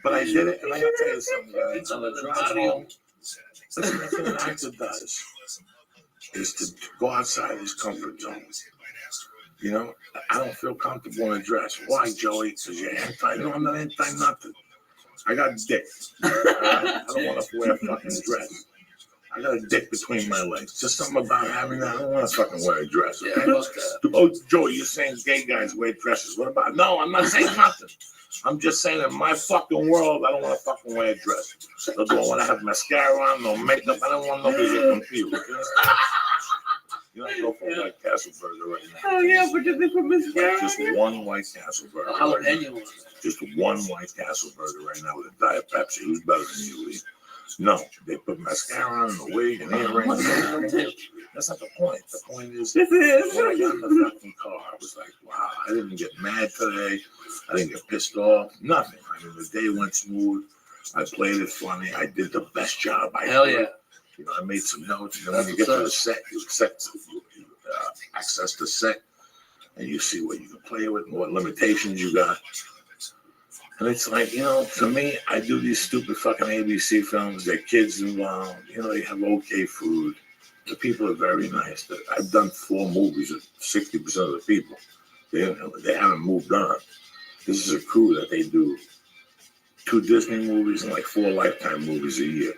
But I did it, and I gotta tell you something, guys. On the drive home, listen, that's what an actor does, is to go outside his comfort zone. You know, I don't feel comfortable in a dress. Why, Joey? Because you're anti. No, I'm not anti nothing. I got dick. I don't want to wear a fucking dress. I got a dick between my legs. Just something about having that. I don't want to fucking wear a dress. Okay? Oh, Joey, you're saying gay guys wear dresses. What about? No, I'm not saying nothing. I'm just saying in my fucking world, I don't want to fucking wear a dress. I don't want to have mascara on, no makeup. I don't want nobody to get confused. You know, I go for a White Castle burger right now. Oh, yeah, but did they put mascara? Just one White Castle burger. How would anyone? Just one White Castle burger right now with a Diet Pepsi. Who's better than you, Lee? No, they put mascara on, a wig, and earrings. That's not the point. The point is, when I got in the fucking car, I was like, wow, I didn't get mad today. I didn't get pissed off. Nothing. I mean, the day went smooth. I played it funny. I did the best job I could. Hell yeah. You know, I made some notes. And then when you get to the set, you access the set, and you see what you can play with and what limitations you got. And it's like, you know, to me, I do these stupid fucking ABC films. There are kids involved. You know, they have okay food. The people are very nice. I've done 4 movies with 60% of the people. They haven't moved on. This is a crew that they do 2 Disney movies and like 4 Lifetime movies a year.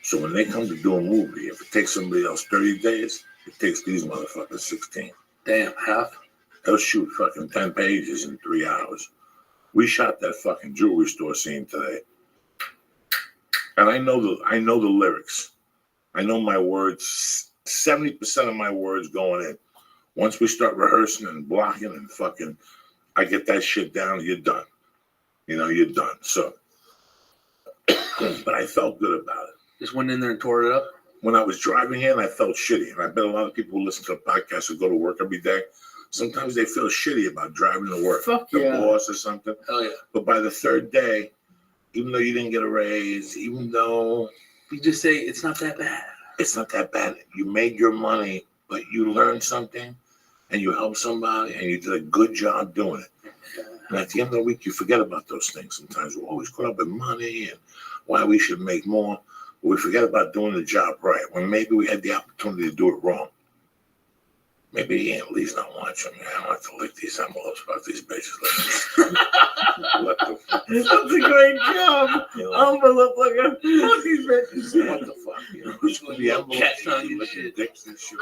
So when they come to do a movie, if it takes somebody else 30 days, it takes these motherfuckers 16. Damn, half? They'll shoot fucking 10 pages in 3 hours. We shot that fucking jewelry store scene today. And I know the lyrics. I know my words, 70% of my words going in. Once we start rehearsing and blocking and fucking, I get that shit down, you're done. You know, you're done. So, but I felt good about it. Just went in there and tore it up? When I was driving in, I felt shitty. And I bet a lot of people who listen to the podcast or go to work every day, sometimes they feel shitty about driving to work. Fuck the yeah. boss or something. Hell yeah. But by the 3rd day, even though you didn't get a raise, even though... You just say, it's not that bad. It's not that bad. You made your money, but you learned something, and you helped somebody, and you did a good job doing it. And at the end of the week, you forget about those things. Sometimes we're always caught up in money and why we should make more. But we forget about doing the job right, when maybe we had the opportunity to do it wrong. Maybe Aunt Lee's not watching. I don't have to lick these envelopes about these bitches. That's a great job. You know, Envelope like a fuck these bitches. what the fuck? You know, the envelopes on you licking dicks and shit.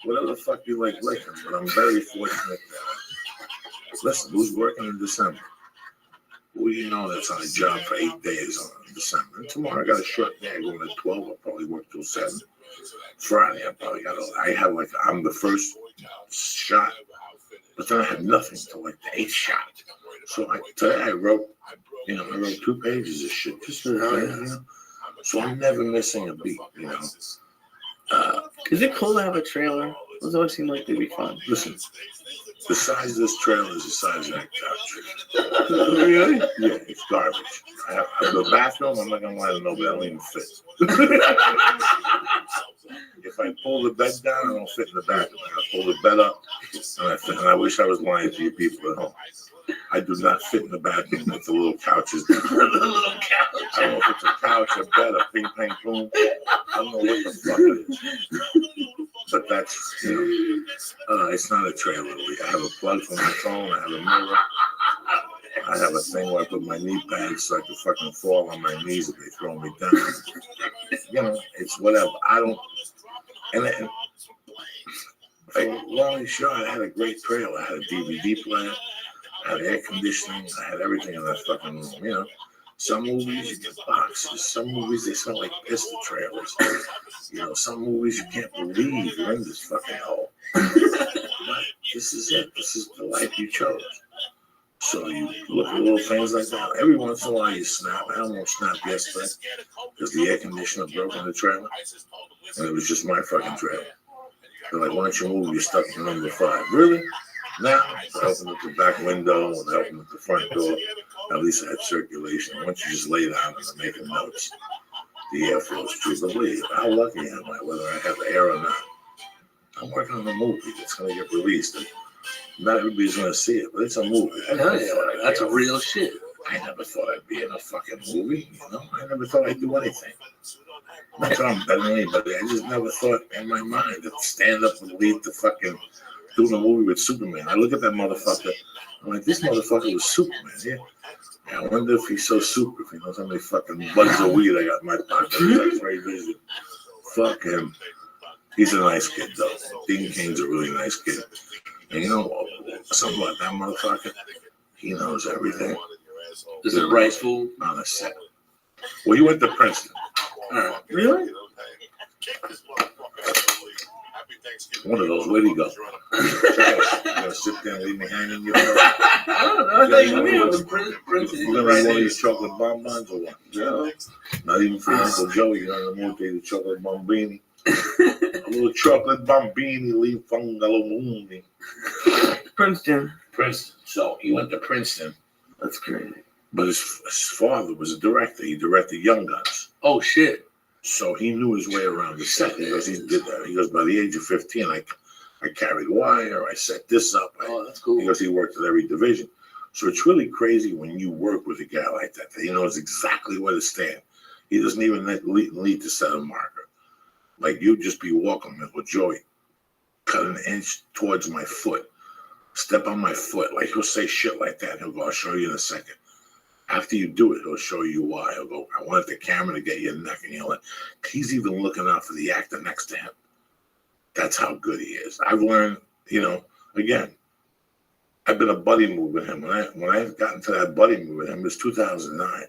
Whatever the fuck you like licking. But I'm very fortunate that. Listen, who's working in December? Who do you know that's on a job for 8 days in December? And tomorrow I got a short day. I'm going at 12. I'll probably work till 7. Friday, I'm the first shot, but then I had nothing till like the 8th shot. So today I wrote 2 pages of shit. Just you know? So I'm never missing a beat, you know. Is it cool to have a trailer? Those always seem like they'd be fun. Listen, the size of this trailer is the size of that couch. Really? Yeah, it's garbage. I have the bathroom, I'm not going to lie to nobody, I don't even fit. If I pull the bed down, I don't fit in the bathroom. I pull the bed up, and I fit. And I wish I was lying to you people at home. I do not fit in the bathroom with the little couches. The little couch. I don't know if it's a couch, a bed, a ping pong boom. I don't know what the fuck it is. But that's, you know, it's not a trailer. I have a plug for my phone. I have a mirror. I have a thing where I put my knee pads so I can fucking fall on my knees if they throw me down. You know, it's whatever. I don't. And long and short, I had a great trailer. I had a DVD player. I had air conditioning. I had everything in that fucking room, you know. Some movies you get boxes. Some movies they smell like pistol trailers. You know, some movies you can't believe you're in this fucking hole. But this is it. This is the life you chose. So you look at little things like that. Every once in a while you snap. I almost snapped yesterday because the air conditioner broke in the trailer. And it was just my fucking trailer. They're like, why don't you move? You're stuck in number 5. Really? Now, I opened up the back window and I opened up the front door. At least I had circulation. Once you just lay down and I'm making notes, the air flows through. Believe how lucky am I, whether I have air or not. I'm working on a movie that's going to get released in Not everybody's gonna see it, but it's a movie. Hell yeah, that's a real shit. I never thought I'd be in a fucking movie, you know? I never thought I'd do anything. Not that I'm better than anybody, I just never thought in my mind to stand up and lead the fucking doing a movie with Superman. I look at that motherfucker, I'm like, this motherfucker was Superman, yeah. I wonder if he's so super, if he knows how many fucking buds of weed I got in my pocket. He's X-ray vision. Fuck him. He's a nice kid, though. Dean King's a really nice kid. And you know, something like that motherfucker, he knows everything. Is it right, fool? On a set. Well, you went to Princeton. Really? One of those, where'd he go? You're gonna sit there and leave me hanging? You know? I don't know. I thought you knew. You gonna eat one of these chocolate bonbons or what? No. Not even for Uncle Joey. You're on the moon to eat a chocolate bombini. A little chocolate bombini, leave fungalomuni. Princeton. Princeton. So he went to Princeton. That's crazy. But his father was a director. He directed Young Guns. Oh shit. So he knew his way around the set because he did that. He goes, by the age of 15, I carried wire, I set this up. Oh, that's cool. Because he worked at every division. So it's really crazy when you work with a guy like that. He knows exactly where to stand. He doesn't even need to set a marker. Like, you'd just be walking with Joey, cut an inch towards my foot, step on my foot. Like, he'll say shit like that. He'll go, I'll show you in a second. After you do it, he'll show you why. He'll go, I wanted the camera to get your neck. And you're like, he's even looking out for the actor next to him. That's how good he is. I've learned, you know, again, I've been a buddy move with him. When I got into that buddy move with him, it was 2009.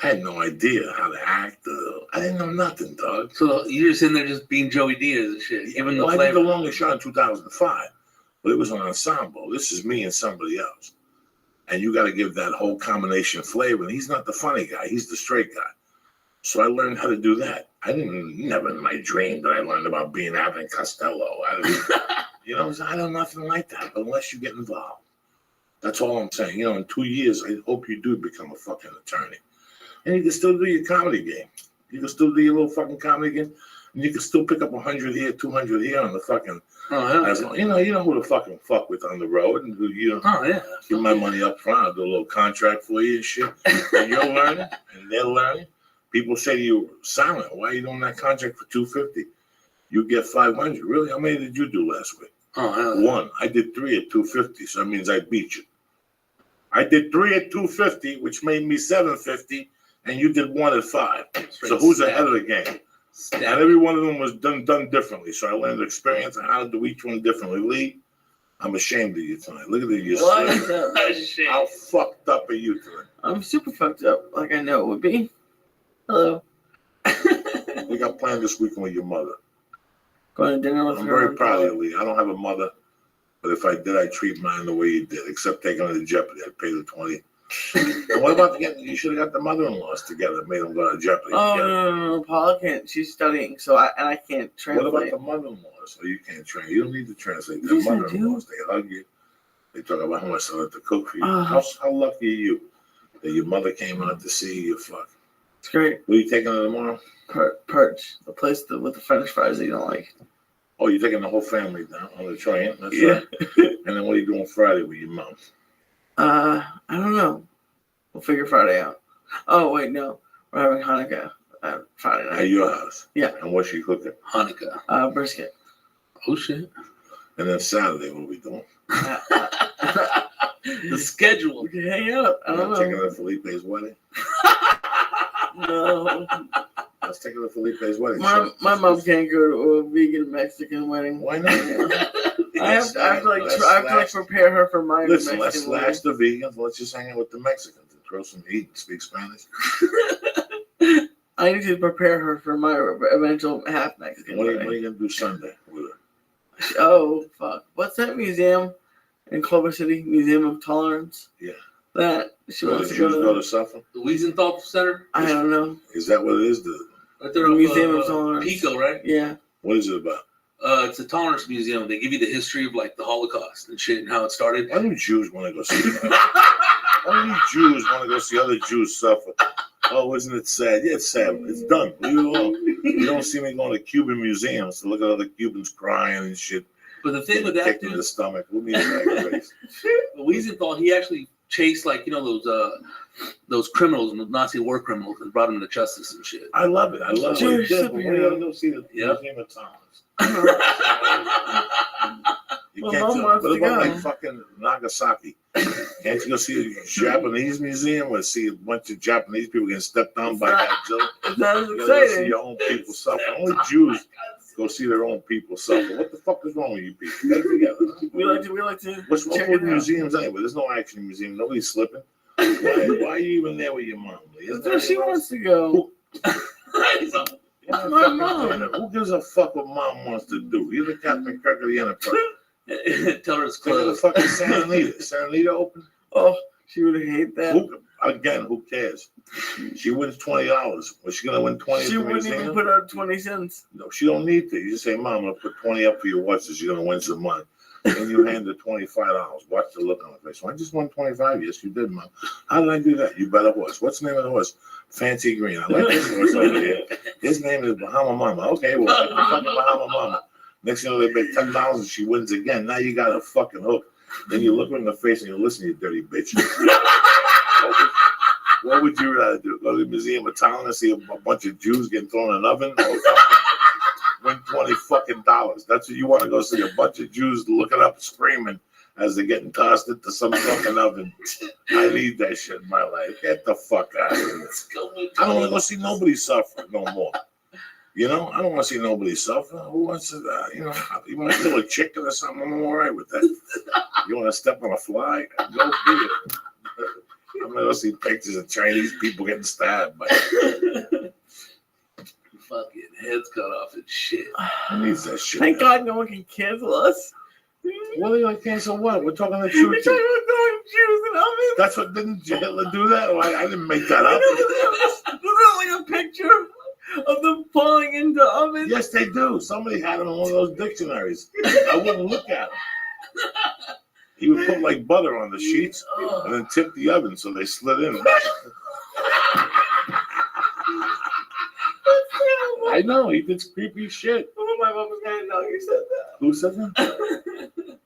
I had no idea how to act. I didn't know nothing, dog. So you're just in there just being Joey Diaz and shit. Even I did the longest shot in 2005, but it was an ensemble. This is me and somebody else. And you got to give that whole combination flavor. And he's not the funny guy. He's the straight guy. So I learned how to do that. Never in my dream that I learned about being Abbott and Costello. You know, I don't know nothing like that, but unless you get involved. That's all I'm saying. You know, in 2 years, I hope you do become a fucking attorney. And you can still do your comedy game. You can still do your little fucking comedy game. And you can still pick up 100 here, 200 here on the fucking... Oh, yeah. You know who to fucking fuck with on the road. And who, you know, oh, yeah. Give my money up front. I'll do a little contract for you and shit. And you're learning, and they're learning. People say to you, Silent, why are you doing that contract for $250? You get $500. Really? How many did you do last week? Oh, yeah. 1. I did 3 at $250, so that means I beat you. I did 3 at $250, which made me $750, and you did 1 at $5. So who's ahead of the game? And every one of them was done differently. So I learned experience on how to do each one differently. Lee, I'm ashamed of you tonight. Look at you. How fucked up are you tonight? I'm super fucked up, like I know it would be. Hello. We got planned this weekend with your mother. Going to dinner with her. I'm very proud of you, Lee. I don't have a mother, but if I did, I'd treat mine the way you did, except taking her to Jeopardy. I'd pay the $20. And what about you should have got the mother-in-laws together, made them go to Jeopardy. Oh, no. Paula can't. She's studying, so I can't translate. What about the mother-in-laws? So you can't translate. You don't need to translate. The mother-in-laws, they hug you. They talk about how much they like to cook for you. How lucky are you that your mother came out to see you? Fuck. It's great. Where are you taking her tomorrow? Perch, the place with the French fries that you don't like. Oh, you're taking the whole family down on the train? That's yeah. Right. And then what are you doing Friday with your mom? I don't know. We'll figure Friday out. Oh, wait, no. We're having Hanukkah Friday night. At your house? Yeah. And what's she cooking? Hanukkah. Brisket. Oh, shit. And then Saturday, what are we doing? The schedule. We can hang out. I don't know. Taking her to Felipe's wedding? No. I was taking her to Felipe's wedding. My mom can't go to a vegan Mexican wedding. Why not? I have to prepare her for my Listen, Mexican let's wedding. slash the vegans. Let's just hang out with the Mexicans and throw some heat and speak Spanish. I need to prepare her for my eventual half Mexican What are wedding. you going to do Sunday with her? Oh, fuck. What's that museum in Culver City? Museum of Tolerance? Yeah. That she Where wants the to go Jews to. go to suffer? The Wiesenthal Center? I don't know. Is that what it is? Right there The Museum of Tolerance. Pico, right? Yeah. What is it about? It's a tolerance museum. They give you the history of like the Holocaust and shit and how it started. Why do Jews want to go see that? Why do Jews want to go see other Jews suffer? Oh, isn't it sad? Yeah, it's sad. It's done. Leave it alone. You don't see me going to Cuban museums to look at other Cubans crying and shit. But the thing with that Kicked in dude, the stomach. Who needs that race? Wiesenthal, he actually chased like those criminals, Nazi war criminals, and brought them to justice and shit. I love it. I love what he Jewish did. But when you superhero. gotta go see the Yep. Museum of Thomas. You My can't mom tell. wants What to about go. like fucking Nagasaki? Can't you go see a Japanese museum or see a bunch of Japanese people getting stepped on by Godzilla? It's not as You gotta go see exciting. your own people suffer. Only Jews go see their own people suffer. What the fuck is wrong with you people? Get it together. Huh? We like to What's wrong check with it out. museums anyway? There's no action museum. Nobody's slipping. Why are you even there with your mom? That's where she wants to go. Yeah, My fucking mom. doing it. Who gives a fuck what mom wants to do? You're the Captain Kirk of the Enterprise. Tell her it's Look at the closed. fucking Santa Anita. Santa Anita open? Oh, she would hate that. Who cares? She wins $20. Was she gonna win 20? She wouldn't even put out 20 cents. No, she don't need to. You just say, Mom, I'll put 20 up for your watch, so you're gonna win some money. And you hand her $25. Watch the look on her face. Well, I just won 25. Yes, you did, Mom. How did I do that? You bet a horse. What's the name of the horse? Fancy Green. I like this horse over here. His name is Bahama Mama. Okay, well, I fucking Bahama Mama. Next thing you know, they bet $10 and she wins again. Now you got a fucking hook. Then you look her in the face and you listen, you dirty bitch. What would you rather do? Go to the Museum of Talent and see a bunch of Jews getting thrown in an oven? Or win $20 fucking dollars? That's what you want to go see, a bunch of Jews looking up screaming as they're getting tossed into some fucking oven. I need that shit in my life. Get the fuck out of here. I don't want to go see nobody suffer no more. You know, I don't want to see nobody suffer. Who wants to, you want to kill a chicken or something? I'm all right with that. You want to step on a fly? Go be it. I'm going to go see pictures of Chinese people getting stabbed by Fucking heads cut off and shit. Who needs that shit? Thank God no one can cancel us. What are you like cancel what? We're talking the We're truth. talking about throwing Jews in ovens. That's what, didn't Hitler do that? Oh, I didn't make that up. There's like a picture of them falling into ovens. Yes, they do. Somebody had them in one of those dictionaries. I wouldn't look at them. He would put like butter on the sheets and then tip the oven so they slid in. I know, he did creepy shit. Oh, my mom was gonna know you said that. Who said that?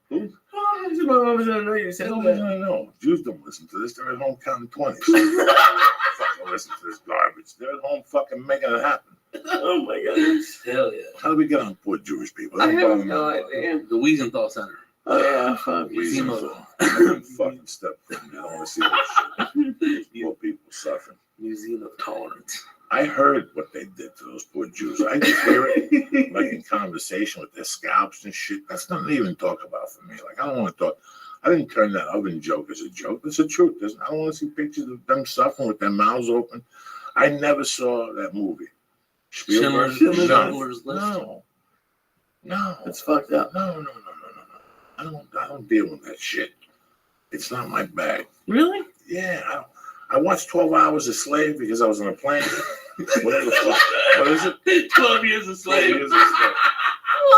Who? Oh, my mom was gonna know you said Nobody's that. gonna know. Jews don't listen to this. They're at home counting 20s. Fucking listen to this garbage. They're at home fucking making it happen. Oh my gosh. Hell yeah. How do we get on poor Jewish people? I Don't have bother no me. idea. The Wiesenthal Center. Oh yeah, fuck. Fucking step from me. I don't want to see that shit. Poor people suffering. Museum of Tolerance. I heard what they did to those poor Jews. I just hear it like in conversation with their scalps and shit. That's nothing to even talk about for me. Like, I don't want to talk. I didn't turn that oven joke as a joke. It's the truth. I don't want to see pictures of them suffering with their mouths open. I never saw that movie. Spielberg? Schindler's List. No. It's fucked up. No. I don't deal with that shit. It's not my bag. Really? Yeah, I watched 12 Hours a Slave because I was on a plane. Whatever the fuck. What is it? 12 years a 12 slave. years a slave.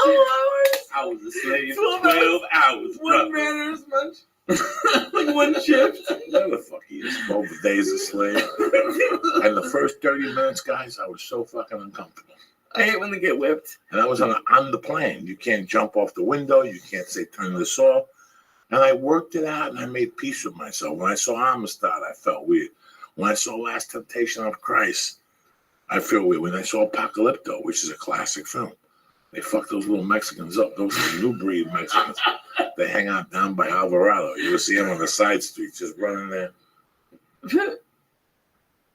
12 hours? I was a slave. 12 12 hours, One bro. man as much. Like one shift. Whatever the fuck he is. 12 days a slave. And the first 30 minutes, guys, I was so fucking uncomfortable. I hate when they get whipped. And I was on the plane. You can't jump off the window. You can't say, turn this off. And I worked it out and I made peace with myself. When I saw Amistad, I felt weird. When I saw Last Temptation of Christ, I feel weird. When I saw Apocalypto, which is a classic film, they fuck those little Mexicans up. Those are new breed Mexicans. They hang out down by Alvarado. You will see them on the side streets just running there.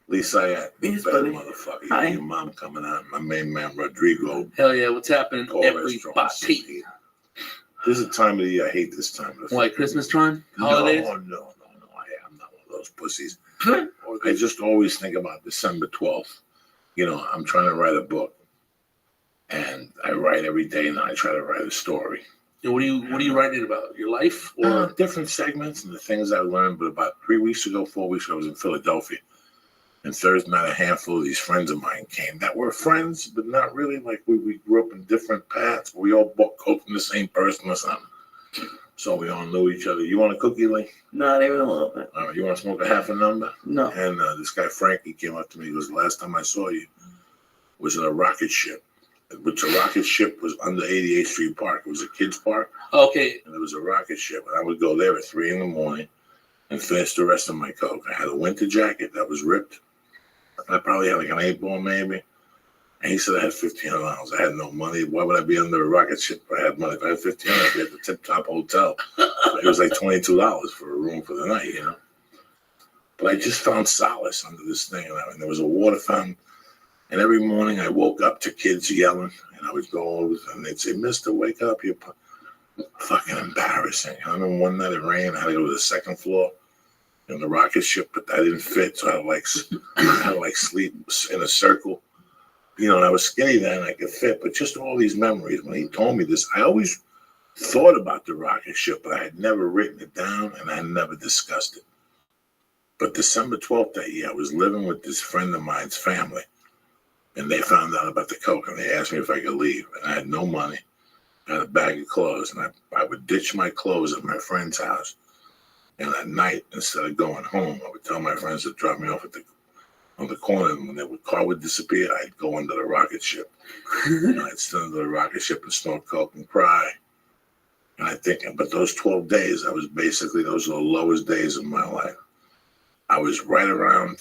Lisa, He's better funny. motherfucker. Hi. Your mom coming out. My main man, Rodrigo. Hell yeah, what's happening? All Everybody. restaurants. This is a time of the year. I hate this time of the Like Christmas time? Holidays? No. I'm not one of those pussies. I just always think about December 12th. You know, I'm trying to write a book. And I write every day and I try to write a story. And what are you writing about? Your life? Or Different segments and the things I learned. But about 4 weeks ago, I was in Philadelphia. And Thursday night, a handful of these friends of mine came that were friends, but not really. Like we grew up in different paths. We all go from the same person or something. So we all knew each other. You want a cookie, Lee? Not even a little bit. All right, you want to smoke a half a number? No. And this guy, Frankie, came up to me. He goes, last time I saw you was in a rocket ship. which a rocket ship was under 88th Street Park. It was a kids' park. Okay. And there was a rocket ship. And I would go there at 3 in the morning and finish the rest of my Coke. I had a winter jacket that was ripped. I probably had like an 8-ball maybe. And he said I had $1,500. I had no money. Why would I be under a rocket ship if I had money? If I had $1,500, I'd be at the tip-top hotel. It was like $22 for a room for the night, you know. But I just found solace under this thing. And there was a water fountain. And every morning I woke up to kids yelling. And I would go over and they'd say, Mister, wake up. You're fucking embarrassing. I remember one night it rained. I had to go to the second floor in the rocket ship, but that didn't fit. So I had to like sleep in a circle. You know, and I was skinny then, I could fit, but just all these memories. When he told me this, I always thought about the rocket ship, but I had never written it down and I had never discussed it. But December 12th that year, I was living with this friend of mine's family, and they found out about the Coke, and they asked me if I could leave. And I had no money. I had a bag of clothes, and I would ditch my clothes at my friend's house. And at night, instead of going home, I would tell my friends to drop me off on the corner, and when the car would disappear, I'd go under the rocket ship. And I'd sit under the rocket ship and snort Coke and cry. And I think, but those 12 days, those were the lowest days of my life. I was right around,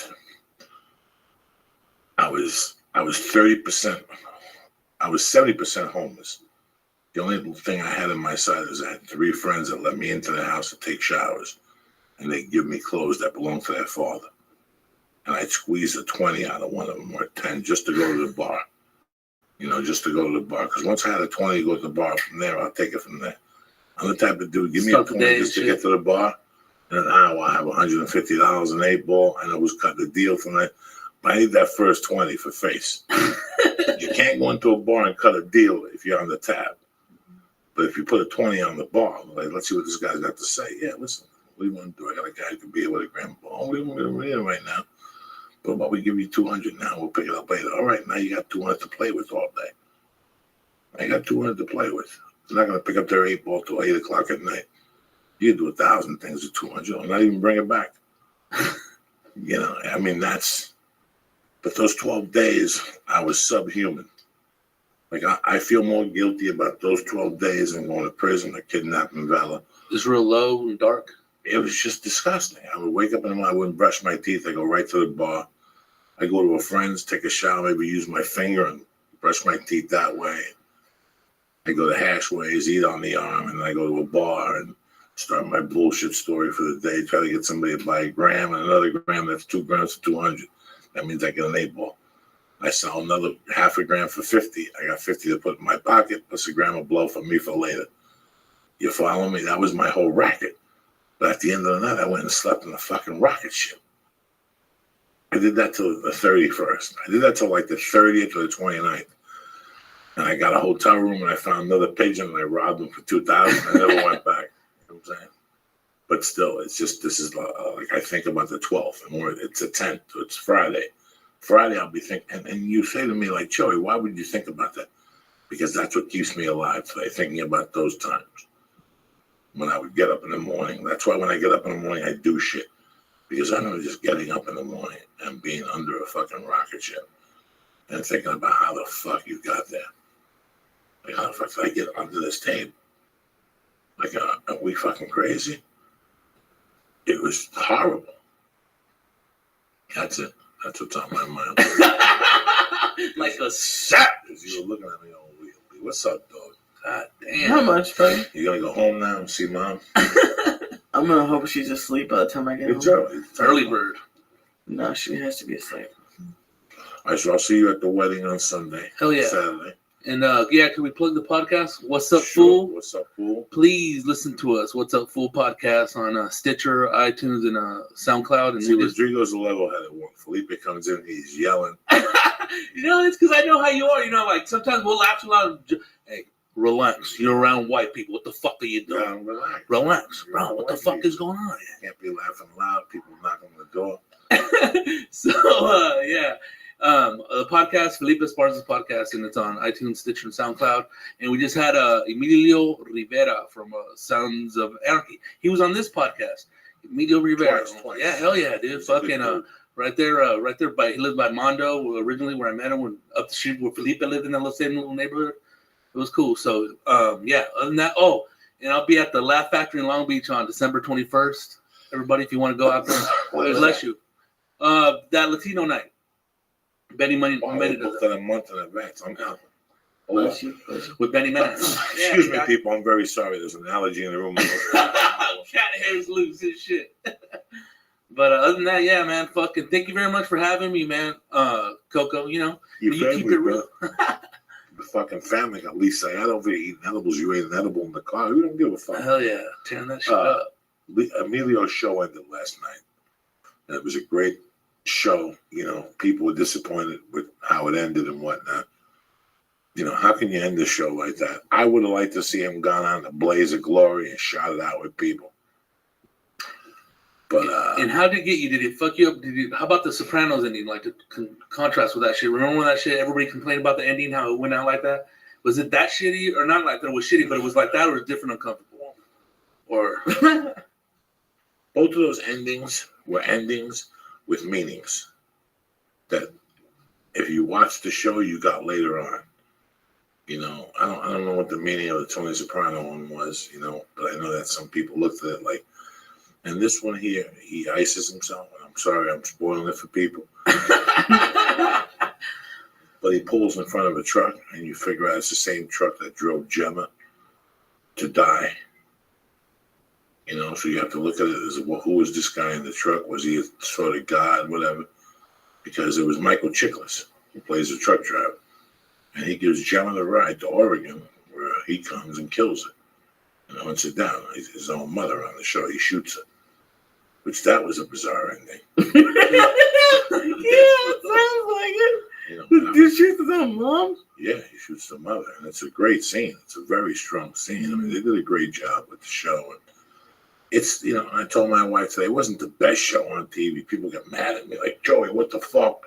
I was 30%, I was 70% homeless. The only thing I had in my sight is I had 3 friends that let me into the house to take showers, and they'd give me clothes that belonged to their father. And I'd squeeze a 20 out of one of them or 10 just to go to the bar. You know, just to go to the bar. Because once I had a 20 to go to the bar from there, I'll take it from there. I'm the type of dude, give me a 20 just to get to the bar. In an hour, I have $150 an 8-ball, and I was cutting the deal from that. But I need that first 20 for face. You can't go into a bar and cut a deal if you're on the tab. But if you put a 20 on the bar, like, let's see what this guy's got to say. Yeah, listen, what do you want to do? I got a guy who can be here with a grand ball. We don't read it right now. But what we give you 200 now, we'll pick it up later. All right, now you got 200 to play with all day. I got 200 to play with. They're not going to pick up their 8-ball till 8 o'clock at night. You can do 1,000 things with 200 or not even bring it back. You know, I mean, but those 12 days, I was subhuman. Like, I feel more guilty about those 12 days than going to prison or kidnapping Vela. It's real low and dark. It was just disgusting. I would wake up in the morning, I wouldn't brush my teeth. I go right to the bar. I go to a friend's, take a shower, maybe use my finger and brush my teeth that way. I go to Hashways, eat on the arm, and then I go to a bar and start my bullshit story for the day. Try to get somebody to buy a gram and another gram. That's 2 grams for 200. That means I get an 8-ball. I sell another half a gram for 50. I got 50 to put in my pocket, plus a gram of blow for me for later. You follow me? That was my whole racket. But at the end of the night, I went and slept in a fucking rocket ship. I did that till the 31st. I did that till like the 30th or the 29th. And I got a hotel room and I found another pigeon and I robbed him for $2,000. I never went back. You know what I'm saying? But still, it's just, this is like I think about the 12th and it's the 10th, so it's Friday. Friday, I'll be thinking, and you say to me like, Joey, why would you think about that? Because that's what keeps me alive today, thinking about those times. When I would get up in the morning. That's why when I get up in the morning, I do shit. Because I know just getting up in the morning and being under a fucking rocket ship and thinking about how the fuck you got there. Like, how the fuck did I get under this table? Like, are we fucking crazy? It was horrible. That's it. That's what's on my mind. Like a savage. You were looking at me all weird. What's up, dog? God damn. Not much, buddy. You gotta go home now and see mom? I'm gonna hope she's asleep by the time I get It's home. early. Early bird. No, she has to be asleep. All right, so I'll see you at the wedding on Sunday. Hell yeah. Saturday. And yeah, can we plug the podcast? What's up, Sure. fool? What's up, fool? Please listen to us. What's up, fool podcast on Stitcher, iTunes, and SoundCloud. And See, we just, Rodrigo's a level-headed one. Felipe comes in, he's yelling. you know, it's because I know how you are. You know, like sometimes we'll laugh too loud. Hey, relax. You're around white people. What the fuck are you doing? Relax. Relax, You're bro. around What the white fuck people. is going on Can't be laughing loud. People knocking on the door. here? So, yeah. The podcast, Felipe Esparza's podcast, and it's on iTunes, Stitcher, and SoundCloud. And we just had Emilio Rivera from Sounds of Anarchy. He was on this podcast. Emilio Rivera. Twice. Yeah, hell yeah, dude. Fucking right there by he lived by Mondo originally where I met him, when up the street where Felipe lived in that same little neighborhood. It was cool. So yeah. Other than that, and I'll be at the Laugh Factory in Long Beach on December 21st. Everybody, if you want to go out there, bless you. That Latino night. Benny Money does that. A month in advance. I'm out. Bless you. With Benny Menace. Excuse me, people. I'm very sorry. There's an allergy in the room. Cat hair's loose and shit. But other than that, yeah, man. Fucking thank you very much for having me, man. Coco, you keep it real. The fucking family got Lisa. I don't really eat edibles. You ate an edible in the car. We don't give a fuck. Hell yeah. Tearing that shit up. Emilio's show ended last night. And it was a great show. People were disappointed with how it ended and whatnot. How can you end the show like that? I would have liked to see him gone on a blaze of glory and shot it out with people. But and how did it get you? Did it fuck you up? How about the Sopranos ending? Like to contrast with that shit. Remember when that shit? Everybody complained about the ending, how it went out like that. Was it that shitty or not like that? It was shitty, but it was like that, or it was different, uncomfortable, or both of those endings were endings with meanings that if you watch the show, you got later on. I don't know what the meaning of the Tony Soprano one was, but I know that some people looked at it like, and this one here, he ices himself, and I'm sorry, I'm spoiling it for people. But he pulls in front of a truck, and you figure out it's the same truck that drove Gemma to die. So you have to look at it as, well, who was this guy in the truck? Was he a sort of god, whatever? Because it was Michael Chiklis, who plays the truck driver. And he gives Gemma the ride to Oregon, where he comes and kills her. And sits down. His own mother on the show, he shoots her. Which that was a bizarre ending. Yeah, it sounds like it. Did you shoot his own mom? Yeah, he shoots the mother. And it's a great scene. It's a very strong scene. I mean, they did a great job with the show. And it's, I told my wife today, it wasn't the best show on TV. People get mad at me, like, Joey, what the fuck?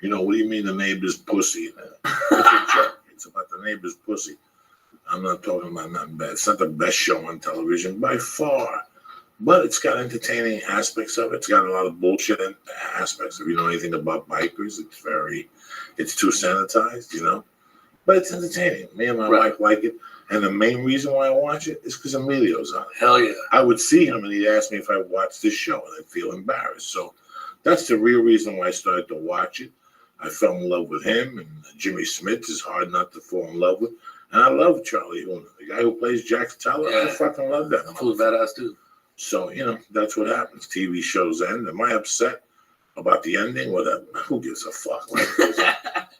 What do you mean the neighbor's pussy? It's a joke. It's about the neighbor's pussy. I'm not talking about nothing bad. It's not the best show on television by far. But it's got entertaining aspects of it. It's got a lot of bullshit aspects. If you know anything about bikers, it's too sanitized, But it's entertaining. Me and my wife like it. And the main reason why I watch it is because Emilio's on it. Hell yeah. I would see him and he'd ask me if I watched this show and I'd feel embarrassed. So that's the real reason why I started to watch it. I fell in love with him, and Jimmy Smith is hard not to fall in love with. And I love Charlie Hunnam, the guy who plays Jack Teller. Yeah. I fucking love that. Who's badass too. So, that's what happens. TV shows end. Am I upset about the ending? Whatever. Who gives a fuck?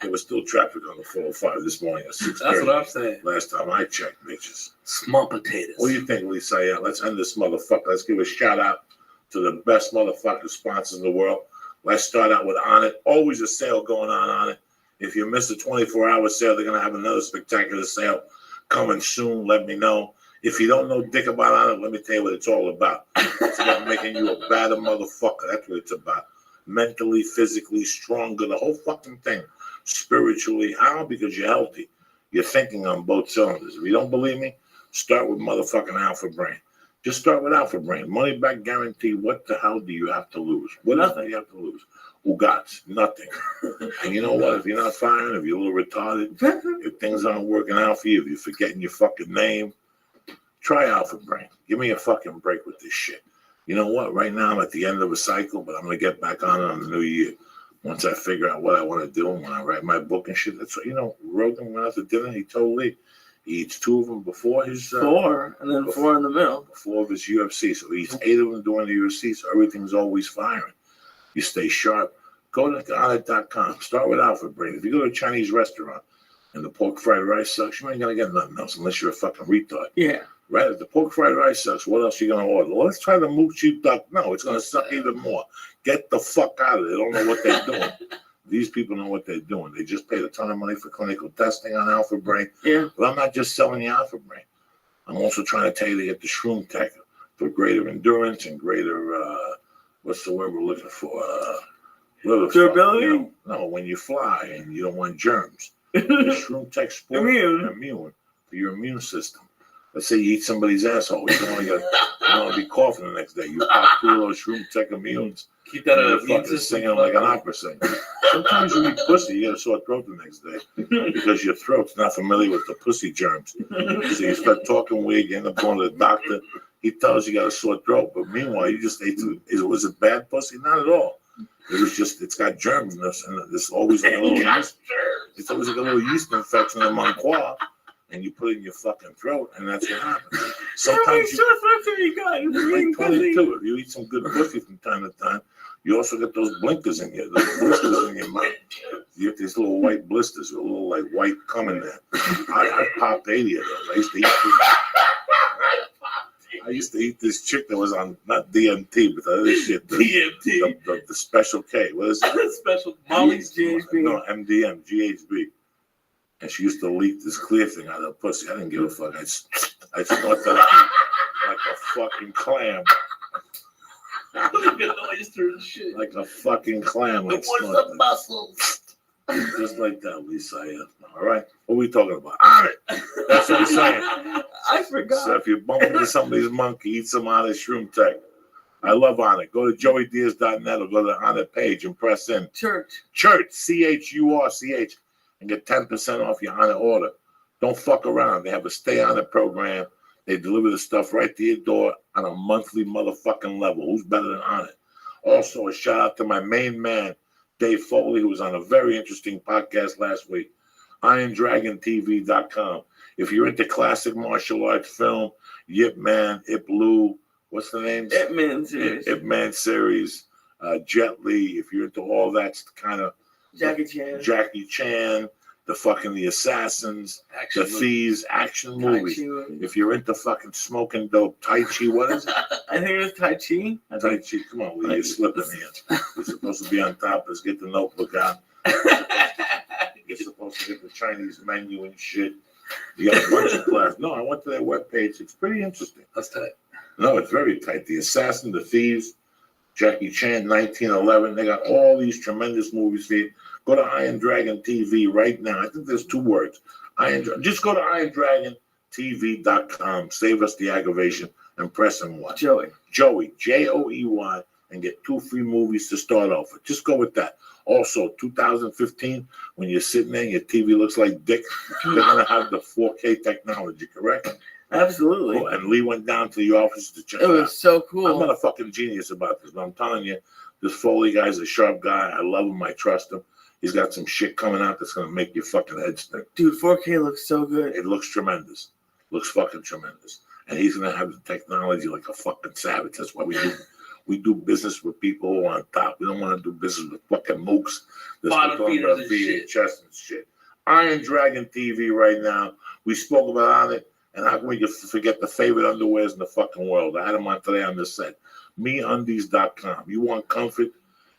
There was still traffic on the 405 this morning at 6:30. That's what I'm saying. Last time I checked, bitches. Small potatoes. What do you think, Lisa? Yeah, let's end this motherfucker. Let's give a shout out to the best motherfucking sponsors in the world. Let's start out with On It. Always a sale going on it. If you miss the 24-hour sale, they're going to have another spectacular sale coming soon. Let me know. If you don't know dick about On It, let me tell you what it's all about. It's about making you a better motherfucker. That's what it's about. Mentally, physically, stronger, the whole fucking thing. Spiritually. How? Because you're healthy. You're thinking on both cylinders. If you don't believe me, start with motherfucking Alpha Brain. Just start with Alpha Brain. Money back guarantee. What the hell do you have to lose? What else do you have to lose? Ugats. Nothing. And you know what? If you're not firing, if you're a little retarded, if things aren't working out for you, if you're forgetting your fucking name, try Alpha Brain. Give me a fucking break with this shit. You know what? Right now I'm at the end of a cycle, but I'm going to get back on it on the new year. Once I figure out what I want to do and when I write my book and shit. That's what, Rogan went out to dinner. He told Lee he eats 2 of them before his... 4, and then 4 in the middle. Before of his UFC. So he eats 8 of them during the UFC, so everything's always firing. You stay sharp. Go to onit.com. Start with Alpha Brain. If you go to a Chinese restaurant and the pork fried rice sucks, you ain't going to get nothing else unless you're a fucking retard. Yeah. Right? If the pork fried rice sucks, what else are you going to order? Well, let's try the moochie duck. No, it's going to suck even more. Get the fuck out of it. They don't know what they're doing. These people know what they're doing. They just paid a ton of money for clinical testing on Alpha Brain. Yeah. But I'm not just selling the Alpha Brain. I'm also trying to tell you to get the Shroom Tech for greater endurance and greater, what's the word we're looking for? Durability? No, when you fly and you don't want germs. The Shroom Tech Sport immune for your immune system. Let's say you eat somebody's asshole. You don't want to be coughing the next day. You pop 2 of those Shroom Tech immunes. Keep that You're up. fucking singing like an opera singer. Sometimes you eat pussy, you get a sore throat the next day because your throat's not familiar with the pussy germs. So you start talking weird, you end up going to the doctor. He tells you got a sore throat, but meanwhile you just ate. Was it bad pussy? Not at all. It was just it's got germs in this, and there's always like a little yeast. It's always like a little yeast infection in my quad, and you put it in your fucking throat, and that's what happens. Sometimes you like 22. If you eat some good pussy from time to time, you also get those blinkers in your blisters in your mouth. You get these little white blisters with a little like white cum in there. I popped 80 of those. I used to eat this chick that was on not DMT, but the other shit. The Special K. What is it? Special Molly's GHB. No, MDM, GHB. And she used to leak this clear thing out of her pussy. I didn't give a fuck. I thought that like a fucking clam. Like a fucking clam. Like the muscles? Just like that, Lisa. All right. What are we talking about? On it. That's what I'm saying. I forgot. So if you bump into somebody's monkey, eat some on it shroom tech. I love on it. Go to joeydiaz.net or go to the on it page and press in. Church, CHURCH, and get 10% off your on it order. Don't fuck around. They have a stay on it program. They deliver the stuff right to your door on a monthly motherfucking level. Who's better than on it? Also, a shout out to my main man, Dave Foley, who was on a very interesting podcast last week. IronDragonTV.com. If you're into classic martial arts film, Yip Man, Ip Lu, what's the name? Ip Man series. Ip Man series, Jet Li. If you're into all that kind of Jackie Chan, the Assassins, Action the Thieves, action movies. If you're into fucking smoking dope, Tai Chi, what is it? I think it was Tai Chi. Tai Chi, come on, you're slipping here. You're supposed to be on top. Let's get the notebook out. You're supposed to get the Chinese menu and shit. You got a bunch of class. No, I went to their webpage. It's pretty interesting. That's tight. No, it's very tight. The Assassin, the Thieves, Jackie Chan, 1911. They got all these tremendous movies here. Go to Iron Dragon TV right now. I think there's two words. Just go to IronDragonTV.com. Save us the aggravation and press on one. Joey, Joey, and get 2 free movies to start off with. Just go with that. Also, 2015, when you're sitting there and your TV looks like dick, they're going to have the 4K technology, correct? absolutely. Cool. And Lee went down to the office to check It was so cool. I'm not a fucking genius about this, but I'm telling you, this Foley guy's a sharp guy. I love him. I trust him. He's got some shit coming out that's going to make your fucking head stink. Dude, 4K looks so good. It looks tremendous. Looks fucking tremendous. And he's going to have the technology like a fucking savage. That's why we do business with people who are on top. We don't want to do business with fucking mooks. Bottom feeders and shit. Chest and shit. Iron Dragon TV right now. We spoke about on it. And how can we just forget the favorite underwears in the fucking world? I had them on today on the set. MeUndies.com. You want comfort?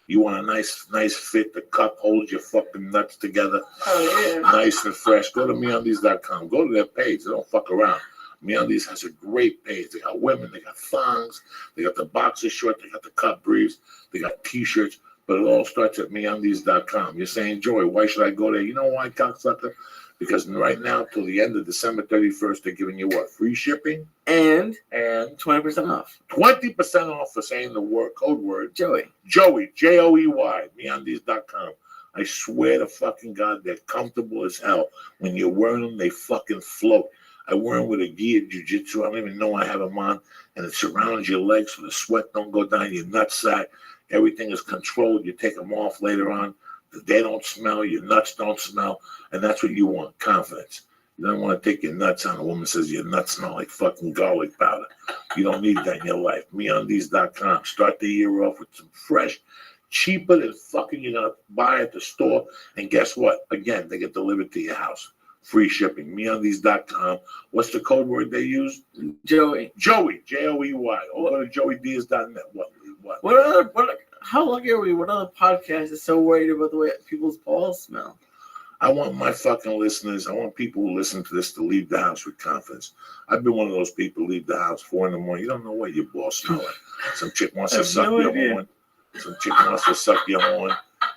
You want a nice fit? The cup holds your fucking nuts together. Oh, yeah. Nice and fresh. Go to MeUndies.com. Go to their page. They don't fuck around. MeUndies has a great page. They got women. They got thongs. They got the boxer short. They got the cut briefs. They got T-shirts. But it all starts at MeUndies.com. You're saying, Joey, why should I go there? You know why, cocksucker? Because right now, till the end of December 31st, they're giving you what? Free shipping? And 20% off. 20% off for saying the code word. Joey, Joey, MeUndies.com. I swear to fucking God, they're comfortable as hell. When you're wearing them, they fucking float. I wear them with a gi at jiu-jitsu. I don't even know I have them on. And it surrounds your legs so the sweat don't go down your nutsack. Everything is controlled. You take them off later on. They don't smell. Your nuts don't smell. And that's what you want, confidence. You don't want to take your nuts on. A woman says your nuts smell like fucking garlic powder. You don't need that in your life. MeUndies.com. Start the year off with some fresh, cheaper than fucking you're going to buy at the store. And guess what? Again, they get delivered to your house. Free shipping. MeUndies.com. What's the code word they use? Joey, Joey, Joey. Or go to joeydiaz.net. What? How lucky are we? What other podcast is so worried about the way people's balls smell? I want my fucking listeners, I want people who listen to this to leave the house with confidence. I've been one of those people who leave the house 4 a.m. You don't know what your balls smell like. Some chick wants to suck your horn. Some chick wants to suck your horn,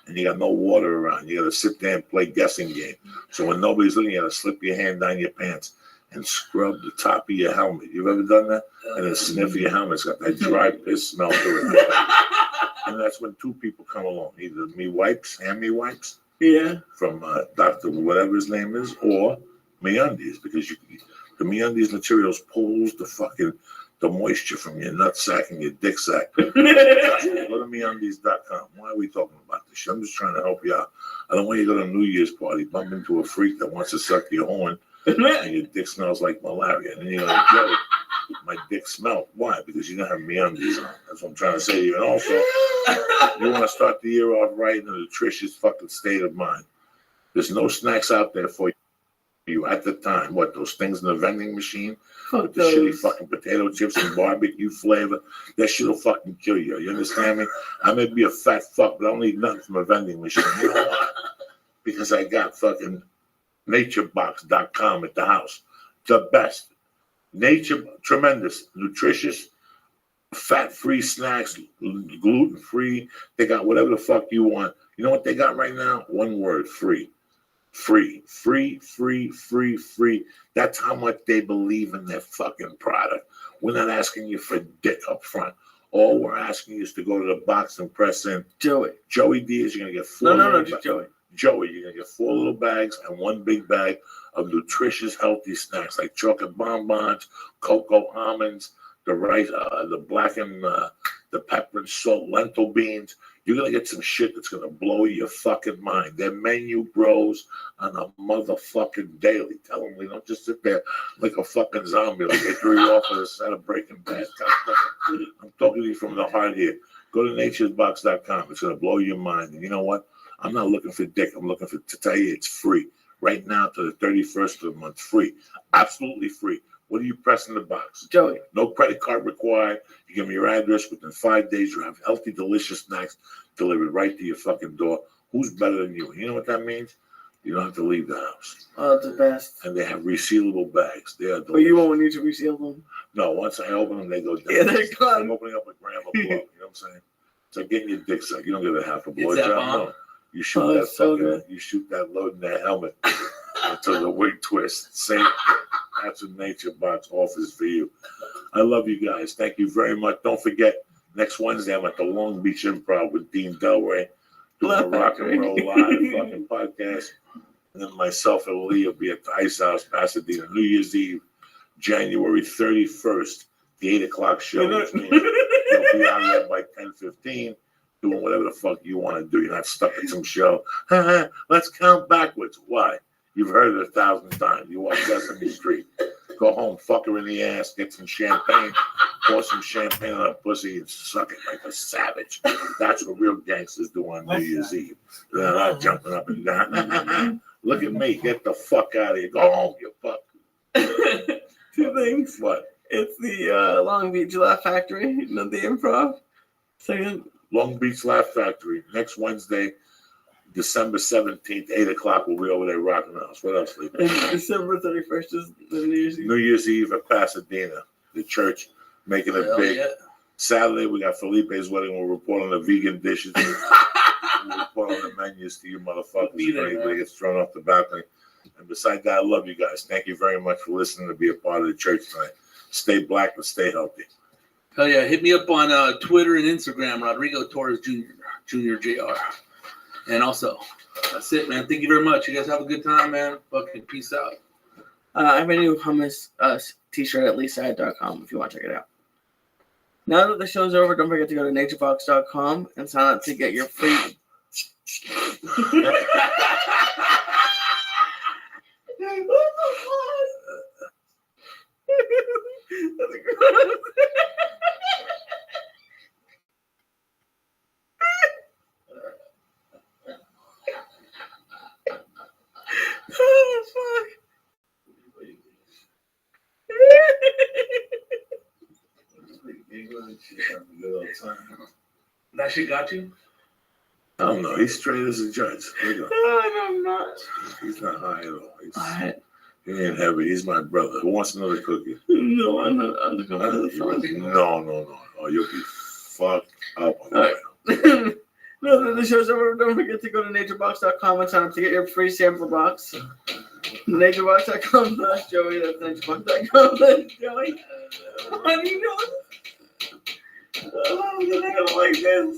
and you got no water around. You got to sit there and play guessing game. So when nobody's looking, you got to slip your hand down your pants and scrub the top of your helmet. You've ever done that? And then sniff your helmet. It's got that dry piss smell to it. And that's when two people come along, either me wipes, hand me wipes, Yeah. from Dr. whatever his name is, or MeUndies, because the MeUndies materials pulls the moisture from your nutsack and your dick sack. Go to MeUndies.com. Why are we talking about this shit? I'm just trying to help you out. I don't want you to go to a New Year's party, bump into a freak that wants to suck your horn, and your dick smells like malaria. And then you're like, yo, my dick smelled. Why? Because you don't have MeUndies on. That's what I'm trying to say to you. And also, you want to start the year off right in a nutritious fucking state of mind. There's no snacks out there for you at the time. What, those things in the vending machine? With the shitty fucking potato chips and barbecue flavor? That shit'll fucking kill you. You understand me? I may be a fat fuck, but I don't need nothing from a vending machine. You know why? Because I got fucking naturebox.com at the house. The best. Nature, tremendous, nutritious, fat-free snacks, gluten-free. They got whatever the fuck you want. You know what they got right now? One word, free. Free, free, free, free, free. That's how much they believe in their fucking product. We're not asking you for dick up front. All we're asking you is to go to the box and press in. Joey Diaz, you're going to get four. No, just Joey. Joey, you're going to get 4 little bags and 1 big bag of nutritious, healthy snacks like chocolate bonbons, cocoa almonds, the rice, the blackened, the pepper and salt lentil beans. You're going to get some shit that's going to blow your fucking mind. Their menu grows on a motherfucking daily. Tell them we don't just sit there like a fucking zombie like they threw you off of the set of Breaking Bad. I'm talking to you from the heart here. Go to naturesbox.com. It's going to blow your mind. And you know what? I'm not looking for dick. I'm looking to tell you it's free. Right now to the 31st of the month. Free. Absolutely free. What do you press in the box? Joey. No credit card required. You give me your address. Within 5 days, you have healthy, delicious snacks delivered right to your fucking door. Who's better than you? You know what that means? You don't have to leave the house. Oh, it's the best. And they have resealable bags. They are delicious. But you won't need to reseal them. No, once I open them, they go down. Yeah, they're gone. I'm opening up a gram of blow. You know what I'm saying? It's like getting your dick sucked. You don't get a half a blow job. No. You shoot that fucking, you shoot that load in that helmet until the wig twists. Same. That's what Nature Box offers for you. I love you guys. Thank you very much. Don't forget, next Wednesday I'm at the Long Beach Improv with Dean Delray doing a rock and roll live fucking podcast. And then myself and Lee will be at the Ice House, Pasadena, New Year's Eve, January 31st, the 8 o'clock show. Which means you'll be out there by 10:15. Doing whatever the fuck you want to do. You're not stuck at some show. Let's count backwards. Why? You've heard it 1,000 times. You walk Sesame Street. Go home, fuck her in the ass, get some champagne, pour some champagne on her pussy and suck it like a savage. That's what real gangsters do on New Year's Eve. They're not jumping up and down. Look at me. Get the fuck out of here. Go home, you fuck. 2 things. What? It's the Long Beach Laugh Factory, you know, the improv. Second. Long Beach Laugh Factory. Next Wednesday, December 17th, 8 o'clock, we'll be over there rocking the house. What else, Lee? And December 31st is the New Year's Eve. New Year's Eve at Pasadena, the church, making it big. Yeah. Saturday, we got Felipe's wedding. We'll report on the vegan dishes. We'll report on the menus to you motherfuckers if anybody gets thrown off the balcony. And besides that, I love you guys. Thank you very much for listening to be a part of the church tonight. Stay black and stay healthy. Hell yeah. Hit me up on Twitter and Instagram, Rodrigo Torres Jr. Jr. And also, that's it, man. Thank you very much. You guys have a good time, man. Fucking peace out. I have a new hummus t-shirt at leastside.com if you want to check it out. Now that the show's over, don't forget to go to naturebox.com and sign up to get your free... Oh, fuck. That shit got you? I don't know. He's straight as a judge. I'm not. He's not high at all. Alright. He ain't heavy. He's my brother. Who wants another cookie? No, I'm not. I'm going No. Oh, you'll be fucked up. Alright. No, the show's over. Don't forget to go to naturebox.com and sign up to get your free sample box. Naturebox.com/Joey. That's naturebox.com/Joey. What are you doing? Oh, you're not gonna like this.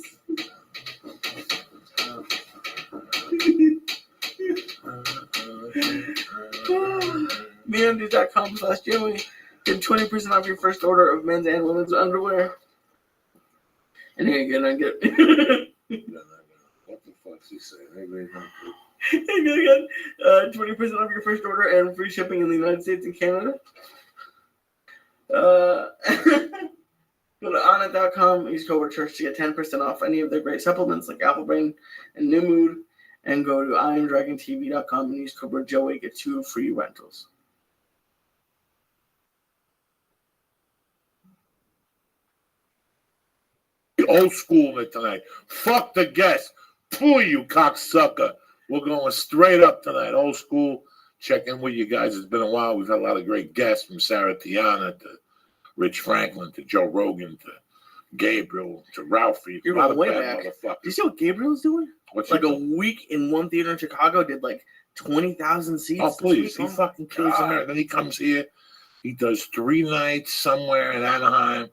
MeUndies.com/Joey. Get 20% off your first order of men's and women's underwear. And here you go, I get. What the fuck's he saying? Maybe not. You got 20% off your first order and free shipping in the United States and Canada. Go to onnit.com, use code church to get 10% off any of their great supplements like Apple Brain and New Mood. And go to IamDragonTV.com and use code Joey, get 2 free rentals. Old school tonight. Fuck the guests. Pooh, you cocksucker. We're going straight up tonight. Old school. Check in with you guys. It's been a while. We've had a lot of great guests from Sarah Tiana to Rich Franklin to Joe Rogan to Gabriel to Ralphie. You're going way back. Do you see what Gabriel's doing? What's like a week in one theater in Chicago did like 20,000 seats. Oh, please. He fucking kills America. Then he comes here. He does 3 nights somewhere in Anaheim.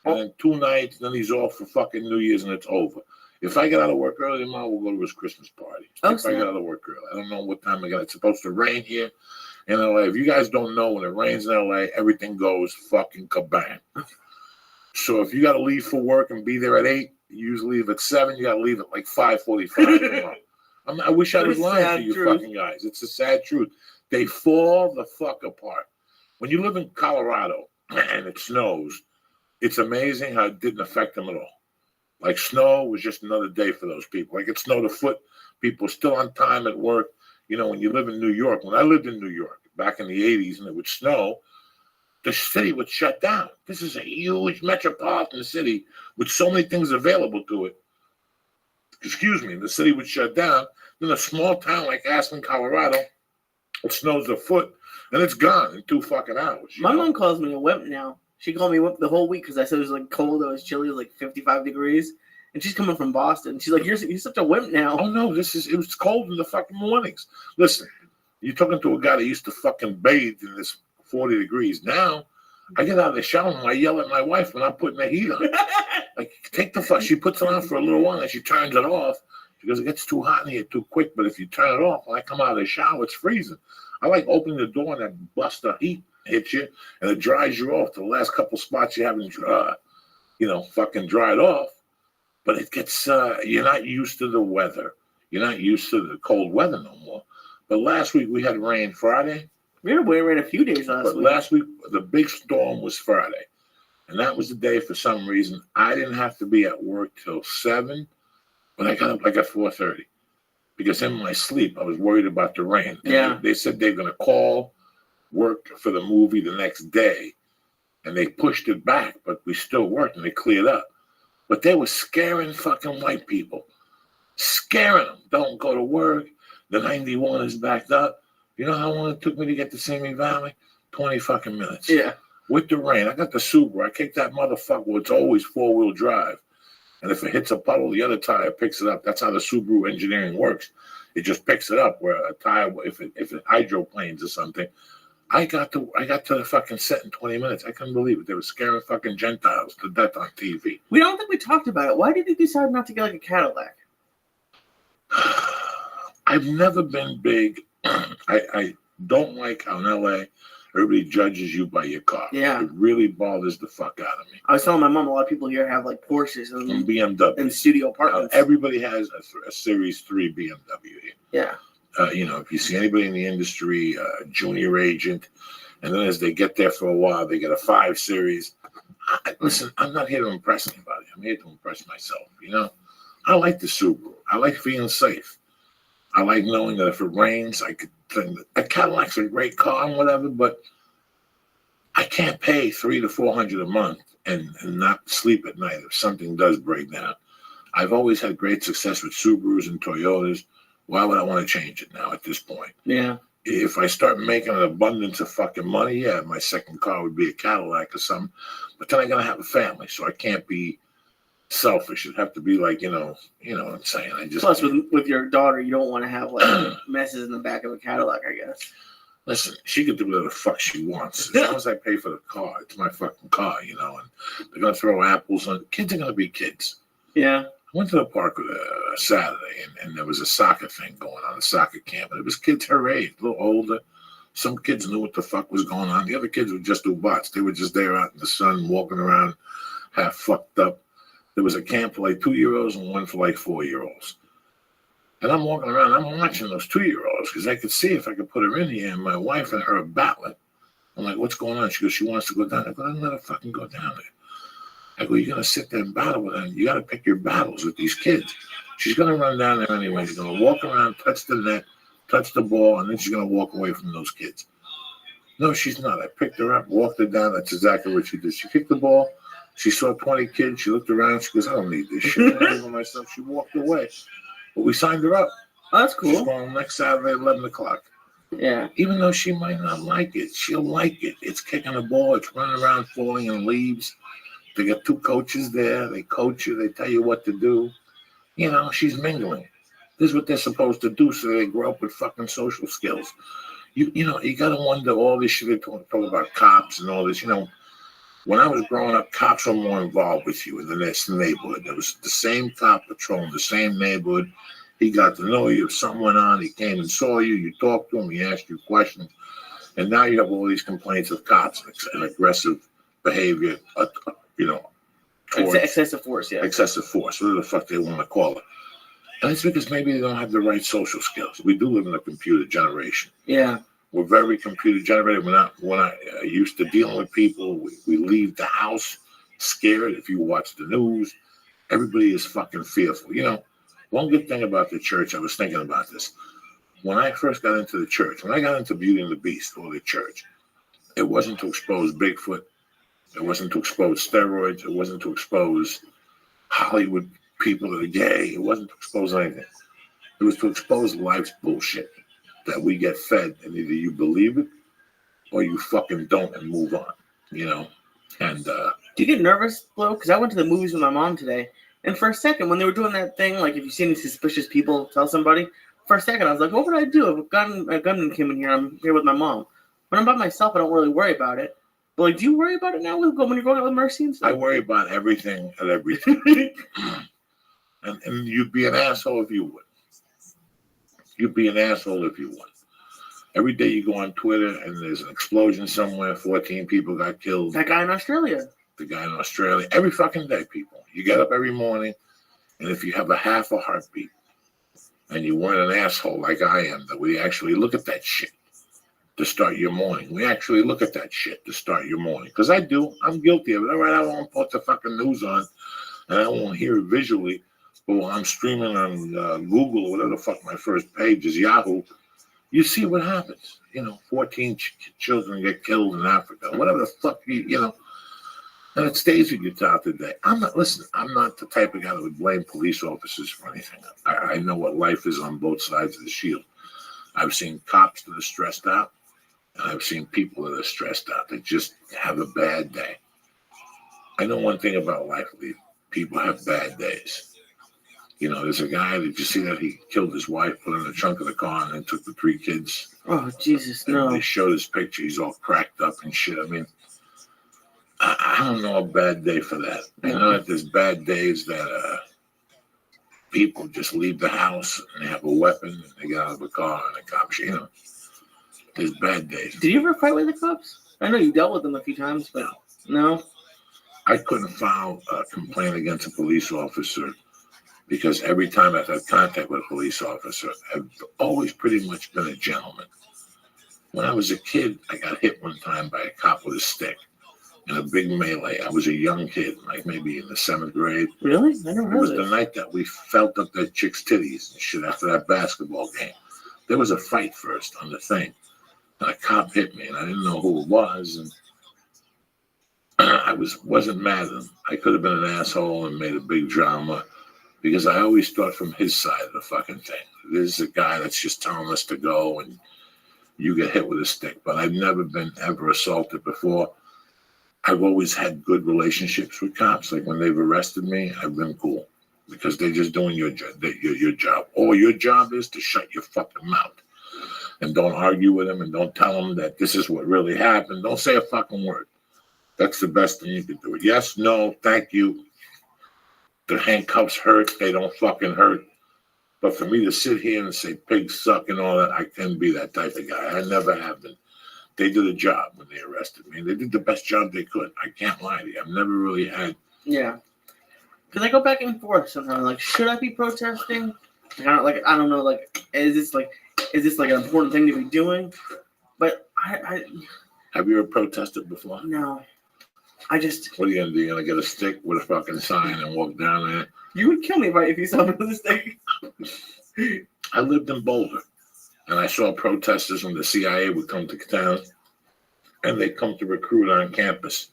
And then 2 nights, then he's off for fucking New Year's and it's over. If I get out of work early tomorrow, we'll go to his Christmas party. I get out of work early. I don't know what time it's supposed to rain here in LA. If you guys don't know, when it rains in LA, everything goes fucking kabang. So if you got to leave for work and be there at 8, you usually leave at 7, you got to leave at like 5:45 tomorrow. I wish I was lying to you fucking guys. It's a sad truth. They fall the fuck apart. When you live in Colorado and it snows, it's amazing how it didn't affect them at all. Like snow was just another day for those people. Like it snowed a foot. People were still on time at work. You know, when you live in New York, when I lived in New York back in the 80s and it would snow, the city would shut down. This is a huge metropolitan city with so many things available to it. Excuse me, the city would shut down. Then a small town like Aspen, Colorado, it snows a foot and it's gone in 2 fucking hours. My mom calls me a wimp now. She called me wimp the whole week because I said it was like cold, it was chilly, it was like 55 degrees. And she's coming from Boston. She's like, you're such a wimp now. Oh no, it was cold in the fucking mornings. Listen, you're talking to a guy that used to fucking bathe in this 40 degrees. Now, I get out of the shower and I yell at my wife when I'm putting the heat on. Like, take the fuck. She puts it on for a little while and she turns it off because it gets too hot in here too quick. But if you turn it off, when I come out of the shower, it's freezing. I like opening the door and that bust of heat hits you and it dries you off. The last couple spots you haven't, fucking dried off. But it gets, you're not used to the weather. You're not used to the cold weather no more. But last week we had rain Friday. We had rain a few days last week. But last week, the big storm was Friday. And that was the day, for some reason, I didn't have to be at work till 7, but I got up like at 4:30. Because in my sleep, I was worried about the rain. And they said they're going to call work for the movie the next day. And they pushed it back, but we still worked and they cleared up. But they were scaring fucking white people. Scaring them. Don't go to work. The 91 is backed up. You know how long it took me to get to Simi Valley? 20 fucking minutes. Yeah. With the rain. I got the Subaru. I kicked that motherfucker. Well, it's always 4-wheel drive. And if it hits a puddle, the other tire picks it up. That's how the Subaru engineering works. It just picks it up. Where a tire, if it hydroplanes or something, I got to the fucking set in 20 minutes. I couldn't believe it. They were scaring fucking Gentiles to death on TV. We don't think we talked about it. Why did you decide not to get like a Cadillac? I've never been big. I don't like how in LA everybody judges you by your car. Yeah. It really bothers the fuck out of me. I was telling my mom a lot of people here have like Porsches and BMW and studio apartments. Everybody has a Series 3 BMW here. Yeah. If you see anybody in the industry, junior agent, and then as they get there for a while, they get a 5 Series. Listen, I'm not here to impress anybody. I'm here to impress myself, I like the Subaru. I like feeling safe. I like knowing that if it rains, I could. A Cadillac's a great car and whatever, but I can't pay $300 to $400 a month and not sleep at night if something does break down. I've always had great success with Subarus and Toyotas. Why would I want to change it now at this point? Yeah. If I start making an abundance of fucking money, my second car would be a Cadillac or something. But then I gotta have a family, so I can't be selfish. It'd have to be like, you know what I'm saying. Plus, with your daughter, you don't want to have like messes in the back of a Cadillac, I guess. Listen, she can do whatever the fuck she wants. As long as I pay for the car, it's my fucking car, and they're gonna throw apples on. Kids are gonna be kids. Yeah. I went to the park Saturday, and there was a soccer thing going on, a soccer camp, and it was kids her age, a little older, Some kids knew what the fuck was going on. The other kids would just do bots. They were just there out in the sun, walking around, half fucked up. There was a camp for like 2-year-olds and one for like 4-year-olds. And I'm walking around, I'm watching those 2-year-olds because I could see if I could put her in here, and my wife and her are battling. I'm like, what's going on? She goes, she wants to go down. I go, don't let her fucking go down there. I go, you're going to sit there and battle with her. You got to pick your battles with these kids. She's going to run down there anyway. She's going to walk around, touch the net, touch the ball, and then she's going to walk away from those kids. No, she's not. I picked her up, walked her down. That's exactly what she did. She kicked the ball. She saw 20 kids. She looked around. She goes, I don't need this shit. I don't myself. She walked away. But we signed her up. Oh, that's cool. She's going next Saturday at 11 o'clock. Yeah. Even though she might not like it, she'll like it. It's kicking the ball. It's running around, falling in leaves. They got 2 coaches there. They coach you. They tell you what to do. You know, she's mingling. This is what they're supposed to do so they grow up with fucking social skills. You know, you got to wonder all this shit they talk about cops and all this. You know, when I was growing up, cops were more involved with you in the next neighborhood. There was the same cop patrolling the same neighborhood. He got to know you. If something went on, he came and saw you. You talked to him. He asked you questions. And now you have all these complaints of cops and aggressive behavior, you know. Excessive force, yeah. Excessive force, whatever the fuck they want to call it. And it's because maybe they don't have the right social skills. We do live in a computer generation. Yeah. We're very computer generated. When I used to dealing with people, we leave the house scared. If you watch the news, everybody is fucking fearful. You know, one good thing about the church, I was thinking about this. When I first got into the church, when I got into Beauty and the Beast or the church, it wasn't to expose Bigfoot. It wasn't to expose steroids. It wasn't to expose Hollywood people that are gay. It wasn't to expose anything. It was to expose life's bullshit that we get fed, and either you believe it or you fucking don't and move on, you know? And do you get nervous, Flo? Because I went to the movies with my mom today, and for a second, when they were doing that thing, like if you see any suspicious people, tell somebody. For a second, I was like, what would I do if a gunman came in here? I'm here with my mom. When I'm by myself, I don't really worry about it. But like, do you worry about it now when you're going out with Mercy and stuff? I worry about everything and everything. and you'd be an asshole if you would. You'd be an asshole if you would. Every day you go on Twitter and there's an explosion somewhere, 14 people got killed. That guy in Australia. The guy in Australia. Every fucking day, people. You get up every morning, and if you have a half a heartbeat, and you weren't an asshole like I am, that we actually look at that shit to start your morning. We actually look at that shit to start your morning. Because I do. I'm guilty of it. All right, I won't put the fucking news on, and I won't hear it visually. But when I'm streaming on Google or whatever the fuck my first page is, Yahoo, you see what happens. You know, 14 children get killed in Africa. Whatever the fuck, you know. And it stays with you throughout the day. I'm not the type of guy that would blame police officers for anything. I know what life is on both sides of the shield. I've seen cops that are stressed out, and I've seen people that are stressed out. They just have a bad day. I know one thing about life, Lee. People have bad days. You know, there's a guy, did you see that he killed his wife, put her in the trunk of the car, and then took the 3 kids? Oh, Jesus, and no. They showed his picture. He's all cracked up and shit. I mean, I don't know a bad day for that. I know that there's bad days that people just leave the house and they have a weapon and they get out of the car and the cops, you know. There's bad days. Did you ever fight with the cops? I know you dealt with them a few times, but no? I couldn't file a complaint against a police officer because every time I've had contact with a police officer, I've always pretty much been a gentleman. When I was a kid, I got hit one time by a cop with a stick in a big melee. I was a young kid, like maybe in the 7th grade. Really? I never heard It was of the night that we felt up that chick's titties and shit after that basketball game. There was a fight first on the thing. And a cop hit me, and I didn't know who it was. And I wasn't mad at him. I could have been an asshole and made a big drama because I always thought from his side of the fucking thing. This is a guy that's just telling us to go and you get hit with a stick. But I've never been ever assaulted before. I've always had good relationships with cops. Like when they've arrested me, I've been cool because they're just doing your job. Your job. All your job is to shut your fucking mouth and don't argue with them and don't tell them that this is what really happened. Don't say a fucking word. That's the best thing you can do. Yes, no, thank you. The handcuffs hurt. They don't fucking hurt. But for me to sit here and say pigs suck and all that, I can't be that type of guy. I never have been. They did a job when they arrested me. They did the best job they could. I can't lie to you. I've never really had. Yeah. Because I go back and forth sometimes. Like, should I be protesting? I don't know. Like, is this like an important thing to be doing? But I Have you ever protested before? no. I just. What are you gonna do? You're gonna get a stick with a fucking sign and walk down there? You would kill me, right, if you saw me with a stick. I lived in Boulder, and I saw protesters when the CIA would come to town, and they come to recruit on campus.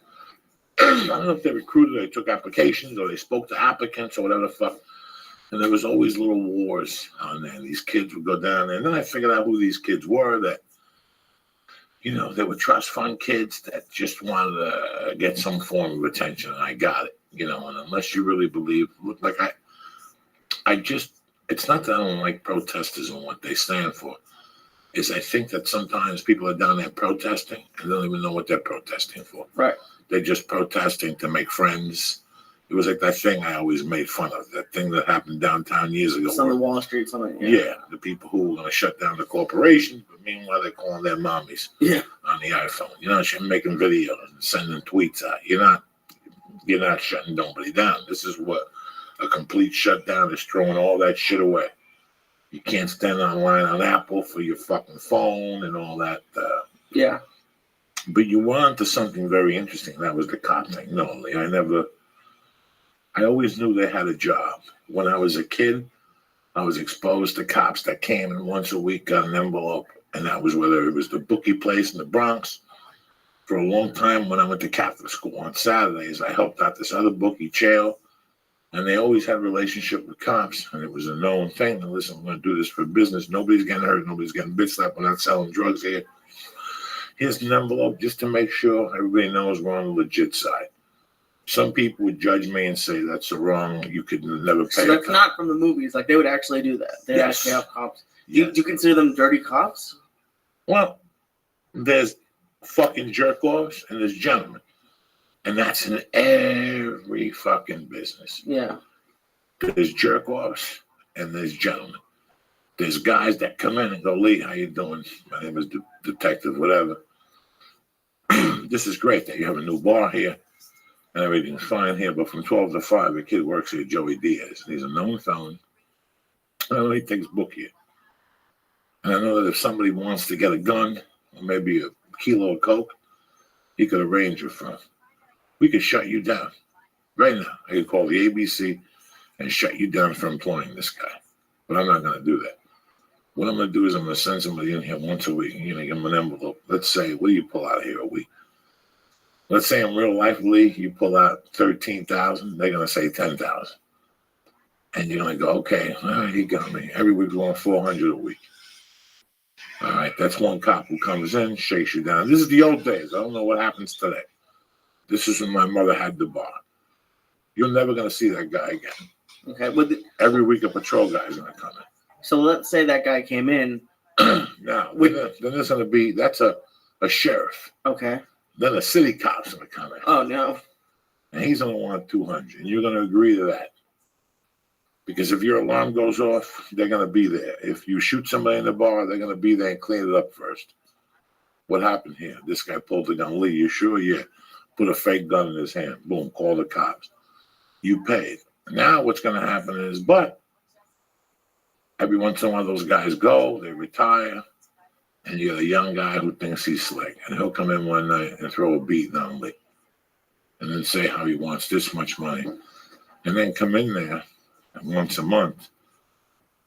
I don't know if they recruited, or they took applications, or they spoke to applicants, or whatever the fuck. And there was always little wars on there. These kids would go down there, and then I figured out who these kids were. That, you know, they were trust fund kids that just wanted to get some form of attention, and I got it. You know, and unless you really believe, look, like I just, it's not that I don't like protesters and what they stand for. Is I think that sometimes people are down there protesting and don't even know what they're protesting for. Right. They're just protesting to make friends. It was like that thing I always made fun of, that thing that happened downtown years ago. Some of Wall Street, something. Yeah, the people who were going to shut down the corporations, but meanwhile they're calling their mommies on the iPhone. You're not making videos and sending tweets out. You're not shutting nobody down. This is what a complete shutdown is, throwing all that shit away. You can't stand online on Apple for your fucking phone and all that. Yeah. But you went on to something very interesting. That was the cop thing. No, I always knew they had a job. When I was a kid, I was exposed to cops that came and once a week got an envelope. And that was whether it was the bookie place in the Bronx. For a long time, when I went to Catholic school on Saturdays, I helped out this other bookie, Chael. And they always had a relationship with cops. And it was a known thing. And listen, I'm going to do this for business. Nobody's getting hurt. Nobody's getting bitch slapped. We're not selling drugs here. Here's an envelope just to make sure everybody knows we're on the legit side. Some people would judge me and say that's wrong. You could never pay. So that's not from the movies. Like, they would actually do that. They'd actually have cops. Do you consider them dirty cops? Well, there's fucking jerk-offs and there's gentlemen. And that's in every fucking business. Yeah. There's jerk-offs and there's gentlemen. There's guys that come in and go, Lee, how you doing? My name is Detective, whatever. This is great that you have a new bar here and everything's fine here. But from 12 to 5, a kid works here, Joey Diaz. He's a known felon. I know he takes book here. And I know that if somebody wants to get a gun or maybe a kilo of coke, he could arrange it for him. We could shut you down right now. I could call the ABC and shut you down for employing this guy. But I'm not going to do that. What I'm going to do is I'm going to send somebody in here once a week. You're going to give them an envelope. Let's say, what do you pull out of here a week? Let's say in real life, Lee, you pull out 13,000. They're going to say 10,000. And you're going to go, okay, he got me. Every week we're going 400 a week. All right, that's one cop who comes in, shakes you down. This is the old days. I don't know what happens today. This is when my mother had the bar. You're never going to see that guy again. Okay. Every week a patrol guy is going to come in. So let's say that guy came in. Now, then there's going to be, that's a sheriff. Okay. Then a city cop's going to come in. Oh, no. And he's going to want 200. And you're going to agree to that. Because if your alarm goes off, they're going to be there. If you shoot somebody in the bar, they're going to be there and clean it up first. What happened here? This guy pulled the gun. Lee, you sure? Yeah. Put a fake gun in his hand. Boom, call the cops. You paid. Now what's going to happen is, but every once in a while those guys go, they retire, and you got a young guy who thinks he's slick. And he'll come in one night and throw a beat on Lee. And then say how he wants this much money. And then come in there once a month,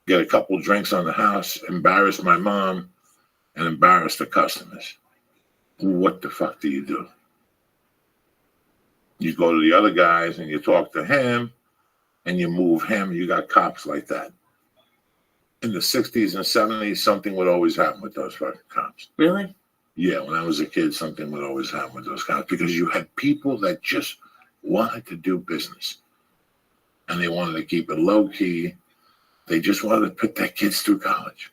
get a couple drinks on the house, embarrass my mom, and embarrass the customers. What the fuck do you do? You go to the other guys and you talk to him and you move him. You got cops like that. In the 60s and 70s, something would always happen with those fucking cops. Really? Yeah, when I was a kid, something would always happen with those cops because you had people that just wanted to do business. And they wanted to keep it low key. They just wanted to put their kids through college.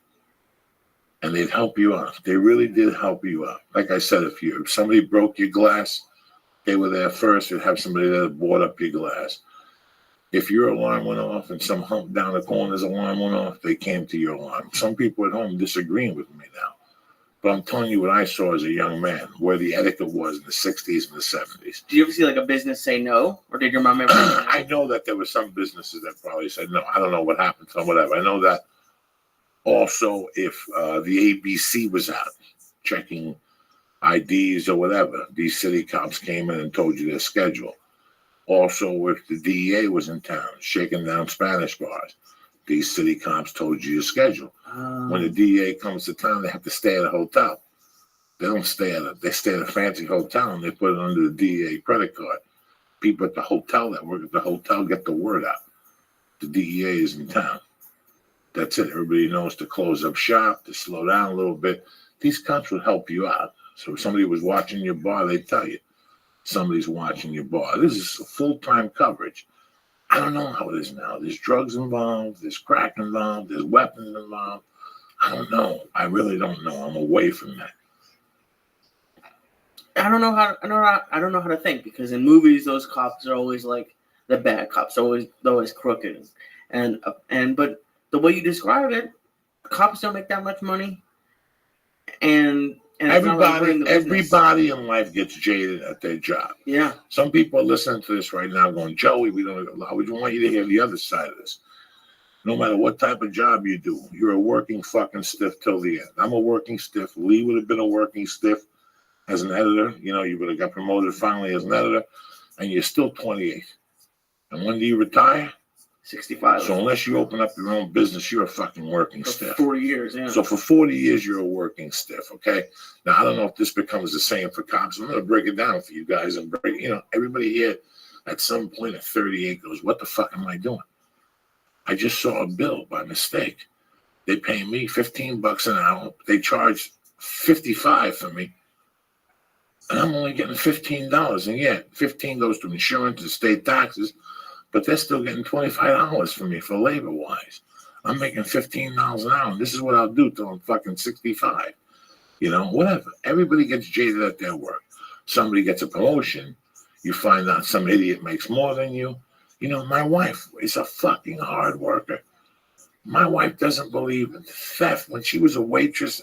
And they'd help you out. They really did help you out. Like I said, if somebody broke your glass, they were there first. You'd have somebody there that bought up your glass. If your alarm went off and some hump down the corner's alarm went off, they came to your alarm. Some people at home disagreeing with me now. But I'm telling you what I saw as a young man, where the etiquette was in the 60s and the 70s. Did you ever see like a business say no? Or did your mom ever say no? I know that there were some businesses that probably said no. I don't know what happened to them, whatever. I know that also if the ABC was out checking IDs or whatever, these city cops came in and told you their schedule. Also, if the DEA was in town shaking down Spanish bars, these city cops told you your schedule. When the DEA comes to town, they have to stay at a hotel. They don't stay they stay at a fancy hotel and they put it under the DEA credit card. People at the hotel that work at the hotel get the word out. The DEA is in town. That's it. Everybody knows to close up shop, to slow down a little bit. These cops would help you out. So if somebody was watching your bar, they'd tell you somebody's watching your bar. This is full-time coverage. I don't know how it is now. There's drugs involved. There's crack involved. There's weapons involved. I don't know. I really don't know. I'm away from that. I don't know how to think, because in movies those cops are always like the bad cops, they're always crooked, but the way you describe it, cops don't make that much money, and everybody in life gets jaded at their job. Yeah. Some people are listening to this right now going, Joey, we want you to hear the other side of this. No matter what type of job you do, you're a working fucking stiff till the end. I'm a working stiff. Lee would have been a working stiff as an editor. You know, you would have got promoted finally as an editor, and you're still 28. And when do you retire? 65. So unless you open up your own business, you're a fucking working stiff. 40 years, yeah. So for 40 years, you're a working stiff, okay? Now, I don't know if this becomes the same for cops. I'm going to break it down for you guys and everybody here at some point at 38 goes, what the fuck am I doing? I just saw a bill by mistake. They pay me $15 an hour. They charge $55 for me. And I'm only getting $15. And yeah, $15 goes to insurance and state taxes, but they're still getting $25 from me for labor-wise. I'm making $15 an hour, and this is what I'll do till I'm fucking 65. You know, whatever. Everybody gets jaded at their work. Somebody gets a promotion. You find out some idiot makes more than you. You know, my wife is a fucking hard worker. My wife doesn't believe in theft. When she was a waitress,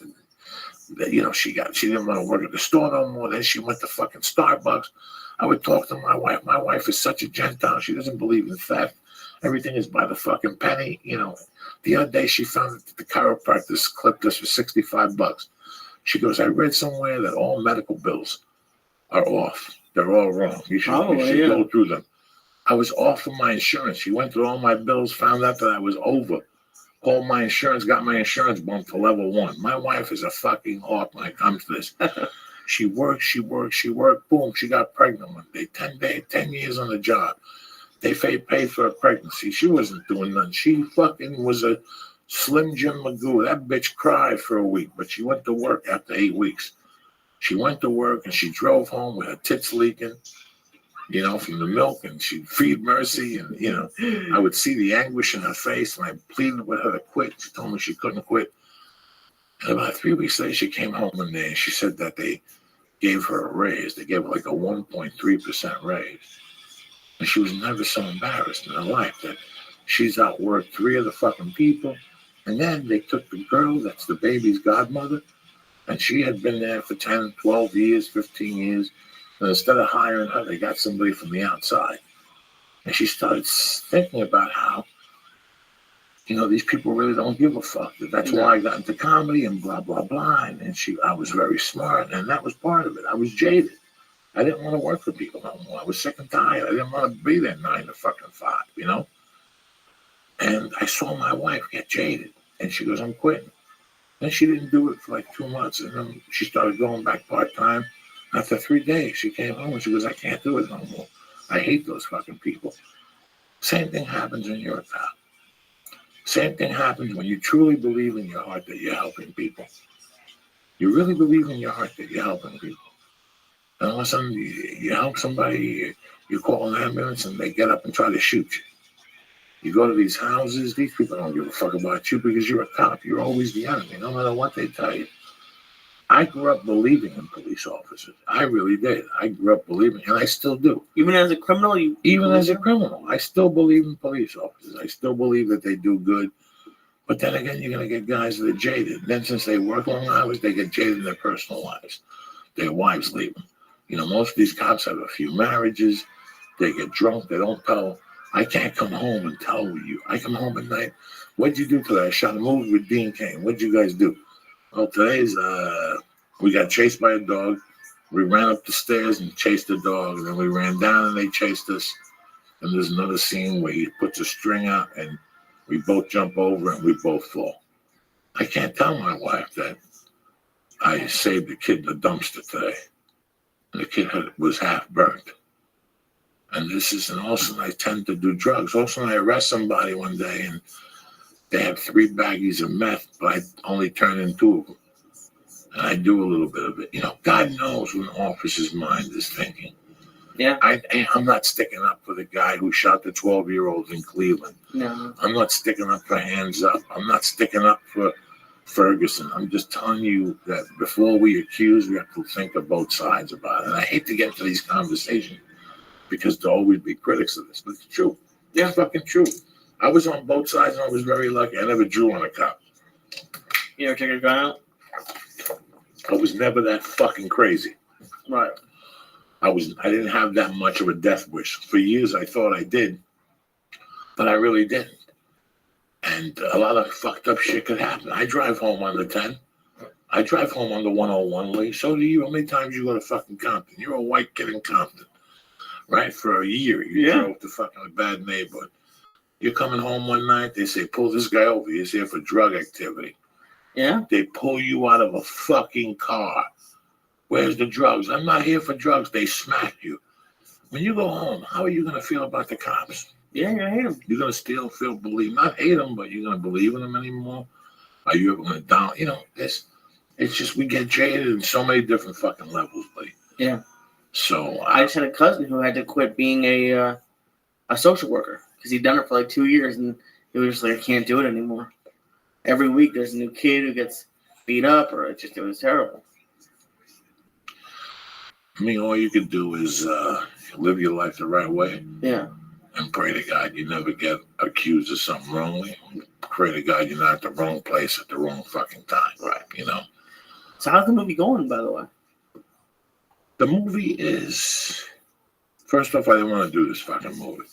you know, she didn't want to work at the store no more. Then she went to fucking Starbucks. I would talk to my wife. My wife is such a Gentile. She doesn't believe in theft. Everything is by the fucking penny. You know, the other day she found that the chiropractor clipped us for $65. She goes, I read somewhere that all medical bills are off. They're all wrong. You should go through them. I was off of my insurance. She went through all my bills, found out that I was over. Called my insurance, got my insurance bumped to level 1. My wife is a fucking hawk when it comes to this. She worked. Boom, she got pregnant one day. 10 years on the job. They paid for her pregnancy. She wasn't doing nothing. She fucking was a Slim Jim Magoo. That bitch cried for a week, but she went to work after 8 weeks. She went to work and she drove home with her tits leaking, you know, from the milk, and she'd feed Mercy, and, you know, I would see the anguish in her face, and I pleaded with her to quit. She told me she couldn't quit. And about 3 weeks later, she came home one day, and she said that they gave her a raise. They gave her like a 1.3% raise. And she was never so embarrassed in her life that she's outworked 3 of the fucking people. And then they took the girl that's the baby's godmother, and she had been there for 10, 12 years, 15 years. And instead of hiring her, they got somebody from the outside. And she started thinking about how, you know, these people really don't give a fuck. That's why I got into comedy and blah, blah, blah. And I was very smart, and that was part of it. I was jaded. I didn't want to work for people no more. I was sick and tired. I didn't want to be there 9 to fucking 5, you know? And I saw my wife get jaded, and she goes, I'm quitting. And she didn't do it for like 2 months, and then she started going back part-time. After 3 days, she came home and she goes, I can't do it no more. I hate those fucking people. Same thing happens when you're a cop. Same thing happens when you truly believe in your heart that you're helping people. You really believe in your heart that you're helping people. And all of a sudden, you help somebody, you call an ambulance, and they get up and try to shoot you. You go to these houses, these people don't give a fuck about you because you're a cop. You're always the enemy, no matter what they tell you. I grew up believing in police officers. I really did. I grew up believing, and I still do. Even as a criminal, Even as a criminal, I still believe in police officers. I still believe that they do good. But then again, you're going to get guys that are jaded. Then since they work long hours, they get jaded in their personal lives. Their wives leave them. You know, most of these cops have a few marriages. They get drunk. They don't tell. I can't come home and tell you. I come home at night. What'd you do today? I shot a movie with Dean Cain. What'd you guys do? Well, today's, we got chased by a dog. We ran up the stairs and chased the dog. And then we ran down and they chased us. And there's another scene where he puts a string out and we both jump over and we both fall. I can't tell my wife that I saved the kid in the dumpster today. And the kid was half burnt. And this is, and also I tend to do drugs. Also, I arrest somebody one day and they have 3 baggies of meth, but I only turn in 2 of them. And I do a little bit of it. You know, God knows what an officer's mind is thinking. Yeah. I'm not sticking up for the guy who shot the 12-year-old in Cleveland. No. I'm not sticking up for Hands Up. I'm not sticking up for Ferguson. I'm just telling you that before we accuse, we have to think of both sides about it. And I hate to get into these conversations because there'll always be critics of this, but it's true. Yeah. It's fucking true. I was on both sides and I was very lucky. I never drew on a cop. You ever take a gun out? I was never that fucking crazy. Right. I didn't have that much of a death wish. For years I thought I did, but I really didn't. And a lot of fucked up shit could happen. I drive home on the 10. I drive home on the 101, Lee. So do you. How many times you go to fucking Compton? You're a white kid in Compton, right? For a year, you drove to fucking a bad neighborhood. You're coming home one night, they say, pull this guy over. He's here for drug activity. Yeah. They pull you out of a fucking car. Where's the drugs? I'm not here for drugs. They smack you. When you go home, how are you going to feel about the cops? Yeah, you're going to hate them. You're going to still not hate them, but you're going to believe in them anymore? Are you ever going to down? You know, it's just we get jaded in so many different fucking levels, buddy. Yeah. So I just had a cousin who had to quit being a social worker because he'd done it for like 2 years and he was just like, I can't do it anymore. Every week there's a new kid who gets beat up or it was terrible. I mean, all you can do is live your life the right way. Yeah. And pray to God you never get accused of something wrongly. Pray to God you're not at the wrong place at the wrong fucking time. Right. You know? So how's the movie going, by the way? The movie is... First off, I didn't want to do this fucking movie.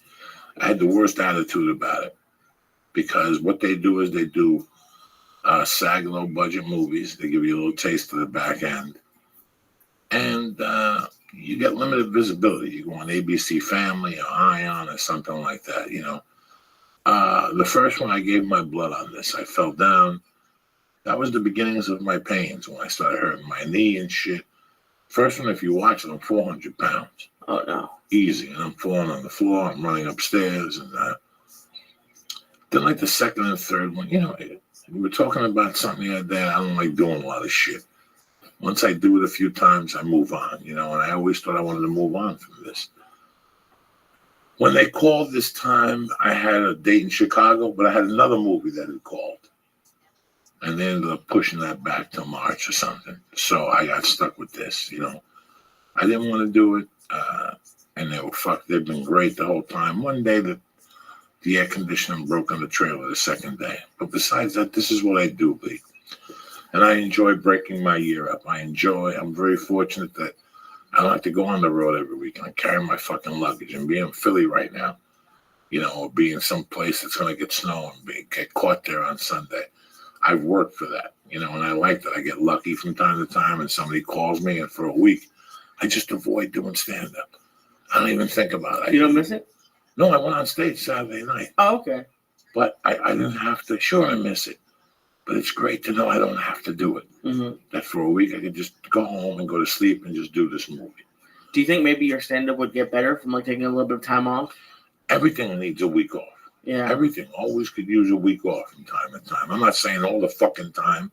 I had the worst attitude about it. Because what they do is they do SAG low-budget movies. They give you a little taste of the back end. And you get limited visibility. You go on ABC Family or Ion or something like that, you know. The first one, I gave my blood on this. I fell down. That was the beginnings of my pains when I started hurting my knee and shit. First one, if you watch it, I'm 400 pounds. Oh, no. Easy. And I'm falling on the floor. I'm running upstairs. And then like the second and third one, you know, we were talking about something the other day. I don't like doing a lot of shit. Once I do it a few times, I move on, you know, and I always thought I wanted to move on from this. When they called this time, I had a date in Chicago, but I had another movie that had called. And they ended up pushing that back to March or something. So I got stuck with this, you know. I didn't want to do it, and they've been great the whole time. One day, the air conditioning broke on the trailer the second day. But besides that, this is what I do, Lee. And I enjoy breaking my year up. I'm very fortunate that I don't have to go on the road every week. I carry my fucking luggage and be in Philly right now, you know, or be in some place that's going to get snow and get caught there on Sunday. I've worked for that, you know, and I like that. I get lucky from time to time and somebody calls me and for a week, I just avoid doing stand-up. I don't even think about it. You don't miss it? No, I went on stage Saturday night. Oh, okay. But I didn't have to. Sure, I miss it. But it's great to know I don't have to do it. Mm-hmm. That for a week I could just go home and go to sleep and just do this movie. Do you think maybe your stand-up would get better from like taking a little bit of time off? Everything needs a week off. Yeah. Everything always could use a week off from time to time. I'm not saying all the fucking time,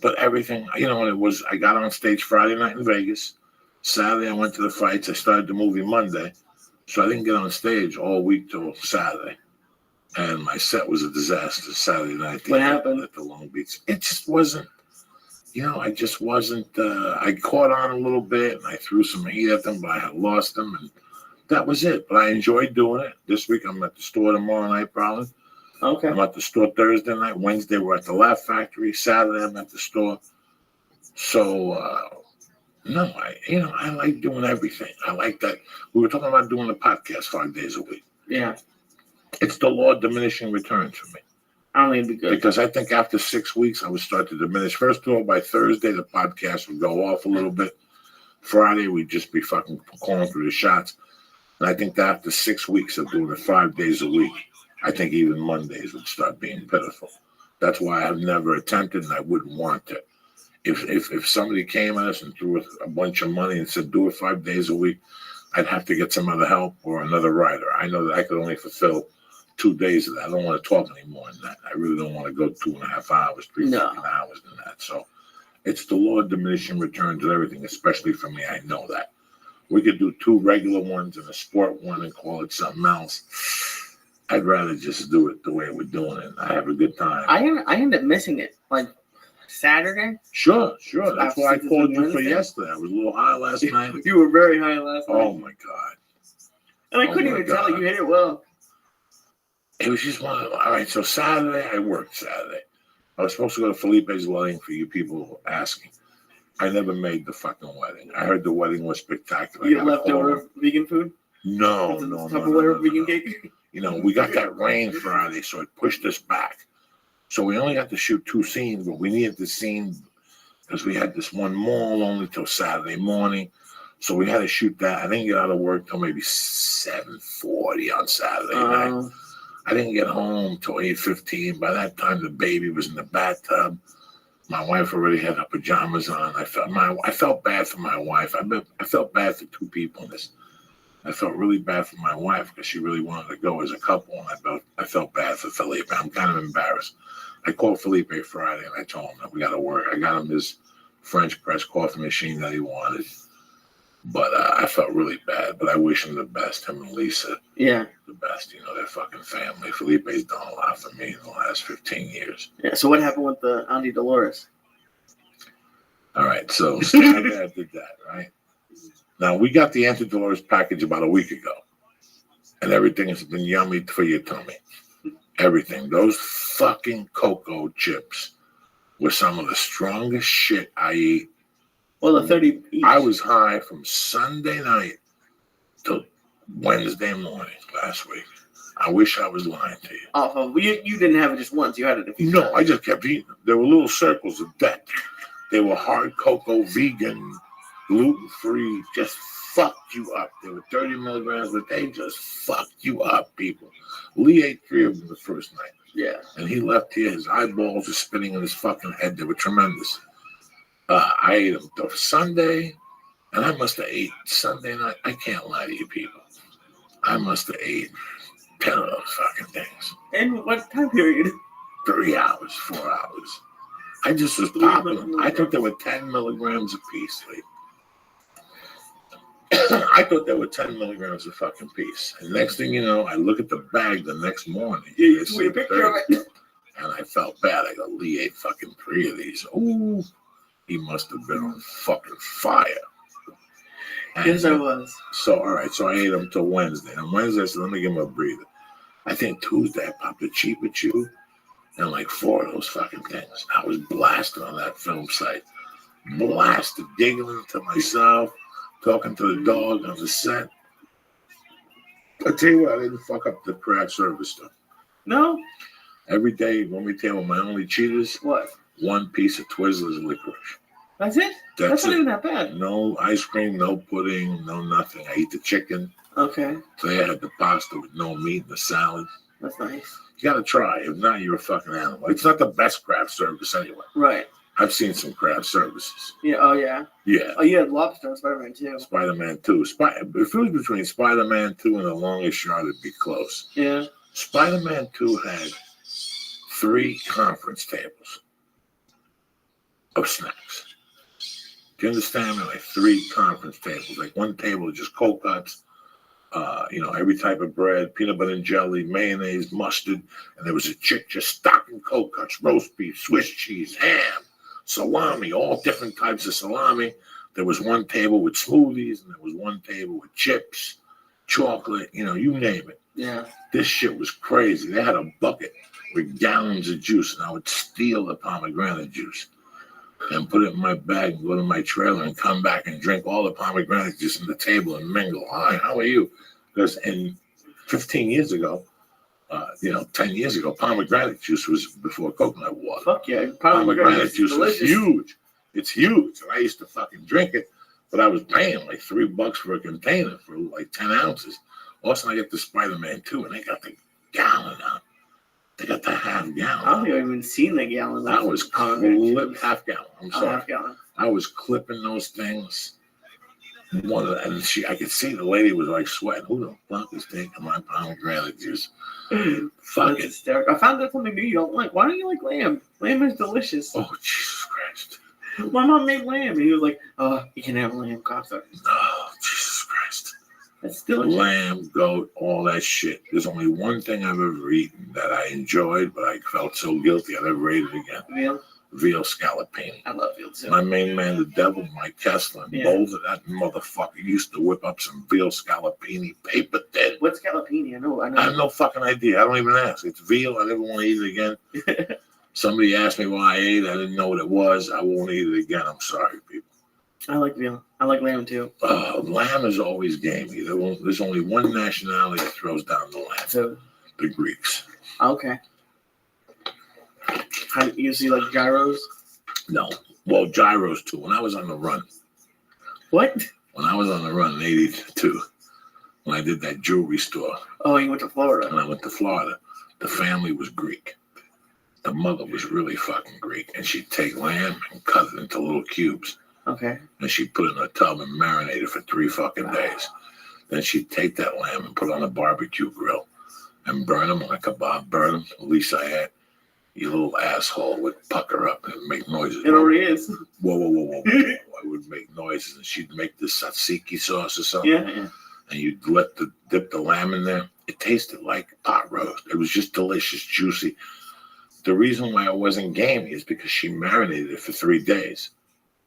but everything. You know, I got on stage Friday night in Vegas. Saturday I went to the fights. I started the movie Monday, so I didn't get on stage all week till Saturday. And my set was a disaster Saturday night. What happened? At the Long Beach. It just wasn't. I just wasn't. I caught on a little bit, and I threw some heat at them, but I had lost them, and that was it. But I enjoyed doing it. This week I'm at the store tomorrow night, probably. Okay. I'm at the store Thursday night. Wednesday we're at the Laugh Factory. Saturday I'm at the store. So no, I like doing everything. I like that. We were talking about doing the podcast 5 days a week. Yeah. It's the law of diminishing returns for me. I don't think it'd be good. Because I think after 6 weeks, I would start to diminish. First of all, by Thursday, the podcast would go off a little bit. Friday, we'd just be fucking calling through the shots. And I think that after 6 weeks of doing it 5 days a week, I think even Mondays would start being pitiful. That's why I've never attempted, and I wouldn't want to. If somebody came at us and threw us a bunch of money and said, do it 5 days a week, I'd have to get some other help or another writer. I know that I could only fulfill 2 days of that. I don't want to talk anymore than that. I really don't want to go 2.5 hours, 3 fucking hours than that. So it's the law of diminishing returns and everything, especially for me. I know that. We could do 2 regular ones and a sport one and call it something else. I'd rather just do it the way we're doing it. I have a good time. I end up missing it, like Saturday. Sure. That's why I called you for yesterday. I was a little high last night. You were very high last night. Oh, my God. And I couldn't even tell. You hit it well. It was just one of them. All right, so Saturday, I worked Saturday. I was supposed to go to Felipe's wedding for you people asking. I never made the fucking wedding. I heard the wedding was spectacular. You got leftover vegan food? No. Tupperware vegan cake? We got that rain Friday, so it pushed us back. So we only got to shoot 2 scenes, but we needed the scene because we had this one mall only till Saturday morning. So we had to shoot that. I didn't get out of work till maybe 7:40 on Saturday night. I didn't get home till 8:15. By that time, the baby was in the bathtub. My wife already had her pajamas on. I felt bad for my wife. I felt bad for 2 people in this. I felt really bad for my wife because she really wanted to go as a couple, and I felt bad for Felipe. I'm kind of embarrassed. I called Felipe Friday, and I told him that we got to work. I got him his French press coffee machine that he wanted. But I felt really bad, but I wish him the best, him and Lisa. Yeah. The best, their fucking family. Felipe's done a lot for me in the last 15 years. Yeah, so what happened with the Auntie Dolores? All right, so Saturday I did that, right? Now, we got the Auntie Dolores package about a week ago, and everything has been yummy for your tummy. Everything. Those fucking cocoa chips were some of the strongest shit I eat. Well, the 30 each. I was high from Sunday night till Wednesday morning last week. I wish I was lying to you. Oh, you didn't have it just once. You had it a few times. I just kept eating them. There were little circles of death. They were hard cocoa, vegan, gluten-free, just fucked you up. They were 30 milligrams, but they just fucked you up, people. Lee ate 3 of them the first night. Yeah. And he left here. His eyeballs were spinning in his fucking head. They were tremendous. I ate them Sunday, and I must have ate Sunday night. I can't lie to you people. I must have ate 10 of those fucking things. And what time period? 3 hours, 4 hours. I just was popping them. I thought they were 10 milligrams a piece. I thought they were 10 milligrams a fucking piece. And next thing you know, I look at the bag the next morning. Yeah, you took a picture of it. And I felt bad. I go, Lee ate fucking 3 of these. Ooh. He must have been on fucking fire. And yes, I was. So, all right. So I ate them till Wednesday. And Wednesday, I said, let me give him a breather. I think Tuesday, I popped a Cheaper Chew and like 4 of those fucking things. I was blasted on that film site. Blasted, giggling to myself, talking to the dog on the set. I tell you what, I didn't fuck up the craft service stuff. No? Every day, when we tell my only cheaters, what? 1 piece of Twizzlers licorice. That's it? That's not even that bad. No ice cream, no pudding, no nothing. I eat the chicken. Okay. Today I had the pasta with no meat and the salad. That's nice. You gotta try. If not, you're a fucking animal. It's not the best craft service anyway. Right. I've seen some craft services. Yeah. Oh, yeah. Yeah. Oh, you had Lobster on Spider-Man 2. Spider-Man 2. If it was between Spider-Man 2 and The Longest Yard, it'd be close. Yeah. Spider-Man 2 had 3 conference tables of snacks. Do you understand me? Like 3 conference tables. Like 1 table just cold cuts, every type of bread, peanut butter and jelly, mayonnaise, mustard, and there was a chick just stocking cold cuts, roast beef, Swiss cheese, ham, salami, all different types of salami. There was one table with smoothies, and there was one table with chips, chocolate, you name it. Yeah. This shit was crazy. They had a bucket with gallons of juice, and I would steal the pomegranate juice and put it in my bag and go to my trailer and come back and drink all the pomegranate juice on the table and mingle. Hi, how are you? Because 15 years ago, 10 years ago, pomegranate juice was before coconut water. Fuck yeah. Pomegranate juice delicious. was huge. It's huge. And I used to fucking drink it, but I was paying like $3 for a container for like 10 ounces. Also, I get the Spider-Man 2, and they got the gallon out. They got the half gallon. I don't think I've even seen the gallon. I was half gallon. I'm sorry. Half gallon. I was clipping those things. I could see the lady was like sweating. Who the fuck is taking my pomegranate juice? Fuck That's it. hysterical. I found out something new you don't like. Why don't you like lamb? Lamb is delicious. Oh, Jesus Christ. My mom made lamb, and he was like, "Oh, you can have lamb cocktail." Oh, Jesus Christ. That's delicious. Lamb, goat, all that shit. There's only one thing I've ever eaten that I enjoyed, but I felt so guilty I never ate it again. Veal. Veal scallopini. I love veal too. My main man, the devil, Mike Kessler, in Boulder, that motherfucker used to whip up some veal scallopini paper thin. What's scallopini? I know. I have no fucking idea. I don't even ask. It's veal. I never want to eat it again. Somebody asked me why I ate it. I didn't know what it was. I won't eat it again. I'm sorry, people. I like veal. I like lamb too. Lamb is always gamey. There's only one nationality that throws down the lamb. So, the Greeks. Okay. You see like gyros? No. Well, gyros too. When I was on the run. What? When I was on the run in 82, when I did that jewelry store. Oh, you went to Florida. When I went to Florida, the family was Greek. The mother was really fucking Greek. And she'd take lamb and cut it into little cubes. Okay. And she'd put it in a tub and marinate it for 3 fucking days. Then she'd take that lamb and put it on a barbecue grill and burn them like a kebab burn them. At least I had. You little asshole would pucker up and make noises. It already is. Whoa. I would make noises, and she'd make this tzatziki sauce or something. Yeah. And you'd dip the lamb in there. It tasted like pot roast. It was just delicious, juicy. The reason why it wasn't gamey is because she marinated it for 3 days.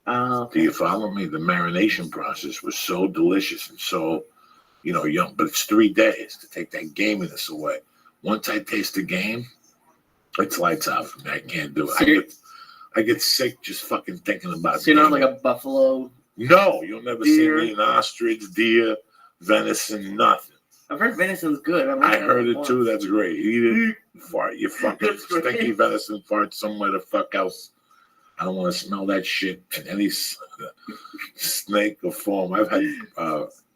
Okay. Do you follow me? The marination process was so delicious and so, young. But it's 3 days to take that gaminess away. Once I taste the game, it's lights out for me. I can't do it. I get sick just fucking thinking about it. So you're not like a buffalo? No, you'll never deer. see me an ostrich, deer, venison, nothing. I've heard venison's good. I heard it too. That's great. Eat it, fart. You fucking stinky venison fart somewhere the fuck else. I don't want to smell that shit in any snake or form. I've had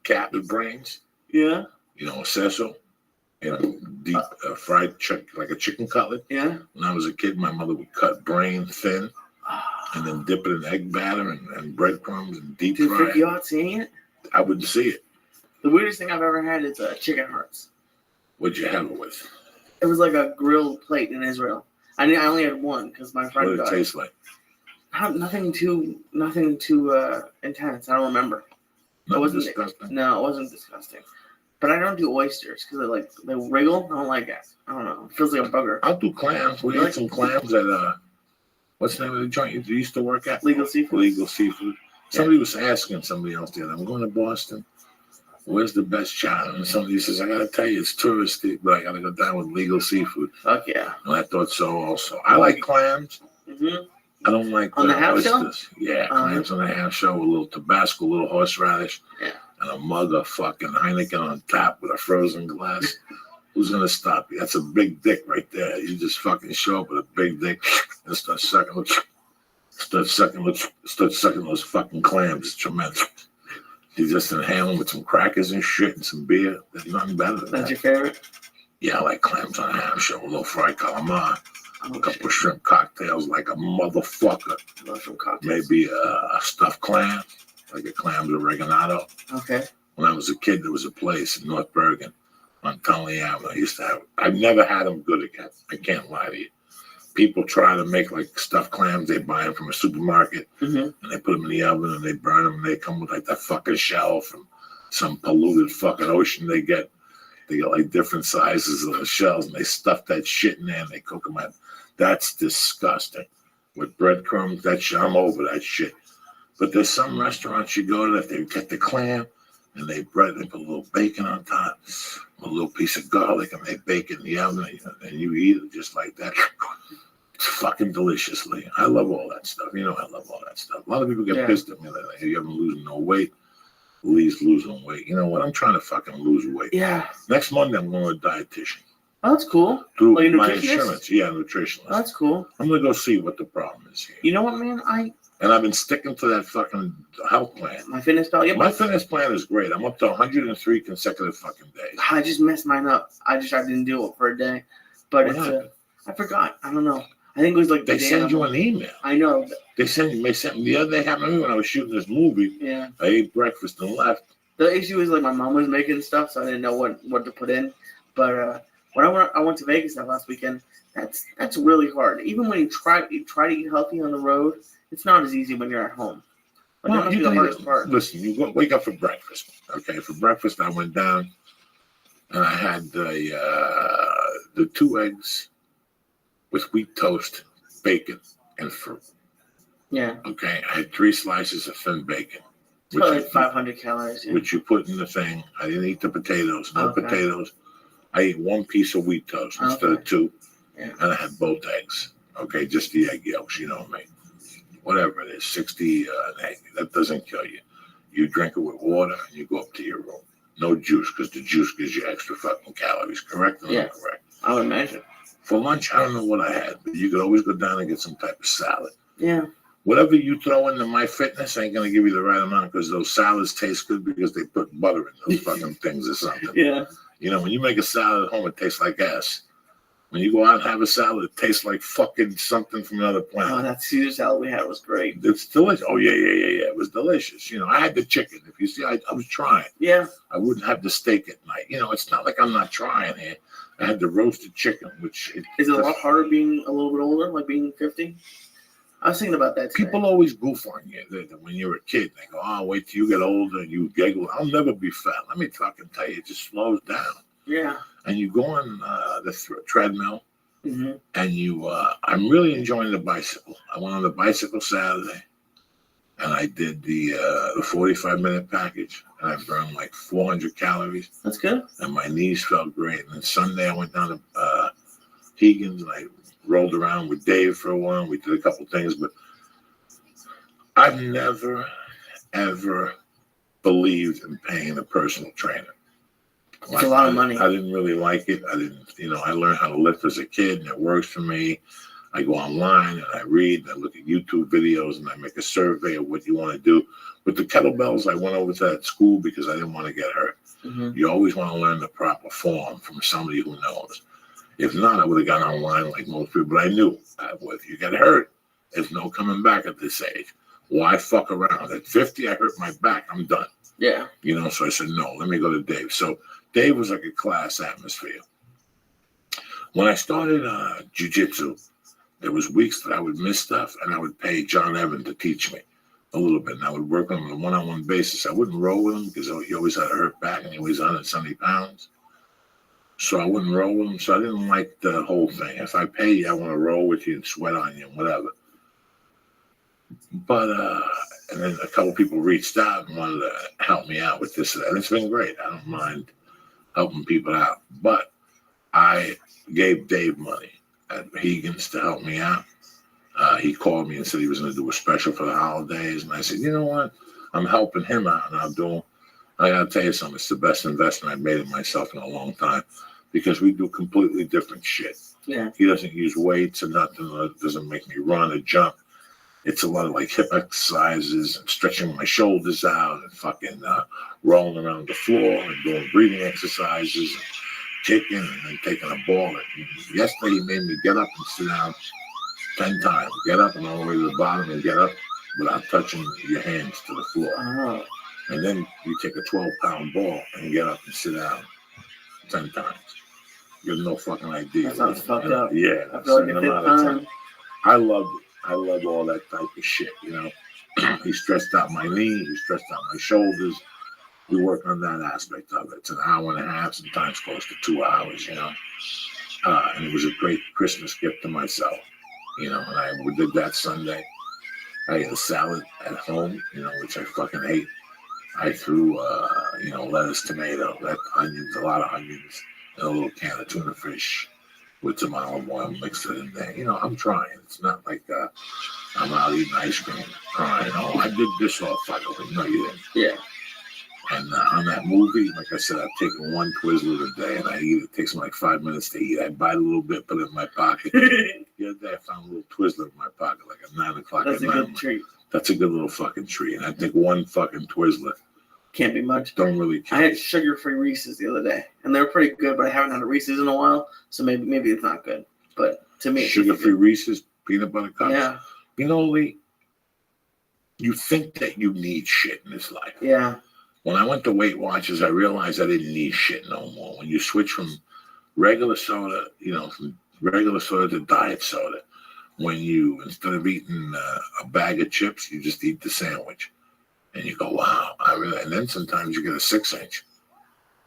cat brains. Yeah. Cecil. Deep fried like a chicken cutlet. Yeah. When I was a kid, my mother would cut brain thin and then dip it in egg batter and breadcrumbs and deep fry. Did it freak you out seeing it? I wouldn't see it. The weirdest thing I've ever had is chicken hearts. What'd you have it with? It was like a grilled plate in Israel. I only had one because my friend What did got it taste like? Nothing too intense. I don't remember. Disgusting. No, it wasn't disgusting. But I don't do oysters because they wriggle. I don't like it. I don't know. It feels like a bugger. I'll do clams. We ate some clams at what's the name of the joint you used to work at? Legal Seafood. Legal Seafood. Somebody was asking somebody else the other day, I'm going to Boston. Where's the best chow? And somebody says, I gotta tell you, it's touristy, but I gotta go down with Legal Seafood. Fuck yeah. And I thought so also. I like clams. Mm-hmm. I don't like on the half oysters. Shell? Yeah, clams on the half shell with a little Tabasco, a little horseradish. Yeah. And a mug of fucking Heineken on top with a frozen glass. Who's gonna stop you? That's a big dick right there. You just fucking show up with a big dick and start sucking those fucking clams. It's tremendous. You just inhale them with some crackers and shit and some beer. There's nothing better than that. That's your favorite? Yeah, I like clams on a ham shell, a little fried calamari, a couple of shrimp cocktails like a motherfucker. Shrimp cocktails. Maybe a stuffed clam, like a clam oregano. Okay. When I was a kid, there was a place in North Bergen on Conley Avenue. I used to have. I've never had them good again. I can't lie to you. People try to make like stuffed clams. They buy them from a supermarket and they put them in the oven and they burn them. And they come with like that fucking shell from some polluted fucking ocean. They get like different sizes of the shells and they stuff that shit in there and they cook them out. That's disgusting. with breadcrumbs. That shit, I'm over that shit. But there's some restaurants you go to that they get the clam and they put a little bacon on top, a little piece of garlic, and they bake it in the oven, and you eat it just like that. It's fucking deliciously. I love all that stuff. You know I love all that stuff. A lot of people get pissed at me like, hey, you haven't losing no weight. Lee's losing weight. You know what? I'm trying to fucking lose weight. Yeah. Next Monday, I'm going to a dietitian. Oh, that's cool. Through Like a my nutritionist? insurance. Yeah, nutritionist. Oh, that's cool. I'm going to go see what the problem is here. You know what, man? And I've been sticking to that fucking health plan. My fitness pal. Yeah, My fitness plan is great. I'm up to 103 consecutive fucking days. I just messed mine up. I didn't do it for a day, but What happened? I forgot. I don't know. I think it was like They send you an email. I know. They sent the other day happened to me when I was shooting this movie. Yeah. I ate breakfast and left. The issue is like my mom was making stuff, so I didn't know what to put in. But when I went to Vegas that last weekend, that's really hard. Even when you try to eat healthy on the road, it's not as easy when you're at home. Like, that must be the hardest part. Listen, wake up for breakfast. Okay, for breakfast I went down and I had the 2 eggs with wheat toast, bacon, and fruit. Yeah. Okay, I had 3 slices of thin bacon. It's probably like 500 calories. Yeah. Which you put in the thing. I didn't eat the potatoes. No potatoes. I ate 1 piece of wheat toast instead of 2. Yeah. And I had both eggs. Okay, just the egg yolks, you know what I mean? Whatever it is, 60 an egg. That doesn't kill you. You drink it with water and you go up to your room. No juice, because the juice gives you extra fucking calories. Correct or not correct? I would imagine. For lunch, I don't know what I had, but you could always go down and get some type of salad. Yeah. Whatever you throw into my fitness ain't going to give you the right amount, because those salads taste good because they put butter in those fucking things or something. Yeah. You know, when you make a salad at home, it tastes like ass. When you go out and have a salad, it tastes like fucking something from another planet. Oh, that Caesar salad we had was great. It's delicious. Oh, yeah. It was delicious. You know, I had the chicken. If you see, I was trying. Yeah. I wouldn't have the steak at night. You know, it's not like I'm not trying here. I had the roasted chicken, which... Is it a lot harder being a little bit older, like being 50? I was thinking about that today. People always goof on you when you're a kid. They go, oh, wait till you get older and you giggle. I'll never be fat. Let me fucking tell you, it just slows down. Yeah. And you go on the treadmill, mm-hmm. and I'm really enjoying the bicycle. I went on the bicycle Saturday, and I did the 45-minute package, and I burned like 400 calories. That's good. And my knees felt great. And then Sunday, I went down to Hegan's, and I rolled around with Dave for a while. We did a couple things, but I've never, ever believed in paying a personal trainer. It's a lot of money. I didn't really like it. I learned how to lift as a kid, and it works for me. I go online and I read, and I look at YouTube videos, and I make a survey of what you want to do. With the kettlebells, I went over to that school because I didn't want to get hurt. Mm-hmm. You always want to learn the proper form from somebody who knows. If not, I would have gone online like most people. But I knew, if you get hurt, there's no coming back at this age. Why fuck around? At 50, I hurt my back. I'm done. Yeah. You know, so I said, no, let me go to Dave. So Dave was like a class atmosphere. When I started jiu-jitsu, there was weeks that I would miss stuff, and I would pay John Evan to teach me a little bit. And I would work on a one-on-one basis. I wouldn't roll with him because he always had a hurt back, and he was 170 pounds. So I wouldn't roll with him. So I didn't like the whole thing. If I pay you, I want to roll with you and sweat on you and whatever. But, and then a couple people reached out and wanted to help me out with this and that. And it's been great. I don't mind helping people out. But I gave Dave money at Hegan's to help me out. He called me and said he was going to do a special for the holidays. And I said, you know what? I'm helping him out, and I got to tell you something. It's the best investment I've made in myself in a long time, because we do completely different shit. Yeah. He doesn't use weights or nothing. It doesn't make me run or jump. It's a lot of like hip exercises and stretching my shoulders out and fucking rolling around the floor and doing breathing exercises and kicking and then taking a ball. And yesterday he made me get up and sit down 10 times. Get up and all the way to the bottom and get up without touching your hands to the floor. Oh. And then you take a 12-pound ball and get up and sit down 10 times. You have no fucking idea. That sounds fucked up. Yeah. I feel like a fifth time. I love it. I love all that type of shit, you know. He stressed out my knee. He stressed out my shoulders. We work on that aspect of it. It's an hour and a half, sometimes close to 2 hours, you know. And it was a great Christmas gift to myself. you know, and we did that Sunday. I ate a salad at home, you know, which I fucking hate. I threw, you know, lettuce, tomato, onions, a lot of onions, and a little can of tuna fish with some olive oil, mixed it in there. You know, I'm trying. It's not like I'm out eating ice cream, crying. Oh, I did this all fucking. No, you didn't. Yeah. And on that movie, like I said, I've taken one Twizzler a day, and I eat it. It takes me like 5 minutes to eat. I bite a little bit, put it in my pocket. The other day, I found a little Twizzler in my pocket, like at 9 o'clock That's at a night. good treat. That's a good little fucking treat. And I think one fucking Twizzler. Can't be much. Don't really care. I had sugar-free Reese's the other day, and they were pretty good, but I haven't had a Reese's in a while, so maybe it's not good. But to me, Sugar-free Reese's, peanut butter cups. Yeah. You know, Lee, you think that you need shit in this life. Yeah. When I went to Weight Watchers, I realized I didn't need shit no more. When you switch from regular soda, you know, from regular soda to diet soda, when you, instead of eating a bag of chips, you just eat the sandwich. And you go, wow, and then sometimes you get a 6-inch.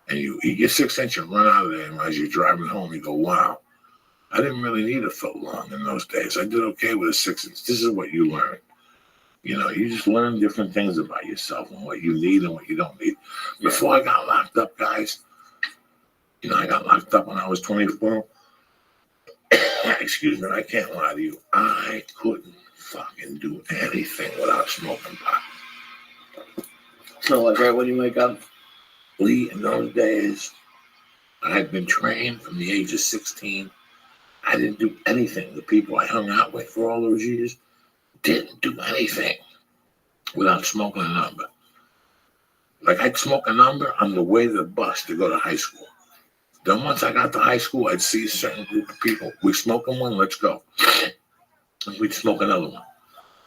And you eat your 6-inch and run out of there. And as you're driving home, you go, wow, I didn't really need a foot long in those days. I did okay with a 6-inch. This is what you learn. You know, you just learn different things about yourself and what you need and what you don't need. Before I got locked up, guys, you know, I got locked up when I was 24. Excuse me, I can't lie to you. I couldn't fucking do anything without smoking pot. So, like, right when you wake up? Lee, in those days, I had been trained from the age of 16. I didn't do anything. The people I hung out with for all those years didn't do anything without smoking a number. Like, I'd smoke a number on the way to the bus to go to high school. Then once I got to high school, I'd see a certain group of people. We smoking one, let's go. And we'd smoke another one.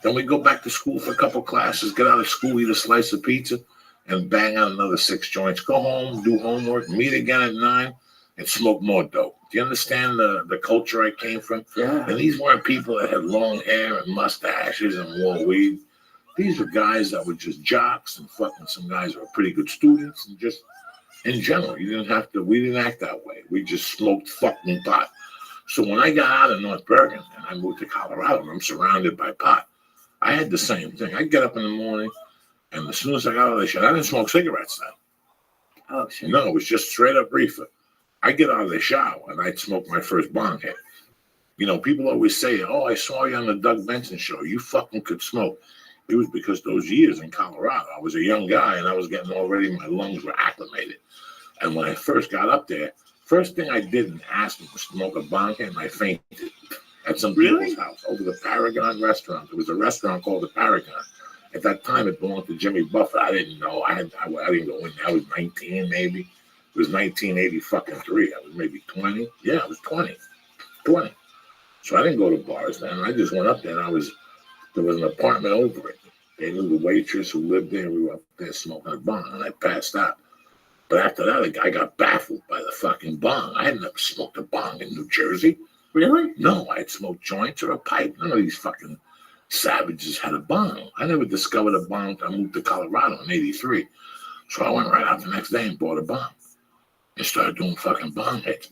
Then we'd go back to school for a couple classes, get out of school, eat a slice of pizza, and bang out another 6 joints. Go home, do homework, meet again at 9, and smoke more dope. Do you understand the culture I came from? Yeah. And these weren't people that had long hair and mustaches and wore weed. These were guys that were just jocks and fucking some guys that were pretty good students. And just in general, we didn't act that way. We just smoked fucking pot. So when I got out of North Bergen and I moved to Colorado, I'm surrounded by pot. I had the same thing. I'd get up in the morning, and as soon as I got out of the shit, I didn't smoke cigarettes then. Oh, shit. No, it was just straight up reefer. I'd get out of the shower, and I'd smoke my first bong hit. You know, people always say, oh, I saw you on the Doug Benson show. You fucking could smoke. It was because those years in Colorado, I was a young guy, and I was getting already, my lungs were acclimated. And when I first got up there, first thing I did in Aspen was smoke a bong hit, and I fainted at some people's house over the Paragon restaurant. There was a restaurant called the Paragon. At that time, it belonged to Jimmy Buffett. I didn't know. I didn't go in. I was 19, maybe. It was 1983. I was maybe 20. Yeah, I was 20. So I didn't go to bars then. I just went up there, and there was an apartment over it. They knew the waitress who lived there. We were up there smoking a bong, and I passed out. But after that, I got baffled by the fucking bong. I had never smoked a bong in New Jersey. Really? No, I'd smoked joints or a pipe. None of these fucking savages had a bong. I never discovered a bong until I moved to Colorado in 83. So I went right out the next day and bought a bong and started doing fucking bong hits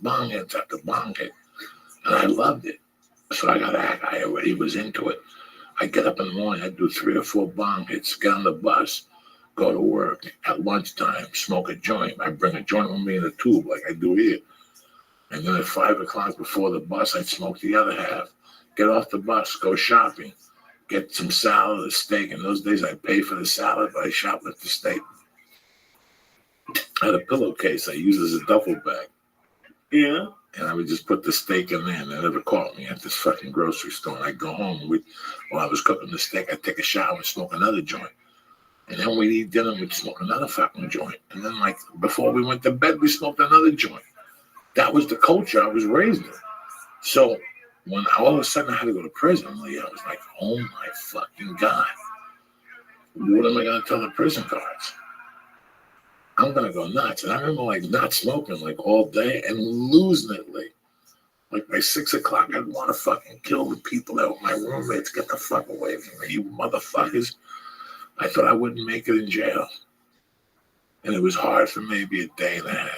after bong hit. And I loved it. So I already was into it. I'd get up in the morning, I'd do 3 or 4 bong hits, get on the bus, go to work. At lunchtime, smoke a joint. I'd bring a joint with me in a tube like I do here. And then at 5 o'clock before the bus, I'd smoke the other half. Get off the bus, go shopping, get some salad or steak. In those days, I'd pay for the salad, but I shoplift the steak. I had a pillowcase I used as a duffel bag. Yeah. And I would just put the steak in there, and they never caught me at this fucking grocery store. And I'd go home, and while I was cooking the steak, I'd take a shower and smoke another joint. And then we'd eat dinner, and we'd smoke another fucking joint. And then, like, before we went to bed, we smoked another joint. That was the culture I was raised in. So when all of a sudden I had to go to prison, Lee, I was like, oh my fucking God. What am I going to tell the prison guards? I'm going to go nuts. And I remember like not smoking like all day and losing it, Lee. Like by 6 o'clock, I'd want to fucking kill the people that were my roommates. Get the fuck away from me, you motherfuckers. I thought I wouldn't make it in jail. And it was hard for maybe a day and a half.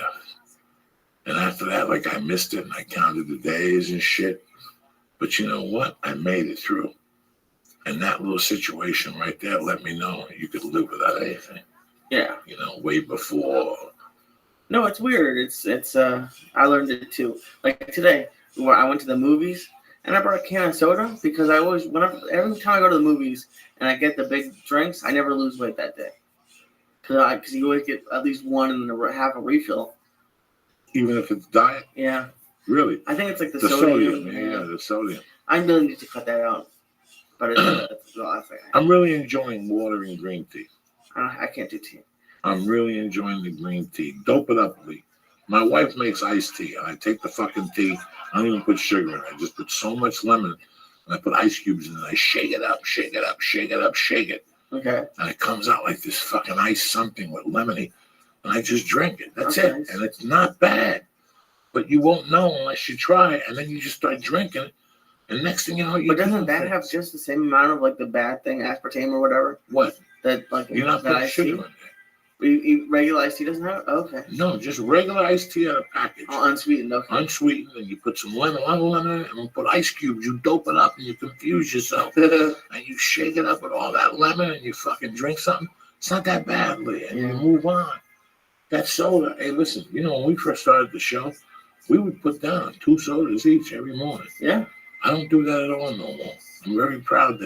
And after that, like I missed it and I counted the days and shit. But you know what? I made it through. And that little situation right there let me know you could live without anything. Yeah. You know, way before. No, it's weird. It's I learned it too. Like today, where I went to the movies and I brought a can of soda because every time I go to the movies and I get the big drinks, I never lose weight that day. Because you always get at least one and then half a refill. Even if it's diet? Yeah. Really? I think it's like the sodium. Yeah, the sodium. I really need to cut that out. But it's the last thing. I'm really enjoying water and green tea. I can't do tea. I'm really enjoying the green tea. Dope it up, Lee. My wife makes iced tea, and I take the fucking tea. I don't even put sugar in it. I just put so much lemon, and I put ice cubes in it. I shake it up, shake it up, shake it up, shake it. Okay. And it comes out like this fucking ice something with lemony, and I just drink it. That's Okay. it. And it's not bad. But you won't know unless you try it, and then you just start drinking it. And next thing you know, you. But doesn't that have just the same amount of like the bad thing, aspartame or whatever? What? That like You're not that putting iced sugar tea? in there. Regular iced tea doesn't have it? Oh, okay. No, just regular iced tea out of package. Oh, unsweetened, okay. Unsweetened, and you put some lemon in it, and you put ice cubes. You dope it up, and you confuse yourself, and you shake it up with all that lemon, and you fucking drink something. It's not that bad, Lee, and you move on. That soda. Hey, listen. You know when we first started the show, we would put down 2 sodas each every morning. Yeah. I don't do that at all no more. I'm very proud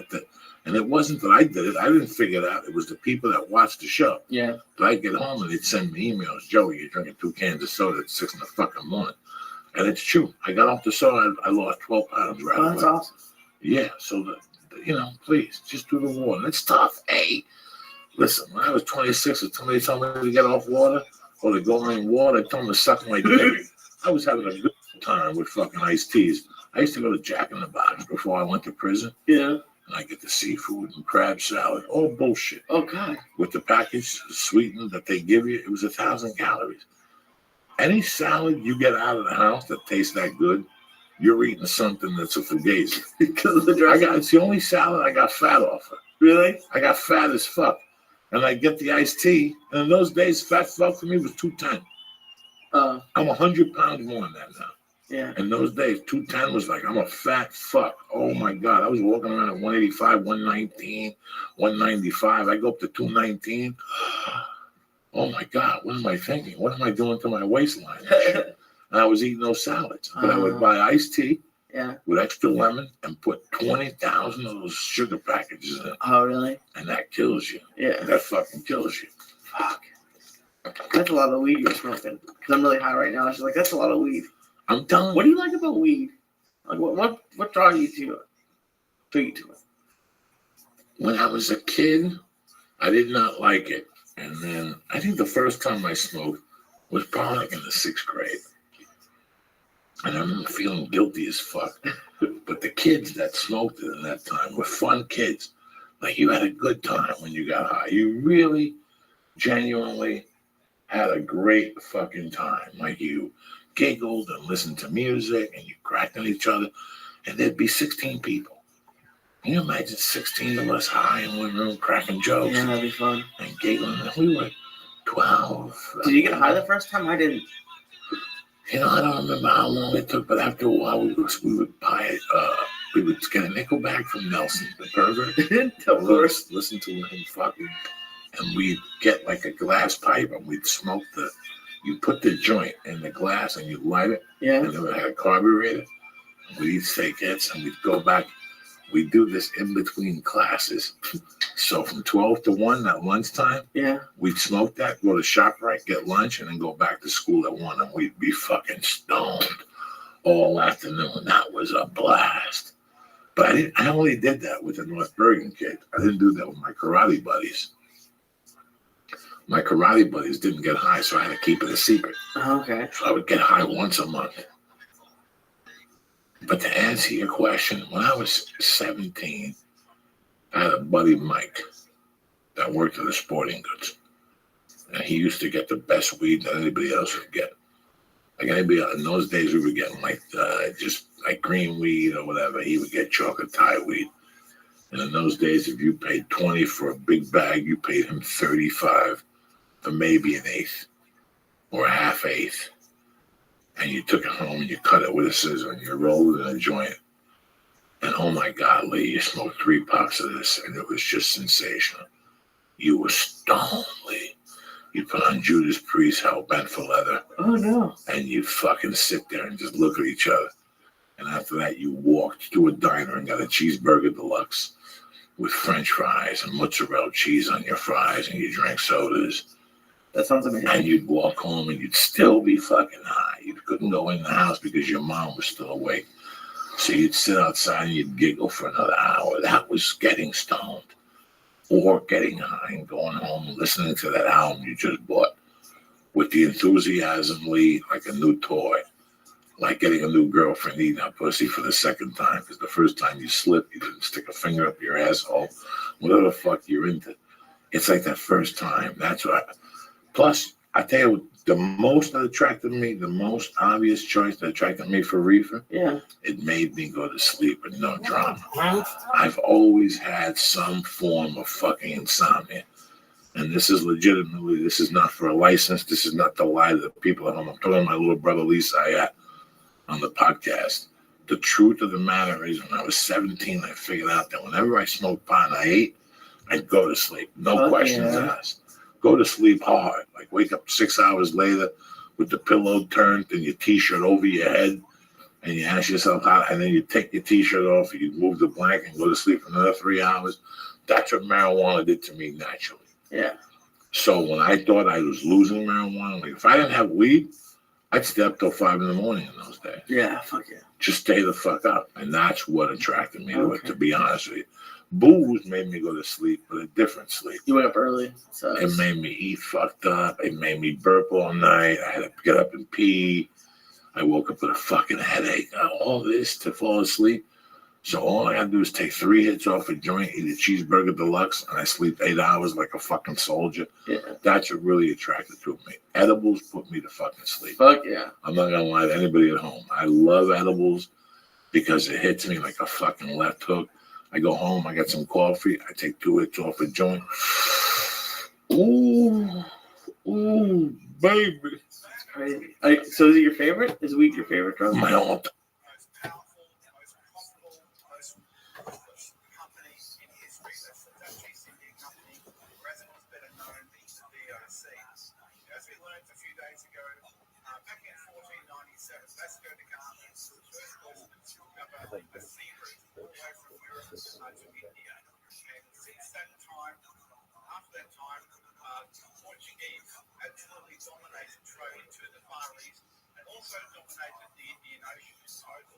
and it wasn't that I did it. I didn't figure it out. It was the people that watched the show. Yeah. So I'd get home and they'd send me emails. Joey, you're drinking 2 cans of soda at 6 in the fucking morning. And it's true. I got off the soda. I lost 12 pounds right away. That's awesome. Yeah. So, please, just do the water. It's tough. Hey, listen, when I was 26, if somebody told me to get off water or to go in water, I told them to suck my dick. I was having a good time with fucking iced teas. I used to go to Jack in the Box before I went to prison. Yeah. And I get the seafood and crab salad. All bullshit. Oh, God. With the package sweetened that they give you, it was 1,000 calories. Any salad you get out of the house that tastes that good, you're eating something that's a fugazi. Because of the dressing. It's the only salad I got fat off of. Really? I got fat as fuck. And I get the iced tea. And in those days, fat fuck for me was 210. I'm 100 pounds more than that now. Yeah. In those days, 210 was like, I'm a fat fuck. Oh my God. I was walking around at 185, 119, 195. I go up to 219. Oh my God. What am I thinking? What am I doing to my waistline? And I was eating those salads. But I would buy iced tea with extra lemon and put 20,000 of those sugar packages in. Oh, really? And that kills you. Yeah. That fucking kills you. Fuck. That's a lot of weed you're smoking. Because I'm really high right now. She's like, that's a lot of weed. I'm telling you. What do you like about weed? Like, what draws you to it? When I was a kid, I did not like it. And then I think the first time I smoked was probably like in the 6th grade. And I remember feeling guilty as fuck. But the kids that smoked it in that time were fun kids. Like you had a good time when you got high. You really, genuinely had a great fucking time. Like you giggled and listened to music and you cracked on each other. And there'd be 16 people. Can you imagine 16 of us high in one room cracking jokes? Yeah, that'd be fun. And giggling. And we were 12. Did you get high the first time? I didn't. I don't remember how long it took, but after a while we would buy we would get a nickel bag from Nelson, the pervert. Of course. Listen to him fucking. And we'd get like a glass pipe and we'd smoke you put the joint in the glass and you'd light it. Yeah. And then it had a carburetor. And we'd eat steak hits and we'd go back. We'd do this in between classes. So from 12 to 1 at lunchtime, we'd smoke that, go to ShopRite, get lunch, and then go back to school at 1. And we'd be fucking stoned all afternoon. That was a blast. But I only did that with the North Bergen kid. I didn't do that with my karate buddies. My karate buddies didn't get high, so I had to keep it a secret. Okay. So I would get high once a month. But to answer your question, when I was 17, I had a buddy, Mike, that worked at the sporting goods. And he used to get the best weed that anybody else would get. Like anybody else, in those days, we were getting just like green weed or whatever. He would get chocolate Thai weed. And in those days, if you paid 20 for a big bag, you paid him 35 for maybe an eighth or a half eighth. And you took it home and you cut it with a scissor and you rolled it in a joint. And oh my God, Lee, you smoked 3 puffs of this, and it was just sensational. You were stoned, Lee. You put on Judas Priest, Hell Bent for Leather. Oh, no. And you fucking sit there and just look at each other. And after that, you walked to a diner and got a cheeseburger deluxe with French fries and mozzarella cheese on your fries, and you drank sodas. That sounds amazing. And you'd walk home and you'd still be fucking high. You couldn't go in the house because your mom was still awake. So you'd sit outside and you'd giggle for another hour. That was getting stoned. Or getting high and going home and listening to that album you just bought with the enthusiasm, Lee, like a new toy. Like getting a new girlfriend eating that pussy for the second time, because the first time you slipped, you didn't stick a finger up your asshole. Whatever the fuck you're into. It's like that first time. That's what. Plus, I tell you, the most that attracted me, the most obvious choice that attracted me for reefer, it made me go to sleep with no drama. I've always had some form of fucking insomnia. And this is legitimately, this is not for a license. This is not to lie to the people at home. I'm talking to my little brother, Lisa, on the podcast. The truth of the matter is, when I was 17, I figured out that whenever I smoked pot and I ate, I'd go to sleep. No questions asked. Go to sleep hard. Like wake up 6 hours later with the pillow turned and your t-shirt over your head, and you ask yourself how, and then you take your t-shirt off and you move the blanket and go to sleep for another 3 hours. That's what marijuana did to me naturally. Yeah. So when I thought I was losing marijuana, like if I didn't have weed, I'd stay up till 5 in the morning in those days. Yeah, fuck yeah. Just stay the fuck up. And that's what attracted me to it, to be honest with you. Booze made me go to sleep, but a different sleep. You wake up early. So it made me eat fucked up. It made me burp all night. I had to get up and pee. I woke up with a fucking headache. All this to fall asleep. So all I gotta do is take 3 hits off a joint, eat a cheeseburger deluxe, and I sleep 8 hours like a fucking soldier. Yeah. That's what really attracted to me. Edibles put me to fucking sleep. Fuck yeah. I'm not gonna lie to anybody at home. I love edibles because it hits me like a fucking left hook. I go home, I got some coffee, I take 2 hits off a joint. Ooh, baby. That's crazy. So is it your favorite? Is weed your favorite drug? My own. After that time, Portuguese absolutely dominated trade to the Far East and also dominated the Indian Ocean in total.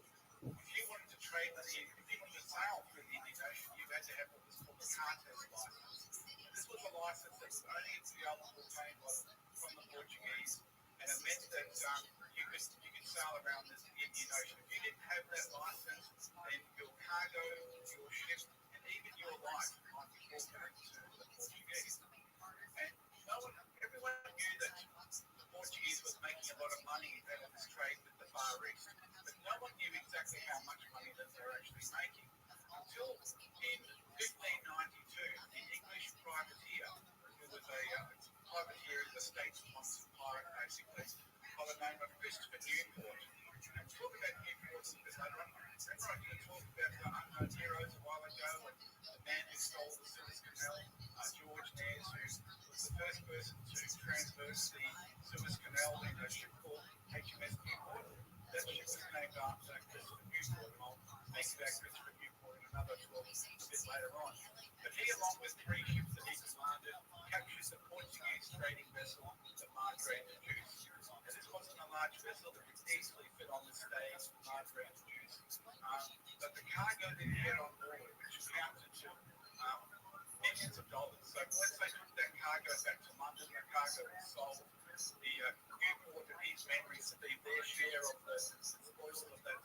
If you wanted to trade, if you wanted to sail through the Indian Ocean, you had to have what was called the Cartes license. This was a license that was only obtained from the Portuguese, and it meant that you could sail around this Indian Ocean. If you didn't have that license, then your cargo, your ship, and even your life might be forfeited to the Portuguese. And everyone knew that the Portuguese was making a lot of money out of this trade with the Far East, but no one knew exactly how much money that they were actually making until in 1592, the English privateer, who was a privateer in the States-sponsored pirate, basically, by the name of Christopher Newport. And talk about Newport a bit later on. Remember I did talk about the unknown heroes a while ago, and the man who stole the Suez Canal, George Nares, who was the first person to transverse the Suez Canal in a ship called HMS Newport. That ship was named after Christopher Newport, and I'll speak about Christopher Newport in another talk a bit later on. But he, along with 3 ships that he commanded, captured the Portuguese trading vessel, the Madre de Deus. Now, this wasn't a large vessel that could easily fit on the stage, the Madre de Deus. But the cargo that he had on board, which amounted to millions of dollars. So once they took that cargo back to London, the cargo was sold. The Newport and his men received their share of the spoils of that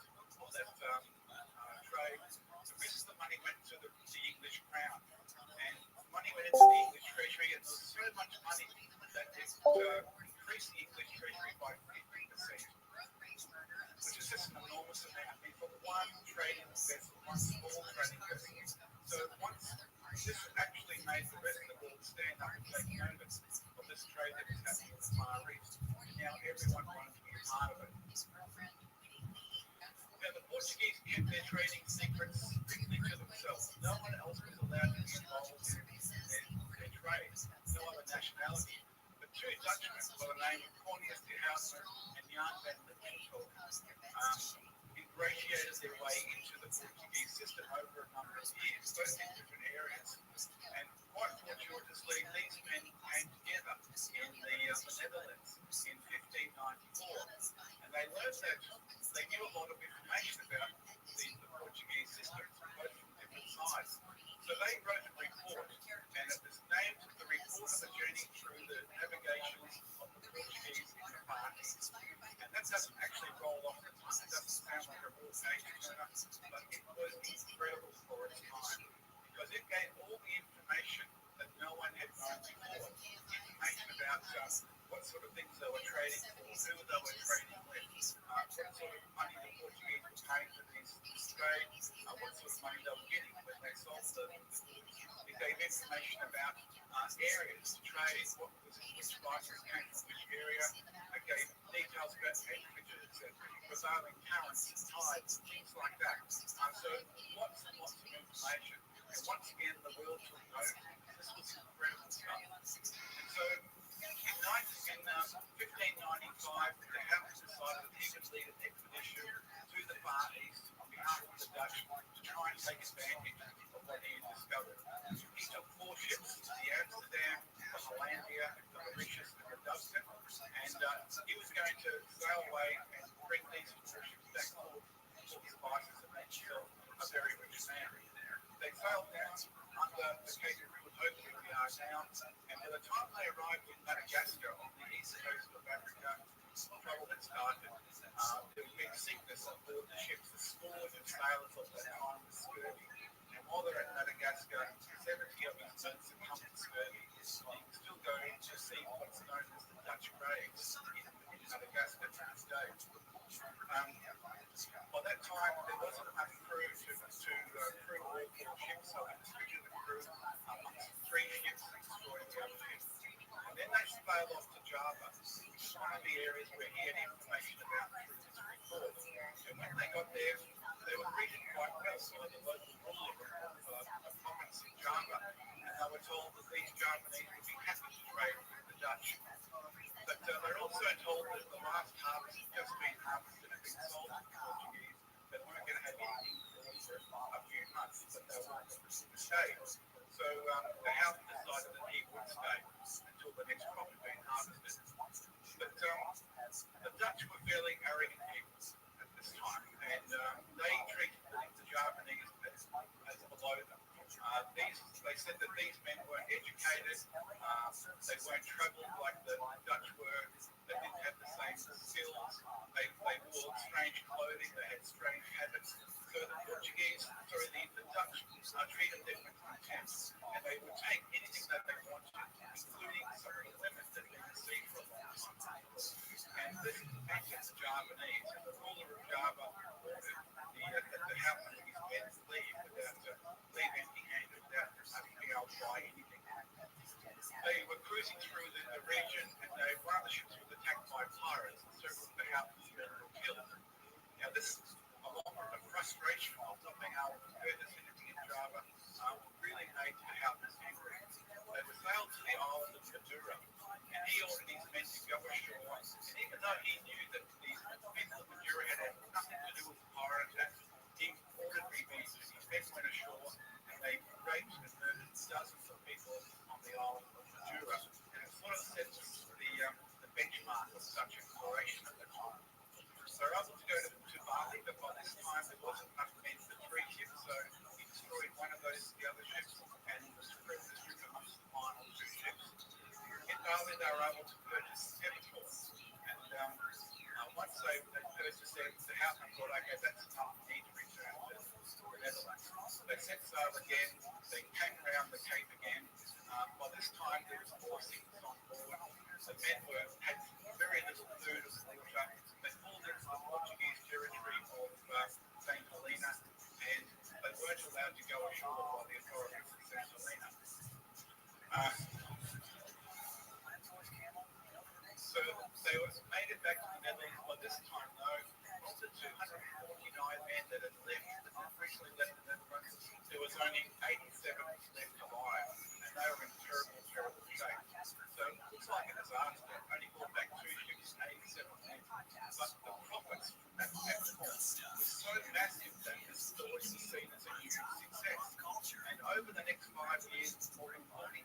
trade. The rest of the money went to the English crown. And money went into the English treasury, and there was so much money that it increased the English treasury by 50%, which is just an enormous amount. I mean, for one trading vessel, one small trading vessel. So once this actually made the rest of the world stand up and take notice of this trade that was happening in the Far East. Now everyone wanted to be a part of it. Now the Portuguese kept their trading secrets way into the Portuguese system over a number of years, both in different areas. And quite fortuitously, these men came together in the Netherlands in 1594, and they learned that they knew a lot of information about the Portuguese system, both from different sides. So they wrote a report, and it was named the Report of a Journey Through the Navigations of the Portuguese in the Far East. And that doesn't actually roll off the tongue. It doesn't sound like a real page turner, but it was incredible for its time because it gave all the information that no one had known before. Information about what sort of things they were trading for, who they were trading with, what sort of money the Portuguese were paying for these trade, what sort of money they were getting when they sold the goods. It gave information about areas to trade, which spices came from which area. It gave details about temperatures and prevailing currents and tides and things like that. So lots and lots of information. And once again, the world took note. This was incredible stuff. And so in 1595, the House decided that he would lead an expedition to the Far East on behalf of the Dutch to try and take advantage of what he had discovered. He took 4 ships, the Amsterdam, the Hollandia, the Mauritius, and the Dustin, and he was going to sail away and bring these 4 ships back full of spices and make himself a very rich man. They sailed down under the Cape of Good Hope where we are now, and by the time they arrived in Madagascar on the east coast of Africa, trouble had started. There had been sickness on board the ships. The scourge of sailors of that time was scurvy. And while they're at Madagascar, 70 of his men succumbed to scurvy. You can still go in to see what's known as the Dutch graves in Madagascar to this day. By that time, there wasn't enough crew to crew all 4 ships, so they distributed the crew amongst 3 ships and destroyed the other ships. And then they sailed off to Java, which is one of the areas where he had information about through this report. And when they got there, they were greeted quite well by the local ruler of the province of Java, and they were told that these Javanese would be happy to trade with the Dutch. But they're also told that the last harvest had just been harvested and been sold to the Portuguese. They weren't going to have anything for a few months, but they were going to stay. So the house decided that he would stay until the next crop had been harvested. But the Dutch were fairly arrogant people at this time, and they treated the Javanese as below them. They said that these men weren't educated, they weren't traveled like the Dutch were, they didn't have the same skills, they wore strange clothing, they had strange habits. So the Dutch treated them with contempt, and they would take anything that they wanted, including some of the women that they received for a long time. And this affected the Javanese, and the ruler of Java ordered the house of his men to leave leave empty-handed without being able to buy anything. They were cruising through the region, and one of the ships was attacked by pirates, and several of the house's men were killed. Now this, along with the frustration of not being able to purchase anything in Java, really made the house's angry. They were sailed to the island of Madura, and he ordered his men to go ashore, and even though he knew that the people of Madura had nothing to do with the pirate attack, he ordered revenge. His men went ashore, and they raped and murdered dozens of people on the island of Madura, and it sort of sets the benchmark of such exploration at the time. So they were able to go to Bali, but by this time there wasn't enough men for 3 ships, so he destroyed one of the other ships and spread the ship amongst the final 2 ships. In Bali they were able to purchase 7 horses, and once they purchased them, the houseman thought, okay, that's enough, we need to return to the Netherlands. They set sail again, they came around the Cape again. By this time there was 4 sickness on board. The men had very little food and water. They pulled into the Portuguese territory of St. Helena, and they weren't allowed to go ashore by the authorities of St. Helena. So they made it back to the Netherlands. By this time, though, of the 249 men that had recently left the Netherlands, there was only 87 left alive, and they were in terrible, terrible shape. So it looks like a disaster. Only brought back 2 ships and 87 men. 40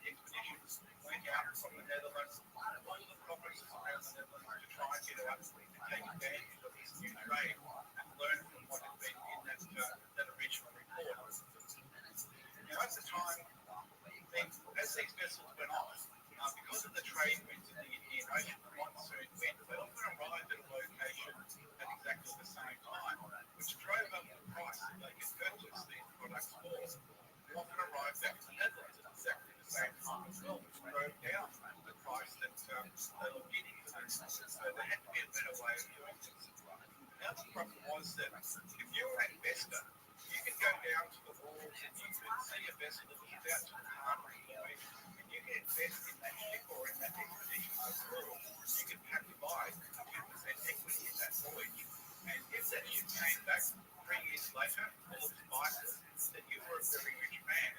expeditions went out from the Netherlands, all the provinces around the Netherlands to try and get out and take advantage of this new trade and learn from what had been in that original report. Now, at the time, as these vessels went off, because of the trade winds in the Indian Ocean, the monsoon winds, they often arrived at a location at exactly the same time, which drove up the price that they could purchase these products for. They often arrived back in the Netherlands at exactly the same time as well, which drove down the price that they were getting for this. So there had to be a better way of doing this. Now the problem was that if you were an investor, you could go down to the wharves and you could see a vessel that was about to depart from the way, and you could invest in that ship or in that expedition overall. You could have to buy 10% equity in that voyage. And if that ship came back 3 years later, full of spices, then you were a very rich man.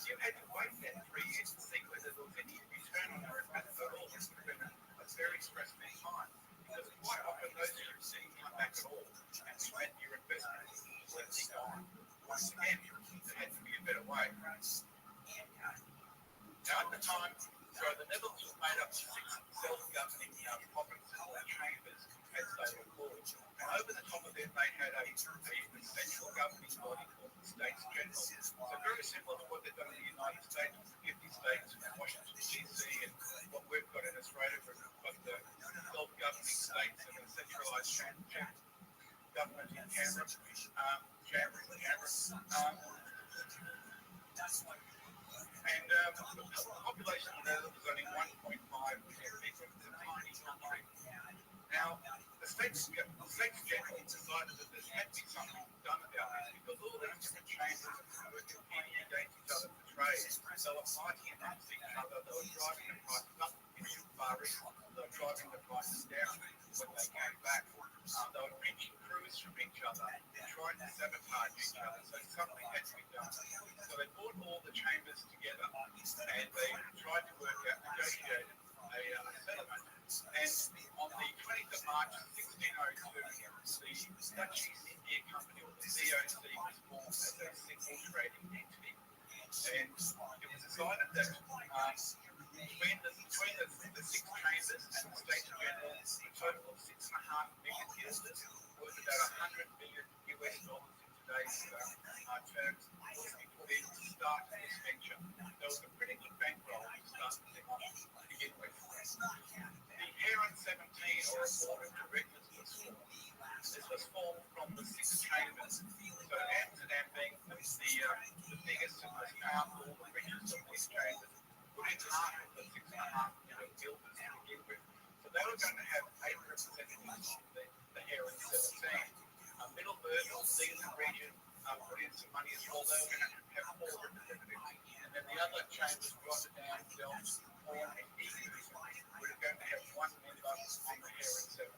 You had to wait then 3 years to see whether there was any return on your investment at all. This would have been a very stressful time. Because quite often those ships didn't come back at all, and so your investment was completely gone. Once again, there had to be a better way. Now at the time, so the Netherlands was made up of 6 self-governing provinces or chambers, as they were called. And over the top of them, they had a central governing body called the States General. So very similar to what they've done in the United States, with the 50 states, Washington, D.C., and what we've got in Australia, we've got the self-governing states and the centralised government in Canberra. And the population of the Netherlands was only 1.5 million people. It's a tiny country. Now, the States General decided that there had to be something done about this because all these different chambers were competing against each other for trade. They were fighting amongst each other. They were driving the prices up in the Far East. They were driving the prices down when they came back. They were pinching crews from each other and trying to sabotage each other. So something had to be done. So they brought all the chambers together and they tried to negotiate a settlement. And on the 20th of March 1602, the Dutch East India Company, or the DOC, was formed as a single trading entity. And it was decided that between the 6 chambers and the States General, a total of 6.5 million guilders, worth about $100 million US in today's terms, was to be put in to start this venture. There was a pretty good bankroll to start the thing off to begin with. The Heron 17, or a board of directors, was formed. This was formed from the 6 chambers. So Amsterdam being the biggest and most powerful and richest of these chambers, put in half of the 6.5 million guilders to begin with. So they were going to have 8 representatives of the Heron 17. Middleburg, or Zealand region, put in some money as well. They were going to have 4 representatives. And then the other chambers, Rotterdam, Delft, Horn, and Eagle, were going to have 1 member on the Heron 17.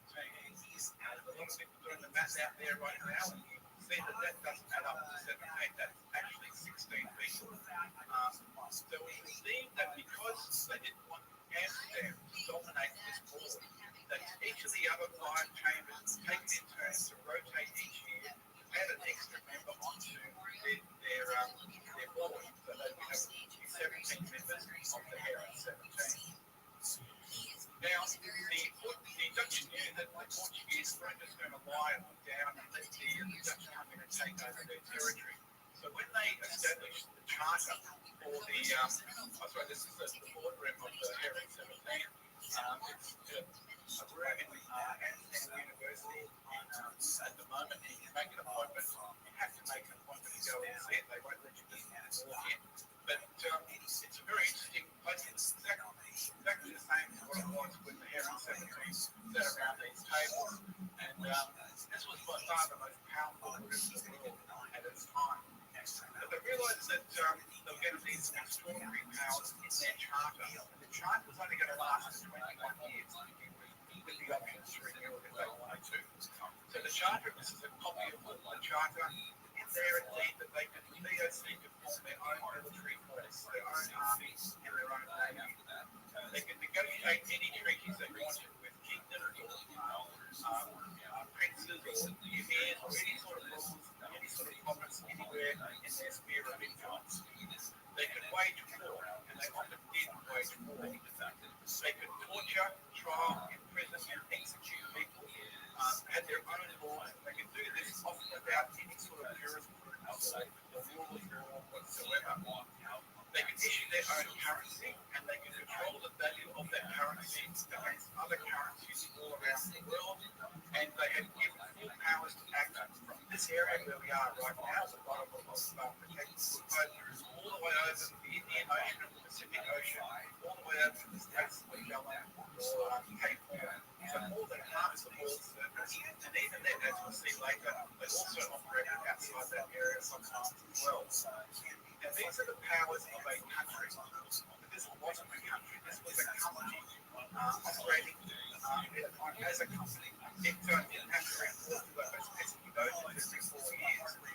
There's a lot of people doing the math out there right now, and you can see that doesn't add up to 17. That's actually 16 people. So it was deemed that because they didn't want Amsterdam to dominate this board, that each of the other 5 chambers take it in turns to rotate each year, add an extra member onto their board, so they would have 17 members of the Heron 17. Now, the Dutch knew that the Portuguese weren't just going to lie down and let the Dutch come in and take over their territory. So when they established the charter for the, this is the boardroom of the Heron 17. It's a room in Amsterdam University at the moment. You can make an appointment. You have to make an appointment to go and see it. They won't let you just walk in. But it's a very interesting place. It's exactly the same as what it was when the Heron 17 sat around these tables. And this was by far the most powerful room in the world at its time. But they realised that they were going to need some extraordinary powers in their charter. And the charter was only going to last for 21 years with the option to renew it if they wanted to. So the charter, this is a copy of the charter. In there, it said that they could, the DOC could form their own military force, their own army, and their own navy. They could negotiate any treaties they wanted with kingdoms or princes or emirs or any sort of rules, any sort of province anywhere in their sphere of influence. They could wage war whatsoever. They can issue their own currency, and they can control the value of that currency against other currencies all around the world, and they have given full powers to act from this area where we are right now, the bottom of protected all the way over to the Indian Ocean and the Pacific Ocean, all the way over to the States of Magellan or Cape Horn. So more than half the world's surface, and even then, as we'll see later, they also operate outside that area sometimes as well. And these are the powers of a country. But this wasn't a country, this was a company operating as a company. It didn't have to report to those pesky voters every 4 years. They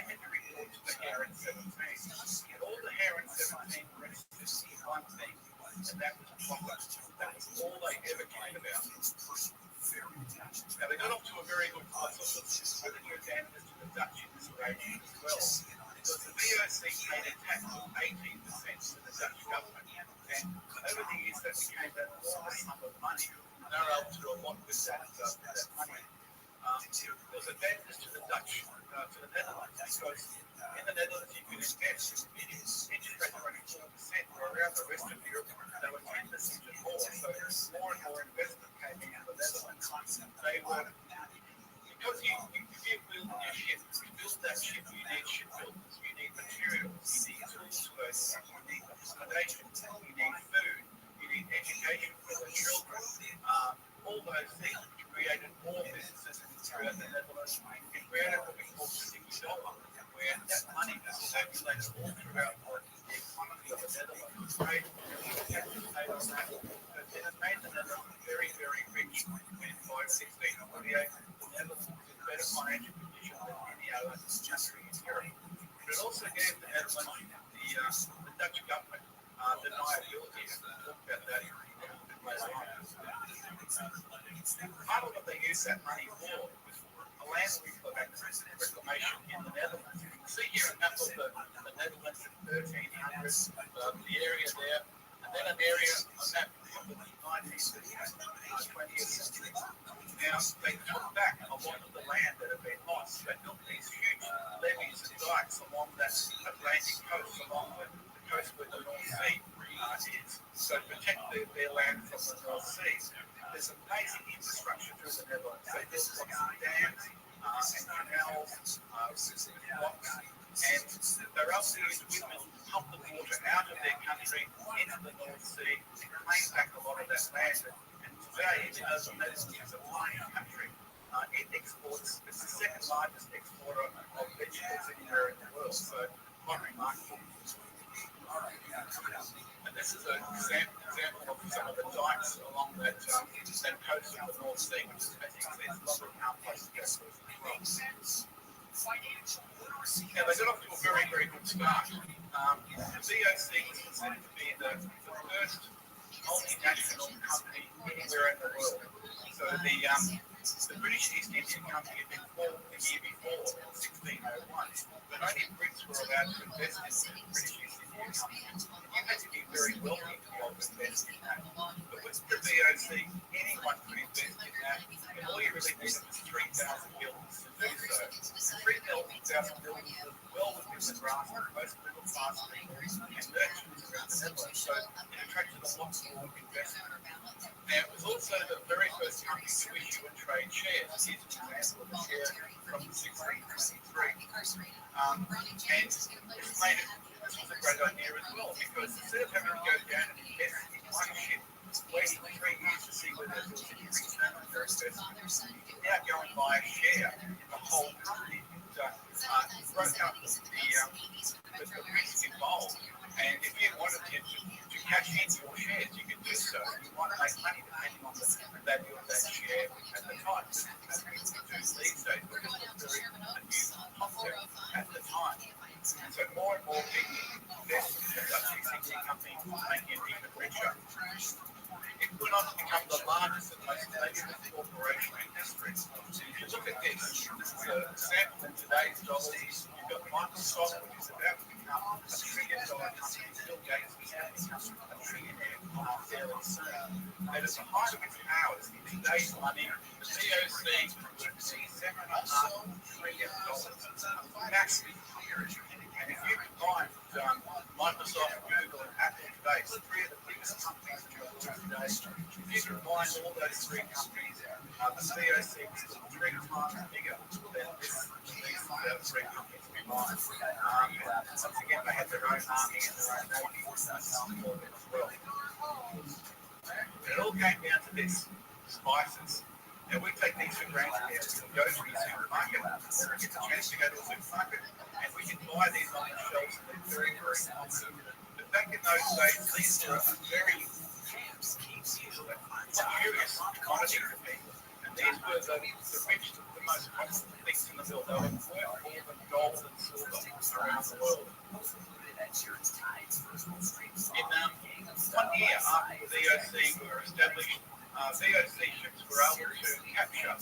had to report to the Heron 17. And all the Heron 17 registered one thing, and that was profit. That was all they ever cared about. Now, they got off to a very good start with the advantage to the Dutch in this arrangement as well. Because the VOC paid a tax of 18% to the Dutch government. And over the years, that became an enormous sum of money. And they were able to do a lot with that money. There was advantage to the Dutch, to the Netherlands, because in the Netherlands you could invest in interest rate of only 4%, where around the rest of Europe they were 10% and more. So more and more investment came into the Netherlands. They were, because you build your ship, to build that ship you need shipbuilders, you need materials, you need tools for those ships, you need accommodation, you need food, you need education for the children, all those things created more businesses throughout the Netherlands. It created what we call $60, where that money was circulated all throughout the economy of the Netherlands. Trade, it has made the Netherlands very, very rich. And by 1648, the Netherlands was in better financial condition than any other country in Europe. But it also gave the Netherlands the Dutch government deniability. We'll talk about that a little bit later on. Part of what they used that money for was a land reclamation in the Netherlands. You can see here a map of the Netherlands in 1300s, the area there, and then an area, a map of the 19th and 20th century. Now, they took back a lot of the land that had been lost. They built these huge levees and dikes along that Atlantic coast, along the coast where the North Sea is, so to protect their land from the North Sea. There's amazing infrastructure through the Netherlands. They built lots of dams and canals, locks, and they're able to use windmills to pump the water out of their country into the North Sea and claim back a lot of that land. And today, even though the Netherlands is a mining country, it exports, it's the second largest exporter of vegetables anywhere in the world, so quite remarkable. And this is an example of some of the dikes along that coast of the North Sea, which is, as you can see, it's a lovely place to go as well. Now, they got off to a very, very good start. The VOC was considered to be the first multinational company anywhere in the world. So the British East India Company had been formed the year before, in 1601, but only Brits were allowed to invest in the British East India Company. You had to be very wealthy to be able to invest in that. But with the VOC, anyone could invest in that, and all you really needed was 3,000 guilders to do so. 3,000 guilders was well within the grasp of most middle class people and merchants around the Netherlands, so it attracted a lot more investment. Now, it was also the very first company to issue and trade shares. Here's an example of a share from 1623. And this was a great idea as well, because instead of having to go down and invest in one ship, waiting 3 years to see whether there was any return on their investment, you can now go and buy a share in the whole company. It broke up the risk involved. And if you wanted to cash in your shares, you could do so. You might make money depending on the value of that share at the time. As people do these days, because it was very a new concept at the time. And so more and more people invest in the Dutch East India Company, making it even richer. It went on to become the largest and most dangerous corporation in history. So if you look at this is a sample in today's dollars. You've got Microsoft, which is about to become a $1 trillion company. Bill Gates is going to become a trillionaire fairly soon. And at the height of its powers, in today's money, the VOC would see $7.5 trillion. A massive Microsoft, Google, and Apple today, so three of the biggest companies in the world today. If you combine all those three companies, the VOC is 3 times bigger than these three companies combined. Once again, they have their own army and their own navy as well. It all came down to this: spices. And we take these for granted here. We go to the supermarket, or we get the chance to go to a supermarket, and we can buy these on the shelves, and they're very, very expensive. But back in those days, these were a very curious commodity for people. And these were the rich, the most costly things in the world. They were worth more than gold and silver around the world. In 1 year after the VOC were established, VOC ships were able to capture a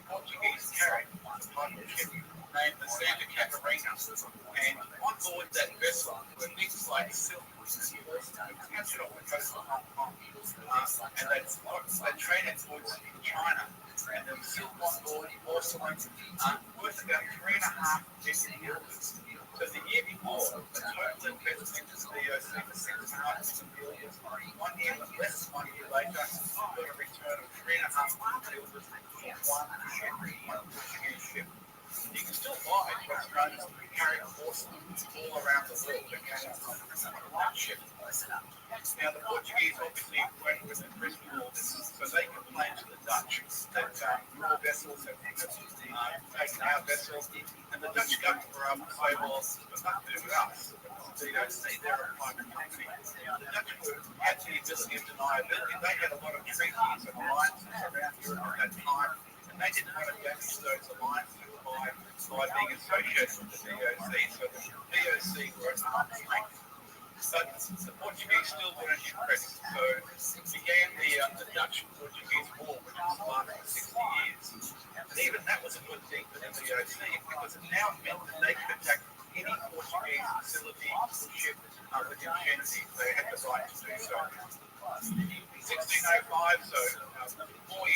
Portuguese carrier, a title ship named the Santa Catarina. And on board that vessel were things like silk and captured off the coast of Hong Kong. And they traded goods in China. And the silk on board also worth about $3.5 billion. So the year before, the total investment in the VOC was $6.5 billion. 1 year, less than 1 year later, got a return of $3.5 billion for one Portuguese ship. You can still buy what's known as carrying porcelain all around the world that came from one ship. Now, the Portuguese obviously weren't impressed with all this, so they complained to the Dutch that your vessels have taken our vessels, and the Dutch government were able to say, well, it's nothing to do with us. They don't see they're a private company. The Dutch had the ability of deniability. They had a lot of treaties and alliances around Europe at that time, and they didn't want to damage those alliances by being associated with the VOC. So the VOC were an arm's length. But the Portuguese still weren't impressed, so began the Dutch-Portuguese War, which was lasted 60 years. And even that was a good thing for the VOC, because it now meant that they could attack any Portuguese facility or ship with impunity. They had the right to do so. In 1605, so 4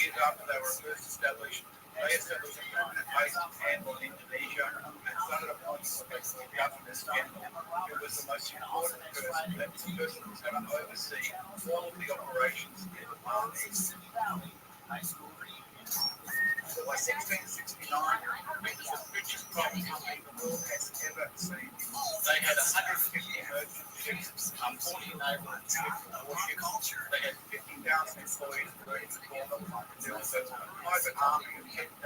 years after they were first established, they established a permanent base in Hamburg, Indonesia, and started appointing what they called Governor General, who was the most important person that was going to oversee all of the operations in the Far East. So by 1669, it was the richest province the world has ever seen. They had 150 merchant ships, 40 naval and warships. They had 50,000 employees working for them. There was a private army of 10,000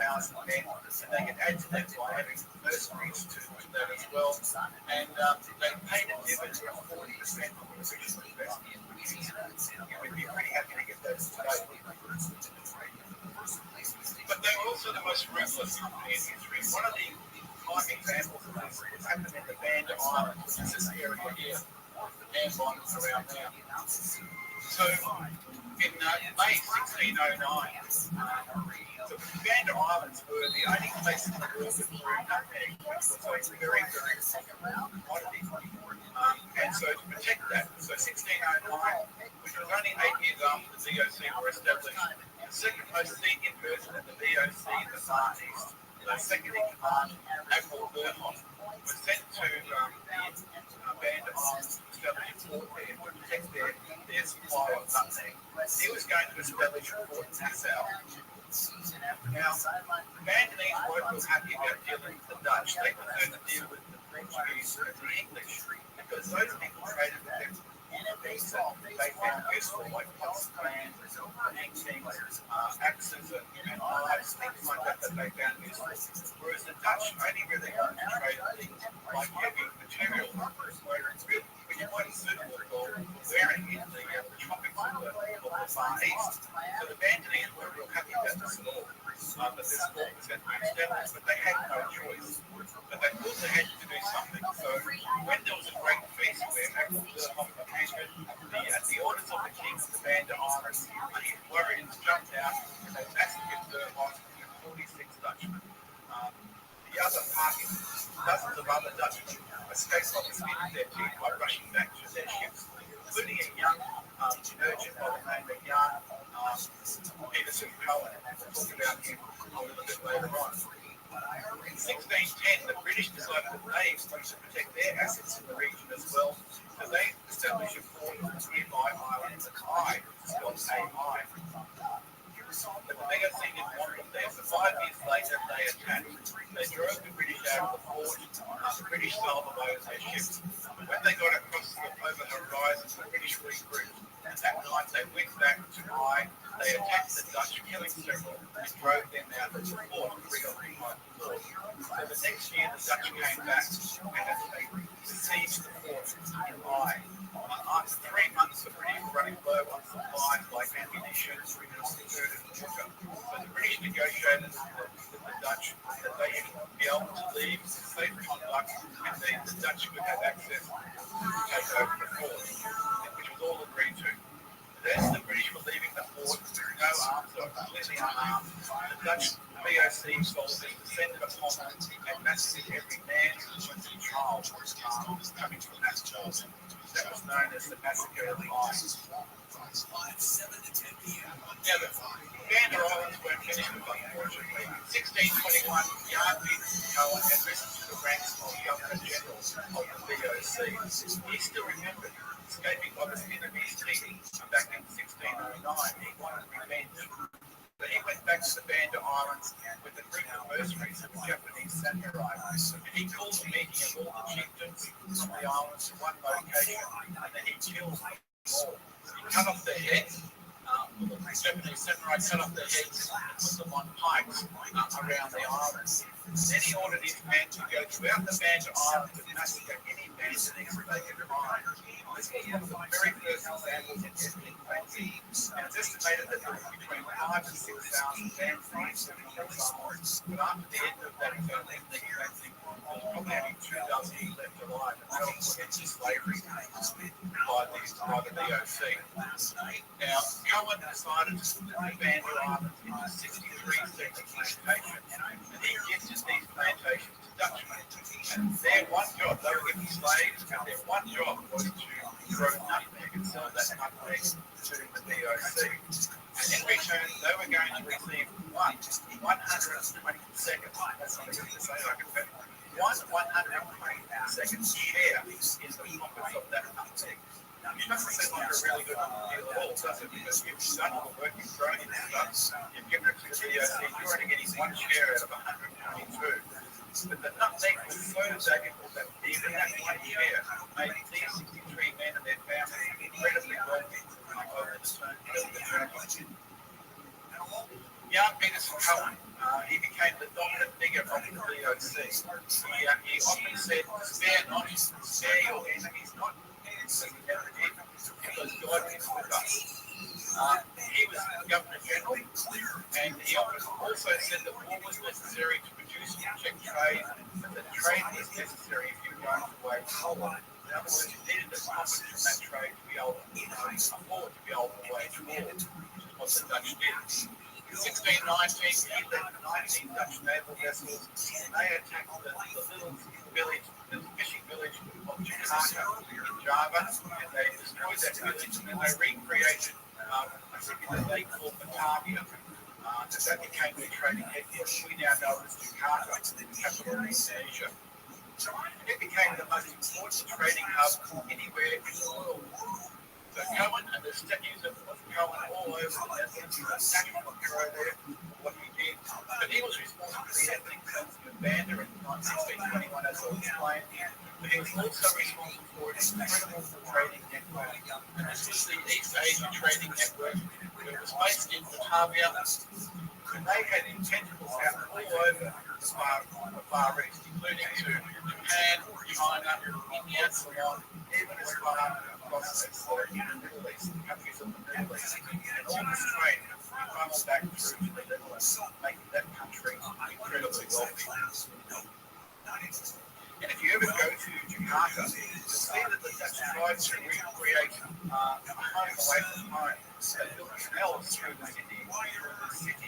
men, and they could add to that by having mercenaries to that as well. And they paid a dividend of 40% of the original investment. You would be pretty happy to get that today. But they were also the most ruthless company in history. One of the prime examples of this was happened in the Banda Islands, which is this area here, the Banda Islands around there. So in May 1609, the Banda Islands were the only place in the world that grew nutmeg, which was a very, very popular commodity. And so to protect that, so 1609, which was only 8 years after the VOC were established, the second most senior person in the VOC in the Far East, the second in command, Admiral Rothschild, was sent to the Banda Islands to establish a port there to protect their supply of nutmeg. He was going to establish a port in Nassau. Now, the Bandanese weren't real happy about dealing with the Dutch. They preferred to deal with the Portuguese and the English, because those people traded with them. Things that they found useful, like pots, pans, paintings, axes, and knives, things like that they found useful. Whereas the Dutch only really wanted to trade things like heavy material, which weren't suitable for wearing in the tropics of the Far East. So the Bandanese weren't real happy about this at all. But this port was going to be established, but they had no choice. But they thought they had to do something. So when there was a great feast where Admiral Rothschild appeared, at the orders of the king of the Banda Islands, the warriors jumped out and they massacred Rothschild with 46 Dutchmen. The other party, dozens of other Dutchmen, escaped obviously with their teeth by rushing back to their ships, including a young merchant by the name of Jan Peterson Cohen. We'll talk about him a little bit later on. In 1610, the British decided that they wanted to protect their assets in the region as well, The British sailed away with their ships. When they got across over the horizon, the British regrouped. And that night they went back to Rye. They attacked the Dutch, killing several, and drove them out of the port, reoccupied the port. So the next year the Dutch came back and they besieged the port in Rye. After 3 months, the British were running low on supplies like ammunition, food, and water. So the British negotiated with the Dutch that they should be able to leave safe conduct and the Dutch would have access to take over the port, which was all agreed to. As the British were leaving the port, no arms, or completely unarmed, the Dutch VOC soldiers descended upon them and massacred every man, woman, and child coming from that port. That was known as the Massacre of the Isles. Now, the Gander Islands weren't finished with, unfortunately. In 1621, Yard Cohen had risen to the ranks of Governor General of the VOC. He still remembered escaping by the skin of his teeth back in 1609. He wanted revenge. But he went back to the Gander Islands with a group of mercenaries of Japanese samurai. And he called a meeting of all the chieftains from the islands to one location, and then he killed them all. He cut off their heads. The Japanese samurai cut off their heads and put them on pikes around the island. Then he ordered his men to go throughout the Gander Island and massacre any bandits they could find. This was one of the very first examples of ethnic cleansing, and it's estimated that there were between 5,000 and 6,000 bandits on the islands. But after the end of that ethnic cleansing, there was probably only 2,000 left alive, and they were put into slavery by the VOC. Now, Cohen decided to split the Gander Islands into 63 separate plantations, and he gifted these plantations to Dutchmen. And their one job, they were given slaves, and their one job was to grow nutmeg and sell that nutmeg to the VOC. And in return, they were going to receive 122nd, that's not easy to say, I can bet, 122nd share in the profits of that nutmeg. It doesn't seem like a really good deal at all, does it? Because you've done all the work, you've grown it and stuff, you've given it to the VOC, you're only getting one share out of 122. But the nutmeg was so valuable that even that one share made these 63 men and their families incredibly wealthy over the journey. Young Peterson Cohen, he became the dominant figure of the VOC. He often said, spare your enemies not, because God is with us. He was Governor General, and he also said that war was necessary to produce and protect trade, but that trade was necessary if you were going to wage war. In other words, you needed the profits from that trade to be able to afford to be able to wage war, which is what the Dutch did. In 1619, he led 19 Dutch naval vessels, and they attacked the little fishing village of Jakarta in Java, and they destroyed that village, and they recreated a city that they called Batavia. That became their trading headquarters. We now know as Jakarta, the capital of Indonesia. It became the most important trading hub anywhere in the world. So Cohen and the statues of Cohen all over the Netherlands, the national hero there, what he did. But he was responsible for the ethnic cleansing of Banda in 1621, as I explained. But he was also responsible for an incredible trading network. And this was the East Asia Trading Network. It was based in Batavia. And they had tentacles out all over the Far East, including to Japan, China, India, Ceylon, even as far across as the Middle East, the countries of the Middle East. And all this trade funneled back through to the Netherlands, making that country incredibly wealthy. And if you ever go to Jakarta, you'll see that the Dutch tried to recreate a home away from home. They built canals through the city.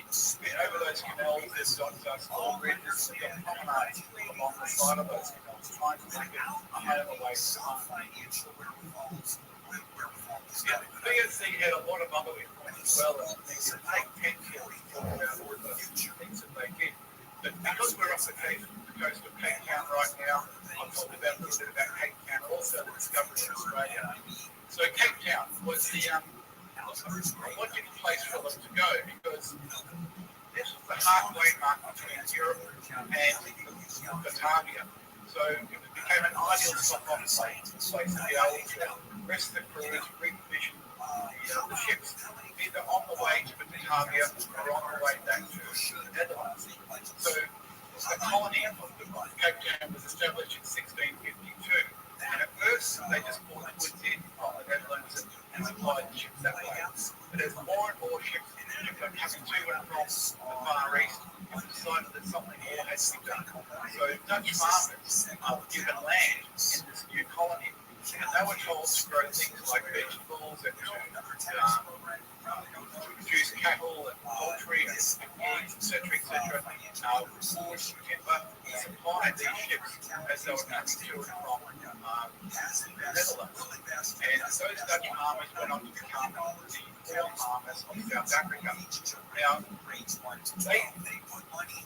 And over those canals, there's got small bridges, they've got promenades along the side of those canals, trying to make it a home away from home. Yeah, the VOC had a lot of other influence as well, and things that take 10 years to talk about all the things that they did. But because we're off the coast of Cape Town right now, I'll talk about a little bit about Cape Town, also the discovery of Australia. So Cape Town was the logical place for them to go, because this was the halfway mark between Europe and Batavia. So So it became an ideal stop-off place to be able to rest the crews, reposition the ships either on the way to Batavia or on the way back to the Netherlands. So the colony of Cape Town was established in 1652. And at first, they just brought goods in from the Netherlands and supplied the ships that way. But as more and more ships were coming to and from the Far East, it was decided that something more had to be done. So Dutch farmers were given land in this new colony, and they were told to grow things like vegetables and to produce cattle and poultry and eggs, etc., etc. Wood, timber, supplied these ships as they were coming to and from the Netherlands. And those Dutch farmers went on to become the oil farmers of South Africa. Now,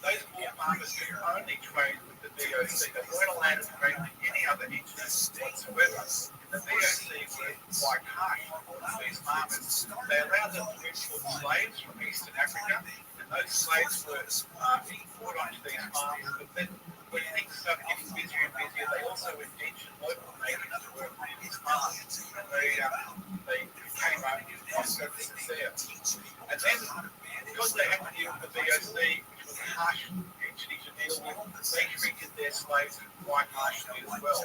those oil farmers could only trade with the VOC. They weren't allowed to trade with any other entities whatsoever. The VOC were quite harsh on these farmers. They allowed them to import slaves from Eastern Africa, and those slaves were brought onto these farms. But then, when things started getting busier and busier, they also indentured local natives to work on these farms. And they became services there. And then, because they had to deal with the VOC, which was a harsh entity to deal with, they treated their slaves quite harshly as well.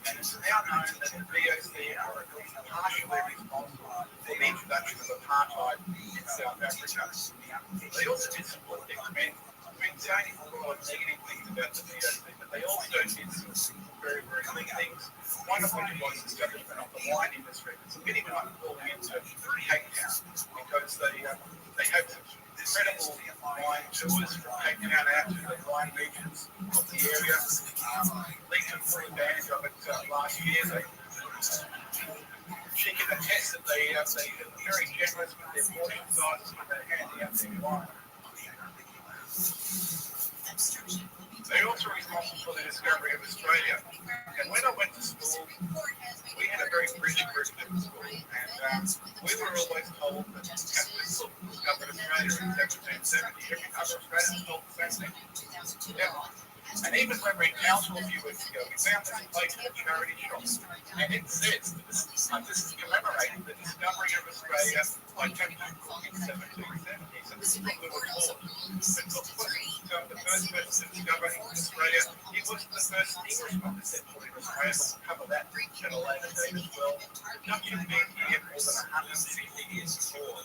And it's now known that the VOC are partially responsible for the introduction of apartheid in South Africa. They also did some good things. I mean, we've been saying a lot of negative things about the VOC, but they also did some very, very good things. One of which was the establishment of the wine industry. It's a bit of falling into Cape Town because they have some incredible wine tours from Cape Town out to the wine regions of the area. Legion took advantage of it last year. She can attest that they are very generous with their portion sizes when they're handing out their wine. They're also responsible for the discovery of Australia. And when I went to school, we had a very British group at school, and we were always told that Catholics discovered Australia in 1770. Every other Australian told the same thing. Yeah. And even when we encountered a few weeks ago, we found this place at a charity shop, and it says that this is commemorating the discovery of Australia by Captain Cook in 1770. So this is what we were taught. But Cook was the first person to discover Australia. He was the first Englishman to set foot in Australia. We'll cover that at a later date as well. The Dutch had been here more than 150 years before.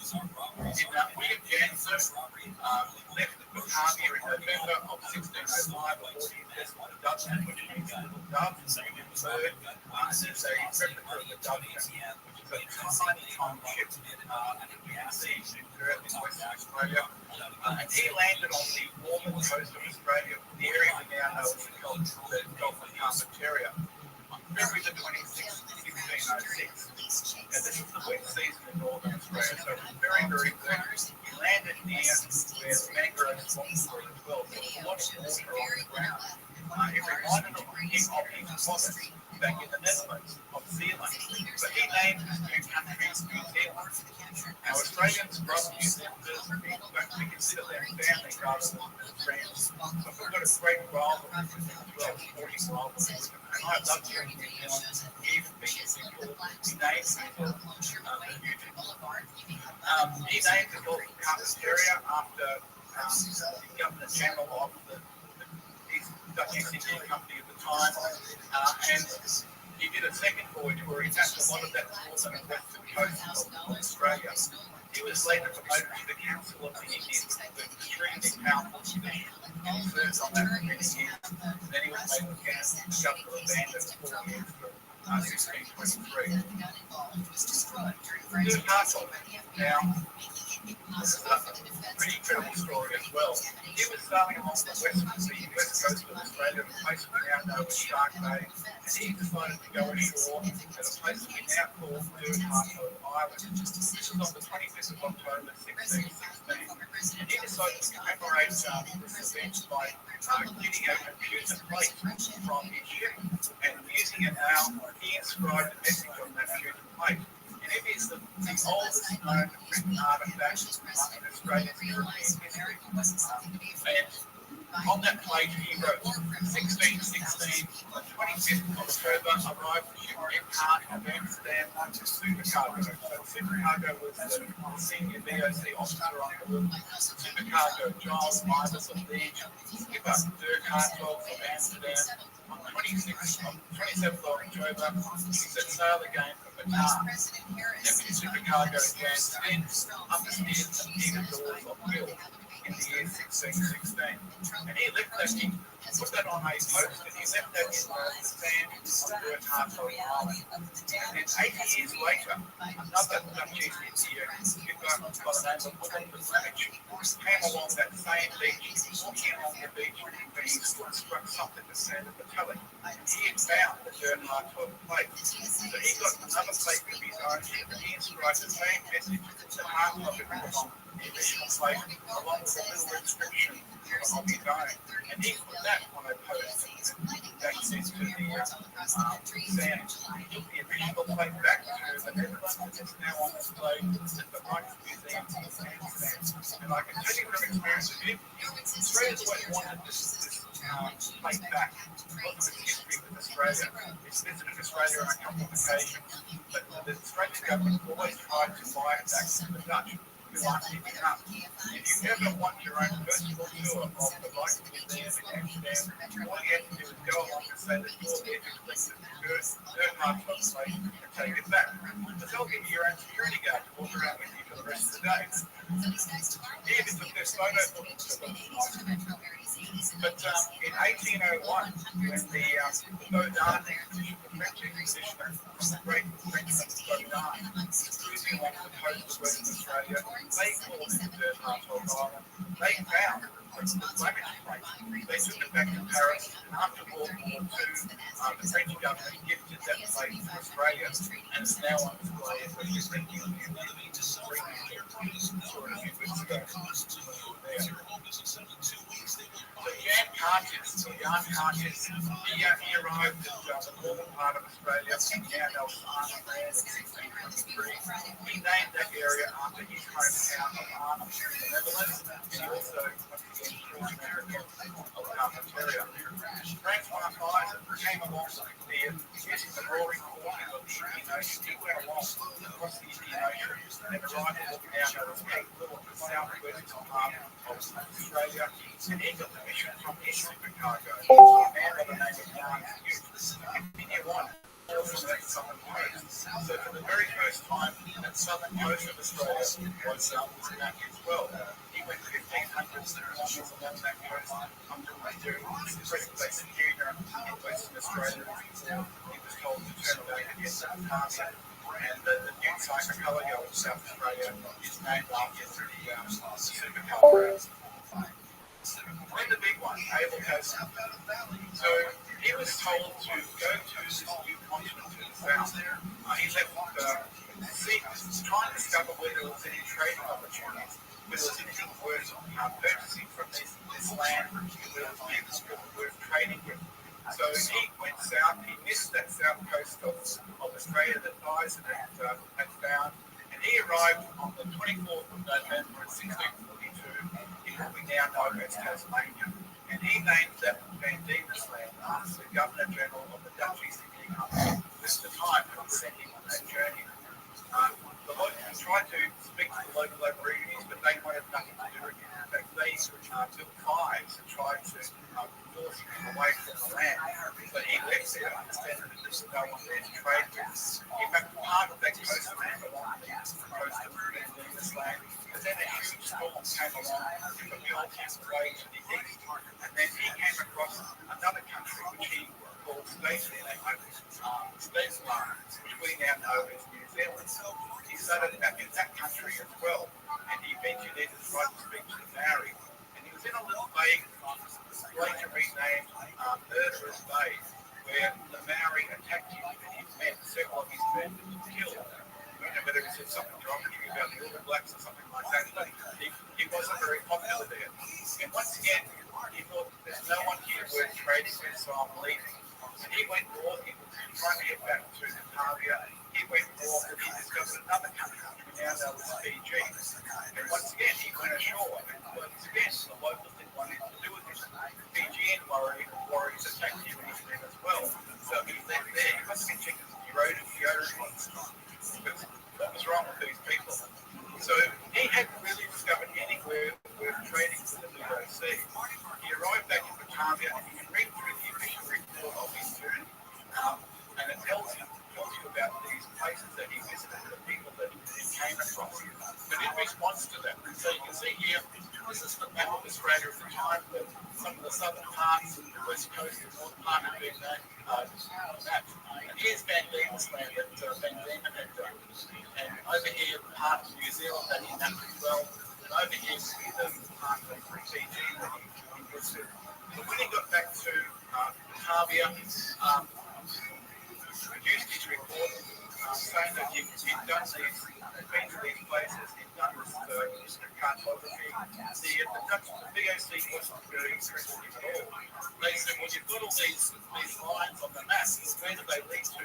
William Jansen left Batavia in November of 1605. The Dutch, which means little dove, William III, and there's a replica of the Dove, which is a tiny ship in Perth in Western Australia. And he landed on the northern coast of Australia, the area we now know as the Gulf of Carpentaria, on February the 26th, 1606. And this is the wet season in northern Australia, so it was very, very wet. He landed near where the mangrove swamps were as well, so there was a lot of water on the ground. It reminded him of his province back in the Netherlands of Zealand, but he named his new country New Zealand. Now, Australians love New Zealanders, but we consider them family rather than friends. So we've got a great rivalry with them as well, sporting rivalry with them. And I love New Zealand, even being simple. He named himself he named the Gulf of Carpentaria after the Governor General of the Dutch East India Company at the time, and he did a second voyage where he mapped a lot of that northern and western coast of Australia. He was later promoted to the Council of the Indies, which was an extremely powerful position. He served on that for many years. Then he was made the governor of Bandit for 4 years from 1623. Good Hartog. Now, this is a pretty incredible story as well. He was sailing along the west coast of Australia, a place we now know as Shark Bay, and he decided to go ashore at a place we now call Hartog Island. This was on the 25th of October, 1616. And he decided to commemorate this event by getting a computer plate from his ship, and using it now, he inscribed a message on that computer plate. And it is the oldest known written artifact in Australian European history. And on that plate he wrote 1616, 25th of October, arrived at shipwreck part of Amsterdam Supercargo. So Supercargo was the senior VOC officer on board. Supercargo Giles Mivers of Liege, skipper Dirk Hartwell from Amsterdam. On 27th of October, he set sail again from Bataan. Deputy Supercargo Jan Sten understeered the heated doors of Bill in the year 1616. And he left that, he put that on a post, and he left that in the sand on Dirk Hartwell Island. And then 80 years later, another Dutch East India skipper by the name of Willem de Flemish came along that same beach, walking along the beach, but he struck something to sand at the telly. He had found the Dirk Hartwell plate. So he got another plate of his own, and he inscribed the same message that Hartwell had put on the original plate, along with a little inscription of his own. And he put that on a post that says to the sand. He took the original plate back to the Netherlands, and it's now on display at the Rijksmuseum in Amsterdam. And I can tell you from experience, Australia's always wanted this plate back. Look at the history with Australia. It's visited Australia on a couple of occasions, but the Australian government always tried to buy it back from the Dutch, who aren't giving up. If you ever want your own personal tour of the Rijksmuseum in Amsterdam, all you have to do is go along and say that you're there to collect the Dirk Hartwell plate and take it back. But they'll give you your own security guard to walk around with you for the rest of the day. Here we took this photo book, so that was nice. But in 1801, when the Baudin expedition, the French expedition, the great Frenchman Baudin, cruising along the coast of Western Australia, they called it Dirk Hartwell Island. They found the Flemish plate. They took it back to Paris, and after World War II, the French government gifted that plate to Australia, and it's now on display at the Museum in Jan Carters, he arrived at the northern part of Australia, now known as Arnhem Land in 1623. He named that area after his hometown of Arnhem in the Netherlands, and he also North America of Carpentaria. Francois Pfizer came along using the roaring forces of the Indian Ocean. He went along across the Indian Ocean and arrived at what we now know as Cape Phillip, the southwest part of Australia. And he got the mission from his supercargo, a man by the name of Jan Hughes. And he won from that southern coast. So for the very first time, that southern coast of Australia was mapped as well. He went 1,500 kilometres along that coast up to the present day Cedar in Western Australia. He was told to turn away and get to Newcastle. And the new Cyclopedia of South Australia is named after the supercargo. Then the big one, Abel Coast. So he was told to go to this new continent to the south. He left trying to discover whether there was any trading opportunities, whether there was anything worth purchasing from this land, whether there was people worth trading with. So he went south. He missed that south coast of Australia that Pfizer had found, and he arrived on the 24th of November in 1642 in what we now know as Tasmania. And he named that Van Diemen's Land after the Governor General of the Dutch East India Company at the time who sent him on that journey. The locals tried to speak to the local Aborigines, but they wanted nothing to do with it. In fact, they built fires and tried to force him away from the land. So he left there, understanding that there was no one there to trade with. In fact, part of that coast of land belonged to the coast of Van Diemen's Land. But then a huge storm came along and propelled him away to the east. And then he came across another country which he called Stateland, which we now know as New Zealand. He started back in that country as well, and he ventured in to try to speak to the Maori. And he was in a little bay, later renamed Murderer's Bay, where the Maori attacked him, and his men, several of his men, were killed. I don't know whether he said something derogatory about the All Blacks or something like that, but he wasn't very popular there. And once again, he thought, there's no one here worth trading with, so I'm leaving. And he went north, he was trying to get back to Natalia. He went north and he discovered another country, which we now know as Fiji. And once again, he went ashore. And once again, the locals didn't want anything to do with him. Fijian warriors attacked him and his men as well. So that. And here's Van Diemen's Land that Van Diemen had done. And over here, part of New Zealand that he mapped as well. And over here will be the part of Fiji that he visited. So when he got back to Batavia, produced his report saying that he'd done these, been to these places, he'd done this cartography. The VOC wasn't very interested in it at all. They said, well, you've got all these lines on the map. Where do they lead to?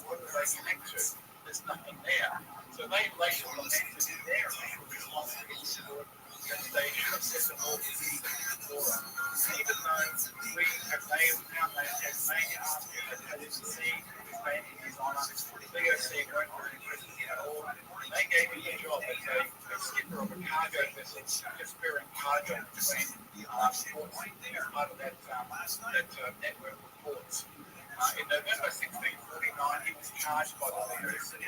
What do they connect to? There's nothing there. So they later lamented in their initial response to this report that they should have set the north as the flora. Even though we have named our Tasmania after the Sea expanding his honour, the VOC weren't very interested in it at all. They gave him the job as a skipper of a cargo vessel, just bearing cargo between ports as part of that network of ports. In November 1649, he was charged by the VOC.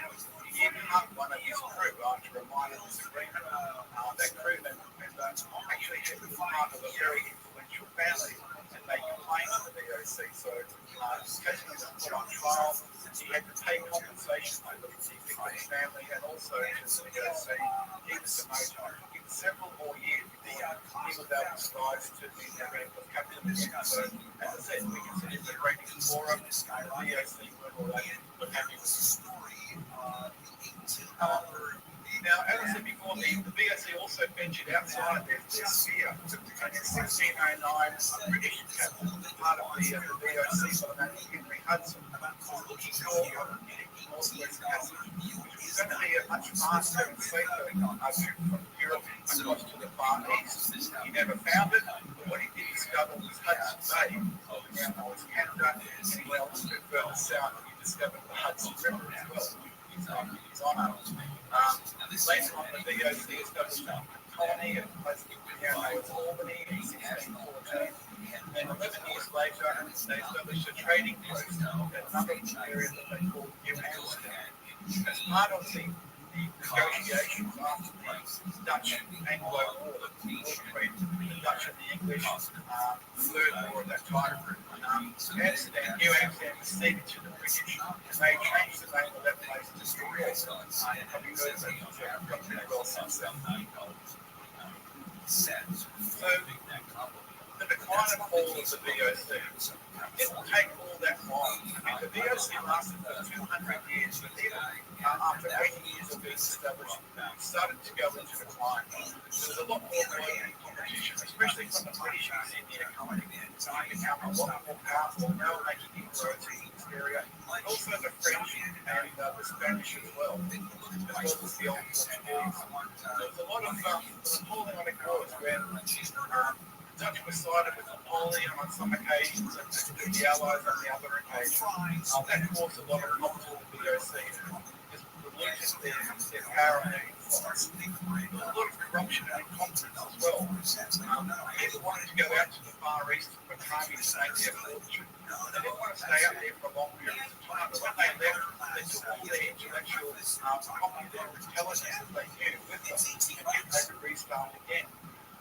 He cut one of his crew after a minor disagreement. That crewman actually had been part of a very influential family, and they complained to the VOC. So his case was put on trial. He had to pay compensation to the victim's family and also to the VOC. He was demoted. It took him several more years before he was able to rise to the rank of captain again. So, as I said, we consider him a great explorer. The VOC weren't all that happy with him. Now, as I said before, the VOC also ventured outside their sphere. And in 1609, a British captain, part of the VOC by the name of Henry Hudson, was looking for a northwest passage, which was going to be a much faster and safer trip from Europe across to the Far East. He never found it, but what he did discover was Hudson Bay, around North Canada, and he went a little bit further south, and he discovered the Hudson River as well. His honour. Later on, the VOC established a colony at a place now known as Albany in 1614. And 11 years later, they established a trading post at another area that they called New Amsterdam. As part of the negotiations after the Dutch Anglo War, the Dutch and the English, the Third War at that time, Amsterdam, New Amsterdam was ceded to the British, and they changed the name of that place to Stroy. Have you heard of that? Got pretty well since then. So, the decline and fall of the VOC didn't take all that long. I mean, the VOC lasted for 200 years, but even after 80 years of being established, it started to go into decline. There was a lot more global competition, especially from the British East India Company. So it became a lot more powerful, now making inroads in this area, and also the French and the Spanish as well as the old Portuguese. There was a lot of Napoleonic wars where Dutch was sided with Napoleon on some occasions and the Allies on the other occasions. That caused a lot of problems with the VOC because the losers their power and their influence. There was a lot of corruption and incompetence as well. People wanted to go out to the Far East for training to make their fortune. They didn't want to stay out there for long periods of time, but when they left, they took all their intellectual copy, their intelligence that they knew with them, and they could restart again.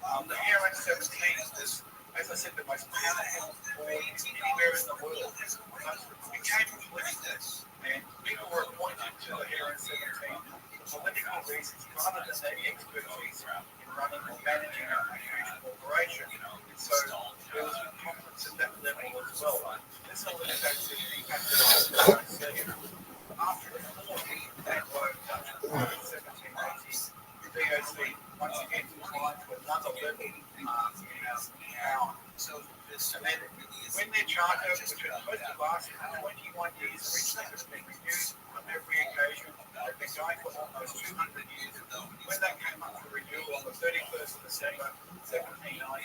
The Heron 17 was, as I said, the most powerful board anywhere in the world. It became political, and people were appointed to the Heron 17 for political reasons rather than their expertise in running or managing a huge corporation. And so there was a conflict at that level as well. This all impacted the VOC. After the fall of the Anglo-Dutch War in 1780, the VOC once again declined to another level in power. And then when their charter, which was supposed to last for 21 years, originally has been renewed on every occasion, they've been going for almost 200 years. When that came up for renewal on the 31st of December 1799,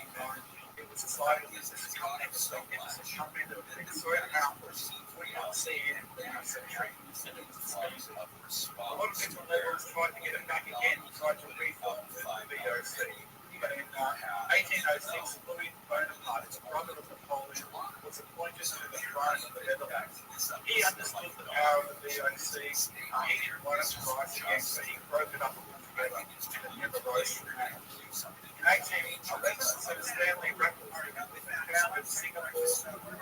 it was decided that this company was a magnificent company that had been so powerful we can't see it in our century, and it was disbanded. A lot of different levels tried to get it back again, tried to reform the VOC. But in 1806, Louis Bonaparte, the brother of Napoleon, was appointed to the throne of the Netherlands. He understood the power of the VOC. He didn't want it to rise again, so he broke it up altogether, and it never rose from that. In 1811, Sir Stanley Rappaport founded Singapore,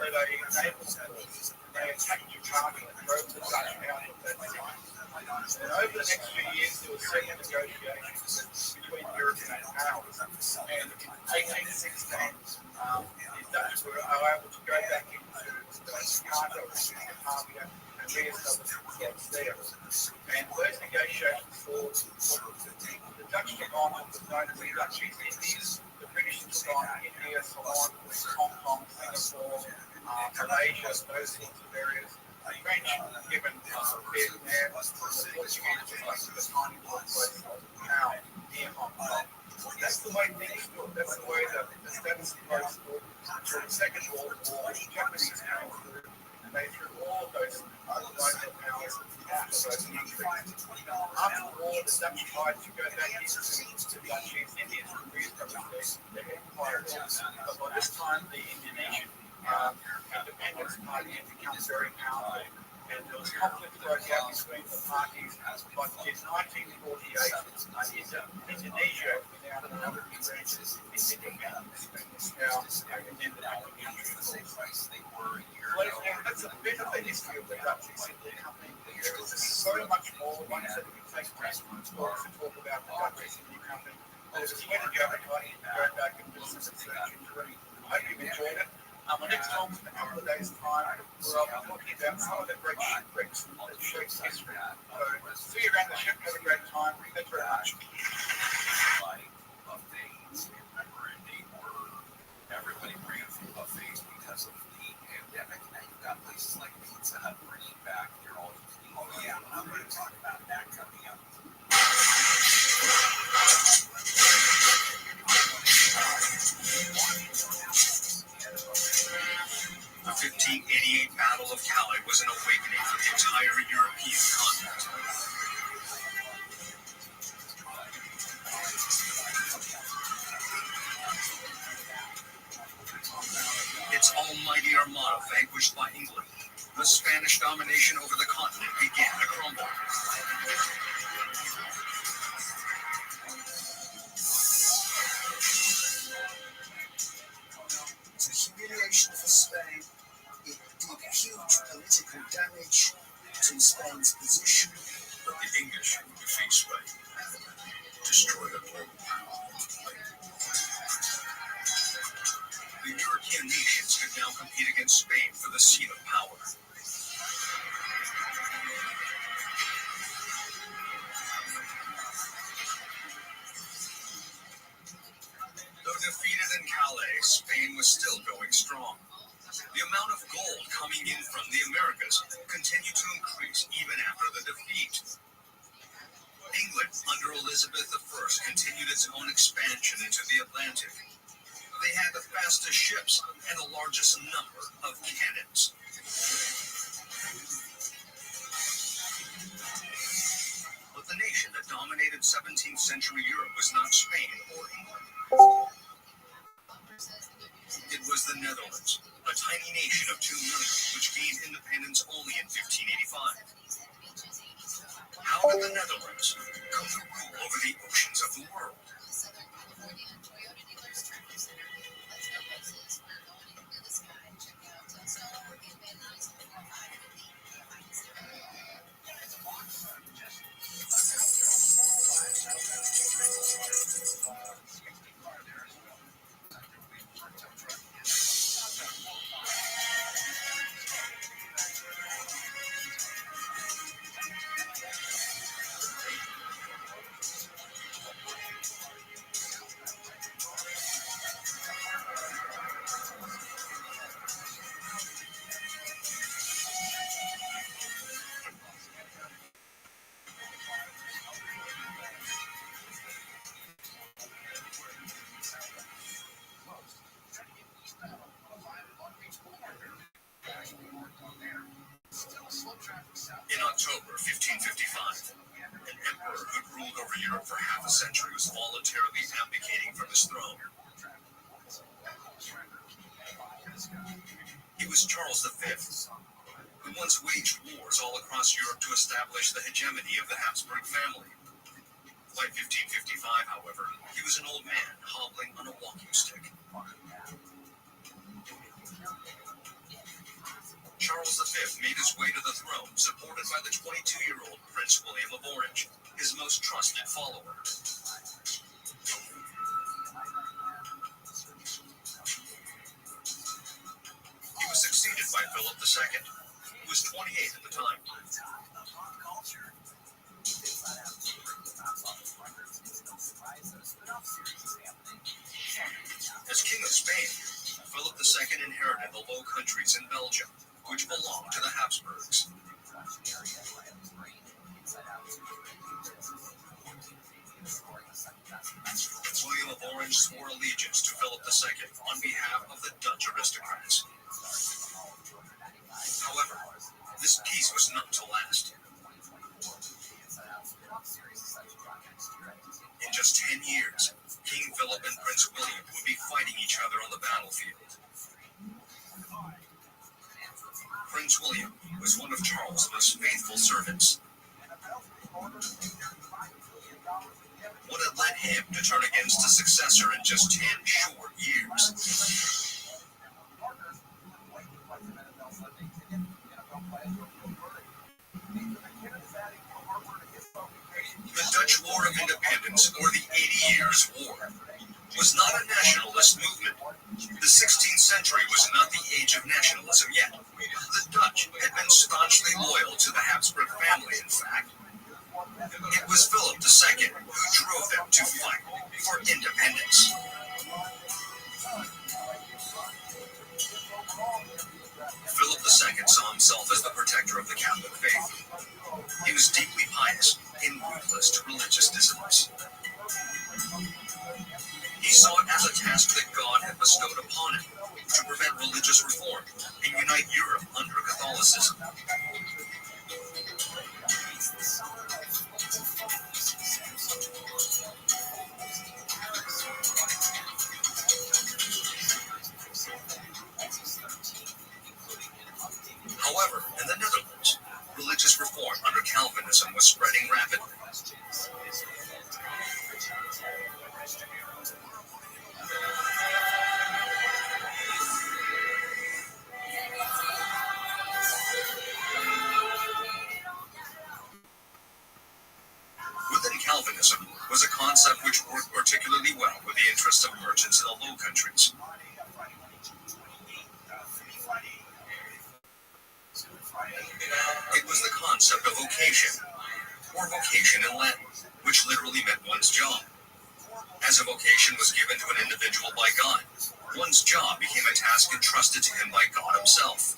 led a naval force. they attacked Jakarta and drove the Dutch out of that site. And over the next few years, there were several negotiations between European powers. And in 1816, the Dutch were able to go back into Jakarta, which is Batavia, and reestablish themselves there. And those negotiations forward, the Dutch took on what was known as the Dutch East Indies, the British took on India, Ceylon, Hong Kong, Singapore, Malaysia, those sorts of areas. The French, given Vietnam, the Portuguese, just like the tiny little place now near Hong Kong. That's the way things stood. That's the way the status quo stood through the Second World War. The Japanese came through, and they threw all of those colonial powers out of those countries. After the war, the Dutch tried to go back into the Dutch East Indies to re-establish their empire. But by this time, the Indonesian Independence Party had become very powerful, and there was conflict broke out between the parties. But in 1948, Indonesia, without another region, is independent. It's now an independent country. That's a bit of the history of the Dutch East India Company. There is so much more. One said we take place to talk about the Dutch East India Company. There's a way to go back and do some research into it. I hope you've enjoyed it. Next time, in a couple of days' time, we'll be talking about some of the great shipwrecks that shapes history. So, see you around the ship. Have a great time. Thanks very much. Everybody ran from buffets because of the pandemic. Now you've got places like Pizza Hut bringing back their all-you-can-eat. Oh yeah, I'm going to talk about that coming up. The 1588 Battle of Calais was an awakening for the entire European continent. Its almighty armada vanquished by England. The Spanish domination over the continent began to crumble. It's a humiliation for Spain. It did huge political damage to Spain's position. But the English would defeat Spain, destroy the global power. The European nations could now compete against Spain for the seat of power. Though defeated in Calais, Spain was still going strong. The amount of gold coming in from the Americas continued to increase even after the defeat. England, under Elizabeth I, continued its own expansion into the Atlantic. They had the fastest ships and the largest number of cannons. But the nation that dominated 17th century Europe was not Spain or England. It was the Netherlands, a tiny nation of 2 million, which gained independence only in 1585. How did the Netherlands come to rule over the oceans of the world? In October 1555, an emperor who'd ruled over Europe for half a century was voluntarily abdicating from his throne. He was Charles V, who once waged wars all across Europe to establish the hegemony of the Habsburg family. By 1555, however, he was an old man hobbling on a walking stick. Charles V made his way to the throne, supported by the 22-year-old Prince William of Orange, his most trusted follower. He was succeeded by Philip II, who was 28 at the time. As King of Spain, Philip II inherited the Low Countries in Belgium, which belonged to the Habsburgs. William of Orange swore allegiance to Philip II on behalf of the Dutch aristocrats. However, this peace was not to last. In just 10 years, King Philip and Prince William would be fighting each other on the battlefield. Prince William was one of Charles' most faithful servants. What had led him to turn against his successor in just 10 short years? The Dutch War of Independence, or the 80 Years' War, was not a nationalist movement. The 16th century was not the age of nationalism yet. The Dutch had been staunchly loyal to the Habsburg family, in fact. It was Philip II who drove them to fight for independence. Philip II saw himself as the protector of the Catholic faith. He was deeply pious and ruthless to religious dissidents. He saw it as a task that God had bestowed upon him to prevent religious reform and unite Europe under Catholicism. However, in the Netherlands, religious reform under Calvinism was spreading rapidly. Within Calvinism was a concept which worked particularly well with the interests of merchants in the Low Countries. It was the concept of vocation, or vocation in Latin, which literally meant one's job. As a vocation was given to an individual by God, one's job became a task entrusted to him by God himself.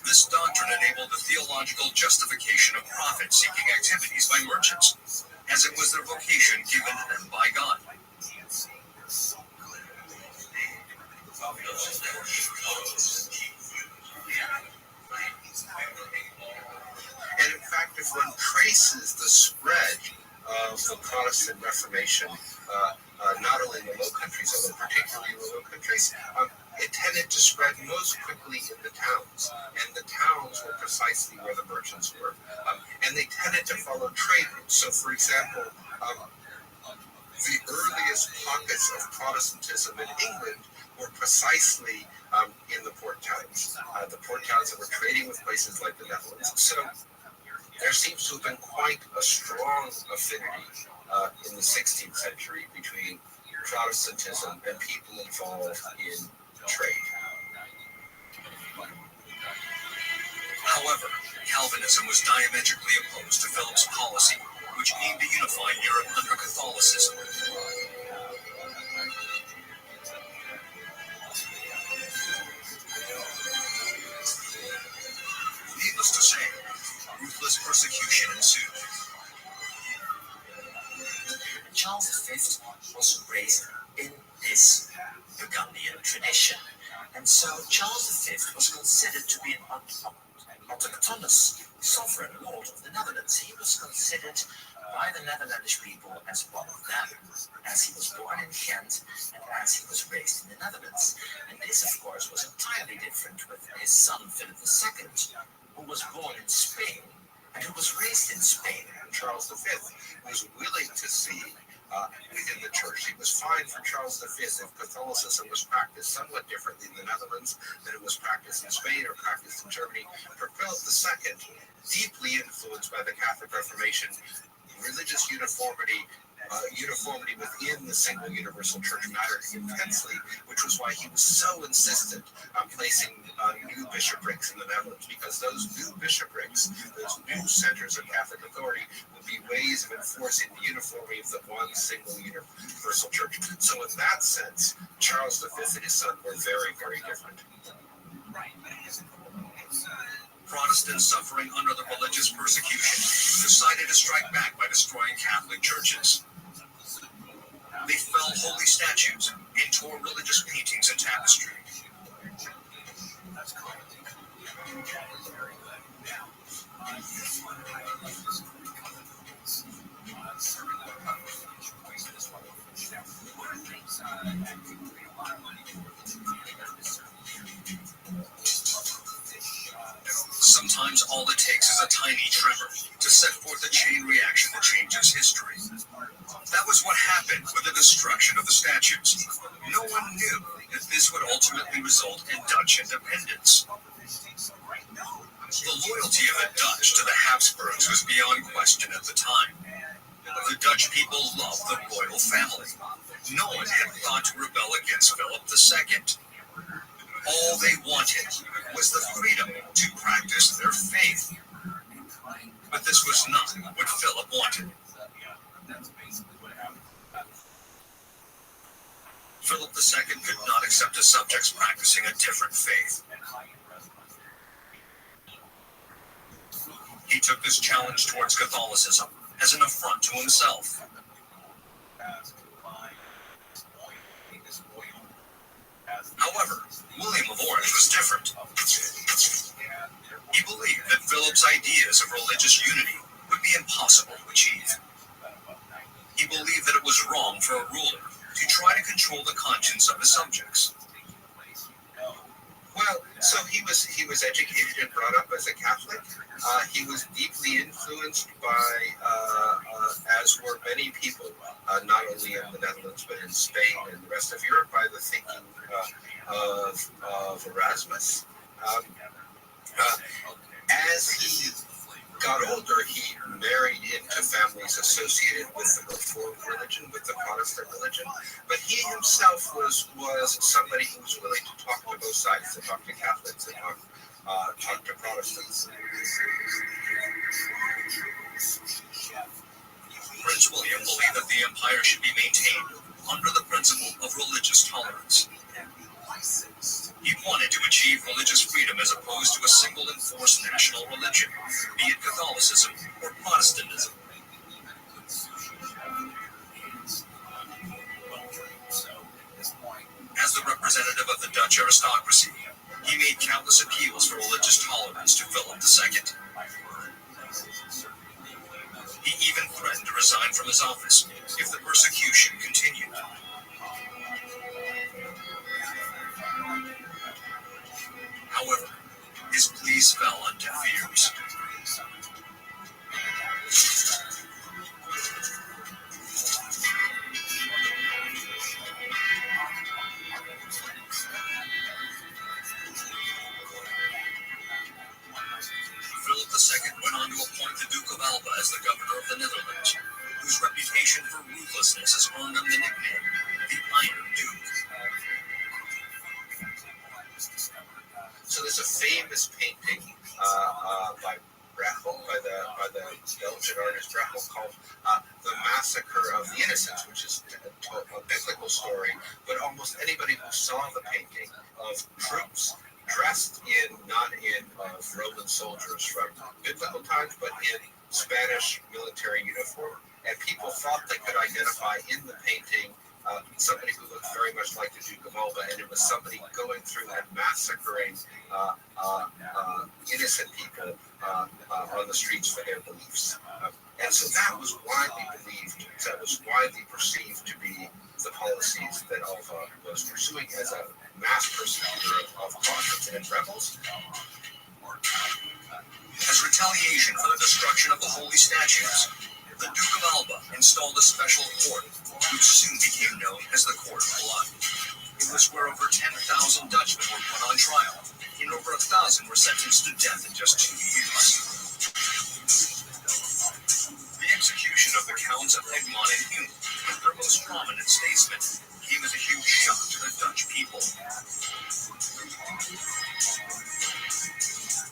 This doctrine enabled the theological justification of profit-seeking activities by merchants, as it was their vocation given to them by God. And in fact, if one traces the spread of the Protestant Reformation, not only in the Low Countries, although particularly in the Low Countries, it tended to spread most quickly in the towns. And the towns were precisely where the merchants were. And they tended to follow trade routes. So, for example, the earliest pockets of Protestantism in England were precisely in the port towns. The port towns that were trading with places like the Netherlands. So there seems to have been quite a strong affinity in the 16th century between Protestantism and people involved in trade. However, Calvinism was diametrically opposed to Philip's policy, which aimed to unify Europe under Catholicism. Needless to say, ruthless persecution ensued. Charles V was raised in this Burgundian tradition, and so Charles V was considered to be an autochthonous sovereign lord of the Netherlands. He was considered by the Netherlandish people as one of them, as he was born in Ghent and as he was raised in the Netherlands. And this, of course, was entirely different with his son Philip II, who was born in Spain and who was raised in Spain. Charles V was willing to see within the church. It was fine for Charles V if Catholicism was practiced somewhat differently in the Netherlands than it was practiced in Spain or practiced in Germany. For Philip II, deeply influenced by the Catholic Reformation, religious uniformity within the single universal church mattered intensely, which was why he was so insistent on placing new bishoprics in the Netherlands, because those new bishoprics, those new centers of Catholic authority, would be ways of enforcing the uniformity of the one single universal church. So in that sense, Charles V and his son were very, very different. Protestants suffering under the religious persecution decided to strike back by destroying Catholic churches. They fell holy statues and tore religious paintings and tapestry. Sometimes all it takes is a tiny tremor to set forth a chain reaction that changes history. That was what happened with the destruction of the statues. No one knew that this would ultimately result in Dutch independence. The loyalty of the Dutch to the Habsburgs was beyond question at the time. The Dutch people loved the royal family. No one had thought to rebel against Philip II. All they wanted was the freedom to practice their faith. But this was not what Philip wanted. Philip II could not accept his subjects practicing a different faith. He took this challenge towards Catholicism as an affront to himself. However, William of Orange was different. He believed that Philip's ideas of religious unity would be impossible to achieve. He believed that it was wrong for a ruler to try to control the conscience of his subjects. Well, so he was educated and brought up as a Catholic. He was deeply influenced by, as were many people, not only in the Netherlands but in Spain and the rest of Europe, by the thinking of Erasmus. As he got older, he married into families associated with the Reformed religion, with the Protestant religion, but he himself was somebody who was willing to talk to both sides, to talk to Catholics and talk to Protestants. Prince William believed that the empire should be maintained under the principle of religious tolerance. He wanted to achieve religious freedom as opposed to a single enforced national religion, be it Catholicism or Protestantism. As the representative of the Dutch aristocracy, he made countless appeals for religious tolerance to Philip II. He even threatened to resign from his office if the persecution continued. However, his pleas fell on deaf ears. Philip II went on to appoint the Duke of Alba as the governor of the Netherlands, whose reputation for ruthlessness has earned him the nickname, the Iron Duke. So there's a famous painting by Brechel, by the Belgian artist Brechel, called "The Massacre of the Innocents," which is a biblical story. But almost anybody who saw the painting of troops dressed not in Roman soldiers from biblical times, but in Spanish military uniform, and people thought they could identify in the painting somebody who looked very much like the Duke of Alba, and it was somebody going through and massacring innocent people on the streets for their beliefs. And so that was widely believed, that was widely perceived to be the policies that Alva was pursuing as a mass persecutor of converts and rebels. As retaliation for the destruction of the holy statues, the Duke of Alba installed a special court which soon became known as the Court of Blood. It was where over 10,000 Dutchmen were put on trial, and over 1,000 were sentenced to death in just 2 years. The execution of the Counts of Egmont and Hume, their most prominent statesmen, came as a huge shock to the Dutch people.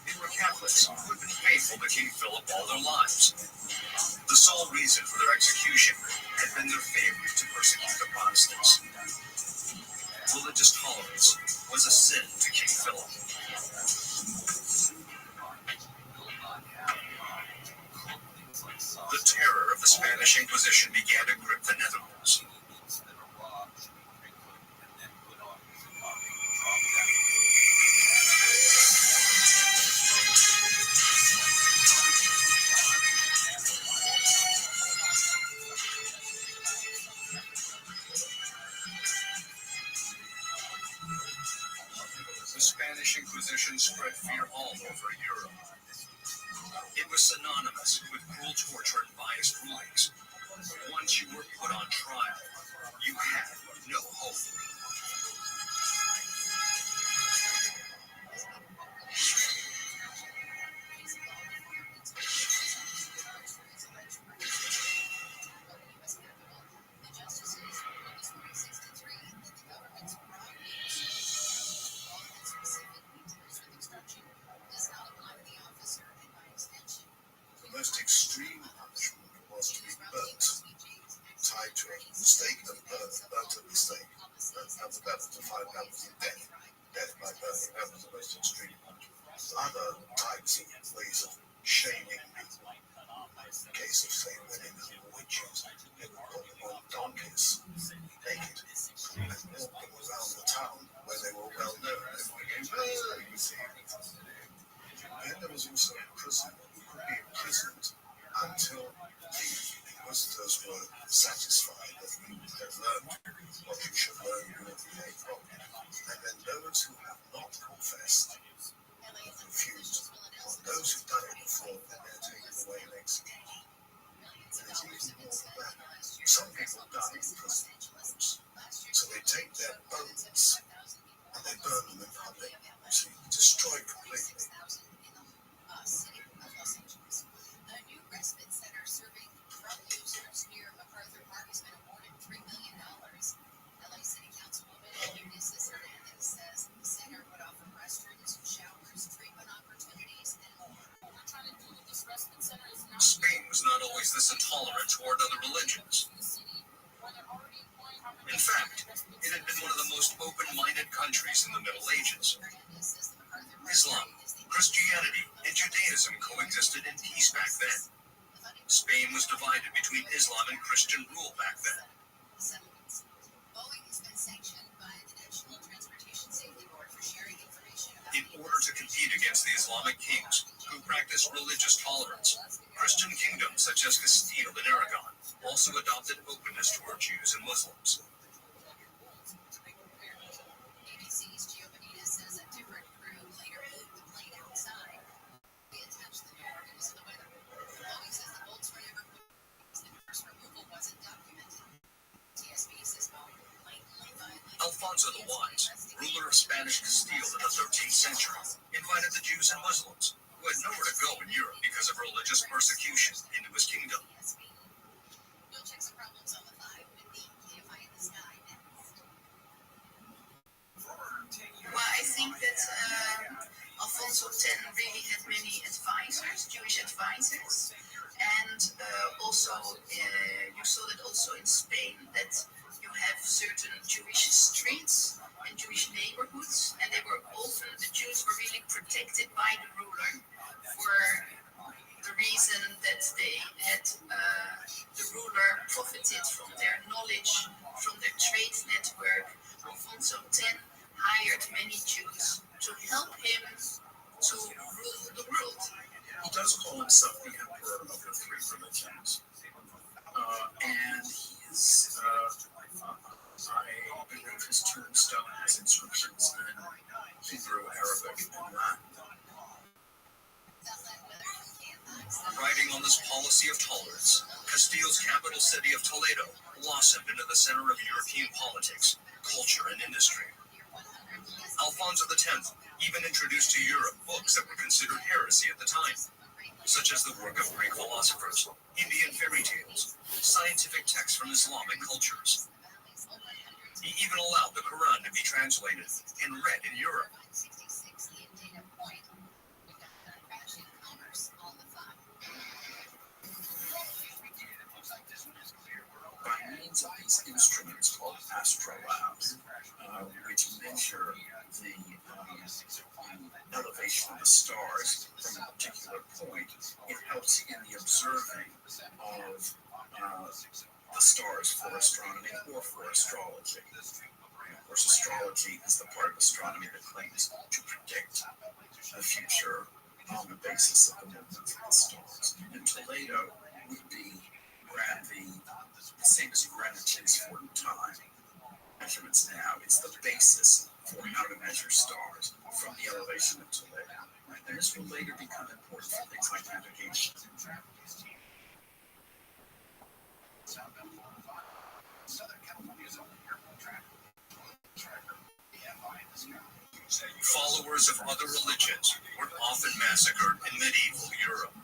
They were Catholics who had been faithful to King Philip all their lives. The sole reason for their execution had been their failure to persecute the Protestants. Religious tolerance was a sin to King Philip. The terror of the Spanish Inquisition began to grip the Netherlands. The Spanish Inquisition spread fear all over Europe. It was synonymous with cruel torture and biased rulings. Once you were put on trial, you had no hope. The most extreme punishment was to be burnt, tied to a stake and burnt at the stake. That was defined as death by burning. That was the most extreme punishment. Other types of ways of shaming people, in case of, say, women who were witches, they would put them on donkeys, naked, and walk them around the town where they were well known. Everyone goes, oh, you see. Then there was also imprisonment. You could be imprisoned until the inquisitors were satisfied that you had learned what you should learn in order to behave wrong. And then those who have not confessed refused. Or those who've done it before, then they're taken away and executed. And it's even more than that. Some people die in prison. So they take their bones and they burn them in public. So destroyed completely. A new respite center serving drug users near MacArthur Park has been awarded $3 million. LA City Councilwoman Guinness says the center would offer restrooms, showers, treatment opportunities, and more. Spain was not always this intolerant toward other religions. In fact, it had been one of the most open-minded countries in the Middle Ages. Islam, Christianity, and Judaism coexisted in peace back then. Spain was divided between Islam and Christian rule back then. Boeing has been sanctioned by the National Transportation Safety Board for sharing information about In order to compete against the Islamic kings who practiced religious tolerance, Christian kingdoms such as Castile and Aragon also adopted openness toward Jews and Muslims. ABC's Gio Bonita says a different crew later moved the plane outside. They attached the new organism to the weather. Boeing says the bolts were never put. The first removal wasn't documented. TSB says Boeing blatantly violated. Alfonso the Wise, ruler of Spanish Castile in the 13th century, invited the Jews and Muslims, who had nowhere to go in Europe because of religious persecution, into his kingdom. TSB. We'll check some problems on the 5 with the KFI in the sky next. Well, I think that Alfonso X really had many advisors, Jewish advisors, and also you saw that also in Spain that you have certain Jewish streets and Jewish neighborhoods, and they were often, the Jews were really protected by the ruler for the reason that they had, the ruler profited from their knowledge, from their trade network. Alfonso X hired many Jews to help him to rule the world. He does call himself the emperor of the three religions. And he's, I believe his tombstone has inscriptions in Hebrew, Arabic, and Latin. Riding on this policy of tolerance, Castile's capital city of Toledo blossomed into the center of European politics, culture, and industry. Alfonso X even introduced to Europe books that were considered heresy at the time, such as the work of Greek philosophers, Indian fairy tales, scientific texts from Islamic cultures. He even allowed the Quran to be translated and read in Europe. By means of these instruments called astrolabes, which measure the elevation of the stars from a particular point, it helps in the observing of the stars for astronomy or for astrology. Of course, astrology is the part of astronomy that claims to predict the future on the basis of the movements of the stars. And Toledo would be the same as Greenwich is for time measurements now. It's the basis for how to measure stars from the elevation of Toledo. And this will later become important for things like navigation. Followers of other religions were often massacred in medieval Europe.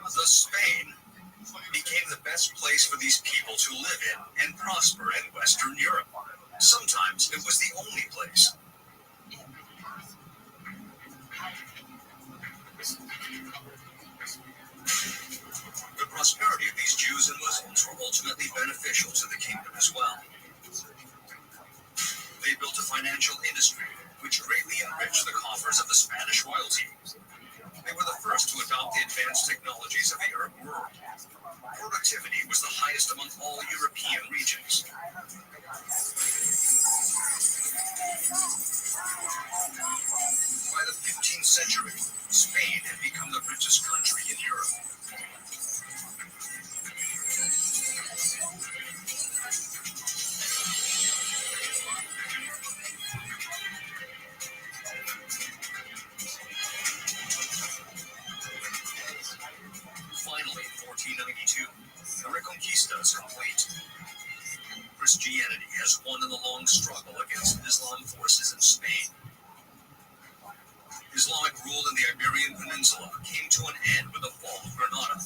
Thus, Spain became the best place for these people to live in and prosper in Western Europe. Sometimes it was the only place. The prosperity of these Jews and Muslims were ultimately beneficial to the kingdom as well. They built a financial industry which greatly enriched the coffers of the Spanish royalty. They were the first to adopt the advanced technologies of the Arab world. Productivity was the highest among all European regions. By the 15th century, Spain had become the richest country in Europe. Finally, in 1492, the Reconquista is complete. Christianity has won in the long struggle against Islam forces in Spain. Islamic rule in the Iberian Peninsula came to an end with the fall of Granada.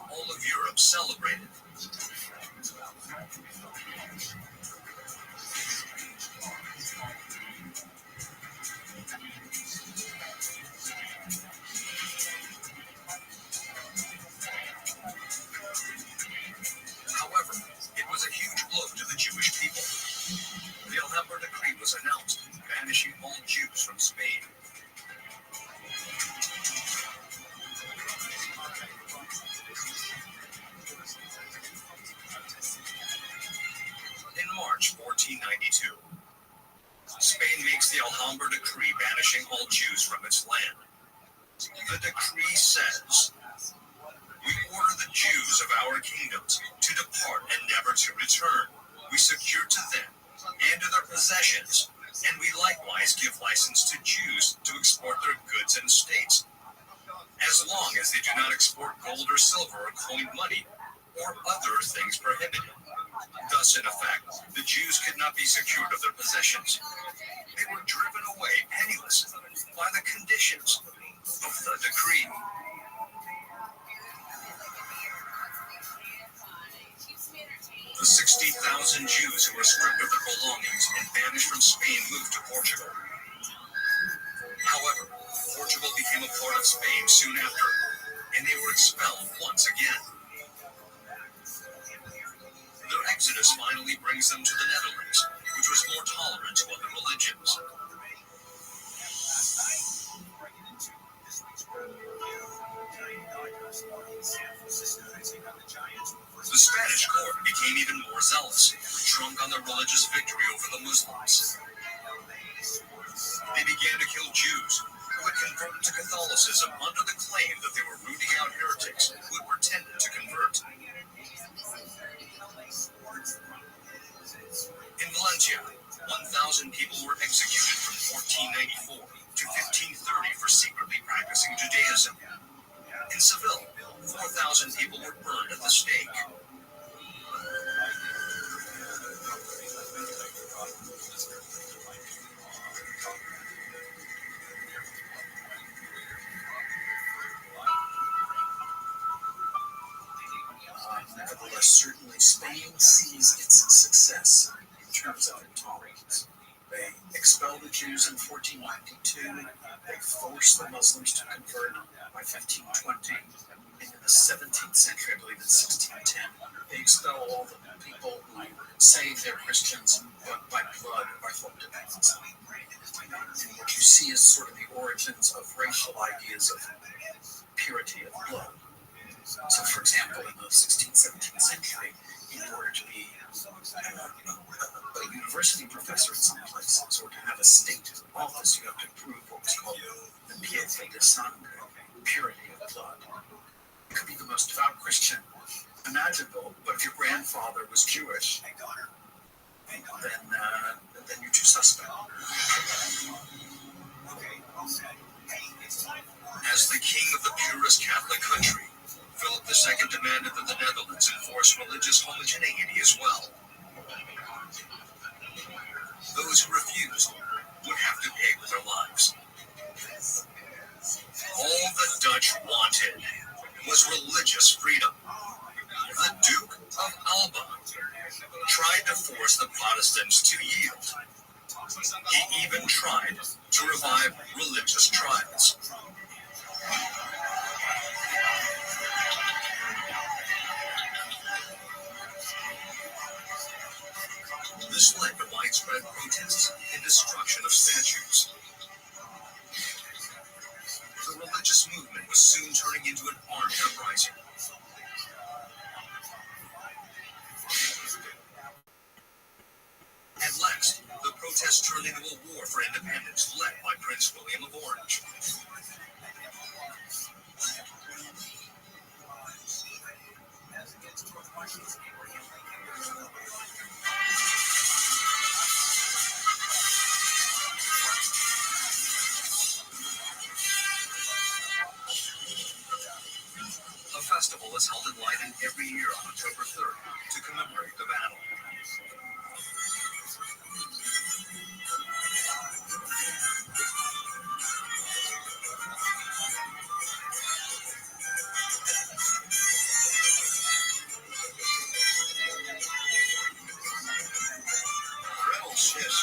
All of Europe celebrated. However, it was a huge blow to the Jewish people. The Alhambra Decree was announced, banishing all Jews from Spain. In March 1492, Spain makes the Alhambra Decree banishing all Jews from its land. The decree says, "We order the Jews of our kingdoms to depart and never to return. We secure to them and to their possessions, and we likewise give license to Jews to export their goods and estates, as long as they do not export gold or silver or coined money or other things prohibited." Thus, in effect, the Jews could not be secured of their possessions. They were driven away penniless by the conditions of the decree. The 60,000 Jews who were stripped of their belongings and banished from Spain moved to Portugal. However, Portugal became a part of Spain soon after, and they were expelled once again. Their exodus finally brings them to the Netherlands, which was more tolerant to other religions. The Spanish court became even more zealous, drunk on their religious victory over the Muslims. They began to kill Jews who had converted to Catholicism under the claim that they were rooting out heretics who had pretended to convert. In Valencia, 1,000 people were executed from 1494 to 1530 for secretly practicing Judaism. In Seville, 4,000 people were burned at the stake. Nevertheless, certainly Spain sees its success in terms of intolerance. They expelled the Jews in 1492. They forced the Muslims to convert by 1520. And in the 17th century, I believe in 1610, they expel all the people who say they're Christians, but by blood are thought to be Muslim. And what you see is sort of the origins of racial ideas of purity of blood. So, for example, in the 16th, 17th century, in order to be a university professor in some places, or to have a state office, you have to prove what was called the piete de sangre, purity of blood. You could be the most devout Christian imaginable, but if your grandfather was Jewish, then you're too suspect. As the king of the purest Catholic country, Philip II demanded that the Netherlands enforce religious homogeneity as well. Those who refused would have to pay with their lives. All the Dutch wanted was religious freedom. The Duke of Alba tried to force the Protestants to yield. He even tried to revive religious trials. This led to widespread protests and destruction of statues. The religious movement was soon turning into an armed uprising. At last, the protests turned into a war for independence led by Prince William of Orange. A festival is held in Leiden every year on October 3rd to commemorate the battle. Yes.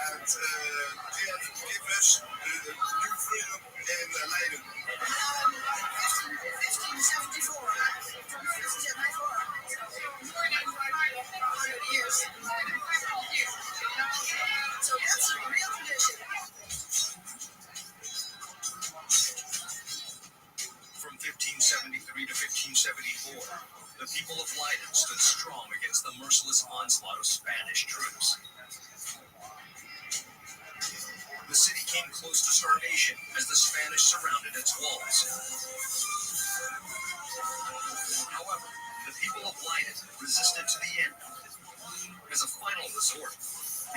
And they have give us the new freedom in Leiden. 1574. Years. So that's a real tradition. From 1573 to 1574, the people of Leiden stood strong against the merciless onslaught of Spanish troops. The city came close to starvation as the Spanish surrounded its walls. However, the people of Leiden resisted to the end. As a final resort,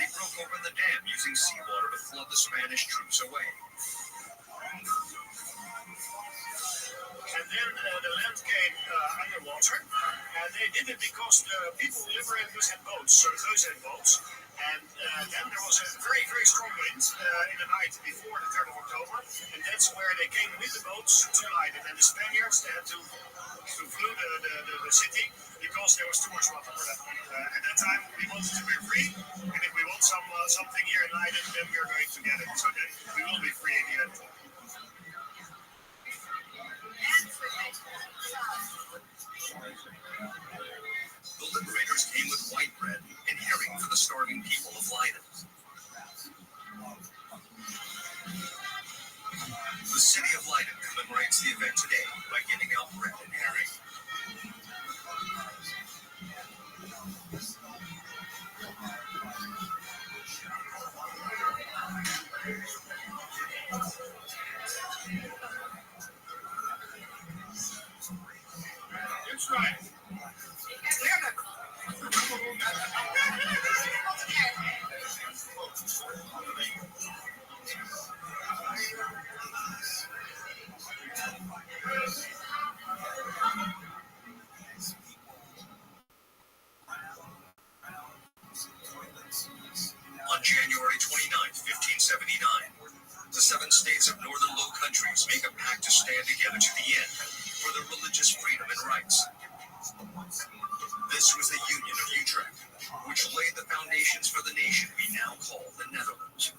they broke open the dam using seawater to flood the Spanish troops away. And then the land came underwater, and they did it because the people who liberated us had boats, so those had boats. And then there was a very, very strong wind in the night before the 3rd of October, and that's where they came with the boats to Leiden. And the Spaniards, they had to flee the city because there was too much water for them. At that time, we wanted to be free, and if we want something here in Leiden, then we are going to get it. So we will be free in the end. The liberators came with white bread and herring for the starving people of Leiden. The city of Leiden commemorates the event today by giving out bread and herring. That's right. the 7 states of northern Low Countries make a pact to stand together to the end for their religious freedom and rights. This was the Union of Utrecht, which laid the foundations for the nation we now call the Netherlands.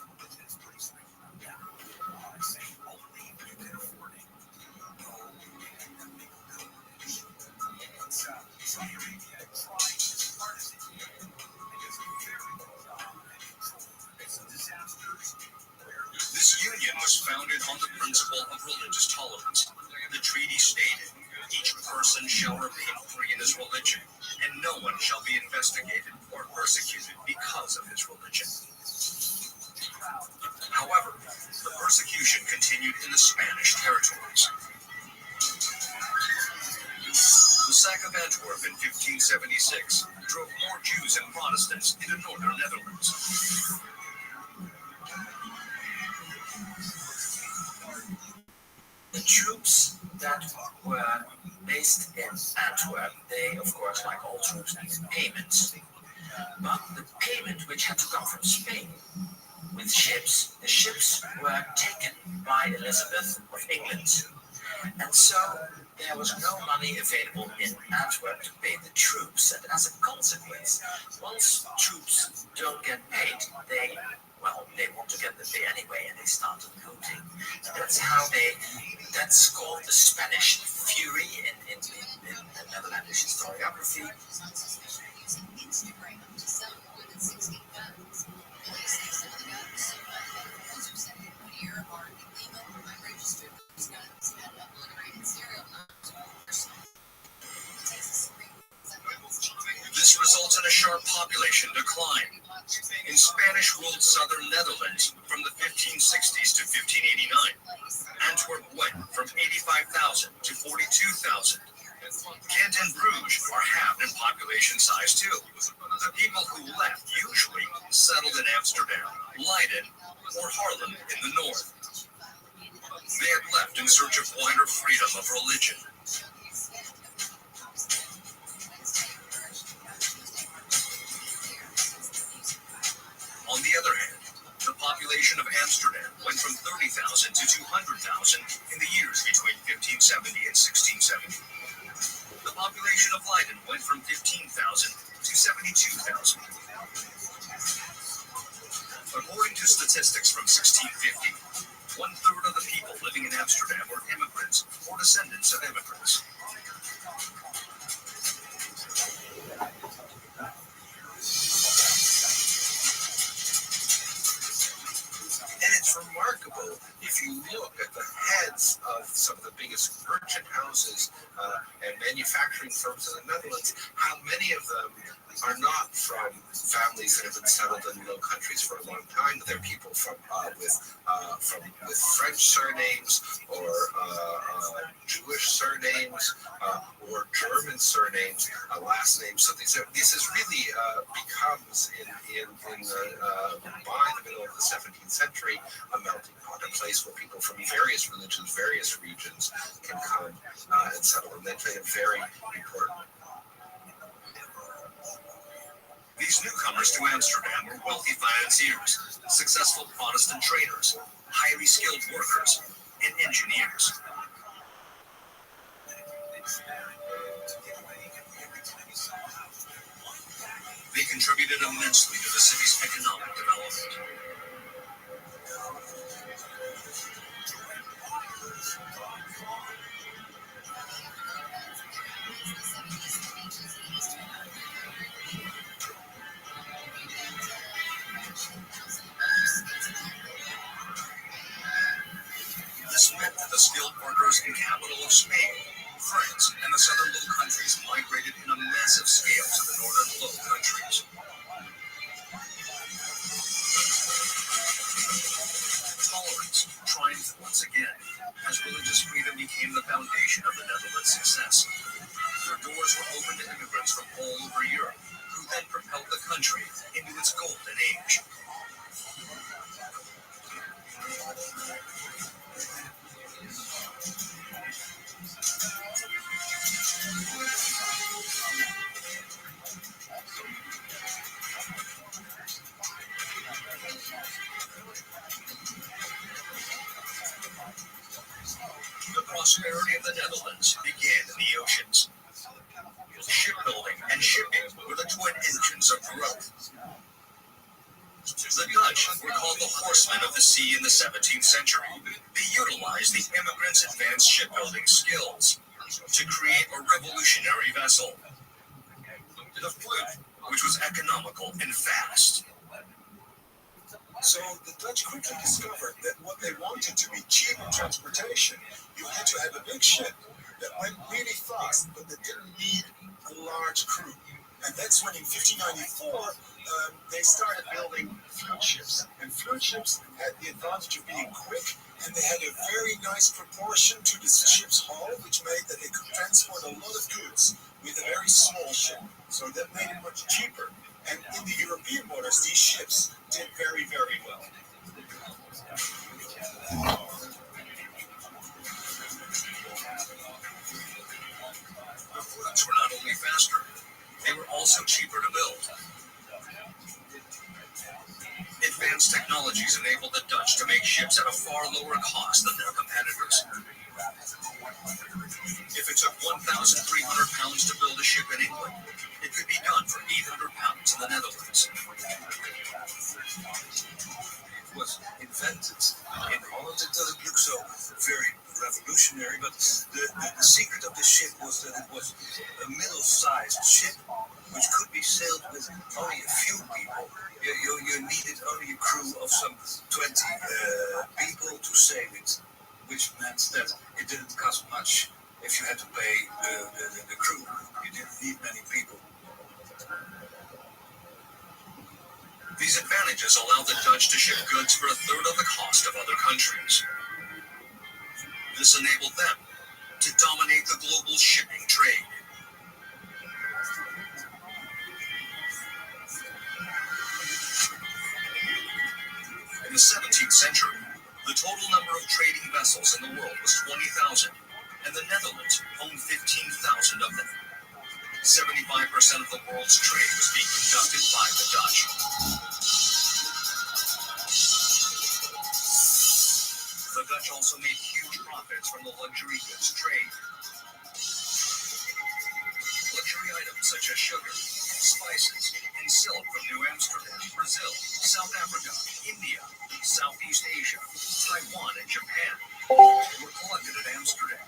This union was founded on the principle of religious tolerance. The treaty stated, each person shall remain free in his religion, and no one shall be investigated or persecuted because of his religion. However, the persecution continued in the Spanish territories. The sack of Antwerp in 1576 drove more Jews and Protestants into northern Netherlands. The troops that were based in Antwerp, they, of course, like all troops, needed payment. But the payment which had to come from Spain with ships, the ships were taken by Elizabeth of England. And so there was no money available in Antwerp to pay the troops. And as a consequence, once troops don't get paid, they want to get the pay anyway, and they started looting. And that's called the Spanish Fury in the Netherlandish historiography. Using Instagram to sell more than 60 guns. Police say some of the guns sold by vendors who said Whittier are illegal, unregistered these guns, and obliterated serial numbers of person. The Texas Supreme Court This results in a sharp population decline. In Spanish-ruled southern Netherlands from the 1560s to 1589, Antwerp went from 85,000 to 42,000. Ghent and Bruges are halved in population size too. The people who left usually settled in Amsterdam, Leiden, or Haarlem in the north. They had left in search of wider freedom of religion. On the other hand, the population of Amsterdam went from 30,000 to 200,000 in the years between 1570 and 1670. The population of Leiden went from 15,000 to 72,000. According to statistics from 1650, 1/3 of the people living in Amsterdam were immigrants or descendants of immigrants. And it's remarkable if you look at the heads of some of the biggest merchant houses and manufacturing firms in the Netherlands, how many of them are not from families that have been settled in Low Countries for a long time. They're people with French surnames or Jewish surnames or German surnames, last names. So this is really becomes by the middle of the 17th century a melting pot, a place where people from various religions, various regions can come and settle, and they play a very important. These newcomers to Amsterdam were wealthy financiers, successful Protestant traders, highly skilled workers, and engineers. They contributed immensely to the city's economic development. This meant that the skilled workers and capital of Spain, France, and the southern Low Countries migrated in a massive scale to the northern Low Countries. Tolerance triumphed once again, as religious freedom became the foundation of the Netherlands' success. Their doors were open to immigrants from all over Europe, who then propelled the country into its golden age. prosperity of the Netherlands began in the oceans. Shipbuilding and shipping were the twin engines of growth. The Dutch were called the horsemen of the sea in the 17th century. They utilized the immigrants' advanced shipbuilding skills to create a revolutionary vessel, the fleet, which was economical and fast. So the Dutch quickly discovered that what they wanted to be cheap transportation, you had to have a big ship that went really fast, but that didn't need a large crew. And that's when in 1594, they started building fluid ships. And fluid ships had the advantage of being quick, and they had a very nice proportion to the ship's hull, which made that they could transport a lot of goods with a very small ship. So that made it much cheaper. And in the European waters, these ships did very, very well. The fluids were not only faster, they were also cheaper to build. Advanced technologies enabled the Dutch to make ships at a far lower cost than their competitors. If it took 1,300 pounds to build a ship in England, it could be done for 800 pounds in the Netherlands. It was invented in Holland. It doesn't look so very revolutionary, but the secret of the ship was that it was a middle-sized ship which could be sailed with only a few people. You needed only a crew of some 20 people to sail it, which meant that it didn't cost much if you had to pay the crew. You didn't need many people. These advantages allowed the Dutch to ship goods for a third of the cost of other countries. This enabled them to dominate the global shipping trade. In the 17th century, the total number of trading vessels in the world was 20,000, and the Netherlands owned 15,000 of them. 75% of the world's trade was being conducted by the Dutch. The Dutch also made huge profits from the luxury goods trade. Luxury items such as sugar, spices, and silk from New Amsterdam, Brazil, South Africa, India, Southeast Asia, Taiwan, and Japan were collected at Amsterdam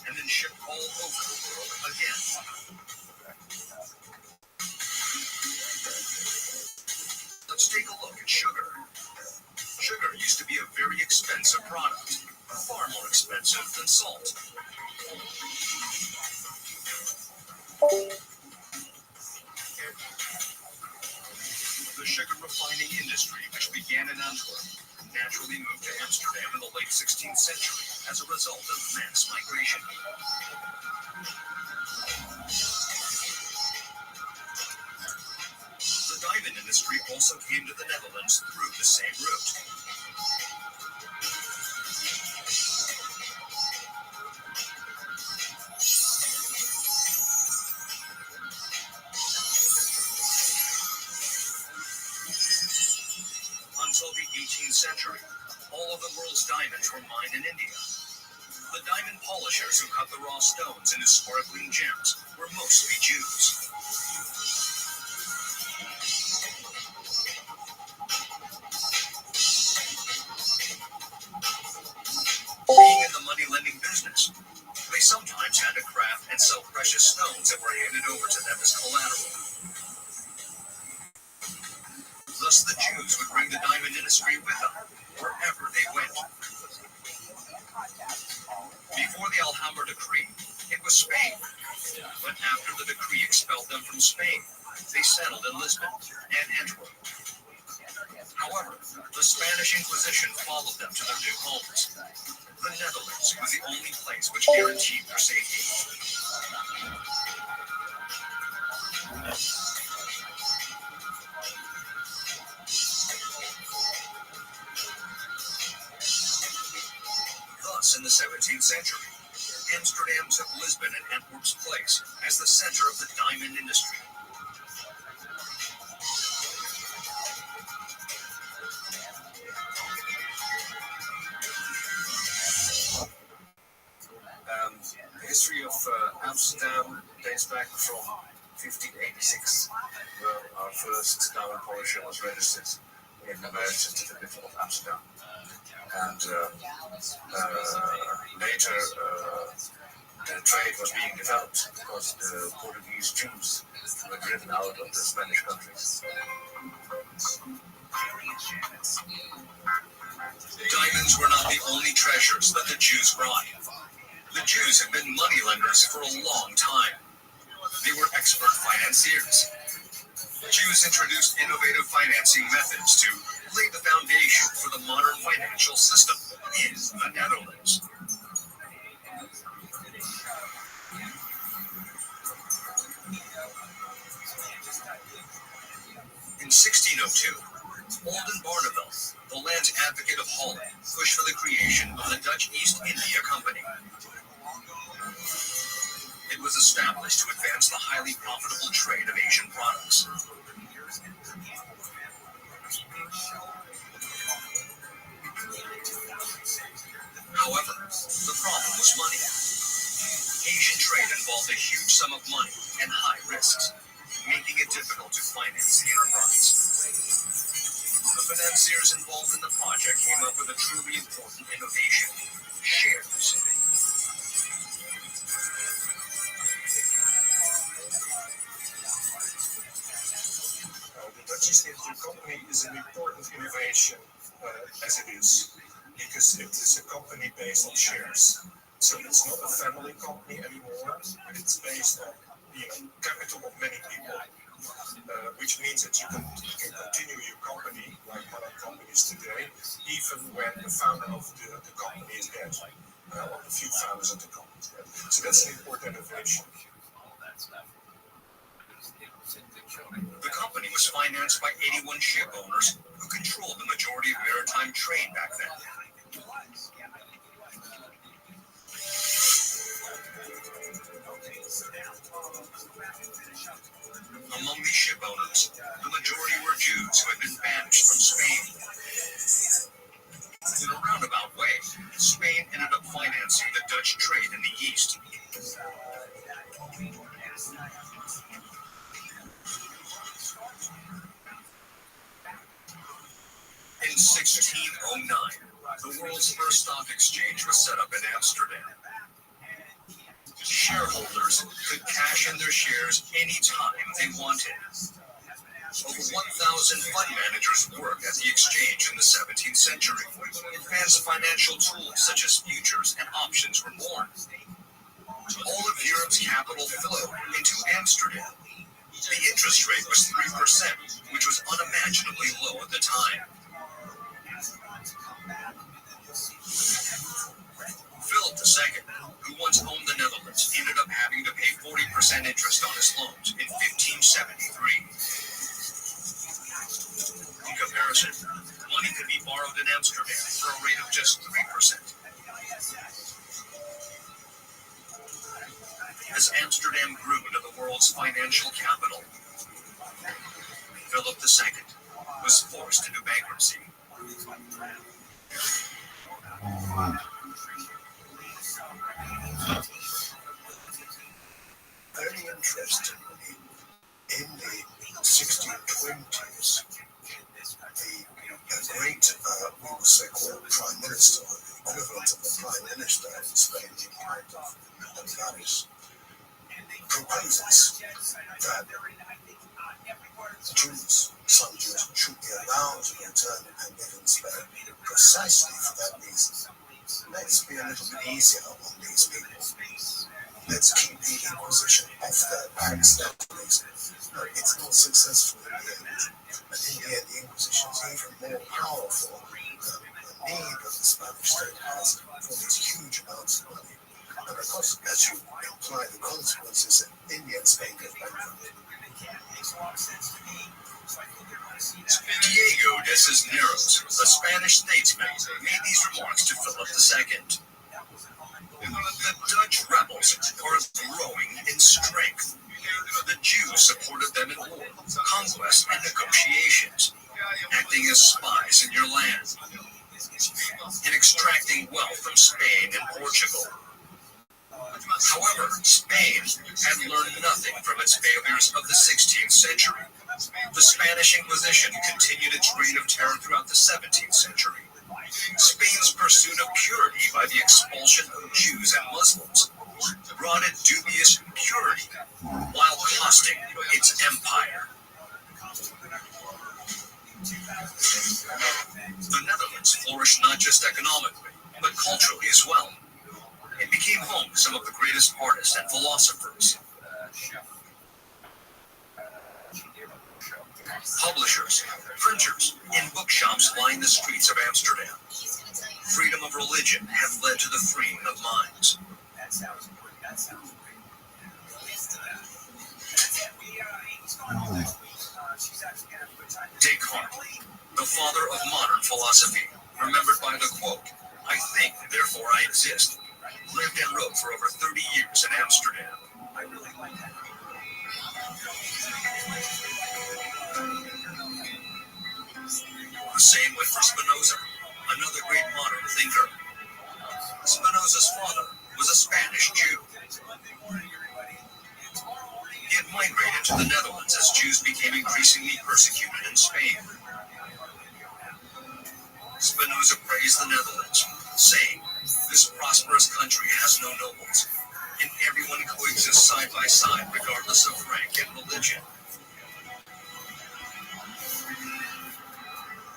and then shipped all over the world again. Let's take a look at sugar. Sugar used to be a very expensive product, far more expensive than salt. The sugar refining industry, which began in Antwerp, naturally moved to Amsterdam in the late 16th century as a result of mass migration. The diamond industry also came to the Netherlands through the same route. Until the 18th century, all of the world's diamonds were mined in India. The diamond polishers who cut the raw stones into sparkling gems were mostly Jews. Being in the money-lending business, they sometimes had to craft and sell precious stones that were handed over to them as collateral. Thus, the Jews would bring the diamond industry with them wherever they went. Before the Alhambra decree, it was Spain. But after the decree expelled them from Spain, they settled in Lisbon and Antwerp. However, the Spanish Inquisition followed them to their new homes. The Netherlands was the only place which guaranteed their safety. Thus, in the 17th century, Amsterdam took Lisbon and Antwerp's place as the center of the diamond industry. history of Amsterdam dates back from 1586, where our first town Porsche was registered in the marriage certificate of Amsterdam. And later, the trade was being developed because the Portuguese Jews were driven out of the Spanish countries. Diamonds were not the only treasures that the Jews brought. The Jews had been moneylenders for a long time. They were expert financiers. Jews introduced innovative financing methods to lay the foundation for the modern financial system in the Netherlands. In 1602, Oldenbarnevelt, the land's advocate of Holland, pushed for the creation of the Dutch East India Company. It was established to advance the highly profitable trade of Asian products. However, the problem was money. Asian trade involved a huge sum of money and high risks, making it difficult to finance the enterprise. The financiers involved in the project came up with a truly important innovation: shares. The Dutch East India Company is an important innovation as it is, because it is a company based on shares. So it's not a family company anymore, but it's based on capital of many people, which means that you can continue your company like other companies today, even when the founder of the company is dead, or the few founders of the company is dead. So that's an important innovation. The company was financed by 81 ship owners who controlled the majority of maritime trade back then. Among these ship owners, the majority were Jews who had been banished from Spain. In a roundabout way, Spain ended up financing the Dutch trade in the East. In 1609, the world's first stock exchange was set up in Amsterdam. Shareholders could cash in their shares anytime they wanted. Over 1,000 fund managers worked at the exchange in the 17th century. Advanced financial tools such as futures and options were born. All of Europe's capital flowed into Amsterdam. The interest rate was 3%, which was unimaginably low at the time. Philip II, who once owned the Netherlands, ended up having to pay 40% interest on his loans in 1573. In comparison, money could be borrowed in Amsterdam for a rate of just 3%. As Amsterdam grew into the world's financial capital, Philip II was forced into bankruptcy. Very interestingly, in the 1620s, the great, we will say, called Prime Minister, the equivalent of the Prime Minister in Spain, the kind of Guinness, proposes that Jews, some Jews, should be allowed to return and live in Spain precisely for that reason. Let's be a little bit easier on these people. Let's keep the Inquisition off their backs. It's not successful in the end. And in the end, the Inquisition is even more powerful than the need that the Spanish state has for these huge amounts of money. And of course, as you imply, the consequences in the end, Spain goes bankrupt. Diego de Cisneros, a Spanish statesman, made these remarks to Philip II. The Dutch rebels are growing in strength. The Jews supported them in war, conquest, and negotiations, acting as spies in your land, and extracting wealth from Spain and Portugal. However, Spain had learned nothing from its failures of the 16th century. The Spanish Inquisition continued its reign of terror throughout the 17th century. Spain's pursuit of purity by the expulsion of Jews and Muslims brought it dubious purity while costing its empire. The Netherlands flourished not just economically, but culturally as well. It became home to some of the greatest artists and philosophers. Publishers, printers, and bookshops line the streets of Amsterdam. Freedom of religion has led to the freeing of minds. Descartes, the father of modern philosophy, remembered by the quote, "I think, therefore I exist," lived and wrote for over 30 years in Amsterdam. The same went for Spinoza, another great modern thinker. Spinoza's father was a Spanish Jew. He had migrated to the Netherlands as Jews became increasingly persecuted in Spain. Spinoza praised the Netherlands, saying, "This prosperous country has no nobles, and everyone coexists side by side regardless of rank and religion."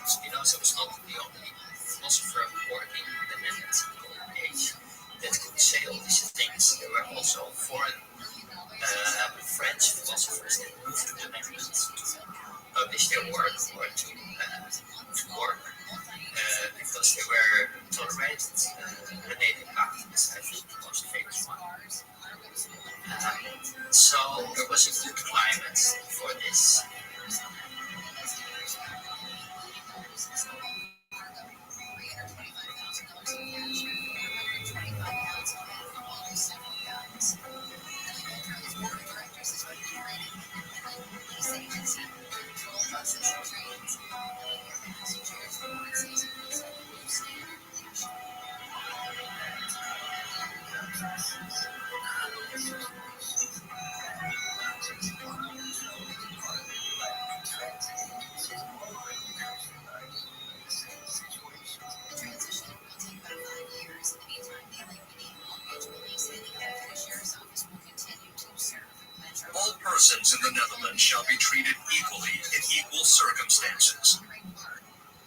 Spinoza was not the only philosopher working in the Netherlands in the Golden Age that could say all these things. There were also foreign French philosophers that moved to the Netherlands to publish their work or to work because they were tolerated. René Descartes, I think, the most famous one. So there was a good climate for this. All persons in the Netherlands shall be treated equally in equal circumstances.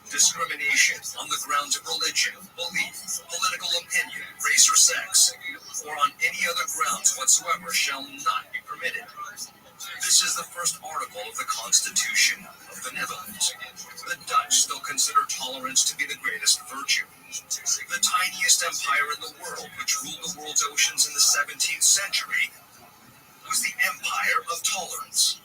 Discrimination on the grounds of religion, belief, political opinion, race or sex, or on any other grounds whatsoever shall not be permitted. This is the first article of the Constitution of the Netherlands. The Dutch still consider tolerance to be the greatest virtue. The tiniest empire in the world, which ruled the world's oceans in the 17th century, was the Empire of Tolerance.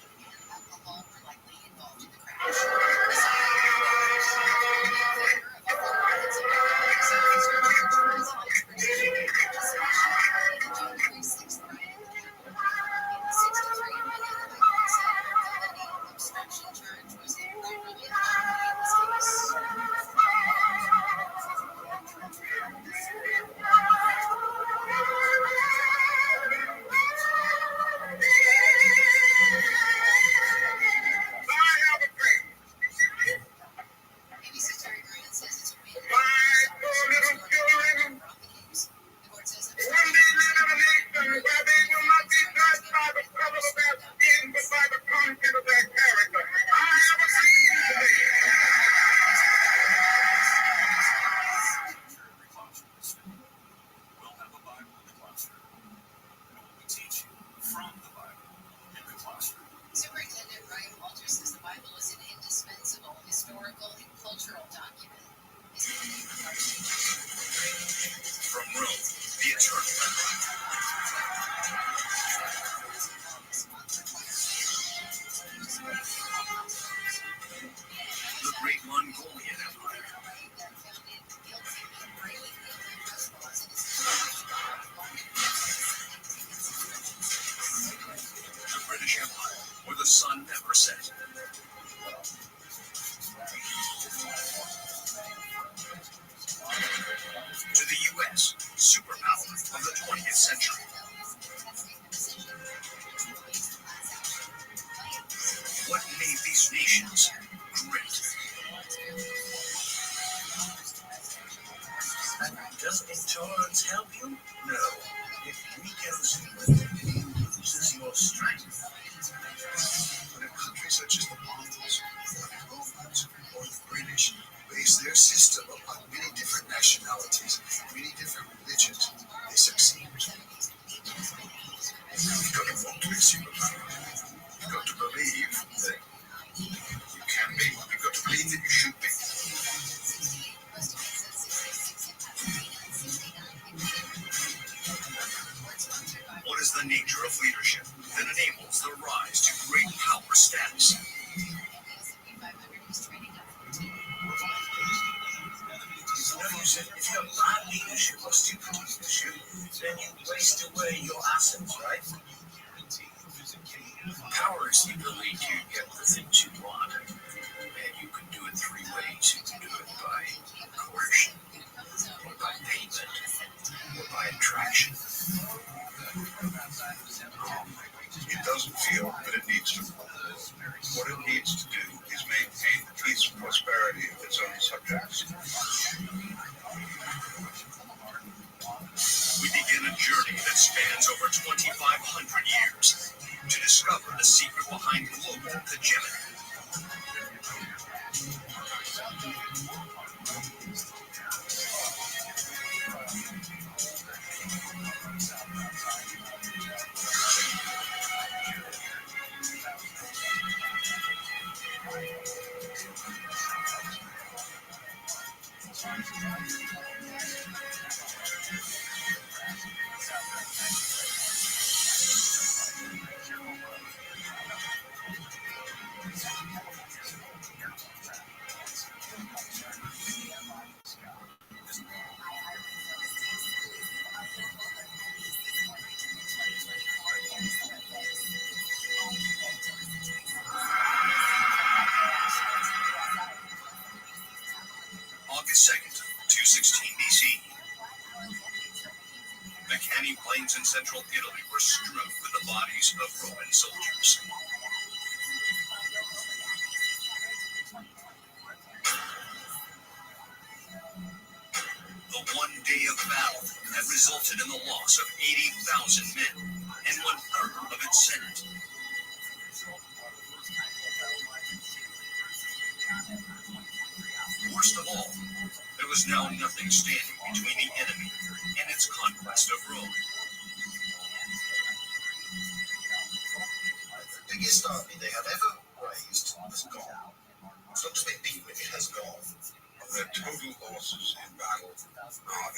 Does intolerance help you? No. It weakens you and loses your strength. But a country such as the Mongols, or the Romans, or the British base their system upon many different nationalities, many different religions, they succeed. You've got to want to be a superpower. You've got to believe that you can be. You've got to believe that you should be. What is the nature of leadership that enables the rise to great power status? If you have bad leadership or stupid leadership, then you waste away your assets, right? Power is the ability to get the things you want, and you can do it three ways. You can do it by coercion, or by payment, or by attraction. It doesn't feel that it needs to. What it needs to do is maintain the peace and prosperity of its own subjects. We begin a journey that spans over 2,500 years to discover the secret behind global hegemony. August 2nd, 216 BC. The canny plains in central Italy were strewn with the bodies of Roman soldiers. The one day of battle had resulted in the loss of 80,000 men and 1/3 of its senate. Worst of all, there was now nothing standing between the enemy and its conquest of Rome. The biggest army they have ever raised has gone. It's not just been beaten, it has gone. Their total losses in battle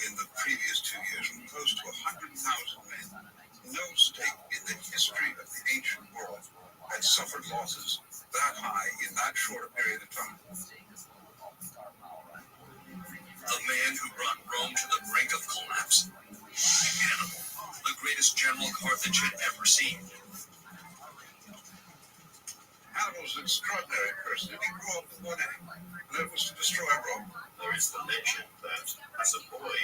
in the previous 2 years were close to 100,000 men. No state in the history of the ancient world had suffered losses that high in that short a period of time. The man who brought Rome to the brink of collapse? Hannibal, the greatest general Carthage had ever seen. Hannibal's an extraordinary person. He grew up with one aim, and that was to destroy Rome. There is the legend that as a boy,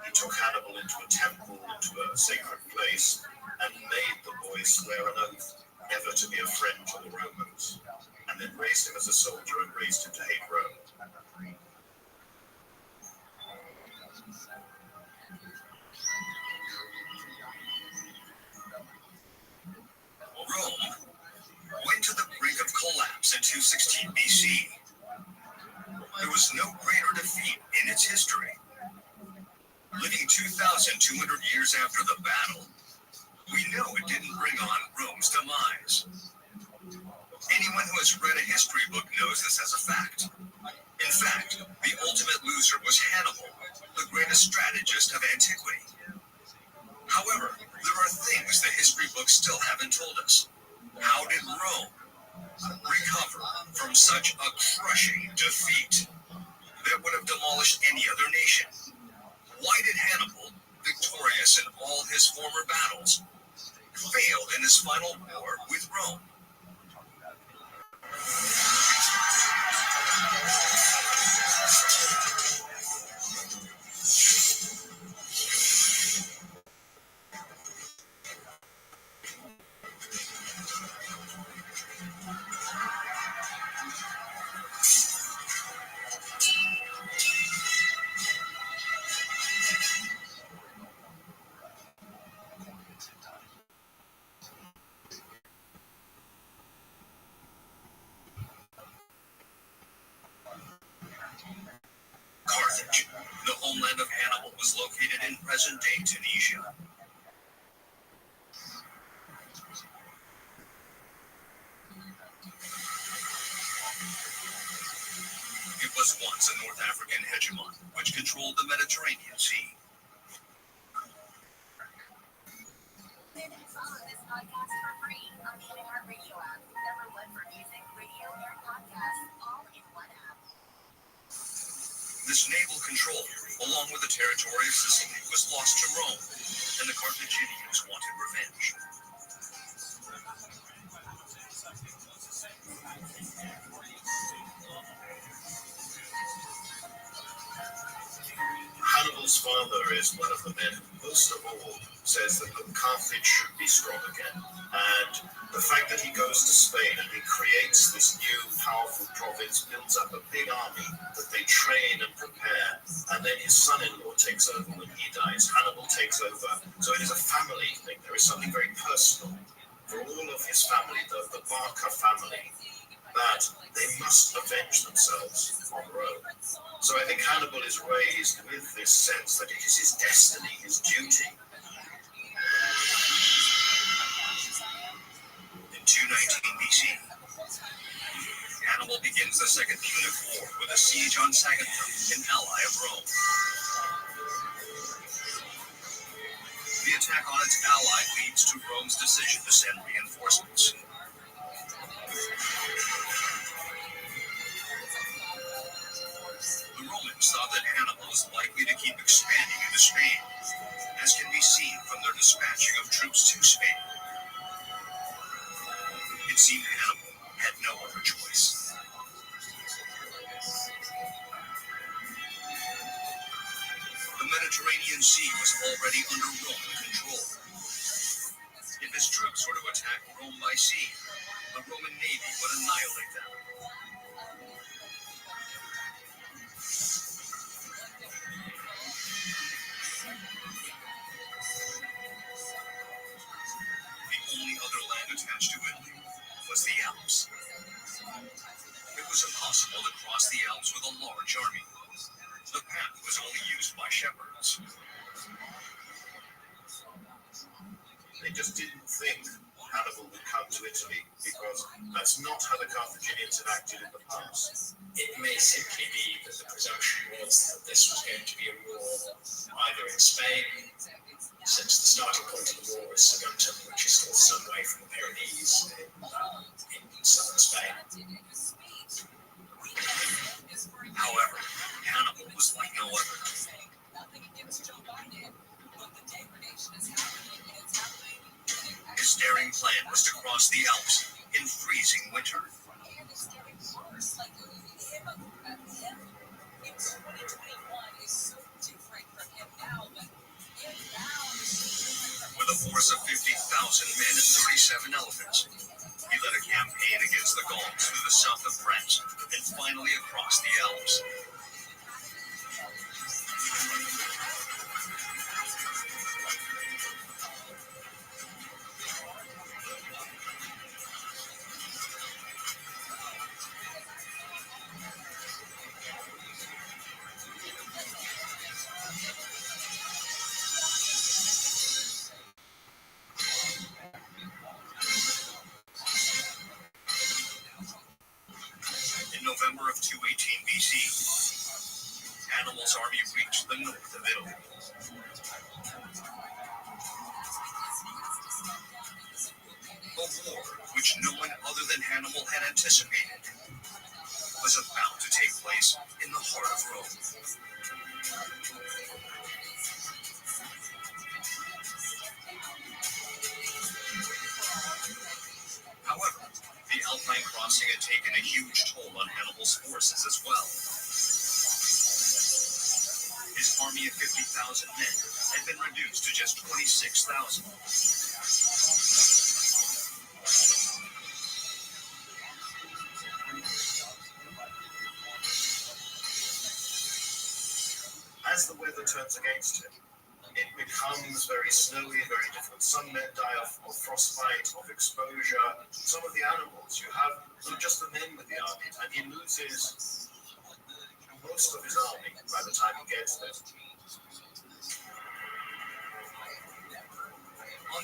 he took Hannibal into a temple, into a sacred place, and made the boy swear an oath never to be a friend to the Romans, and then raised him as a soldier and raised him to hate Rome. Rome went to the brink of collapse in 216 BC. There was no greater defeat in its history. Living 2,200 years after the battle, we know it didn't bring on Rome's demise. Anyone who has read a history book knows this as a fact. In fact, the ultimate loser was Hannibal, the greatest strategist of antiquity. However, there are things the history books still haven't told us. How did Rome recover from such a crushing defeat that would have demolished any other nation? Why did Hannibal, victorious in all his former battles, fail in his final war with Rome? Hannibal was located in present-day Tunisia. It was once a North African hegemon which controlled the Mediterranean Sea. Follow this podcast for free on the iHeartRadio app. #1 for music, radio, and podcasts, all in one app. This naval control, along with the territory of Sicily, was lost to Rome, and the Carthaginians wanted revenge. Hannibal's father is one of the men who most of all says that Carthage should be strong again. And the fact that he goes to Spain and he creates this new powerful province, builds up a big army that they train and prepare, and then his son-in-law takes over when he dies. Hannibal takes over. So it is a family thing. There is something very personal for all of his family, the Barca family, that they must avenge themselves on Rome. So I think Hannibal is raised with this sense that it is his destiny, his duty. In 219 BC, Hannibal begins the Second Punic War with a siege on Saguntum, an ally of Rome. The attack on its ally leads to Rome's decision to send reinforcements. The Romans thought that Hannibal was likely to keep expanding into Spain, as can be seen from their dispatching of troops to Spain. It seemed Hannibal had no other choice. The Mediterranean Sea was already under Roman control. If his troops were to attack Rome by sea, the Roman navy would annihilate them. The only other land attached to Italy was the Alps. It was impossible to cross the Alps with a large army. The path was only used by shepherds. They just didn't think Hannibal would come to Italy because that's not how the Carthaginians had acted in the past. It may simply be that the presumption was that this was going to be a war either in Spain, since the starting point of the war is Saguntum, which is still some way from the Pyrenees in southern Spain. However, Hannibal was like no other. His daring plan was to cross the Alps in freezing winter. With a force of 50,000 men and 37 elephants, he led a campaign against the Gauls through the south of France and finally across the Alps. In November of 218 BC, Hannibal's army reached the north of Italy. A war which no one other than Hannibal had anticipated was about to take place in the heart of Rome. However, the Alpine crossing had taken a huge toll on Hannibal's forces as well. His army of 50,000 men had been reduced to just 26,000. As the weather turns against him, it becomes very snowy, very difficult. Some men die of frostbite, of exposure. Some of the animals, you have not just the men with the army, and he loses most of his army by the time he gets there.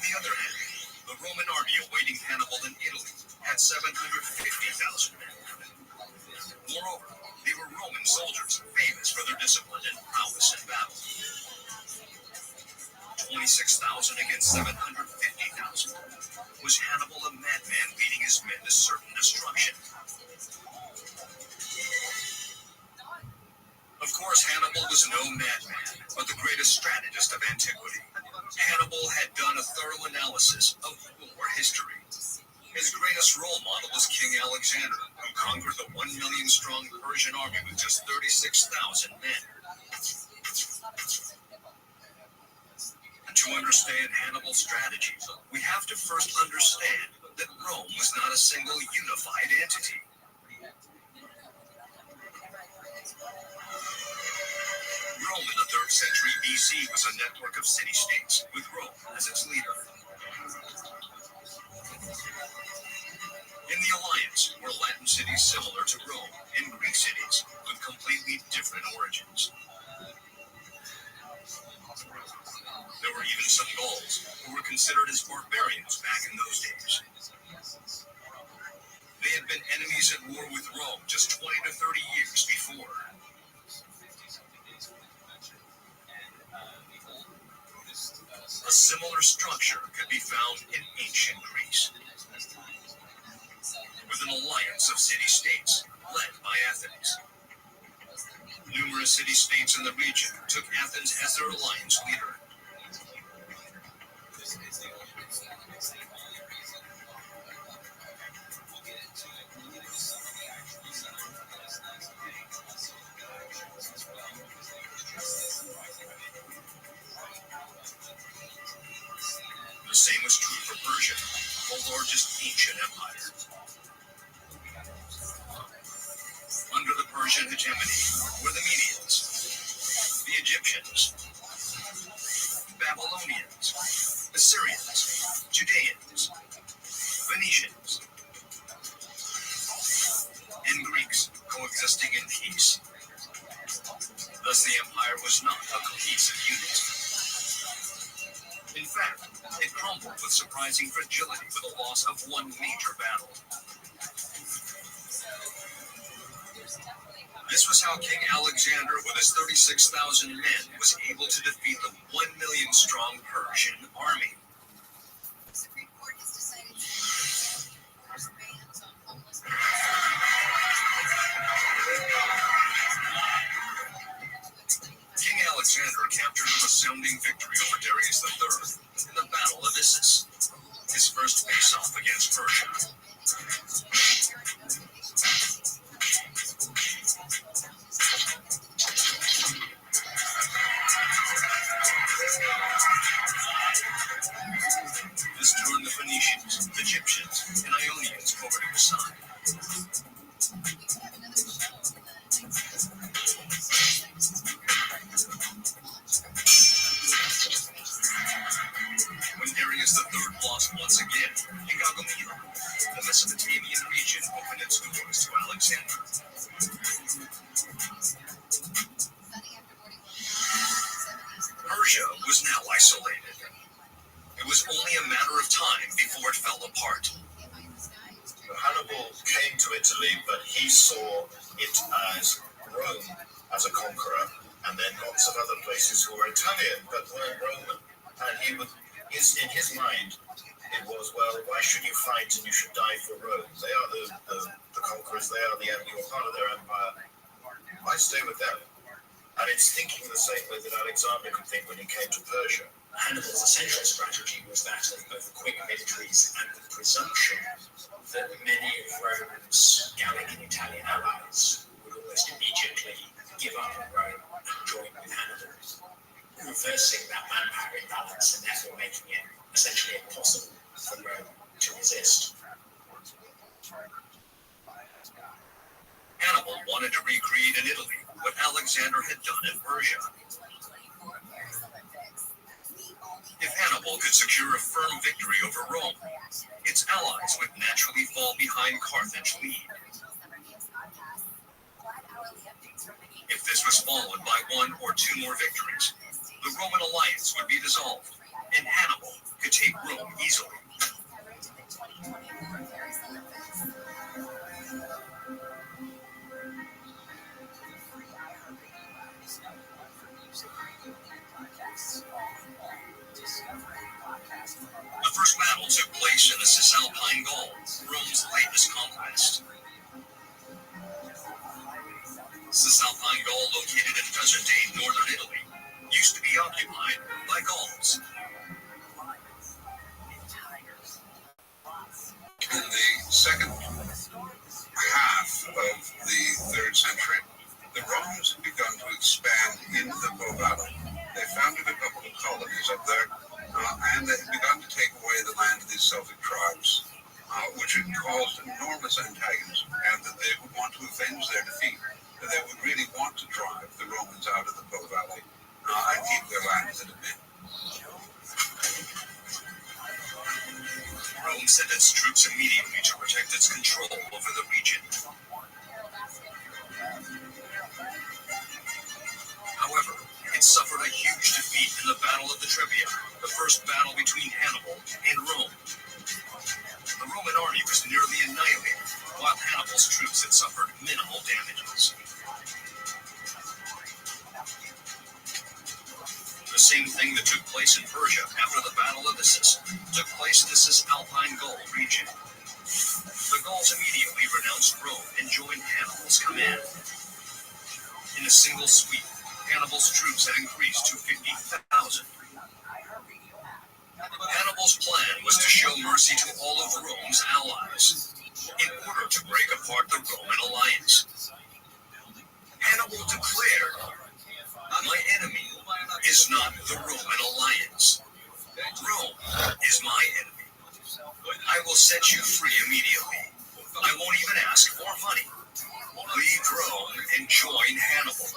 the other hand, the Roman army awaiting Hannibal in Italy had 750,000 men. Moreover, they were Roman soldiers, famous for their discipline and prowess in battle. 26,000 against 750,000. Was Hannibal a madman leading his men to certain destruction? Of course, Hannibal was no madman, but the greatest strategist of antiquity. Hannibal had done a thorough analysis of war history. His greatest role model was King Alexander, who conquered the 1 million strong Persian army with just 36,000 men. To understand Hannibal's strategy, we have to first understand that Rome was not a single unified entity. Rome in the 3rd century BC was a network of city-states, with Rome as its leader. In the alliance were Latin cities similar to Rome and Greek cities with completely different origins. There were even some Gauls who were considered as barbarians back in those days. They had been enemies at war with Rome just 20 to 30 years before. A similar structure could be found in ancient Greece, with an alliance of city-states led by Athens. Numerous city-states in the region took Athens as their alliance leader. The same was true for Persia, the largest ancient empire. Under the Persian hegemony were the Medians, the Egyptians, Babylonians, Assyrians, Judeans, Phoenicians, and Greeks coexisting in peace. Thus the empire was not a cohesive unit. In fact, it crumbled with surprising fragility with the loss of one major battle. This was how King Alexander, with his 36,000 men, was able to defeat the 1 million strong Persian army. The Supreme Court has decided to enforce bans on homeless people. King Alexander captured a resounding victory over Darius III in the Battle of Issus, his first face-off against Persia. This turned the Phoenicians, Egyptians, and Ionians over to his side. When Darius III lost once again in Gaugamela, the Mesopotamian region opened its doors to Alexander. Persia was now isolated. It was only a matter of time before it fell apart. Hannibal came to Italy, but he saw it as Rome as a conqueror, and then lots of other places who were Italian but weren't Roman. And in his mind, it was, well, why should you fight and you should die for Rome? They are the conquerors, they are you're part of their empire. Why stay with them? And it's thinking the same way that Alexander could think when he came to Persia. Hannibal's essential strategy was that of quick victories and the presumption that many of Rome's Gallic and Italian allies would almost immediately give up on Rome and join with Hannibal, reversing that manpower imbalance and therefore making it essentially impossible for Rome to resist. Hannibal wanted to recreate in Italy what Alexander had done in Persia. If Hannibal could secure a firm victory over Rome, its allies would naturally fall behind Carthage lead. If this was followed by one or two more victories, the Roman alliance would be dissolved, and Hannibal could take Rome easily. The first battle took place in the Cisalpine Gaul, Rome's latest conquest. Cisalpine Gaul, located in present-day northern Italy, used to be occupied by Gauls. In the second half of the 3rd century, the Romans had begun to expand into the Po Valley. They founded a couple of colonies up there, and they had begun to take away the land of these Celtic tribes, which had caused enormous antagonism, and that they would want to avenge their defeat. That they would really want to drive the Romans out of the Po Valley and keep their land as it had been. Rome sent its troops immediately to protect its control over the region. However, it suffered a huge defeat in the Battle of the Trebia, the first battle between Hannibal and Rome. The Roman army was nearly annihilated, while Hannibal's troops had suffered minimal damages. The same thing that took place in Persia after the Battle of Issus took place in the Cisalpine Gaul region. The Gauls immediately renounced Rome and joined Hannibal's command. In a single sweep, Hannibal's troops had increased to 50,000. Hannibal's plan was to show mercy to all of Rome's allies in order to break apart the Roman alliance. Hannibal declared, "My enemy is not the Roman alliance. Rome is my enemy. I will set you free immediately. I won't even ask for money. Leave Rome and join Hannibal.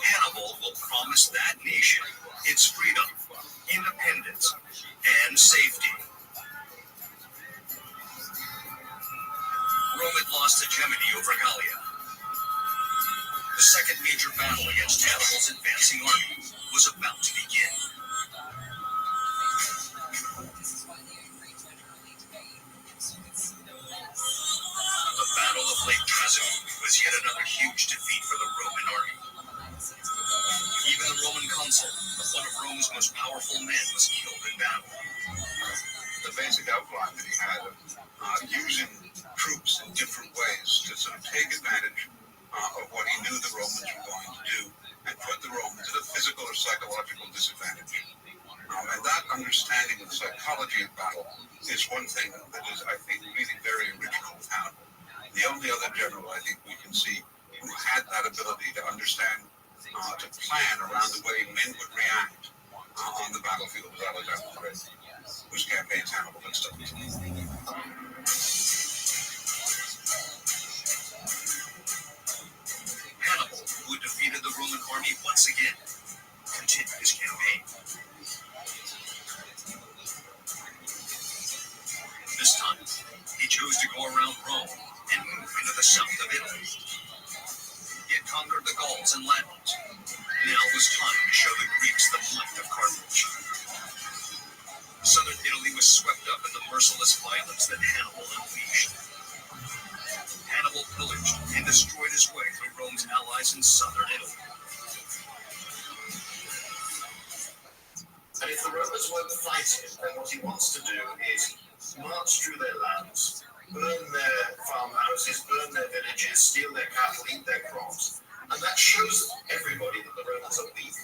Hannibal will promise that nation its freedom, independence, and safety." Rome had lost hegemony over Gallia. The second major battle against Hannibal's advancing army was about to begin. The Battle of Lake Trasimene was yet another huge defeat for the Roman army. Even the Roman consul, one of Rome's most powerful men, was killed in battle. The basic outline that he had of using troops in different ways to sort of take advantage of what he knew the Romans were going to do and put the Romans at a physical or psychological disadvantage. And that understanding of the psychology of battle is one thing that is, I think, really very original with Hannibal. The only other general I think we can see who had that ability to understand, to plan around the way men would react on the battlefield was Alexander the Great, whose campaigns Hannibal had studied. Hannibal, who had defeated the Roman army once again, continued his campaign. This time, he chose to go around Rome and move into the south of Italy. He had conquered the Gauls and Latins. Now was time to show the Greeks the might of Carthage. Southern Italy was swept up in the merciless violence that Hannibal unleashed. Hannibal pillaged and destroyed his way through Rome's allies in southern Italy. And if the Romans won't fight him, then what he wants to do is march through their lands, burn their farmhouses, burn their villages, steal their cattle, eat their crops. And that shows everybody that the Romans are weak.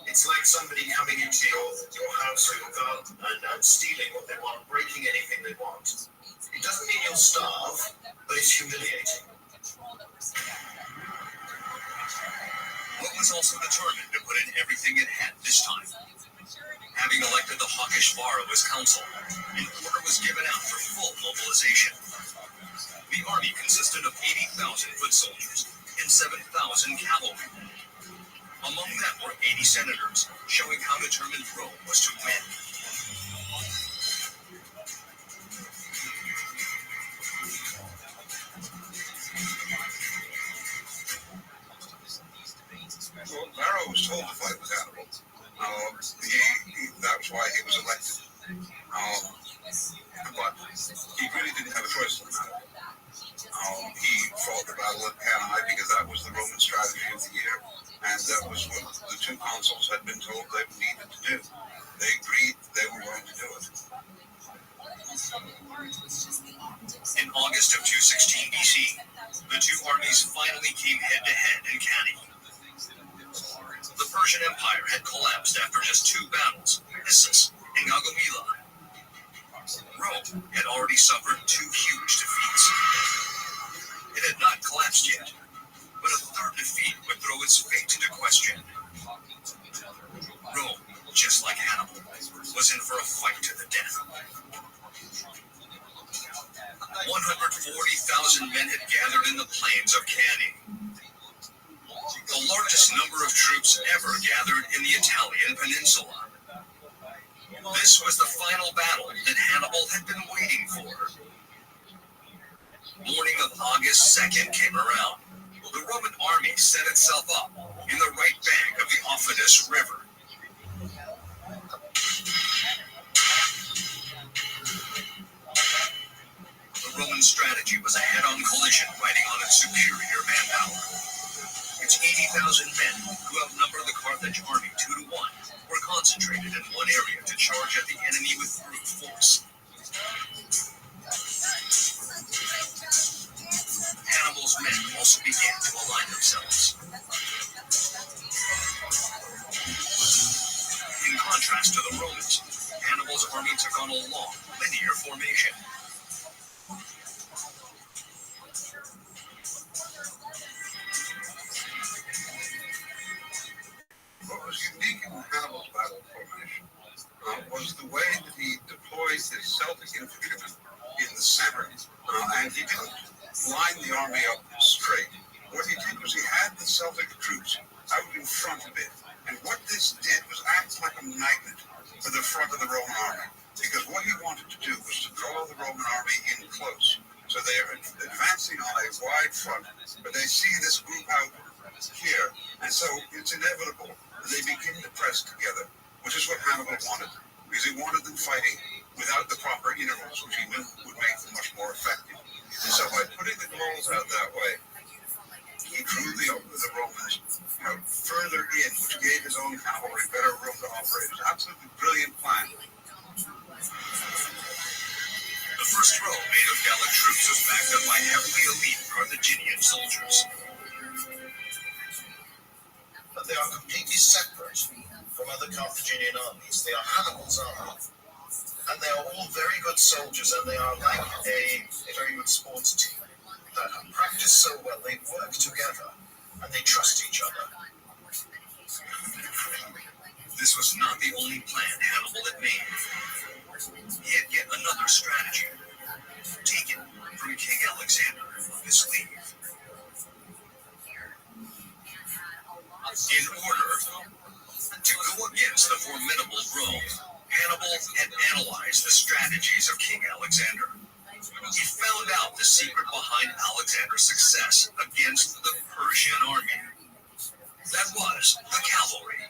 It's like somebody coming into your house or your garden and stealing what they want, breaking anything they want. It doesn't mean you'll starve, but it's humiliating. Rome was also determined to put in everything it had this time. Having elected the hawkish Varro as consul, an order was given out for full mobilization. The army consisted of 80,000 foot soldiers and 7,000 cavalry. Among them were 80 senators, showing how determined Rome was to win. Well, Varro was told to fight with Hannibal. That was why he was elected. But he really didn't have a choice in the matter. He fought the battle at Cannae because that was the Roman strategy of the year, and that was what the two consuls had been told they needed to do. They agreed they were going to do it. In August of 216 BC, the two armies finally came head-to-head in Cannae. The Persian Empire had collapsed after just two battles, Issus and Gaugamela. Rome had already suffered two huge defeats. It had not collapsed yet, but a third defeat would throw its fate into question. Rome, just like Hannibal, was in for a fight to the death. 140,000 men had gathered in the plains of Cannae, the largest number of troops ever gathered in the Italian peninsula. This was the final battle that Hannibal had been waiting for. Morning of August 2nd came around. The Roman army set itself up in the right bank of the Aufidus River. The Roman strategy was a head-on collision riding on its superior manpower. Its 80,000 men, who outnumbered the Carthage army 2-1, were concentrated in one area to charge at the enemy with brute force. Hannibal's men also began to align themselves. In contrast to the Romans, Hannibal's army took on a long, linear formation. What was unique in Hannibal's battle formation was the way that he deployed his Celtic infantrymen in the center, and he didn't line the army up straight. What he did was he had the Celtic troops out in front a bit, and what this did was act like a magnet to the front of the Roman army, because what he wanted to do was to draw the Roman army in close. So they're advancing on a wide front, but they see this group out here, and so it's inevitable that they begin to press together, which is what Hannibal wanted, because he wanted them fighting without the proper intervals, which he knew would make them much more effective. And so by putting the walls out that way, he drew the Romans out further in, which gave his own cavalry better room to operate. It was an absolutely brilliant plan. The first row made of Gallic troops was backed up by heavily elite Carthaginian soldiers. But they are completely separate from other Carthaginian armies. They are Hannibal's army. And they are all very good soldiers, and they are like a very good sports team that have practiced so well, they work together, and they trust each other. This was not the only plan Hannibal had made. He had yet another strategy, taken from King Alexander on his leave. In order to go against the formidable Rome, Hannibal had analyzed the strategies of King Alexander. He found out the secret behind Alexander's success against the Persian army. That was the cavalry.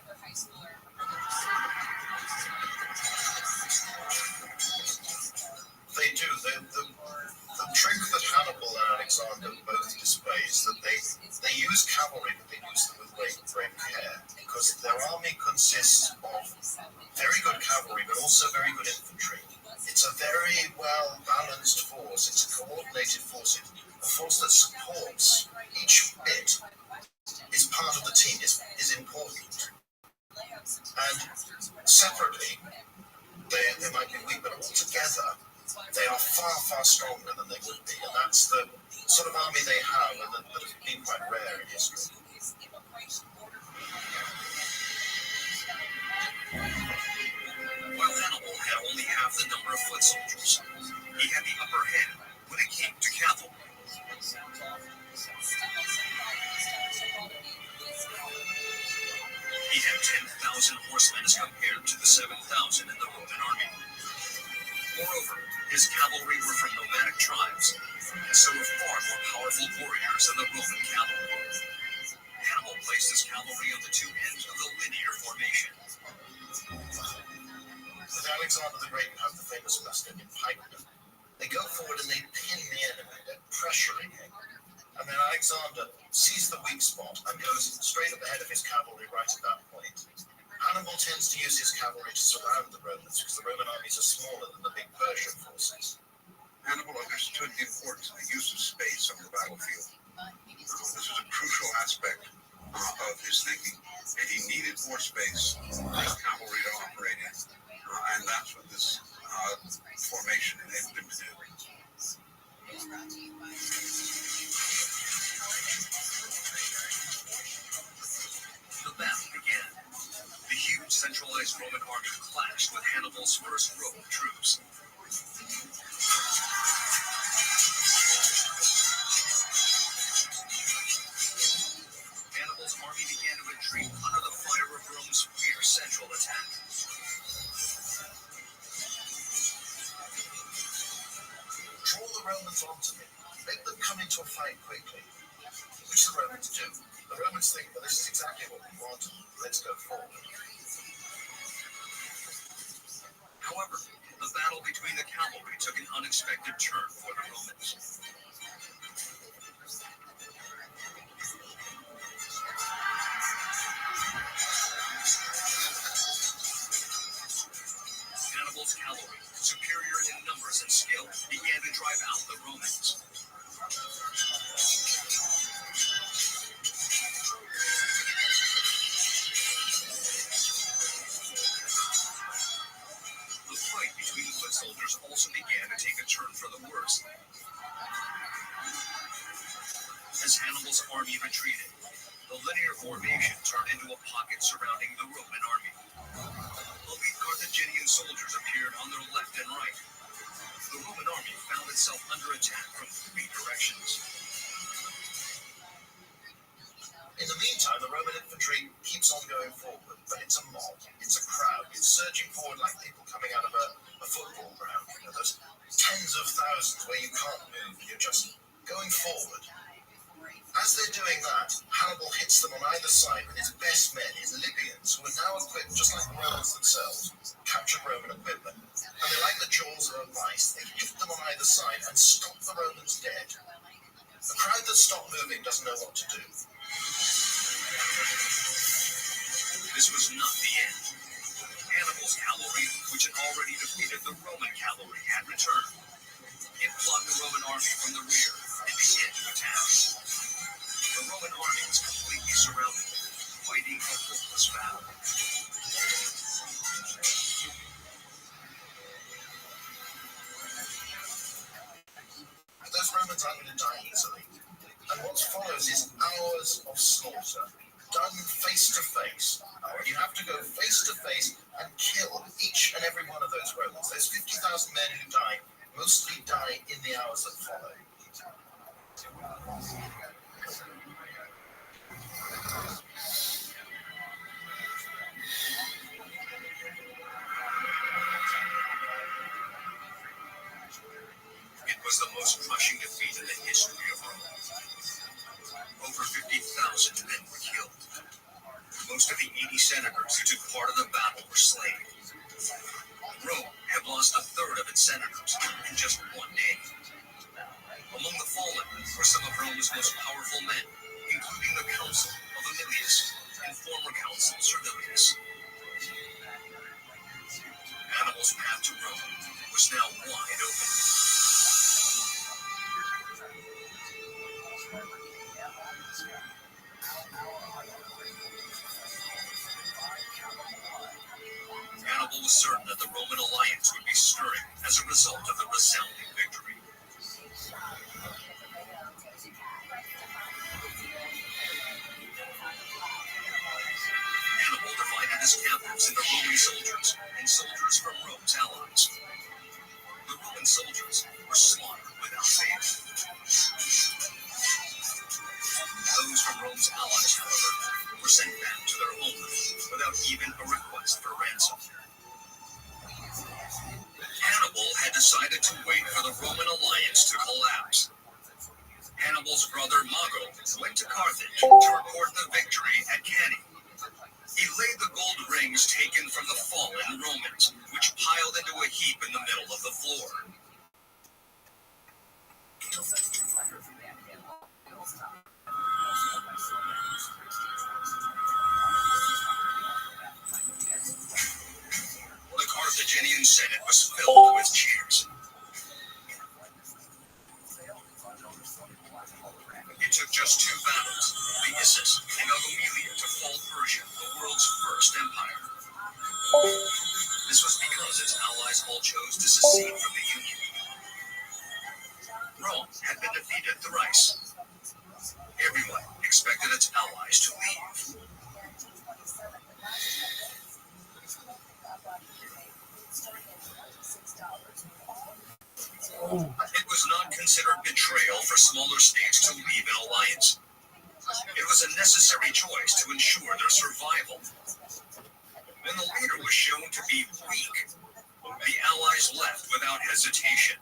They do. The trick that Hannibal and Alexander both display is that they use cavalry, but they use them with great care, because their army consists of very good cavalry, but also very good infantry. It's a very well-balanced force. It's a coordinated force. A force that supports each bit is part of the team, is important. And separately, they might be weak, but all together, they are far, far stronger than they would be. And that's the sort of army they have, and that has been quite rare in history. While Hannibal had only half the number of foot soldiers, he had the upper hand when it came to cavalry. He had 10,000 horsemen as compared to the 7,000 in the Roman army. Moreover, his cavalry were from nomadic tribes, and so were far more powerful warriors than the Roman cavalry. Hannibal placed his cavalry on the two ends of the linear formation. With Alexander the Great would have the famous Macedonian pikemen. They go forward and they pin the enemy. They're pressuring him. And then Alexander sees the weak spot and goes straight at the head of his cavalry right at that point. Hannibal tends to use his cavalry to surround the Romans because the Roman armies are smaller than the big Persian forces. Hannibal understood the importance of the use of space on the battlefield. This was a crucial aspect of his thinking, that he needed more space for his cavalry to operate in. And that's what this formation enabled him to do. The battle began. The huge centralized Roman army clashed with Hannibal's first row of troops. Hannibal's army began to retreat under the fire of Rome's fierce central attack. Draw the Romans onto me. Make them come into a fight quickly. Which the Romans do. The Romans think, well, this is exactly what we want. Let's go forward. However, the battle between the cavalry took an unexpected turn for the Romans. Hannibal's cavalry, superior in numbers and skill, began to drive out the Romans. The fight between the foot soldiers also began to take a turn for the worse. As Hannibal's army retreated, the linear formation turned into a pocket surrounding the Roman army. Elite Carthaginian soldiers appeared on their left and right. The Roman army found itself under attack from 3 directions. In the meantime, the Roman infantry keeps on going forward, but it's a mob, it's a crowd, it's surging forward like people coming out of a football ground. You know, there's tens of thousands where you can't move, you're just going forward. As they're doing that, Hannibal hits them on either side with his best men, his Libyans, who are now equipped just like the Romans themselves, captured Roman equipment. And they're like the jaws of a vice. They hit them on either side and stop the Romans dead. The crowd that stopped moving doesn't know what to do. This was not the end. Hannibal's cavalry, which had already defeated the Roman cavalry, had returned. It blocked the Roman army from the rear and began to attack. The Roman army was completely surrounded, fighting a hopeless battle. Those Romans aren't going to die easily. And what follows is hours of slaughter, done face to face. You have to go face to face and kill each and every one of those Romans. There's 50,000 men who die, mostly die in the hours that follow. It was the most crushing defeat in the history of Rome. Over 50,000 men were killed. Most of the 80 senators who took part in the battle were slain. Rome had lost a third of its senators in just one day. Among the fallen were some of Rome's most powerful men, including the Council of Aemilius and former Consul Servilius. Hannibal's path to Rome was now wide open. Hannibal was certain that the Roman alliance would be stirring as a result of the resounding victory. Hannibal divided his captives into Roman soldiers and soldiers from Rome's allies. The Roman soldiers were slaughtered without fail. Those from Rome's allies, however, were sent back to their homeland without even a request for ransom. Hannibal had decided to wait for the Roman alliance to collapse. Hannibal's brother Mago went to Carthage to report the victory at Cannae. He laid the gold rings taken from the fallen Romans, which piled into a heap in the middle of the floor. The Carthaginian Senate was filled with cheers. It took just 2 battles, the Issus and Agomelia, to fall Persia, the world's first empire. This was because its allies all chose to secede from the Union. Rome had been defeated thrice. Everyone expected its allies to leave. It was not considered betrayal for smaller states to leave an alliance. It was a necessary choice to ensure their survival. When the leader was shown to be weak, the allies left without hesitation.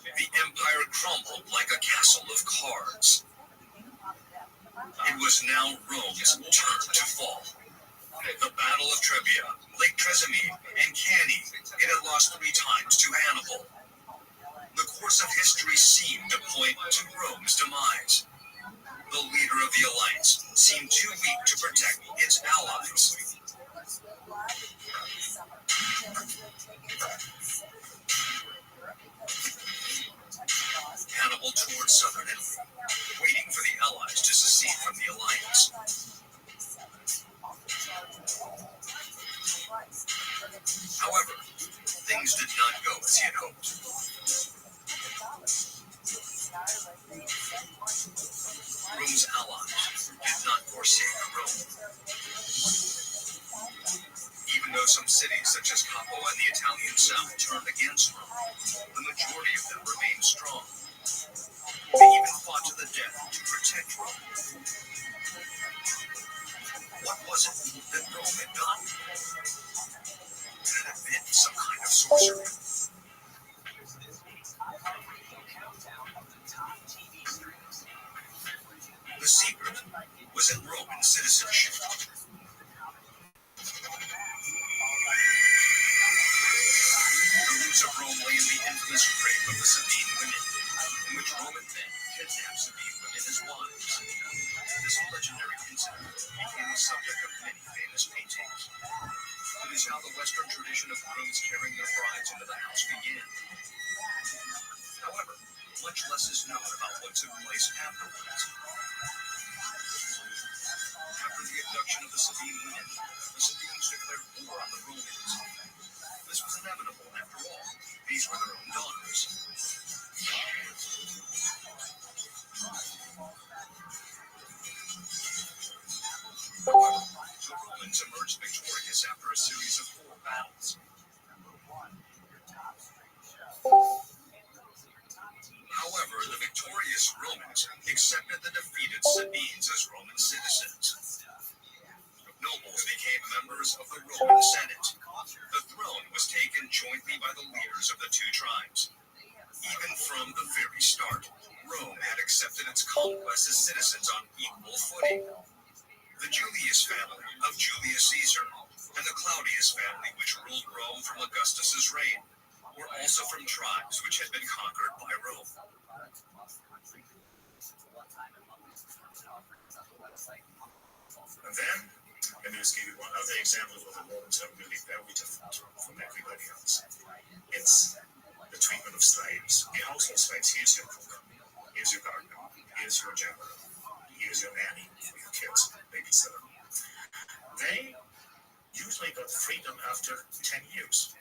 The empire crumbled like a castle of cards. It was now Rome's turn to fall. The Battle of Trebia, Lake Trasimene, and Cannae, it had lost 3 times to Hannibal. The course of history seemed to point to Rome's demise. The leader of the alliance seemed too weak to protect its allies. Hannibal toured southern Italy, waiting for the allies to secede from the alliance. However, things did not go as he had hoped. Rome's allies did not forsake Rome. Even though some cities such as Capo and the Italian South turned against Rome, the majority of them remained strong. They even fought to the death to protect Rome. What was it that Rome had done? Could it have been some kind of sorcery? The secret was in Roman citizenship. The roots of Rome lay in the infamous rape of the Sabine women, in which Roman men kidnapped Sabine women as wives. This legendary incident became the subject of many famous paintings. It is how the Western tradition of grooms carrying their brides into the house began. However, much less is known about what took place afterwards. After the abduction of the Sabine women, the Sabines declared war on the Romans. This was inevitable, after all. These were their own daughters. However, the Romans emerged victorious after a series of 4 battles. However, the victorious Romans accepted the defeated Sabines as Roman citizens. Nobles became members of the Roman Senate. The throne was taken jointly by the leaders of the 2 tribes. Even from the very start, Rome had accepted its conquests as citizens on equal footing. The Julius family of Julius Caesar and the Claudius family, which ruled Rome from Augustus's reign, were also from tribes which had been conquered by Rome. And then, let me just give you one other example of the Romans are really very different from everybody else. It's the treatment of slaves. The household slaves, here's your cook, here's your gardener, here's your janitor, here's your nanny for your kids, babysitter. They usually got freedom after 10 years.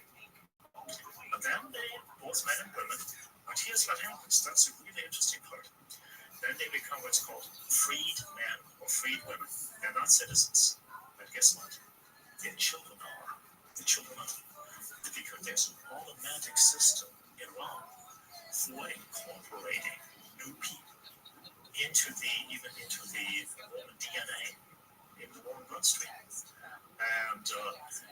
But then they, both men and women, but here's what happens. That's a really interesting part. Then they become what's called freed men or freed women. They're not citizens. But guess what? Their children are. The children are. Because there's an automatic system in Rome for incorporating new people into the Roman DNA, in the Roman bloodstream. And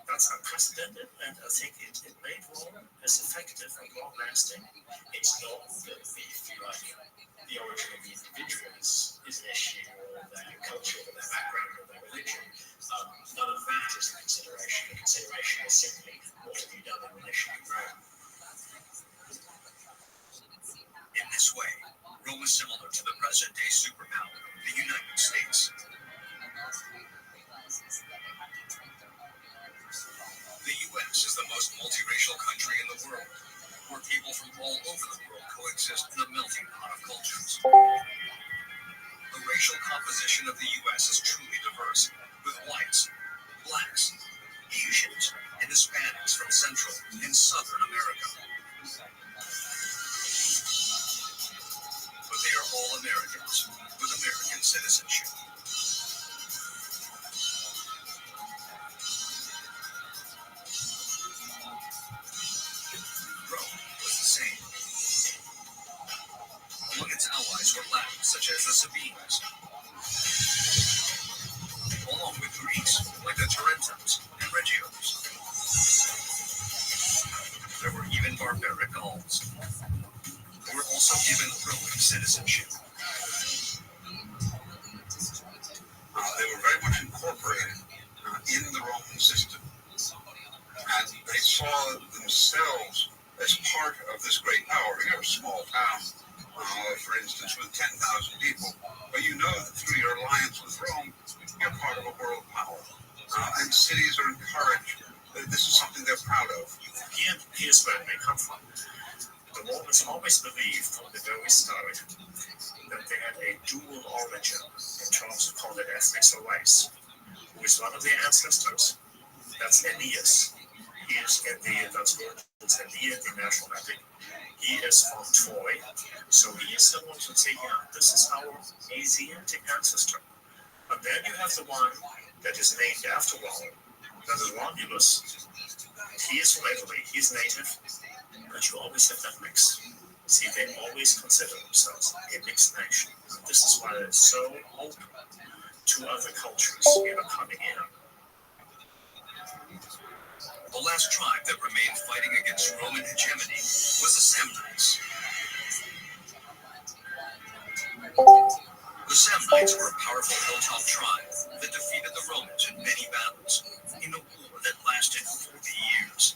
that's unprecedented, and I think it made Rome as effective and long-lasting. It's not that if you like, the origin of the individual is an issue, or or their culture or their background or their religion. None of that is a consideration. The consideration is simply what have you done in relation to Rome. In this way, Rome is similar to the present-day superpower, the United States. The U.S. is the most multiracial country in the world, where people from all over the world coexist in a melting pot of cultures. The racial composition of the U.S. is truly diverse, with whites, blacks, Asians, and Hispanics from Central and Southern America. But they are all Americans with American citizenship. Rome was the same. Among its allies were Latins such as the Sabines, along with Greeks like the Tarentum's and Regio's. There were even barbaric Gauls, who were also given Roman citizenship. They were very much incorporated in the Roman system, and they saw themselves as part of this great power. You're a small town, for instance, with 10,000 people, but you know that through your alliance with Rome, you're part of a world power. And cities are encouraged. This is something they're proud of. Here's where it may come from. The Romans always believed from the very start that they had a dual origin in terms of call it ethnics or race. Who is one of their ancestors? That's Aeneas. He is that's Aeneas, the national epic. He is from Troy, so he is the one to say, yeah, this is our Asiatic ancestor. But then you have the one that is named after Rome, that is Romulus. He is from Italy, he's native, but you always have that mix. See, they always consider themselves a mixed nation. And this is why they're so open to other cultures, coming in. The last tribe that remained fighting against Roman hegemony was the Samnites. The Samnites were a powerful hilltop tribe that defeated the Romans in many battles in a war that lasted 40 years.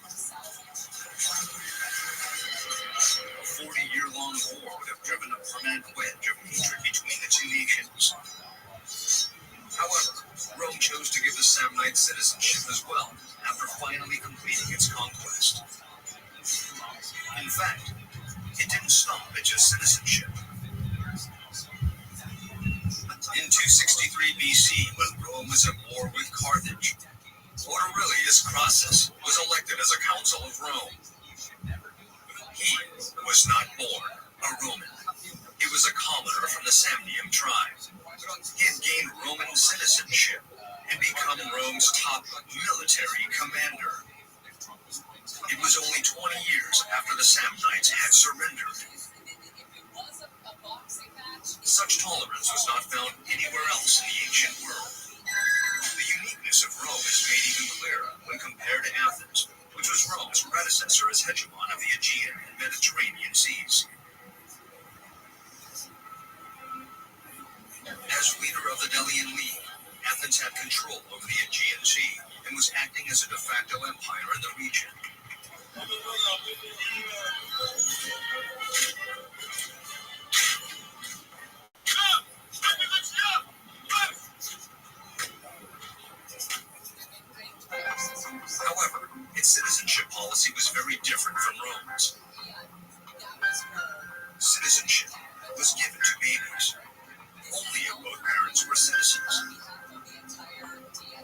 A 40-year-long war would have driven a permanent wedge of hatred between the two nations. However, Rome chose to give the Samnites citizenship as well, after finally completing its conquest. In fact, it didn't stop at just citizenship. In 263 BC, when Rome was at war with Carthage, Aurelius Crassus was elected as a consul of Rome. He was not born a Roman. He was a commoner from the Samnian tribe. He had gained Roman citizenship and become Rome's top military commander. It was only 20 years after the Samnites had surrendered. Such tolerance was not found anywhere else in the ancient world. The uniqueness of Rome is made even clearer when compared to Athens, which was Rome's predecessor as hegemon of the Aegean and Mediterranean seas. As leader of the Delian League, Athens had control over the Aegean Sea and was acting as a de facto empire in the region. However, its citizenship policy was very different from Rome's. Citizenship was given to babies. Only if both parents were citizens.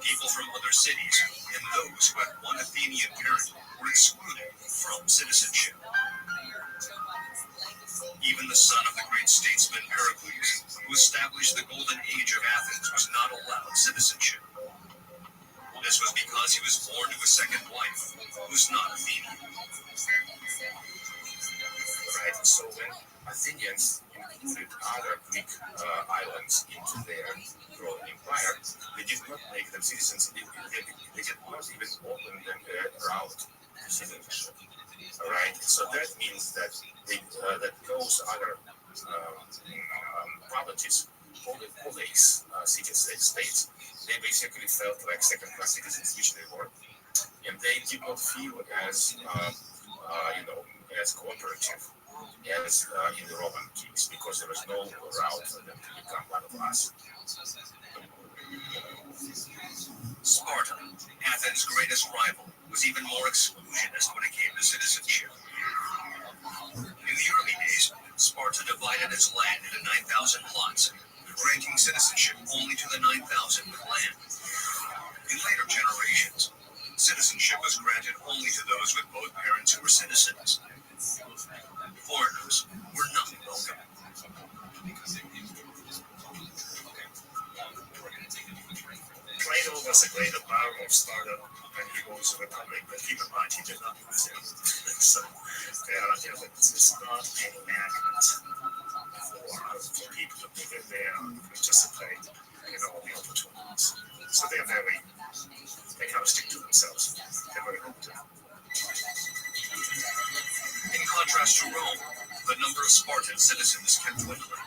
People from other cities and those who had one Athenian parent were excluded from citizenship. Even the son of the great statesman Pericles, who established the golden age of Athens, was not allowed citizenship. This was because he was born to a second wife, who was not Athenian. Right, so when Athenians included other Greek islands into their Roman Empire, they did not make them citizens. They did not even open them a route to citizenship. Right, so that means that that those other properties police, states, they basically felt like second-class citizens, which they were, and they did not feel as as cooperative as in the Roman case, because there was no route for them to become one of us. Sparta, Athens' greatest rival, was even more exclusionist when it came to citizenship. In the early days, Sparta divided its land into 9,000 plots, granting citizenship only to the 9,000 with land. In later generations, citizenship was granted only to those with both parents who were citizens. Foreigners were not welcome. Plato was a great admirer of Sparta when he was a republic, but keep in mind he did not use it. So it's not a magnet for people to live in there and participate in all the opportunities. So they kind of stick to themselves. They're very limited. In contrast to Rome, the number of Spartan citizens kept dwindling.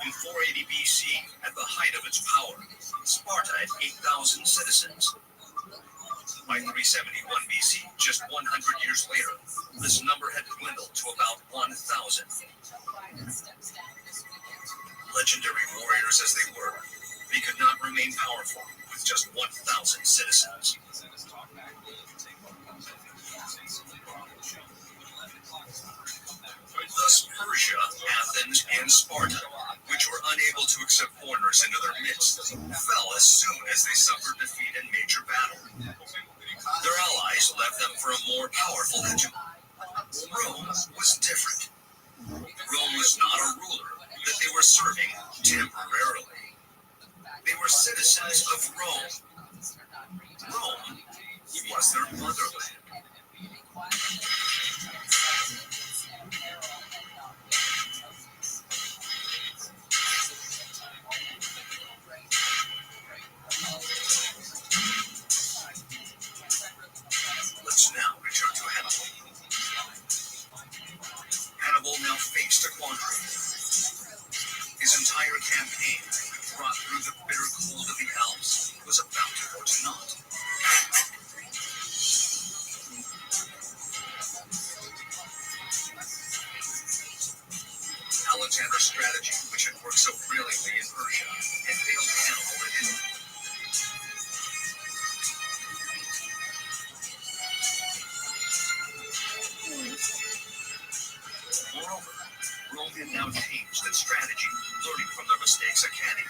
In 480 BC, at the height of its power, Sparta had 8,000 citizens. By 371 BC, just 100 years later, this number had dwindled to about 1,000. Legendary warriors as they were, they could not remain powerful with just 1,000 citizens. Thus, Persia, Athens, and Sparta, which were unable to accept foreigners into their midst, fell as soon as they suffered defeat in major battle. Their allies left them for a more powerful hegemon. Rome was different. Rome was not a ruler that they were serving temporarily. They were citizens of Rome. Rome was their motherland. Let's now return to Hannibal. Hannibal now faced a quandary. His entire campaign, brought through the bitter cold of the Alps, was about to go to naught. Alexander's strategy, which had worked so brilliantly in Persia, had failed Hannibal in Italy. Moreover, Rome had now changed its strategy, learning from their mistakes at Cannae.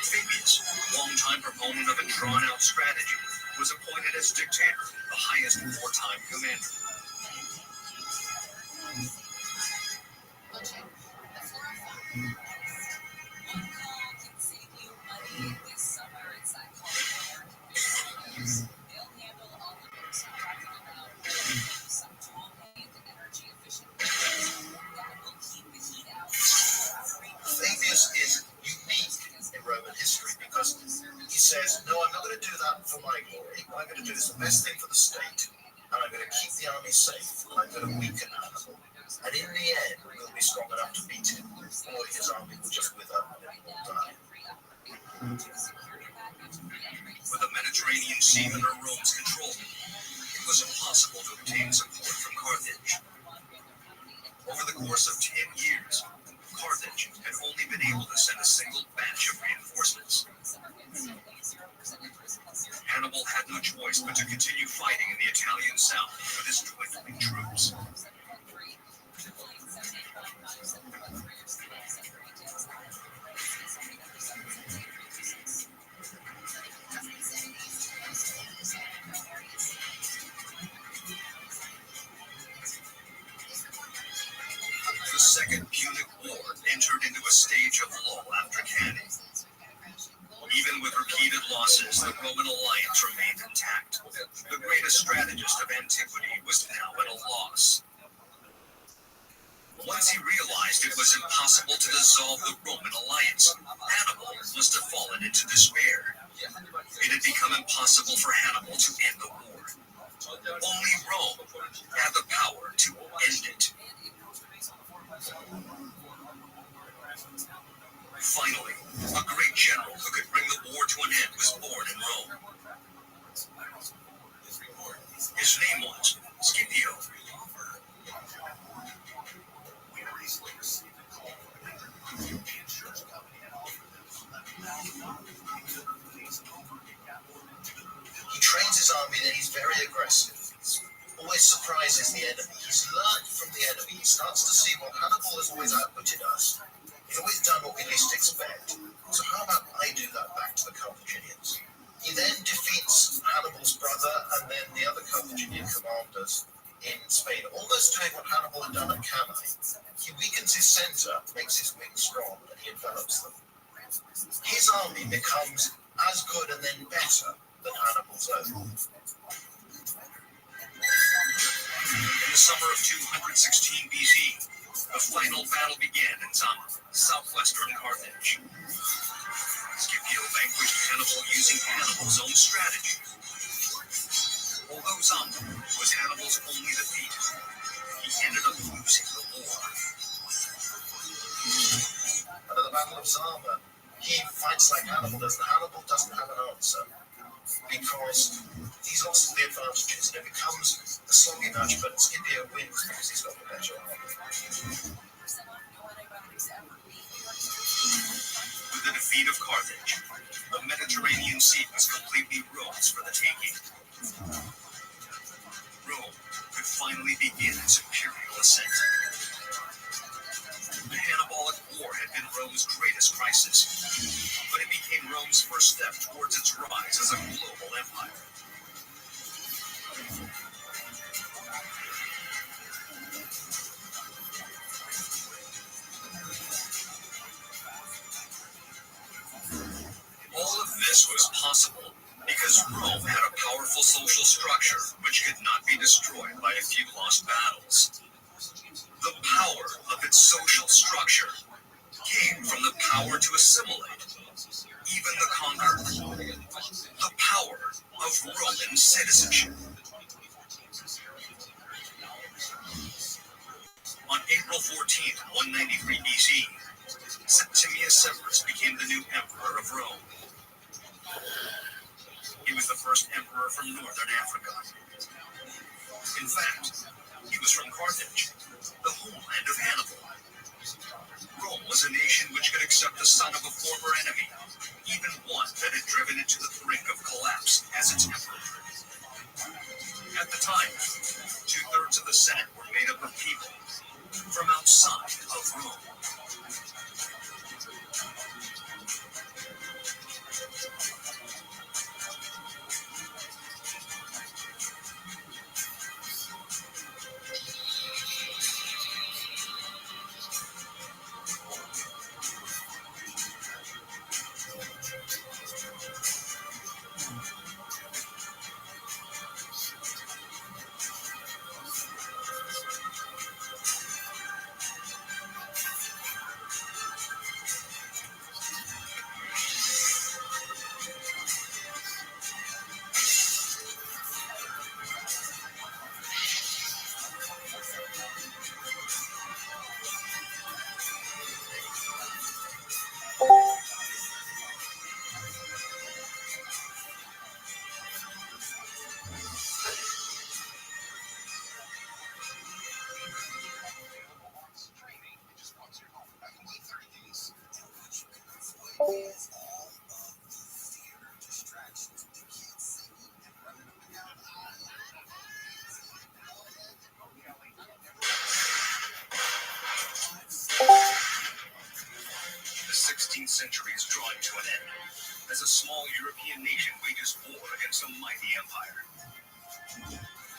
Fabius, longtime proponent of a drawn-out strategy, was appointed as dictator, the highest wartime commander. Fabius is unique in Roman history because he says, no, I'm not going to do that for my glory. What I'm going to do is the best thing for the state, and I'm going to keep the army safe. I'm going to weaken Hannibal, and in the end, we'll be strong enough to beat him, or his army will just wither and it will die. With the Mediterranean Sea under Rome's control, it was impossible to obtain support from Carthage. Over the course of 10 years, Carthage had only been able to send a single batch of reinforcements. Hannibal had no choice but to continue fighting in the Italian south with his dwindling troops. The Second Punic War entered into a stage of lull after Cannae. Even with repeated losses, the Roman alliance remained intact. The greatest strategist of antiquity was now at a loss. Once he realized it was impossible to dissolve the Roman alliance, Hannibal must have fallen into despair. It had become impossible for Hannibal to end the war. Only Rome had the power to end it. Finally, a great general who could bring the war to an end was born in Rome. His name was Scipio. He trains his army and he's very aggressive. Always surprises the enemy. He's learned from the enemy. He starts to see what Hannibal has always outwitted us. He's always done what we least expect. So how about I do that back to the Carthaginians? He then defeats Hannibal's brother and then the other Carthaginian commanders in Spain, almost doing what Hannibal had done at Cannae. He weakens his center, makes his wings strong, and he envelops them. His army becomes as good and then better than Hannibal's own. In the summer of 216 BC, the final battle began in Zama, southwestern Carthage. Scipio vanquished Hannibal using Hannibal's own strategy. Although Zama was Hannibal's only defeat, he ended up losing the war. And at the Battle of Zama, he fights like Hannibal does, and Hannibal doesn't have an answer because he's lost all the advantages, and it becomes a sloppy match, but Scipio wins because he's got the better army. With the defeat of Carthage, the Mediterranean Sea was completely Rome's for the taking. Rome could finally begin its imperial ascent. The Hannibalic War had been Rome's greatest crisis, but it became Rome's first step towards its rise as a global empire. All of this was possible because Rome had a powerful social structure which could not be destroyed by a few lost battles. The power of its social structure came from the power to assimilate even the conquered. The power of Roman citizenship. On April 14th, 193 BC, Septimius Severus became the new emperor of Rome. He was the first emperor from northern Africa. In fact, he was from Carthage, the homeland of Hannibal. Rome was a nation which could accept the son of a former enemy, even one that had driven it to the brink of collapse as its emperor. At the time, 2/3 of the Senate were made up of people from outside of Rome. The 16th century is drawing to an end as a small European nation wages war against a mighty empire.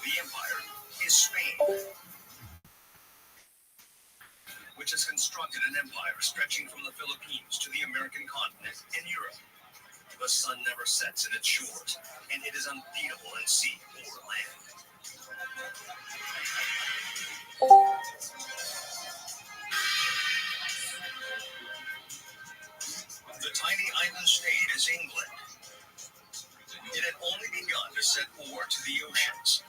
The empire is Spain, which has constructed an empire stretching from the Philippines to the American continent and Europe. The sun never sets in its shores, and it is unbeatable in sea or land. The tiny island state is England. It had only begun to set ore to the oceans,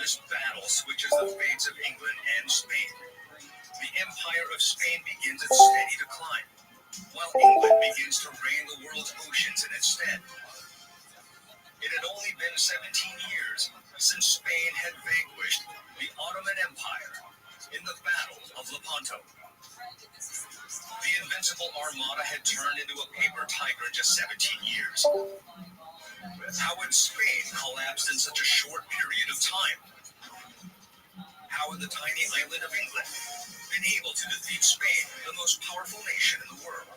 This battle switches the fates of England and Spain. The Empire of Spain begins its steady decline, while England begins to reign the world's oceans in its stead. It had only been 17 years since Spain had vanquished the Ottoman Empire in the Battle of Lepanto. The invincible armada had turned into a paper tiger in just 17 years. How had Spain collapsed in such a short period of time? How had the tiny island of England been able to defeat Spain, the most powerful nation in the world?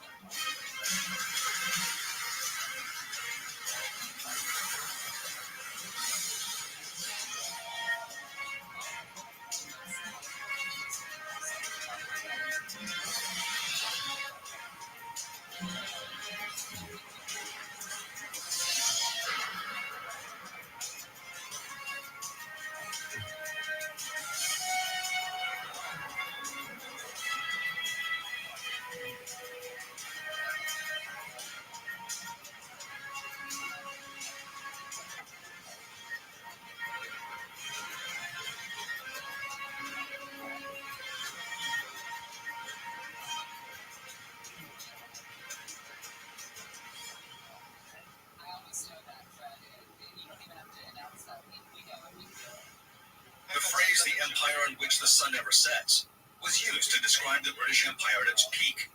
The phrase "the empire on which the sun never sets" was used to describe the British Empire at its peak.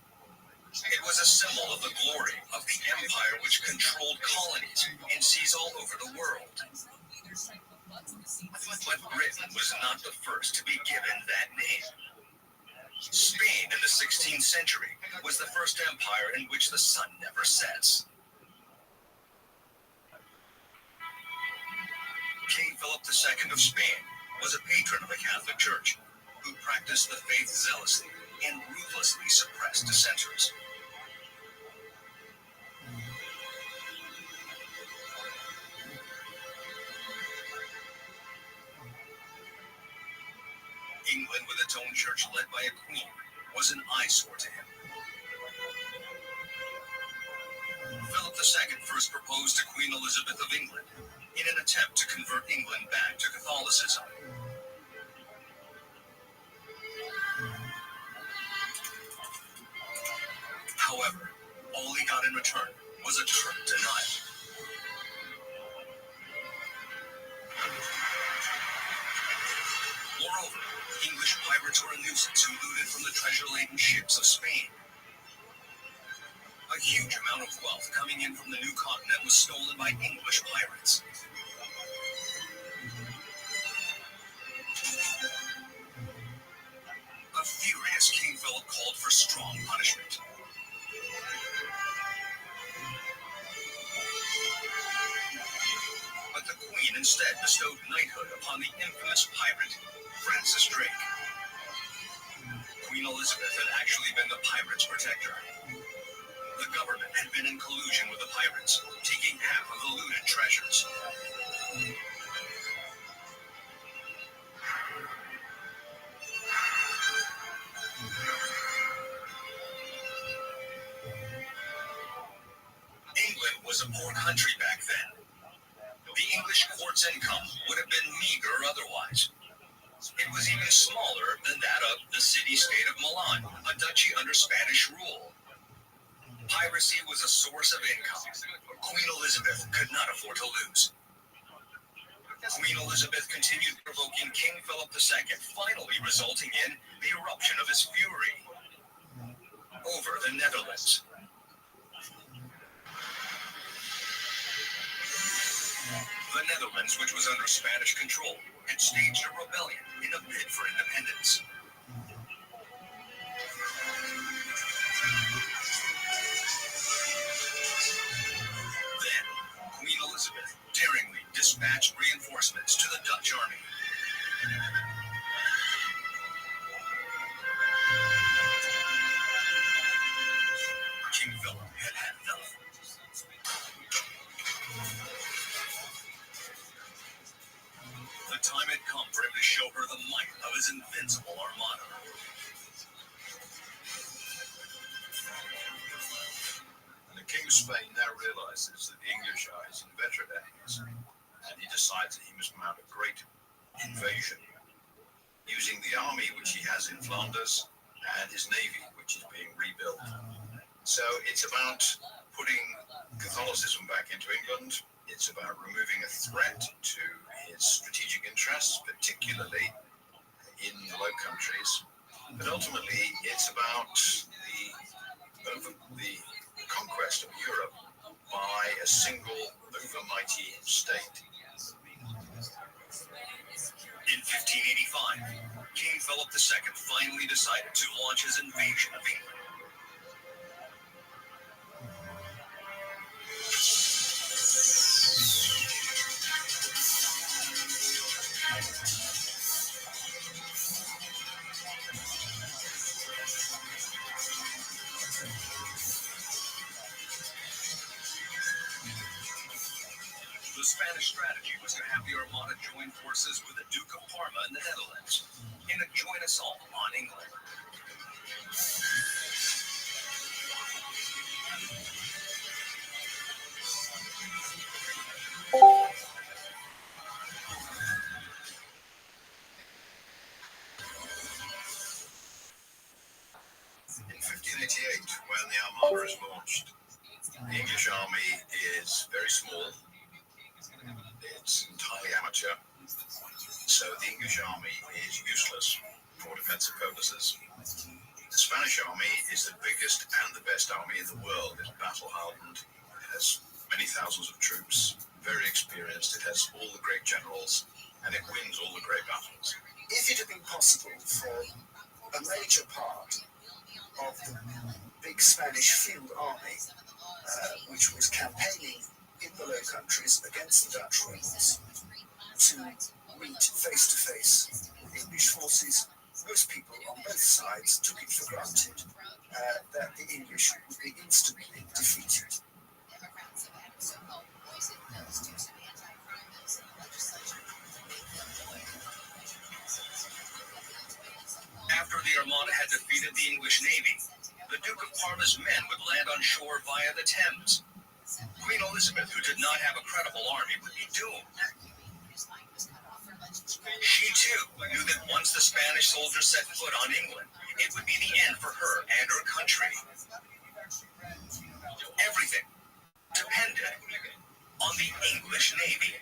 It was a symbol of the glory of the empire which controlled colonies and seas all over the world. But Britain was not the first to be given that name. Spain in the 16th century was the first empire in which the sun never sets. King Philip II of Spain was a patron of the Catholic Church, who practiced the faith zealously and ruthlessly suppressed dissenters. England, with its own church led by a queen, was an eyesore to him. Philip II first proposed to Queen Elizabeth of England in an attempt to convert England back to Catholicism. However, all he got in return was a term denial. Moreover, English pirates were a nuisance who looted from the treasure-laden ships of Spain. A huge amount of wealth coming in from the new continent was stolen by English pirates. A furious King Philip called for strong punishment. But the Queen instead bestowed knighthood upon the infamous pirate, Francis Drake. Queen Elizabeth had actually been the pirates' protector. The government had been in collusion with the pirates, taking half of the looted treasures. England was a poor country back then. The English court's income would have been meager otherwise. It was even smaller than that of the city-state of Milan, a duchy under Spanish rule. Piracy was a source of income. Queen Elizabeth could not afford to lose. Queen Elizabeth continued provoking King Philip II, finally resulting in the eruption of his fury over the Netherlands. The Netherlands, which was under Spanish control, had staged a rebellion in a bid for independence. Then, Queen Elizabeth daringly dispatched reinforcements to the Dutch army. King Philip had had enough. The time had come for him to show her the might of his invincible armada. The King of Spain now realizes that the English are his inveterate enemies, and he decides that he must mount a great invasion, using the army which he has in Flanders and his navy which is being rebuilt. So it's about putting Catholicism back into England. It's about removing a threat to his strategic interests, particularly in the Low Countries. But ultimately, it's about the conquest of Europe by a single overmighty state. In 1585, King Philip II finally decided to launch his invasion of England. The Spanish strategy was to have the Armada join forces with the Duke of Parma in the Netherlands in a joint assault on England. In 1588, when the Armada is launched, the English army is very small. It's entirely amateur. So the English army is useless for defensive purposes. The Spanish army is the biggest and the best army in the world. It's battle-hardened. It has many thousands of troops, very experienced. It has all the great generals, and it wins all the great battles. If it had been possible for a major part of the big Spanish field army, which was campaigning in the Low Countries against the Dutch rebels, to meet face-to-face English forces, most people on both sides took it for granted that the English would be instantly defeated. After the Armada had defeated the English navy, the Duke of Parma's men would land on shore via the Thames. Queen Elizabeth, who did not have a credible army, would be doomed. She too knew that once the Spanish soldiers set foot on England, it would be the end for her and her country. Everything depended on the English navy.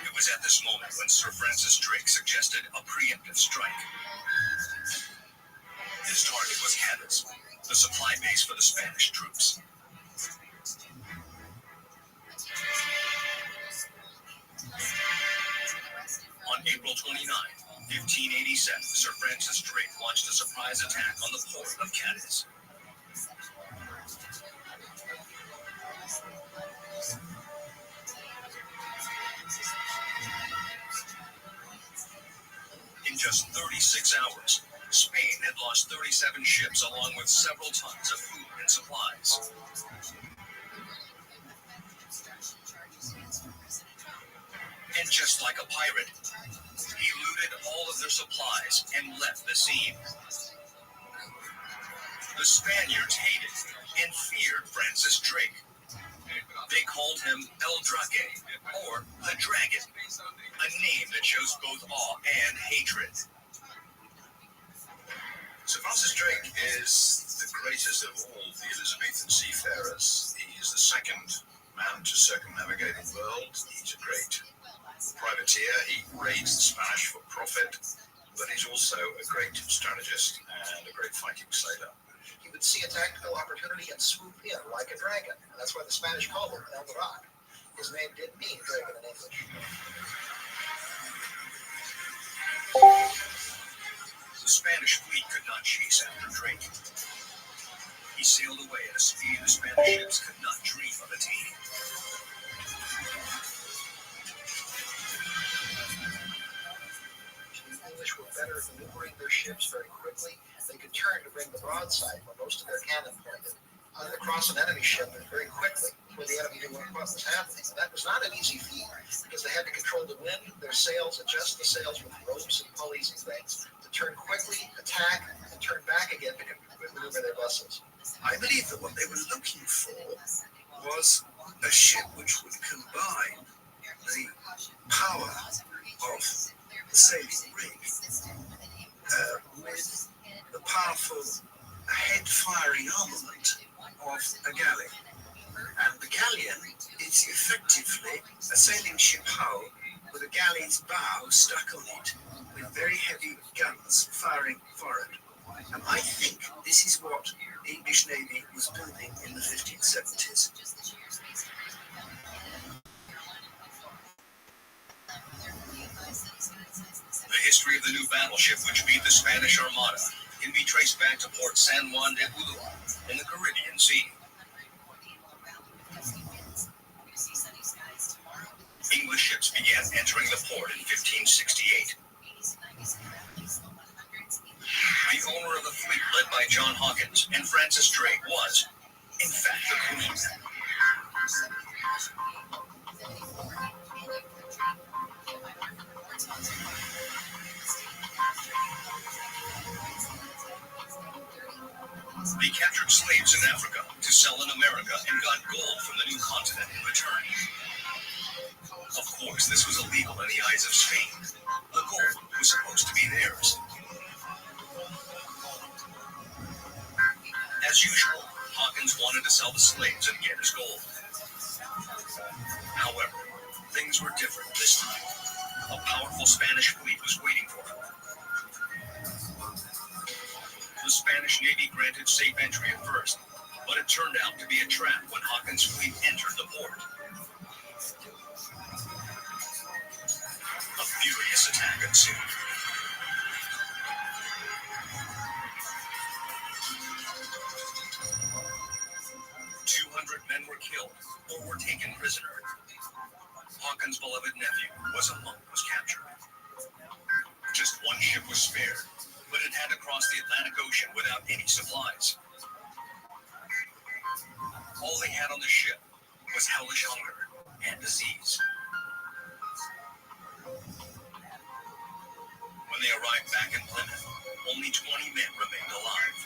It was at this moment when Sir Francis Drake suggested a preemptive strike. His target was Cadiz, the supply base for the Spanish troops. On April 29, 1587, Sir Francis Drake launched a surprise attack on the port of Cadiz. In just 36 hours, Spain had lost 37 ships along with several tons of food and supplies. And just like a pirate, he looted all of their supplies and left the scene. The Spaniards hated and feared Francis Drake. They called him El Drake, or the Dragon, a name that shows both awe and hatred. Sir Francis Drake is the greatest of all the Elizabethan seafarers. He is the second man to circumnavigate the world. He's a great privateer. He raids the Spanish for profit, but he's also a great strategist and a great fighting sailor. He would see a tactical opportunity and swoop in like a dragon. And that's why the Spanish called him El Drake. His name did mean dragon in English. The Spanish fleet could not chase after Drake. He sailed away at a speed the Spanish ships could not dream of attaining. The English were better at maneuvering their ships very quickly. They could turn to bring the broadside where most of their cannon pointed across an enemy ship very quickly before the enemy knew what was happening. And that was not an easy feat because they had to control the wind, their sails, adjust the sails with ropes and pulleys and things to turn quickly, attack, and turn back again to maneuver their vessels. I believe that what they were looking for was a ship which would combine the power of the sailing rig with the powerful head-firing armament of a galley. And the galleon is effectively a sailing ship hull with a galley's bow stuck on it with very heavy guns firing forward. And I think this is what the English Navy was building in the 1570s. The history of the new battleship which beat the Spanish Armada can be traced back to Port San Juan de Ulua in the Caribbean Sea. English ships began entering the port in 1568. The owner of the fleet, led by John Hawkins and Francis Drake, was, in fact, the Queen. They captured slaves in Africa to sell in America and got gold from the new continent in return. Of course, this was illegal in the eyes of Spain. The gold was supposed to be theirs. As usual, Hawkins wanted to sell the slaves and get his gold. However, things were different this time. A powerful Spanish fleet was waiting for him. The Spanish Navy granted safe entry at first, but it turned out to be a trap when Hawkins' fleet entered the port. A furious attack ensued. Men were killed or were taken prisoner. Hawkins' beloved nephew was captured. Just one ship was spared, but it had to cross the Atlantic Ocean without any supplies. All they had on the ship was hellish hunger and disease. When they arrived back in Plymouth, only 20 men remained alive.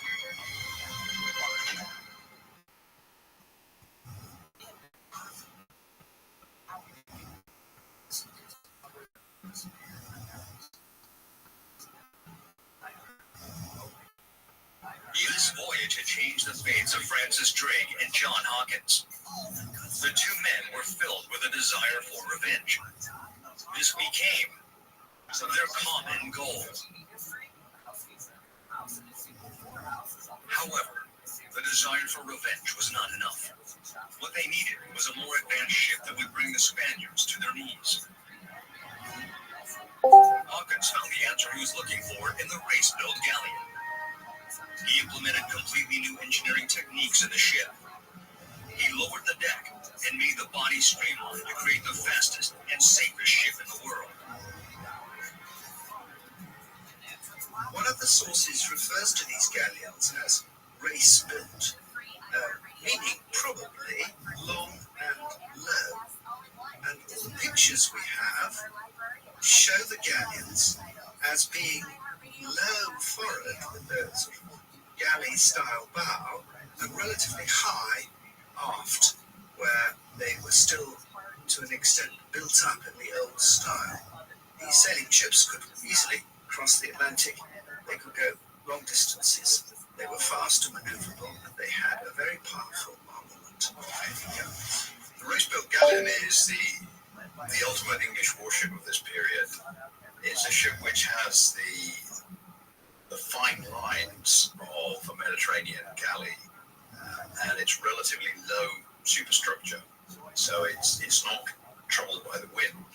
This voyage had changed the fates of Francis Drake and John Hawkins. The two men were filled with a desire for revenge. This became their common goal. However, the desire for revenge was not enough. What they needed was a more advanced ship that would bring the Spaniards to their knees. Hawkins found the answer he was looking for in the race-built galleon. He implemented completely new engineering techniques in the ship. He lowered the deck and made the body streamlined to create the fastest and safest ship in the world. One of the sources refers to these galleons as race-built, meaning probably long and low. And all the pictures we have show the galleons as being low forward with the sort of galley-style bow and relatively high aft, where they were still, to an extent, built up in the old style. These sailing ships could easily cross the Atlantic. They could go long distances. They were fast and maneuverable, and they had a very powerful armament of heavy guns. The race-built galleon is the ultimate English warship of this period. It's a ship which has the fine lines of a Mediterranean galley, and it's relatively low superstructure, so it's not troubled by the wind.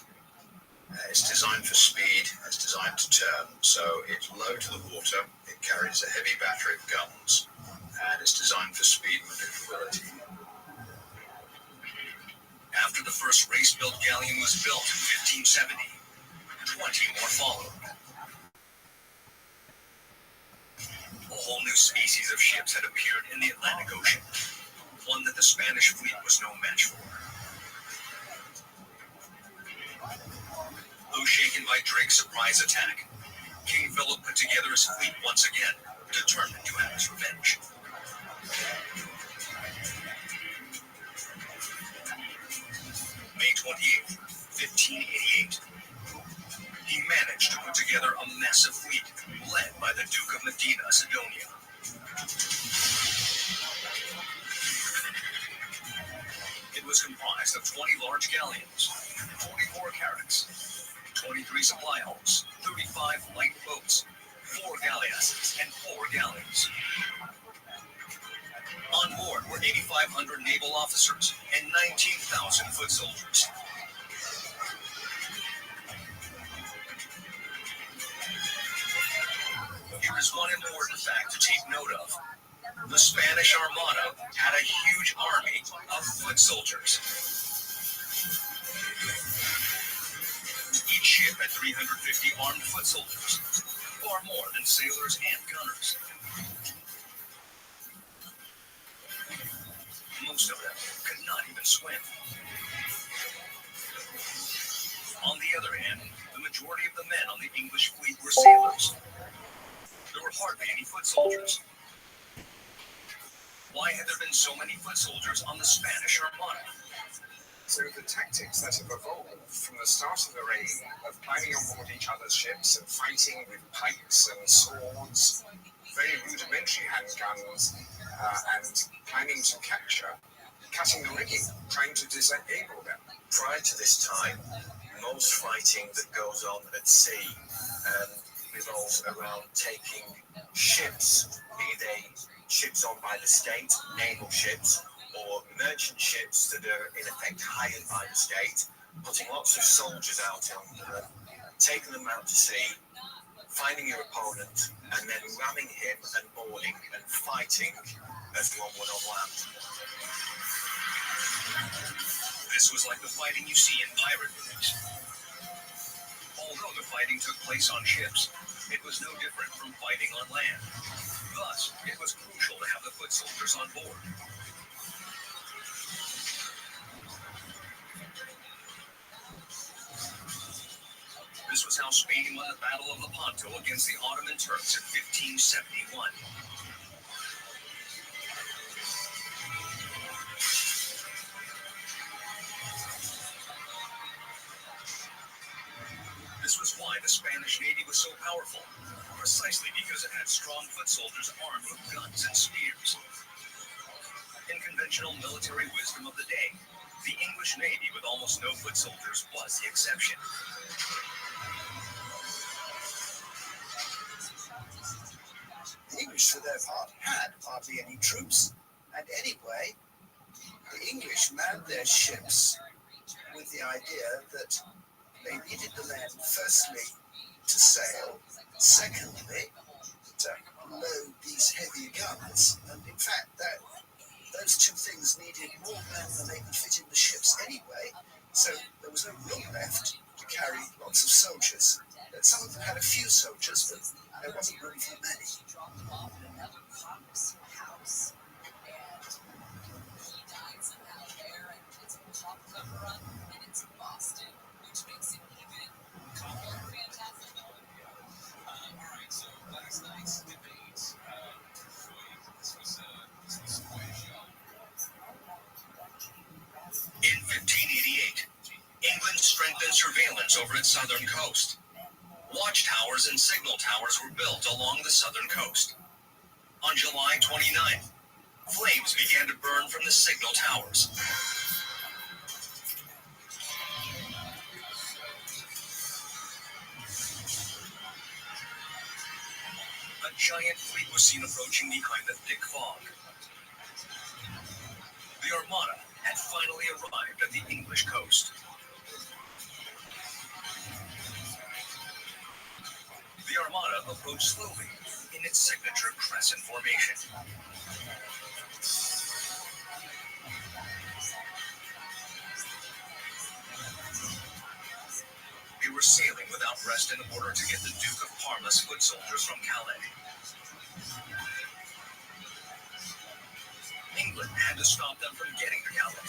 It's designed for speed, it's designed to turn, so it's low to the water, it carries a heavy battery of guns, and it's designed for speed and maneuverability. After the first race-built galleon was built in 1570, 20 more followed. A whole new species of ships had appeared in the Atlantic Ocean, one that the Spanish fleet was no match for. Though shaken by Drake's surprise attack, King Philip put together his fleet once again, determined to have his revenge. May 28th, 1588. He managed to put together a massive fleet led by the Duke of Medina Sidonia. It was comprised of 20 large galleons, 44 carracks, 23 supply hulks, 35 light boats, 4 galleasses, and 4 galleys. On board were 8,500 naval officers and 19,000 foot soldiers. Here is one important fact to take note of. The Spanish Armada had a huge army of foot soldiers. Each ship had 350 armed foot soldiers, far more than sailors and gunners. Most of them could not even swim. On the other hand, the majority of the men on the English fleet were sailors. There were hardly any foot soldiers. Why had there been so many foot soldiers on the Spanish Armada? So the tactics that have evolved from the start of the reign of climbing on board each other's ships and fighting with pikes and swords, very rudimentary handguns, and climbing to capture, cutting the rigging, trying to disable them. Prior to this time, most fighting that goes on at sea revolves around taking ships, be they ships owned by the state, naval ships, or merchant ships that are in effect hired by the state, putting lots of soldiers out on them, taking them out to sea, finding your opponent, and then ramming him and boarding and fighting as one would on land. This was like the fighting you see in pirate movies. Although the fighting took place on ships, it was no different from fighting on land. Thus, it was crucial to have the foot soldiers on board. This was how Spain won the Battle of Lepanto against the Ottoman Turks in 1571. This was why the Spanish Navy was so powerful, precisely because it had strong foot soldiers armed with guns and spears. In conventional military wisdom of the day, the English Navy with almost no foot soldiers was the exception. The English, for their part, had hardly any troops, and anyway, the English manned their ships with the idea that they needed the men, firstly, to sail, secondly, to load these heavy guns, and in fact, those two things needed more men than they could fit in the ships anyway, so there was no room left to carry lots of soldiers. Some of them had a few soldiers, but there wasn't room for many. In 1588, England strengthened surveillance over its southern coast. Watchtowers and signal towers were built along the southern coast. On July 29th, flames began to burn from the signal towers. A giant fleet was seen approaching behind the thick fog. The Armada had finally arrived at the English coast. The Armada approached slowly in its signature crescent formation. They were sailing without rest in order to get the Duke of Parma's foot soldiers from Calais. England had to stop them from getting to Calais.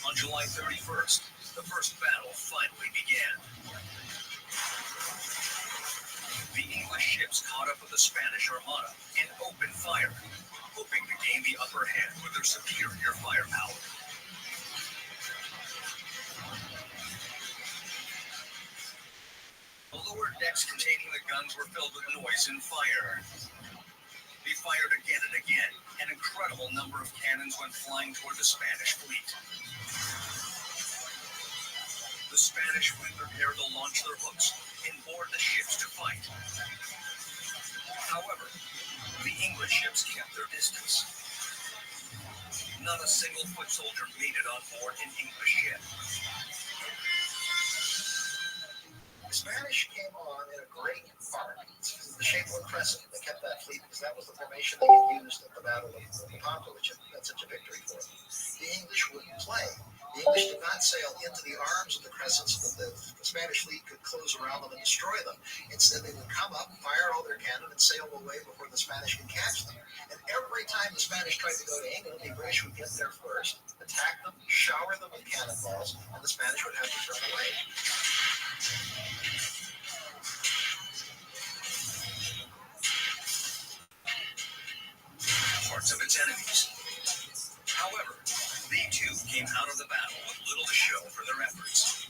On July 31st, the first battle finally began. The English ships caught up with the Spanish Armada and opened fire, hoping to gain the upper hand with their superior firepower. The lower decks containing the guns were filled with noise and fire. They fired again and again. An incredible number of cannons went flying toward the Spanish fleet. The Spanish fleet prepared to launch their hooks and board the ships to fight. However, the English ships kept their distance. Not a single foot soldier made it on board an English ship. The Spanish came on in a great arc, the shape of a crescent. They kept that fleet because that was the formation they used at the Battle of Lepanto, which had such a victory for them. The English wouldn't play. The English did not sail into the arms of the crescent so that the Spanish fleet could close around them and destroy them. Instead, they would come up, fire all their cannon, and sail away before the Spanish could catch them. And every time the Spanish tried to go to England, the British would get there first, attack them, shower them with cannonballs, and the Spanish would have to run away. Parts of its enemies. However, they too came out of the battle with little to show for their efforts.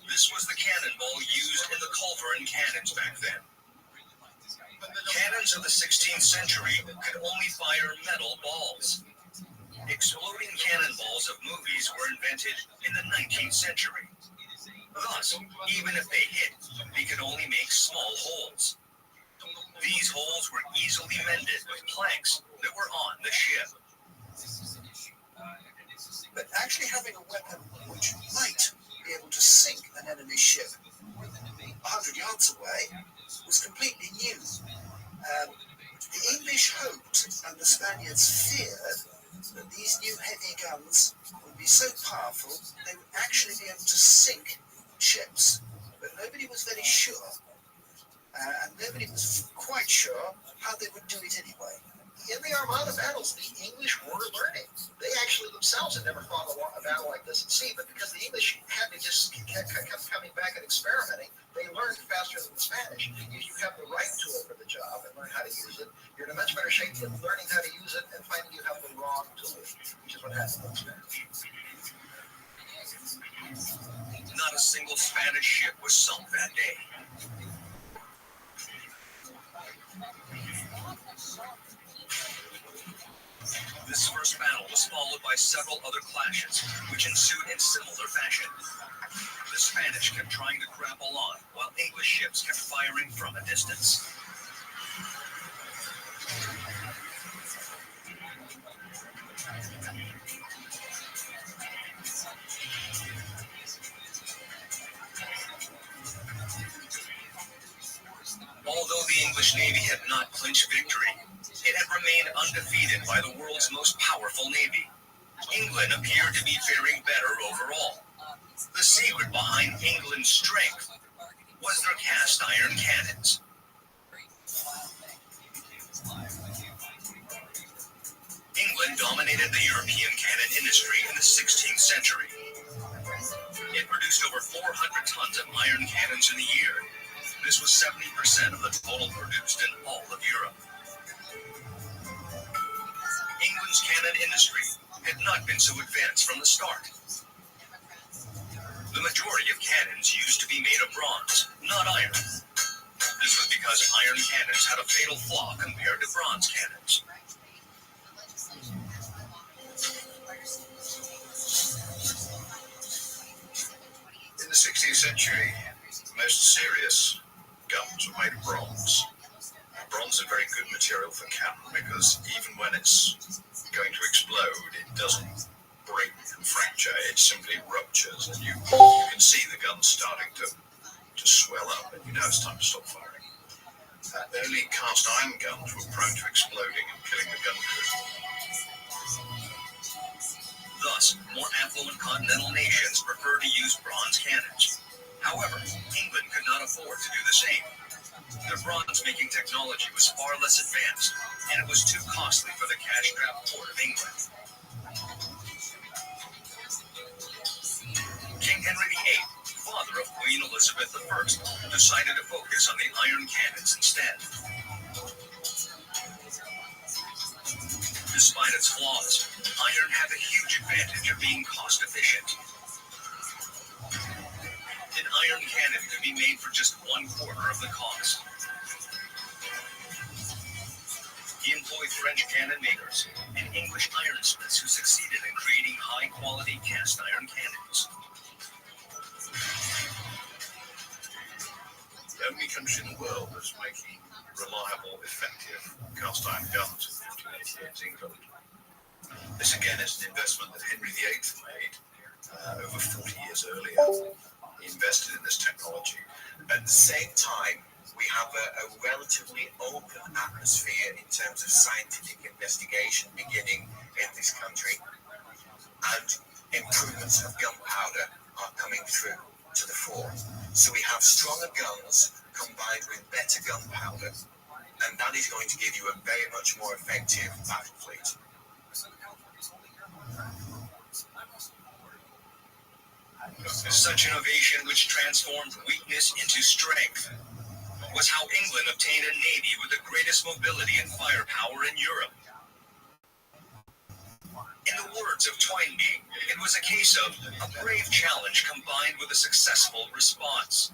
This was the cannonball used in the culverin cannons back then. Cannons of the 16th century could only fire metal balls. Exploding cannonballs of movies were invented in the 19th century. Thus, even if they hit, they could only make small holes. These holes were easily mended with planks that were on the ship. But actually having a weapon which might be able to sink an enemy ship 100 yards away was completely new. The English hoped and the Spaniards feared that these new heavy guns would be so powerful they would actually be able to sink ships. But nobody was very sure, and nobody was quite sure how they would do it anyway. In the Armada battles, the English were learning. They actually themselves had never fought a battle like this at sea, but because the English had to just kept coming back and experimenting, they learned faster than the Spanish. If you have the right tool for the job and learn how to use it, you're in a much better shape than learning how to use it and finding you have the wrong tool, which is what happened with the Spanish. Not a single Spanish ship was sunk that day. This first battle was followed by several other clashes, which ensued in similar fashion. The Spanish kept trying to grapple on, while English ships kept firing from a distance. Although the English Navy had not clinched victory, it had remained undefeated by the world's most powerful navy. England appeared to be faring better overall. The secret behind England's strength was their cast iron cannons. England dominated the European cannon industry in the 16th century. It produced over 400 tons of iron cannons in a year. This was 70% of the total produced in all of Europe. England's cannon industry had not been so advanced from the start. The majority of cannons used to be made of bronze, not iron. This was because iron cannons had a fatal flaw compared to bronze cannons. In the 16th century, most serious guns were made of bronze. Bronze is a very good material for cannon because even when it's going to explode, it doesn't break and fracture, it simply ruptures, and you can see the gun starting to swell up, and you know it's time to stop firing. Only cast iron guns were prone to exploding and killing the gun crew. Thus, more affluent continental nations preferred to use bronze cannons. However, England could not afford to do the same. Their bronze-making technology was far less advanced, and it was too costly for the cash-strapped court of England. Elizabeth I decided to focus on the iron cannons instead. Despite its flaws, iron had a huge advantage of being cost efficient. An iron cannon could be made for just 1/4 of the cost. He employed French cannon makers and English ironsmiths who succeeded in creating high-quality cast iron cannons. The only country in the world that's making reliable, effective cast iron guns in 1588 is England. This again is an investment that Henry VIII made over 40 years earlier. He invested in this technology. At the same time, we have a relatively open atmosphere in terms of scientific investigation beginning in this country, and improvements of gunpowder are coming through to the fore. So we have stronger guns combined with better gunpowder, and that is going to give you a very much more effective battle fleet. Such innovation, which transformed weakness into strength, was how England obtained a navy with the greatest mobility and firepower in Europe. In the words of Toynbee, it was a case of a brave challenge combined with a successful response.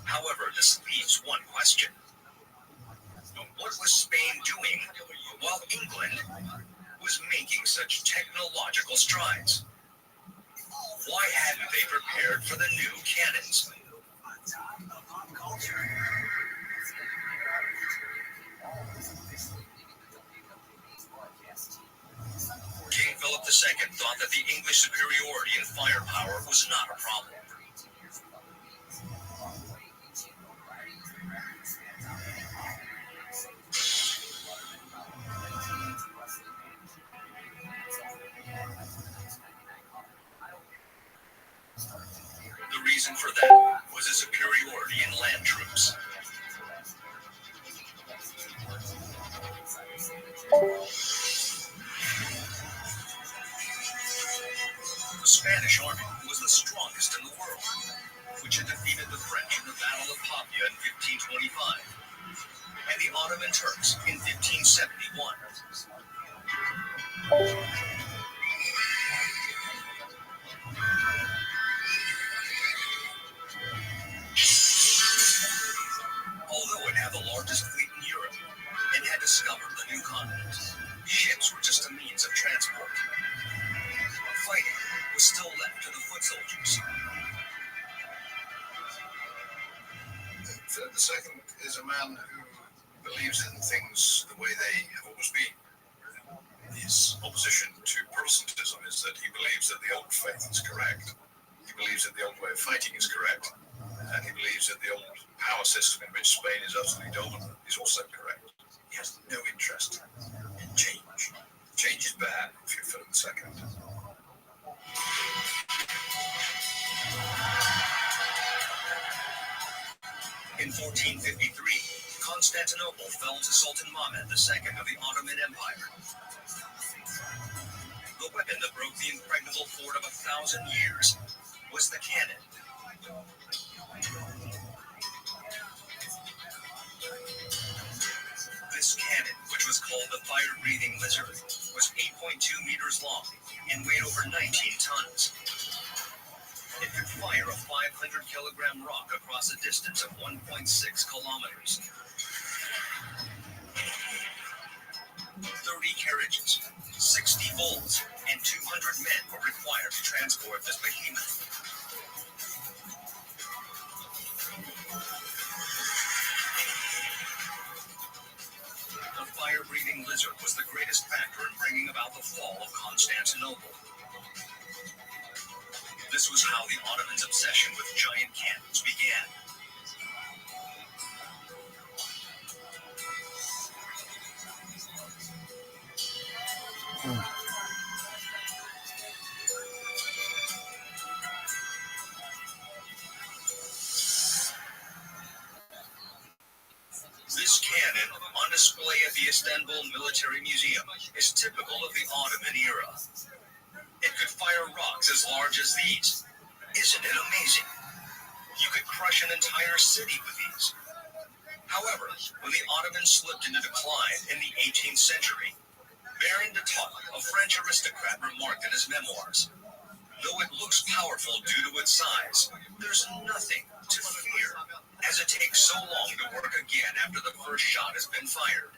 However, this leaves one question. What was Spain doing while England was making such technological strides? Why hadn't they prepared for the new cannons? King Philip II thought that the English superiority in firepower was not a problem. The reason for that was a superiority in land troops. The Spanish army was the strongest in the world, which had defeated the French in the Battle of Pavia in 1525 and the Ottoman Turks in 1571. Although it had the largest fleet in Europe and had discovered the new continent, ships were just a means of transport. Fighting was still left to the foot soldiers. Philip II is a man who believes in things the way they have always been. His opposition to Protestantism is that he believes that the old faith is correct. He believes that the old way of fighting is correct. And he believes that the old power system in which Spain is utterly dominant is also correct. He has no interest in change. Change is bad if you're Philip II. In 1453, Constantinople fell to Sultan Mehmed II of the Ottoman Empire. The weapon that broke the impregnable fort of 1,000 years was the cannon. This cannon, which was called the fire-breathing lizard, was 8.2 meters long and weighed over 19 tons. It could fire a 500-kilogram rock across a distance of 1.6 kilometers. 30 carriages, 60 bulls, and 200 men were required to transport this behemoth. The fire-breathing lizard was the greatest factor in bringing about the fall of Constantinople. This was how the Ottomans' obsession with giant cannons began. This cannon, on display at the Istanbul Military Museum, is typical of the Ottoman era. It could fire rocks as large as these. Isn't it amazing? You could crush an entire city with these. However, when the Ottomans slipped into decline in the 18th century, Baron de Todd, a French aristocrat, remarked in his memoirs, "Though it looks powerful due to its size, there's nothing to fear, as it takes so long to work again after the first shot has been fired."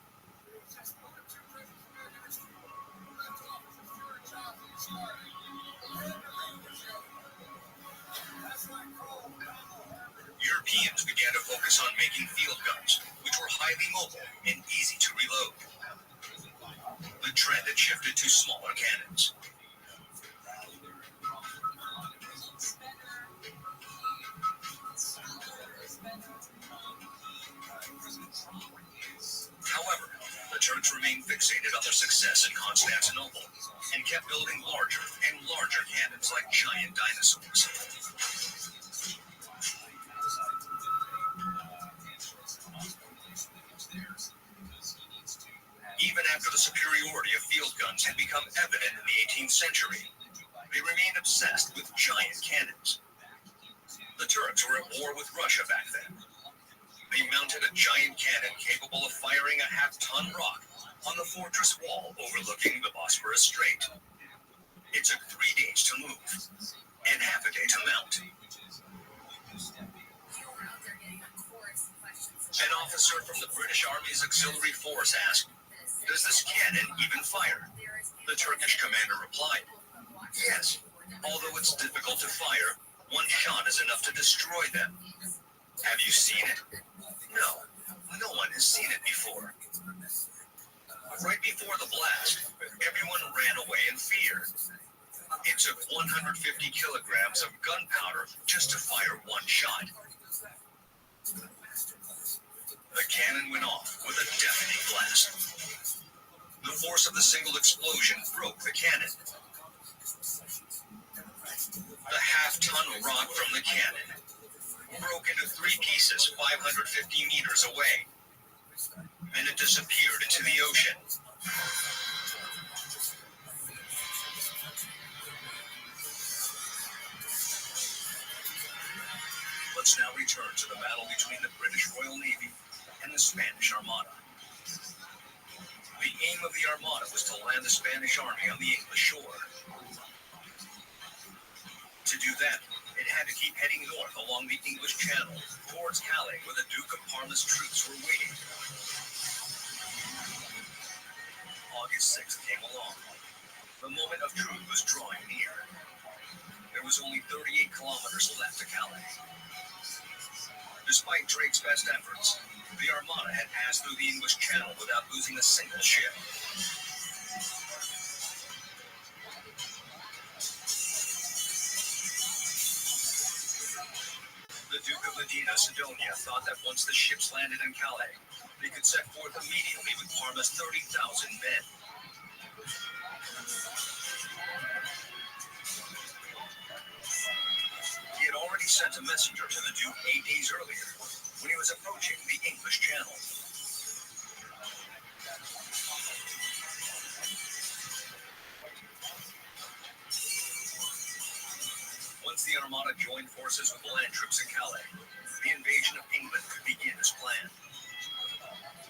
Europeans began to focus on making field guns, which were highly mobile and easy to reload. The trend had shifted to smaller cannons. However, the Turks remained fixated on their success in Constantinople and kept building larger and larger cannons like giant dinosaurs. Even after the superiority of field guns had become evident in the 18th century, they remained obsessed with giant cannons. The Turks were at war with Russia back then. They mounted a giant cannon capable of firing a half-ton rock on the fortress wall overlooking the Bosphorus Strait. It took 3 days to move and half a day to mount. An officer from the British Army's auxiliary force asked, "Does this cannon even fire?" The Turkish commander replied, "Yes, although it's difficult to fire, one shot is enough to destroy them." "Have you seen it?" "No, no one has seen it before." Right before the blast, everyone ran away in fear. It took 150 kilograms of gunpowder just to fire one shot. The cannon went off with a deafening blast. The force of the single explosion broke the cannon. The half-ton rock from the cannon broke into 3 pieces 550 meters away. Then it disappeared into the ocean. Let's now return to the battle between the British Royal Navy and the Spanish Armada. The aim of the Armada was to land the Spanish army on the English shore. To do that, it had to keep heading north along the English Channel towards Calais, where the Duke of Parma's troops were waiting. August 6th came along. The moment of truth was drawing near. There was only 38 kilometers left to Calais. Despite Drake's best efforts, the Armada had passed through the English Channel without losing a single ship. The Duke of Medina Sidonia thought that once the ships landed in Calais, they could set forth immediately with Parma's 30,000 men. He had already sent a messenger to the Duke 8 days earlier, when he was approaching the English Channel. Once the Armada joined forces with the land troops in Calais, the invasion of England could begin as planned.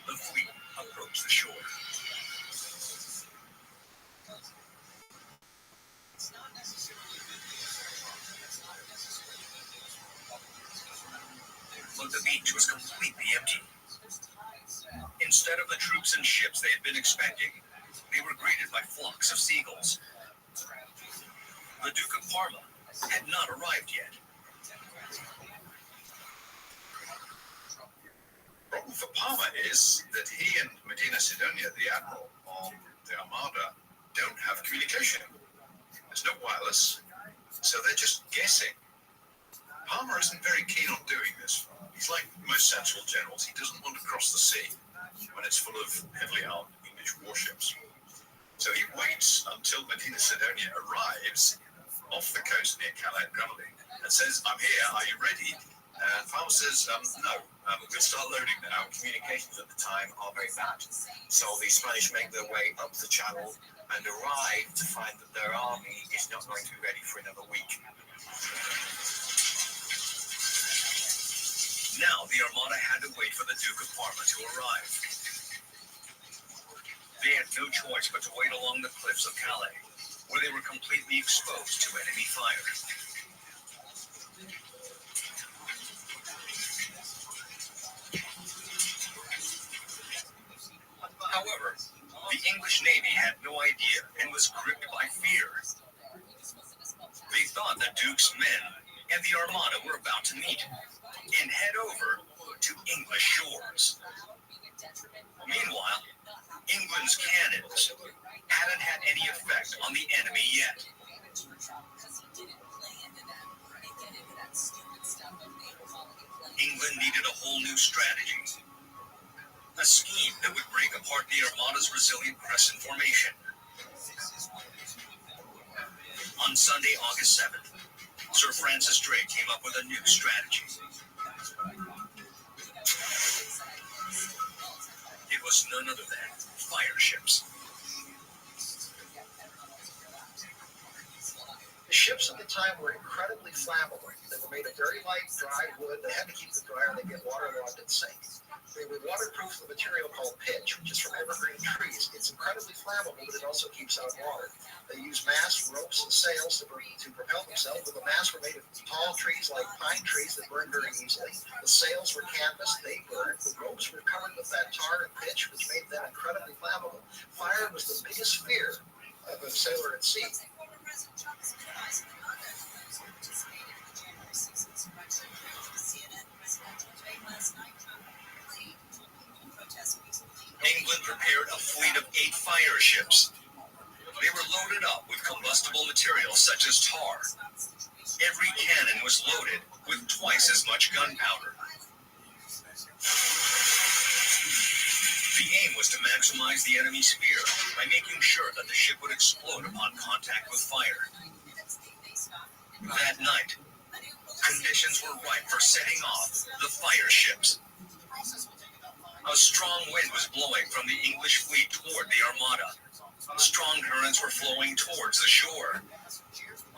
The fleet approached the shore. But the beach was completely empty. Instead of the troops and ships they had been expecting, they were greeted by flocks of seagulls. The Duke of Parma had not arrived yet. The problem for Parma is that he and Medina Sidonia, the admiral on the Armada, don't have communication. There's no wireless, so they're just guessing. Parma isn't very keen on doing this. He's like most central generals. He doesn't want to cross the sea when it's full of heavily armed English warships. So he waits until Medina Sidonia arrives off the coast near Calais and Grenadine and says, "I'm here, are you ready?" And Parma says, "No, we'll start loading now." Communications at the time are very bad. So the Spanish make their way up the channel and arrive to find that their army is not going to be ready for another week. Now the Armada had to wait for the Duke of Parma to arrive. They had no choice but to wait along the cliffs of Calais, where they were completely exposed to enemy fire. However, the English Navy had no idea and was gripped by fear. They thought the Duke's men and the Armada were about to meet and head over to English shores. Meanwhile, England's cannons hadn't had any effect on the enemy yet. England needed a whole new strategy, a scheme that would break apart the Armada's resilient crescent formation. On Sunday, August 7th, Sir Francis Drake came up with a new strategy. It was none other than fire ships. The ships at the time were incredibly flammable. They were made of very light, dry wood. They had to keep them dry or they'd get waterlogged and sink. They were waterproof with a material called pitch, which is from evergreen trees. It's incredibly flammable, but it also keeps out water. They used masts, ropes, and sails to propel themselves. The masts were made of tall trees like pine trees that burned very easily. The sails were canvas, they burned. The ropes were covered with that tar and pitch, which made them incredibly flammable. Fire was the biggest fear of a sailor at sea. England prepared a fleet of 8 fire ships. They were loaded up with combustible materials such as tar. Every cannon was loaded with twice as much gunpowder. The aim was to maximize the enemy's fear by making sure that the ship would explode upon contact with fire. That night, conditions were ripe for setting off the fire ships. A strong wind was blowing from the English fleet toward the Armada. Strong currents were flowing towards the shore.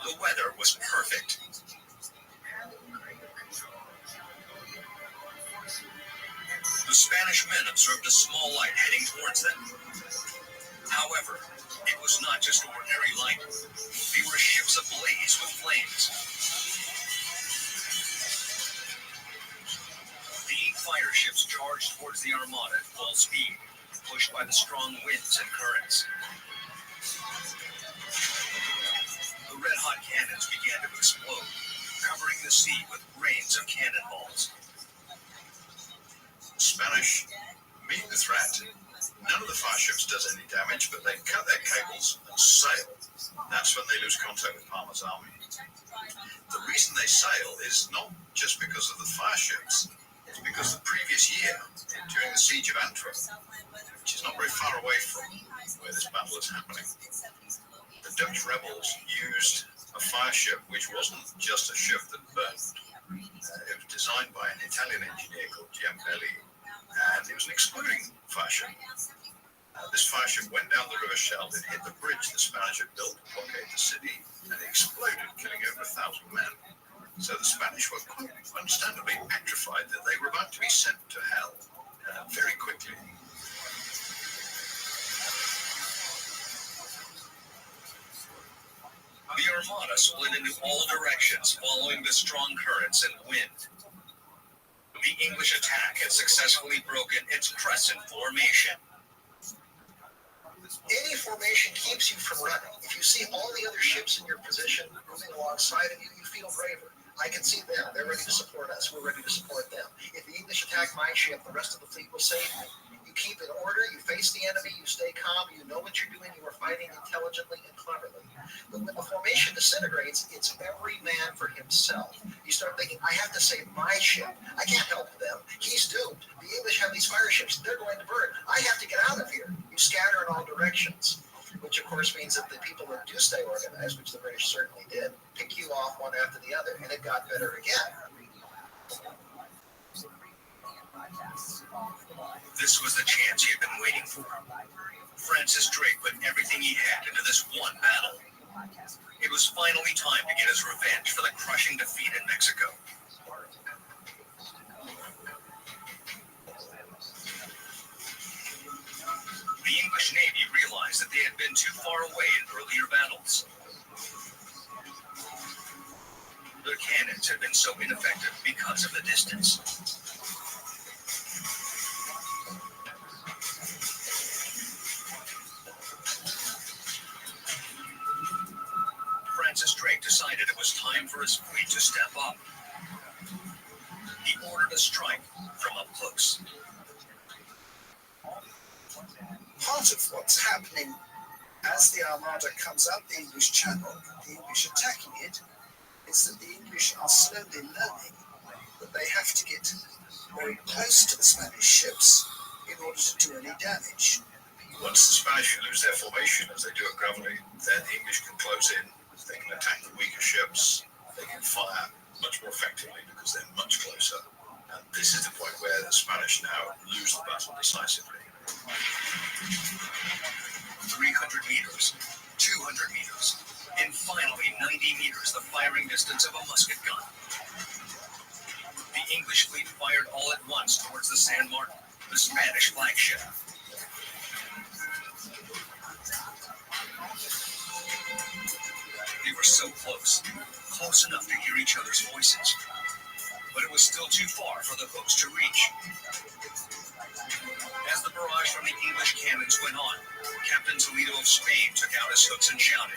The weather was perfect. The Spanish men observed a small light heading towards them. However, it was not just ordinary light. They were ships ablaze with flames. The 8 fire ships charged towards the Armada at full speed, pushed by the strong winds and currents. The red-hot cannons began to explode, covering the sea with rains of cannonballs. Spanish meet the threat. None of the fire ships does any damage, but they cut their cables and sail. That's when they lose contact with Parma's army. The reason they sail is not just because of the fire ships. It's because the previous year, during the siege of Antwerp, which is not very far away from where this battle is happening, the Dutch rebels used a fire ship which wasn't just a ship that burned. It was designed by an Italian engineer called Giambelli, and it was an exploding fire ship. This fire ship went down the River Scheldt, it hit the bridge the Spanish had built to blockade the city, and it exploded, killing over 1,000 men. So the Spanish were quite understandably petrified that they were about to be sent to hell very quickly. The Armada split into all directions following the strong currents and wind. The English attack had successfully broken its crescent formation. Any formation keeps you from running. If you see all the other ships in your position moving alongside of you, you feel braver. I can see them. They're ready to support us. We're ready to support them. If the English attack my ship, the rest of the fleet will save me. You keep in order. You face the enemy. You stay calm. You know what you're doing. You are fighting intelligently and cleverly. But when the formation disintegrates, it's every man for himself. You start thinking, I have to save my ship. I can't help them. He's doomed. The English have these fire ships. They're going to burn. I have to get out of here. You scatter in all directions, which of course means that the people that do stay organized, which the British certainly did, pick you off one after the other, and it got better again. This was the chance he had been waiting for. Francis Drake put everything he had into this one battle. It was finally time to get his revenge for the crushing defeat in Mexico. realized that they had been too far away in earlier battles. Their cannons had been so ineffective because of the distance. Francis Drake decided it was time for his fleet to step up. He ordered a strike from up close. Part of what's happening as the Armada comes up the English Channel, the English attacking it, is that the English are slowly learning that they have to get very close to the Spanish ships in order to do any damage. Once the Spanish lose their formation, as they do at Gravely, then the English can close in. They can attack the weaker ships. They can fire much more effectively because they're much closer. And this is the point where the Spanish now lose the battle decisively. 300 meters, 200 meters, and finally 90 meters, the firing distance of a musket gun. The English fleet fired all at once towards the San Martin, the Spanish flagship. They were so close enough to hear each other's voices, but it was still too far for the hooks to reach. As the barrage from the English cannons went on, Captain Toledo of Spain took out his hooks and shouted,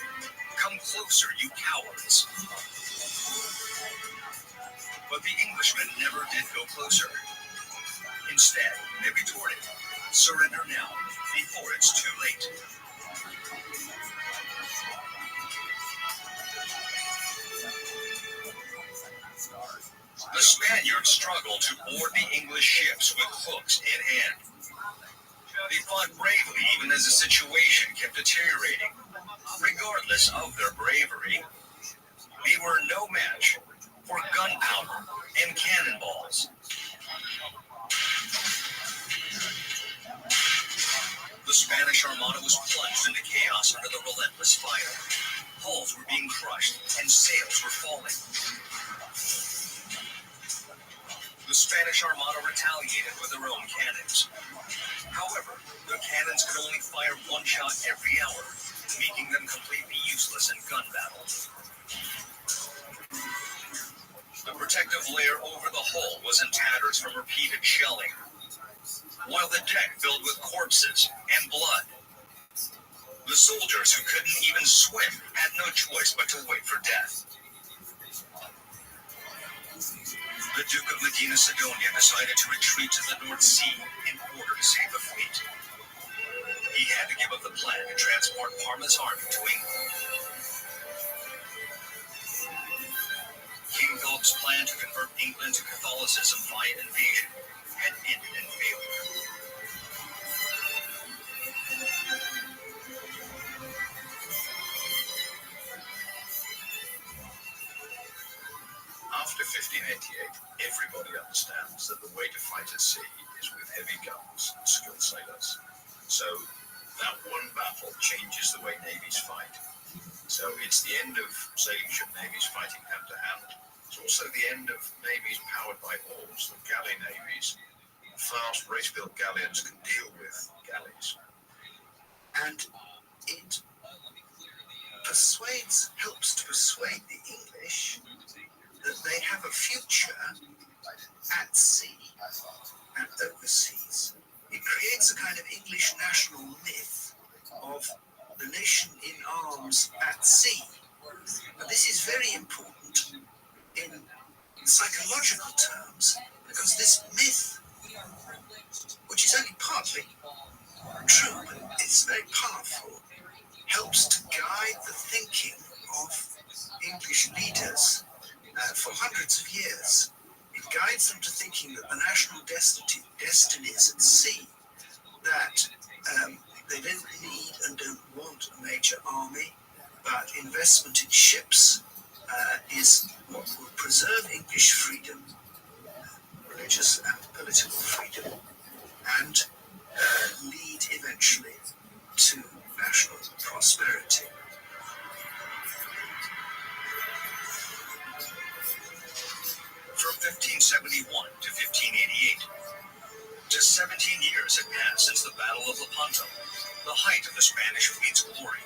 "Come closer, you cowards!" But the Englishmen never did go closer. Instead, they retorted, "Surrender now, before it's too late." The Spaniards struggled to board the English ships with hooks in hand. They fought bravely even as the situation kept deteriorating. Regardless of their bravery, they were no match for gunpowder and cannonballs. The Spanish Armada was plunged into chaos under the relentless fire. Hulls were being crushed and sails were falling. The Spanish Armada retaliated with their own cannons. However, their cannons could only fire one shot every hour, making them completely useless in gun battle. The protective layer over the hull was in tatters from repeated shelling, while the deck filled with corpses and blood. The soldiers who couldn't even swim had no choice but to wait for death. The Duke of Medina Sidonia decided to retreat to the North Sea in order to save the fleet. He had to give up the plan to transport Parma's army to England. King Philip's plan to convert England to Catholicism via invasion had ended in failure. After 1588, everybody understands that the way to fight at sea is with heavy guns and skilled sailors. So that one battle changes the way navies fight. So it's the end of sailing ship navies fighting hand to hand. It's also the end of navies powered by oars, the galley navies. Fast race-built galleons can deal with galleys. And it helps to persuade the English that they have a future at sea and overseas. It creates a kind of English national myth of the nation in arms at sea. And this is very important in psychological terms because this myth, which is only partly true, but it's very powerful, helps to guide the thinking of English leaders for hundreds of years. It guides them to thinking that the national destinies at sea, that they don't need and don't want a major army, but investment in ships is what will preserve English freedom, religious and political freedom, and lead eventually to national prosperity. From 1571 to 1588, just 17 years had passed since the Battle of Lepanto, the height of the Spanish fleet's glory.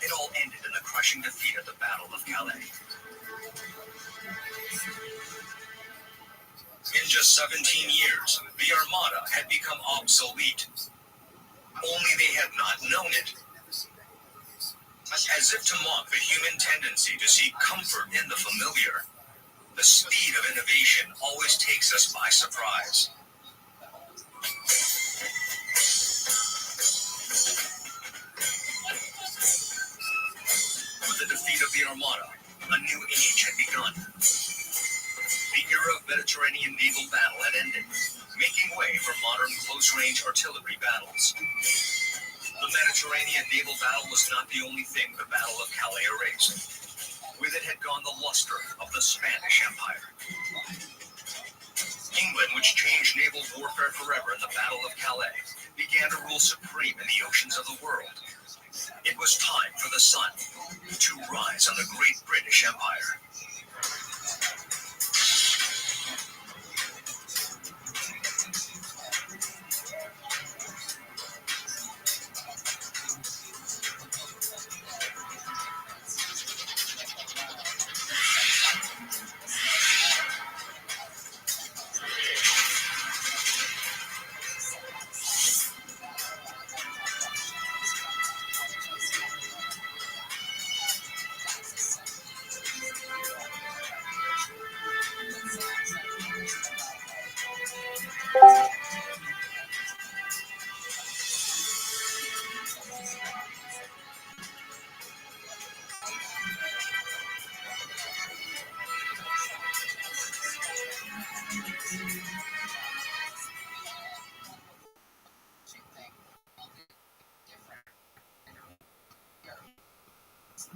It all ended in the crushing defeat at the Battle of Calais. In just 17 years, the Armada had become obsolete. Only they had not known it. As if to mock the human tendency to seek comfort in the familiar, the speed of innovation always takes us by surprise. With the defeat of the Armada, a new age had begun. The era of Mediterranean naval battle had ended, making way for modern close-range artillery battles. The Mediterranean naval battle was not the only thing the Battle of Calais erased. With it had gone the luster of the Spanish Empire. England, which changed naval warfare forever in the Battle of Calais, began to rule supreme in the oceans of the world. It was time for the sun to rise on the great British Empire.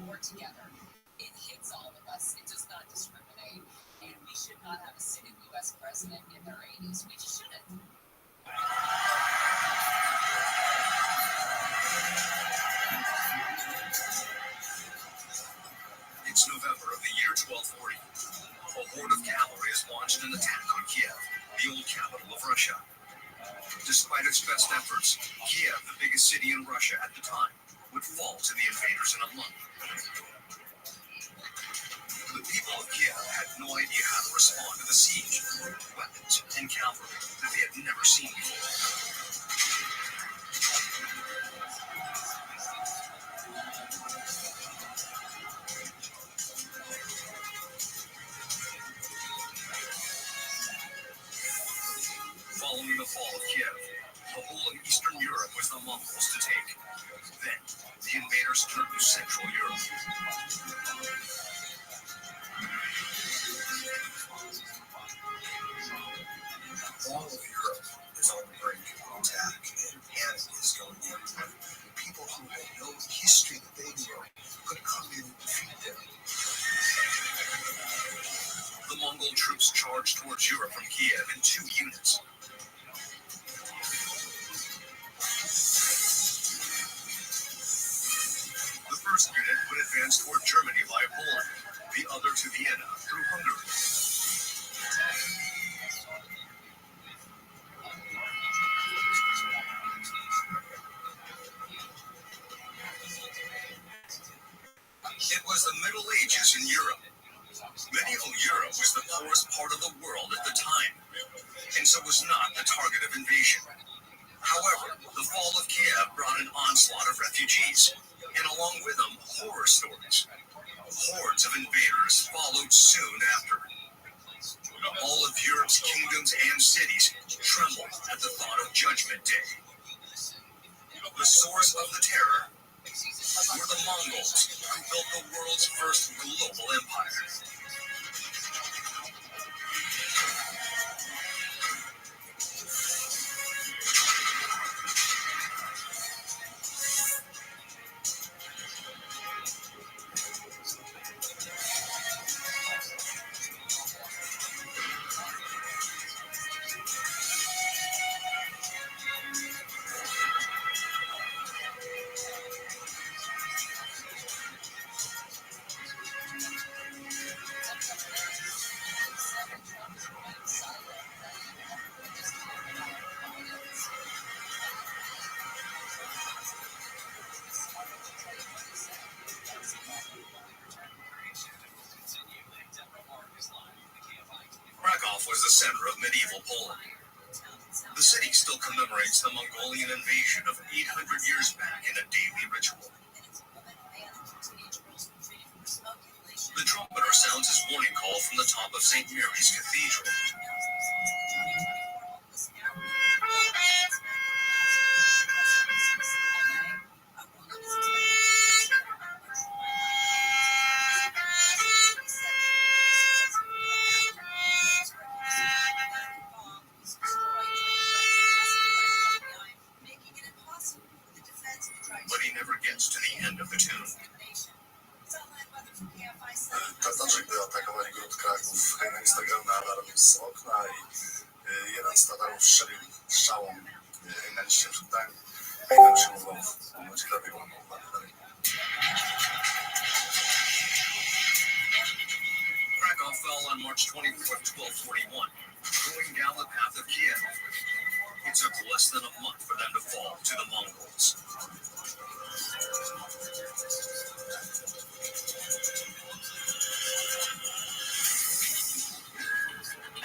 Work together. It hits all of us. It does not discriminate. And we should not have a sitting U.S. president in their 80s. We just shouldn't. It's November of the year 1240. A horde of cavalry has launched an attack on Kiev, the old capital of Russia. Despite its best efforts, Kiev, the biggest city in Russia at the time, would fall to the invaders in a month. The people of Kiev had no idea how to respond to the siege, weapons, and cavalry that they had never seen before. Following the fall of Kiev, the whole of Eastern Europe was the Mongols to take. Then, the invaders turned to Central Europe. All of Europe is on the brink of attack, and panic is going on. People who had no history that they knew could come in and defeat them. The Mongol troops charged towards Europe from Kiev in 2 units. The first unit would advance toward Germany via Poland, the other to Vienna through Hungary. It was the Middle Ages in Europe. Medieval Europe was the poorest part of the world at the time, and so was not the target of invasion. However, the fall of Kiev brought an onslaught of refugees, and along with them, horror stories. Hordes of invaders followed soon after. All of Europe's kingdoms and cities trembled at the thought of Judgment Day. The source of the terror were the Mongols, who built the world's first global empire. center of medieval Poland. The city still commemorates the Mongolian invasion of 800 years back in a daily ritual. The trumpeter sounds his warning call from the top of St. Mary's Cathedral. But he never gets to the end of the tune. Tatarzy gdy atakowali Gród Kraków, na Instagrama alarm z okna i jeden z Tatarów strzelił strzałą na liście przed dachem. I ten przyjmował w momencie Hrabiego dalej. Krakow fell on March 24th, 1241, going down the path of Kiev. It took less than a month for them to fall to the Mongols.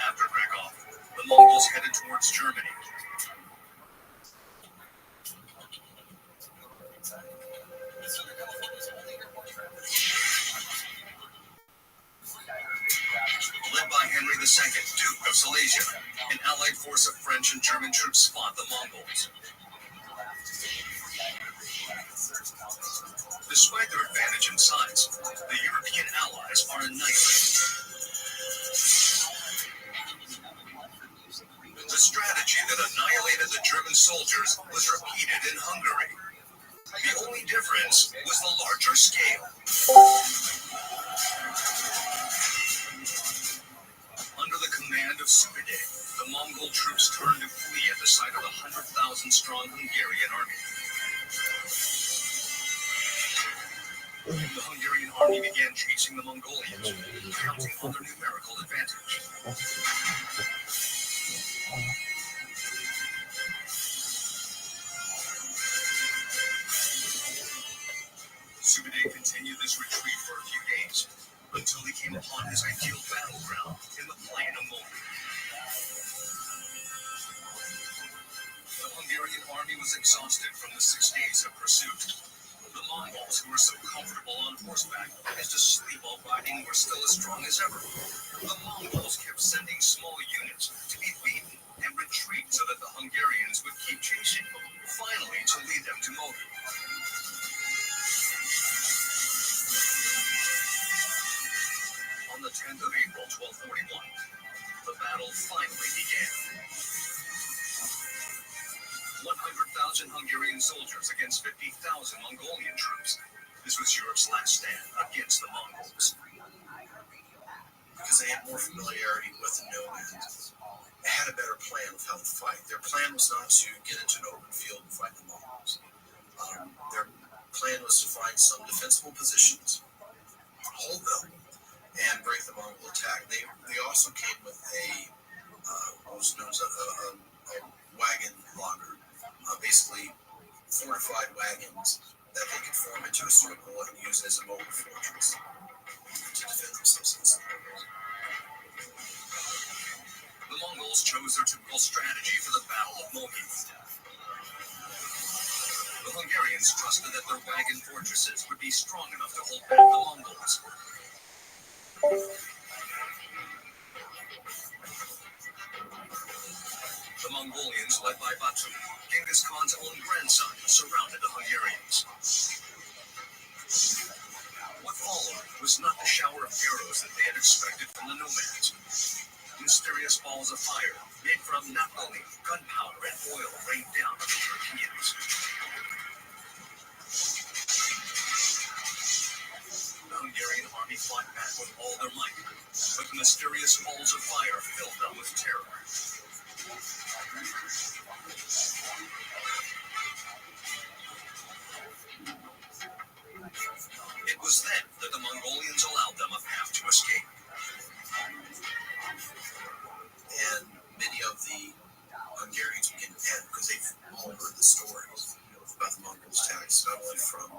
After Krakow, the Mongols headed towards Germany. Led by Henry II, Duke of Silesia, an allied force of French and German troops fought the Mongols. Despite their advantage in size, the European allies are annihilated. The strategy that annihilated the German soldiers was repeated in Hungary. The only difference was the larger scale. Under the command of Subedé, the Mongol troops turned to flee at the sight of the 100,000-strong Hungarian army. The Hungarian army began chasing the Mongolians, counting on their numerical advantage. Subedé continued this retreat for a few days, until he came upon his ideal battleground in the plain of Mogi. The Hungarian army was exhausted from the 6 days of pursuit. The Mongols, who were so comfortable on horseback as to sleep while riding, were still as strong as ever. The Mongols kept sending small units to be beaten and retreat so that the Hungarians would keep chasing, finally to lead them to Mogi. On the 10th of April, 1241, the battle finally began. 100,000 Hungarian soldiers against 50,000 Mongolian troops. This was Europe's last stand against the Mongols. Because they had more familiarity with the nomads, they had a better plan of how to fight. Their plan was not to get into an open field and fight the Mongols. Their plan was to find some defensible positions, hold them, and break the Mongol attack. They also came with what was known as a wagon logger. Basically fortified wagons that they could form into a circle and use as a mobile fortress to defend themselves. The Mongols chose their typical strategy for the Battle of Mogi. The Hungarians trusted that their wagon fortresses would be strong enough to hold back the Mongols. The Mongolians, led by Batu, Genghis Khan's own grandson, surrounded the Hungarians. What followed was not the shower of arrows that they had expected from the nomads. Mysterious balls of fire, made from naphthalene, gunpowder, and oil rained down on the Europeans. The Hungarian army fought back with all their might, but the mysterious balls of fire filled them with terror. It was then that the Mongolians allowed them a path to escape. And many of the Hungarians began to panic because they've all heard the stories about the Mongols' attacks, not only from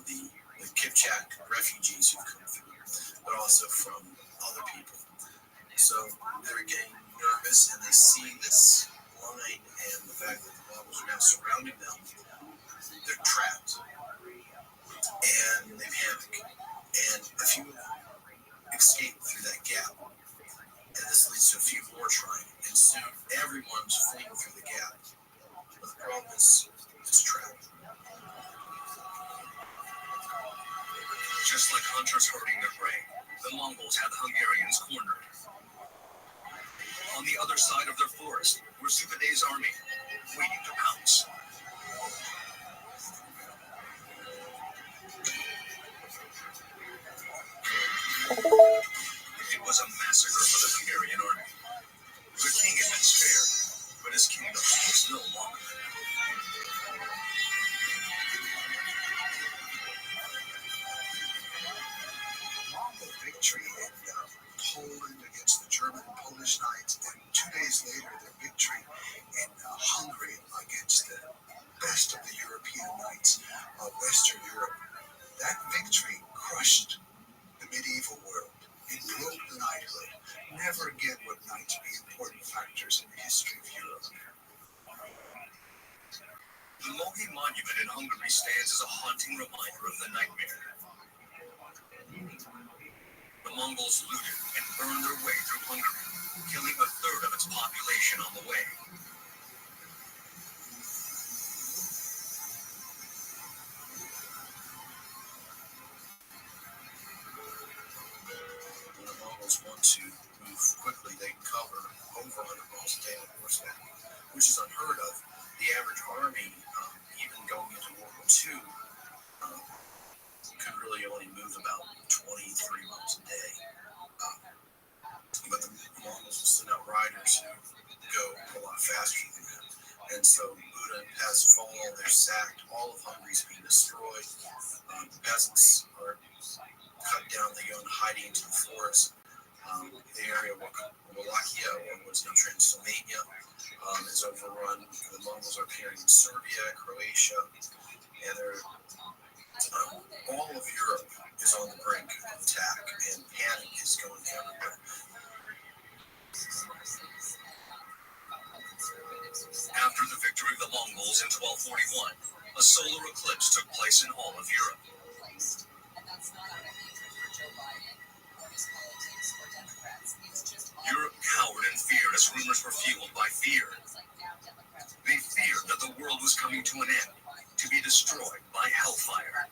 the Kipchak refugees who've come through, but also from other people. So they're getting nervous and they see this line and the fact that the Mongols are now surrounding them. They're trapped and they panic. And a few of them escape through that gap. And this leads to a few more trying. And soon everyone's fleeing through the gap. But the problem is it's trapped. Just like hunters herding their prey, the Mongols had the Hungarians cornered. On the other side of their forest were Sukhadev's army, waiting to pounce. It was a massacre for the Hungarian army. The king had been spared, but his kingdom was no longer. Mongol victory in Poland against the German and Polish knights, and 2 days later their victory in Hungary against the best of the European knights of Western Europe. That victory crushed the medieval world. It broke the knighthood. Never again would knights be important factors in the history of Europe. The Mohi Monument in Hungary stands as a haunting reminder of the nightmare. The Mongols looted and burned their way through Hungary, killing a third of its population on the way. When the Mongols want to move quickly, they can cover over 100 miles a day on horseback, which is unheard of. The average army, even going into World War II, could really only move about 23 miles a day. But the Mongols will send out riders who go a lot faster than them. And so Budapest fall, they're sacked, all of Hungary's being destroyed. The peasants are cut down, they go into hiding into the forest. The area of Wallachia, or what's now Transylvania, is overrun. The Mongols are appearing in Serbia, Croatia, and they're all of Europe is on the brink of attack, and panic is going everywhere. After the victory of the Mongols in 1241, a solar eclipse took place in all of Europe. Europe cowered in fear as rumors were fueled by fear. They feared that the world was coming to an end, to be destroyed by hellfire.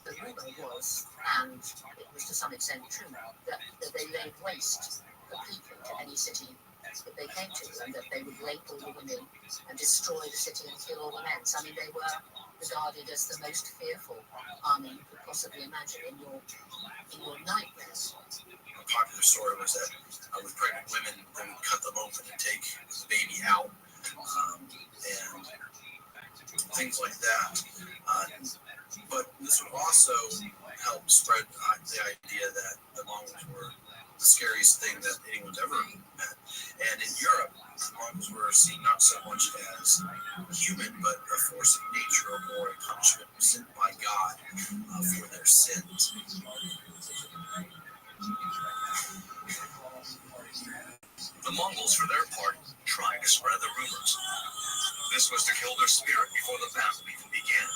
The rumor was, and it was to some extent true, that they laid waste the people to any city that they came to, and that they would rape all the women and destroy the city and kill all the men. So, I mean, they were regarded as the most fearful army you could possibly imagine in your nightmares. A popular story was that with pregnant women, they would cut them open and take the baby out, and things like that. But this would also help spread the idea that the Mongols were the scariest thing that anyone's ever met. And in Europe, the Mongols were seen not so much as human, but a force of nature or a punishment sent by God for their sins. The Mongols, for their part, tried to spread the rumors. This was to kill their spirit before the battle even began.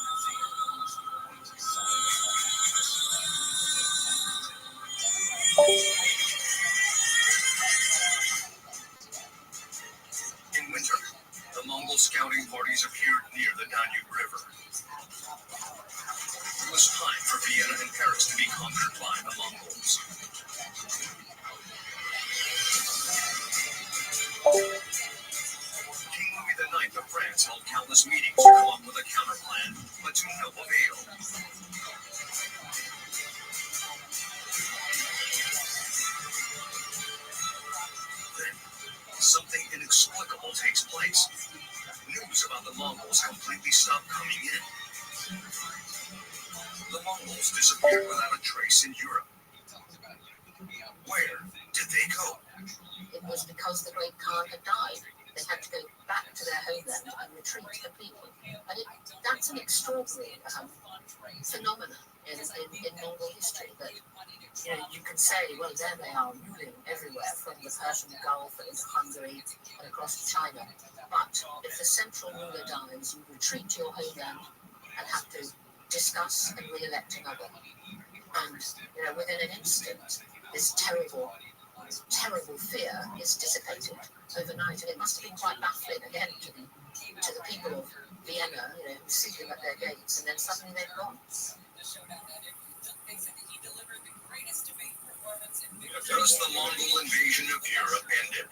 In winter, the Mongol scouting parties appeared near the Danube River. It was time for Vienna and Paris to be conquered by the Mongols. King Louis IX of France held countless meetings to come up with a counterplan, but to no avail. Then, something inexplicable takes place. News about the Mongols completely stopped coming in. The Mongols disappeared without a trace in Europe. Where did they go? It was because the great Khan had died. They had to go back to their homeland and retreat completely. And that's an extraordinary phenomenon in Mongol history that you can say, well, there they are ruling everywhere from the Persian Gulf and into Hungary and across to China. But if the central ruler dies, you retreat to your homeland and have to discuss and re-elect another. And within an instant, this terrible fear is dissipated overnight, and it must have been quite baffling again to the people of Vienna, who see them at their gates, and then suddenly they've gone. Thus the Mongol invasion of Europe ended.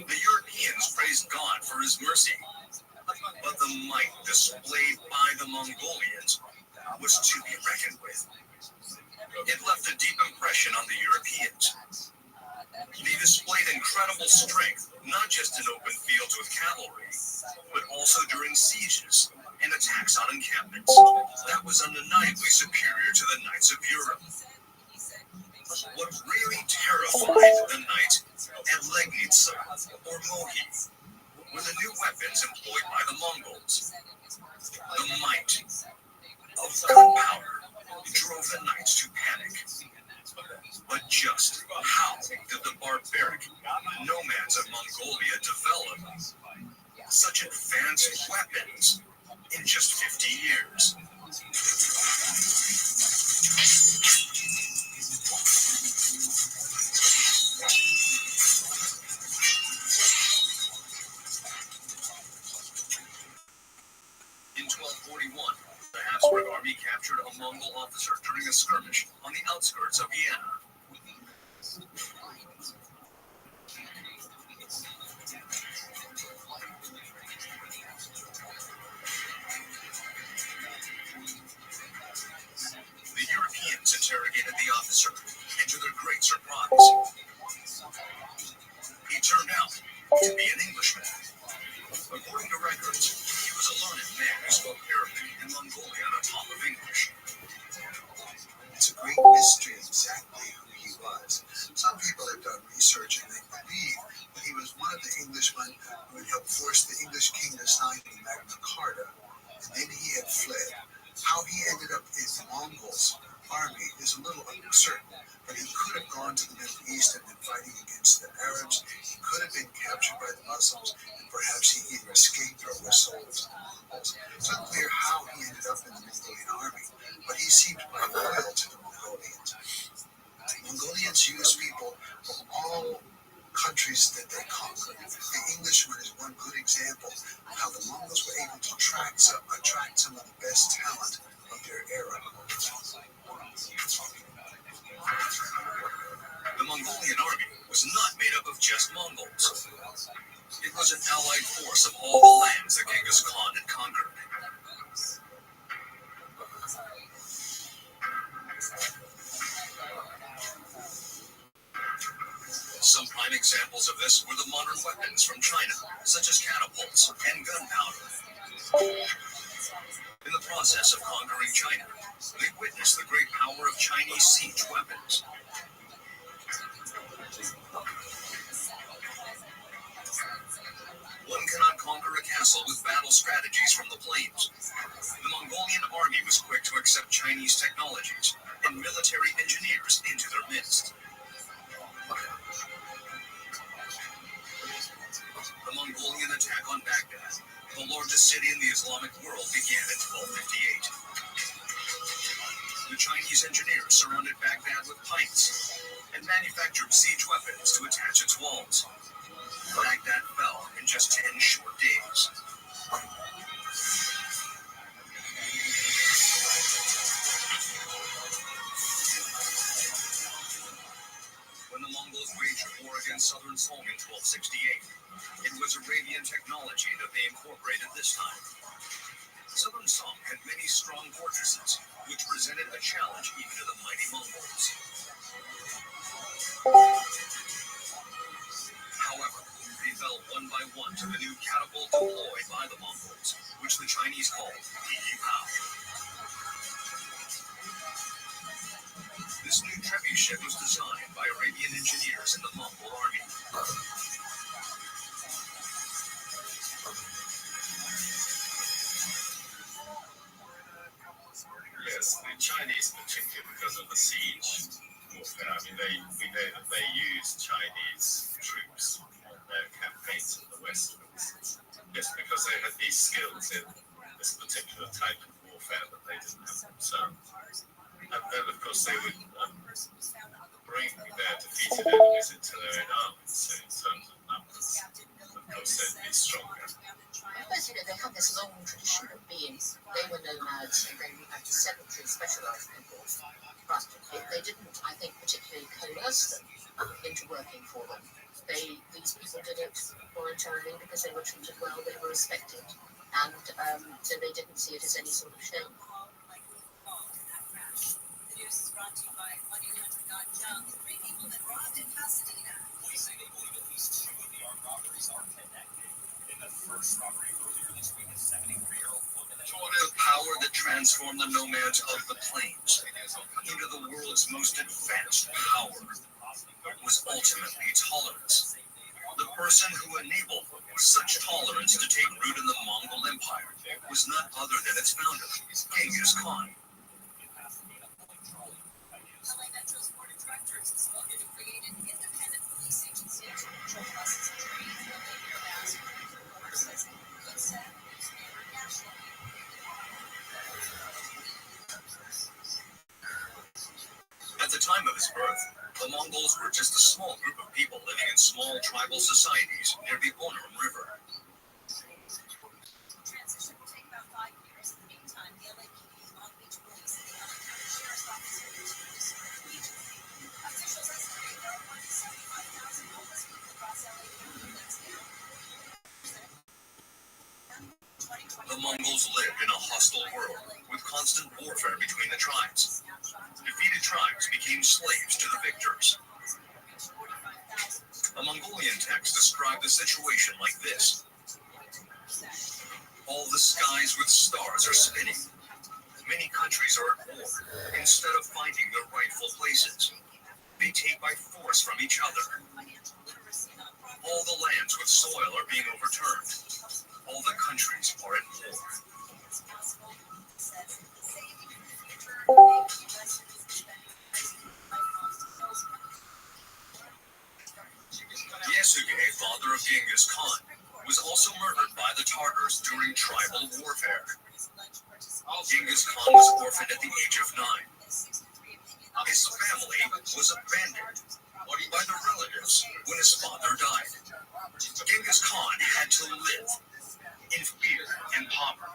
The Europeans praised God for his mercy, but the might displayed by the Mongolians was to be reckoned with. It left a deep impression on the Europeans. They displayed incredible strength, not just in open fields with cavalry, but also during sieges and attacks on encampments. That was undeniably superior to the knights of Europe. What really terrified the knight at Legnitsa, or Mohi, were the new weapons employed by the Mongols. The might of gunpowder drove the knights to panic. But just how did the barbaric nomads of Mongolia develop such advanced weapons in just 50 years? In 1241, the Habsburg army captured a Mongol officer during a skirmish on the outskirts of Vienna. The Europeans interrogated the officer, and to their great surprise, he turned out to be an Englishman. According to records, he was a learned man who spoke Arabic and Mongolian on top of English. It's a great mystery exactly who he was. Some people have done research and they believe that he was one of the Englishmen who had helped force the English king to sign the Magna Carta, and then he had fled. How he ended up in the Mongols' army is a little uncertain, but he could have gone to the Middle East and been fighting against the Arabs. He could have been captured by the Muslims, and perhaps he either escaped or was sold to the Mongols. It's unclear how he ended up in the Mongolian army, but he seemed quite loyal to the Mongolians. Mongolians use people from all countries that they conquer. The Englishman is one good example of how the Mongols were able to attract some of the best talent of their era. The Mongolian army was not made up of just Mongols. It was an allied force of all the lands that Genghis Khan had conquered. Some prime examples of this were the modern weapons from China, such as catapults and gunpowder. In the process of conquering China, they witnessed the great power of Chinese siege weapons. One cannot conquer a castle with battle strategies from the plains. The Mongolian army was quick to accept Chinese technologies and military engineers into their midst. The Mongolian attack on Baghdad, the largest city in the Islamic world, began in 1258. The Chinese engineers surrounded Baghdad with pikes and manufactured siege weapons to attach its walls. Baghdad fell in just 10 short days. When the Mongols waged war against southern Song in 1268, it was Arabian technology that they incorporated this time. Southern Song had many strong fortresses, which presented a challenge even to the mighty Mongols. However, they fell one by one to the new catapult deployed by the Mongols, which the Chinese called Yi Pao. This new trebuchet was designed by Arabian engineers in the Mongol army. Yes, the Chinese, particularly because of the siege warfare. I mean, we know that they used Chinese troops in their campaigns in the West, for instance, just because they had these skills in this particular type of warfare that they didn't have themselves. And then, of course, they would bring their defeated enemies into their own armies. So, in terms of numbers, of course, they'd be stronger. I suppose, they have this long tradition of being, they were nomads, and then you had the sedentary specialised people. But they didn't, I think, particularly coerce them into working for them. These people did it voluntarily because they were treated well, they were respected, and so they didn't see it as any sort of shame. The news is brought to you by MoneyHunter.com. 3 people that robbed in Pasadena. Police say they believe at least 2 of the armed robberies are connected. In the first robbery earlier this week, a 73-year-old woman. The power that transformed the nomads of the plains into the world's most advanced power was ultimately tolerance. The person who enabled such tolerance to take root in the Mongol Empire was none other than its founder, Genghis Khan. LA Metro's board of directors has voted to create an independent police agency to control buses and trains while they hear about it. The board says it could set newspaper nationally. At the time of his birth, the Mongols were just a small group of people living in small tribal societies near the Onorm River. Transition will take about 5 years. In the meantime, the LAPD, Long Beach Police, and the LA County Sheriff's Office will continue to serve regionally. Officials estimate there are more than 75,000 homeless people across LA County. That's down 40%. The Mongols lived in a hostile world with constant warfare between the tribes. Defeated tribes became slaves to the victors. A Mongolian text described the situation like this. All the skies with stars are spinning. Many countries are at war. Instead of finding their rightful places, they take by force from each other. All the lands with soil are being overturned. All the countries are at war. Yasuge, father of Genghis Khan, was also murdered by the Tartars during tribal warfare. Genghis Khan was orphaned at the age of 9. His family was abandoned by the relatives when his father died. Genghis Khan had to live in fear and poverty.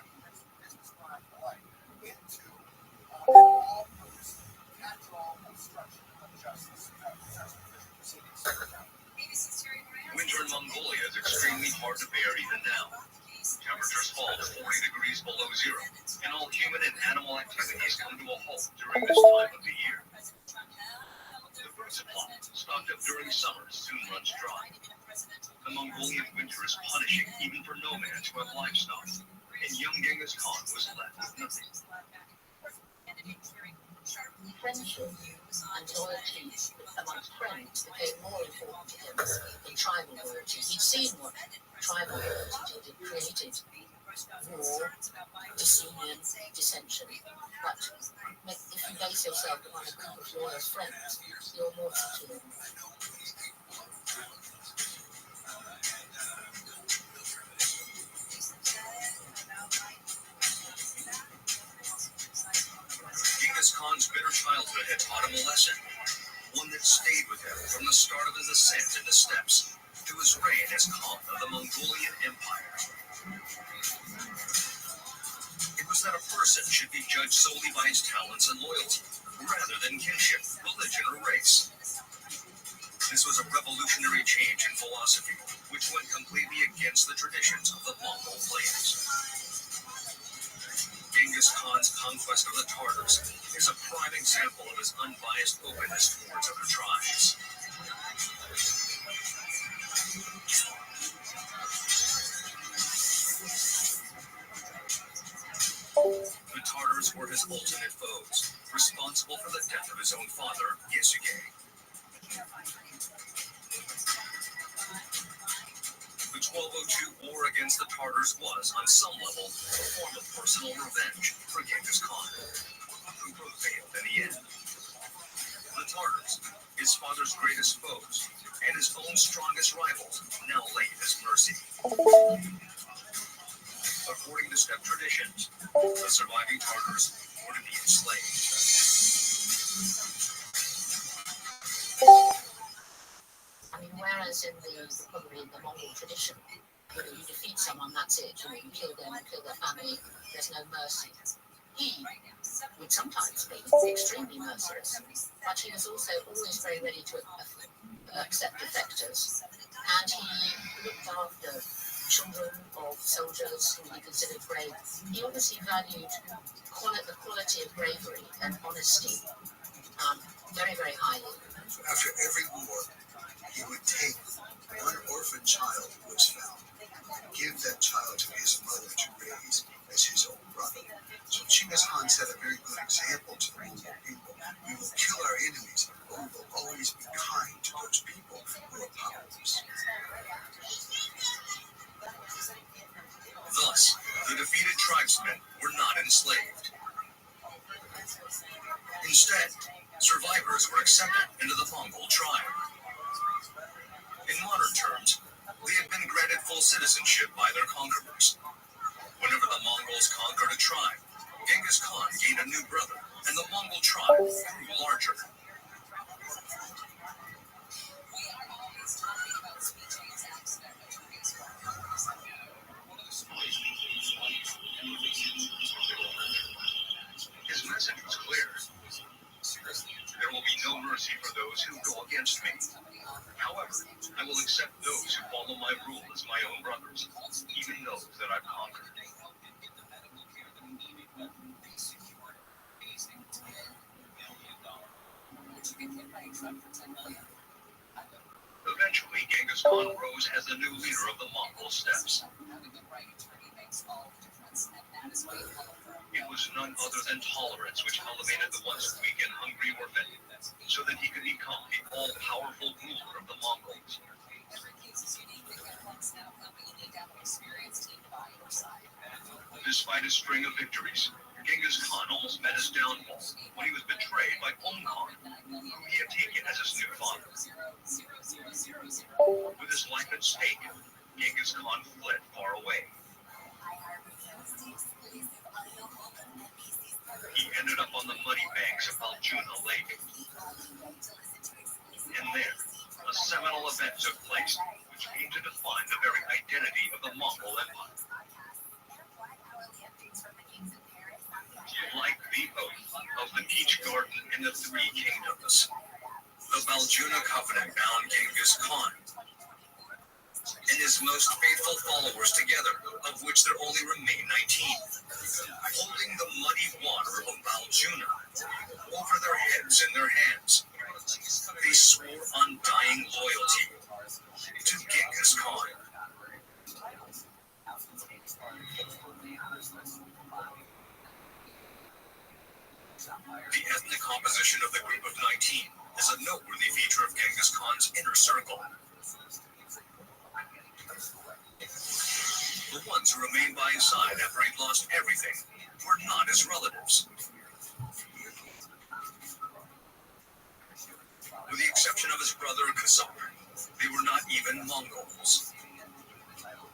Winter in Mongolia is extremely hard to bear even now. Temperatures fall to 40 degrees below zero, and all human and animal activities come to a halt during this time of the year. The food supply, stocked up during summer, soon runs dry. The Mongolian winter is punishing even for nomads who have livestock, and young Genghis Khan was left with nothing. Friendship and loyalty amongst friends became more important to him than tribal loyalty. He'd seen what tribal loyalty did. It created war, disunion, dissension. But if you base yourself upon a group of loyal friends, you're loyal to them. Genghis Khan's bitter childhood had taught him a lesson, one that stayed with him from the start of his ascent in the steppes to his reign as Khan of the Mongolian Empire. It was that a person should be judged solely by his talents and loyalty, rather than kinship, religion, or race. This was a revolutionary change in philosophy, which went completely against the traditions of the Mongol plains. Genghis Khan's conquest of the Tartars is a prime example of his unbiased openness towards other tribes. The Tartars were his ultimate foes, responsible for the death of his own father, Yasuke. The 1202 war against the Tartars was, on some level, a form of personal revenge for Genghis Khan, who prevailed in the end. The Tartars, his father's greatest foes, and his own strongest rivals, now lay at his mercy. According to steppe traditions, the surviving Tartars were to be enslaved. I mean, whereas probably in the Mongol tradition, you defeat someone, that's it. You kill them, you kill their family. There's no mercy. He would sometimes be extremely merciless, but he was also always very ready to accept defectors. And he looked after children of soldiers who he considered brave. He obviously valued the quality of bravery and honesty very, very highly. After every war, he would take one orphan child who was found, give that child to his mother to raise as his own brother. So Genghis Khan set a very good example to the Mongol people. We will kill our enemies, but we will always be kind to those people who are powerless. Thus, the defeated tribesmen were not enslaved. Instead, survivors were accepted into the Mongol tribe. In modern terms, they had been granted full citizenship by their conquerors. Whenever the Mongols conquered a tribe, Genghis Khan gained a new brother, and the Mongol tribe grew larger. His message was clear. There will be no mercy for those who go against me. However, I will accept those who follow my rule as my own brothers, even those that I've conquered. Eventually, Genghis Khan rose as the new leader of the Mongol steppes. It was none other than tolerance which elevated the once weak and hungry orphan, so that he could become the all-powerful ruler of the Mongols. Despite a string of victories, Genghis Khan almost met his downfall when he was betrayed by Ung Khan, whom he had taken as his new father. With his life at stake, Genghis Khan fled far away. He ended up on the muddy banks of Aljuna Lake. And there, a seminal event took place, which came to define the very identity of the Mongol Empire. Like the oath of the Peach Garden in the Three Kingdoms, the Aljuna Covenant bound Genghis Khan and his most faithful followers together, of which there only remain 19, holding the muddy water of Aljuna over their heads and their hands. They swore undying loyalty to Genghis Khan. The ethnic composition of the group of 19 is a noteworthy feature of Genghis Khan's inner circle. The ones who remained by his side after he'd lost everything were not his relatives. With the exception of his brother Khazar, they were not even Mongols.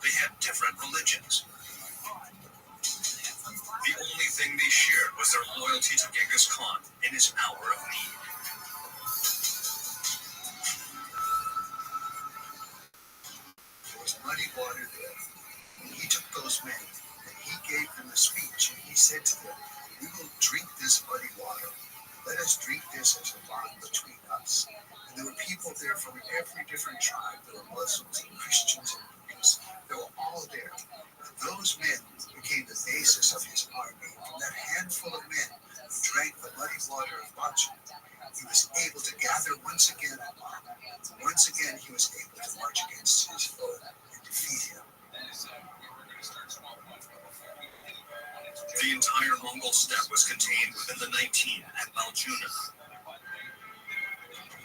They had different religions. The only thing they shared was their loyalty to Genghis Khan in his hour of need. There was muddy water there. He took those men and he gave them a speech, and he said to them, "We will drink this muddy water. Let us drink this as a bond between us." And there were people there from every different tribe. There were Muslims and Christians and Buddhists. They were all there. And those men became the basis of his army. From that handful of men who drank the muddy water of Bajan, he was able to gather once again. Once again, he was able to march against his foe and defeat him. The entire Mongol steppe was contained within the 19 at Baljuna.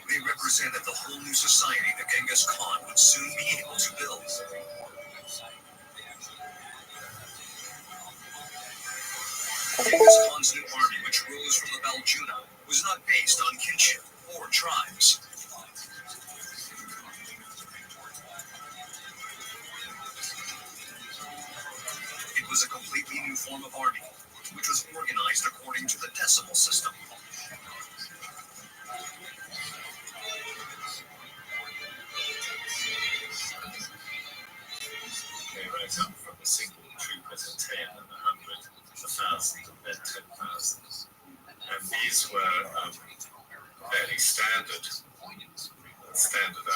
They represented the whole new society that Genghis Khan would soon be able to build. Genghis Khan's new army, which rose from the Baljuna, was not based on kinship or tribes. It was a completely new form of army, which was organized according to the decimal system. They rose up from a single troop at a 10 and 100, 1,000 and then 10,000. And these were fairly standard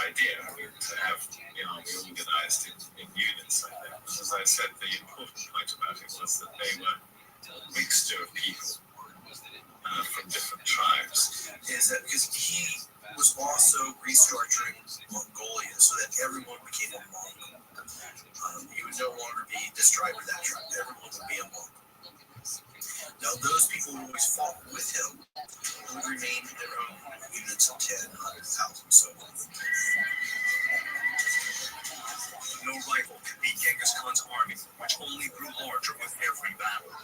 idea. I mean, to have the army organized in units like that. But as I said, the important point about it was that they were a mixture of people from different tribes. Is that because he was also restructuring Mongolia so that everyone became a Mongol. He would no longer be this tribe or that tribe. Everyone would be a Mongol. Now, those people who always fought with him would remain in their own units of 10, 100,000, so on. No rival could beat Genghis Khan's army, which only grew larger with every battle.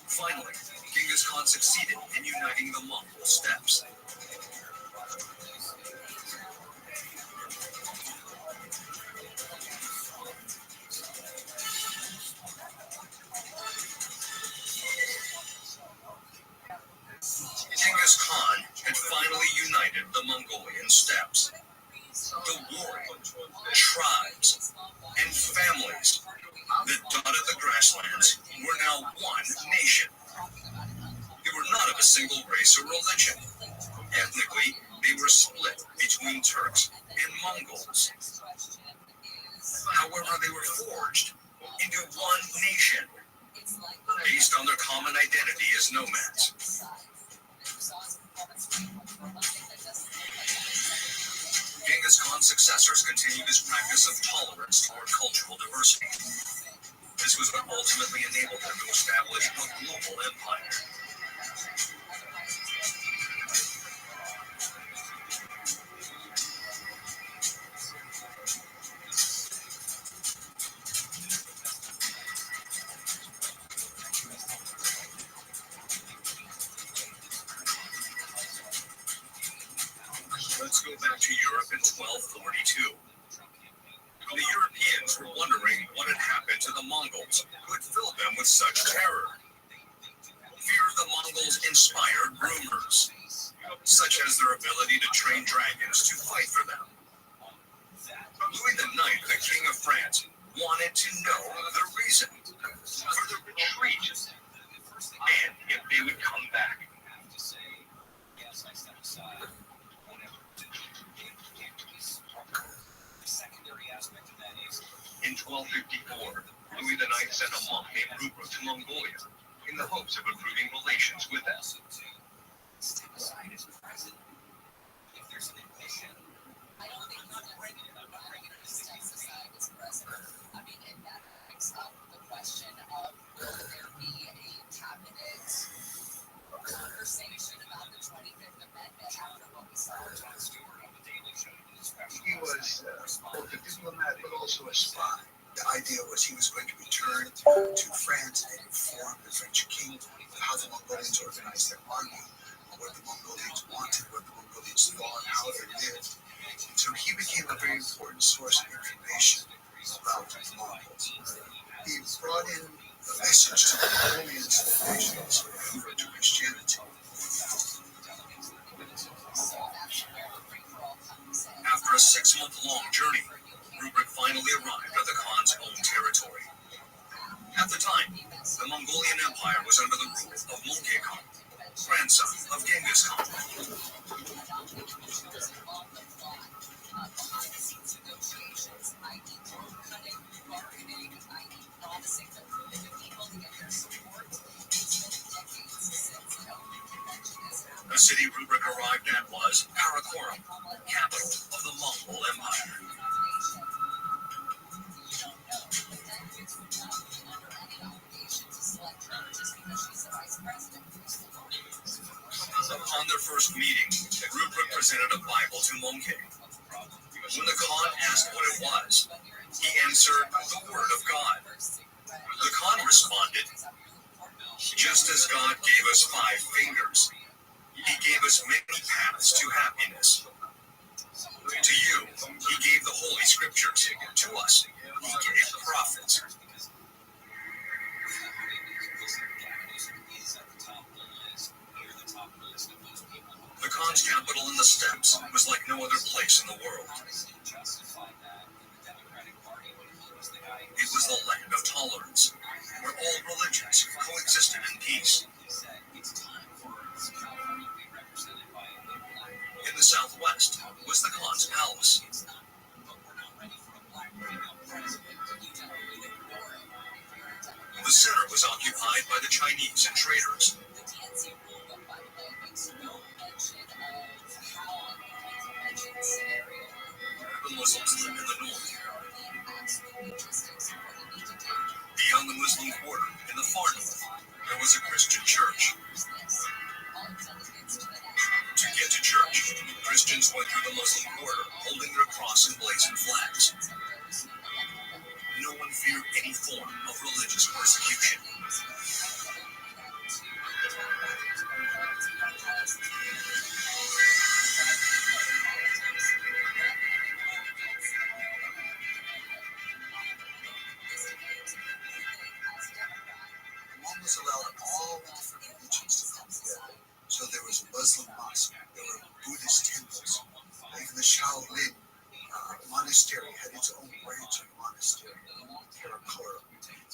Finally, Genghis Khan succeeded in uniting the Mongol steppes. Genghis Khan had finally united the Mongolian steppes. The warring tribes and families that dotted the grasslands were now one nation. They were not of a single race or religion. Ethnically, they were split between Turks and Mongols. However, they were forged into one nation, based on their common identity as nomads. Genghis Khan's successors continued his practice of tolerance toward cultural diversity. This was what ultimately enabled him to establish a global empire. Let's go back to Europe in 1242. The Europeans were wondering what had happened to the Mongols, who had filled them with such terror. Fear of the Mongols inspired rumors, such as their ability to train dragons to fight for them. Louis IX, the King of France, wanted to know the reason for the retreat, and if they would come back. In 1254, Louis IX sent a monk named Rupert to Mongolia in the hopes of improving relations with them. He was both a diplomat but also a spy. The idea was he was going to return to France and inform the French king of how the Mongolians organized their army, what the Mongolians wanted, what the Mongolians thought, how they lived. So he became a very important source of information about the Mongols. He brought in the message to the Mongolians that they should convert to Christianity. After a 6-month-long journey, Rupert finally arrived at the Khan's own territory. At the time, the Mongolian Empire was under the rule of Mongke Khan, grandson of Genghis Khan. The city Rupert arrived at was Karakorum, capital of the Mongol Empire. first meeting, Rupert presented a Bible to Monkey. When the Khan asked what it was, he answered, "The Word of God." The Khan responded, "Just as God gave us 5 fingers, He gave us many paths to happiness. To you, He gave the Holy Scriptures. To us, He gave the prophets." The Khan's capital in the steppes was like no other place in the world. It was the land of tolerance, where all religions coexisted in peace. In the southwest was the Khan's palace. The center was occupied by the Chinese and traders. The Muslims lived in the north. Beyond the Muslim quarter, in the far north, there was a Christian church. To get to church, Christians went through the Muslim quarter, holding their cross and blazoned flags. No one feared any form of religious persecution. Muslims allowed all the different religions to come together. So there was a Muslim mosque, there were Buddhist temples, even the Shaolin monastery had its own branch of monastery, Karakura.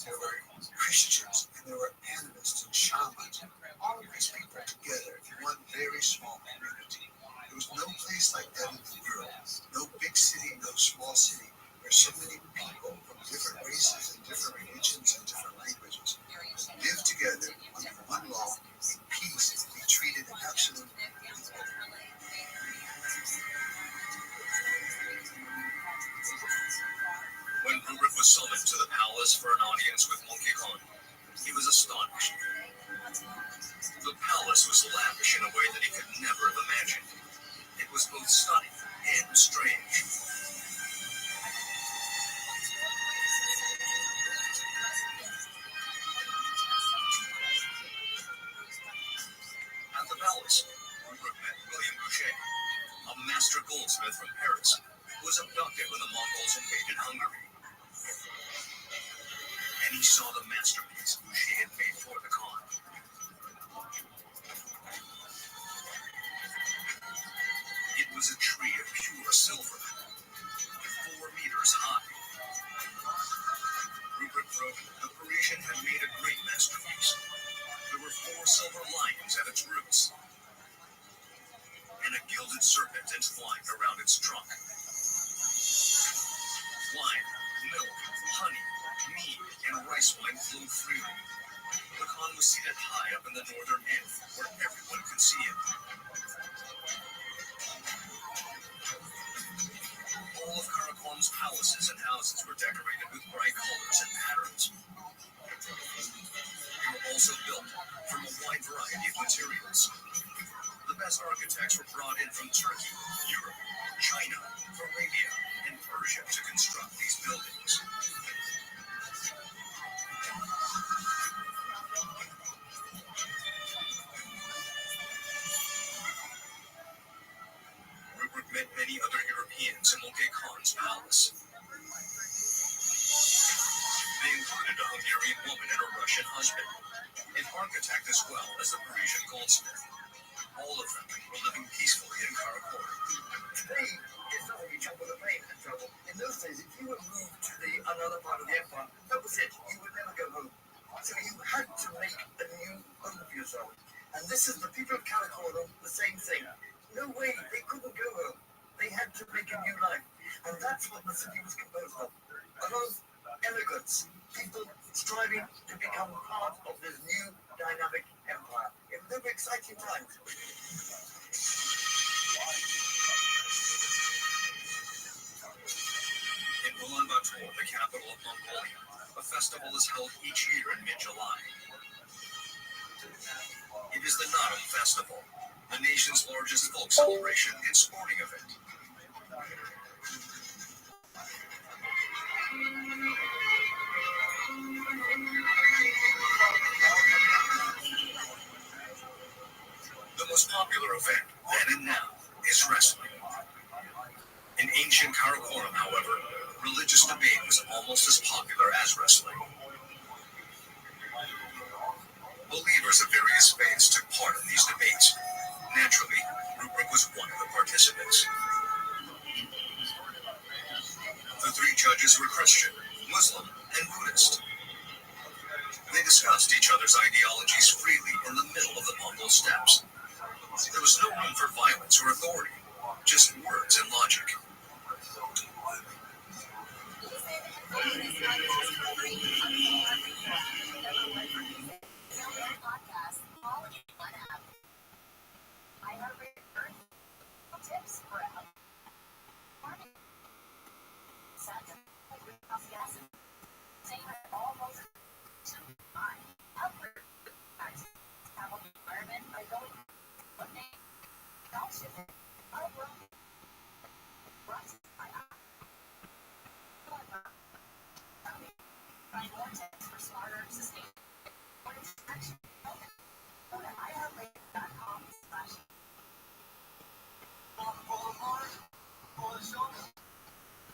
There were Christians and there were animists and shamans. All of these people together in one very small community. There was no place like that in the world. No big city, no small city, where so many people from different races and different religions and different languages live together under one law in peace and be treated absolutely equally. When Rupert was summoned to the palace for an audience with Monkey Khan, he was astonished. The palace was lavish in a way that he could never have imagined. It was both stunning and strange. At the palace, Rupert met William Boucher, a master goldsmith from Paris, who was abducted when the Mongols invaded Hungary. And he saw the masterpiece Boucher had made for the Khan. It was a tree of pure silver, 4 meters high. Rupert wrote the Parisian had made a great masterpiece. There were 4 silver lions at its roots, and a gilded serpent entwined around its trunk. Wine, milk, honey, mead, and rice wine flowed freely. The Khan was seated high up in the northern end, where everyone could see him. All of Karakoram's palaces and houses were decorated with bright colors and patterns. They were also built from a wide variety of materials. The best architects were brought in from Turkey, Europe, China, Arabia, and Persia to construct these buildings. Rupert met many other Europeans in Monkey Khan's palace. They included a Hungarian woman and a Russian husband, an architect as well as the Parisian goldsmith. All of them were living peacefully in Karakoram. Today, it's not only trouble with a plane and trouble. In those days, if you were moved to another part of the empire, that was it. You would never go home. So you had to make a new home for yourself. And this is the people of Karakoram, the same thing. No way, they couldn't go home. They had to make a new life. And that's what the city was composed of. A lot of immigrants, people striving to become part of this new dynamic empire. They were exciting times. In Ulaanbaatar, the capital of Mongolia, a festival is held each year in mid-July. It is the Naadam Festival, the nation's largest folk celebration and sporting event. The most popular event then and now is wrestling. In ancient Karakoram, however, religious debate was almost as popular as wrestling. Believers of various faiths took part in these debates. Naturally, Rupert was one of the participants. The three judges were Christian, Muslim, and Buddhist. They discussed each other's ideologies freely in the middle of the Mongol steppes. There was no room for violence or authority, just words and logic. Tips for a healthy almost environment by going one day. Find more tips for smarter, sustainable action. Go to iHeartRadio.com/.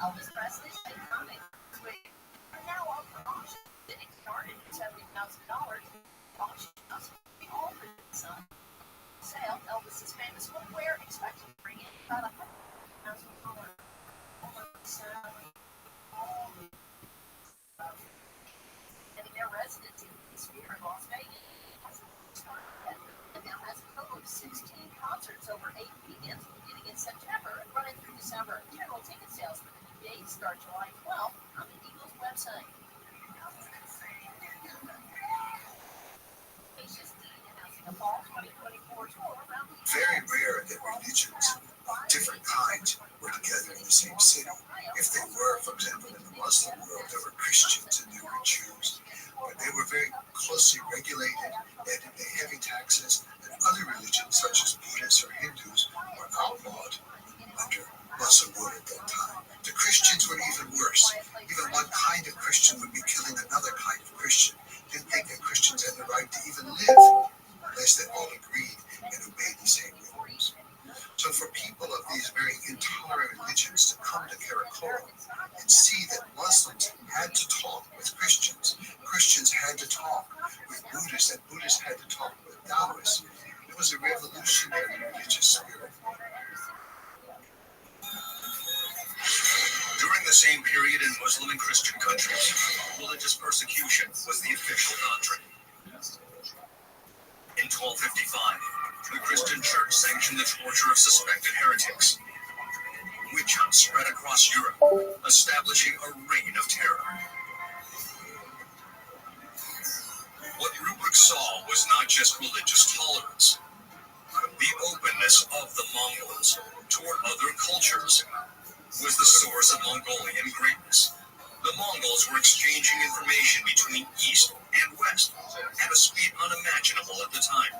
Elvis Presley's iconic wig are now up for auction. Getting started at $70,000. Auction must be all for the sun. Sale, Elvis's famous footwear expected to bring in about $100,000. Getting their residency in the Sphere in Las Vegas hasn't started yet. And now has a total of 16 concerts over 8 weekends beginning in September and running through December. General ticket sales for the new dates start July 12th on the Eagles website. Announcing a fall 2024 tour around the Very rare that religions of different kinds were together in the same city. If they were, for example, in the Muslim world, there were Christians and there were Jews, but they were very closely regulated. They had to pay heavy taxes, and other religions, such as Buddhists or Hindus, were outlawed under Muslim rule at that time. The Christians were even worse. Even one kind of Christian would be killing another kind of Christian. Didn't think that Christians had the right to even live unless they all agreed and obeyed the same rules. So for people of these very intolerant religions to come to Karakoram and see that Muslims had to talk with Christians, Christians had to talk with Buddhists, and Buddhists had to talk with Taoists, it was a revolutionary religious spirit. During the same period in Muslim and Christian countries, religious persecution was the official doctrine. In 1255, the Christian church sanctioned the torture of suspected heretics. Witch hunts spread across Europe, establishing a reign of terror. What Rupert saw was not just religious tolerance. The openness of the Mongols toward other cultures was the source of Mongolian greatness. The Mongols were exchanging information between East and West at a speed unimaginable at the time.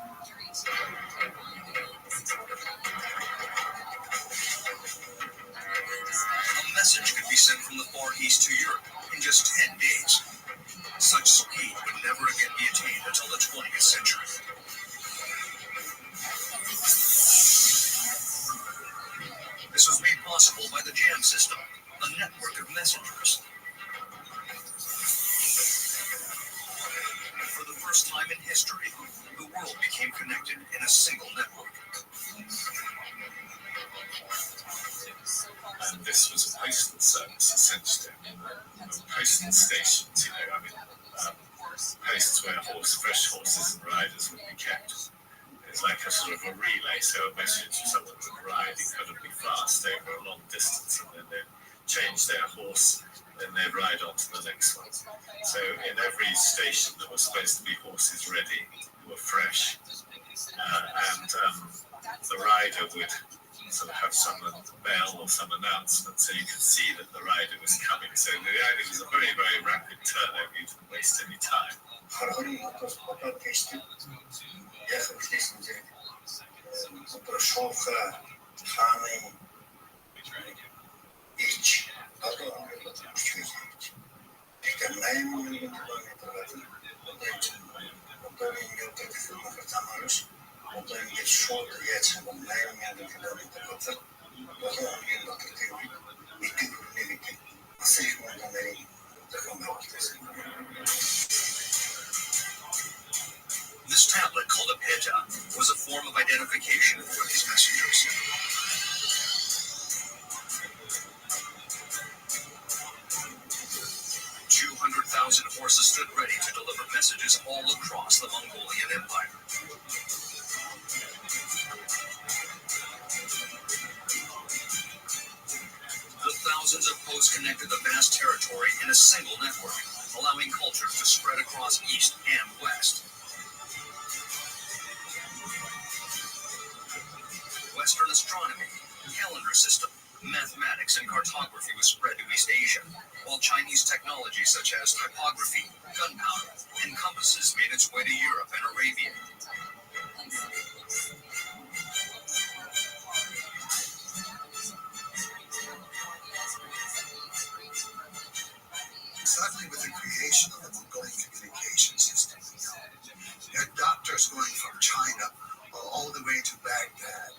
A message could be sent from the Far East to Europe in just 10 days. Such speed would never again be attained until the 20th century. This was made possible by the jam system, a network of messengers. For the first time in history, the world became connected in a single network. And this was a postal service, essentially. Postal stations, posts where fresh horses and riders would be kept. It's like a sort of a relay, so a message someone would ride incredibly fast over a long distance, and then they'd change their horse, then they'd ride on to the next one. So in every station there were supposed to be horses ready, who were fresh, and the rider would sort of have some bell or some announcement so you could see that the rider was coming. So the idea was a very, very rapid turnover. You didn't waste any time. Пройшов хани іч, потом чуть-чуть. Eklemleyen bir kilometre Otorin yok etkisi tanıyoruz. Otorin geç şurada geç. Eklemleyen bir kilometre katır. Otorin bir dakika bitti ne bitti. Nasıl iş bundan beri takım yaptınız? This tablet, called a peta, was a form of identification for these messengers. 200,000 horses stood ready to deliver messages all across the Mongolian Empire. The thousands of posts connected the vast territory in a single network, allowing culture to spread across east and west. Western astronomy, calendar system, mathematics, and cartography was spread to East Asia, while Chinese technology such as typography, gunpowder, and compasses made its way to Europe and Arabia. Sadly, with the creation of the Mongolian communication system, you had doctors going from China all the way to Baghdad.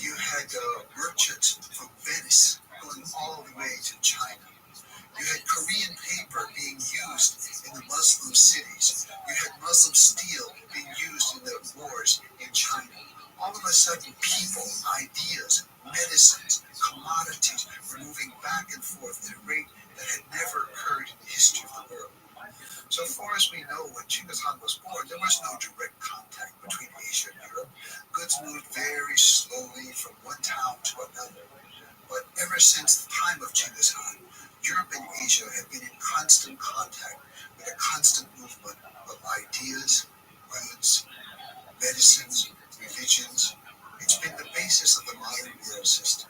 You had merchants from Venice going all the way to China. You had Korean paper being used in the Muslim cities. You had Muslim steel being used in the wars in China. All of a sudden, people, ideas, medicines, commodities were moving back and forth at a rate that had never occurred in the history of the world. So far as we know, when Genghis Khan was born, there was no direct contact between Asia and Europe. Goods moved very slowly from one town to another. But ever since the time of Genghis Khan, Europe and Asia have been in constant contact with a constant movement of ideas, goods, medicines, religions. It's been the basis of the modern world system.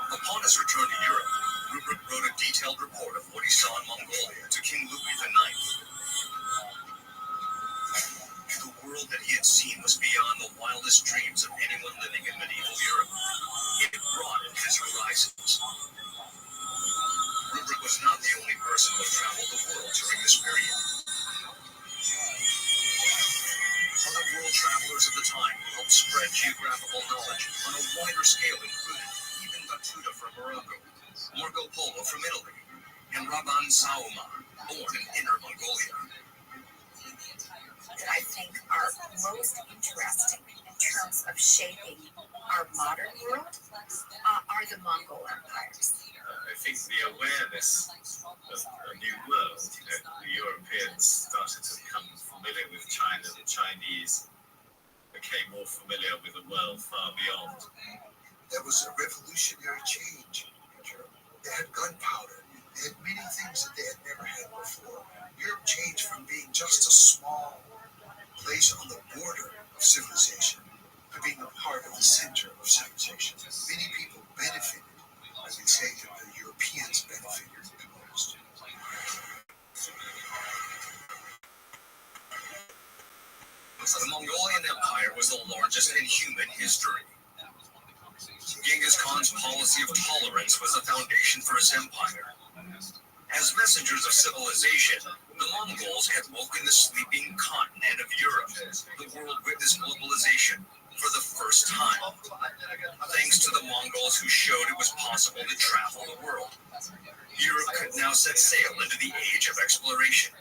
Upon his return to Europe, Rupert wrote a detailed report of what he saw in Mongolia to King Louis IX. The world that he had seen was beyond the wildest dreams of anyone living in medieval Europe. It broadened his horizons. Rupert was not the only person who traveled the world during this period. Other world travelers of the time who helped spread geographical knowledge on a wider scale included Ibn Battuta from Morocco, Marco Polo from Italy, and Rabban Sauma, born in Inner Mongolia. That I think are most interesting in terms of shaping our modern world are the Mongol empires. I think the awareness of a new world, the Europeans started to become familiar with China, the Chinese became more familiar with the world far beyond. There was a revolutionary change in Europe. They had gunpowder. They had many things that they had never had before. Europe changed from being just a small place on the border of civilization to being a part of the center of civilization. Many people benefited. I would say that the Europeans benefited the most. The Mongolian Empire was the largest in human history. Genghis Khan's policy of tolerance was the foundation for his empire. As messengers of civilization, the Mongols had woken the sleeping continent of Europe. The world witnessed globalization for the first time, thanks to the Mongols who showed it was possible to travel the world. Europe could now set sail into the age of exploration.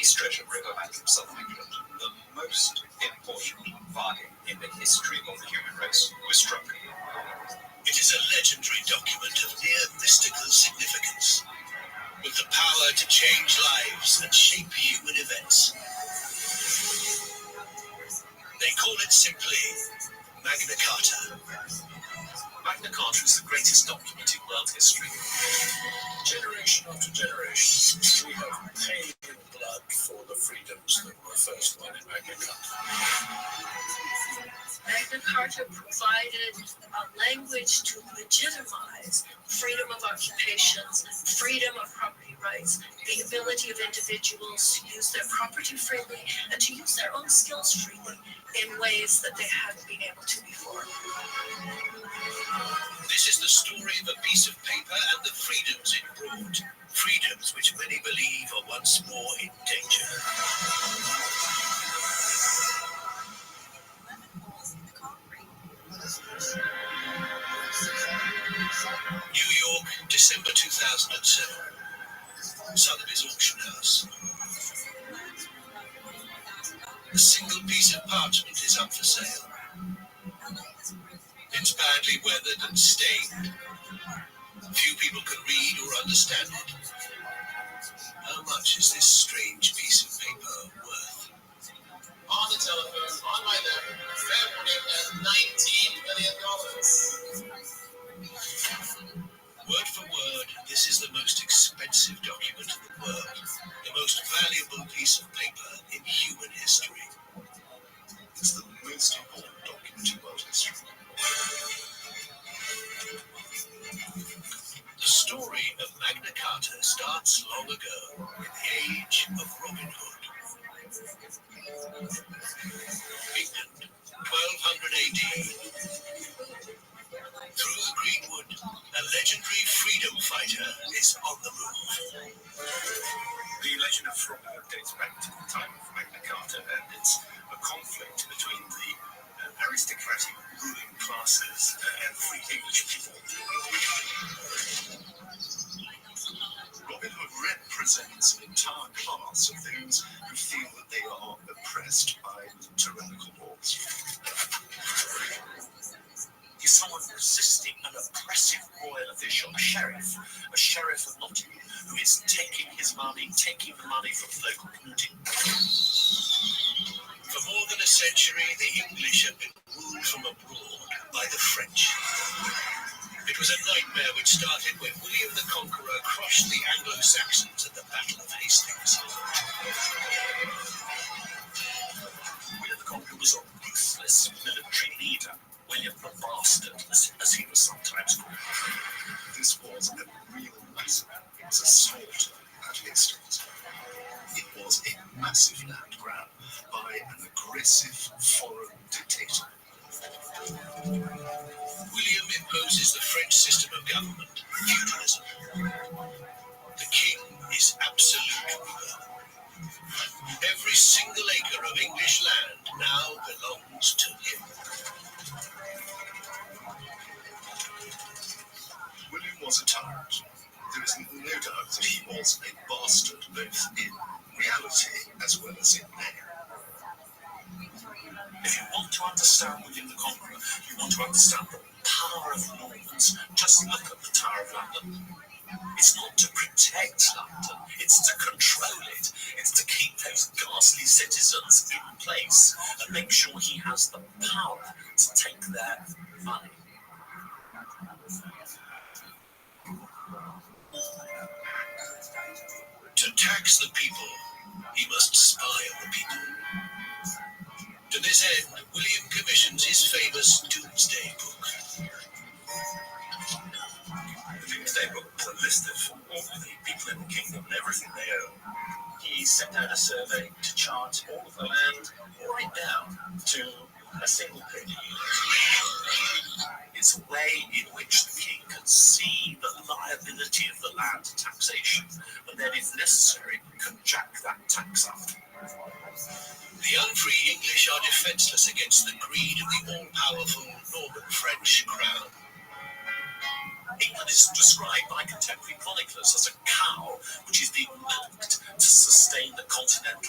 East Treasure Riverbank of southern England, the most important bargain in the history of the human race was struck. It is a legendary document of near mystical significance, with the power to change lives and shape human events. They call it simply Magna Carta. Magna Carta is the greatest document in world history. Generation after generation, we have paid in blood for the freedoms that were first won in Magna Carta. Magna Carta provided a language to legitimize freedom of occupations, freedom of property rights, the ability of individuals to use their property freely and to use their own skills freely in ways that they hadn't been able to before. This is the story of a piece of paper and the freedoms it brought. Freedoms which many believe are once more in danger. New York, December 2007. Sotheby's Auction House. A single piece of parchment is up for sale. It's badly weathered and stained. Few people can read or understand it. How much is this strange piece of paper worth? On the telephone, on my left, fair warning at $19 million. Word for word, this is the most expensive document in the world, the most valuable piece of paper in human history. It's the most important document in world history. The story of Magna Carta starts long ago, in the age of Robin Hood. England, 1200 AD. Through the Greenwood, a legendary freedom fighter is on the move. The legend of Robin Hood dates back to the time of Magna Carta, and it's a conflict between the aristocratic ruling classes and free English people. Robin Hood represents an entire class of those who feel that they are oppressed by tyrannical laws. He's someone resisting an oppressive royal official, a sheriff of Nottingham, who is taking the money from the local community. For more than a century, the English have been ruled from abroad by the French. It was a nightmare which started when William the Conqueror crushed the Anglo-Saxons at the Battle of Hastings. William the Conqueror was a ruthless military leader. William the Bastard, as he was sometimes called. This was a real massacre. It was a slaughter at Hastings. It was a massive land grab by an aggressive foreign dictator. William imposes the French system of government, feudalism. The king is absolute ruler. Every single acre of English land now belongs to him. William was a tyrant. There is no doubt that he was a bastard, both in reality as well as in name. If you want to understand William the Conqueror, you want to understand the power of Normans, just look at the Tower of London. It's not to protect London, it's to control it. It's to keep those ghastly citizens in place and make sure he has the power to take their money. To tax the people, he must spy on the people. To this end, William commissions his famous Doomsday Book. The Doomsday Book was a list of all the people in the kingdom and everything they own. He sent out a survey to chart all of the land right down to a single penny. It's a way in which the king can see the liability of the land to taxation, and then, if necessary, can jack that tax up. The unfree English are defenseless against the greed of the all-powerful Norman French crown. England is described by contemporary chroniclers as a cow which is being milked to sustain the continental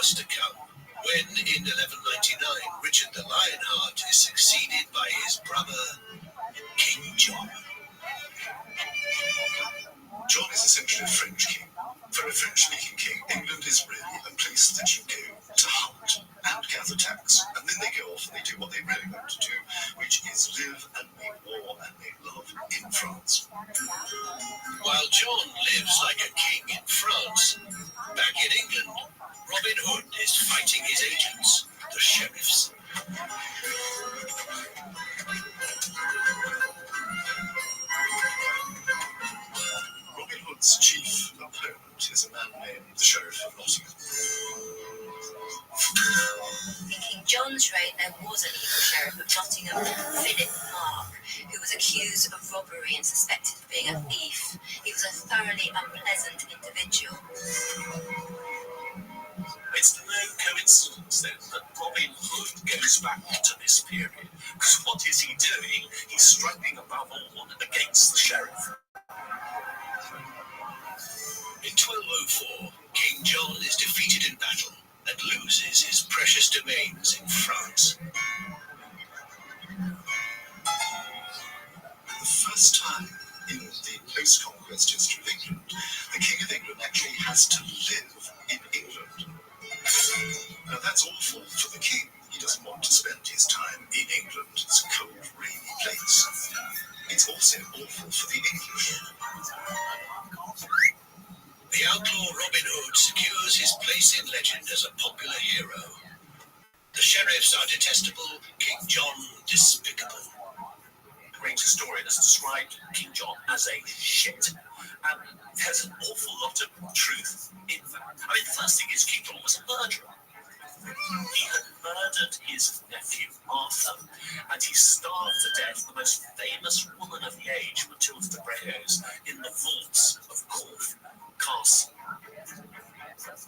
was to come, when in 1199 Richard the Lionheart is succeeded by his brother, King John. John is essentially a French king. For a French-speaking king, England is really a place that you go to hunt and gather tax, and then they go off and they do what they really want to do, which is live and make war and make love in France. While John lives like a king in France, back in England, Robin Hood is fighting his agents, the sheriffs. Robin Hood's chief opponent is a man named the Sheriff of Nottingham. In King John's reign, there was an evil sheriff of Nottingham, Philip Mark, who was accused of robbery and suspected of being a thief. He was a thoroughly unpleasant individual. It's no coincidence then that Robin Hood goes back to this period, because what is he doing? He's striking above all against the sheriff. In 1204, King John is defeated in battle and loses his precious domains in France. The first time in the post-conquest history of England, the King of England actually has to live in England. Now that's awful for the king. He doesn't want to spend his time in England. It's a cold, rainy place. It's also awful for the English. The outlaw Robin Hood secures his place in legend as a popular hero. The sheriffs are detestable, King John despicable. Great historian has described King John as a shit. And there's an awful lot of truth in that. I mean, the first thing is King John was a murderer. He had murdered his nephew, Arthur, and he starved to death the most famous woman of the age, Matilda de Breos, in the vaults of Corfe Castle.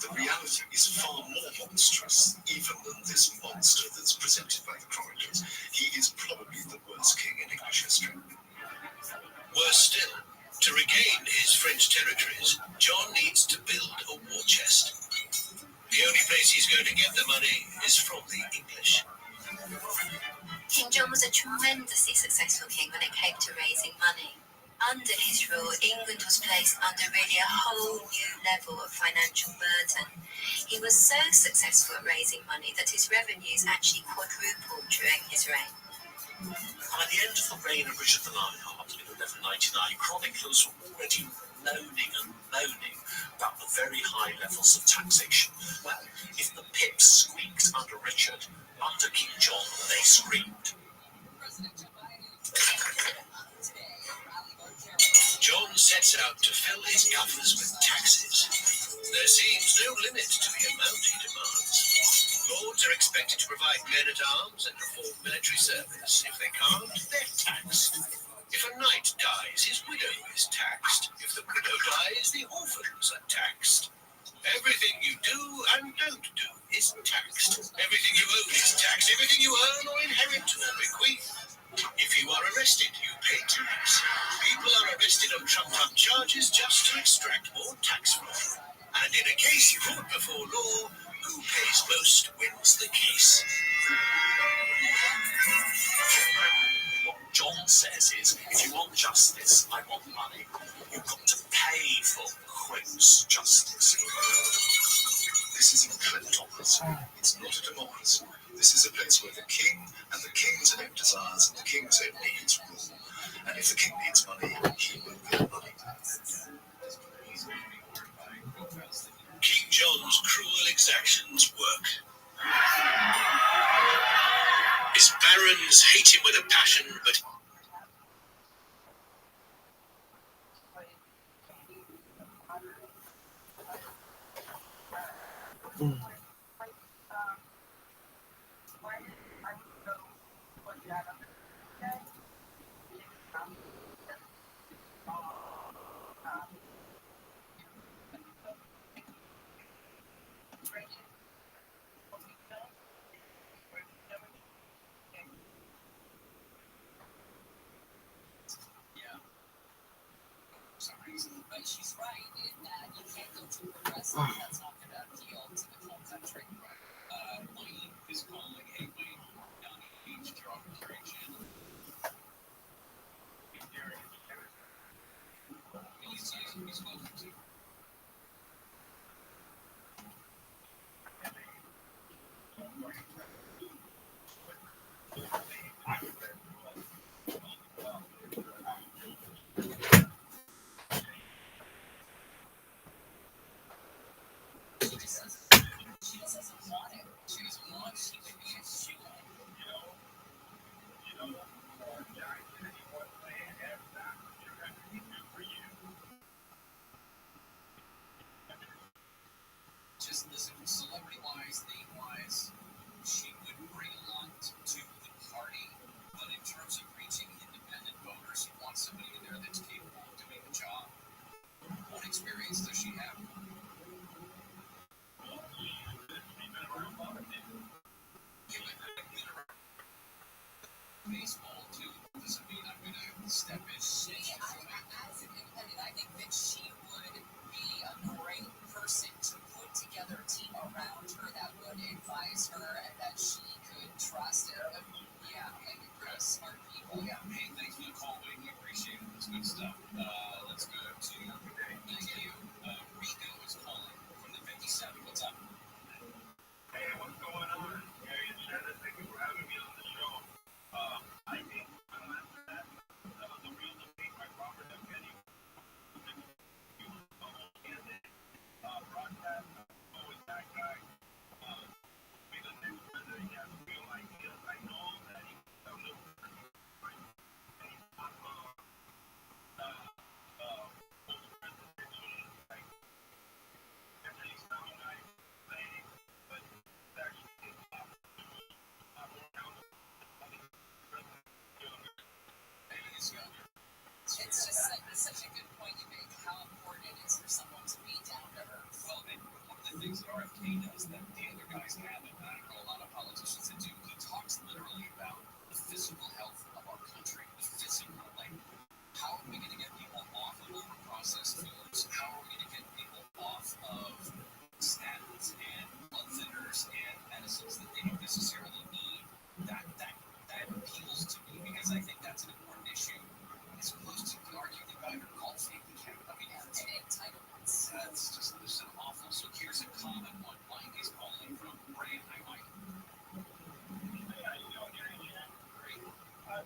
The reality is far more monstrous even than this monster that's presented by the chronicles. He is probably the worst king in English history. Worse still, to regain his French territories, John needs to build a war chest. The only place he's going to get the money is from the English. King John was a tremendously successful king when it came to raising money. Under his rule, England was placed under really a whole new level of financial burden. He was so successful at raising money that his revenues actually quadrupled during his reign. And at the end of the reign of Richard the Lionheart in 1199, chroniclers were already moaning about the very high levels of taxation. Well, if the pips squeaked under Richard, under King John they screamed. John sets out to fill his coffers with taxes. There seems no limit to the amount he demands. Lords are expected to provide men-at-arms and perform military service. If they can't, they're taxed. If a knight dies, his widow is taxed. If the widow dies, the orphans are taxed. Everything you do and don't do is taxed. Everything you own is taxed. Everything you earn or inherit or bequeath. If you are arrested, you pay tax. People are arrested on trumped-up charges just to extract more tax from them. And in a case brought before law, who pays most wins the case. What John says is, if you want justice, I want money. You've got to pay for, quotes, justice. This is a kleptocracy. It's not a democracy. This is a place where the king and the king's own desires and the king's own needs rule. And if the king needs money, he will get money. King John's cruel exactions work. His barons hate him with a passion, but But she's right in that you can't go too aggressive. That's not going to appeal to the culture. country. Wayne is calling. Hey, Wayne, down at the beach, you're on the Carry Channel. He's spoken to. She just doesn't want it. She doesn't want to be a shoe. Just listen, celebrity-wise, name-wise, she would bring a lot to the party, but in terms of reaching independent voters, you want somebody in there that's capable of doing the job. What experience does she have? Baseball too doesn't mean I'm going to step in. As an independent, I think that she would be a great person to put together a team around her that would advise her and that she could trust. Yeah, like really smart people. Yeah, hey, thanks for the call, Wayne. We appreciate it. It's good stuff. Let's go to Rico is calling from the 57. What's up? Hey, what's going on? Gary and Shannon, thank you for having me on the show. I think the real debate by Robert F. Kennedy broadcast always that guy. Be the next president, he has real ideas. I know that he's a little right, and he's not post-presidential, like, and then he's not nice saying, but it's actually not more accountable. It's just such a good point you make, how important it is for someone to be down to earth. Well, and one of the things that RFK does that the other guys haven't, and I don't know a lot of politicians that do, he talks literally about the physical health of our country. The physical, like, how are we going to get people off of overprocessed foods? How are we going to get people off of statins and blood thinners and medicines that they don't necessarily need? That appeals to me because I think that's an important issue as opposed to arguing about your call safety cap. I mean, And entitlements. that's just this is awful. So here's a common one. Mike is calling from Bray. Hi, Mike. Hey, how you doing, Gary and Shannon? Great. I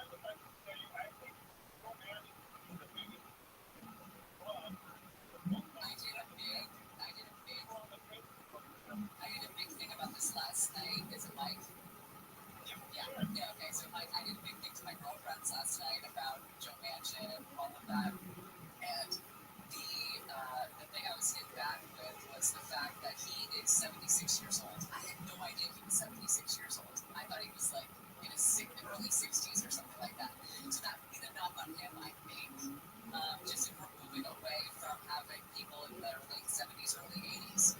would like to tell you, I think romance is the biggest club. I did a big thing about this last night. Is it Mike? Yeah, okay. So Mike, I did a big thing to my girlfriends last night about Joe Manchin and all of that. And the thing I was hit back with was the fact that he is 76 years old. I had no idea he was 76 years old. I thought he was like in his early 60s or something like that. So that would be the knock on him, I think. Just if we're moving away from having people in their late 70s, early 80s.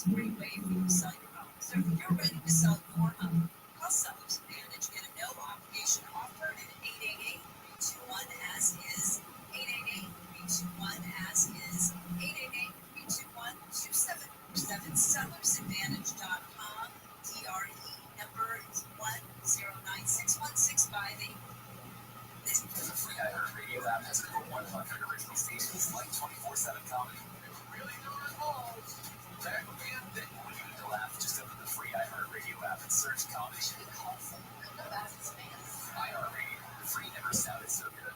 is a great way for you to sell your home. So if you're ready to sell your home, call Sellers Advantage. Get a no obligation offer at 888-321-AS-IS. 888-321-AS-IS. 888-321-2747. SellersAdvantage.com. DRE number is 1096165. The free iHeartRadio app has over 100 original stations like 24/7 comedy. Really know our calls. Back again, then you need to laugh. Just open the free iHeartRadio app and search comedy. iHeartRadio, the free never sounded so good.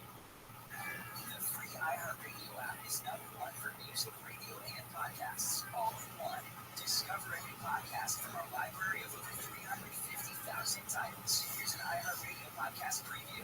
The free iHeartRadio app is #1 for music, radio, and podcasts, all in one. Discover a new podcast from our library of over 350,000 titles. Here's an iHeartRadio podcast preview.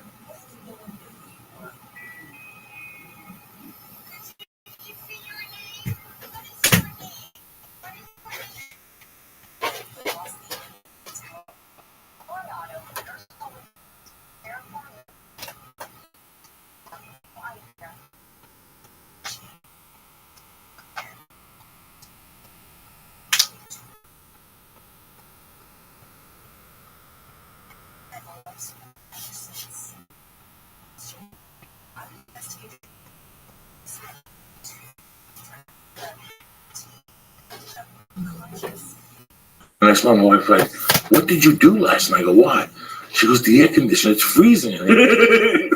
And I saw my wife like, what did you do last night? I go, why? She goes, the air conditioner, it's freezing. I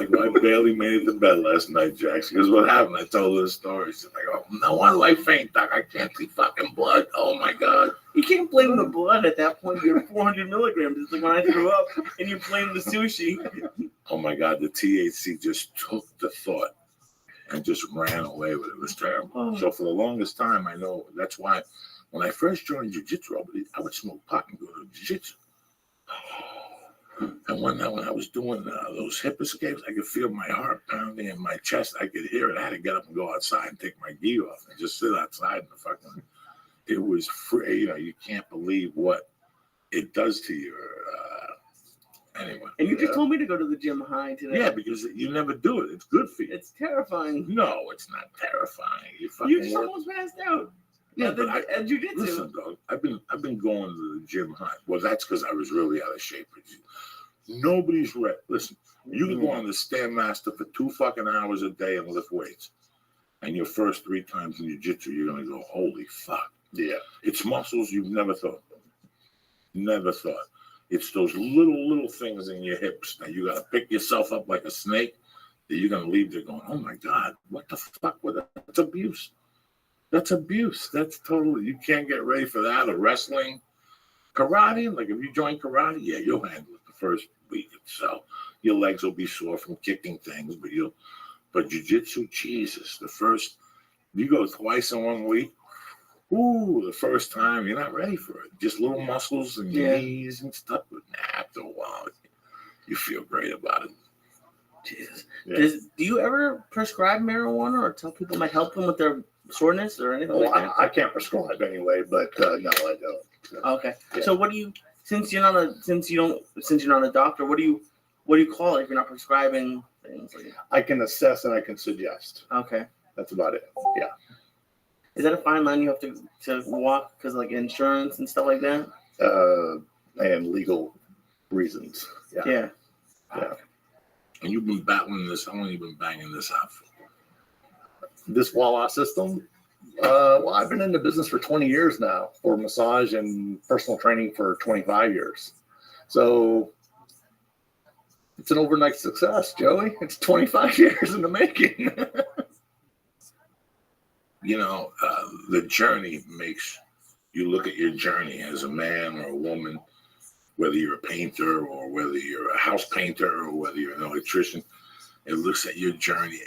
go, I barely made it to bed last night, Jack. She goes, what happened? I told her the story. She's like, oh, no wonder I faint, Doc. I can't see fucking blood. Oh, my God. You can't blame the blood at that point. You're 400 milligrams. It's like when I threw up and you blame the sushi. Oh, my God. The THC just took the thought and just ran away with it. It was terrible. So for the longest time, I know that's why when I first joined jiu-jitsu, I would smoke pot and go to jiu-jitsu. And when I was doing those hip escapes, I could feel my heart pounding in my chest. I could hear it. I had to get up and go outside and take my gi off and just sit outside in the fucking. It was free. You know, you can't believe what it does to your. Anyway. And you just told me to go to the gym high today. Yeah, because you never do it. It's good for you. It's terrifying. No, it's not terrifying. You just almost passed out. Yeah, but and you did listen, dog. I've been going to the gym high. Well, that's because I was really out of shape. Nobody's right. Listen, you can go on the Stairmaster for 2 fucking hours a day and lift weights, and your first 3 times in jiu-jitsu, you're gonna go, holy fuck. Yeah, it's muscles you've never thought. Never thought. It's those little things in your hips that you gotta pick yourself up like a snake. That you're gonna leave there going, oh my God, what the fuck was that? That's abuse. That's abuse. That's totally, you can't get ready for that. Or wrestling, karate, like if you join karate, yeah, you'll handle it the first week or so. Your legs will be sore from kicking things, but jiu-jitsu, Jesus, you go twice in 1 week, the first time, you're not ready for it. Just little muscles and your knees and stuff, but after a while, you feel great about it. Jesus. Yeah. Do you ever prescribe marijuana or tell people it might help them with their soreness or anything like that? I can't prescribe anyway, but no, I don't. Okay. Yeah. So what do you, since you're not a doctor, what do you call it if you're not prescribing things like that? I can assess and I can suggest. Okay. That's about it. Yeah. Is that a fine line you have to walk because like insurance and stuff like that? And legal reasons. Yeah. And you've been battling this. How long have you been banging this out for? This Walla system? Well, I've been in the business for 20 years now, for massage and personal training for 25 years. So it's an overnight success, Joey. It's 25 years in the making. You know, the journey makes you look at your journey as a man or a woman, whether you're a painter or whether you're a house painter or whether you're an electrician. It looks at your journey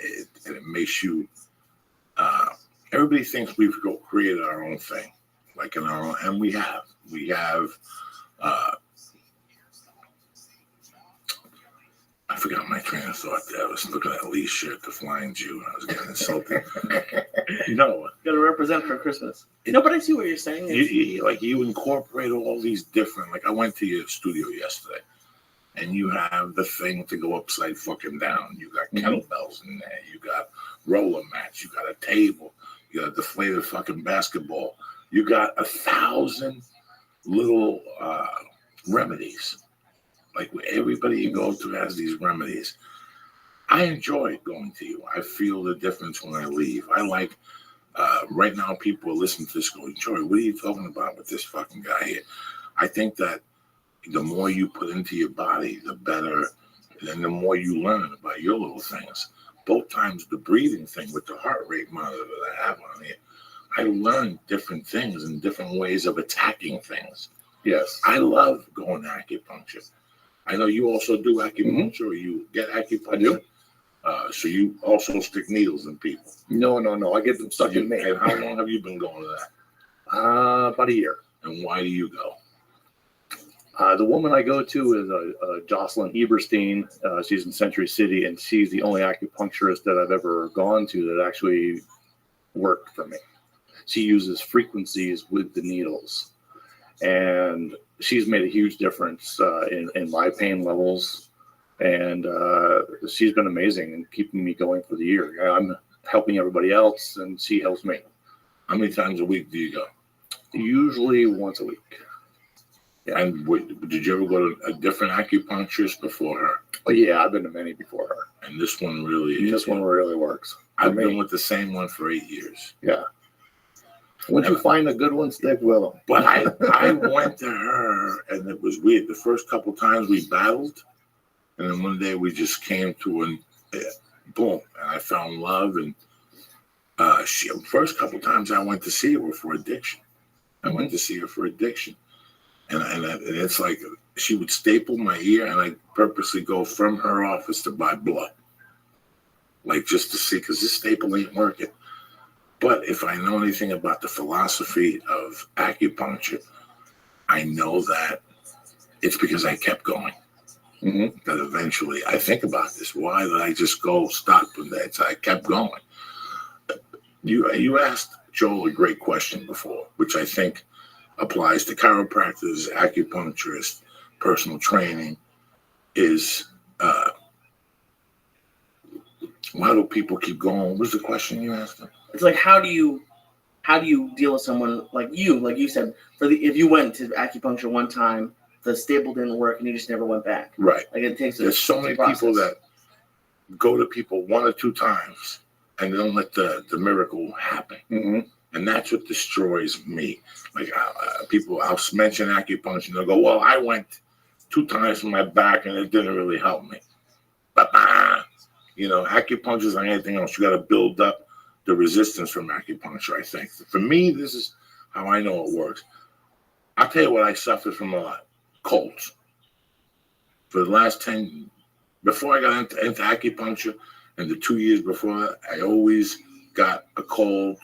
and it makes you. Everybody thinks we've created our own thing, like in our own, and we have. I forgot my train of thought there. I was looking at Lee's shirt, the Flying Jew, and I was getting insulted. Got to represent for Christmas. No, but I see what you're saying. You incorporate all these different. Like I went to your studio yesterday, and you have the thing to go upside fucking down. You got kettlebells in there. You got roller mats. You got a table. You got a deflated fucking basketball. You got 1,000 little remedies. Like everybody you go to has these remedies. I enjoy going to you. I feel the difference when I leave. I like, right now people are listening to this going, Joey, what are you talking about with this fucking guy here? I think that the more you put into your body, the better, and the more you learn about your little things. Both times the breathing thing with the heart rate monitor that I have on here, I learned different things and different ways of attacking things. Yes. I love going to acupuncture. I know you also do acupuncture, or you get acupuncture. I do. So you also stick needles in people? No. I get them stuck in me. And how long have you been going to that? About a year. And why do you go? The woman I go to is Jocelyn Eberstein. She's in Century City, and she's the only acupuncturist that I've ever gone to that actually worked for me. She uses frequencies with the needles, and she's made a huge difference in my pain levels, and she's been amazing in keeping me going for the year. I'm helping everybody else, and she helps me. How many times a week do you go? Usually once a week. Yeah. And did you ever go to a different acupuncturist before her? Oh, yeah, I've been to many before her. And this one really works. I've been with the same one for 8 years. Yeah. Once you find a good one, stick with them. But I went to her, and it was weird. The first couple times we battled, and then one day we just came to boom, and I found love. And first couple times I went to see her were for addiction. I went to see her for addiction. And it's like she would staple my ear, and I purposely go from her office to buy blood, like just to see, because this staple ain't working. But if I know anything about the philosophy of acupuncture, I know that it's because I kept going. Mm-hmm. That eventually I think about this. Why did I just stop with that? So I kept going. You asked Joel a great question before, which I think applies to chiropractors, acupuncturists, personal training, is why do people keep going? What was the question you asked them? It's like, how do you deal with someone like you said, if you went to acupuncture one time, the staple didn't work and you just never went back. Right. Like it takes. There's so many people that go to people 1 or 2 times and they don't let the miracle happen. Mm-hmm. And that's what destroys me. Like I'll mention acupuncture and they'll go, well, I went 2 times for my back and it didn't really help me. But acupuncture is like anything else. You got to build up the resistance from acupuncture, I think. For me, this is how I know it works. I'll tell you what I suffered from a lot. Colds. For the last 10, before I got into acupuncture and the 2 years before that, I always got a cold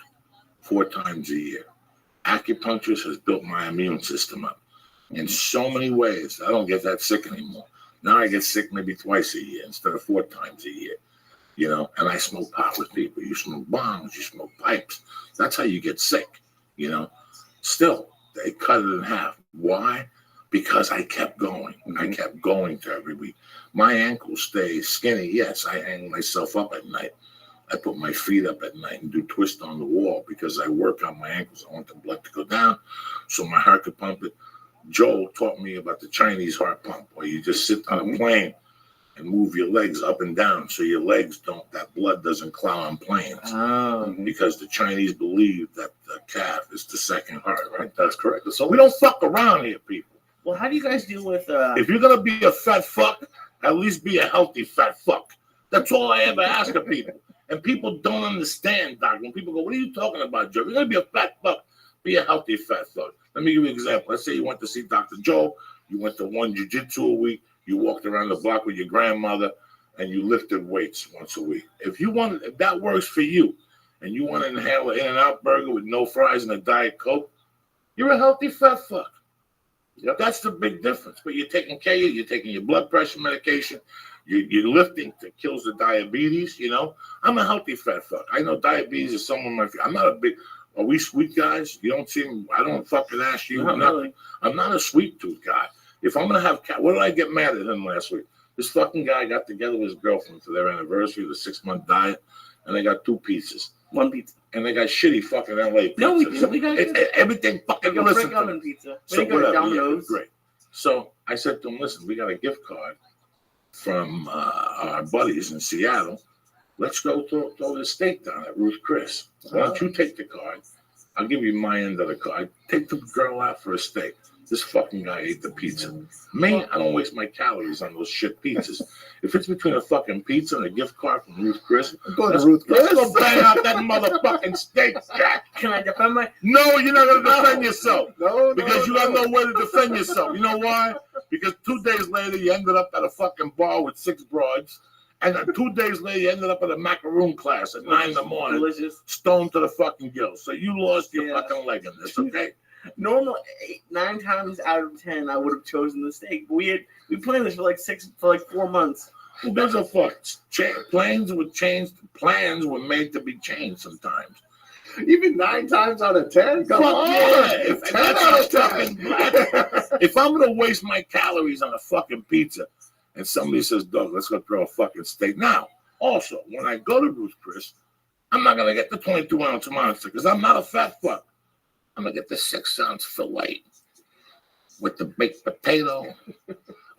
4 times a year. Acupuncture has built my immune system up in so many ways. I don't get that sick anymore. Now I get sick maybe twice a year instead of 4 times a year. And I smoke pot with people. You smoke bongs, you smoke pipes. That's how you get sick, Still, they cut it in half. Why? Because I kept going. I kept going to every week. My ankles stay skinny. Yes, I hang myself up at night. I put my feet up at night and do twist on the wall because I work on my ankles. I want the blood to go down so my heart could pump it. Joel taught me about the Chinese heart pump, where you just sit on a plane and move your legs up and down so your legs that blood doesn't cloud on planes. Oh. Because the Chinese believe that the calf is the second heart, right? That's correct. So we don't fuck around here, people. Well, how do you guys deal with... If you're going to be a fat fuck, at least be a healthy fat fuck. That's all I ever ask of people. And people don't understand, Doc. When people go, what are you talking about, Joe? If you're going to be a fat fuck, be a healthy fat fuck. Let me give you an example. Let's say you went to see Dr. Joe. You went to 1 jiu-jitsu a week. You walked around the block with your grandmother, and you lifted weights once a week. If that works for you, and you want to inhale an In-N-Out burger with no fries and a Diet Coke, you're a healthy fat fuck. Yep. That's the big difference. But you're taking care of you. You're taking your blood pressure medication. You're lifting that kills the diabetes, I'm a healthy fat fuck. I know diabetes is some of my... I'm not a big... Are we sweet guys? You don't seem... I don't fucking ask you. Not really. I'm not a sweet tooth guy. If I'm going to have... What did I get mad at him last week? This fucking guy got together with his girlfriend for their anniversary, the 6-month diet, and they got 2 pizzas. One pizza. And they got shitty fucking LA pizza. No, we didn't. We got everything fucking. we got Listen, brick oven pizza. We so didn't go to whatever, yeah, Domino's. great. So I said to him, listen, we got a gift card from our buddies in Seattle. Let's go throw the steak down at Ruth Chris. Why don't you take the card? I'll give you my end of the card. Take the girl out for a steak. This fucking guy ate the pizza. Me, I don't waste my calories on those shit pizzas. If it's between a fucking pizza and a gift card from Ruth Chris, Go to Ruth Chris. let's go bang out that motherfucking steak, Jack. Can I defend my? No, you're not gonna defend yourself. No, Because you have no way to defend yourself. You know why? Because 2 days later, you ended up at a fucking bar with 6 broads. And then 2 days later, you ended up at a macaroon class at 9 in the morning. Delicious. Stoned to the fucking gills. So you lost your fucking leg in this, okay? Normal 9 times out of 10, I would have chosen the steak. But we planned this for like 4 months. Who gives a fuck? Plans were changed. Plans were made to be changed sometimes. Even 9 times out of 10? Come on. Yeah. If, 10 out of 10. If I'm going to waste my calories on a fucking pizza and somebody says, Doug, let's go throw a fucking steak. Now, also, when I go to Ruth Chris, I'm not going to get the 22-ounce monster because I'm not a fat fuck. I'm going to get the 6-ounce fillet with the baked potato,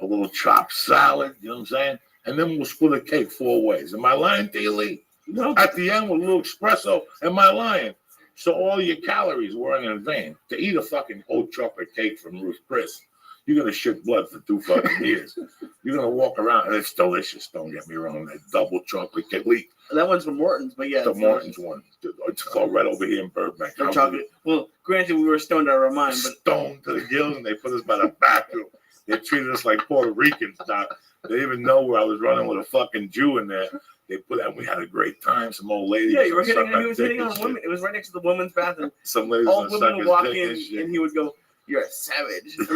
a little chopped salad, you know what I'm saying? And then we'll split a cake 4 ways. Am I lying to you, Lee? No. At the end with a little espresso, am I lying? So all your calories weren't in vain. To eat a fucking whole chocolate cake from Ruth Chris, you're going to shit blood for 2 fucking years. You're going to walk around, and it's delicious, don't get me wrong. That double chocolate cake. Lee, That one's from Morton's, but yeah. the Morton's one. It's called right over here in Burbank. The chocolate. Well, granted, we were stoned out of our mind, but Stoned to the gills, and they put us by the bathroom. They treated us like Puerto Ricans, Doc. They didn't even know where I was running with a fucking Jew in there. They put out, we had a great time. Some old lady. yeah, you were hitting. He was hitting on women. It was right next to the women's bathroom. Some ladies All on women would suckers walk dick in, and shit. and he would go, "You're a savage." It's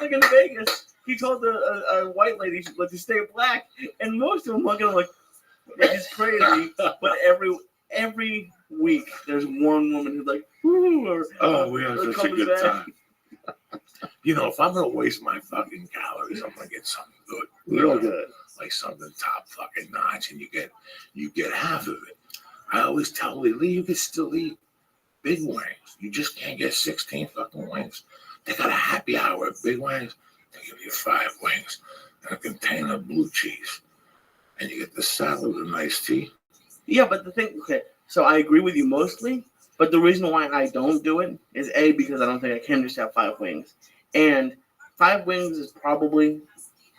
like in Vegas. He told a white lady to stay black, and most of them look at him like it's crazy. But every week there's one woman who's like, "Ooh," or we had such a good time. You know, if I'm gonna waste my fucking calories, I'm gonna get something good, Real good. like something top fucking notch, and you get half of it. I always tell Lee, you can still eat big wings. You just can't get 16 fucking wings. They got a happy hour at Big Wings. They give you 5 wings and a container of blue cheese, and you get the salad with a nice tea. Yeah, but the thing, okay, so I agree with you mostly, but the reason why I don't do it is A, because I don't think I can just have 5 wings. And 5 wings is probably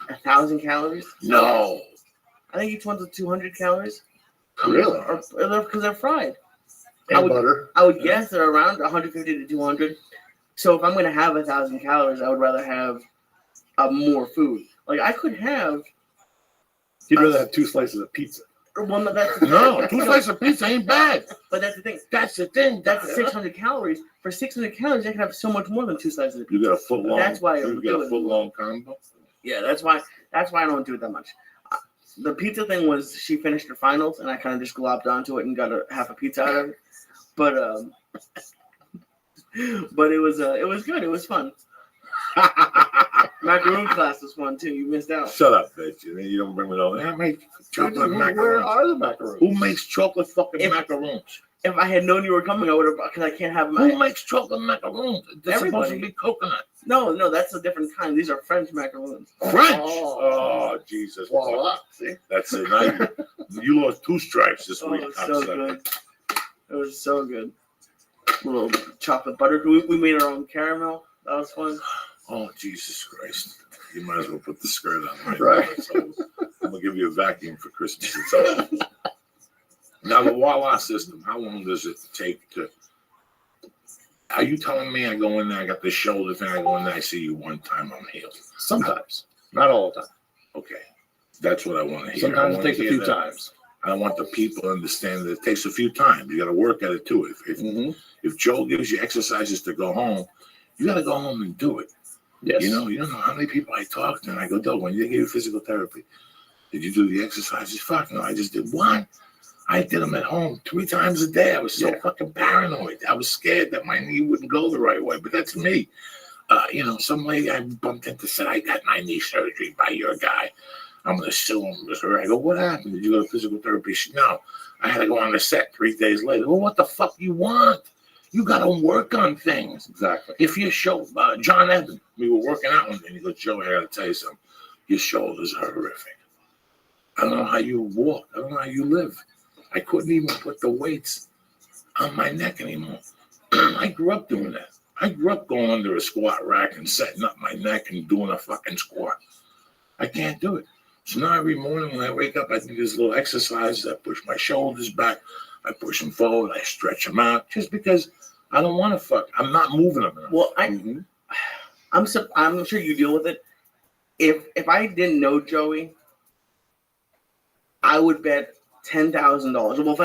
1,000 calories. No. I think each one's 200 calories. Really? Because they're fried. And butter. I would guess they're around 150 to 200. So if I'm going to have 1,000 calories, I would rather have more food. Like I could have. You'd rather have 2 slices of pizza. Well, that's No, 2 slices of pizza ain't bad. But that's the thing. That's the thing. That's 600 calories. For 600 calories, I can have so much more than 2 slices of pizza. You got a foot long. That's why you got a foot long combo. Yeah, that's why I don't do it that much. The pizza thing was she finished her finals, and I kind of just globbed onto it and got half a pizza out of it. But it was good. It was fun. Macaroon class was fun too. You missed out. Shut up, bitch. You don't bring me over. I make chocolate macaroons. Where are the macaroons? Who makes chocolate fucking macaroons? If I had known you were coming, I would have, because I can't have Who makes chocolate macaroons? They're Everybody. supposed to be coconut. No, that's a different kind. These are French macaroons. French? Oh, Jesus. Voila. See? That's it. Now you lost 2 stripes this Oh, week. it was so good. It was so good. Little chocolate butter. We made our own caramel. That was fun. Oh, Jesus Christ. You might as well put the skirt on. Right. So I'm going to give you a vacuum for Christmas. It's over. Now, the Voila system, how long does it take to... Are you telling me I go in there, I got this shoulder thing, I go in there, I see you one time, I'm healed? Sometimes. Not all the time. Okay. That's what I want to hear. Sometimes it takes a few times. I want the people to understand that it takes a few times. You got to work at it too. If Joel gives you exercises to go home, you got to go home and do it. Yes. You don't know how many people I talk to, and I go, Doug, when you give you physical therapy, did you do the exercises? Fuck no, I just did one. I did them at home 3 times a day. I was so fucking paranoid. I was scared that my knee wouldn't go the right way, but that's me. Some lady I bumped into said, I got my knee surgery by your guy. I'm going to sue him. I go, what happened? Did you go to physical therapy? She, no, I had to go on the set 3 days later. Well, what the fuck you want? You got to work on things. Exactly. If your show, John Evans, we were working out one day, and he goes, Joe, I got to tell you something. Your shoulders are horrific. I don't know how you walk. I don't know how you live. I couldn't even put the weights on my neck anymore. I grew up doing that. I grew up going under a squat rack and setting up my neck and doing a fucking squat. I can't do it. So now every morning when I wake up, I do this little exercise. I push my shoulders back. I push them forward. I stretch them out just because I don't want to fuck. I'm not moving them enough. Well, I'm sure you deal with it. If I didn't know Joey, I would bet $10,000. Well, if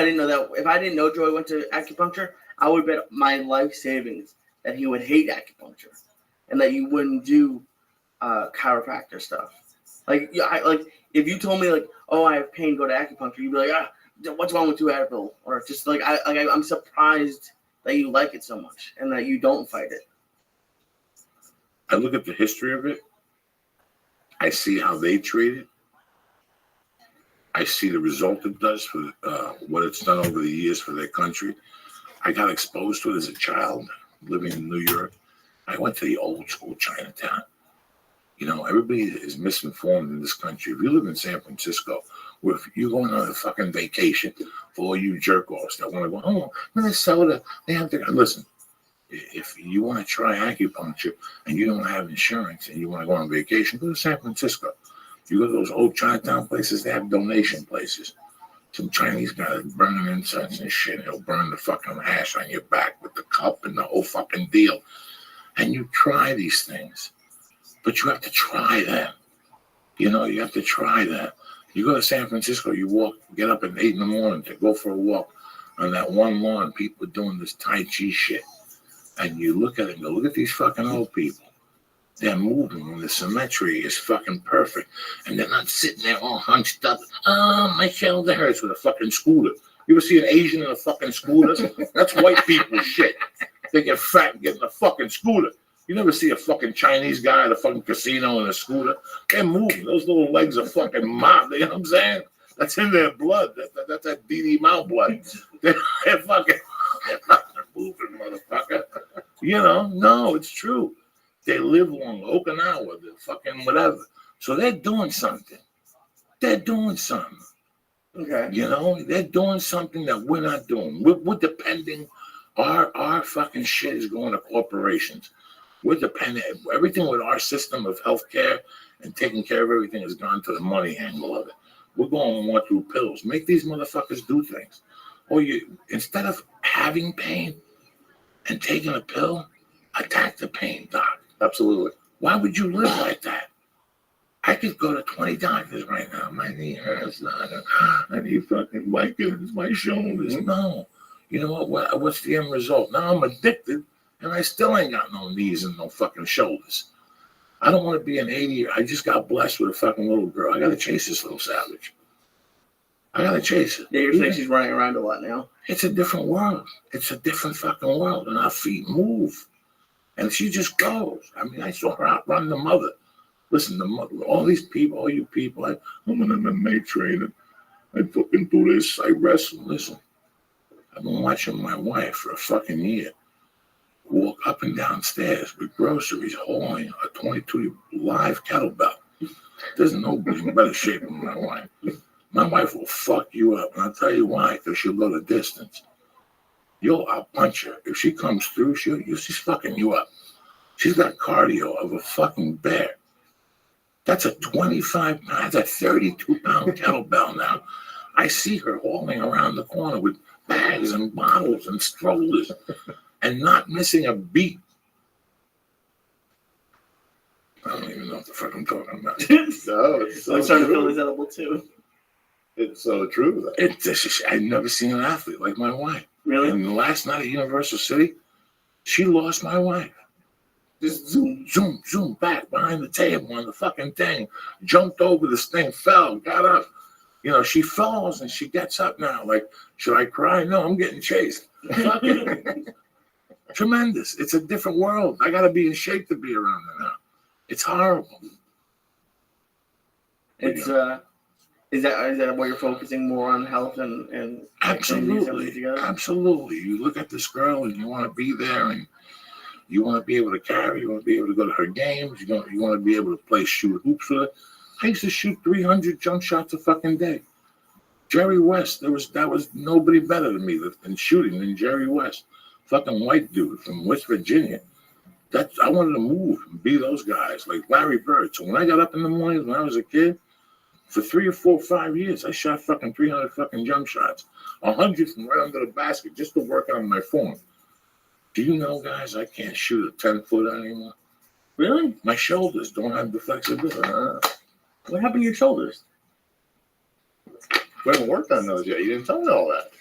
I didn't know Joey went to acupuncture, I would bet my life savings that he would hate acupuncture and that you wouldn't do chiropractor stuff. Like if you told me like, oh, I have pain, go to acupuncture, you'd be like, what's wrong with you, Advil? Or just like I'm surprised that you like it so much and that you don't fight it. I look at the history of it. I see how they treat it. I see the result it does for what it's done over the years for their country. I got exposed to it as a child living in New York. I went to the old school Chinatown. You know, everybody is misinformed in this country. If you live in San Francisco, where if you're going on a fucking vacation for all you jerk-offs that want to go, oh, Minnesota, they have to, listen, if you want to try acupuncture and you don't have insurance and you want to go on vacation, go to San Francisco. You go to those old Chinatown places, they have donation places. Some Chinese guy burning incense and shit. He'll burn the fucking ash on your back with the cup and the whole fucking deal. And you try these things. But you have to try them. You know, you have to try that. You go to San Francisco, you get up at 8 in the morning to go for a walk on that one lawn. People are doing this Tai Chi shit. And you look at it and go, look at these fucking old people. They're moving and the symmetry is fucking perfect. And they're not sitting there all hunched up. Oh, my shoulder hurts with a fucking scooter. You ever see an Asian in a fucking scooter? That's white people shit. They get fat and get in a fucking scooter. You never see a fucking Chinese guy at a fucking casino in a scooter. They're moving. Those little legs are fucking mob. You know what I'm saying? That's in their blood. That's that DD Mao blood. They're fucking moving, motherfucker. You know? No, it's true. They live long. Okinawa, they're fucking whatever. So they're doing something. They're doing something. Okay. You know? They're doing something that we're not doing. We're depending. Our fucking shit is going to corporations. We're dependent. Everything with our system of healthcare and taking care of everything has gone to the money angle of it. We're going more through pills. Make these motherfuckers do things. Or instead of having pain and taking a pill, attack the pain, doc. Absolutely. Why would you live like that? I could go to 20 doctors right now. My knee hurts. I need fucking my shoulders. No. You know what? What's the end result? Now I'm addicted. And I still ain't got no knees and no fucking shoulders. I don't want to be an 80-year. I just got blessed with a fucking little girl. I got to chase this little savage. I got to chase it. Yeah, you're saying she's running around a lot now. It's a different world. It's a different fucking world. And our feet move. And she just goes. I mean, I saw her outrun the mother. Listen, the mother, all these people, all you people, I'm an MMA trainer. I fucking do this. I wrestle. Listen, I've been watching my wife for a fucking year walk up and down stairs with groceries holding a 22 live kettlebell. There's nobody in better shape than my wife. My wife will fuck you up, and I'll tell you why, because she'll go the distance. I'll punch her. If she comes through, she's fucking you up. She's got cardio of a fucking bear. That's a 25-pound, that's a 32-pound kettlebell now. I see her hauling around the corner with bags and bottles and strollers and not missing a beat. I don't even know what the fuck I'm talking about. No, it's so I'm starting to true. feel this edible too. It's so true. I've never seen an athlete like my wife. Really? And the last night at Universal City, she lost my wife. Just zoom, back behind the table on the fucking thing. Jumped over this thing, fell, got up. You know, she falls and she gets up now. Like, should I cry? No, I'm getting chased. Fucking tremendous. It's a different world. I got to be in shape to be around her now. It's horrible. It's is that why you're focusing more on health and Absolutely, together? absolutely. You look at this girl and you want to be there, and you want to be able to carry. You want to be able to go to her games. You want to be able to shoot hoops with her. I used to shoot 300 jump shots a fucking day. Jerry West, that was nobody better than me in shooting than Jerry West, fucking white dude from West Virginia. I wanted to move and be those guys like Larry Bird. So when I got up in the mornings when I was a kid, for 3 or 4 or 5 years, I shot fucking 300 fucking jump shots, 100 from right under the basket just to work on my form. Do you know, guys, I can't shoot a 10-footer anymore. Really? My shoulders don't have the flexibility. What happened to your shoulders? We haven't worked on those yet. You didn't tell me all that.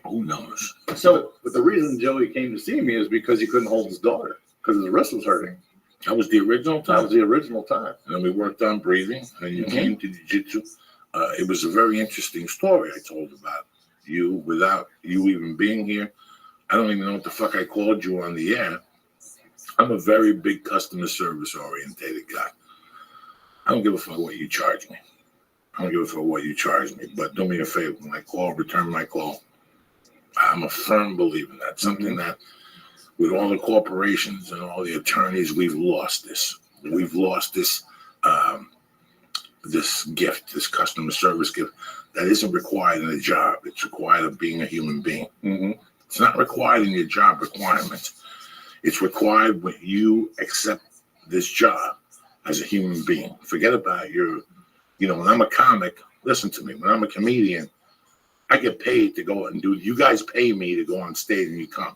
Who knows? So, but the reason Joey came to see me is because he couldn't hold his daughter because his wrist was hurting. That was the original time. That was the original time. And then we worked on breathing, and you came to jiu-jitsu. It was a very interesting story I told about you without you even being here. I don't even know what the fuck I called you on the air. I'm a very big customer service orientated guy. I don't give a fuck what you charge me. But do me a favor. When I call, return my call. I'm a firm believer in that. Something that with all the corporations and all the attorneys, we've lost this. We've lost this this gift, this customer service gift that isn't required in a job. It's required of being a human being. It's not required in your job requirements. It's required when you accept this job as a human being. Forget about when I'm a comic, listen to me, when I'm a comedian, I get paid to go and you guys pay me to go on stage and you come.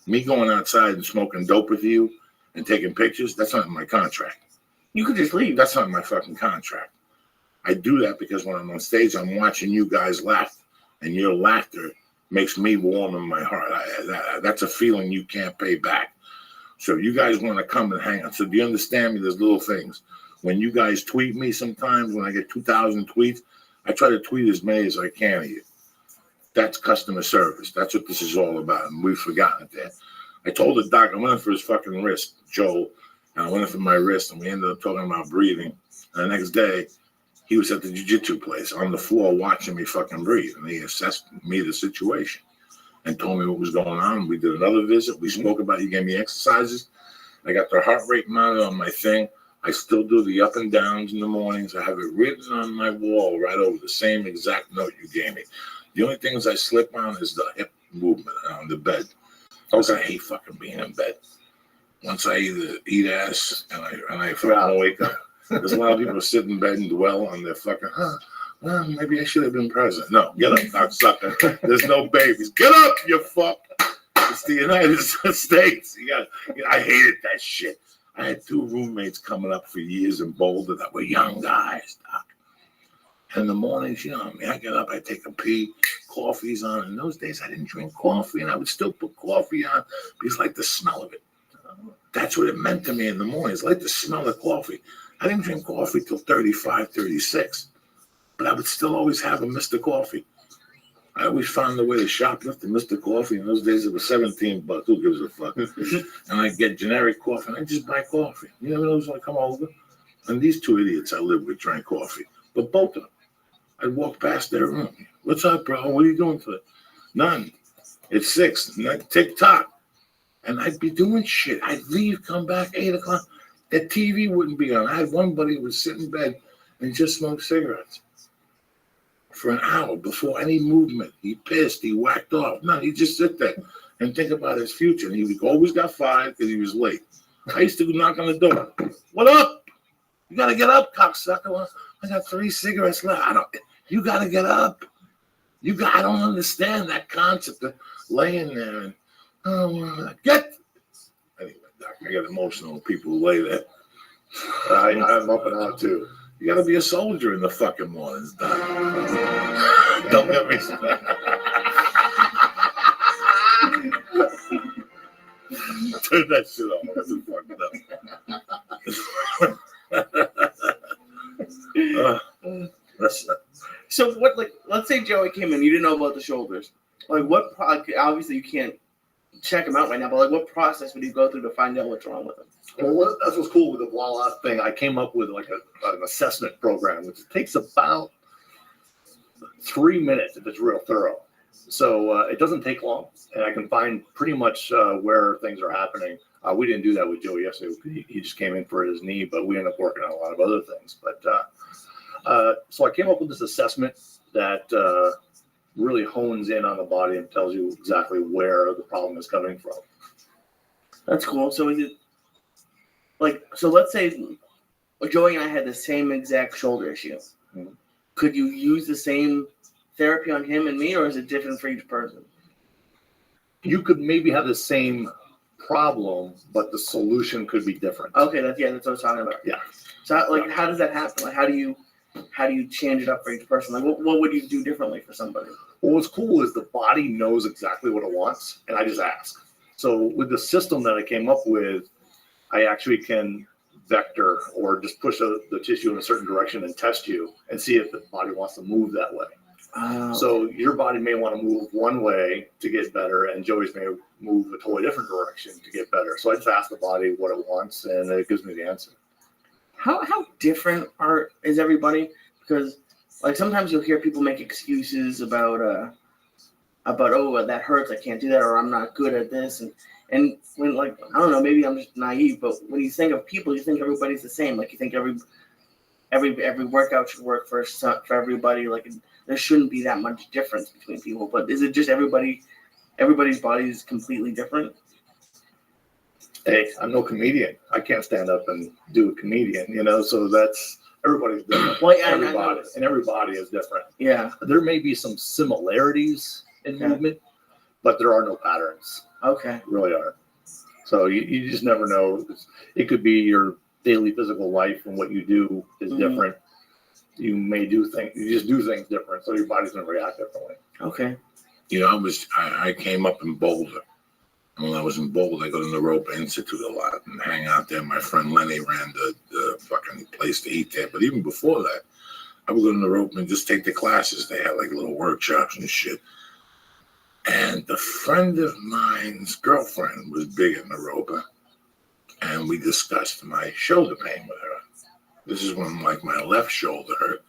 Me going outside and smoking dope with you and taking pictures, that's not in my contract. You could just leave. That's not in my fucking contract. I do that because when I'm on stage, I'm watching you guys laugh, and your laughter makes me warm in my heart. That's a feeling you can't pay back. So you guys want to come and hang out. So do you understand me? There's little things. When you guys tweet me sometimes, when I get 2,000 tweets, I try to tweet as many as I can of you. That's customer service. That's what this is all about, and we've forgotten it. I told the doc I went in for his fucking wrist, Joel, and I went in for my wrist, and we ended up talking about breathing. And the next day, he was at the jiu-jitsu place on the floor watching me fucking breathe, and he assessed me the situation and told me what was going on. We did another visit. We spoke about it. He gave me exercises. I got the heart rate monitor on my thing. I still do the up and downs in the mornings. I have it written on my wall right over the same exact note you gave me. The only things I slip on is the hip movement on the bed. Because I hate fucking being in bed. Once I either eat ass and I fucking wake up. There's a lot of people who sit in bed and dwell on their fucking, well, maybe I should have been present. No, get up, cocksucker. There's no babies. Get up, you fuck. It's the United States. I hated that shit. I had 2 roommates coming up for years in Boulder that were young guys, Doc. And in the mornings, I get up, I take a pee, coffee's on. In those days, I didn't drink coffee, and I would still put coffee on because I like the smell of it. That's what it meant to me in the mornings. I like the smell of coffee. I didn't drink coffee till 35, 36, but I would still always have a Mr. Coffee. I always found a way to shoplift the Mr. Coffee. In those days, it was $17. Who gives a fuck? And I'd get generic coffee, and I'd just buy coffee. You never know who's going to come over. And these 2 idiots I lived with drank coffee, but both of them. I'd walk past their room. What's up, bro? What are you doing today? None. It's 6. Tick-tock. And I'd be doing shit. I'd leave, come back, 8 o'clock. The TV wouldn't be on. I had one buddy who would sit in bed and just smoke cigarettes for an hour before any movement. He pissed. He whacked off. No, he'd just sit there and think about his future. And he always got fired because he was late. I used to knock on the door. What up? You got to get up, cocksucker. I got 3 cigarettes left. You got to get up. I don't understand that concept of laying there and, get. Anyway, Doc, I get emotional when people who lay there. I'm up and out, too. You got to be a soldier in the fucking mornings, Doc. Don't get me started. Turn that shit off. That's So what? Like, let's say Joey came in. You didn't know about the shoulders. Like, what? Obviously, you can't check him out right now, but like, what process would you go through to find out what's wrong with him? Well, that's what's cool with the Voila thing. I came up with like an assessment program, which takes about 3 minutes if it's real thorough. So it doesn't take long, and I can find pretty much where things are happening. We didn't do that with Joey yesterday. He just came in for his knee, but we ended up working on a lot of other things. But so I came up with this assessment that really hones in on the body and tells you exactly where the problem is coming from. That's cool. So is it like, so let's say Joey and I had the same exact shoulder issue. Mm-hmm. Could you use the same therapy on him and me, or is it different for each person? You could maybe have the same problem, but the solution could be different. Okay, that's what I was talking about. Yeah. So how does that happen? Like, how do you change it up for each person? Like, what would you do differently for somebody? Well, what's cool is the body knows exactly what it wants, and I just ask. So with the system that I came up with, I actually can vector or just push the tissue in a certain direction and test you and see if the body wants to move that way. Oh. So your body may want to move one way to get better, and Joey's may move a totally different direction to get better. So I just ask the body what it wants, and it gives me the answer. How different is everybody? Because like sometimes you'll hear people make excuses about oh, that hurts, I can't do that, or I'm not good at this, and when, like, I don't know, maybe I'm just naive, but when you think of people, you think everybody's the same. Like, you think every workout should work for everybody. Like, there shouldn't be that much difference between people. But is it just everybody's body is completely different? Hey, I'm no comedian. I can't stand up and do a comedian, so that's, everybody's different. Well, yeah, everybody is different. Yeah. There may be some similarities in movement, but there are no patterns. Okay. Really are. So you just never know. It could be your daily physical life, and what you do is different. You may do things, you just do things different, so your body's going to react differently. Okay. I came up in Boulder. And when I was in Boulder, I go to the Rope Institute a lot and hang out there. My friend Lenny ran the fucking place to eat there. But even before that, I would go to the Rope and just take the classes. They had like little workshops and shit. And the friend of mine's girlfriend was big in the Ropa, and we discussed my shoulder pain with her. This is when like my left shoulder hurt.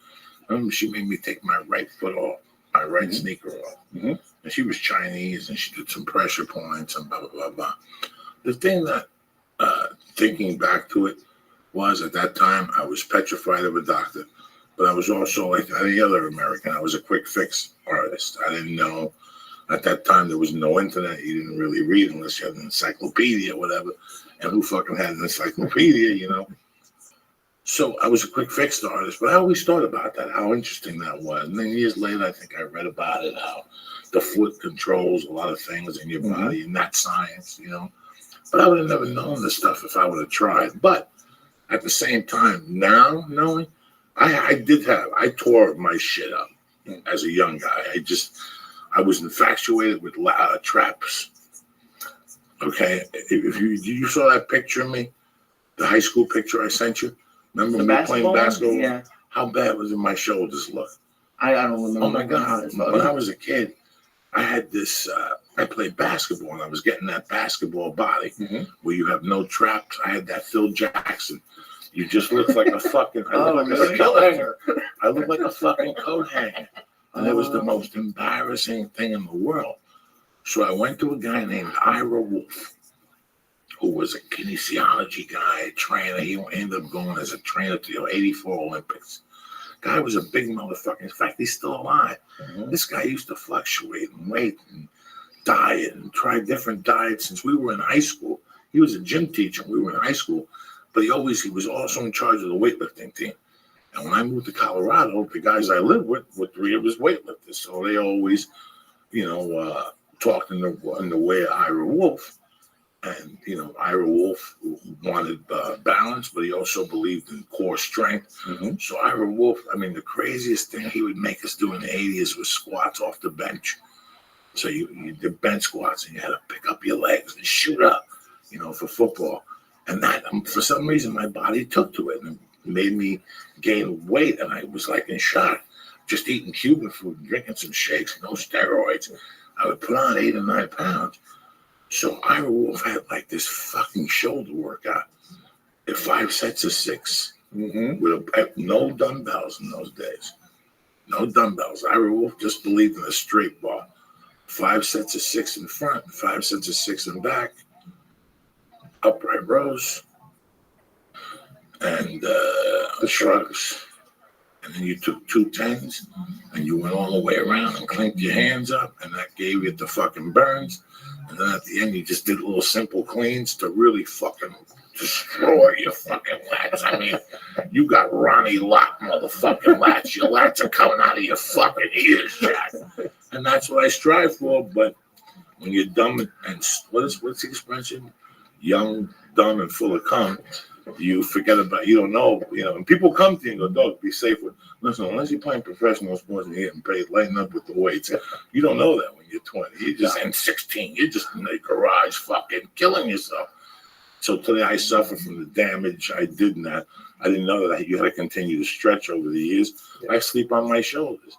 She made me take my right foot off, my right sneaker off. Mm-hmm. And she was Chinese, and she did some pressure points and blah, blah, blah, blah. The thing that, thinking back to it, was at that time I was petrified of a doctor, but I was also like any other American. I was a quick fix artist. I didn't know. At that time, there was no internet. You didn't really read unless you had an encyclopedia or whatever. And who fucking had an encyclopedia, So I was a quick fix artist, but I always thought about that, how interesting that was. And then years later, I think I read about it, how the foot controls a lot of things in your body, and that's science, But I would have never known this stuff if I would have tried. But at the same time, now knowing, I tore my shit up as a young guy. I was infatuated with traps. Okay, if you saw that picture of me, the high school picture I sent you, remember me playing basketball? Yeah. How bad was my shoulders look? I don't remember. Oh my God! When I was a kid, I had this. I played basketball, and I was getting that basketball body where you have no traps. I had that Phil Jackson. You just look like a fucking. I look like a coat hanger. I look like a fucking coat hanger. And it was the most embarrassing thing in the world. So I went to a guy named Ira Wolf, who was a kinesiology guy, a trainer. He ended up going as a trainer to the 84 Olympics. Guy was a big motherfucker. In fact, he's still alive. This guy used to fluctuate in weight and diet and try different diets since we were in high school. He was a gym teacher when we were in high school, but he was also in charge of the weightlifting team. And when I moved to Colorado, the guys I lived with were 3 of his weightlifters. So they always, talked in the way of Ira Wolf. And, Ira Wolf wanted balance, but he also believed in core strength. So Ira Wolf, the craziest thing he would make us do in the 80s was squats off the bench. So you did bench squats, and you had to pick up your legs and shoot up, for football. And that, for some reason, my body took to it and made me gain weight. And I was like in shock, just eating Cuban food, drinking some shakes, no steroids. I would put on 8 or 9 pounds. So Ira Wolf had like this fucking shoulder workout at 5 sets of 6 with no dumbbells in those days. No dumbbells. Ira Wolf just believed in a straight bar. 5 sets of 6 in front, 5 sets of 6 in back, upright rows, and the shrugs. And then you took 2 10s and you went all the way around and clamped your hands up, and that gave you the fucking burns. And then at the end, you just did little simple cleans to really fucking destroy your fucking lats. I mean, you got Ronnie Lott motherfucking lats. Your lats are coming out of your fucking ears, Jack. And that's what I strive for. But when you're dumb and what's the expression? Young, dumb, and full of cum, you forget about, you don't know, and people come to you and go, dog, be safe with, listen, unless you're playing professional sports and you're getting paid, lighten up with the weights. You don't know that when you're 20. You're just in 16. You're just in the garage fucking killing yourself. So today I suffer from the damage I did in that. I didn't know that you had to continue to stretch over the years. Yeah. I sleep on my shoulders.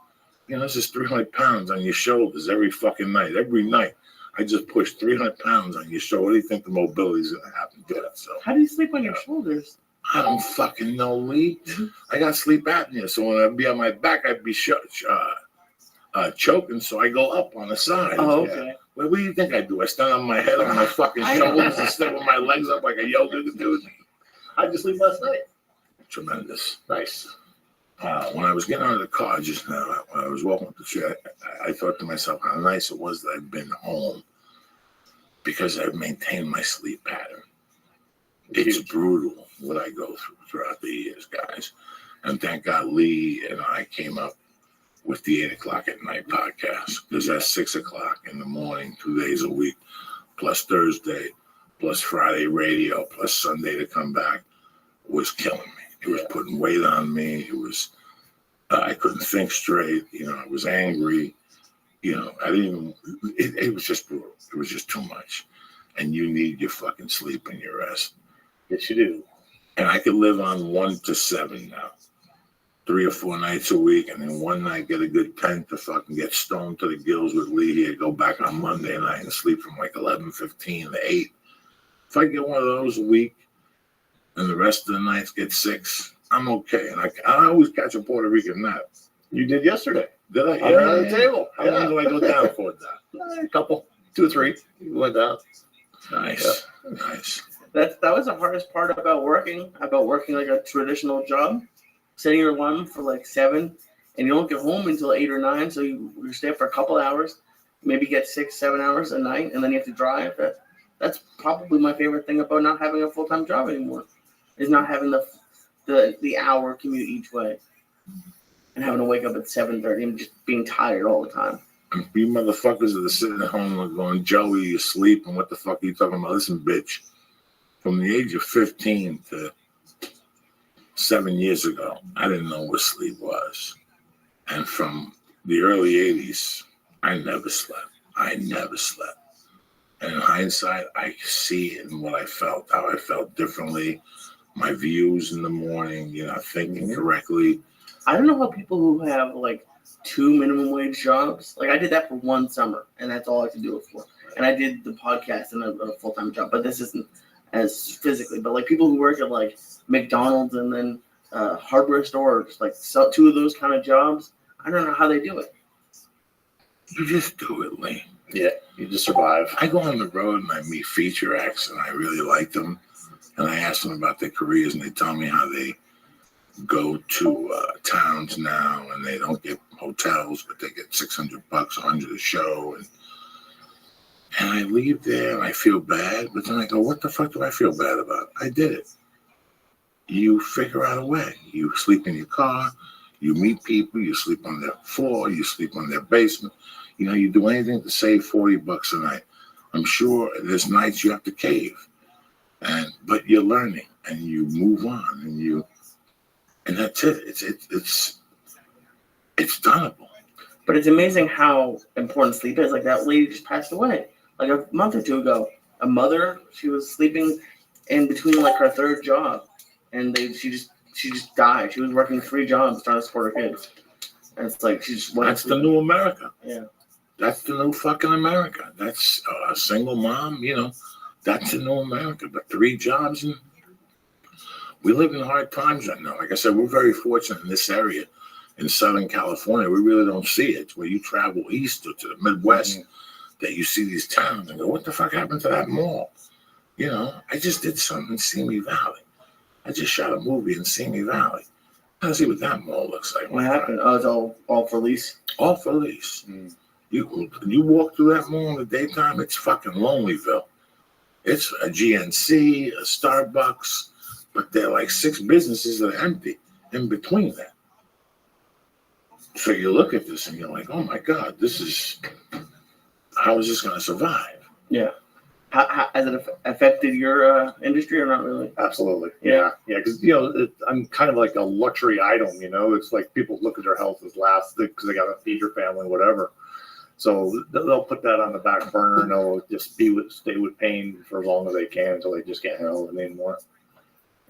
This is 300 pounds on your shoulders every fucking night. Every night. I just pushed 300 pounds on your shoulder. What do you think the mobility is going to happen to it? So how do you sleep on your shoulders? I don't fucking know, Lee. I got sleep apnea, so when I'd be on my back, I'd be choking, so I go up on the side. Oh, okay. Yeah. What do you think I do? I stand on my head on my fucking shoulders instead with my legs up like a yoga dude. How'd you sleep last night? Tremendous. Nice. When I was getting out of the car just now, when I was walking up the street, I thought to myself how nice it was that I've been home because I've maintained my sleep pattern. It's brutal what I go through throughout the years, guys. And thank God Lee and I came up with the 8 o'clock at night podcast because that's 6 o'clock in the morning, 2 days a week, plus Thursday, plus Friday radio, plus Sunday to come back was killing me. It was putting weight on me. It was, I couldn't think straight. I was angry. I didn't even, it was just brutal. It was just too much. And you need your fucking sleep and your rest. Yes, you do. And I could live on 1 to 7 now. 3 or 4 nights a week. And then one night get a good 10 to fucking get stoned to the gills with Lee here, go back on Monday night and sleep from like 11:15 to 8. If I get one of those a week, and the rest of the nights get 6, I'm okay. And I always catch a Puerto Rican nap. You did yesterday. Did I? Yeah, on the table. How long do I go down for that? A couple, 2 or 3. You went down. Nice. Nice. That was the hardest part about working like a traditional job. Setting your alarm for like 7, and you don't get home until 8 or 9, so you stay up for a couple hours, maybe get 6-7 hours a night, and then you have to drive. That's probably my favorite thing about not having a full-time job anymore. Is not having the hour commute each way and having to wake up at 7:30 and just being tired all the time. You motherfuckers that are sitting at home and going, Joey, you sleep, and what the fuck are you talking about? Listen, bitch, from the age of 15 to 7 years ago, I didn't know what sleep was. And from the early 80s, I never slept. And in hindsight, I see it in what I felt, how I felt differently, my views in the morning, thinking correctly. I don't know how people who have like 2 minimum wage jobs, like I did that for 1 summer, and that's all I could do it for. And I did the podcast and a full-time job, but this isn't as physically. But like people who work at like McDonald's and then hardware stores, like 2 of those kind of jobs, I don't know how they do it. You just do it, Lee. Yeah, you just survive. I go on the road and I meet feature acts, and I really like them. And I ask them about their careers, and they tell me how they go to towns now, and they don't get hotels, but they get $600, $100 a show. And I leave there, and I feel bad. But then I go, what the fuck do I feel bad about? I did it. You figure out a way. You sleep in your car. You meet people. You sleep on their floor. You sleep on their basement. You do anything to save $40 a night. I'm sure there's nights you have to cave. But you're learning, and you move on, and that's it. It's doneable. But it's amazing how important sleep is. Like that lady just passed away like a month or 2 ago. A mother, she was sleeping in between like her 3rd job, and she just died. She was working 3 jobs trying to support her kids. And it's like she just went. That's the new America. Yeah. That's the new fucking America. That's a single mom, that's the new America. But 3 jobs, and we live in hard times right now. Like I said, we're very fortunate in this area in Southern California. We really don't see it. It's where you travel east or to the Midwest that you see these towns and go, what the fuck happened to that mall? I just did something in Simi Valley. I just shot a movie in Simi Valley. Let's see what that mall looks like. What happened? Oh, it's all for lease? All for lease. You walk through that mall in the daytime, it's fucking Lonelyville. It's a GNC, a Starbucks, but there are like 6 businesses that are empty in between that. So you look at this and you're like, oh my God, how is this going to survive? Yeah. How has it affected your industry or not really? Absolutely. Yeah. Because, I'm kind of like a luxury item, It's like people look at their health as last because they got to feed their family, whatever. So they'll put that on the back burner and they'll just stay with pain for as long as they can until they just can't handle it anymore.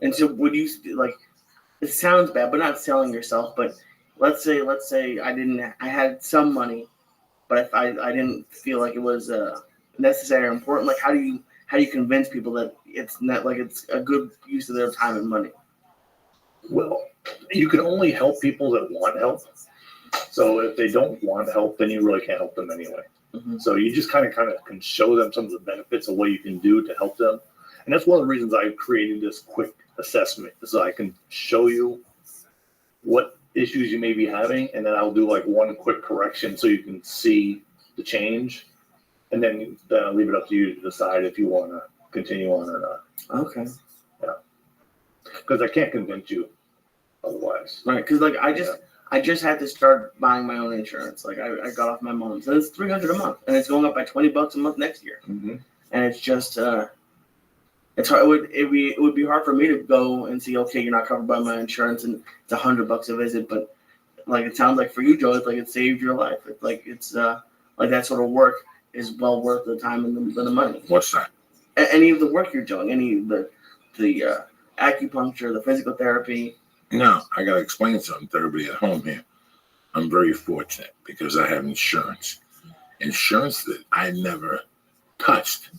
And so would you, it sounds bad, but not selling yourself, but let's say I had some money, but if I didn't feel like it was necessary or important, like how do you convince people that it's not like it's a good use of their time and money? Well, you can only help people that want help. So if they don't want help, then you really can't help them anyway. So you just kind of can show them some of the benefits of what you can do to help them. And that's one of the reasons I created this quick assessment, so I can show you what issues you may be having, and then I'll do like one quick correction so you can see the change, and then I'll leave it up to you to decide if you want to continue on or not. Okay. Yeah. Because I can't convince you otherwise. Right. Because I just had to start buying my own insurance. Like I got off my mom's, and it's $300 a month, and it's going up by $20 a month next year. And it's just it's hard. It would be hard for me to go and see, okay, you're not covered by my insurance, and it's $100 a visit. But like it sounds like for you, Joe, it's like it saved your life. It's like that sort of work is well worth the time and the money. What's that? Any of the work you're doing, any of the acupuncture, the physical therapy. No, I got to explain something to everybody at home here. I'm very fortunate because I have insurance. Insurance that I never touched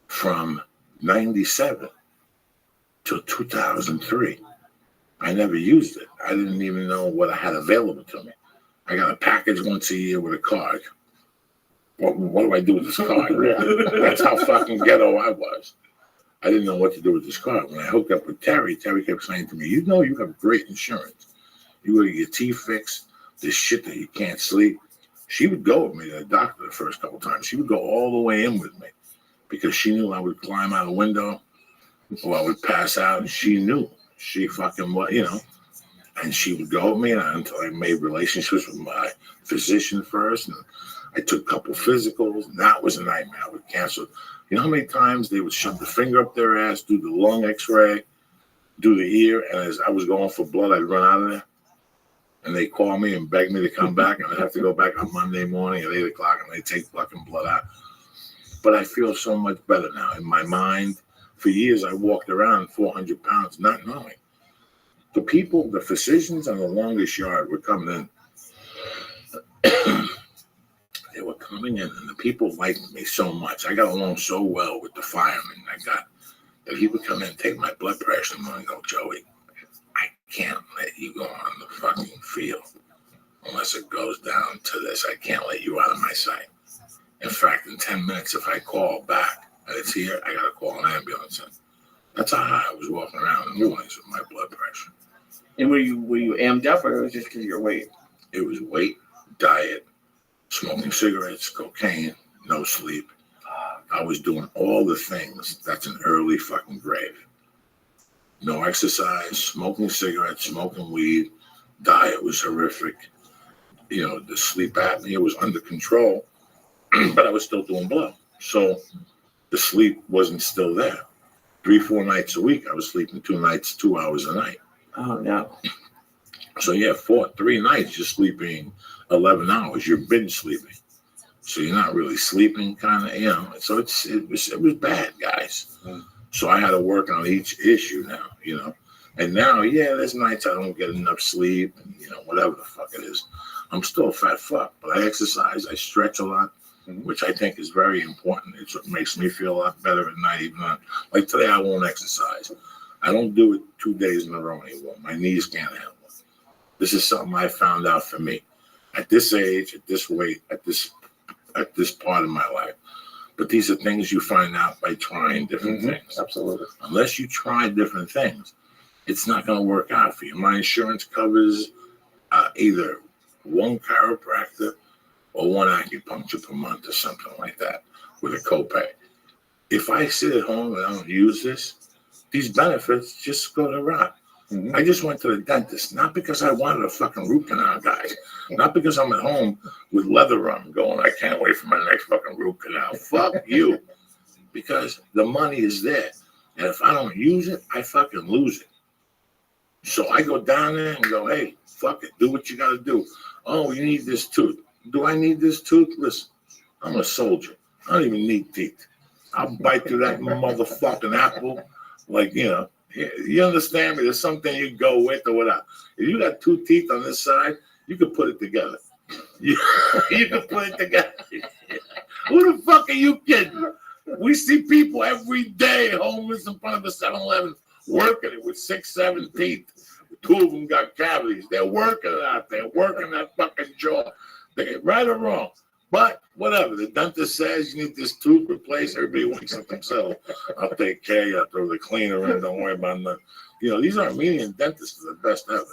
from 97 to 2003. I never used it. I didn't even know what I had available to me. I got a package once a year with a card. What do I do with this card? That's how fucking ghetto I was. I didn't know what to do with this card. When I hooked up with Terry kept saying to me, you have great insurance. You go to get your teeth fixed, this shit that you can't sleep. She would go with me to the doctor the first couple times. She would go all the way in with me because she knew I would climb out a window or I would pass out. And she knew. She fucking, and she would go with me until I made relationships with my physician first. And I took a couple physicals, and that was a nightmare. I would cancel. You know how many times they would shove the finger up their ass, do the lung x-ray, do the ear, and as I was going for blood, I'd run out of there. And they call me and beg me to come back, and I'd have to go back on Monday morning at 8 o'clock, and they take fucking blood out. But I feel so much better now in my mind. For years, I walked around 400 pounds, not knowing. The physicians on the longest yard were coming in. They were coming in, and the people liked me so much. I got along so well with the fireman I got that he would come in and take my blood pressure and go, Joey, I can't let you go on the fucking field unless it goes down to this. I can't let you out of my sight. In fact, in 10 minutes, if I call back and it's here, I got to call an ambulance in. That's how high I was walking around in the mornings with my blood pressure. And were you amped up, or it was just because of your weight? It was weight, diet, smoking cigarettes, cocaine, no sleep. I was doing all the things that's an early fucking grave. No exercise, smoking cigarettes, smoking weed, diet was horrific. The sleep apnea was under control, but I was still doing blow. So the sleep wasn't still there. 3-4 nights a week, I was sleeping 2 nights, 2 hours a night. Oh, no. So 3 nights, you're sleeping 11 hours. You're binge sleeping. So you're not really sleeping, kind of, So it was bad, guys. So I had to work on each issue now, And now, there's nights I don't get enough sleep, and, whatever the fuck it is. I'm still a fat fuck, but I exercise. I stretch a lot, which I think is very important. It's what makes me feel a lot better at night. Even on, like today, I won't exercise. I don't do it 2 days in a row anymore. My knees can't handle it. This is something I found out for me at this age, at this weight, at this part of my life. But these are things you find out by trying different things. Absolutely. Unless you try different things, it's not going to work out for you. My insurance covers either one chiropractor or one acupuncture per month or something like that with a copay. If I sit at home and I don't use this, these benefits just go to rot. I just went to the dentist, not because I wanted a fucking root canal, guys. Not because I'm at home with leather on going, I can't wait for my next fucking root canal. Fuck you. Because the money is there. And if I don't use it, I fucking lose it. So I go down there and go, hey, fuck it. Do what you got to do. Oh, you need this tooth. Do I need this tooth? Listen, I'm a soldier. I don't even need teeth. I'll bite through that motherfucking apple like, you know. You understand me? There's something you go with or whatever. If you got 2 teeth on this side, you can put it together. You can put it together. Who the fuck are you kidding? We see people every day homeless in front of a 7-Eleven working it with 6, 7 teeth. 2 of them got cavities. They're working it out there, working that fucking jaw. Right or wrong. But whatever, the dentist says you need this tooth replaced. Everybody wakes up themselves. I'll take care of you. I'll throw the cleaner in. Don't worry about nothing. You know, these Armenian dentists are the best ever.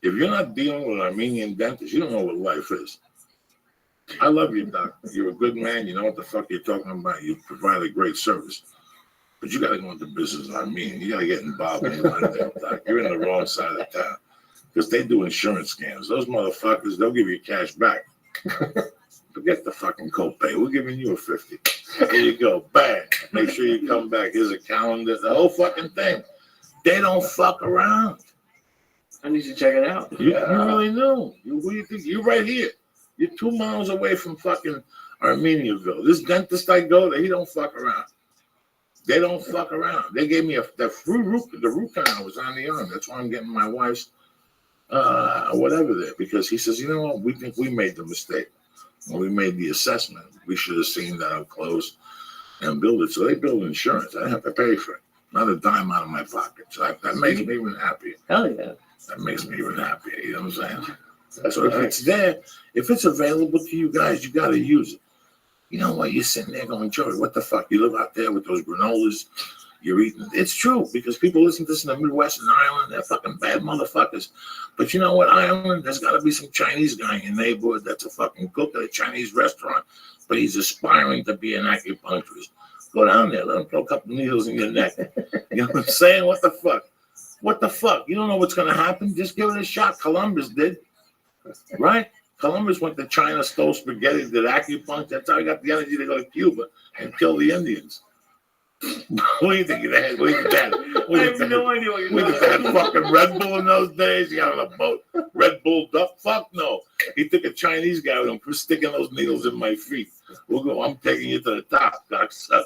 If you're not dealing with Armenian dentists, you don't know what life is. I love you, Doc. You're a good man. You know what the fuck you're talking about. You provide a great service. But you got to go into business, Armenian. You got to get involved in that, Doc. You're in the wrong side of town. Because they do insurance scams. Those motherfuckers, they'll give you cash back. Forget the fucking copay. We're giving you a 50. There you go. Bang. Make sure you come back. Here's a calendar. The whole fucking thing. They don't fuck around. I need to check it out. You really know. Who do you think? You're right here. You're 2 miles away from fucking Armeniaville. This dentist I go to, he don't fuck around. They don't fuck around. They gave me the root canal was on the arm. That's why I'm getting my wife's whatever there. Because he says, you know what? We think we made the mistake. When we made the assessment, we should have seen that up close and build it. So they build insurance. I didn't have to pay for it. Not a dime out of my pocket. So that makes me even happier. Hell yeah. That makes me even happier. You know what I'm saying? So if it's there, if it's available to you guys, you got to use it. You know what? You're sitting there going, Joey, what the fuck? You live out there with those granolas. You're eating. It's true because people listen to this in the Midwest and Ireland. They're fucking bad motherfuckers. But you know what, Ireland? There's got to be some Chinese guy in your neighborhood that's a fucking cook at a Chinese restaurant, but he's aspiring to be an acupuncturist. Go down there, let him throw a couple needles in your neck. You know what I'm saying? What the fuck? What the fuck? You don't know what's going to happen? Just give it a shot. Columbus did. Right? Columbus went to China, stole spaghetti, did acupuncture. That's how he got the energy to go to Cuba and kill the Indians. What do you think of that? What do you think of that? I have no idea what you're talking about. That fucking Red Bull in those days? You got on a boat. Red Bull duck? Fuck no. He took a Chinese guy with him for sticking those needles in my feet. We'll go, I'm taking you to the top, cocksucker.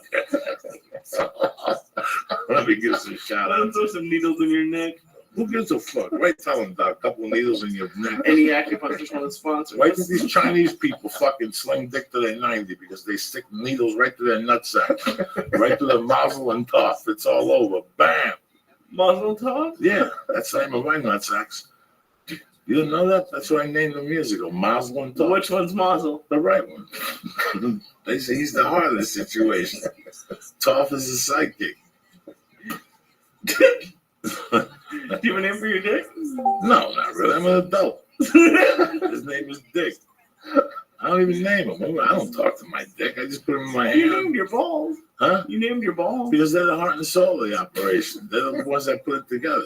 Let me give some shout outs. Throw some needles in your neck. Who gives a fuck? Right, tell him, Doc. A couple of needles in your neck. Any acupuncturist want to sponsor? Why do these Chinese people fucking sling dick to their 90 because they stick needles right to their nutsack, right to their muzzle and tough. It's all over. Bam. Muzzle and tough? Yeah, that's the name of my nutsacks. You didn't know that? That's what I named them years ago. Muzzle and tough. Which one's muzzle? The right one. They say he's the heart of the situation. Tough is his sidekick. Do you have a name for your dick? No, not really. I'm an adult. His name is Dick. I don't even name him. I don't talk to my dick. I just put him in my hand. You named your balls. Huh? You named your balls. Because they're the heart and soul of the operation. They're the ones that put it together.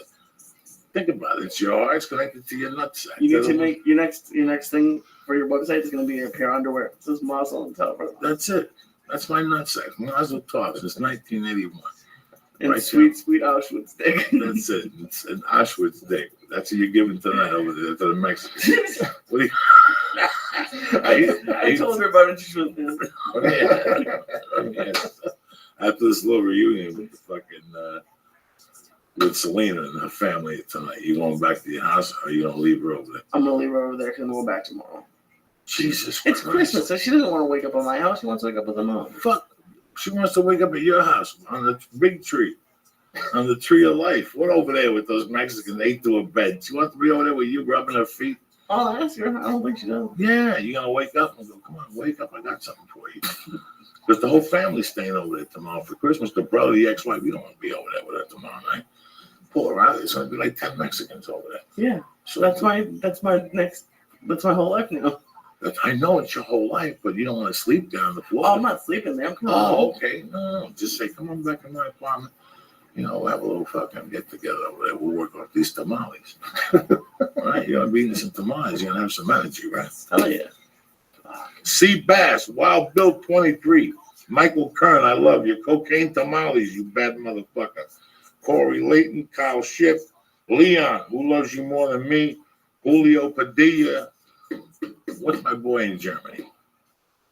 Think about it. It's your heart. It's connected to your nutsack. You need to make your next thing for your website is going to be a pair of underwear. It says muzzle and tough. That's it. That's my nutsack. Muzzle tough since 1981. And right, sweet Auschwitz dick. That's it. It's an Auschwitz dick. That's what you're giving tonight over there to the Mexicans. What do you... I told her about it. After this little reunion with the fucking with Selena and her family tonight. You going back to your house, or you gonna leave her over there? I'm gonna leave her over there because I'm going back tomorrow. Jesus It's Christ. Christmas, so she doesn't want to wake up at my house. She wants to wake up with her mom. Fuck. She wants to wake up at your house on the big tree, on the tree of life. What over there with those Mexicans? They do a bed. She wants to be over there with you rubbing her feet. I'll ask her. I don't think she does. Yeah, you're gonna wake up and go, come on, wake up. I got something for you. Because the whole family's staying over there tomorrow for Christmas. The brother, the ex-wife, we don't want to be over there with her tomorrow night. Pull her out. It's gonna be like 10 Mexicans over there. Yeah. So that's my whole life now. I know it's your whole life, but you don't want to sleep down on the floor. Oh, I'm not sleeping there. I'm coming Oh, home. okay. No, just say, come on back in my apartment. You know, we'll have a little fucking get together over there. We'll work off these tamales. All right, you're gonna be eating some tamales. You're gonna have some energy, right? Hell yeah. C. Bass, Wild Bill 23. Michael Kern, I love you. Cocaine tamales, you bad motherfucker. Corey Layton, Kyle Schiff, Leon, who loves you more than me? Julio Padilla. What's my boy in Germany?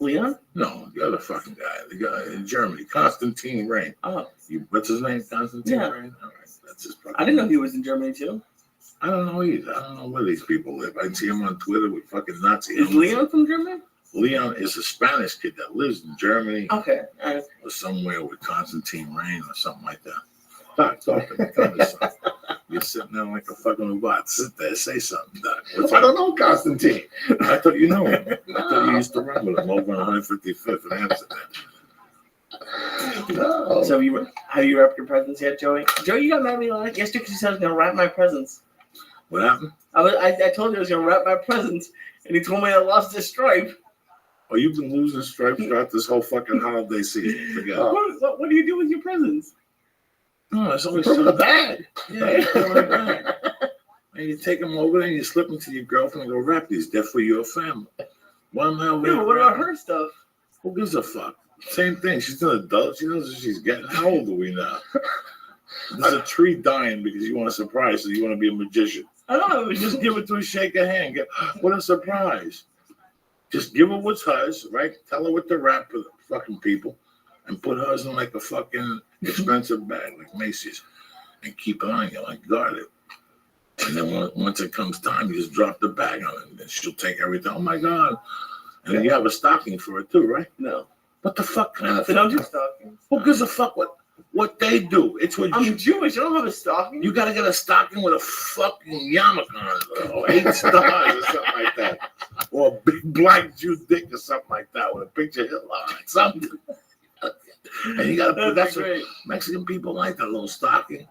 Leon? No, the other fucking guy. The guy in Germany. Constantine Rain. Oh. What's his name? Constantine Yeah. Rain? All right. That's his fucking I didn't know he was in Germany too. I don't know either. I don't know where these people live. I see him on Twitter with fucking Nazi. Is Leon from Germany? Leon is a Spanish kid that lives in Germany. Okay. All right. Or somewhere with Constantine Rain or something like that. Doc, talk to me. Tell me something. You're sitting there like a fucking robot. Sit there, say something, Doc. I don't know Constantine. I thought you knew him. I thought you used to run with him over on 155th in Amsterdam. No. So have you wrapped your presents yet, Joey? Joey, you got mad at me yesterday because you said I was gonna wrap my presents. What happened? I told you I was gonna wrap my presents, and he told me I lost his stripe. Oh, you've been losing stripes throughout this whole fucking holiday season. Forget it. What do you do with your presents? No, it's always Put them in something. the bag. Yeah, you put them in the bag. And you take them over there and you slip them to your girlfriend and go, wrap these. They're for your family. Why am I over Yeah, there but what about wrapping? her stuff? Who gives a fuck? Same thing. She's an adult. She knows what she's getting. How old are we now? There's a tree dying because you want a surprise, so you want to be a magician. I don't know. Just give it to her, shake her hand. What a surprise. Just give her what's hers, right? Tell her what to wrap for the fucking people and put hers in like a fucking expensive bag like Macy's and keep it on you, like guard it. And then once it comes time, you just drop the bag on it and then she'll take everything. Oh my God. And then you have a stocking for it too, right? No. What the fuck kind of They don't do stockings. Who gives a fuck what they do? It's what I'm Jewish. I don't have a stocking. you gotta get a stocking with a fucking yarmulke on it, or 8 stars or something like that, or a big black Jew dick or something like that with a picture of Hitler on it, something. And you gotta put that's what great. Mexican people like, that little stocking.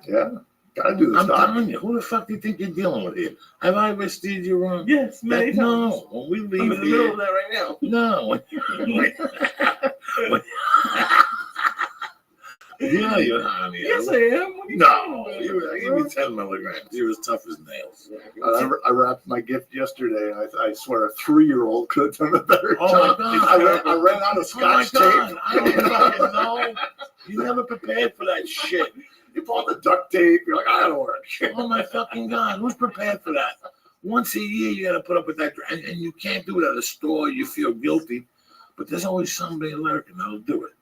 Yeah. Gotta do the I'm stocking. telling you, who the fuck do you think you're dealing with here? Have I ever steered you wrong? Yes, many times. No, when we leave I'm in the here, middle of that right now. no. Yeah, you're not on the Yes, I am. What are you No, talking about? you give me 10 milligrams. You're as tough as nails. I wrapped my gift yesterday, and I swear a 3-year-old could have done a better Oh job. my God. I ran out of scotch Oh my God. tape. I don't fucking know. You never prepared for that shit. You bought the duct tape. You're like, I don't work. Oh my fucking God. Who's prepared for that? Once a year, you got to put up with that. And you can't do it at a store. You feel guilty. But there's always somebody lurking that'll do it.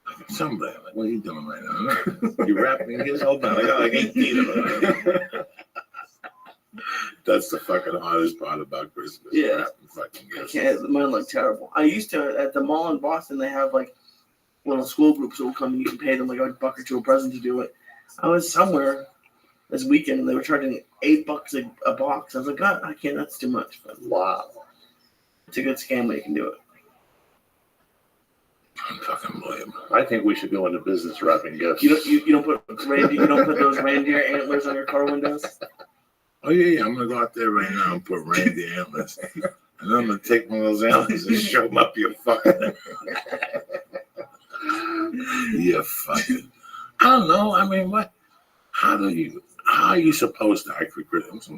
Like somebody. Like, what are you doing right now? You wrapping his whole thing. I got like 18 of them. That's the fucking hardest part about Christmas. Yeah. Wrapping fucking I gifts. can't. Mine look terrible. I used to at the mall in Boston. They have like little school groups who will come and you can pay them like $1 or $2 a present to do it. I was somewhere this weekend and they were charging $8 a box. I was like, God, I can't. That's too much. But Wow. it's a good scam when you can do it. I'm fucking blame. I think we should go into business wrapping gifts. You don't put those reindeer antlers on your car windows. Oh, yeah. I'm going to go out there right now and put reindeer antlers. And then I'm going to take one of those antlers and show them up your fucking. You fucking. I don't know. I mean, what? How are you supposed to act for Christmas?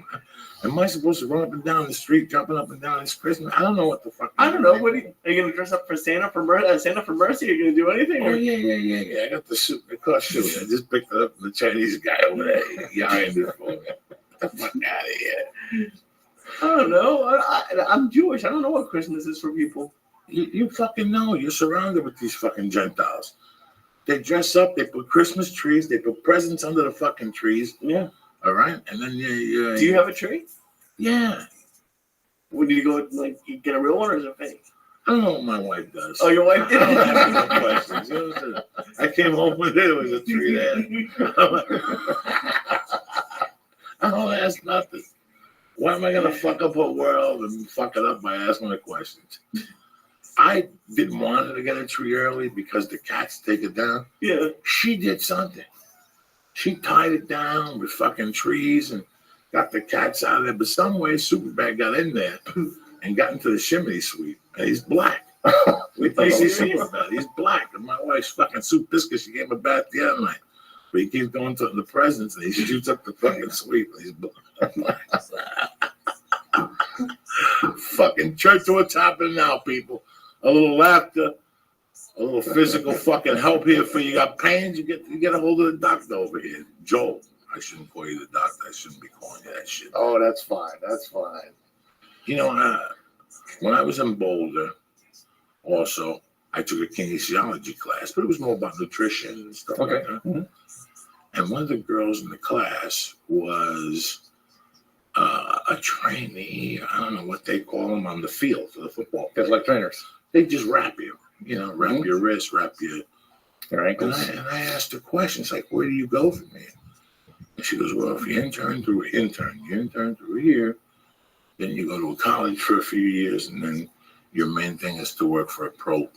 Am I supposed to run up and down the street, jumping up and down this Christmas? I don't know what the fuck. I don't know. What are you going to dress up for Santa for Mercy? Are you going to do anything? Oh, yeah. I got the suit, the costume. I just picked it up from the Chinese guy over there. He ironed it for me. Get the fuck out of here. I don't know. I'm Jewish. I don't know what Christmas is for people. You fucking know. You're surrounded with these fucking Gentiles. They dress up. They put Christmas trees. They put presents under the fucking trees. Yeah. All right. And then you. Do you have a tree? Yeah. Would you go like you get a real one or is it fake? I don't know what my wife does. Oh, your wife did. I don't ask no questions. You know what I'm saying? I came home with it. It was a tree there. I don't ask nothing. Why am I gonna fuck up her world and fuck it up by asking her questions? I didn't want her to get a tree early because the cats take it down. Yeah. She did something. She tied it down with fucking trees and got the cats out of there. But some way, Superbad got in there and got into the chimney sweep. And he's black. Wait till you see Superbad. He's black. And my wife's fucking soup biscuit. She gave him a bath the other night. But he keeps going to the presents and he shoots up the fucking sweep. He's black. Fucking church to what's happening now, people. A little laughter, a little physical fucking help here for you. Got pains, you get a hold of the doctor over here. Joel. I shouldn't call you the doctor. I shouldn't be calling you that shit. Oh, that's fine. That's fine. You know, when I was in Boulder, also, I took a kinesiology class, but it was more about nutrition and stuff like that. Mm-hmm. And one of the girls in the class was a trainee. I don't know what they call them on the field for the football. Just like trainers. They just wrap you. You know, wrap your wrist, wrap your ankles. And I asked her questions like, where do you go from here? And she goes, well, if you intern through a year, then you go to a college for a few years, and then your main thing is to work for a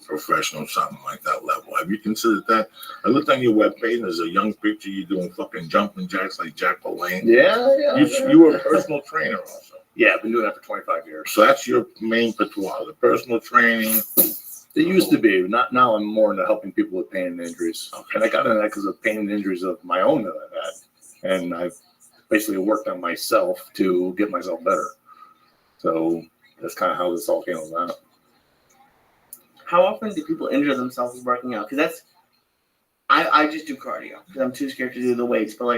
professional, something like that level. Have you considered that? I looked on your webpage, and there's a young picture you doing fucking jumping jacks like Jack LaLanne. Yeah. You were a personal trainer also. Yeah, I've been doing that for 25 years. So that's your main patois, the personal training. It used to be. Not now. I'm more into helping people with pain and injuries. Okay. And I got into that because of pain and injuries of my own that I've had. And I've basically worked on myself to get myself better. So that's kind of how this all came about. How often do people injure themselves working out? Because I just do cardio because I'm too scared to do the weights. But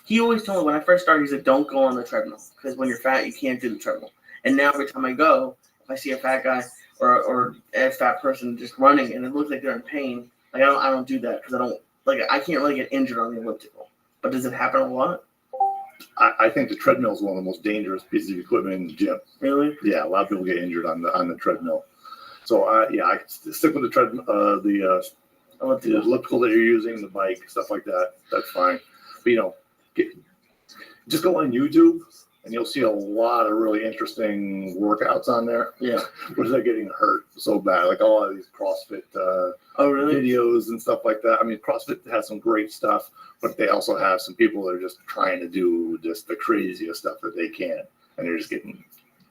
he always told me when I first started, he said, don't go on the treadmill because when you're fat, you can't do the treadmill. And now every time I go, if I see a fat guy or a fat person just running and it looks like they're in pain, like I don't do that because I can't really get injured on the elliptical. But does it happen a lot? I think the treadmill is one of the most dangerous pieces of equipment in the gym. Really? Yeah, a lot of people get injured on the treadmill. So I stick with the treadmill, the elliptical that you're using, the bike, stuff like that. That's fine. But just go on YouTube and you'll see a lot of really interesting workouts on there. Yeah. Where they're getting hurt so bad, like all of these CrossFit videos and stuff like that. I mean, CrossFit has some great stuff, but they also have some people that are just trying to do just the craziest stuff that they can, and they're just getting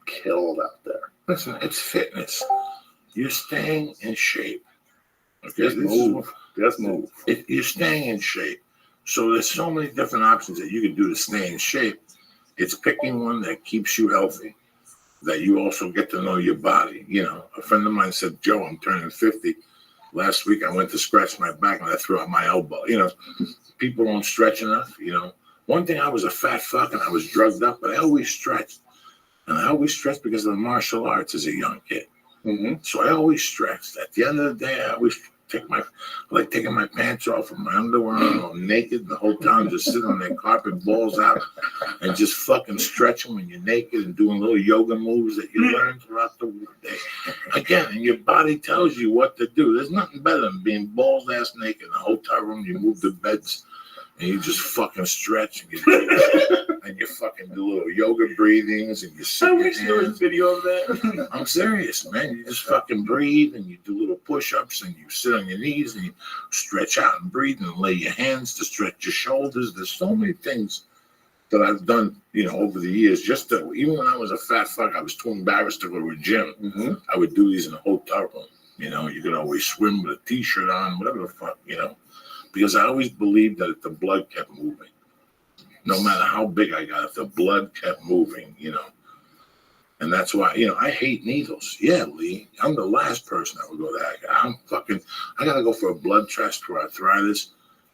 killed out there. Listen, it's fitness. You're staying in shape. Okay, Just move. You're staying in shape. So there's so many different options that you can do to stay in shape. It's picking one that keeps you healthy, that you also get to know your body. You know, a friend of mine said, Joe, I'm turning 50. Last week I went to scratch my back and I threw out my elbow. You know, people don't stretch enough. You know, one thing, I was a fat fuck and I was drugged up, but I always stretched. And I always stretched because of the martial arts as a young kid. Mm-hmm. So I always stretched. At the end of the day, I always taking my pants off and my underwear on, I'm naked the whole time, just sitting on that carpet, balls out, and just fucking stretching when you're naked and doing little yoga moves that you learn throughout the day. Again, and your body tells you what to do. There's nothing better than being balls ass naked in a hotel room. You move the beds and you just fucking stretch and you fucking do little yoga breathings and you sit. I wish there was video of that. I'm serious, man. You just fucking breathe and you do little push-ups and you sit on your knees and you stretch out and breathe and lay your hands to stretch your shoulders. There's so many things that I've done, over the years. Even when I was a fat fuck, I was too embarrassed to go to a gym. Mm-hmm. I would do these in a hotel room. You could always swim with a t-shirt on, whatever the fuck, because I always believed that if the blood kept moving, no matter how big I got, if the blood kept moving, and that's why, I hate needles. Yeah, Lee, I'm the last person that would go there. I gotta go for a blood test for arthritis.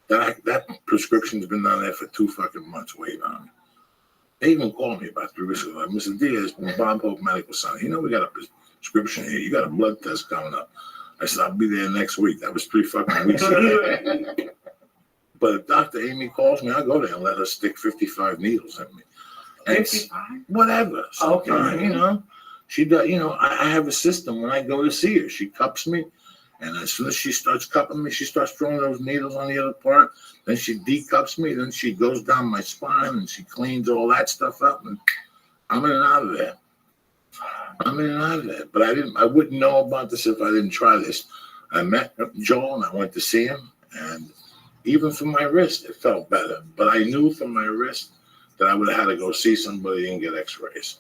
That prescription's been down there for 2 fucking months waiting on me. They even called me about 3 weeks ago, like, Mr. Diaz from Bob Hope Medical Center. We got a prescription here. You got a blood test coming up. I said, I'll be there next week. That was 3 fucking weeks ago. But if Dr. Amy calls me, I'll go there and let her stick 55 needles in me. 55? Whatever. Sometime, you know, she does, you know, I have a system when I go to see her. She cups me, and as soon as she starts cupping me, she starts throwing those needles on the other part. Then she decups me. Then she goes down my spine and she cleans all that stuff up. And I'm in and out of there. But I wouldn't know about this if I didn't try this. I met Joel and I went to see him, and even for my wrist, it felt better. But I knew from my wrist that I would have had to go see somebody and get x-rays.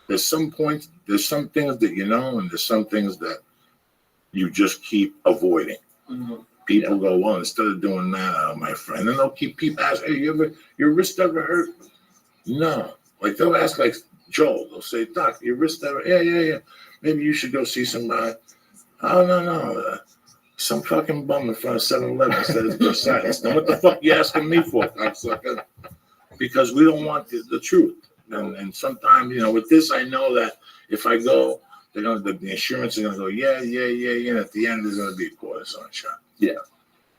There's some points, there's some things that you know, and there's some things that you just keep avoiding. Mm-hmm. People go, well, instead of doing that, my friend, and they'll keep asking, hey, your wrist ever hurt? No. Like, they'll ask, like, Joel, they'll say, Doc, your wrist ever? Yeah. Maybe you should go see somebody. Oh, no. Some fucking bum in front of 7-Eleven says precise. Now, what the fuck you asking me for, cocksucker? Because we don't want the truth. And sometimes, you know, with this, I know that if I go, the insurance is going to go, yeah. And at the end, there's going to be a cortisone shot. Yeah.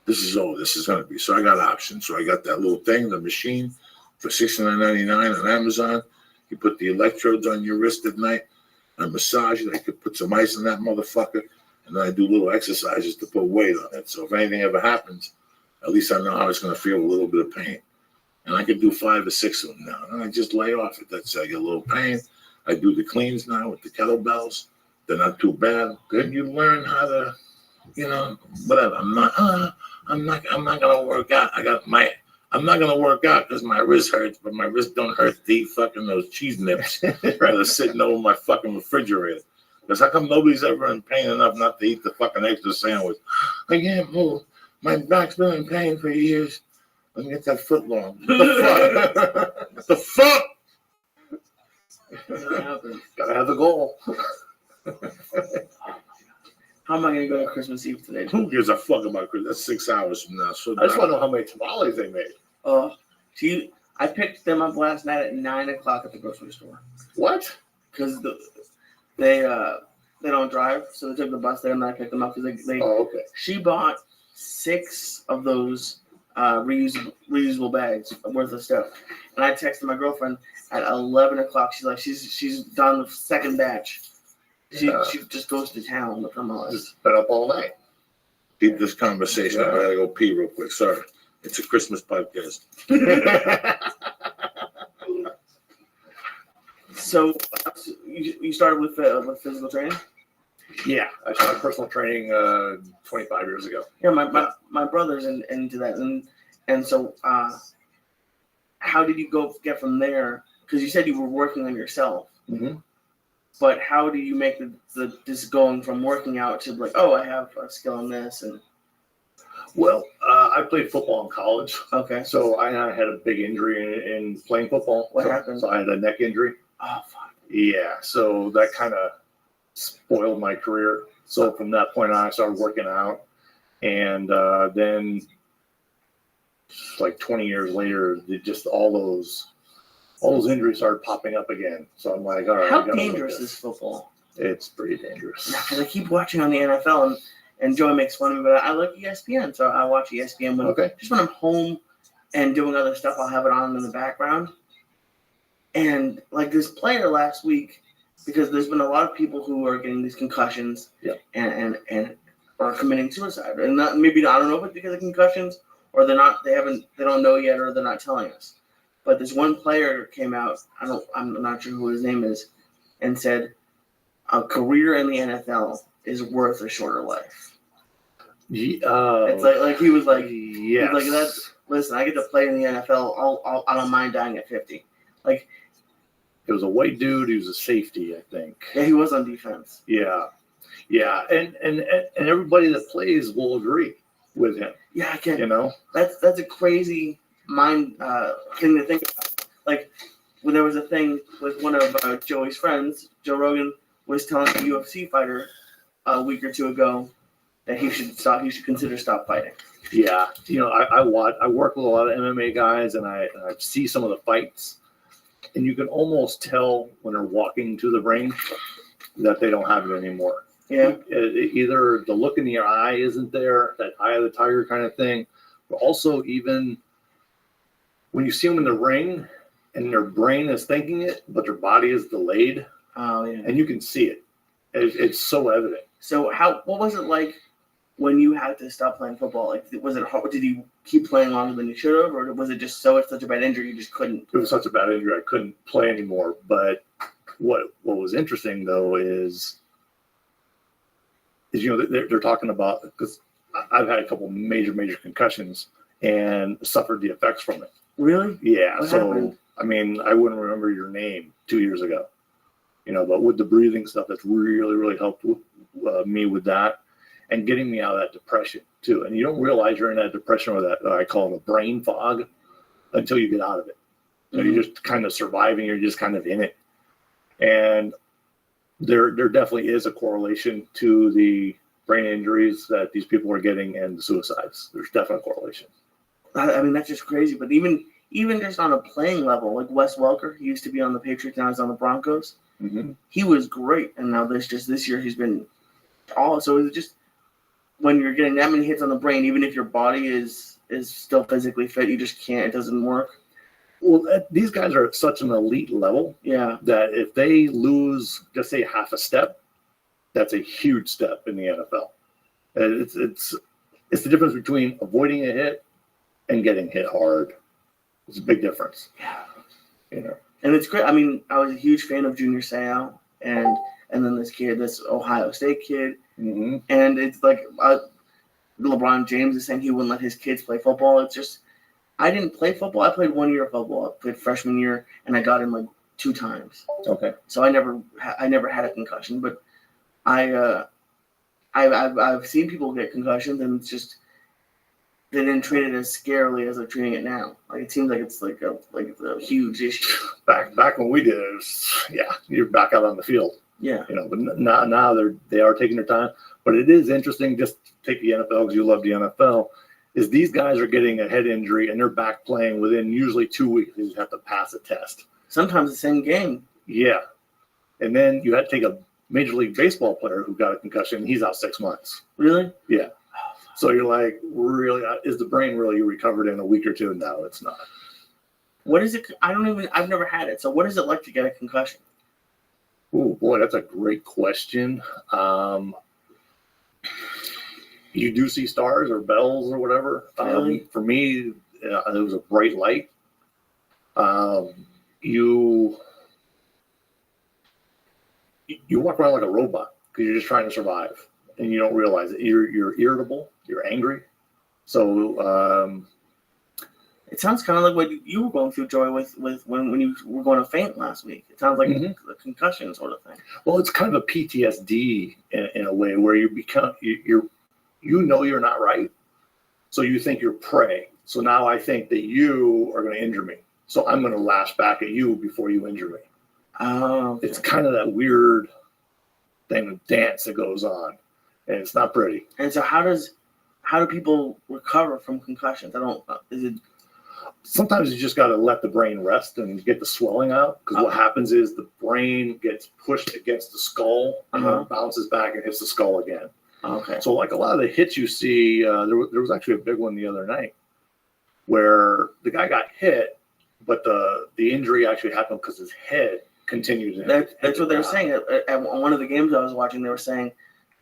This is all this is going to be. So I got options. So I got that little thing, the machine, for $69.99 on Amazon. You put the electrodes on your wrist at night. I massage it. I could put some ice in that motherfucker. And then I do little exercises to put weight on it. So if anything ever happens, at least I know how it's going to feel a little bit of pain. And I can do 5 or 6 of them now. And I just lay off it. That's I get a little pain. I do the cleans now with the kettlebells. They're not too bad. Then you learn how to, you know, whatever. I'm not gonna work out. I'm not gonna work out because my wrist hurts, but my wrist don't hurt to eat fucking those cheese nips that are sitting over my fucking refrigerator. Because how come nobody's ever in pain enough not to eat the fucking extra sandwich? I can't move. My back's been in pain for years. Let me get that foot long. What the fuck? Gotta have the goal. How am I going to go to Christmas Eve today? Who gives a fuck about Christmas? That's 6 hours from now. So I just want to know how many tamales they made. I picked them up last night at 9 o'clock at the grocery store. What? Because they don't drive, so they took the bus there, and I picked them up because they. Oh, okay. She bought 6 of those reusable bags worth of stuff, and I texted my girlfriend at 11 o'clock. She's like, she's done the second batch. She just goes to town with them all. Just been up all night. Keep this conversation. I gotta go pee real quick. Sorry, it's a Christmas podcast. So you started with physical training? Yeah, I started personal training 25 years ago. Yeah, my brother's into that, and so how did you get from there? Because you said you were working on yourself. Mm-hmm. But how do you make this going from working out to like, oh, I have a skill in this? And well, I played football in college. Okay. So I had a big injury in playing football. What happened? So I had a neck injury. Oh, fuck. Yeah. So that kind of spoiled my career. So from that point on, I started working out, and then like 20 years later, just all those injuries started popping up again. So I'm like, all right. How dangerous is football? It's pretty dangerous. Yeah, because I keep watching on the NFL, and Joey makes fun of me, but I like ESPN, so I watch ESPN just when I'm home and doing other stuff. I'll have it on in the background. And like this player last week, because there's been a lot of people who are getting these concussions, and are committing suicide, and maybe I don't know if it's because of concussions or they don't know yet, or they're not telling us. But this one player came out, I'm not sure who his name is, and said a career in the NFL is worth a shorter life. It's like he was like, yes. He's like, listen, I get to play in the NFL. I don't mind dying at 50. Like, it was a white dude. He was a safety, I think. Yeah, he was on defense. Yeah, and everybody that plays will agree with him. Yeah, I can. You know, that's a crazy mind thing to think about. Like, when there was a thing with one of Joey's friends, Joe Rogan was telling a UFC fighter a week or two ago that he should consider stop fighting. Yeah, you know, I work with a lot of MMA guys, and I see some of the fights, and you can almost tell when they're walking to the ring that they don't have it anymore. Yeah. Either the look in your eye isn't there, that eye of the tiger kind of thing, but also even when you see them in the ring and their brain is thinking it, but their body is delayed. Oh yeah. And you can see it. It's so evident. So what was it like when you had to stop playing football? Like, was it hard? Did you keep playing longer than you should have, or was it just such a bad injury you just couldn't? It was such a bad injury I couldn't play anymore. But what was interesting though is they're talking about, because I've had a couple major concussions and suffered the effects from it. Really? Yeah. What So happened? I mean, I wouldn't remember your name 2 years ago. But with the breathing stuff, that's really helped me with that, and getting me out of that depression too. And you don't realize you're in that depression, or that I call it a brain fog, until you get out of it. So you're just kind of surviving. You're just kind of in it. And there definitely is a correlation to the brain injuries that these people are getting and the suicides. There's definitely a correlation. I mean, that's just crazy. But even just on a playing level, like Wes Welker, he used to be on the Patriots, now he's on the Broncos. Mm-hmm. He was great, and now this year he's been so it's just when you're getting that many hits on the brain, even if your body is still physically fit, you just can't. It doesn't work. Well, these guys are at such an elite level, that if they lose, just say half a step, that's a huge step in the NFL. And it's the difference between avoiding a hit and getting hit hard. It's a big difference. Yeah. And it's great. I mean, I was a huge fan of Junior Seau, and then this Ohio State kid. Mm-hmm. And it's like LeBron James is saying he wouldn't let his kids play football. It's just, I didn't play football. I played 1 year of football. I played freshman year, and I got in like 2 times. Okay. So I never had a concussion, but I've seen people get concussions, and it's just they didn't treat it as scarily as they're treating it now. Like, it seems like it's like a huge issue. Back when we did it, you're back out on the field. Yeah. But now they are taking their time. But it is interesting, just take the NFL because you love the NFL, is these guys are getting a head injury and they're back playing within usually 2 weeks. They just have to pass a test. Sometimes the same game. Yeah. And then you had to take a Major League Baseball player who got a concussion, and he's out 6 months. Really? Yeah. So you're like, really, is the brain really recovered in a week or two? No, it's not. What is it? I've never had it. So what is it like to get a concussion? Oh boy, that's a great question. You do see stars or bells or whatever. Really? For me, it was a bright light. You walk around like a robot because you're just trying to survive, and you don't realize it. You're irritable. You're angry. So it sounds kind of like what you were going through, Joy, with when you were going to faint last week. It sounds like a concussion sort of thing. Well, it's kind of a PTSD in a way where you're not right, so you think you're prey. So now I think that you are going to injure me, so I'm going to lash back at you before you injure me. Oh, okay. It's kind of that weird thing of dance that goes on, and it's not pretty. And so how do people recover from concussions? Sometimes you just got to let the brain rest and get the swelling out, because what happens is the brain gets pushed against the skull and then bounces back and hits the skull again. Okay. So like a lot of the hits you see, there was actually a big one the other night where the guy got hit, but the injury actually happened because his head continued to hit. That's what they were saying. At one of the games I was watching, they were saying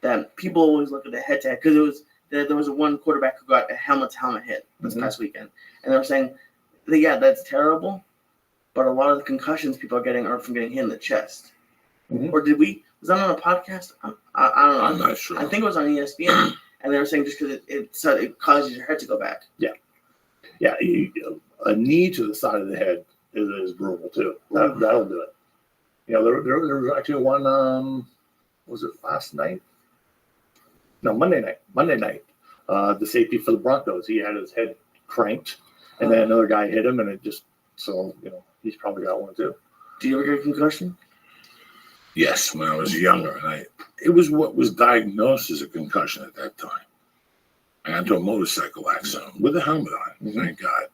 that people always look at the head-to-head, because there was one quarterback who got a helmet-to-helmet hit this past weekend. And they were saying, that's terrible, but a lot of the concussions people are getting are from getting hit in the chest. Mm-hmm. Or was that on a podcast? I don't know. I'm not sure. I think it was on ESPN, and they were saying just because it causes your head to go back. Yeah. Yeah, a knee to the side of the head is brutal too. That'll do it. There was actually one, was it last night? No, Monday night. The safety for the Broncos, he had his head cranked, and then another guy hit him, and it just, he's probably got one too. Do you ever get a concussion? Yes, when I was younger, and it was what was diagnosed as a concussion at that time. I got into a motorcycle accident with a helmet on, thank God.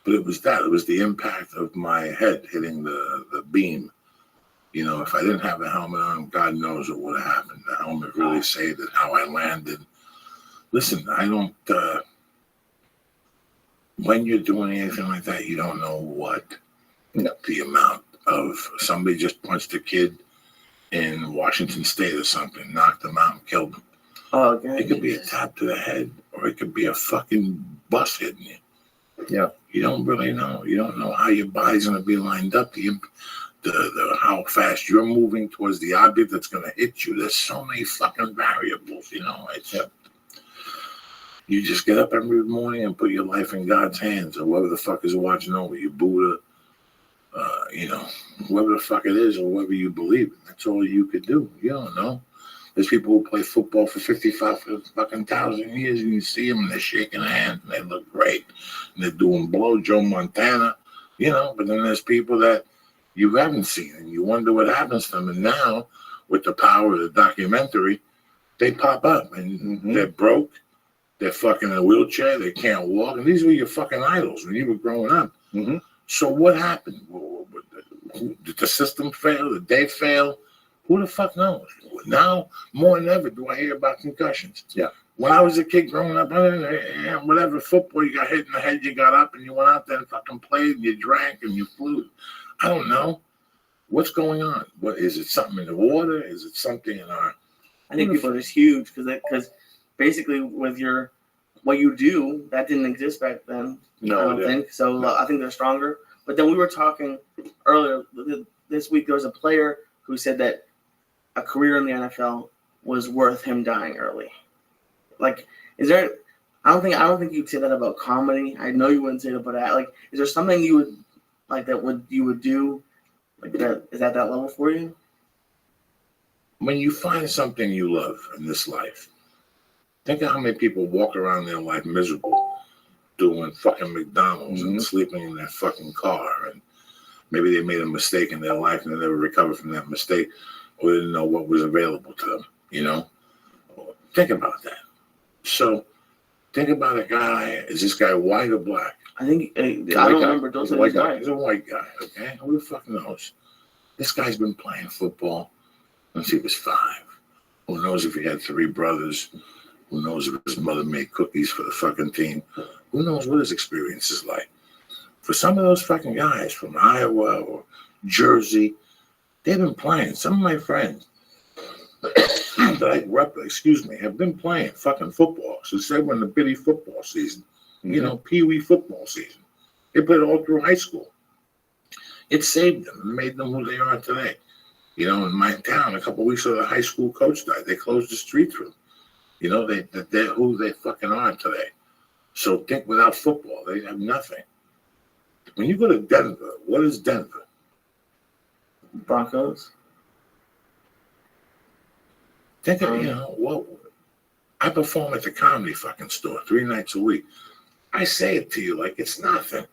But it was the impact of my head hitting the beam You know, if I didn't have the helmet on, God knows what would have happened. The helmet really saved it, how I landed. Listen, I don't, when you're doing anything like that, you don't know what the amount of, somebody just punched a kid in Washington State or something, knocked him out and killed him. Oh, okay. It could be a tap to the head, or it could be a fucking bus hitting you. Yeah. You don't really know. You don't know how your body's going to be lined up, the how fast you're moving towards the object that's going to hit you. There's so many fucking variables, you know. You just get up every morning and put your life in God's hands, or whoever the fuck is watching over you, Buddha, you know, whoever the fuck it is, or whoever you believe in. That's all you could do. You don't know. There's people who play football for 55,000 years, and you see them, and they're shaking hands, and they look great, and they're doing blow Joe Montana, you know. But then there's people that you haven't seen, and you wonder what happens to them. And now, with the power of the documentary, they pop up, and they're broke, they're fucking in a wheelchair, they can't walk, and these were your fucking idols when you were growing up. So what happened? Did the system fail? Did they fail? Who the fuck knows? Now, more than ever, do I hear about concussions. Yeah. When I was a kid growing up, whatever football, you got hit in the head, you got up and you went out there and fucking played and you drank and you flew. I don't know. What's going on? What is it? Something in the water? Is it something in our... I think the foot is huge because basically with what you do, that didn't exist back then. No, I don't think. So I think they're stronger. But then we were talking earlier this week, there was a player who said that a career in the NFL was worth him dying early. Like, is there? I don't think you'd say that about comedy. I know you wouldn't say that about that. Like, is there something you would like that you would do like that? Is that level for you? When you find something you love in this life, think of how many people walk around their life miserable, doing fucking McDonald's and sleeping in their fucking car, and maybe they made a mistake in their life and they never recovered from that mistake, or didn't know what was available to them, you know? Think about that. So, think about a guy. Is this guy white or black? I think, I don't remember. Don't say he's white. He's a white guy, okay? Who the fuck knows? This guy's been playing football since he was 5. Who knows if he had 3 brothers? Who knows if his mother made cookies for the fucking team? Who knows what his experience is like? For some of those fucking guys from Iowa or Jersey, they've been playing. Some of my friends that I grew up with, have been playing fucking football since they were in the bitty football season. You know, pee-wee football season. They played all through high school. It saved them and made them who they are today. You know, in my town, a couple of weeks ago, the high school coach died. They closed the street through. You know, they're who they fucking are today. So think without football, they have nothing. When you go to Denver, what is Denver? Broncos. Think of, I perform at the Comedy fucking Store 3 nights a week. I say it to you like it's nothing.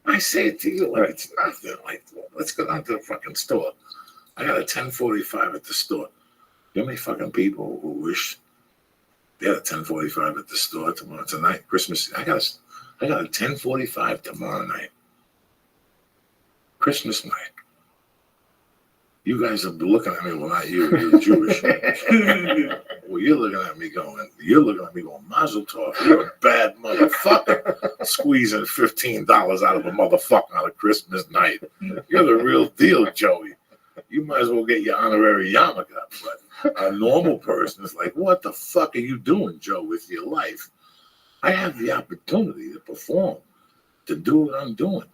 It's nothing. Like, let's go down to the fucking store. I got a 10:45 at the store. You know how many fucking people who wish they had a 10:45 at the store tonight, Christmas? I got a 10:45 tomorrow night. Christmas night. You guys are looking at me, well, not you, you're Jewish. Well, you're looking at me going, Mazel Tov, you're a bad motherfucker. Squeezing $15 out of a motherfucker on a Christmas night. You're the real deal, Joey. You might as well get your honorary yarmulke. But a normal person is like, what the fuck are you doing, Joe, with your life? I have the opportunity to perform, to do what I'm doing.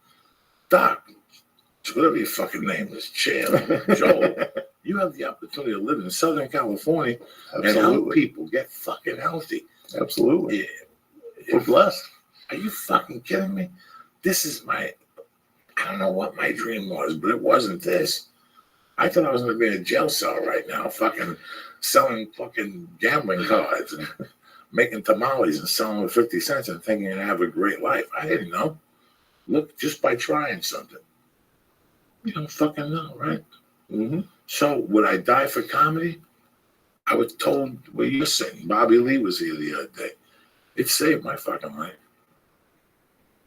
Doc, whatever your fucking name is, Joel, you have the opportunity to live in Southern California and help people get fucking healthy. Absolutely. Yeah. We're blessed. Are you fucking kidding me? This is I don't know what my dream was, but it wasn't this. I thought I was going to be in a jail cell right now, fucking selling fucking gambling cards and making tamales and selling them for 50 cents and thinking I'd have a great life. I didn't know. Look, just by trying something. You don't fucking know, right? So, would I die for comedy? I was told, well, you're saying, Bobby Lee was here the other day. It saved my fucking life.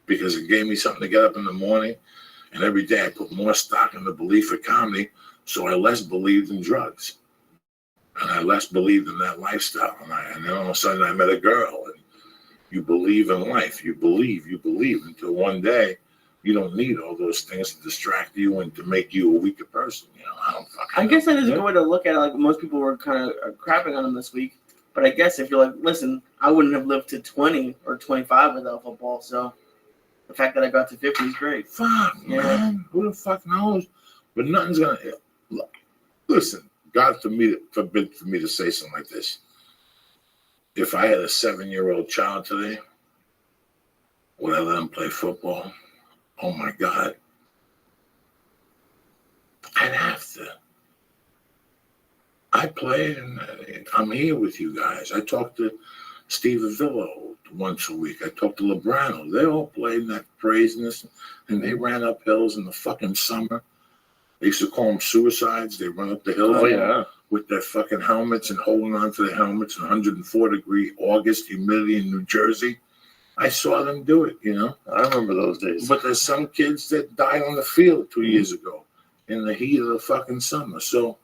Because it gave me something to get up in the morning, and every day I put more stock in the belief of comedy, So I less believed in drugs. And I less believed in that lifestyle. And then all of a sudden I met a girl. And you believe in life. You believe until one day you don't need all those things to distract you and to make you a weaker person. You know, I guess that is a good way to look at it. Like most people were kind of crapping on him this week. But I guess if you're like, listen, I wouldn't have lived to 20 or 25 without football. So the fact that I got to 50 is great. Fuck, man. Who the fuck knows? But nothing's going to... Listen, God forbid for me to say something like this. If I had a 7-year-old child today, would I let him play football? Oh, my God. I'd have to. I played, and I'm here with you guys. I talked to Steve Avillo once a week. I talked to Lebrano. They all played in that craziness, and they ran up hills in the fucking summer. They used to call them suicides. They run up the hills with their fucking helmets and holding on to their helmets in 104-degree August humidity in New Jersey. I saw them do it, you know. I remember those days. But there's some kids that died on the field 2 years ago in the heat of the fucking summer. So,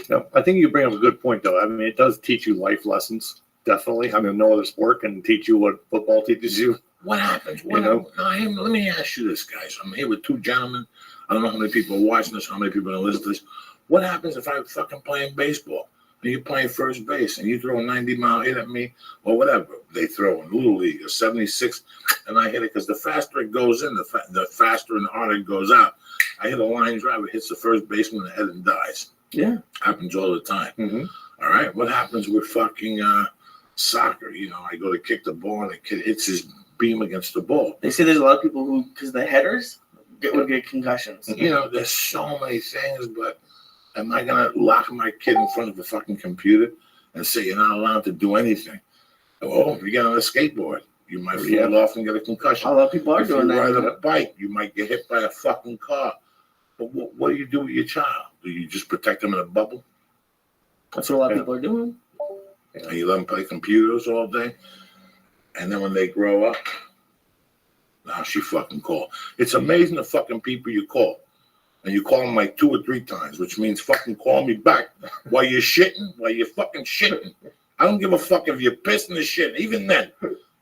no, I think you bring up a good point, though. I mean, it does teach you life lessons, definitely. I mean, no other sport can teach you what football teaches you. What happens? Let me ask you this, guys. I'm here with two gentlemen. I don't know how many people are watching this, how many people are going to listen to this. What happens if I'm fucking playing baseball and you're playing first base and you throw a 90-mile hit at me or whatever they throw in Little League, a 76, and I hit it because the faster it goes in, the faster and the harder it goes out. I hit a line drive, it hits the first baseman in the head and dies. Yeah. Happens all the time. Mm-hmm. All right? What happens with fucking soccer? You know, I go to kick the ball and the kid hits his beam against the ball. They say there's a lot of people who, because the headers would get concussions. You know, there's so many things, but am I going to lock my kid in front of a fucking computer and say you're not allowed to do anything? Oh, if you get on a skateboard, you might fall off and get a concussion. A lot of people are doing that. If you ride a bike, you might get hit by a fucking car. But what do you do with your child? Do you just protect them in a bubble? That's what a lot of people are doing. And you let them play computers all day? And then when they grow up, now she fucking call. It's amazing the fucking people you call. And you call them like 2 or 3 times, which means fucking call me back while you're shitting, while you're fucking shitting. I don't give a fuck if you're pissing or shit. Even then,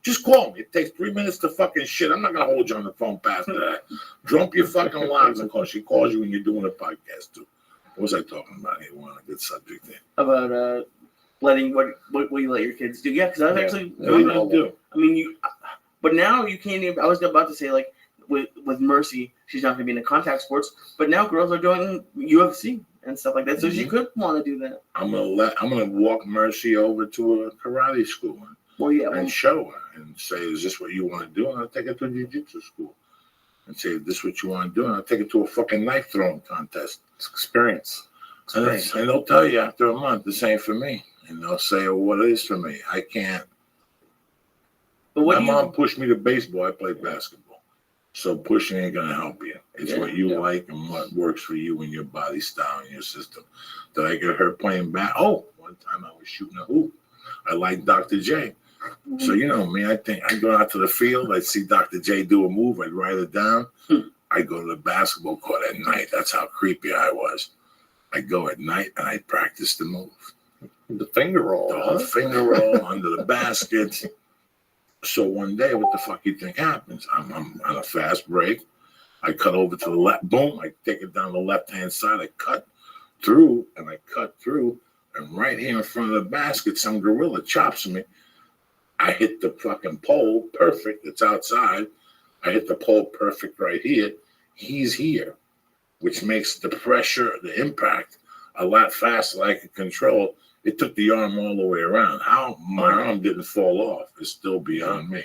just call me. It takes 3 minutes to fucking shit. I'm not going to hold you on the phone past that. Drop your fucking logs and call. She calls you when you're doing a podcast too. What was I talking about here? We're on a good subject there. About letting what you let your kids do. Yeah, because I've actually... What do you do? I mean, but now you can't even... I was about to say, like, with Mercy, she's not going to be into contact sports, but now girls are doing UFC and stuff like that, so she could want to do that. I'm gonna walk Mercy over to a karate school and show her and say, "Is this what you want to do?" And I'll take her to a jiu-jitsu school and say, "This is what you want to do?" And I'll take her to a fucking knife throwing contest. It's experience. And they'll tell you after a month, this ain't for me, and they'll say, "Oh, what is for me? I can't." But my mom pushed me to baseball. I played basketball. So pushing ain't gonna help you. It's what you like and what works for you and your body style and your system. Did I get her playing bat? Oh, one time I was shooting a hoop. I like Dr. J. So you know me, I think I go out to the field, I'd see Dr. J do a move, I'd write it down. I'd go to the basketball court at night. That's how creepy I was. I'd go at night and I'd practice the move. The finger roll. The whole finger roll under the basket. So one day, what the fuck you think happens? I'm on a fast break. I cut over to the left. Boom. I take it down the left-hand side. I cut through, and right here in front of the basket, some gorilla chops me. I hit the fucking pole. Perfect. It's outside. I hit the pole perfect right here. He's here, which makes the pressure, the impact, a lot faster than I could control. It took the arm all the way around. How my arm didn't fall off is still beyond me.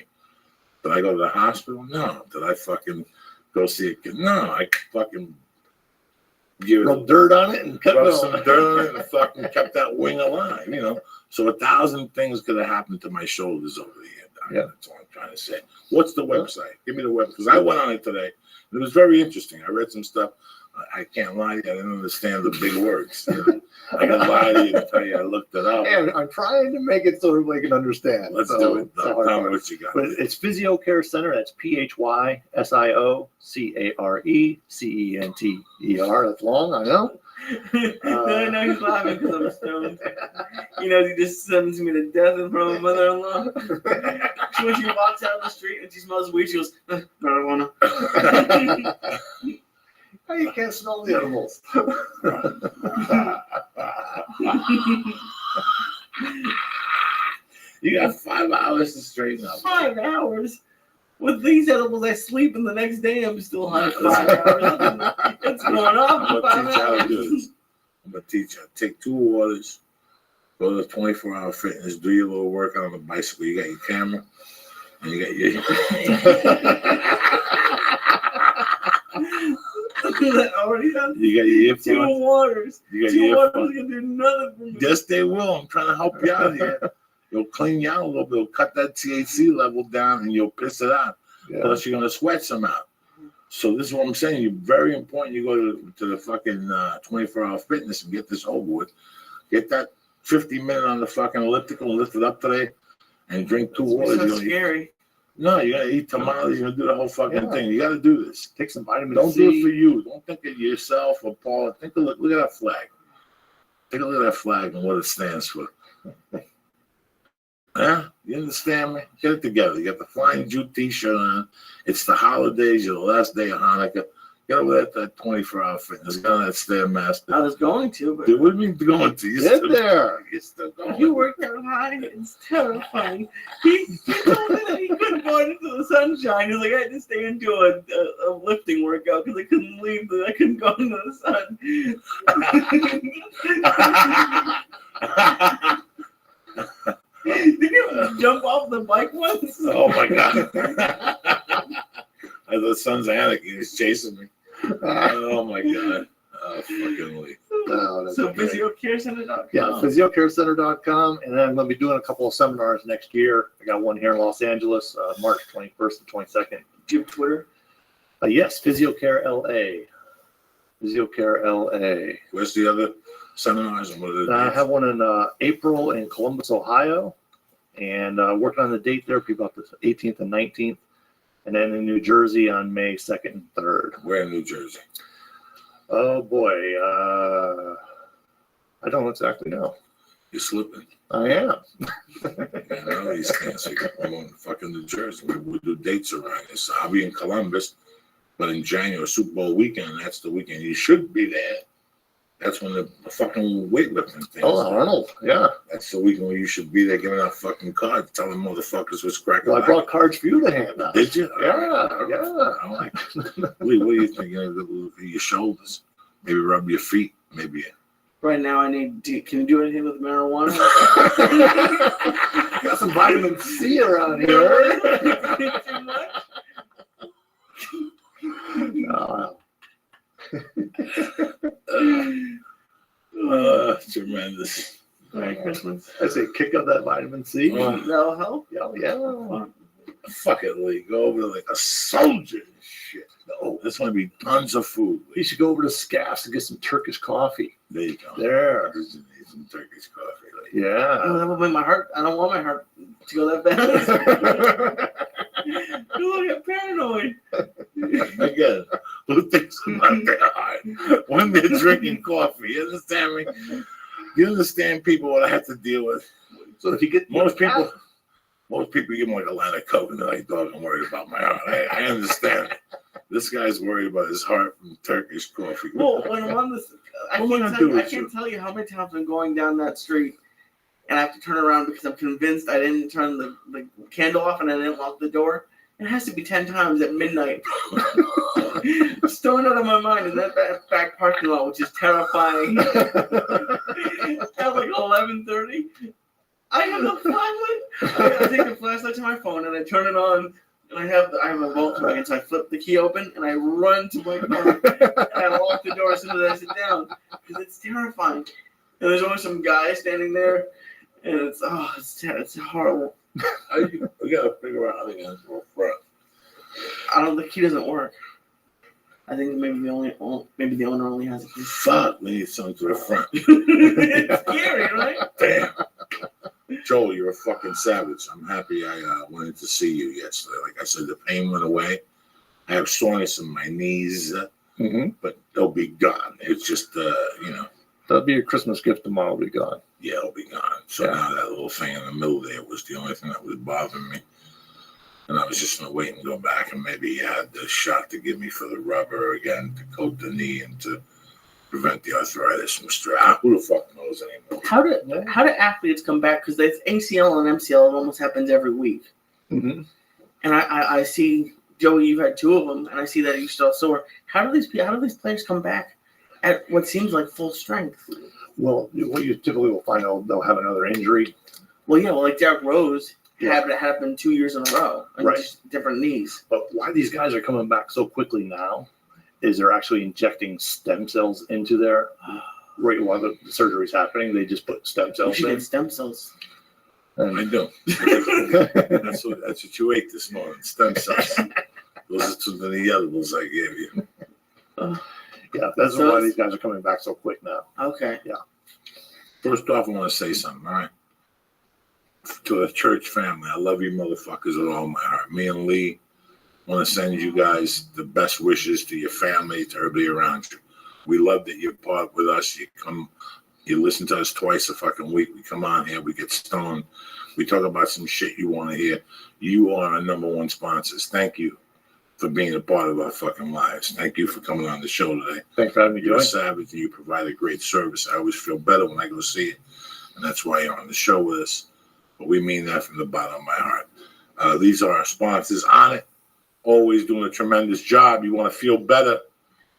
Did I go to the hospital? No. Did I fucking go see a kid? No. I fucking give it dirt on it and rub some dirt on it and fucking kept that wing alive, you know. So 1,000 things could have happened to my shoulders over the year. Yeah, that's all I'm trying to say. What's the website? Give me the website. Because I went on it today. It was very interesting. I read some stuff. I can't lie to you. I didn't understand the big words. You know? I can lie to you and tell you I looked it up. And I'm trying to make it so everybody can understand. Let's So do it. it's a hard Tell me part. what you got. But it's Physio Care Center. That's PHYSIOCARECENTER. That's long, I know. I know he's laughing because I'm stoned. He knows he just sends me to death in front of my mother-in-law. When she walks out on the street and she smells weed, she goes, marijuana. Hey, you can't smell the edibles. You got 5 hours to straighten up. 5 hours? With these edibles, I sleep, and the next day I'm still high 5 hours. It's going up. I'm going to teach you how to do this. I'm going to teach you. Take 2 waters, go to 24-hour fitness, do your little workout on the bicycle. You got your camera, and you got your... Already done. You got your earphones. 2 waters. You got 2 your waters earphones. can do nothing for me. Yes, they will. I'm trying to help you out here. It'll clean you out a little bit. It'll cut that THC level down, and you'll piss it out. Yeah. Plus, you're going to sweat some out. So this is what I'm saying. You're very important. You go to the fucking 24-hour fitness and get this over with. Get that 50-minute on the fucking elliptical and lift it up today, and drink 2 waters. That's scary. No, you gotta eat tamales. You're gonna do the whole fucking thing. You gotta do this. Take some vitamin Don't C. do it for you. Don't think of yourself or Paul. Look at that flag. Take a look at that flag and what it stands for. Yeah, you understand me? Get it together. You got the Flying Jew T-shirt on. It's the holidays. You're the last day of Hanukkah. Get over that 24-hour fitness. Get on that Stairmaster. I was going to, but Dude, what do you mean going to? Get there. You're still going. you worked out high. It's terrifying. He told me that he couldn't go into the sunshine. He's like, I had to stay and do a lifting workout because I couldn't leave. I couldn't go into the sun. Did you jump off the bike once? Oh my god! The son's Anarchy is chasing me. Oh my god! Oh fucking Lee. Oh, So great. physiocarecenter.com. Yeah, physiocarecenter.com. And then I'm going to be doing a couple of seminars next year. I got one here in Los Angeles, March 21st and 22nd. Do you have Twitter? Yes, Physiocare LA. Physiocare LA. Where's the other seminars and what are I the have one in April in Columbus, Ohio, and working on the date there, be about the 18th and 19th, and then in New Jersey on May 2nd and 3rd. Where in New Jersey? Oh boy, I don't exactly know. You're slipping. I am. I know these things. I'm going to fucking New Jersey. We do dates around this. I'll be in Columbus, but in January, Super Bowl weekend, that's the weekend you should be there. That's when the fucking weightlifting thing. Oh, Arnold, yeah. That's the weekend where you should be there giving out fucking cards, telling motherfuckers what's cracking. Well, I brought cards for you to hand out. Did you? Yeah, yeah. I like it. Lee, what do you think? Your shoulders, maybe rub your feet, maybe. Right now, can you do anything with marijuana? Got some vitamin C around here. Too much? Tremendous. Merry Christmas. I say kick up that vitamin C. That'll help. Yeah. Fuck it, Lee. Go over there like a soldier. Shit. No, there's going to be tons of food. You should go over to Scaff's and get some Turkish coffee. There you go. There. Some Turkish coffee. Yeah. Oh, that will make my heart. I don't want my heart to go that fast. You look paranoid. Again, who thinks about their heart when they're drinking coffee? You understand me? You understand people what I have to deal with. So if you get most people give them like a line of coke and they're like, "Dog, I'm worried about my heart." I understand. This guy's worried about his heart from Turkish coffee. Well, when I'm on this, I can't tell you how many times I'm going down that street and I have to turn around because I'm convinced I didn't turn the candle off and I didn't lock the door. It has to be 10 times at midnight. Stone out of my mind in that back parking lot, which is terrifying. At like 11:30, I have a flashlight. I take the flashlight to my phone and I turn it on. And I have a Volkswagen, so I flip the key open and I run to my car and I lock the door as soon as I sit down because it's terrifying. And there's always some guy standing there, and it's horrible. We gotta figure out how to get into a front. I don't. The key doesn't work. I think maybe the owner only has a key. Fuck, we need something to the front. It's scary, right? Damn. Joel, you're a fucking savage. I'm happy I went in to see you yesterday. Like I said, the pain went away. I have soreness in my knees, but they'll be gone. It's just, That'll be your Christmas gift tomorrow. Will be gone. Yeah, it'll be gone. So now that little thing in the middle there was the only thing that was bothering me. And I was just going to wait and go back and maybe add the shot to give me for the rubber again to coat the knee and to prevent the arthritis from straight. Who the fuck knows anymore? How do athletes come back? Because there's ACL and MCL. It almost happens every week. Mm-hmm. And I see, Joey, you've had 2 of them, and I see that you're still sore. How do these players come back at what seems like full strength? Well, what you typically will find out, they'll have another injury. Well, yeah, like Derrick Rose had it happen 2 years in a row, and just different knees. But why these guys are coming back so quickly now is they're actually injecting stem cells into there right while the surgery's happening. They just put stem cells in. Stem cells. And I do. That's what you ate this morning. Stem cells. Those are the edibles I gave you. Yeah, that's why these guys are coming back so quick now. Okay. Yeah. First off, I want to say something, all right? To the church family, I love you motherfuckers with all my heart. Me and Lee want to send you guys the best wishes to your family, to everybody around you. We love that you're part with us. You listen to us twice a fucking week. We come on here, we get stoned. We talk about some shit you want to hear. You are our number one sponsors. Thank you for being a part of our fucking lives. Thank you for coming on the show today. Thanks for having me, You're a Joey. savage and you provide a great service. I always feel better when I go see it. And that's why you're on the show with us. But we mean that from the bottom of my heart. These are our sponsors. On It, always doing a tremendous job. You want to feel better?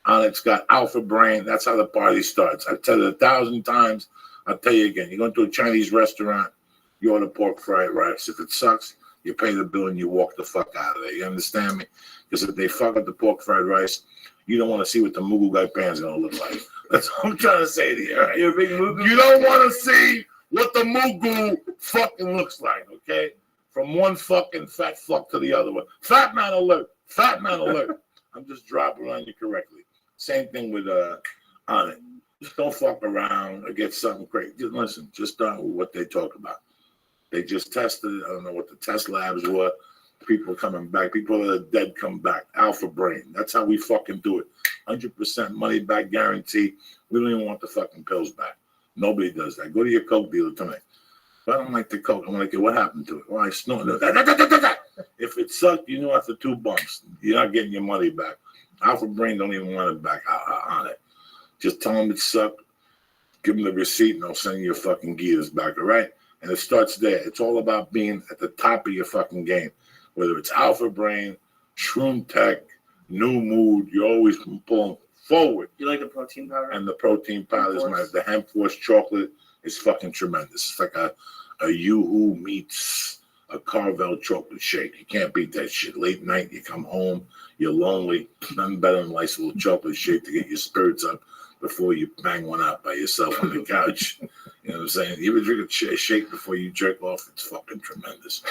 On It's got Alpha Brain. That's how the party starts. I've told you 1,000 times. I'll tell you again. You go into a Chinese restaurant, you order pork fried rice. If it sucks, you pay the bill and you walk the fuck out of there. You understand me? Because if they fuck up the pork fried rice, you don't want to see what the Mugu guy pan's going to look like. That's what I'm trying to say to you. Right? You're a big Mugu. You don't want to see what the Mugu fucking looks like, okay? From one fucking fat fuck to the other one. Fat man alert. Fat man alert. I'm just dropping on you correctly. Same thing with On It. Just don't fuck around or get something crazy. Just listen. Just start with what they talk about. They just tested it. I don't know what the test labs were. People coming back. People that are dead come back. Alpha Brain. That's how we fucking do it. 100% money back guarantee. We don't even want the fucking pills back. Nobody does that. Go to your Coke dealer tonight. If I don't like the Coke, I'm like, what happened to it? Well, I snorted it. If it sucked, you know after 2 bumps, you're not getting your money back. Alpha Brain don't even want it back On It. Just tell them it sucked. Give them the receipt and they'll send you your fucking gears back, all right? And it starts there. It's all about being at the top of your fucking game. Whether it's Alpha Brain, Shroom Tech, New Mood, you're always pulling forward. You like the protein powder? And the protein powder is the Hemp Force chocolate is fucking tremendous. It's like a Yoo-Hoo meets a Carvel chocolate shake. You can't beat that shit. Late night, you come home, you're lonely. Nothing better than a nice little chocolate shake to get your spirits up before you bang one out by yourself on the couch. You know what I'm saying? You ever drink a shake before you jerk off? It's fucking tremendous.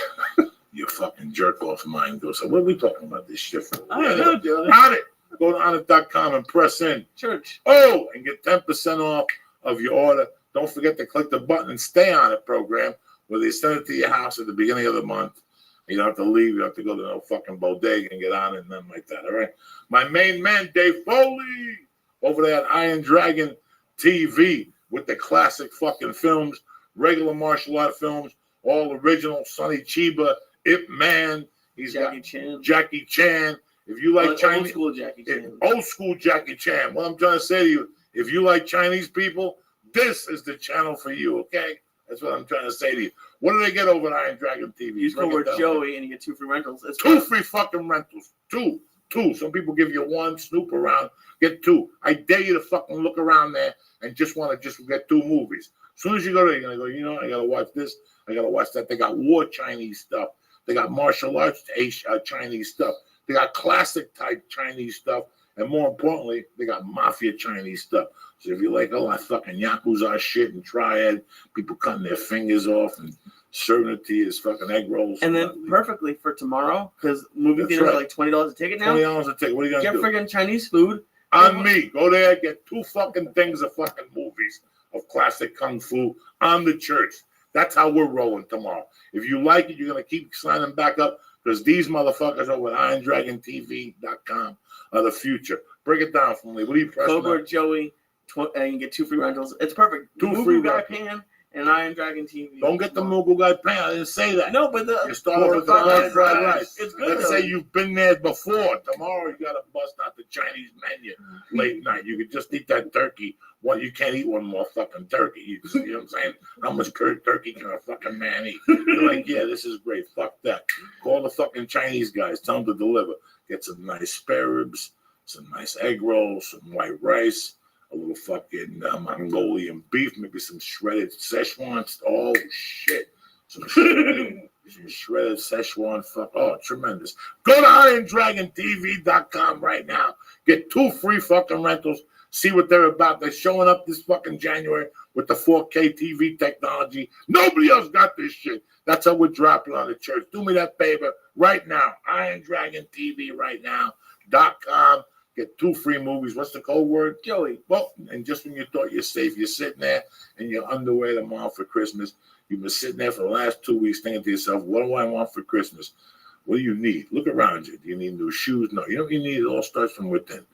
Your fucking jerk off mind goes, so what are we talking about this shit for? I don't know, Joey. On It. Go to onit.com and press in. Church. Oh, and get 10% off of your order. Don't forget to click the button and stay on it program where they send it to your house at the beginning of the month. You don't have to leave. You don't have to go to no fucking bodega and get on it and nothing like that. All right. My main man, Dave Foley, over there at Iron Dragon TV with the classic fucking films, regular martial art films, all original. Sonny Chiba, Ip Man. He's Jackie Chan. If you like Chinese, old school Jackie Chan. Old school Jackie Chan. What I'm trying to say to you, if you like Chinese people, this is the channel for you, okay? That's what I'm trying to say to you. What do they get over at Iron Dragon TV? You go with Joey and you get 2 free rentals. That's 2 free fucking rentals. 2. Some people give you 1, snoop around, get 2. I dare you to fucking look around there and just want to just get 2 movies. As soon as you go there, you're going to go, I got to watch this. I got to watch that. They got war Chinese stuff. They got martial arts Chinese stuff. They got classic type Chinese stuff. And more importantly, they got mafia Chinese stuff. So if you like all that fucking Yakuza shit and triad, people cutting their fingers off and serving it to you as fucking egg rolls. And then perfectly for tomorrow, because movie That's theaters right. are like $20 a ticket now. $20 a ticket. What are you Get gonna do? friggin' Chinese food. On me. Go there, get 2 fucking things of fucking movies of classic kung fu on the church. That's how we're rolling tomorrow. If you like it, you're gonna keep signing back up because these motherfuckers over at IronDragonTV.com are the future. Break it down for me. What are you pressing? Cobra Joey, and you can get 2 free rentals. It's perfect. 2 Mugu free Guy rentals. Pan and Iron Dragon TV. Don't get the Mughal guy pan. I didn't say that. No, but You start off with the fried fried rice. It's good. Let's though. say you've been there before. Tomorrow you gotta bust out the Chinese menu late night. You could just eat that turkey. Well, you can't eat one more fucking turkey. You know what I'm saying? How much turkey can a fucking man eat? You're like, yeah, this is great. Fuck that. Call the fucking Chinese guys. Tell them to deliver. Get some nice spare ribs, some nice egg rolls, some white rice, a little fucking Mongolian beef, maybe some shredded Szechuan. Oh, shit. Some shredded Szechuan. Fuck. Oh, tremendous. Go to IronDragonTV.com right now. Get 2 free fucking rentals. See what they're about. They're showing up this fucking January with the 4K TV technology. Nobody else got this shit. That's how we're dropping on the church. Do me that favor right now. IronDragonTV right now.com. Get 2 free movies. What's the code word? Joey. Well, and just when you thought you're safe, you're sitting there in your underwear tomorrow for Christmas. You've been sitting there for the last 2 weeks thinking to yourself, what do I want for Christmas? What do you need? Look around you. Do you need new shoes? No, you don't need it. All starts from within.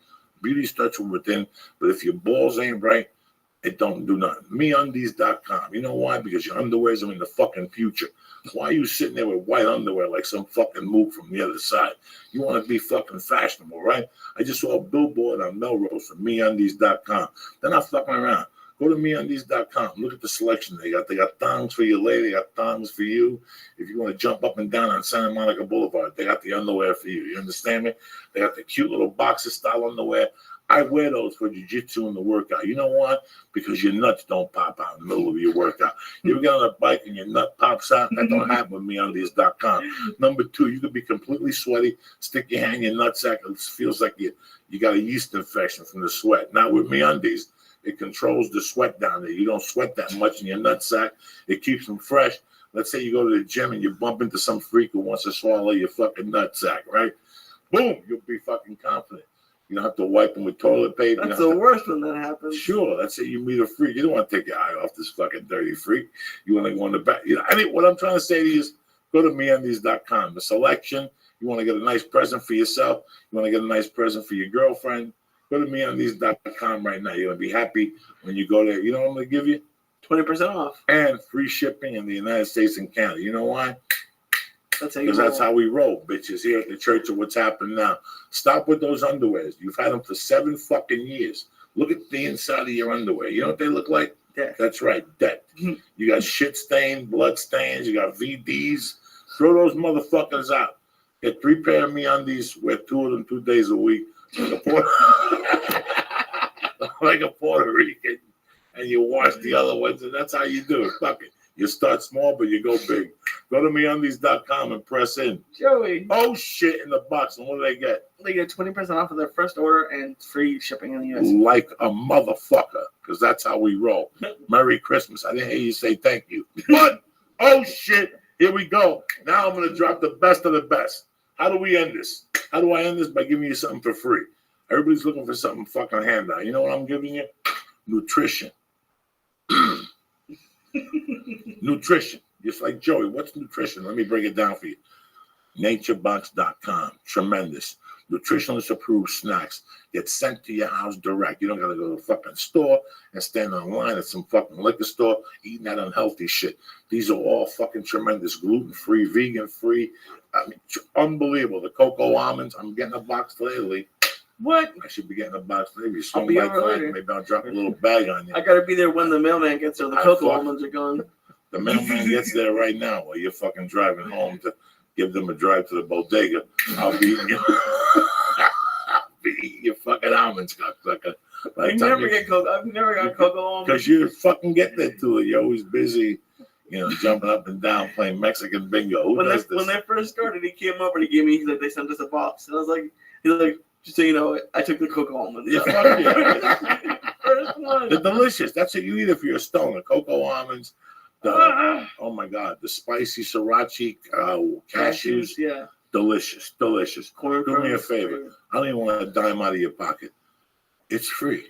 Beauty starts from within. But if your balls ain't right, it don't do nothing. MeUndies.com. You know why? Because your underwears are in the fucking future. Why are you sitting there with white underwear like some fucking mook from the other side? You want to be fucking fashionable, right? I just saw a billboard on Melrose for MeUndies.com. They're not fucking around. Go to MeUndies.com. Look at the selection they got. They got thongs for your lady. They got thongs for you. If you want to jump up and down on Santa Monica Boulevard, they got the underwear for you. You understand me? They got the cute little boxer style underwear. I wear those for jiu-jitsu and the workout. You know why? Because your nuts don't pop out in the middle of your workout. You ever get on a bike and your nut pops out? That don't happen with MeUndies.com. Number 2, you could be completely sweaty, stick your hand in your nutsack. It feels like you got a yeast infection from the sweat. Not with MeUndies. It controls the sweat down there. You don't sweat that much in your nutsack. It keeps them fresh. Let's say you go to the gym and you bump into some freak who wants to swallow your fucking nutsack, right? Boom, you'll be fucking confident. You don't have to wipe them with toilet paper. That's the worst when that happens. Sure, let's say you meet a freak. You don't want to take your eye off this fucking dirty freak. You want to go in the back. You know, I mean, what I'm trying to say to you is go to MeUndies.com. The selection, you want to get a nice present for yourself. You want to get a nice present for your girlfriend. Go to MeUndies.com right now. You're going to be happy when you go there. You know what I'm going to give you? 20% off. And free shipping in the United States and Canada. You know why? Because that's how we roll, bitches, here at the church of what's happening now. Stop with those underwears. You've had them for 7 fucking years. Look at the inside of your underwear. You know what they look like? Death. That's right, death. You got shit stain, blood stains. You got VDs. Throw those motherfuckers out. Get 3 pair of MeUndies. Wear 2 of them 2 days a week. Like a Puerto Rican. And you wash the other ones, and that's how you do it. Fuck it. You start small, but you go big. Go to MeUndies.com and press in. Joey. Oh, shit, in the box. And what do they get? They get 20% off of their first order and free shipping in the U.S. Like a motherfucker, because that's how we roll. Merry Christmas. I didn't hear you say thank you. But, oh, shit, here we go. Now I'm going to drop the best of the best. How do we end this? How do I end this? By giving you something for free. Everybody's looking for something fucking handout. You know what I'm giving you? Nutrition. Nutrition. Just like Joey. What's nutrition? Let me break it down for you. Naturebox.com. Tremendous. Nutritionist approved snacks get sent to your house direct. You don't got to go to the fucking store and stand in line at some fucking liquor store eating that unhealthy shit. These are all fucking tremendous. Gluten-free, vegan-free. I mean, unbelievable. The cocoa almonds. I'm getting a box today, Lee. What? I should be getting a box today. I'll be over later. Maybe I'll drop a little bag on you. I got to be there when the mailman gets there. The cocoa almonds are gone. The mailman gets there right now while you're fucking driving home to give them a drive to the bodega. I'll be eating your fucking almonds, cocksucker. I've never got cocoa almonds. Because you fucking get there to it. You're always busy, you know, jumping up and down playing Mexican bingo. Who does this? When they first started, he came over and he gave me, he's like, they sent us a box. And I was like, he's like, just so you know, I took the cocoa almonds. Yeah, fuck yeah. First one. They're delicious. That's what you eat if you're a stoner. Cocoa almonds, Oh my God, the spicy sriracha cashews, yeah. delicious. Corn Do me a kernels. favor. I don't even want a dime out of your pocket. It's free.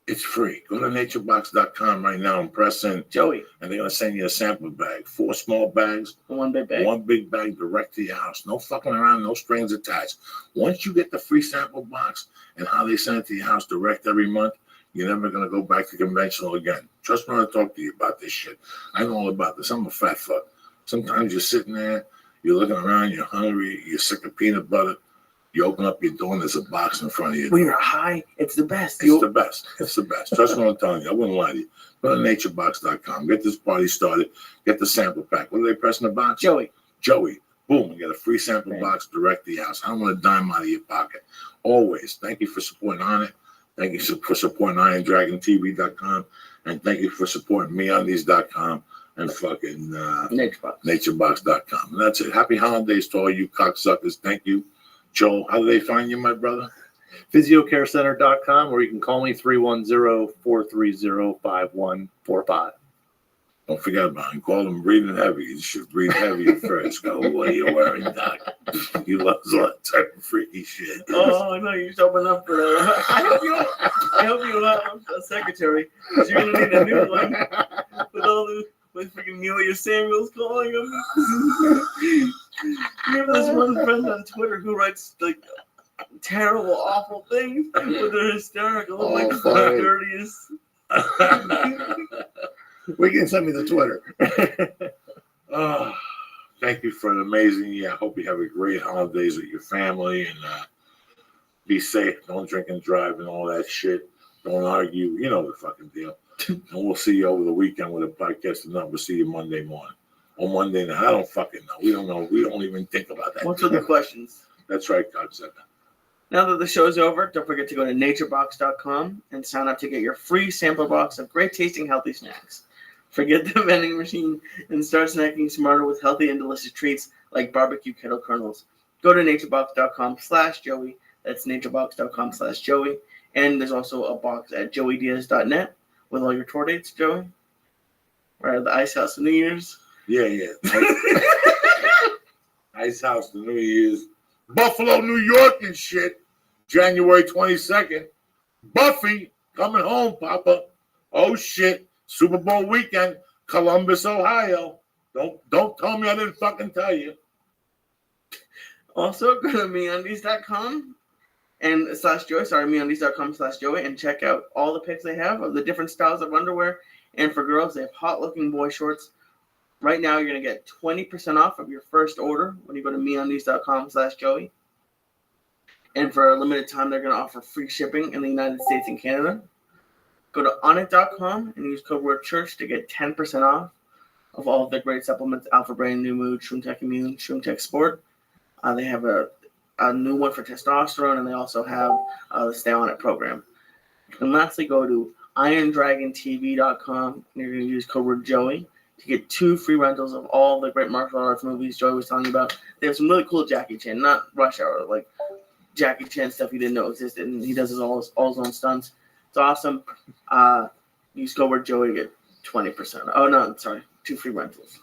It's free. Go to naturebox.com right now and press in. Joey. And they're going to send you a sample bag. 4 small bags. One big bag. One big bag direct to your house. No fucking around, no strings attached. Once you get the free sample box and how they send it to your house direct every month, you're never going to go back to conventional again. Trust me when I talk to you about this shit. I know all about this. I'm a fat fuck. Sometimes you're sitting there, you're looking around, you're hungry, you're sick of peanut butter. You open up your door and there's a box in front of you. When you're high, it's the best. It's the best. It's the best. Trust me when I'm telling you. I wouldn't lie to you. Go to naturebox.com. Get this party started. Get the sample pack. What do they press in the box? Joey. Boom. You get a free sample box direct to your house. I don't want a dime out of your pocket. Always. Thank you for supporting On It. Thank you for supporting IronDragonTV.com. And thank you for supporting MeUndies.com and fucking naturebox.com. And that's it. Happy holidays to all you cocksuckers. Thank you. Joel, how do they find you, my brother? PhysioCareCenter.com, or you can call me 310-430-5145. Don't forget about it. Call them breathing heavy. You should breathe heavier first. Go, what are you wearing, Doc? You love that type of freaky shit. Oh, no, you should open up for that. I hope you have a secretary, because you're going to need a new one with freaking Nelia Samuels calling him. You have this one friend on Twitter who writes like terrible, awful things, but they're hysterical. Oh, like the dirtiest. We can send me the Twitter. Oh, thank you for an amazing year. I hope you have a great holidays with your family and be safe. Don't drink and drive and all that shit. Don't argue. You know the fucking deal. And we'll see you over the weekend with a podcast. And we'll see you Monday morning. On Monday night. I don't fucking know. We don't know. We don't even think about that. What's with the questions? That's right, Cocksucker. Now that the show's over, don't forget to go to naturebox.com and sign up to get your free sampler box of great tasting healthy snacks. Forget the vending machine and start snacking smarter with healthy and delicious treats like barbecue kettle kernels. Go to naturebox.com/Joey. That's naturebox.com/Joey. And there's also a box at joeydiaz.net with all your tour dates, Joey. Right at the Ice House for New Year's. Yeah. Ice House for New Year's. Buffalo, New York and shit. January 22nd. Buffy coming home, Papa. Oh shit. Super Bowl weekend. Columbus, Ohio. Don't tell me I didn't fucking tell you. Also, go to MeUndies.com and /Joey. Sorry, MeUndies.com/Joey, and check out all the pics they have of the different styles of underwear. And for girls, they have hot-looking boy shorts. Right now, you're going to get 20% off of your first order when you go to MeUndies.com/Joey. And for a limited time, they're going to offer free shipping in the United States and Canada. Go to onit.com and use code word church to get 10% off of all of their great supplements: Alpha Brain, New Mood, ShroomTech Immune, ShroomTech Sport. They have a new one for testosterone, and they also have the Stay On It program. And lastly, go to IronDragonTV.com and you're going to use code word Joey to get 2 free rentals of all the great martial arts movies Joey was telling you about. They have some really cool Jackie Chan, not Rush Hour, like Jackie Chan stuff you didn't know existed, and he does all his own stunts. It's awesome. Use code word Joey to get 20%. Oh, no, sorry, 2 free rentals.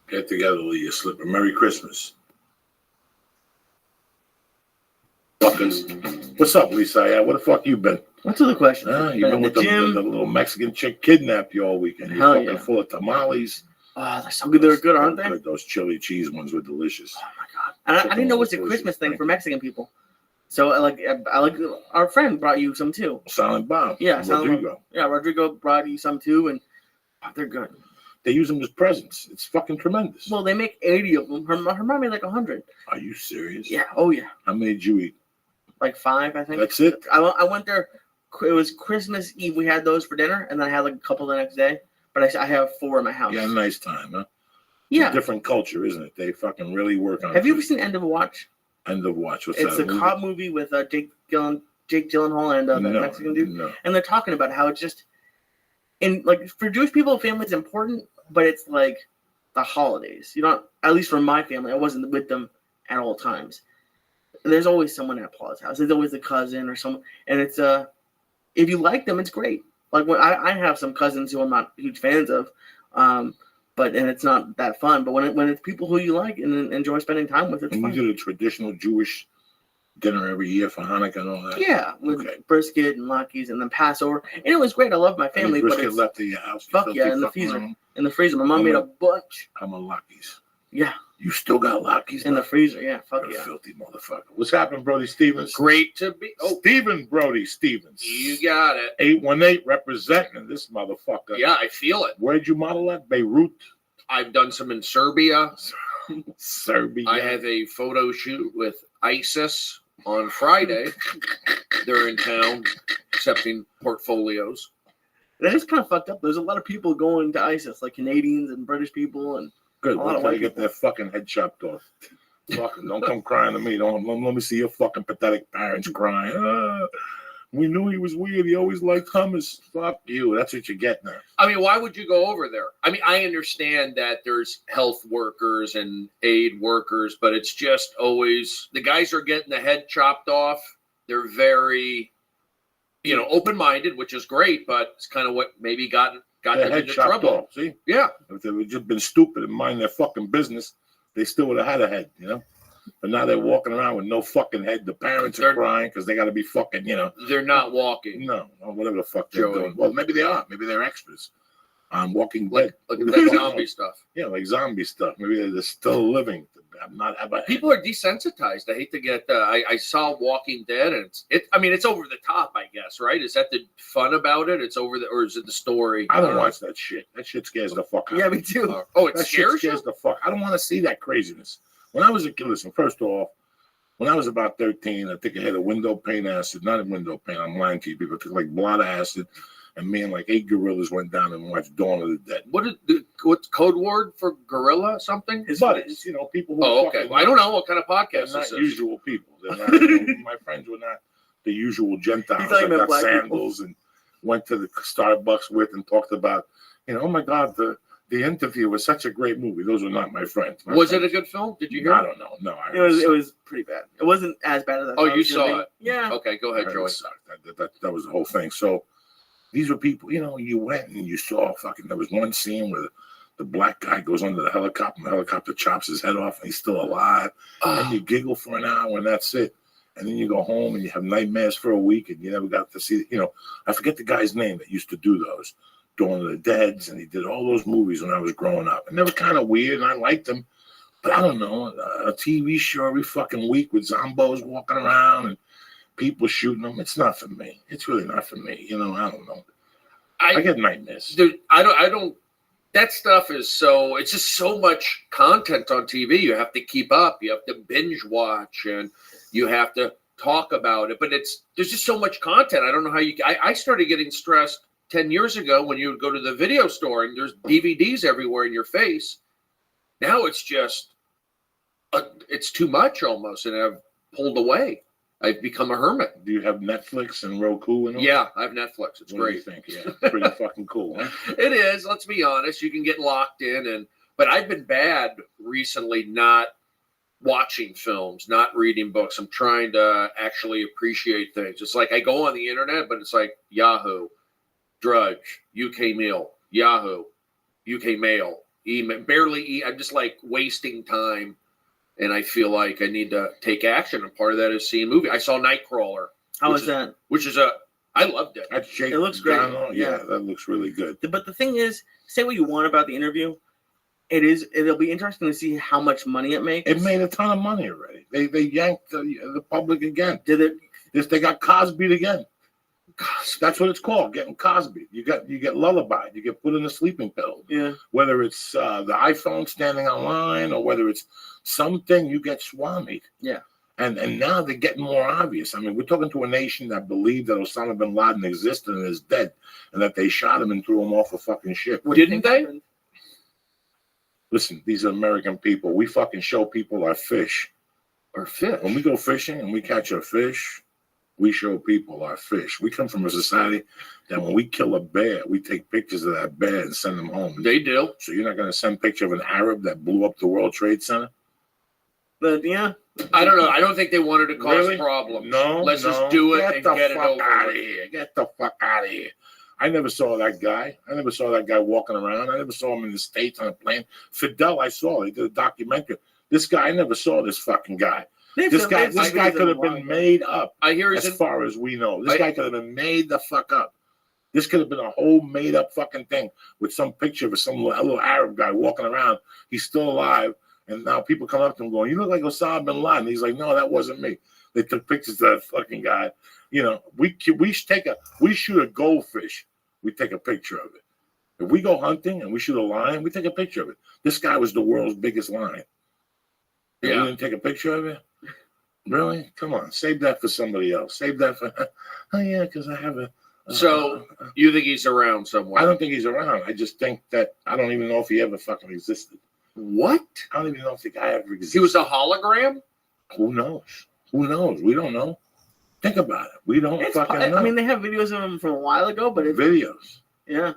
Get together with your slipper. Merry Christmas. Fuckers. What's up, Lisa? Yeah, where the fuck you been? What's the question? You've been with the little Mexican chick kidnapped you all weekend. You're fucking full of tamales. Oh, they're so good. They're good, aren't they? Good. Those chili cheese ones were delicious. Oh, my God. And I didn't know it was a Christmas thing for Mexican people. So, I like our friend brought you some, too. Silent Bob. Yeah, Rodrigo. Yeah, Rodrigo brought you some, too, and they're good. They use them as presents. It's fucking tremendous. Well, they make 80 of them. Her mom made like 100. Are you serious? Yeah. Oh, yeah. How many did you eat? Like 5, I think. That's it? I went there. It was Christmas Eve. We had those for dinner, and then I had like a couple the next day. But I have 4 in my house. Yeah, nice time, huh? Yeah. It's a different culture, isn't it? They fucking really work on it. Have you ever seen End of Watch? End of Watch. What's it's that? It's a cop movie with Jake Gyllenhaal and that Mexican dude. No. And they're talking about how it's just, for Jewish people, family is important, but it's like the holidays. You know, at least for my family, I wasn't with them at all times. There's always someone at Paula's house. There's always a cousin or someone, and it's if you like them, it's great. Like when I have some cousins who I'm not huge fans of, But and it's not that fun. But when it's people who you like and enjoy spending time with, it's And fun. you do the traditional Jewish dinner every year for Hanukkah and all that. Yeah, with brisket and latkes and then Passover, and it was great. I love my family, but brisket it's left at your house. fuck yeah, in the freezer. In the freezer, my mom made a bunch. I'm a latkes. Yeah, you still got latkes in the freezer. Yeah, fuck You're yeah, a filthy motherfucker. What's happening, Brody Stevens? Great to be. Oh, Stephen Brody Stevens. You got it. 818 representing this motherfucker. Yeah, I feel it. Where'd you model at? Beirut. I've done some in Serbia. Serbia. I have a photo shoot with ISIS on Friday. They're in town accepting portfolios. That is kind of fucked up. There's a lot of people going to ISIS, like Canadians and British people, and good. A lot of We'll white get their fucking head chopped off. Fucking don't come crying to me. Don't let me see your fucking pathetic parents crying. We knew he was weird. He always liked hummus. Fuck you. That's what you get now. I mean, why would you go over there? I mean, I understand that there's health workers and aid workers, but it's just always the guys are getting the head chopped off. They're very, open-minded, which is great, but it's kind of what maybe got them into trouble. Off, see? Yeah. If they would just been stupid and mind their fucking business, they still would have had a head, But now they're walking around with no fucking head. The parents are crying because they got to be fucking, They're not walking. No, whatever the fuck they're doing. Well, maybe they are. Maybe they're extras. Walking Dead. Like zombie stuff. Yeah, like zombie stuff. Maybe they're still living. People are desensitized. I hate to get. I saw Walking Dead, and it's over the top. I guess, right? Is that the fun about it? It's over or is it the story? I don't watch that shit. That shit scares the fuck out. Yeah, me too. It that scares shit scares the fuck. I don't want to see that craziness. When I was a kid, listen. First off, when I was about 13, I think I had a window pane acid. Not a window pane. I'm lying to you people. I took like blood acid. And me and like 8 gorillas went down and watched Dawn of the Dead. What's code word for gorilla? Something? His buddies, people. Who okay. Well, I don't know what kind of podcast they're this not is. usual people. They're not, my friends were not the usual Gentiles. I got sandals and went to the Starbucks with and talked about, oh my God, the Interview was such a great movie. Those were not my friends. Was it a good film? Did you hear? I don't know. No, it was pretty bad. It wasn't as bad as I thought. You saw it? Yeah. Okay, go ahead, Joey. That was the whole thing. So these were people, you went and you saw there was one scene where the black guy goes under the helicopter and the helicopter chops his head off and he's still alive. And you giggle for an hour and that's it. And then you go home and you have nightmares for a week and you never got to see, I forget the guy's name that used to do those, Dawn of the Deads, and he did all those movies when I was growing up. And they were kind of weird and I liked them. But I don't know, a TV show every fucking week with zombos walking around and people shooting them. It's not for me. It's really not for me. I don't know. I get nightmares. Dude, I don't. That stuff is it's just so much content on TV. You have to keep up. You have to binge watch and you have to talk about it. But there's just so much content. I don't know how I started getting stressed 10 years ago when you would go to the video store and there's DVDs everywhere in your face. Now it's just, it's too much almost. And I've pulled away. I've become a hermit. Do you have Netflix and Roku and all? Yeah, I have Netflix. It's what great. Do you think? Yeah, pretty fucking cool, huh? It is. Let's be honest. You can get locked in, but I've been bad recently not watching films, not reading books. I'm trying to actually appreciate things. It's like I go on the internet, but it's like Yahoo, Drudge, UK Mail, Yahoo, UK Mail, email, barely. I'm just like wasting time. And I feel like I need to take action. And part of that is seeing a movie. I saw Nightcrawler. How was that? I loved it. That's Jake. It looks great. Yeah, that looks really good. But the thing is, say what you want about the interview. It'll be interesting to see how much money it makes. It made a ton of money already. They yanked the public again. Did it? They got Cosby'd again. That's what it's called, getting Cosby. You get lullabied. You get put in a sleeping pill. Yeah. Whether it's the iPhone standing online or whether it's something, you get swamied. Yeah. And now they're getting more obvious. I mean, we're talking to a nation that believed that Osama bin Laden existed and is dead, and that they shot him and threw him off a fucking ship. Didn't they? Listen, these are American people. We fucking show people our fish. Our fish. When we go fishing and we catch a fish, we show people our fish. We come from a society that when we kill a bear, we take pictures of that bear and send them home. They do. So you're not going to send a picture of an Arab that blew up the World Trade Center? But yeah. I don't know. I don't think they wanted to cause problems. No. Let's just do it and get it over out of with. here. Get the fuck out of here. I never saw that guy. I never saw that guy walking around. I never saw him in the States on a plane. Fidel, I saw. He did a documentary. This guy, I never saw this fucking guy. This guy could have been made up. I hear as far as we know. This guy could have been made the fuck up. This could have been a whole made up fucking thing with some picture of some little Arab guy walking around. He's still alive. And now people come up to him going, "You look like Osama bin Laden." He's like, "No, that wasn't me." They took pictures of that fucking guy. You know, we shoot a goldfish. We take a picture of it. If we go hunting and we shoot a lion, we take a picture of it. This guy was the world's biggest lion. Yeah. You didn't take a picture of it? Really? Come on, save that for somebody else. Save that for, oh yeah, because I have a. So you think he's around somewhere? I don't think he's around. I just think that I don't even know if he ever fucking existed. What? I don't even know if the guy ever existed. He was a hologram? Who knows? Who knows? We don't know. Think about it. We don't fucking know. I mean, they have videos of him from a while ago, but it's videos. Yeah.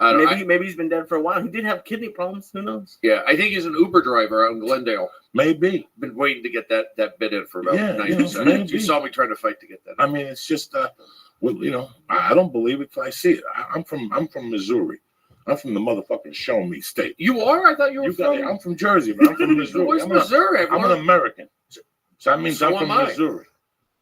Maybe he's been dead for a while. He did have kidney problems. Who knows? Yeah, I think he's an Uber driver out in Glendale. Maybe. Been waiting to get that bit in for about 90 seconds. Maybe. You saw me trying to fight to get that. I mean, it's just, well, you know, I don't believe it till I see it. I'm from Missouri. I'm from the motherfucking show me state. You are? I thought you were from. I'm from Jersey, but I'm from Missouri. Where's Missouri? I'm an American. So that means So I'm from am I. Missouri.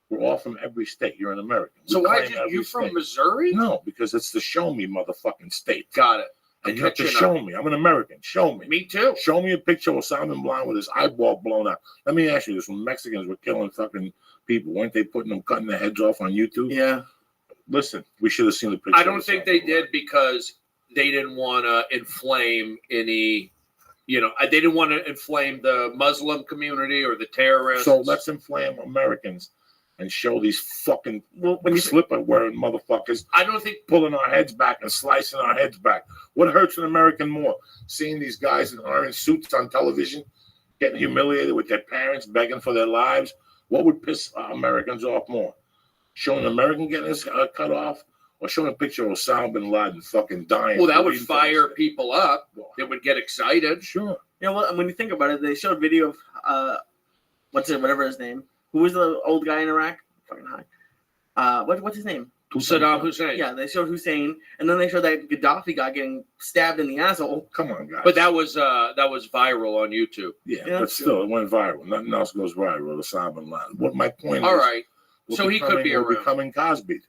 We're all from every state. You're an American. So why did you from Missouri? No, because it's the show me motherfucking state. Got it. And you have to show me. I'm an American. Show me. Me too. Show me a picture of Osama bin Laden with his eyeball blown out. Let me ask you this: when Mexicans were killing fucking people, weren't they putting them cutting their heads off on YouTube? Yeah. Listen, we should have seen the picture. I don't think they did because they didn't want to inflame any. You know, they didn't want to inflame the Muslim community or the terrorists. So let's inflame Americans and show these fucking slipper wearing motherfuckers. I don't think pulling our heads back and slicing our heads back. What hurts an American more? Seeing these guys in orange suits on television, getting humiliated with their parents, begging for their lives. What would piss Americans off more? Showing an American getting his cut off, or showing a picture of Osama bin Laden fucking dying? Well, that would fire people up. They would get excited. Sure. Yeah, well, when you think about it, they showed video of whatever his name. Who was the old guy in Iraq? Fucking high. What's his name? Saddam Hussein. Yeah, they showed Hussein, and then they showed that Gaddafi guy getting stabbed in the asshole. Come on, guys. But that was viral on YouTube. Yeah, but still, it went viral. Nothing else goes viral. Osama bin Laden. What my point is? All right. So he could be around. We're becoming Cosby'd,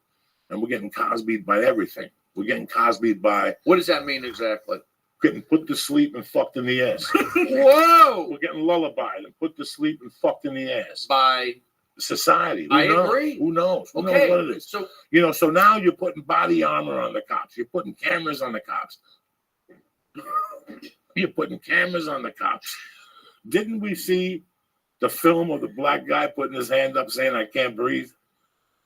and we're getting Cosby'd by everything. We're getting Cosby'd by. What does that mean exactly? Getting put to sleep and fucked in the ass. Whoa! We're getting lullabied and put to sleep and fucked in the ass by society. I agree. Who knows? Who knows what it is? So so now you're putting body armor on the cops. You're putting cameras on the cops. You're putting cameras on the cops. Didn't we see the film of the black guy putting his hand up saying, "I can't breathe"?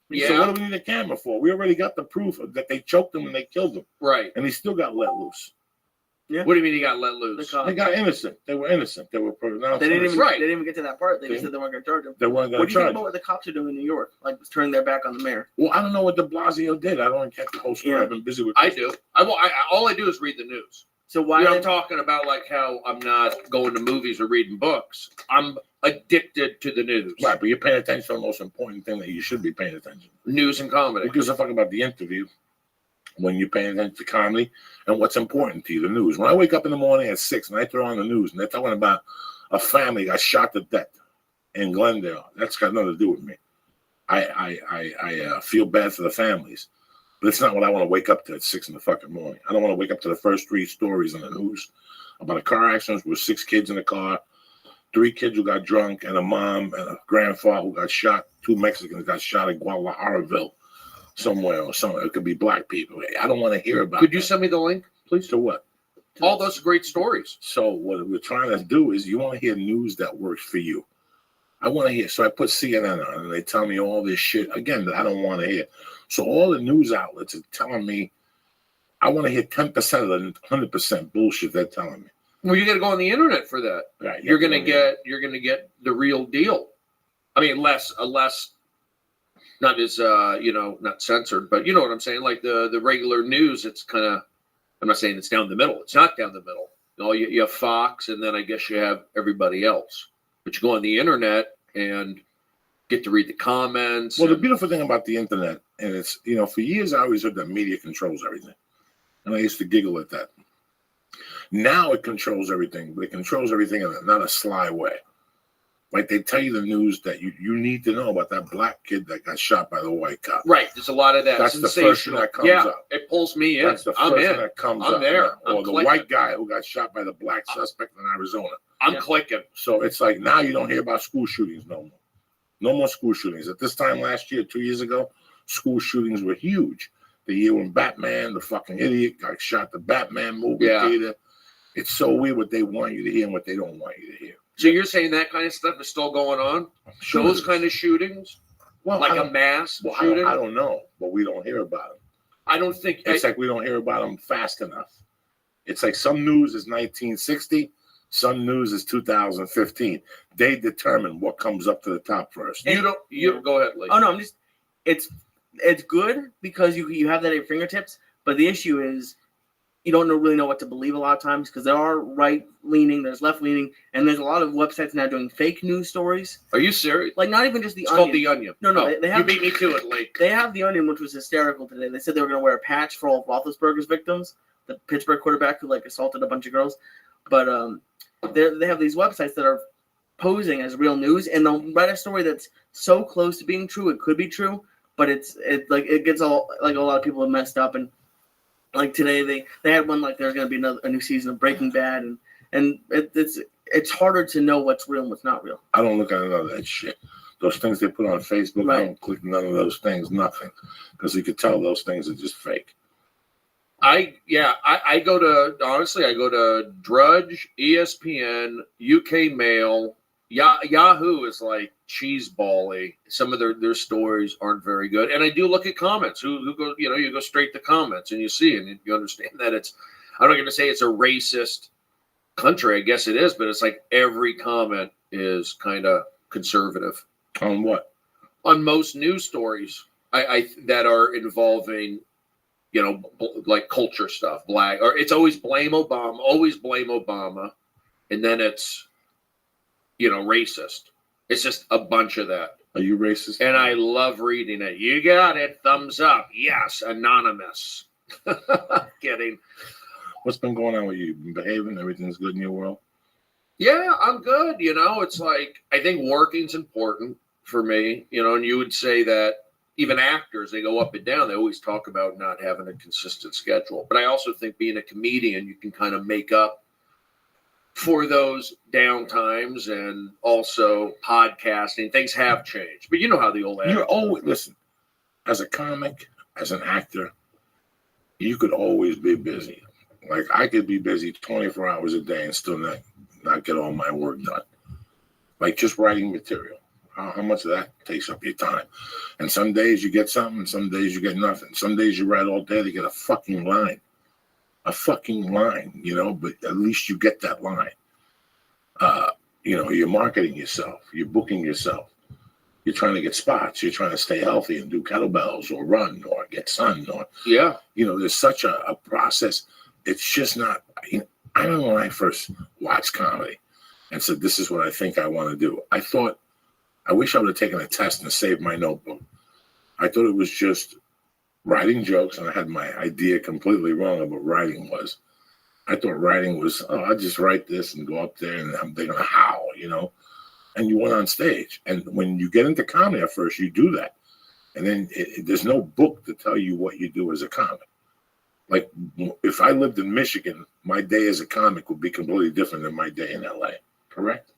Yeah. So what do we need a camera for? We already got the proof that they choked him and they killed him. Right. And he still got let loose. Yeah. What do you mean he got let loose? They got innocent. They were innocent. They were pronounced. They didn't even innocent. They didn't even get to that part. They just said they weren't going to charge him. They weren't going What to do you think charge about what the cops are doing in New York? Like turning their back on the mayor. Well, I don't know what de Blasio did. I don't catch the whole story. I've been busy with. I do. All I do is read the news. So why? I'm talking about like how I'm not going to movies or reading books. I'm addicted to the news. Right, but you're paying attention to the most important thing that you should be paying attention. News and comedy. Because I'm talking about the interview when you're paying attention to comedy and what's important to you, the news. When I wake up in the morning at 6 and I throw on the news and they're talking about a family got shot to death in Glendale, that's got nothing to do with me. I feel bad for the families. But it's not what I want to wake up to at 6 in the fucking morning. I don't want to wake up to the first 3 stories on the news about a car accident with 6 kids in the car, 3 kids who got drunk, and a mom and a grandfather who got shot. 2 Mexicans got shot in Guadalajaraville somewhere or something. It could be black people. I don't want to hear about it. Could you send me the link, please? To what? All those great stories. So what we're trying to do is you want to hear news that works for you. I want to hear. So I put CNN on and they tell me all this shit, again, that I don't want to hear. So all the news outlets are telling me I want to hear 10% of the 100% bullshit they're telling me. Well, you got to go on the internet for that. Right. You're gonna get the real deal. I mean, less not as not censored, but you know what I'm saying. Like the regular news, it's kind of. I'm not saying it's down the middle. It's not down the middle. You have Fox, and then I guess you have everybody else. But you go on the internet, and get to read the comments. Well, the beautiful thing about the internet, and it's, for years I always heard that media controls everything. And I used to giggle at that. Now it controls everything, but it controls everything in not a sly way. Like they tell you the news that you need to know about that black kid that got shot by the white cop. Right. There's a lot of that. That's the first thing that comes up. It pulls me in. That's the first thing that comes up. I'm there. Or the white guy who got shot by the black suspect in Arizona. I'm clicking. So it's like now you don't hear about school shootings no more. No more school shootings. At this time last year, 2 years ago, school shootings were huge. The year when Batman, the fucking idiot, got shot, the Batman movie theater. It's so weird what they want you to hear and what they don't want you to hear. So you're saying that kind of stuff is still going on? Those kind of shootings? Well, like a mass shooting? I don't know, but we don't hear about them. I don't think... It's like we don't hear about them fast enough. It's like some news is 1960, some news is 2015. They determine what comes up to the top first. You go ahead, Lee. Oh, no, it's good because you have that at your fingertips, but the issue is you don't really know what to believe a lot of times because there are right-leaning, there's left-leaning, and there's a lot of websites now doing fake news stories. Are you serious? Like, not even just The It's Onion. called The Onion. No, they have... You beat me to it, Lee. They have The Onion, which was hysterical today. They said they were going to wear a patch for all of Roethlisberger's victims, the Pittsburgh quarterback who, assaulted a bunch of girls. But they have these websites that are posing as real news, and they'll write a story that's so close to being true, it could be true, but it gets all, a lot of people have messed up. And like today, they had one there's going to be a new season of Breaking Bad, and it's harder to know what's real and what's not real. I don't look at none of that shit. Those things they put on Facebook, right. I don't click none of those things, nothing, because you could tell those things are just fake. I go to Drudge, ESPN, UK Mail, Yahoo is like cheeseball-y. Some of their stories aren't very good, and I do look at comments. Who go, you go straight to comments, and you see, and you understand that it's. I'm not going to say it's a racist country. I guess it is, but it's like every comment is kind of conservative. On what? On most news stories, I that are involving, like culture stuff, black, or it's always blame Obama, and then it's. Racist. It's just a bunch of that. Are you racist? And I love reading it. You got it. Thumbs up. Yes, anonymous. Kidding. What's been going on with you? Been behaving? Everything's good in your world? Yeah, I'm good. It's like, I think working's important for me, and you would say that even actors, they go up and down. They always talk about not having a consistent schedule. But I also think being a comedian, you can kind of make up for those down times, and also podcasting. Things have changed, but you know how the old You're always, listen, as a comic, as an actor, you could always be busy. Like I could be busy 24 hours a day and still not get all my work done. Like just writing material. How much of that takes up your time? And some days you get something, and some days you get nothing. Some days you write all day to get a fucking line. But at least you get that line. You're marketing yourself. You're booking yourself. You're trying to get spots. You're trying to stay healthy and do kettlebells or run or get sun or, there's such a process. It's just not, I remember when I first watched comedy and said, this is what I think I want to do. I wish I would have taken a test and saved my notebook. I thought it was just writing jokes, and I had my idea completely wrong of what writing was. I thought writing was, I'll just write this and go up there and they're going to howl, and you went on stage. And when you get into comedy at first, you do that. And then there's no book to tell you what you do as a comic. Like if I lived in Michigan, my day as a comic would be completely different than my day in LA. Correct?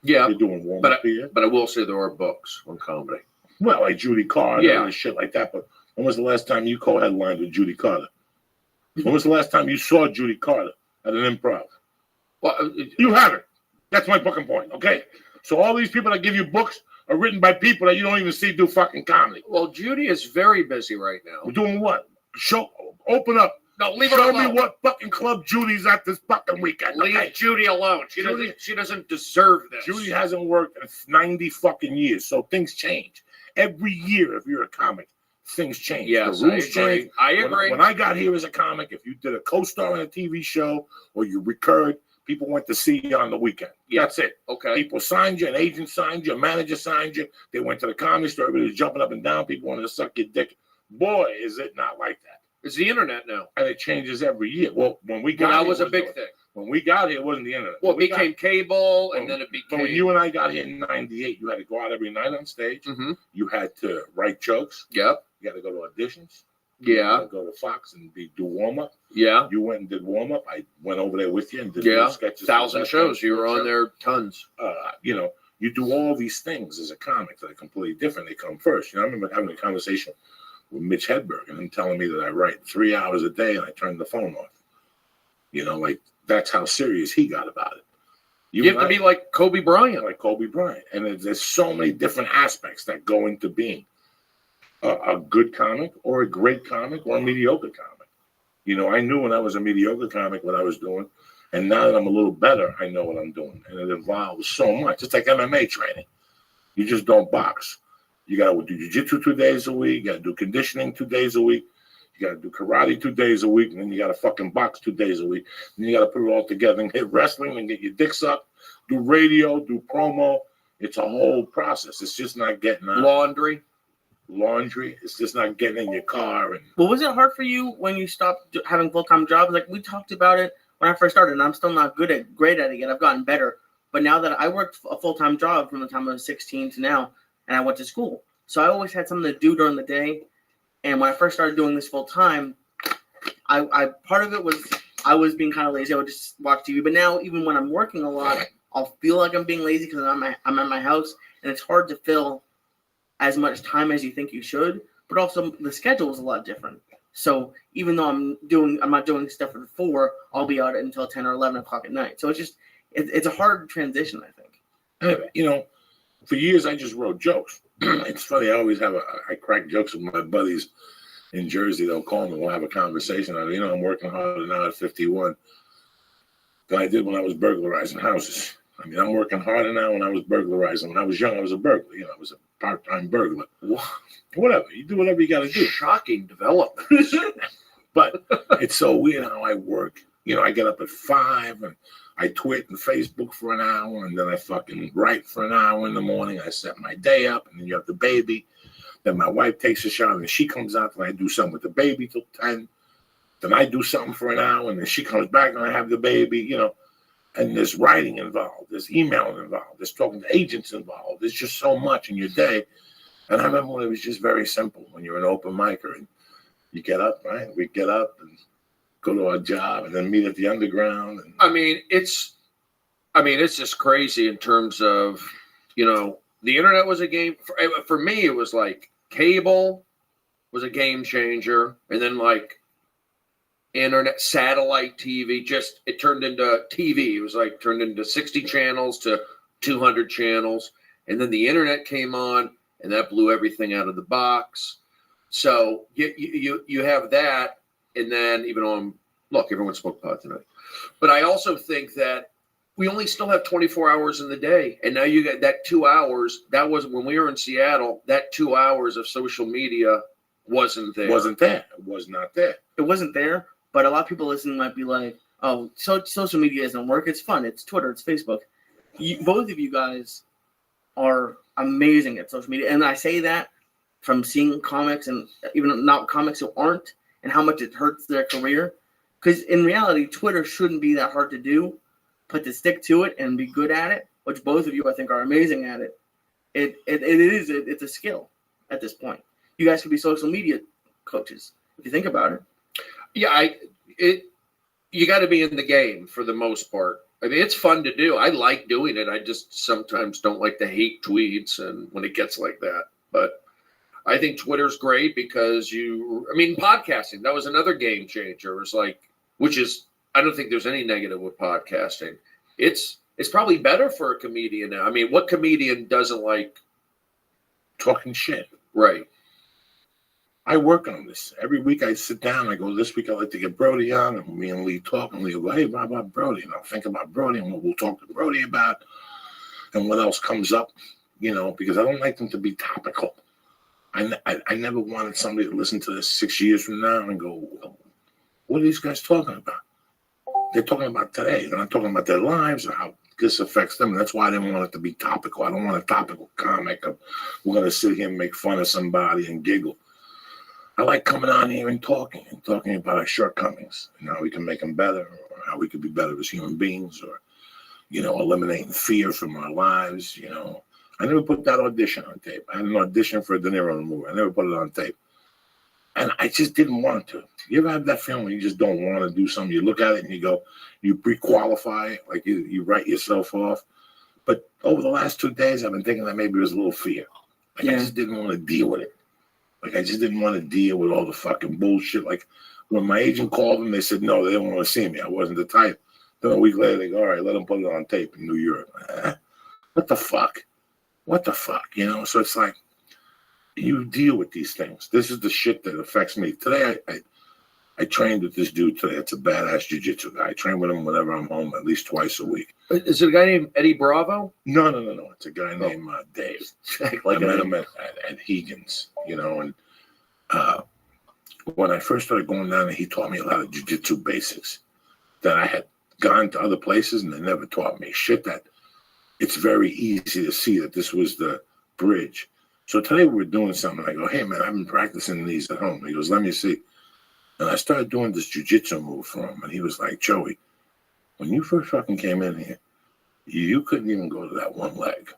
Yeah. You're doing warm-up here. But I will say there are books on comedy. Well, like Judy Carter and shit like that. But when was the last time you co-headlined with Judy Carter? When was the last time you saw Judy Carter at an improv? Well, you haven't. That's my fucking point, okay? So all these people that give you books are written by people that you don't even see do fucking comedy. Well, Judy is very busy right now. Doing what? Open up. No, leave her alone. Show me what fucking club Judy's at this fucking weekend. Leave Judy alone. She doesn't deserve this. Judy hasn't worked in 90 fucking years, so things change. Every year, if you're a comic, things change. Yes, the rules change. I agree. When I got here as a comic, if you did a co-star on a TV show or you recurred, People went to see you on the weekend. Yeah. That's it. Okay. People signed you, an agent signed you, a manager signed you. They went to the comedy store, everybody was jumping up and down. People wanted to suck your dick. Boy, is it not like that. It's the internet now. And it changes every year. Well, when we got Well, that here, was it a big wasn't- thing. When we got here, it wasn't the internet. Well, it When we got- became cable, and Well, then it But when became. you and I got here in '98, you had to go out every night on stage. Mm-hmm. You had to write jokes. Yep. You had to go to auditions. You Yeah. had to go to Fox and do warm up. Yeah. You went and did warm up. I went over there with you and did Yeah. little sketches. 1,000 shows. You were on there tons. You know, you do all these things as a comic that are completely different. They come first. You know, I remember having a conversation with Mitch Hedberg and him telling me that I write 3 hours a day and I turn the phone off. You know, like that's how serious he got about it. You have to be like Kobe Bryant. Like Kobe Bryant. And there's so many different aspects that go into being a good comic or a great comic or a mediocre comic. You know, I knew when I was a mediocre comic what I was doing. And now that I'm a little better, I know what I'm doing. And it involves so much. It's like MMA training. You just don't box. You got to do jiu-jitsu 2 days a week. You got to do conditioning 2 days a week. You got to do karate 2 days a week. And then you got to fucking box 2 days a week. And you got to put it all together and hit wrestling and get your dicks up, do radio, do promo. It's a whole process. It's just not getting out. Laundry. It's just not getting in your car. And Well, was it hard for you when you stopped having full-time jobs? Like we talked about it when I first started, and I'm still not great at it yet. I've gotten better. But now that I worked a full-time job from the time I was 16 to now, and I went to school. So I always had something to do during the day. And when I first started doing this full-time, I part of it was I was being kind of lazy. I would just watch TV. But now, even when I'm working a lot, I'll feel like I'm being lazy because I'm at my house, and it's hard to fill as much time as you think you should. But also, the schedule is a lot different. So even though I'm not doing stuff at 4, I'll be out until 10 or 11 o'clock at night. So it's a hard transition, I think. anyway, you know, for years I just wrote jokes. It's funny. I crack jokes with my buddies in Jersey. They'll call me. We'll have a conversation. I'm working harder now at 51 than I did when I was burglarizing houses. I mean, I'm working harder now when I was burglarizing. When I was young, I was a burglar. You know, I was a part-time burglar. Whatever. You do whatever you got to do. Shocking development. But it's so weird how I work. You know, I get up at 5 and I tweet and Facebook for an hour, and then I fucking write for an hour in the morning. I set my day up, and then you have the baby. Then my wife takes a shower, and she comes out, and I do something with the baby till 10. Then I do something for an hour, and then she comes back, and I have the baby, you know. And there's writing involved. There's emailing involved. There's talking to agents involved. There's just so much in your day. And I remember when it was just very simple. When you're an open micer, and you get up, right? We get up and go to our job, and then meet at the underground. And I mean, it's just crazy in terms of, you know, the internet was a game. For me, it was like cable was a game changer. And then like internet, satellite TV, it turned into TV. It was like turned into 60 channels to 200 channels. And then the internet came on, and that blew everything out of the box. So you have that. And then even on, look, everyone smoked pot tonight. But I also think that we only still have 24 hours in the day. And now you got that 2 hours. That was when we were in Seattle, that 2 hours of social media wasn't there. It was not there. It wasn't there. But a lot of people listening might be like, oh, so social media doesn't work. It's fun. It's Twitter. It's Facebook. Both of you guys are amazing at social media. And I say that from seeing comics and even not comics who aren't, and how much it hurts their career. Because in reality, Twitter shouldn't be that hard to do, but to stick to it and be good at it, which both of you I think are amazing at it. It's a skill at this point. You guys could be social media coaches if you think about it. Yeah, you got to be in the game for the most part. I mean, it's fun to do. I like doing it. I just sometimes don't like to hate tweets and when it gets like that. But I think Twitter's great because podcasting, that was another game changer. It was like, I don't think there's any negative with podcasting. It's probably better for a comedian now. I mean, what comedian doesn't like talking shit? Right. I work on this. Every week I sit down, I go, this week I'd like to get Brody on, and me and Lee talk, and Lee will go, hey, what about Brody? And I'll think about Brody, and we'll talk to Brody about, and what else comes up, you know, because I don't like them to be topical. I never wanted somebody to listen to this 6 years from now and go, what are these guys talking about? They're talking about today. They're not talking about their lives or how this affects them. And that's why I didn't want it to be topical. I don't want a topical comic of we're going to sit here and make fun of somebody and giggle. I like coming on here and talking about our shortcomings and how we can make them better, or how we could be better as human beings, or, you know, eliminating fear from our lives. You know, I never put that audition on tape. I had an audition for a De Niro movie. I never put it on tape. And I just didn't want to. You ever have that feeling when you just don't want to do something? You look at it and you go, you pre-qualify it, like you write yourself off. But over the last 2 days, I've been thinking that maybe it was a little fear. Like, I just didn't want to deal with it. Like, I just didn't want to deal with all the fucking bullshit. Like, when my agent called them, they said, no, they don't want to see me. I wasn't the type. Then a week later, they go, all right, let them put it on tape in New York. What the fuck? What the fuck? You know? So it's like, you deal with these things. This is the shit that affects me. Today, I trained with this dude today. It's a badass jiu-jitsu guy. I train with him whenever I'm home, at least twice a week. Is it a guy named Eddie Bravo? No. It's a guy named Dave. I met him at Hegan's, you know, and when I first started going down there, he taught me a lot of jiu-jitsu basics that I had gone to other places and they never taught me. Shit that it's very easy to see that this was the bridge. So today we were doing something. I go, hey, man, I've been practicing these at home. He goes, let me see. And I started doing this jiu-jitsu move for him. And he was like, Joey, when you first fucking came in here, you couldn't even go to that one leg.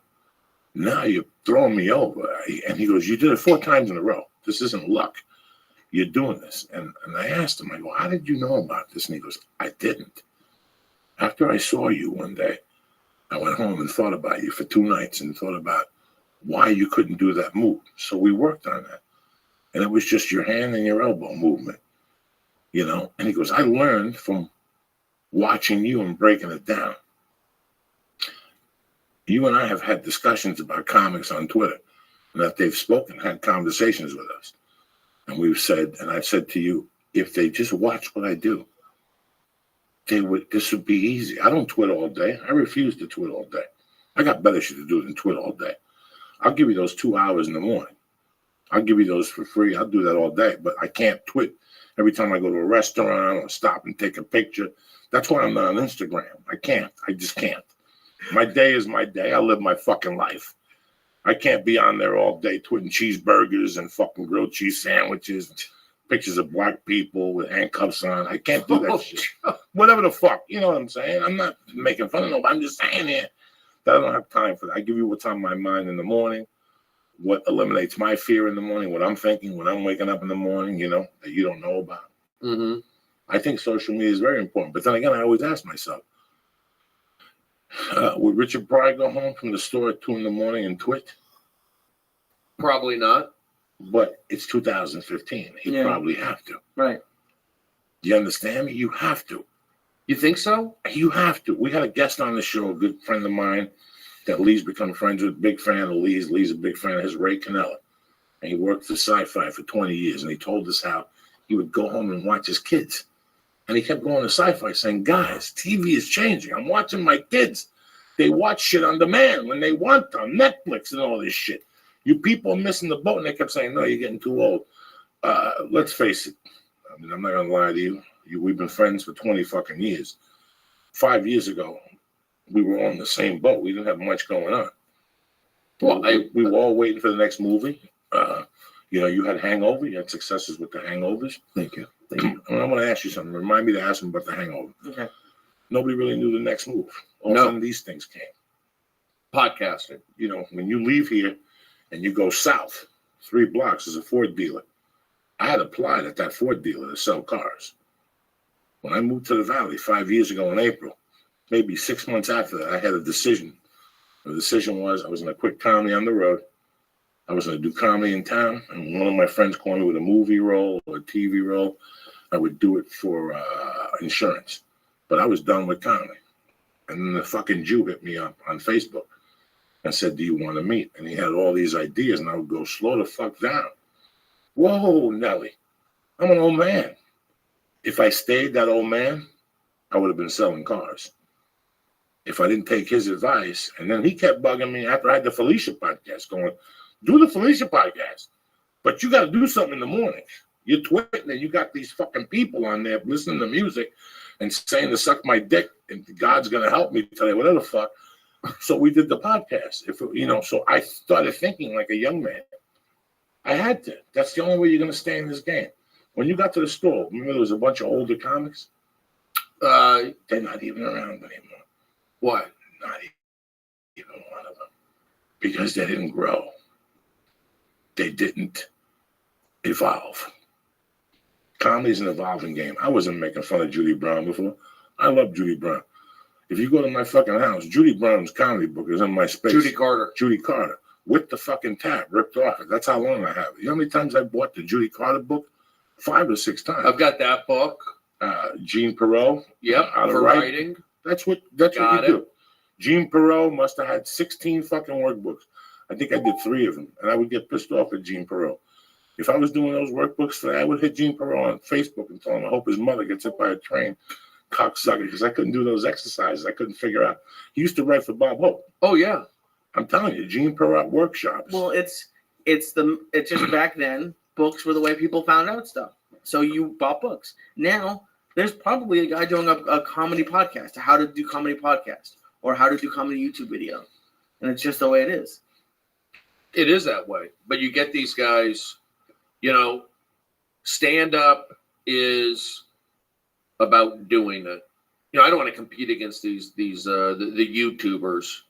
Now you're throwing me over. And he goes, you did it 4 times in a row. This isn't luck. You're doing this. And I asked him, I go, how did you know about this? And he goes, I didn't. After I saw you one day, I went home and thought about you for 2 nights and thought about why you couldn't do that move. So we worked on that. And it was just your hand and your elbow movement, you know? And he goes, I learned from watching you and breaking it down. You and I have had discussions about comics on Twitter, and that they've had conversations with us. And we've said, and I've said to you, if they just watch what I do, this would be easy. I don't twit all day. I refuse to twit all day. I got better shit to do than twit all day. I'll give you those 2 hours in the morning. I'll give you those for free. I'll do that all day, but I can't twit every time I go to a restaurant or stop and take a picture. That's why I'm not on Instagram. I can't. I just can't. My day is my day. I live my fucking life. I can't be on there all day twitting cheeseburgers and fucking grilled cheese sandwiches, pictures of black people with handcuffs on. I can't do that shit. Whatever the fuck. You know what I'm saying? I'm not making fun of nobody. I'm just saying here that I don't have time for that. I give you what's on my mind in the morning, what eliminates my fear in the morning, what I'm thinking when I'm waking up in the morning, you know, that you don't know about. Mm-hmm. I think social media is very important. But then again, I always ask myself, would Richard Pryor go home from the store at 2 a.m. and twit? Probably not. But it's 2015. He'd probably have to. Right. You understand me? You have to. You think so? You have to. We had a guest on the show, a good friend of mine that Lee's become friends with, big fan of Lee's. Lee's a big fan of his, Ray Canella. And he worked for Sci-Fi for 20 years. And he told us how he would go home and watch his kids. And he kept going to Sci-Fi saying, guys, TV is changing. I'm watching my kids. They watch shit on demand when they want on Netflix and all this shit. You people are missing the boat. And they kept saying, no, you're getting too old. Let's face it. I mean, I'm not going to lie to you. We've been friends for 20 fucking years. 5 years ago, we were on the same boat. We didn't have much going on. Well, we were all waiting for the next movie. You know, you had Hangover. You had successes with the Hangovers. Thank you. And I want to ask you something. Remind me to ask him about the Hangover. Okay. Nobody really knew the next move. All of a sudden, these things came. Podcasting. You know, when you leave here and you go south, 3 blocks is a Ford dealer. I had applied at that Ford dealer to sell cars. When I moved to the Valley 5 years ago in April, maybe 6 months after that, I had a decision. The decision was I was going to quit comedy on the road. I was going to do comedy in town. And one of my friends called me with a movie role or a TV role. I would do it for insurance. But I was done with comedy. And then the fucking Jew hit me up on Facebook and said, do you want to meet? And he had all these ideas. And I would go, slow the fuck down. Whoa, Nelly. I'm an old man. If I stayed that old man, I would have been selling cars. If I didn't take his advice, and then he kept bugging me after I had the Felicia podcast going, do the Felicia podcast, but you got to do something in the morning. You're twitting and you got these fucking people on there listening to music. and saying to suck my dick and God's going to help me today, whatever the fuck. So we did the podcast. So I started thinking like a young man. I had to. That's the only way you're going to stay in this game. When you got to the store, remember there was a bunch of older comics? They're not even around anymore. Why? Not even one of them. Because they didn't grow. They didn't evolve. Comedy's an evolving game. I wasn't making fun of Judy Brown before. I love Judy Brown. If you go to my fucking house, Judy Brown's comedy book is in my space. Judy Carter. With the fucking tab ripped off it. That's how long I have it. You know how many times I bought the Judy Carter book? 5 or 6 times. I've got that book. Jean Perot. Yep, for writing. That's what you do. Jean Perot must have had 16 fucking workbooks. I think I did 3 of them, and I would get pissed off at Jean Perot. If I was doing those workbooks for that, I would hit Jean Perot on Facebook and tell him I hope his mother gets hit by a train, cocksucker, because I couldn't do those exercises. I couldn't figure out. He used to write for Bob Hope. Oh yeah, I'm telling you, Jean Perot workshops. Well, it's just back then. Books were the way people found out stuff. So you bought books. Now there's probably a guy doing a comedy podcast, how to do comedy podcast, or how to do comedy YouTube video, and it's just the way it is. It is that way, but you get these guys. Stand up is about doing it. I don't want to compete against the YouTubers,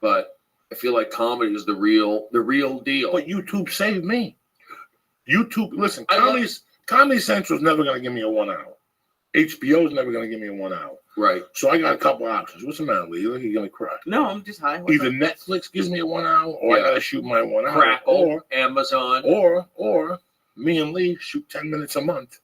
but I feel like comedy is the real deal. But YouTube saved me. Listen, Comedy Central is never going to give me a 1 hour. HBO is never going to give me a 1 hour. Right. So I got a couple options. What's the matter, Lee? You're going to cry. No, I'm just high. Either Netflix gives me a 1 hour, or I got to shoot my 1 hour. Crackle, or Amazon. Or me and Lee shoot 10 minutes a month.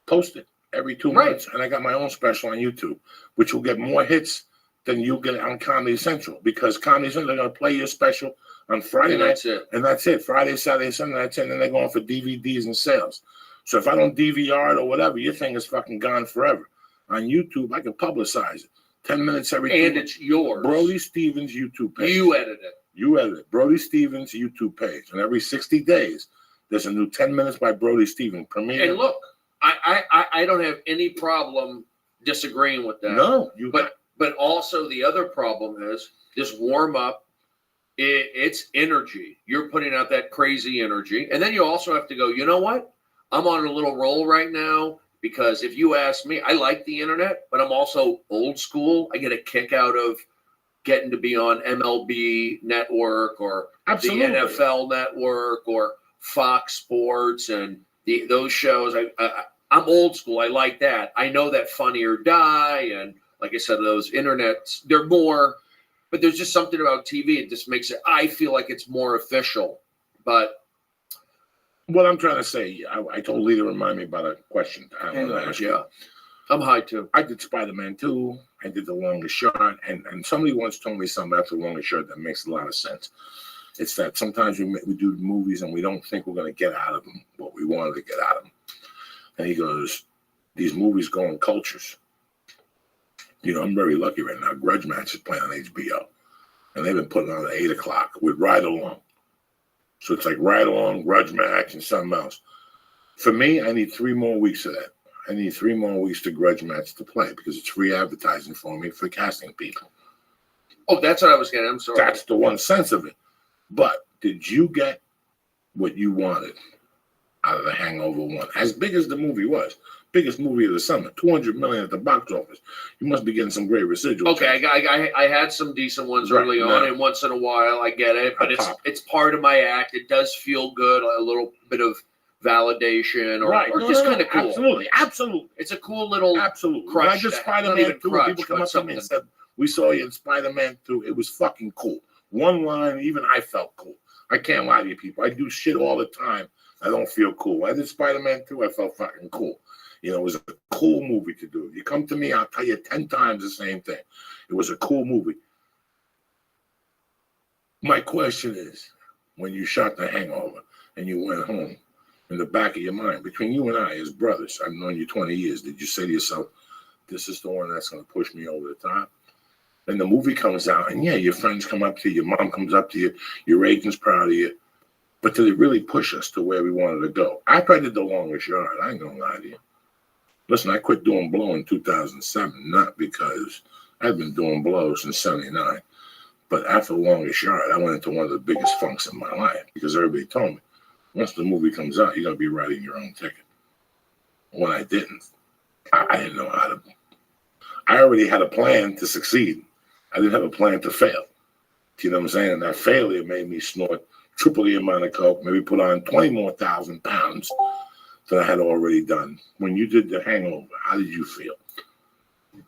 Post it every 2 months. And I got my own special on YouTube, which will get more hits than you'll get on Comedy Central. Because Comedy Central, they're going to play your special on Friday night. That's it. And that's it. Friday, Saturday, Sunday, that's it. And then they're going for DVDs and sales. So if I don't DVR it or whatever, your thing is fucking gone forever. On YouTube, I can publicize it. 10 minutes every 2 And months. it's yours. Brody Stevens YouTube page. You edit it. Brody Stevens YouTube page. And every 60 days, there's a new 10 minutes by Brody Stevens premiere. And look, I don't have any problem disagreeing with that. No. But also the other problem is this warm up. It's energy. You're putting out that crazy energy. And then you also have to go, you know what? I'm on a little roll right now because if you ask me, I like the internet, but I'm also old school. I get a kick out of getting to be on MLB Network or Absolutely. The NFL Network or Fox Sports and those shows. I'm old school. I like that. I know that Funny or Die and, like I said, those internets, they're more, but there's just something about TV. It just makes it, I feel like it's more official. But what I'm trying to say, I told Lee to remind me about a question. Yeah. I'm high too. I did Spider-Man 2. I did The Longest Shot. And somebody once told me something after The Longest Shot that makes a lot of sense. It's that sometimes we do movies and we don't think we're going to get out of them what we wanted to get out of them. And he goes, these movies go in cultures. I'm very lucky right now. Grudge Match is playing on HBO. And they've been putting on at 8 o'clock with Ride Along. So it's like Ride Along, Grudge Match, and something else. For me, I need 3 more weeks of that. I need 3 more weeks to Grudge Match to play because it's free advertising for me for casting people. Oh, that's what I was getting. I'm sorry. That's the one sense of it. But did you get what you wanted out of The Hangover 1? As big as the movie was, biggest movie of the summer, $200 million at the box office. You must be getting some great residuals. Okay, I had some decent ones early on, and once in a while I get it, but it's part of my act. It does feel good, a little bit of validation, or just kind of cool. Absolutely. It's a cool little absolutely. Crush. When I did Spider-Man 2, people come up to me and said, "We saw you in Spider-Man 2. It was fucking cool." One line, even I felt cool. I can't lie to you people. I do shit all the time. I don't feel cool. When I did Spider-Man 2, I felt fucking cool. It was a cool movie to do. You come to me, I'll tell you 10 times the same thing. It was a cool movie. My question is, when you shot The Hangover and you went home, in the back of your mind, between you and I as brothers, I've known you 20 years, did you say to yourself, this is the one that's going to push me over the top? Then the movie comes out, and your friends come up to you, your mom comes up to you, your agent's proud of you. But did it really push us to where we wanted to go? After I did The Longest Yard, I ain't going to lie to you. Listen, I quit doing blow in 2007, not because I've been doing blow since '79, but after The Longest Yard, I went into one of the biggest funks in my life because everybody told me, once the movie comes out, you're going to be writing your own ticket. When I didn't, I didn't know how to. I already had a plan to succeed. I didn't have a plan to fail. You know what I'm saying? And that failure made me snort triple the amount of coke, maybe put on 20 more thousand pounds than I had already done. When you did The Hangover, how did you feel?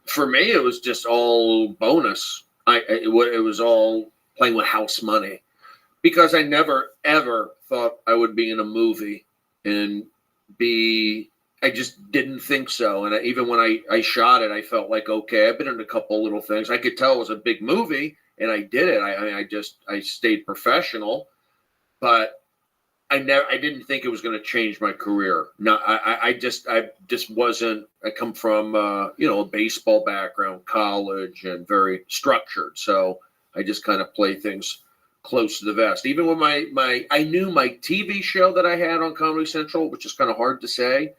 For me, it was just all bonus. It was all playing with house money, because I never ever thought I would be in a movie and be. I just didn't think so. And even when I shot it, I felt like, okay, I've been in a couple little things. I could tell it was a big movie, and I did it. I stayed professional, but I didn't think it was going to change my career. No, I just wasn't. I come from a baseball background, college, and very structured. So I just kind of play things close to the vest. Even with I knew my TV show that I had on Comedy Central, which is kind of hard to say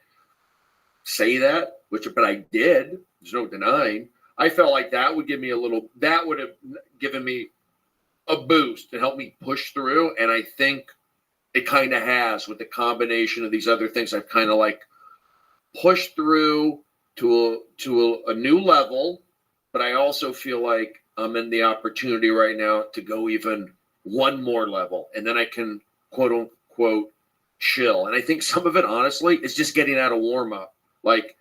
that, but I did. There's no denying. I felt like that would have given me a boost and help me push through. And I think it kind of has, with the combination of these other things. I've kind of like pushed through to a new level, but I also feel like I'm in the opportunity right now to go even one more level, and then I can quote unquote chill. And I think some of it, honestly, is just getting out of warm up. Like,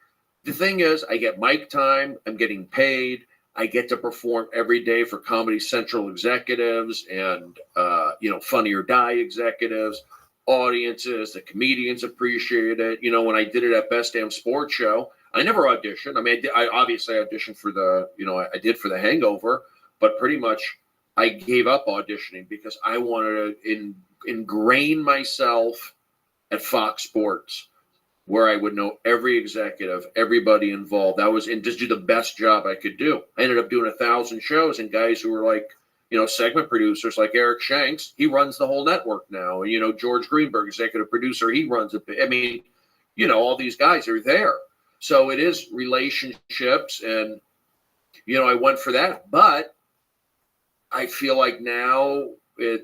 the thing is, I get mic time, I'm getting paid, I get to perform every day for Comedy Central executives and, Funny or Die executives, audiences, the comedians appreciate it. When I did it at Best Damn Sports Show, I never auditioned. I mean, I obviously auditioned for I did for The Hangover, but pretty much I gave up auditioning because I wanted to ingrain myself at Fox Sports, where I would know every executive, everybody involved. And just do the best job I could do. I ended up doing 1,000 shows, and guys who were like, segment producers like Eric Shanks, he runs the whole network now. And, George Greenberg, executive producer, he runs it. I mean, all these guys are there. So it is relationships, and, I went for that. But I feel like now I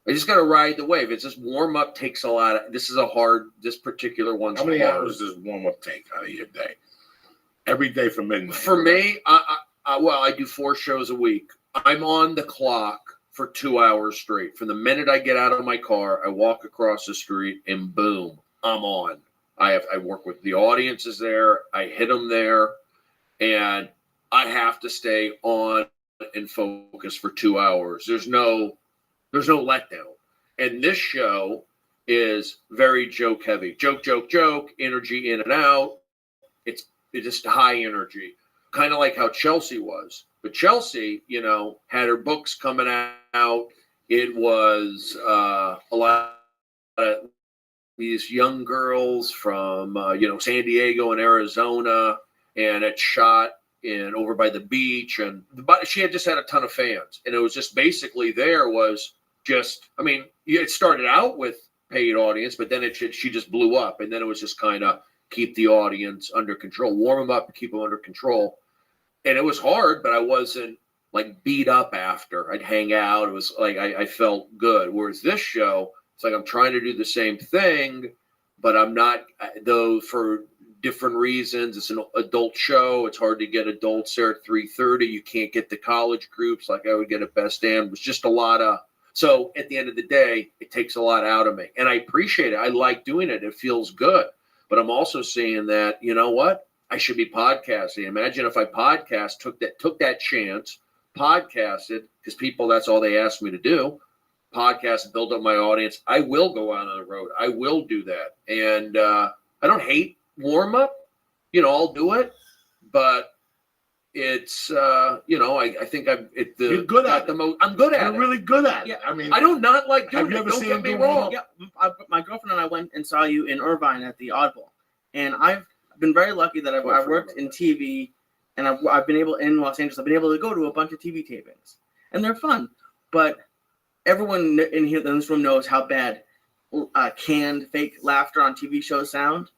just got to ride the wave. It's just warm up takes a lot. This particular one's How many hard. hours does warm up take out of your day? Every day from midnight? For me, I do 4 shows a week. I'm on the clock for 2 hours straight. From the minute I get out of my car, I walk across the street, and boom, I'm on. I work with the audiences there. I hit them there, and I have to stay on and focus for 2 hours. There's no letdown. And this show is very joke heavy. Joke, energy in and out. It's just high energy. Kind of like how Chelsea was. But Chelsea, had her books coming out. It was a lot of these young girls from, San Diego and Arizona, and it shot over by the beach. But she had just had a ton of fans. And it was just basically it started out with paid audience, but then she just blew up, and then it was just kind of keep the audience under control, warm them up, and keep them under control. And it was hard, but I wasn't like beat up after. I'd hang out. It was like I felt good. Whereas this show, it's like I'm trying to do the same thing, but I'm not. Though for different reasons, it's an adult show. It's hard to get adults there at 3:30. You can't get the college groups like I would get at Best Damn. It was just a lot of. So at the end of the day, it takes a lot out of me, and I appreciate it. I like doing it. It feels good. But I'm also seeing that, you know what? I should be podcasting. Imagine if I took that chance, podcasted, because people, that's all they asked me to do. Podcast, build up my audience. I will go out on the road. I will do that. And I don't hate warm up. I'll do it. But it's I think you're good at it. I'm good at it. You're really good at it. Yeah, I mean, I do not like doing it. Don't get me wrong. Yeah, my girlfriend and I went and saw you in Irvine at the Oddball, and I've been very lucky that I've worked in TV, and I've been able in Los Angeles. I've been able to go to a bunch of TV tapings, and they're fun. But everyone in this room knows how bad canned fake laughter on TV shows sound.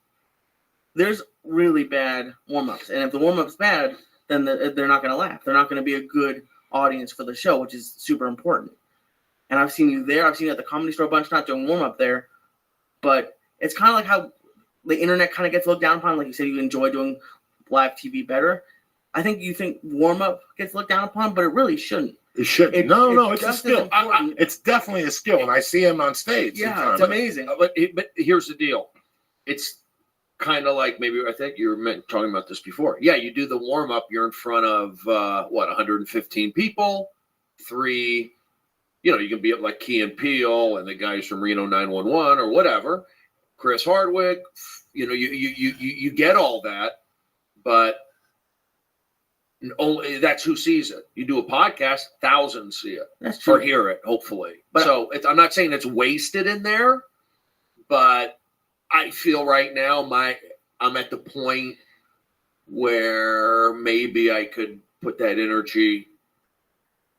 there's really bad warm-ups, and if the warm-up's bad, then they're not going to laugh. They're not going to be a good audience for the show, which is super important. And I've seen you there. I've seen you at the Comedy Store a bunch, not doing warm-up there, but it's kind of like how the internet kind of gets looked down upon. Like you said, you enjoy doing live TV better. I think you think warm-up gets looked down upon, but it really shouldn't. It shouldn't. No, it's a just as skill. important. It's definitely a skill, and I see him on stage. Yeah, sometimes. it's amazing. But here's the deal. It's kind of like, maybe I think you were talking about this before. Yeah, you do the warm up. You're in front of 115 people. 3, you can be up like Key and Peele and the guys from Reno 911 or whatever. Chris Hardwick. You get all that, but only that's who sees it. You do a podcast, thousands see it. That's true. Or hear it, hopefully. But so I'm not saying it's wasted in there, but I feel right now I'm at the point where maybe I could put that energy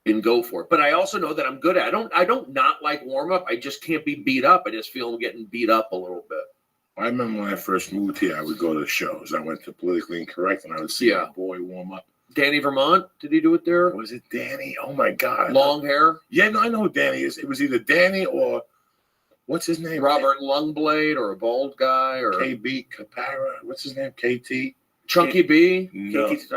and go for it. But I also know that I'm good at it. I don't not like warm up. I just can't be beat up. I just feel I'm getting beat up a little bit. I remember when I first moved here, I would go to shows. I went to Politically Incorrect, and I would see my boy warm up. Danny Vermont, did he do it there? Was it Danny? Oh my God! Long hair. Yeah, no, I know who Danny is. It was either Danny or what's his name? Robert Lungblade, or a bald guy, or KB Kapara. What's his name? KT. Chunky B. No. KT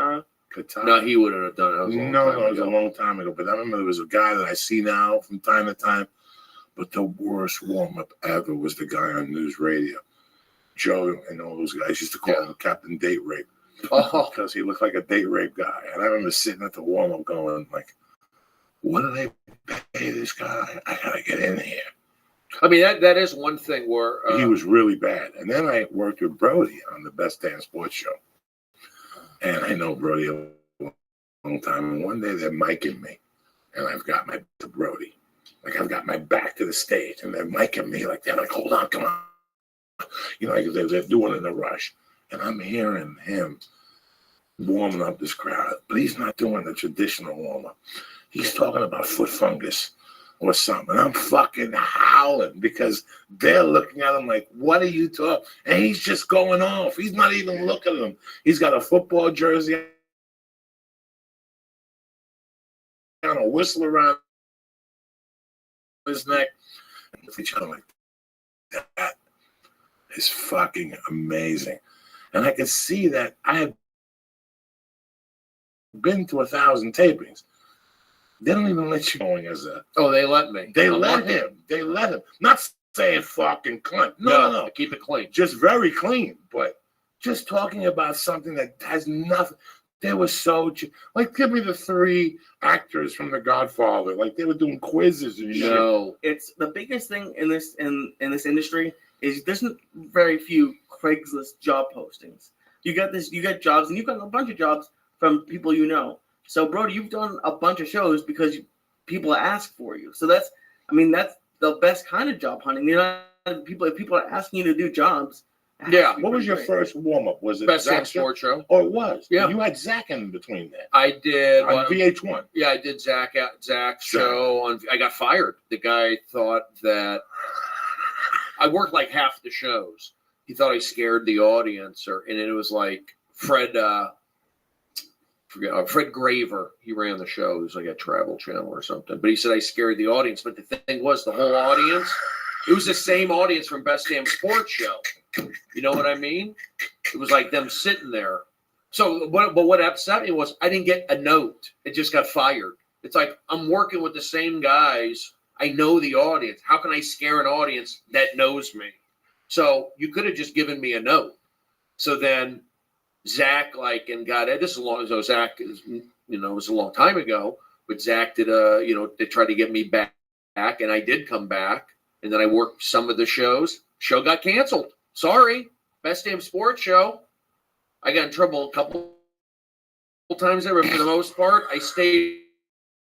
Katara. No, he wouldn't have done it. No, it was a long time ago. But I remember there was a guy that I see now from time to time. But the worst warm up ever was the guy on news radio, Joe, and all those guys used to call him Captain Date Rape. Because he looked like a date rape guy. And I remember sitting at the warm-up going, like, what do they pay this guy? I got to get in here. I mean, that is one thing where... he was really bad. And then I worked with Brody on the Best Damn Sports Show. And I know Brody a long time. And one day they're micing me. And I've got my back to Brody. Like, I've got my back to the stage. And they're micing me like that. Like, hold on, come on. Like they're doing it in a rush. And I'm hearing him warming up this crowd, but he's not doing the traditional warm-up. He's talking about foot fungus or something. I'm fucking howling because they're looking at him like, what are you talking? And he's just going off. He's not even looking at them. He's got a football jersey on, a whistle around his neck. And each other like, that is fucking amazing. And I could see that I had been to 1,000 tapings. They don't even let you going as a... Oh, they let me. They let him. They let him. Not saying fucking clean. No. Keep it clean. Just very clean. But just talking about something that has nothing... They were so... Like, give me the 3 actors from The Godfather. Like, they were doing quizzes and shit. No. It's the biggest thing in this industry is there's very few Craigslist job postings. You get jobs, and you've got a bunch of jobs from people you know. So, Brody, you've done a bunch of shows because people ask for you. So that's the best kind of job hunting. If people are asking you to do jobs. Yeah. What was your first warm up? Was it Best Damn Zach Sports Show? Oh, it was. Yeah. You had Zach in between that. I did on VH1. Yeah, I did Zach's show on. I got fired. The guy thought that I worked like half the shows. He thought I scared the audience, and it was like Fred Graver. He ran the show. It was like a Travel Channel or something. But he said I scared the audience. But the thing was, the whole audience, it was the same audience from Best Damn Sports Show. You know what I mean? It was like them sitting there. So, what upset me was I didn't get a note. It just got fired. It's like I'm working with the same guys. I know the audience. How can I scare an audience that knows me? So you could have just given me a note. So then Zach and got it. This is Zach is, it was a long time ago, but Zach did they tried to get me back, and I did come back, and then I worked some of the shows. Show got canceled. Sorry. Best Damn Sports Show. I got in trouble a couple times there, but for the most part, I stayed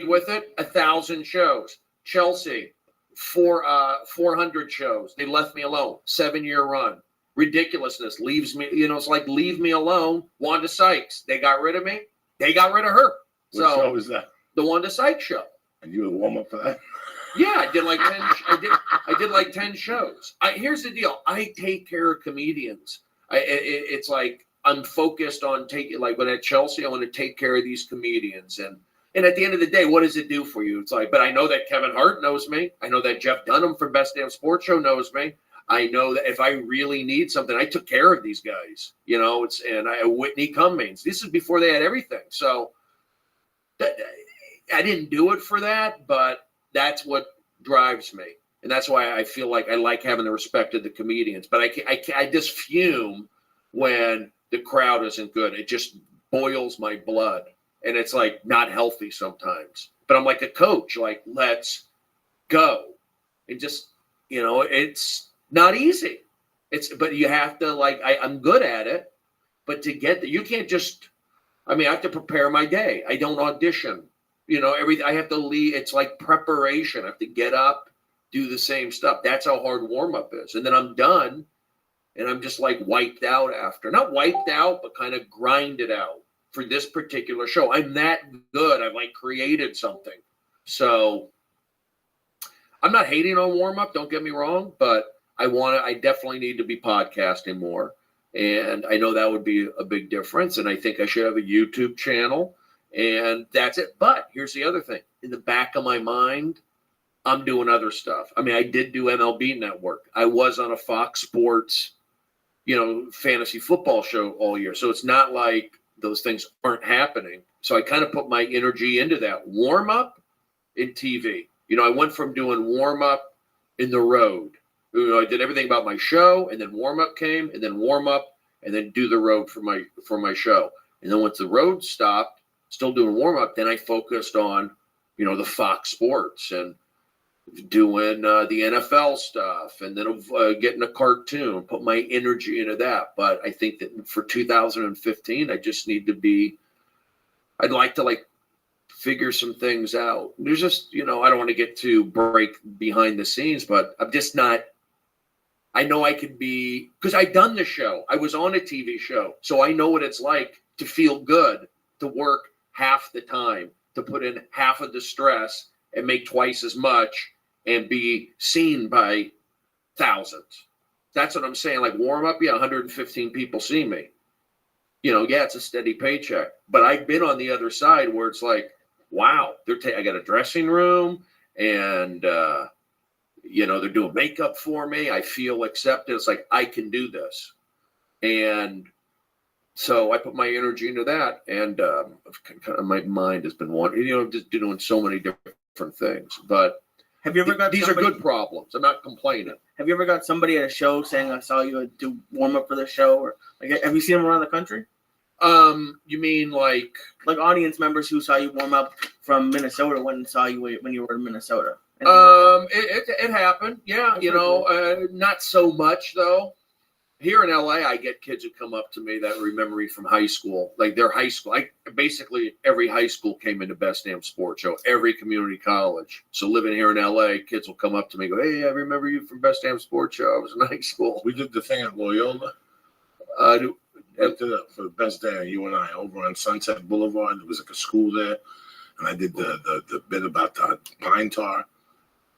with it. 1,000 shows. Chelsea, 400 shows. They left me alone. 7-year run. Ridiculousness. Leaves me, it's like leave me alone. Wanda Sykes. They got rid of me. They got rid of her. What show was that? The Wanda Sykes show. And you were warm up for that? Yeah, I did like 10. I did like 10 shows. Here's the deal. I take care of comedians. It's like I'm focused on taking, like when at Chelsea, I want to take care of these comedians. And at the end of the day, what does it do for you? It's like, but I know that Kevin Hart knows me. I know that Jeff Dunham from Best Damn Sports Show knows me. I know that if I really need something, I took care of these guys, you know, Whitney Cummings. This is before they had everything. So I didn't do it for that, but that's what drives me. And that's why I feel like I like having the respect of the comedians. But I just fume when the crowd isn't good. It just boils my blood. And it's like not healthy sometimes. But I'm like a coach, like, let's go. And just, you know, it's not easy. But you have to, like, I'm good at it. But to get there, you can't just, I mean, I have to prepare my day. I don't audition. You know, I have to leave. It's like preparation. I have to get up, do the same stuff. That's how hard warm-up is. And then I'm done, and I'm just like wiped out after. Not wiped out, but kind of grinded out for this particular show. I'm that good. I've like created something. So I'm not hating on warm-up, don't get me wrong, but I definitely need to be podcasting more. And I know that would be a big difference. And I think I should have a YouTube channel. And that's it. But here's the other thing. In the back of my mind, I'm doing other stuff. I mean, I did do MLB Network. I was on a Fox Sports, you know, fantasy football show all year. So it's not like those things aren't happening. So I kind of put my energy into that. Warm up in TV. You know, I went from doing warm up in the road. You know, I did everything about my show, and then warm up came, and then warm up, and then do the road for my show. And then once the road stopped, still doing warm up, then I focused on, you know, the Fox Sports and doing the NFL stuff, and then getting a cartoon, put my energy into that. But I think that for 2015, I just need to be, I'd like to like figure some things out. There's just, you know, I don't want to get too break behind the scenes, but I'm just not, I know I could be, because I've done the show. I was on a TV show. So I know what it's like to feel good, to work half the time, to put in half of the stress and make twice as much and be seen by thousands. That's what I'm saying. Like warm up, yeah, 115 people see me. You know, yeah, it's a steady paycheck. But I've been on the other side where it's like, wow, I got a dressing room and, you know, they're doing makeup for me. I feel accepted. It's like, I can do this. And so I put my energy into that. And kind of my mind has been wanting, you know, just doing so many different things. But have you ever got these are good problems. I'm not complaining. Have you ever got somebody at a show saying, I saw you do warm up for the show? Or like, have you seen them around the country? You mean like audience members who saw you warm up from Minnesota when saw you when you were in Minnesota? It happened. Yeah. That's, you know, cool. Not so much though. Here in LA, I get kids who come up to me that remember me from high school, like their high school. Basically every high school came into Best Damn Sports Show, every community college. So living here in LA, kids will come up to me and go, hey, I remember you from Best Damn Sports Show. I was in high school. We did the thing at Loyola. For the Best Day, you and I, over on Sunset Boulevard. There was like a school there. And I did the bit about the pine tar.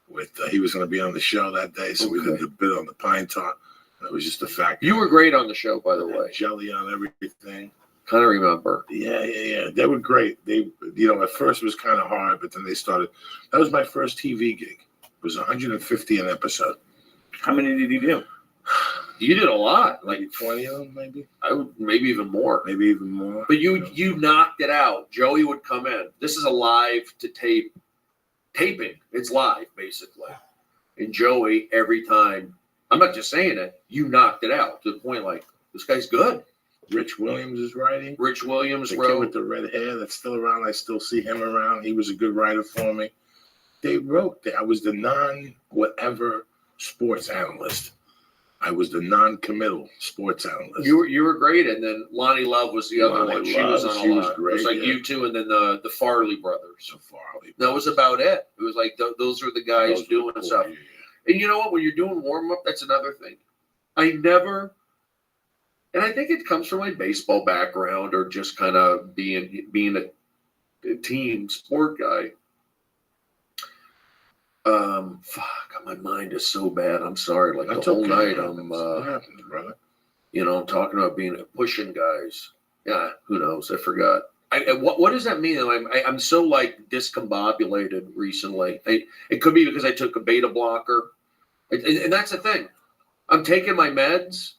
With he was going to be on the show that day. So we did the bit on the pine tar. It was just the fact. You were great on the show, by the way. Jelly on everything. Kind of remember. Yeah. They were great. They, you know, at first it was kind of hard, but then they started. That was my first TV gig. It was 150 an episode. How many did you do? You did a lot, like 20 of them, maybe. Maybe even more. But you knocked it out. Joey would come in. This is a live to taping. It's live, basically. And Joey, every time, I'm not just saying it, you knocked it out to the point like, this guy's good. Rich Williams is writing. Rich Williams the wrote. Kid with the red hair that's still around. I still see him around. He was a good writer for me. They wrote that I was the non-whatever sports analyst. I was the non-committal sports analyst. You were great, and then Lonnie Love was the other one. She was on a lot. Great, it was like you two, and then the Farley brothers. That was about it. It was like those were the guys doing stuff. Yeah. And you know what? When you're doing warm up, that's another thing. And I think it comes from my baseball background or just kind of being a team sport guy. My mind is so bad. I'm sorry. Like the whole night, What happens, brother? I'm talking about pushing guys. Yeah, who knows? I forgot. What does that mean? I'm so like discombobulated recently. It could be because I took a beta blocker, and that's the thing. I'm taking my meds,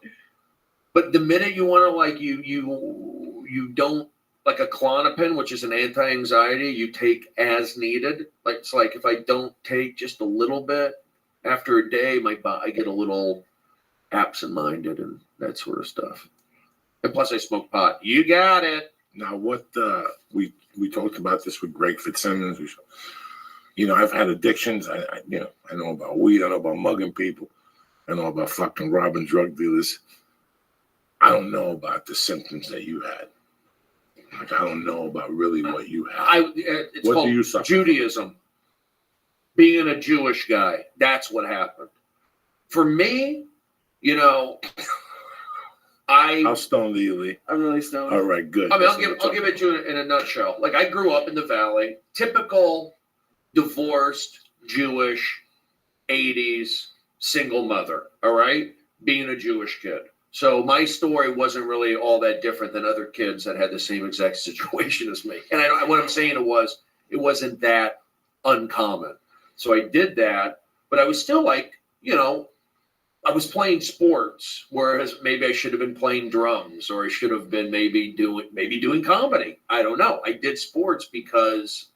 but the minute you want to like you don't like a Klonopin, which is an anti-anxiety, you take as needed. Like it's like if I don't take just a little bit after a day, I get a little absent-minded and that sort of stuff. And plus, I smoke pot. You got it. Now, what we talked about this with Greg Fitzsimmons. I've had addictions. I know about weed. I know about mugging people. I know about fucking robbing drug dealers. I don't know about the symptoms that you had. Like, I don't know about really what you had. It's called Judaism. Being a Jewish guy, that's what happened. For me, How stoned are you, Lee? I'm really stoned. All right, good. I mean, I'll give it to you in a nutshell. Like, I grew up in the Valley, typical divorced Jewish 80s single mother. All right, being a Jewish kid. So my story wasn't really all that different than other kids that had the same exact situation as me. And what I'm saying it wasn't that uncommon. So I did that, but I was still like, I was playing sports, whereas maybe I should have been playing drums, or I should have been maybe doing comedy. I don't know. I did sports because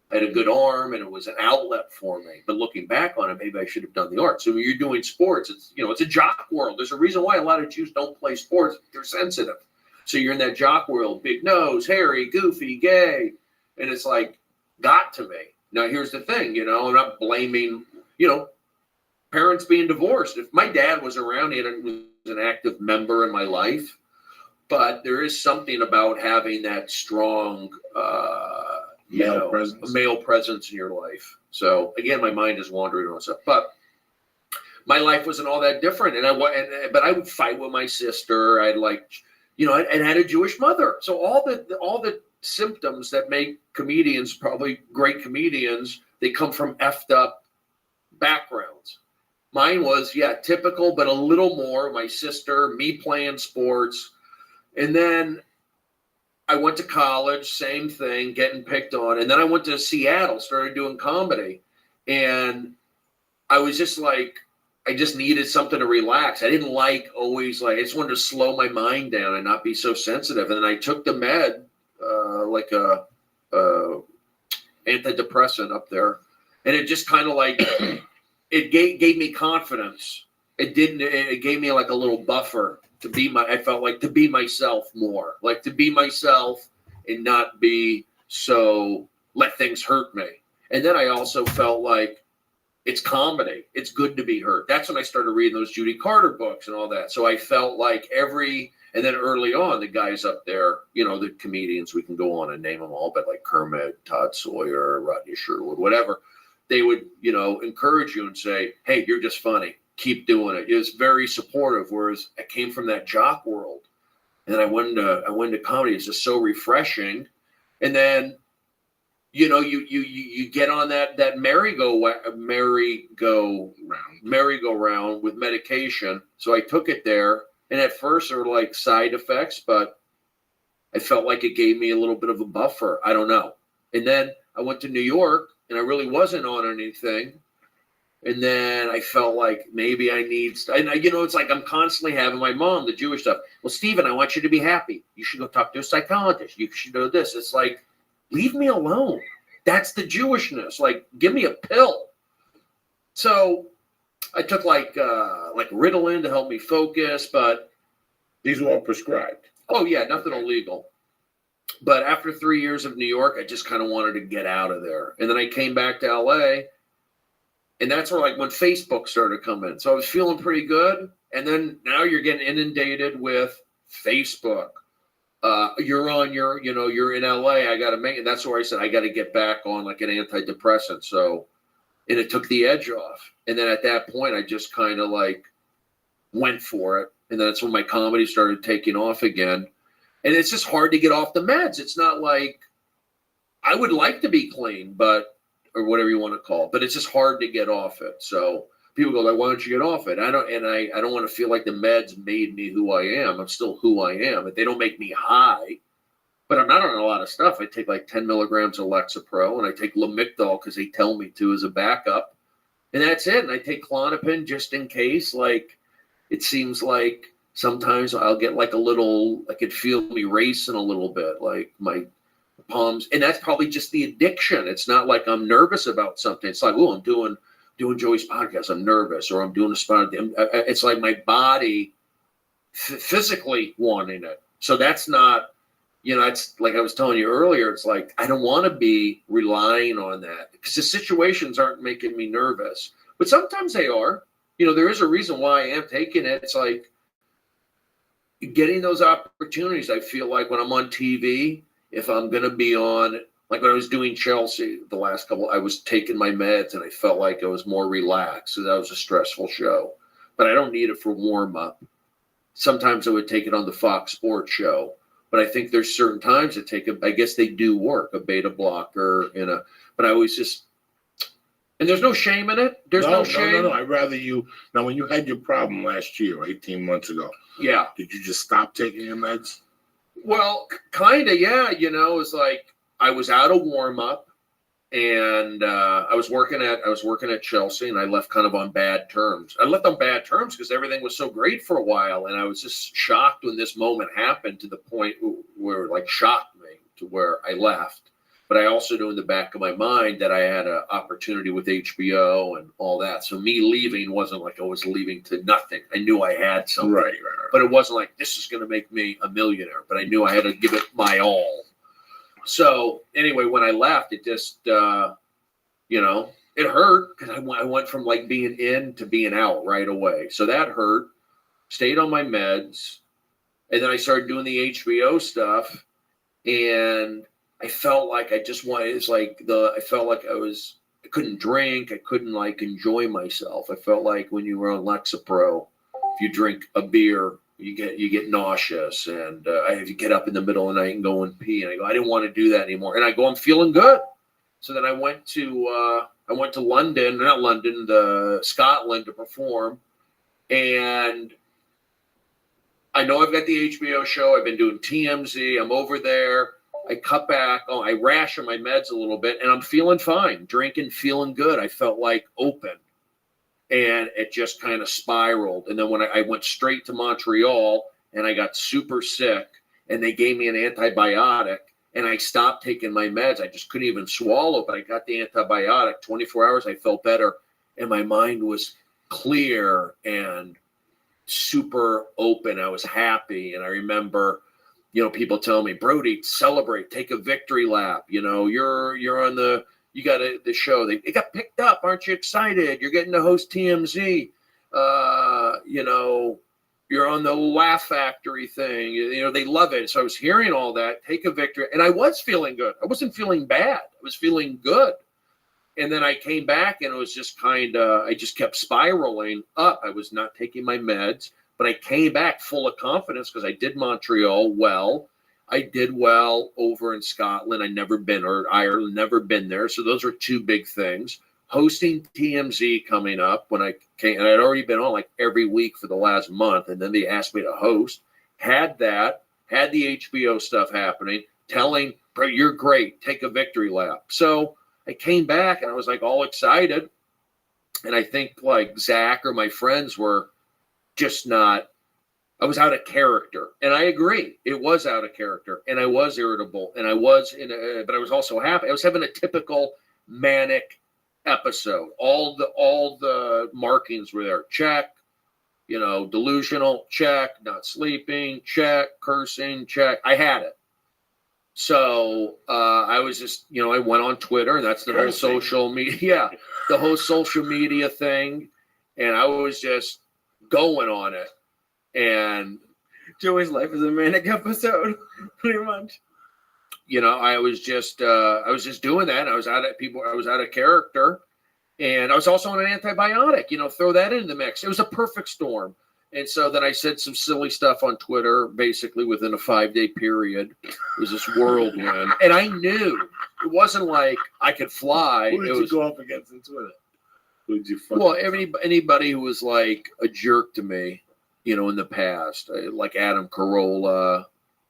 I had a good arm and it was an outlet for me. But looking back on it, maybe I should have done the art. So when you're doing sports, it's a jock world. There's a reason why a lot of Jews don't play sports. They're sensitive. So you're in that jock world, big nose, hairy, goofy, gay. And it's like, got to me. Now, here's the thing, I'm not blaming, parents being divorced. If my dad was around, he was an active member in my life. But there is something about having that strong male presence in your life. So again, my mind is wandering on stuff. But my life wasn't all that different, but I would fight with my sister. I'd and had a Jewish mother. So all the symptoms that make comedians probably great comedians, they come from effed up backgrounds. Mine was, typical, but a little more. My sister, me playing sports. And then I went to college, same thing, getting picked on. And then I went to Seattle, started doing comedy. And I was just like, I just needed something to relax. I didn't I just wanted to slow my mind down and not be so sensitive. And then I took the med, like a antidepressant up there. And it just kind of like, it gave me confidence. It gave me like a little buffer to be myself more, like to be myself and not be so let things hurt me. And then I also felt like it's comedy. It's good to be hurt. That's when I started reading those Judy Carter books and all that. So I felt like and then early on, the guys up there, the comedians, we can go on and name them all, but like Kermit, Todd Sawyer, Rodney Sherwood, whatever, they would, encourage you and say, hey, you're just funny. Keep doing it. It was very supportive, whereas I came from that jock world. And then I went into comedy. It's just so refreshing. And then, you get on that merry-go-round with medication. So I took it there. And at first there were like side effects, but I felt like it gave me a little bit of a buffer. I don't know. And then I went to New York and I really wasn't on anything. And then I felt like maybe I need, and it's like I'm constantly having my mom, the Jewish stuff. Well, Stephen, I want you to be happy. You should go talk to a psychologist. You should do this. It's like, leave me alone. That's the Jewishness. Like, give me a pill. So I took like Ritalin to help me focus, but these were all prescribed. Oh yeah, nothing illegal. But after 3 years of New York, I just kind of wanted to get out of there. And then I came back to LA, and that's where like when Facebook started coming. So I was feeling pretty good. And then now you're getting inundated with Facebook. You're in LA. I got to make it. That's where I said I got to get back on like an antidepressant. So, and it took the edge off. And then at that point, I just kind of like went for it. And then that's when my comedy started taking off again. And it's just hard to get off the meds. It's not like I would like to be clean, or whatever you want to call it, but it's just hard to get off it. So, people go like, why don't you get off it? I don't want to feel like the meds made me who I am. I'm still who I am. They don't make me high, but I'm not on a lot of stuff. I take like 10 milligrams of Lexapro, and I take Lamictal because they tell me to as a backup. And that's it. And I take Klonopin just in case. Like, it seems like sometimes I'll get like a little, I could feel me racing a little bit, like my palms. And that's probably just the addiction. It's not like I'm nervous about something. It's like, oh, I'm doing Joey's podcast. I'm nervous, or I'm doing a spot. It's like my body physically wanting it. So that's not, it's like I was telling you earlier, it's like, I don't want to be relying on that because the situations aren't making me nervous, but sometimes they are. There is a reason why I am taking it. It's like getting those opportunities. I feel like when I'm on TV, if I'm going to be on, like when I was doing Chelsea the last couple, I was taking my meds and I felt like I was more relaxed. So that was a stressful show, but I don't need it for warm up. Sometimes I would take it on the Fox Sports show. But I think there's certain times that I guess they do work, a beta blocker but I always and there's no shame in it. There's no shame. No. I'd rather now when you had your problem last year, 18 months ago. Yeah. Did you just stop taking your meds? Well, kind of, yeah. It's like I was out of warm up and I was working at Chelsea, and I left kind of on bad terms. I left on bad terms because everything was so great for a while, and I was just shocked when this moment happened to the point where it like shocked me to where I left. But I also knew in the back of my mind that I had an opportunity with HBO and all that. So me leaving wasn't like I was leaving to nothing. I knew I had something. Right. But it wasn't like this is going to make me a millionaire. But I knew I had to give it my all. So anyway, when I left, it just, it hurt because I went from like being in to being out right away. So that hurt. Stayed on my meds. And then I started doing the HBO stuff. And I felt like I just wanted, I felt like I couldn't drink. I couldn't like enjoy myself. I felt like when you were on Lexapro, if you drink a beer, you get nauseous, and I have to get up in the middle of the night and go and pee. And I go, I didn't want to do that anymore. And I go, I'm feeling good. So then I went to Scotland to perform, and I know I've got the HBO show. I've been doing TMZ. I'm over there. I cut back. I ration my meds a little bit, and I'm feeling fine. Drinking, feeling good. I felt like open. And it just kind of spiraled. And then when I went straight to Montreal and I got super sick and they gave me an antibiotic and I stopped taking my meds. I just couldn't even swallow, but I got the antibiotic. 24 hours, I felt better. And my mind was clear and super open. I was happy. And I remember, people telling me, Brody, celebrate, take a victory lap. You're on you got the show. It got picked up. Aren't you excited? You're getting to host TMZ. You're on the Laugh Factory thing. They love it. So I was hearing all that. Take a victory. And I was feeling good. I wasn't feeling bad. I was feeling good. And then I came back and it was just I just kept spiraling up. I was not taking my meds, but I came back full of confidence because I did Montreal well. I did well over in Scotland. I'd never been, or Ireland, never been there. So those were two big things. Hosting TMZ coming up when I came, and I'd already been on like every week for the last month. And then they asked me to host. Had the HBO stuff happening, telling, bro, you're great. Take a victory lap. So I came back and I was like all excited. And I think like Zach or my friends were just not, I was out of character, and I agree. It was out of character, and I was irritable, and I was but I was also happy. I was having a typical manic episode. All the markings were there. Check, delusional, check, not sleeping, check, cursing, check. I had it. So I was just, I went on Twitter, and that's the whole social media, the whole social media thing, and I was just going on it. And Joey's life is a manic episode, pretty much. I was just doing that. I was out of character, and I was also on an antibiotic. Throw that into the mix. It was a perfect storm. And so then I said some silly stuff on Twitter, basically within a 5-day period. It was this whirlwind, and I knew it wasn't like I could fly. Who did you go up against on Twitter? Who'd you fuck? Well, anybody who was like a jerk to me, in the past, like Adam Carolla,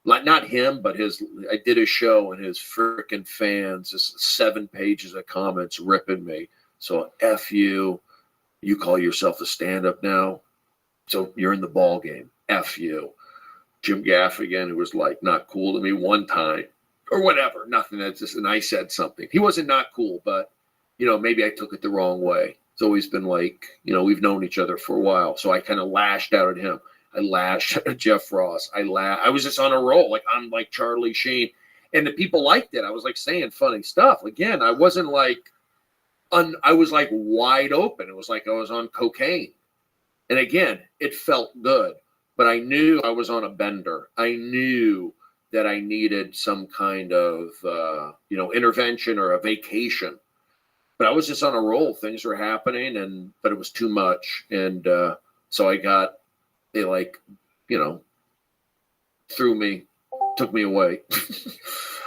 like not him, but I did a show and his freaking fans, just 7 pages of comments ripping me. So F you. You call yourself a stand-up now, so you're in the ball game. F you. Jim Gaffigan, who was like not cool to me one time, or whatever. Nothing. That's just, and I said something. He wasn't not cool, but maybe I took it the wrong way. It's always been like, we've known each other for a while, so I kind of lashed out at him. I lashed at Jeff Ross. I was just on a roll, like I'm like Charlie Sheen, and the people liked it. I was like saying funny stuff. Again, I wasn't like, I was like wide open. It was like I was on cocaine, and again, it felt good. But I knew I was on a bender. I knew that I needed some kind of, intervention or a vacation. But I was just on a roll. Things were happening, but it was too much. And so they took me away.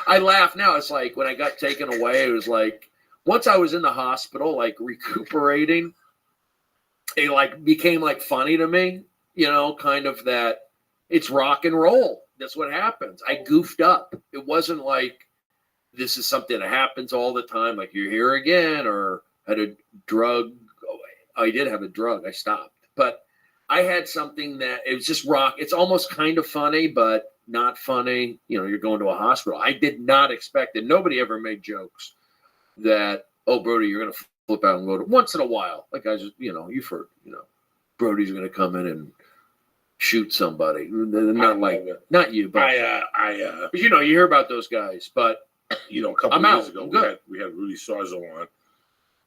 I laugh now. It's like when I got taken away, it was like, once I was in the hospital, like recuperating, it like became like funny to me, kind of that it's rock and roll. That's what happens. I goofed up. It wasn't like, this is something that happens all the time, like you're here again, or had a drug. I did have a drug. I stopped. But I had something that it was just rock. It's almost kind of funny, but not funny. You're going to a hospital. I did not expect it. Nobody ever made jokes that, oh, Brody, you're going to flip out and go to once in a while. Like I just, you've heard, Brody's going to come in and shoot somebody. Not you, but but you hear about those guys, but a couple years ago, we had Rudy Sarzo on,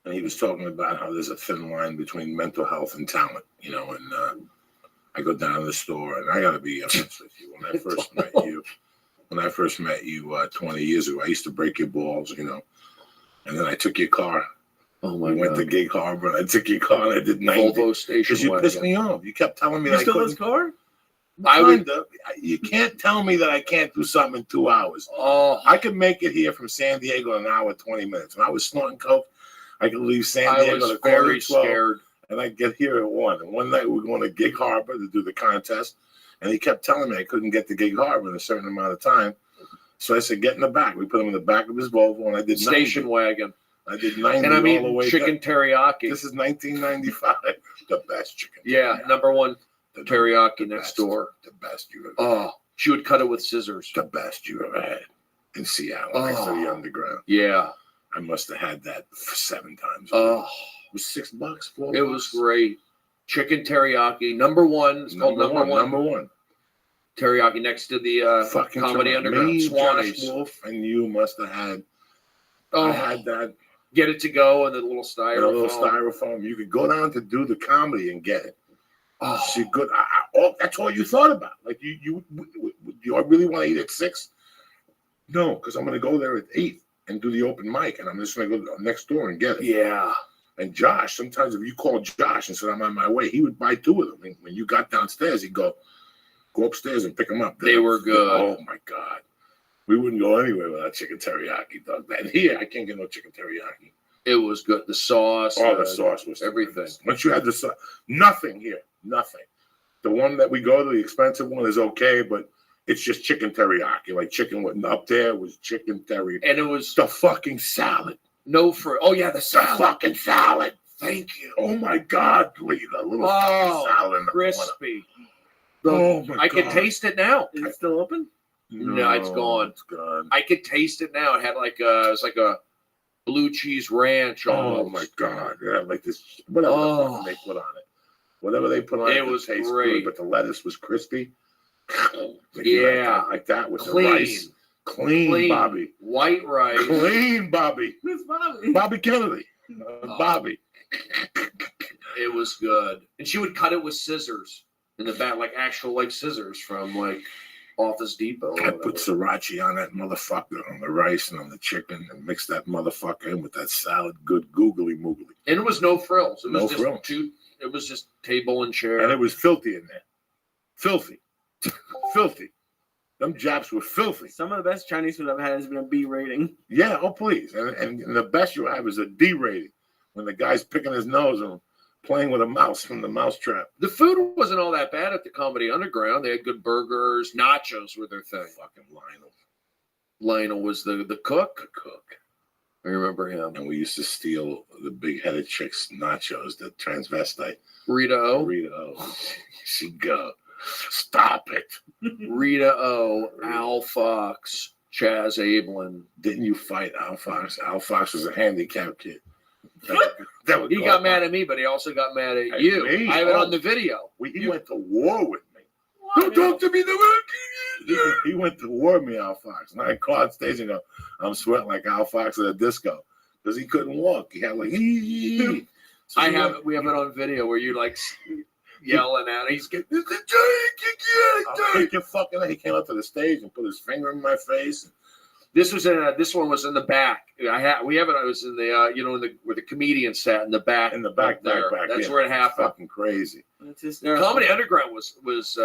and he was talking about how there's a thin line between mental health and talent, and I go down to the store, and I got to be honest with you. When I first met you 20 years ago, I used to break your balls, and then I took your car. Oh my God. We went to Gig Harbor, and I took your car, and I did 90. Volvo station because you pissed me off. You kept telling me You stole his car? You can't tell me that I can't do something in 2 hours. Oh, I could make it here from San Diego in an hour, 20 minutes. When I was snorting coke, I could leave San Diego I was at 12, very scared. and I'd get here at 1. And one night we were going to Gig Harbor to do the contest, and he kept telling me I couldn't get to Gig Harbor in a certain amount of time. So I said, get in the back. We put him in the back of his Volvo, and I did station 90. wagon. I did 90 and I mean all the way chicken teriyaki. This is 1995. The best chicken. Yeah, teriyaki. number one teriyaki the next best, door. The best you ever. Oh, she would cut it with scissors. The best you ever had in Seattle, next to the underground. Yeah, I must have had that 7 times. Oh, it was $6. $4. It was great. Chicken teriyaki, number one. It's called number one. Number one. Teriyaki next to the Comedy Underground. Me, Swannies. Josh Wolf, and you must have had. Oh, I had that. Get it to go and the little styrofoam. You could go down to do the comedy and get it. Oh, see, good. That's all you thought about. Like you I really want to eat at 6? No, because I'm going to go there at 8 and do the open mic, and I'm just going to go next door and get it. Yeah. And Josh, sometimes if you call Josh and said I'm on my way, he would buy 2 of them. And when you got downstairs, he'd go upstairs and pick them up. They were good. Oh my God. We wouldn't go anywhere without chicken teriyaki, dog. And here, I can't get no chicken teriyaki. It was good. The sauce. The sauce was everything. Tremendous. Once you had the sauce, nothing here. Nothing. The one that we go to, the expensive one, is okay, but it's just chicken teriyaki. Like chicken up there was chicken teriyaki. And it was the fucking salad. The salad. The fucking salad. Thank you. Oh my God, Lee. The little salad in the crispy. I can taste it now. Is it still open? No, it's gone. It's gone. I could taste it now. It had it was like a blue cheese ranch almost. Oh my God. Yeah, like this, whatever the fuck they put on it. Whatever they put on it, was tastes great. Good, but the lettuce was crispy. Yeah. Like that with clean. The rice. Clean, Bobby. White rice. Clean, Bobby. Who's Bobby? Bobby Kennedy. Bobby. It was good. And she would cut it with scissors in the back, like actual scissors from Office Depot. I put sriracha on that motherfucker, on the rice and on the chicken, and mix that motherfucker in with that salad. Good googly moogly. And it was no frills. It was No just frills. It was just table and chair. And it was filthy in there. Filthy. Filthy. Them Japs were filthy. Some of the best Chinese food I've had has been a B rating. Yeah, oh please. And the best you have is a D rating. when the guy's picking his nose and playing with a mouse from the mousetrap. The food wasn't all that bad at the Comedy Underground. They had good burgers. Nachos were their thing. Fucking Lionel. Lionel was the cook. I remember him. And we used to steal the big-headed chick's nachos, the transvestite. Rita O. Rita O. She'd go, stop it. Rita O. Al Fox. Chaz Ablin. Didn't you fight Al Fox? Al Fox was a handicapped kid. He got mad at me, but he also got mad at you. Me? I have it on the video. He went to war with me. Don't talk to me the way he went to war with me, Al Fox. And I caught stage and go, I'm sweating like Al Fox at a disco because he couldn't walk. He had like, So we have it on video where you like yelling at him. He's getting, I'll kick your fucking head. He came up to the stage and put his finger in my face. This one was in the back. We have it. It was in the where the comedian sat in the back. In the back there. That's where it happened. Fucking crazy. Comedy Underground was.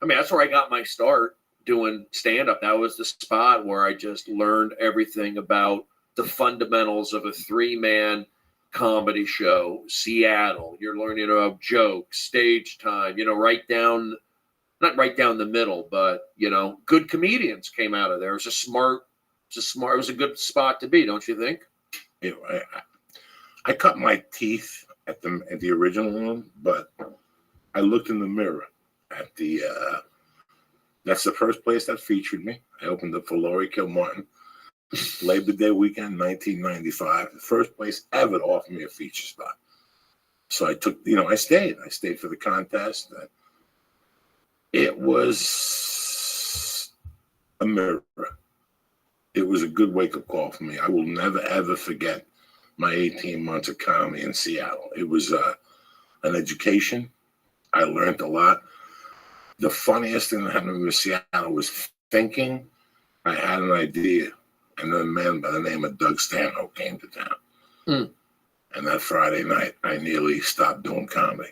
I mean, that's where I got my start doing stand up. That was the spot where I just learned everything about the fundamentals of a 3-man comedy show. Seattle. You're learning about jokes, stage time. Not right down the middle, but good comedians came out of there. It was a good spot to be, don't you think? I cut my teeth at the original one, but I looked in the mirror at the. That's the first place that featured me. I opened up for Laurie Kilmartin, Labor Day weekend, 1995. The first place ever to offer me a feature spot. So I took, I stayed. I stayed for the contest. It was a mirror. It was a good wake-up call for me. I will never, ever forget my 18 months of comedy in Seattle. It was an education. I learned a lot. The funniest thing that happened to me in Seattle was thinking I had an idea, and then a man by the name of Doug Stanhope came to town. And that Friday night, I nearly stopped doing comedy.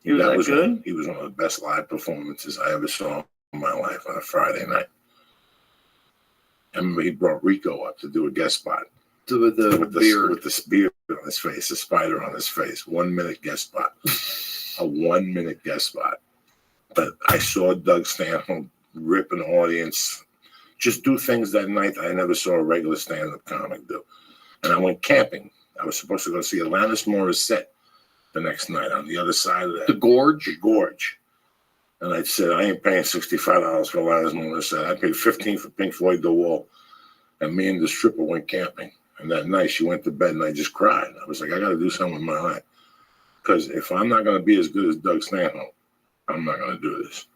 He was good? He was one of the best live performances I ever saw in my life on a Friday night. And he brought Rico up to do a guest spot. With the beard. With the beard on his face, the spider on his face. 1 minute guest spot. A 1 minute guest spot. But I saw Doug Stanhope rip an audience, just do things that night that I never saw a regular stand-up comic do. And I went camping. I was supposed to go see Alanis Morissette the next night on the other side of that. The Gorge? The Gorge. And I said, I ain't paying $65 for Alanis Morissette. I paid $15 for Pink Floyd The Wall. And me and the stripper went camping. And that night she went to bed and I just cried. I was like, I got to do something with my life. Because if I'm not going to be as good as Doug Stanhope, I'm not going to do this.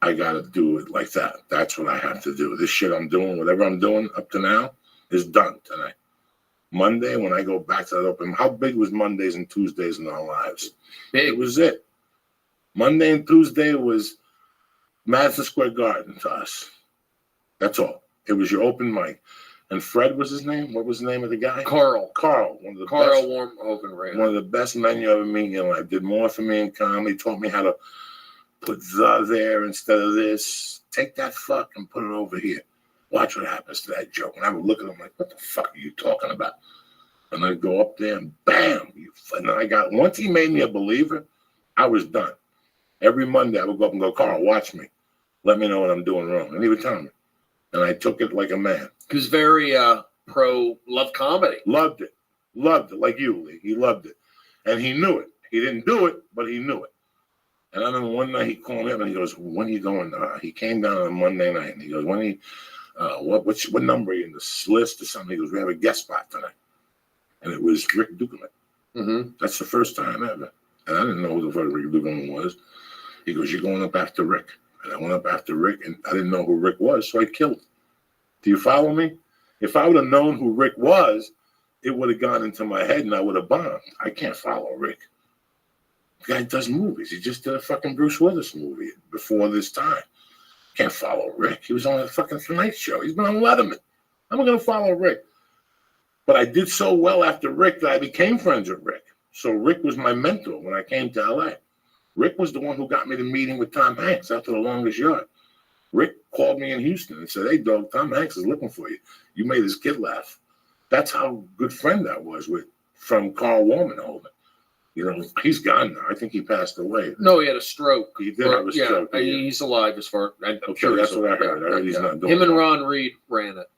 I got to do it like that. That's what I have to do. This shit I'm doing, whatever I'm doing up to now, is done tonight. Monday, when I go back to that open, how big was Mondays and Tuesdays in our lives? Big. It was it. Monday and Tuesday was Madison Square Garden to us. That's all. It was your open mic. And Fred was his name? What was the name of the guy? Carl. One of the Carl best. Warmhoven, One of the best men you ever meet in your life. Did more for me in comedy. Taught me how to put the there instead of this. Take that fuck and put it over here. Watch what happens to that joke. And I would look at him like, what the fuck are you talking about? And I'd go up there and bam. And then once he made me a believer, I was done. Every Monday I would go up and go, Carl, watch me. Let me know what I'm doing wrong. And he would tell me. And I took it like a man. He was very love comedy. Loved it. Like you, Lee. He loved it. And he knew it. He didn't do it, but he knew it. And I remember one night he called me up and he goes, when are you going? He came down on a Monday night and he goes, what number are you in this list or something? He goes, we have a guest spot tonight. And it was Rick Dukeman. Mm-hmm. That's the first time ever. And I didn't know who the fuck Rick Dukeman was. He goes, you're going up after Rick. And I went up after Rick, and I didn't know who Rick was, so I killed him. Do you follow me? If I would have known who Rick was, it would have gone into my head, and I would have bombed. I can't follow Rick. The guy does movies. He just did a fucking Bruce Willis movie before this time. Can't follow Rick. He was on a fucking Tonight Show. He's been on Letterman. I'm going to follow Rick. But I did so well after Rick that I became friends with Rick. So Rick was my mentor when I came to L.A. Rick was the one who got me the meeting with Tom Hanks after The Longest Yard. Rick called me in Houston and said, hey, dog, Tom Hanks is looking for you. You made his kid laugh. That's how good friend I was from Carl Warmanhoven. You know, he's gone now. I think he passed away. No, he had a stroke. He did have a stroke. Yeah, he's alive as far. I'm Okay, sure that's he's what I heard. I heard he's not doing Him and well. Ron Reed ran it.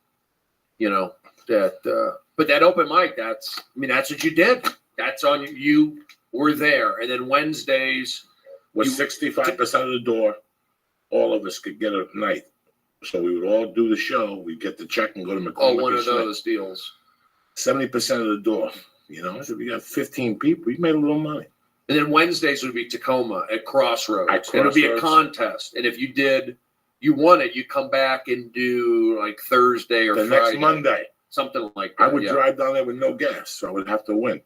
You know that, but that open mic. That's what you did. That's on you. You were there, and then Wednesdays was 65% of the door. All of us could get a night, so we would all do the show. We'd get the check and go to McCormick. Oh, one of those deals. 70% of the door. You know, so we got 15 people. We made a little money. And then Wednesdays would be Tacoma at Crossroads. It would be a contest. And if you won it, you come back and do like Thursday or the Friday. Next Monday. Something like that. I would drive down there with no gas, so I would have to win.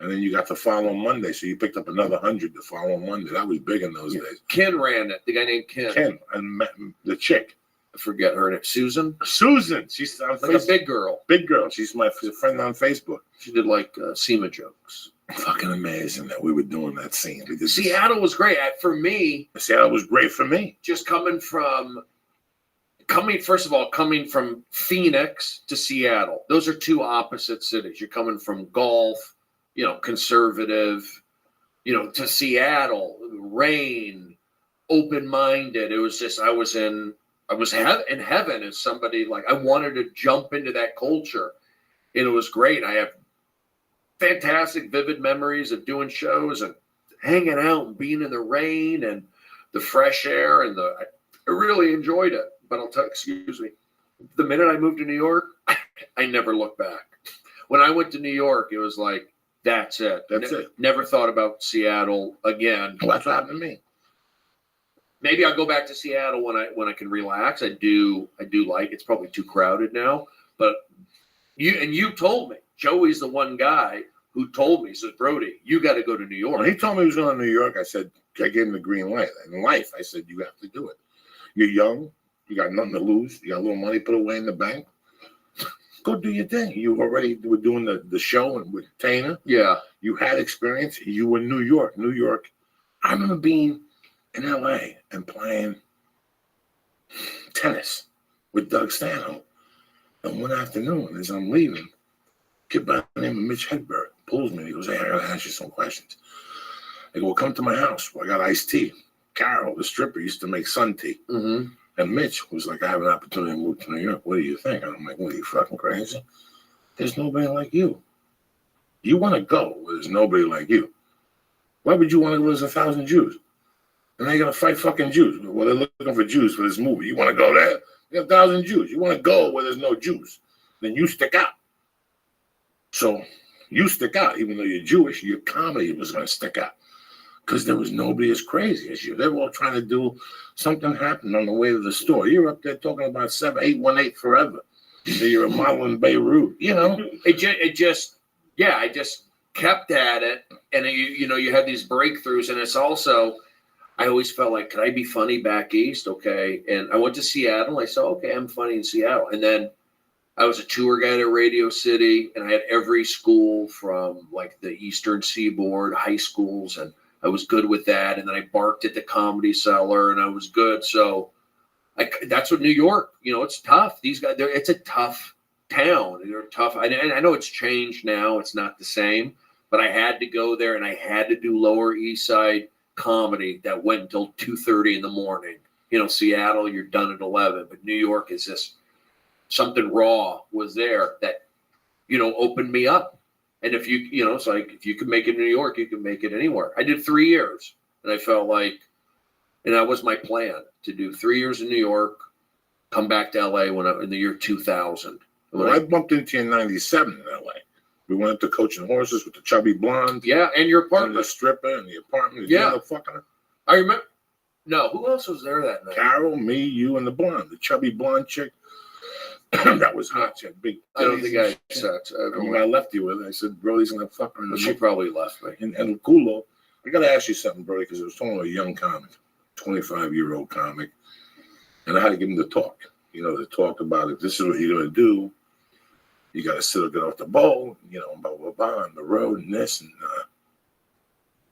And then you got the following Monday, so you picked up another 100 the following Monday. That was big in those days. Ken ran it. The guy named Ken. Ken and the chick. I forget her name. Susan. She's on like Facebook. A big girl. Big girl. She's my friend on Facebook. She did like SEMA jokes. Fucking amazing that we were doing that scene. Seattle was great for me. Seattle was great for me. Just coming from Phoenix to Seattle. Those are two opposite cities. You're coming from golf, conservative, to Seattle, rain, open-minded. It was just I was in heaven as somebody. Like, I wanted to jump into that culture, and it was great. I have fantastic, vivid memories of doing shows and hanging out and being in the rain and the fresh air, and I really enjoyed it. But excuse me, the minute I moved to New York, I never looked back. When I went to New York, it was like, that's it. That's it. Never thought about Seattle again. Well, that's what happened to me. Maybe I'll go back to Seattle when I can relax. I do like it's probably too crowded now. But you told me, Joey's the one guy who told me, he says, Brody, you got to go to New York. When he told me he was going to New York, I gave him the green light. In life, I said, you have to do it. You're young. You got nothing to lose. You got a little money put away in the bank. Go do your thing. You already were doing the show with Tana. Yeah. You had experience. You were in New York. I remember being in L.A. and playing tennis with Doug Stanhope. And one afternoon, as I'm leaving, a kid by the name of Mitch Hedberg pulls me. He goes, hey, I got to ask you some questions. I go, well, come to my house. I got iced tea. Carol, the stripper, used to make sun tea. Mm-hmm. And Mitch was like, I have an opportunity to move to New York. What do you think? And I'm like, what are you, fucking crazy? There's nobody like you. You want to go where there's nobody like you. Why would you want to go? There's 1,000 Jews. And they're going to fight fucking Jews. Well, they're looking for Jews for this movie. You want to go there? There's 1,000 Jews. You want to go where there's no Jews. Then you stick out. So you stick out. Even though you're Jewish, your comedy was going to stick out. Because there was nobody as crazy as you. They were all trying to do something happened on the way to the store. You're up there talking about 7818 forever. So you're a model in Beirut, I just kept at it, and you have these breakthroughs, and it's also, I always felt like, could I be funny back east? Okay, and I went to Seattle. I said, okay, I'm funny in Seattle, and then I was a tour guide at Radio City, and I had every school from like the Eastern Seaboard, high schools, and I was good with that. And then I barked at the Comedy Cellar, and I was good. So that's what New York, it's tough. These guys, it's a tough town. They're tough. I know it's changed now. It's not the same, but I had to go there, and I had to do Lower East Side comedy that went until 2:30 in the morning. Seattle, you're done at 11, but New York is just something raw was there that, opened me up. And if you, it's like, if you can make it in New York, you can make it anywhere. I did 3 years, and I felt like, and that was my plan, to do 3 years in New York, come back to LA in the year 2000. Well, I bumped into you in 97 in LA. We went to Coaching Horses with the chubby blonde. Yeah, and your apartment. And the stripper and the apartment. Yeah. Fucking her. I remember. No, who else was there that night? Carol, me, you, and the blonde. The chubby blonde chick. That was hot. She had big. I don't think I sex. When I left you with, I said, Brody's going to fuck her in the She probably left me. And Kulo, I got to ask you something, Brody, because I was talking to a young comic, 25-year-old comic, and I had to give him the talk. To talk about it. This is what you're going to do. You got to sit or get off the bowl, blah, blah, blah, on the road and this. And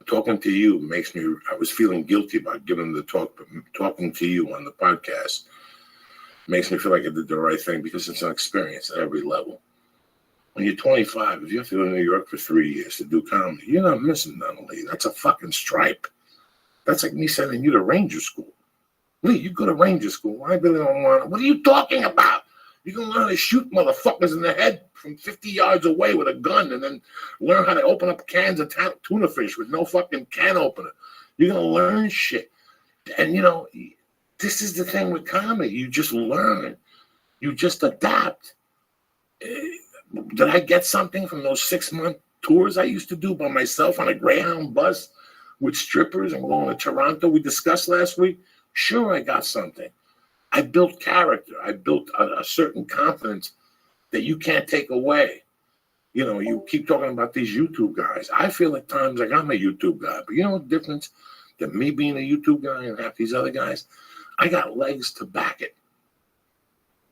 talking to you makes me, I was feeling guilty about giving him the talk, but talking to you on the podcast makes me feel like I did the right thing because it's an experience at every level. When you're 25, if you have to go to New York for 3 years to do comedy, you're not missing nothing, Lee. That's a fucking stripe. That's like me sending you to Ranger School. Lee, you go to Ranger School. I really don't want to. What are you talking about? You can learn to shoot motherfuckers in the head from 50 yards away with a gun and then learn how to open up cans of tuna fish with no fucking can opener. You're going to learn shit. And, this is the thing with comedy. You just learn. You just adapt. Did I get something from those 6-month tours I used to do by myself on a Greyhound bus with strippers and going to Toronto we discussed last week? Sure, I got something. I built character. I built a certain confidence that you can't take away. You keep talking about these YouTube guys. I feel at times like I'm a YouTube guy. But you know what the difference than me being a YouTube guy and half these other guys? I got legs to back it.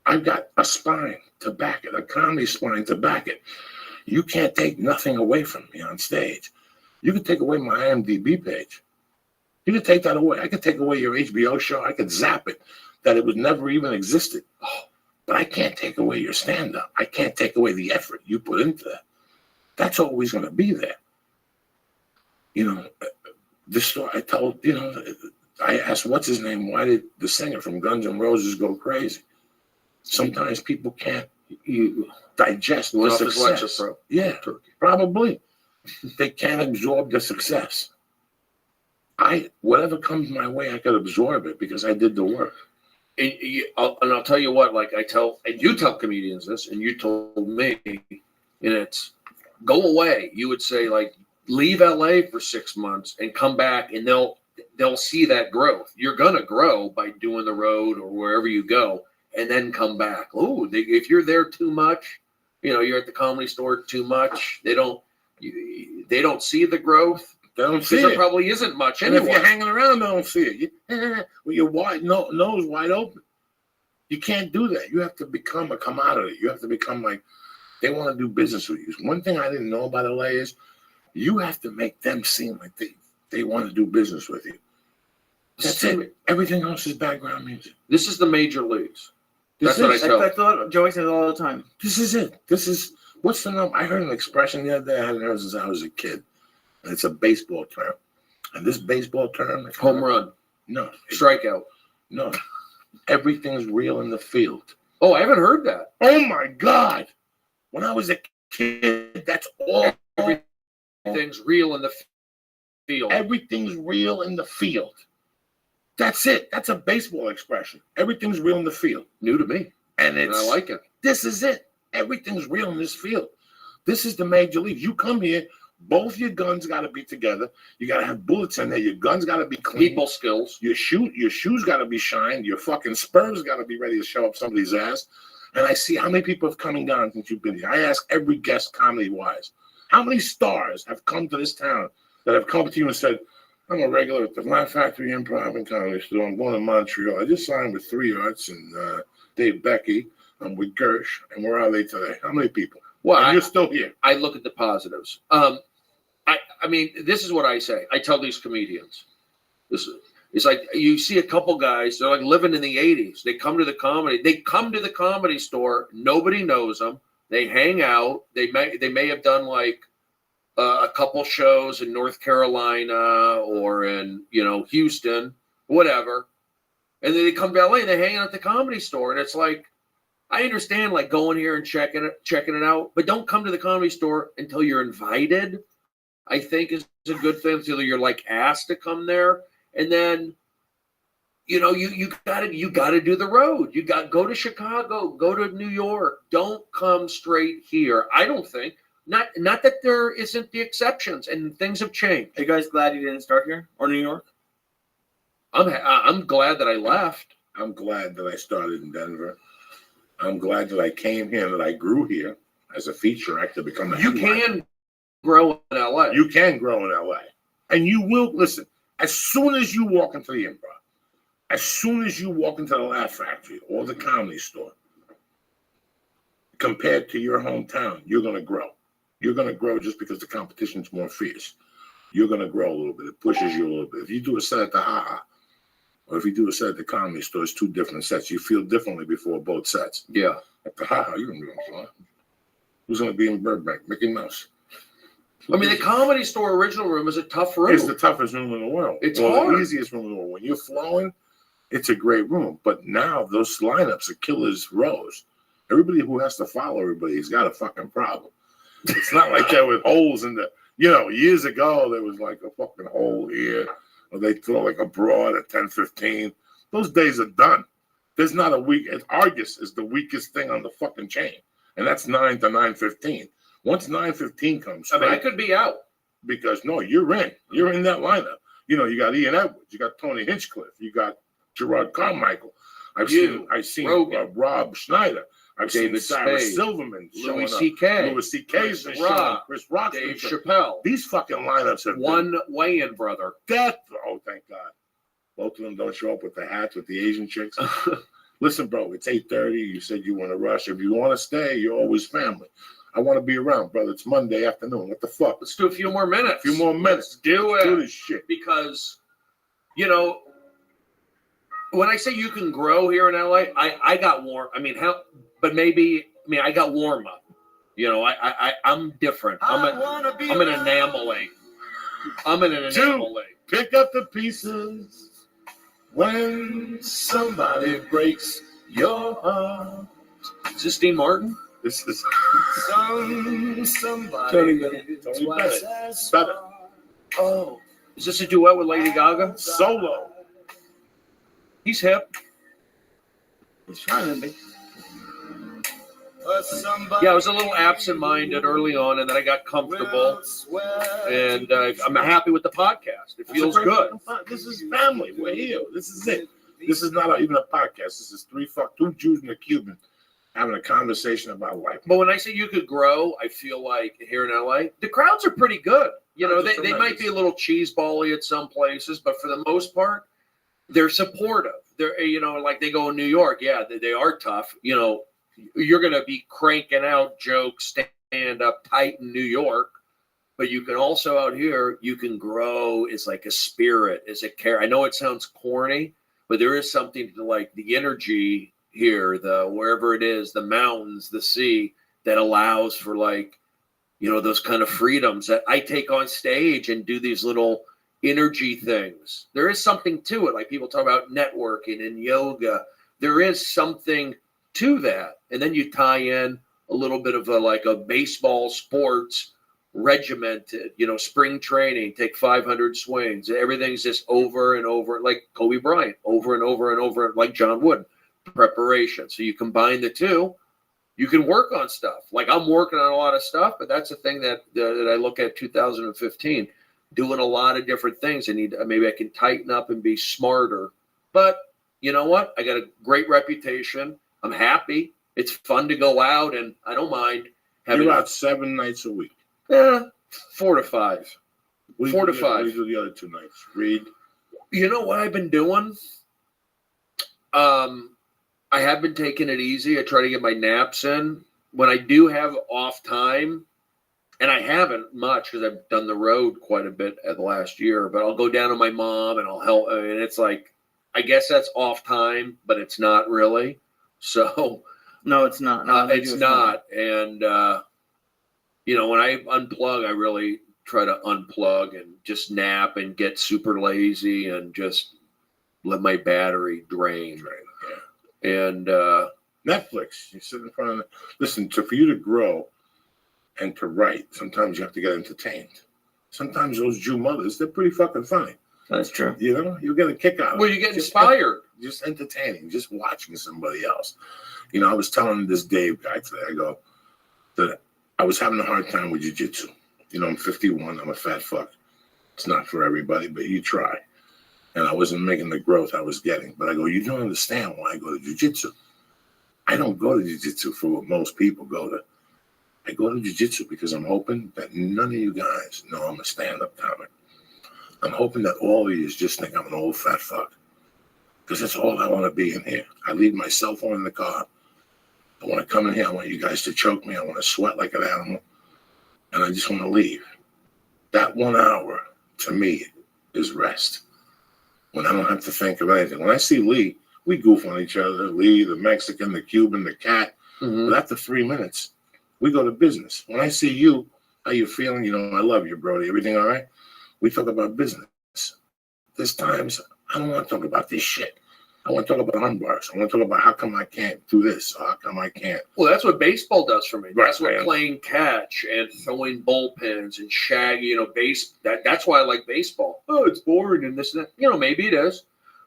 I've got a spine to back it, a comedy spine to back it. You can't take nothing away from me on stage. You can take away my IMDb page. You can take that away. I could take away your HBO show. I could zap it, that it was never even existed. Oh, but I can't take away your stand-up. I can't take away the effort you put into that. That's always going to be there. This story I told, I asked, what's his name? Why did the singer from Guns N' Roses go crazy? Sometimes people can't digest the success. Yeah, probably. They can't absorb the success. Whatever comes my way, I could absorb it because I did the work. And I'll tell you what, like you tell comedians this, and you told me, and it's go away. You would say like leave LA for 6 months and come back, and they'll see that growth. You're gonna grow by doing the road or wherever you go, and then come back. Oh, if you're there too much, you're at the Comedy Store too much. They don't see the growth. They don't see there it. Probably isn't much And anyway. if you're hanging around, they don't see it. With your nose wide open. You can't do that. You have to become a commodity. You have to become like, they want to do business with you. One thing I didn't know about LA is you have to make them seem like they want to do business with you. That's it. Everything else is background music. This is the major leagues. That's what I tell. That's what Joey says all the time. This is it. What's the number? I heard an expression the other day I hadn't heard since I was a kid. And it's a baseball term. And this baseball term... Home run. No. Strikeout. No. Everything's real in the field. Oh, I haven't heard that. Oh, my God. When I was a kid, that's all. Everything's real in the field. Everything's real in the field. That's it. That's a baseball expression. Everything's real in the field. New to me. And I like it. This is it. Everything's real in this field. This is the major league. You come here, both your guns got to be together. You got to have bullets in there. Your guns got to be clean. People skills. Your shoes got to be shined. Your fucking spurs got to be ready to show up somebody's ass. And I see how many people have come and gone since you've been here. I ask every guest comedy-wise, how many stars have come to this town that have come to you and said, I'm a regular at the Laugh Factory Improv and Comedy Store. I'm going to Montreal. I just signed with 3 Arts and Dave Becky. I'm with Gersh. And where are they today? How many people? Well, you're still here. I look at the positives. I mean, this is what I say. I tell these comedians, it's like you see a couple guys, they're like living in the 80s. They come to the comedy store. Nobody knows them. They hang out. They may have done like a couple shows in North Carolina or in, Houston, whatever. And then they come to LA and they hang out at the Comedy Store. And it's like, I understand like going here and checking it out, but don't come to the Comedy Store until you're invited. I think is a good thing until you're like asked to come there. And then, you gotta do the road. You got go to Chicago, go to New York. Don't come straight here. I don't think. Not that there isn't the exceptions and things have changed. Are you guys glad you didn't start here or New York? I'm glad that I left. I'm glad that I started in Denver. I'm glad that I came here, that I grew here as a feature actor, become a headliner. You can grow in LA. You can grow in LA. And you will, listen, as soon as you walk into the Improv, as soon as you walk into the Laugh Factory or the Comedy Store, compared to your hometown, you're going to grow. You're going to grow just because the competition's more fierce. You're going to grow a little bit. It pushes you a little bit. If you do a set at the Ha-Ha, or if you do a set at the Comedy Store, it's 2 different sets. You feel differently before both sets. Yeah. At the Ha-Ha, you're going to be on fly. Who's going to be in Burbank? Mickey Mouse. I mean, the Comedy Store original room is a tough room. It's the toughest room in the world. It's the hard. easiest room in the world. When you're flowing, it's a great room. But now those lineups are killers rows. Everybody who has to follow everybody's got a fucking problem. It's not like that with holes in the, years ago, there was like a fucking hole here, or they throw like a broad at 10:15. Those days are done. There's not a week. Argus is the weakest thing on the fucking chain, and that's 9 to 9:15. Once 9:15 comes, I mean, I could be out. Because no, you're in. You're in that lineup. You got Ian Edwards, you got Tony Hinchcliffe, you got Gerard Carmichael. I've seen Rob Schneider. I've David seen Sarah Spade, Silverman, Louis C.K., Louis C.K.'s Chris been showing, Rock, Chris Rock, Dave Chappelle. These fucking lineups have one weigh-in, brother. Oh, thank God. Both of them don't show up with the hats with the Asian chicks. Listen, bro, it's 8:30. You said you want to rush. If you want to stay, you're always family. I want to be around, brother. It's Monday afternoon. What the fuck? Let's do a few more minutes. A few more minutes. Do it. Do this shit. Because, when I say you can grow here in LA, I got warm. I mean, I got warm up. I'm different. I'm an anomaly. I'm an anomaly. Pick up the pieces when somebody breaks your heart. Is this Dean Martin? This is somebody. Tony Bennett. Better. Oh, is this a duet with Lady Gaga? Solo. He's hip. He's trying to be. Yeah, I was a little absent-minded early on, and then I got comfortable, and I'm happy with the podcast. It feels good. This is family. We're here. This is it. This is not even a podcast. This is two Jews and a Cuban having a conversation about life. But when I say you could grow, I feel like here in LA, the crowds are pretty good. They might be a little cheesebally at some places, but for the most part, they're supportive. They're, like they go in New York. Yeah, they are tough. You're going to be cranking out jokes, stand up tight in New York, but you can also out here, you can grow. It's like a spirit, it's a care. I know it sounds corny, but there is something to like the energy here, wherever it is, the mountains, the sea, that allows for those kind of freedoms that I take on stage and do these little energy things. There is something to it. Like people talk about networking and yoga. There is something to that. And then you tie in a little bit of a baseball sports regimented, spring training, take 500 swings. Everything's just over and over, like Kobe Bryant, over and over and over, like John Wooden. Preparation. So you combine the two, you can work on stuff. Like I'm working on a lot of stuff, but that's a thing that I look at 2015, doing a lot of different things. Maybe I can tighten up and be smarter. But you know what? I got a great reputation. I'm happy. It's fun to go out, and I don't mind having. You're out 7 nights a week. Yeah, 4 to 5. 4 to 5. What do you do the other 2 nights? Read. You know what I've been doing? I have been taking it easy. I try to get my naps in. When I do have off time, and I haven't much because I've done the road quite a bit at the last year, but I'll go down to my mom and I'll help. And it's like, I guess that's off time, but it's not really. So no, it's not. It's not. And, when I unplug, I really try to unplug and just nap and get super lazy and just let my battery drain. And Netflix, you sit in front of it. Listen, for you to grow and to write, sometimes you have to get entertained. Sometimes those Jew mothers, they're pretty fucking funny. That's true. You get a kick out of it. Well, you get inspired. Just entertaining, just watching somebody else. I was telling this Dave guy today, I go, that I was having a hard time with jiu-jitsu. I'm 51, I'm a fat fuck. It's not for everybody, but you try. And I wasn't making the growth I was getting. But I go, you don't understand why I go to jiu-jitsu. I don't go to jiu-jitsu for what most people go to. I go to jiu-jitsu because I'm hoping that none of you guys know I'm a stand-up comic. I'm hoping that all of you just think I'm an old fat fuck. Because that's all I want to be in here. I leave my cell phone in the car. But when I come in here, I want you guys to choke me. I want to sweat like an animal. And I just want to leave. That 1 hour, to me, is rest. When I don't have to think of anything. When I see Lee, we goof on each other. Lee, the Mexican, the Cuban, the cat. Mm-hmm. But after 3 minutes, We go to business. When I see you, how you feeling? You know, I love you, Brody. Everything all right? We talk about business. There's times I don't want to talk about this shit. I want to talk about unbars. I want to talk about how come I can't do this or how come I can't. Well, that's what baseball does for me. Right, That's what man. playing catch and throwing bullpens and shag, that's why I like baseball. Oh, it's boring and this and that. Maybe it is.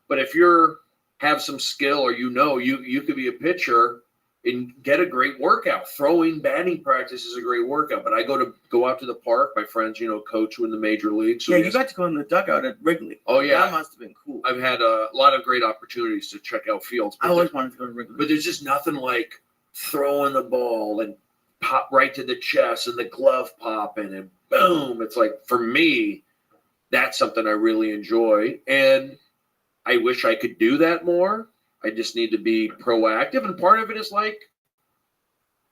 But if you're have some skill or you could be a pitcher and get a great workout. Throwing batting practice is a great workout. But I go out to the park. My friends, coach in the major leagues. So yeah, you got to go in the dugout at Wrigley. Oh, yeah. That must have been cool. I've had a lot of great opportunities to check out fields. I always wanted to go to Wrigley. But there's just nothing like throwing the ball and pop right to the chest and the glove popping and boom. It's like, for me, that's something I really enjoy. And I wish I could do that more. I just need to be proactive. And part of it is like,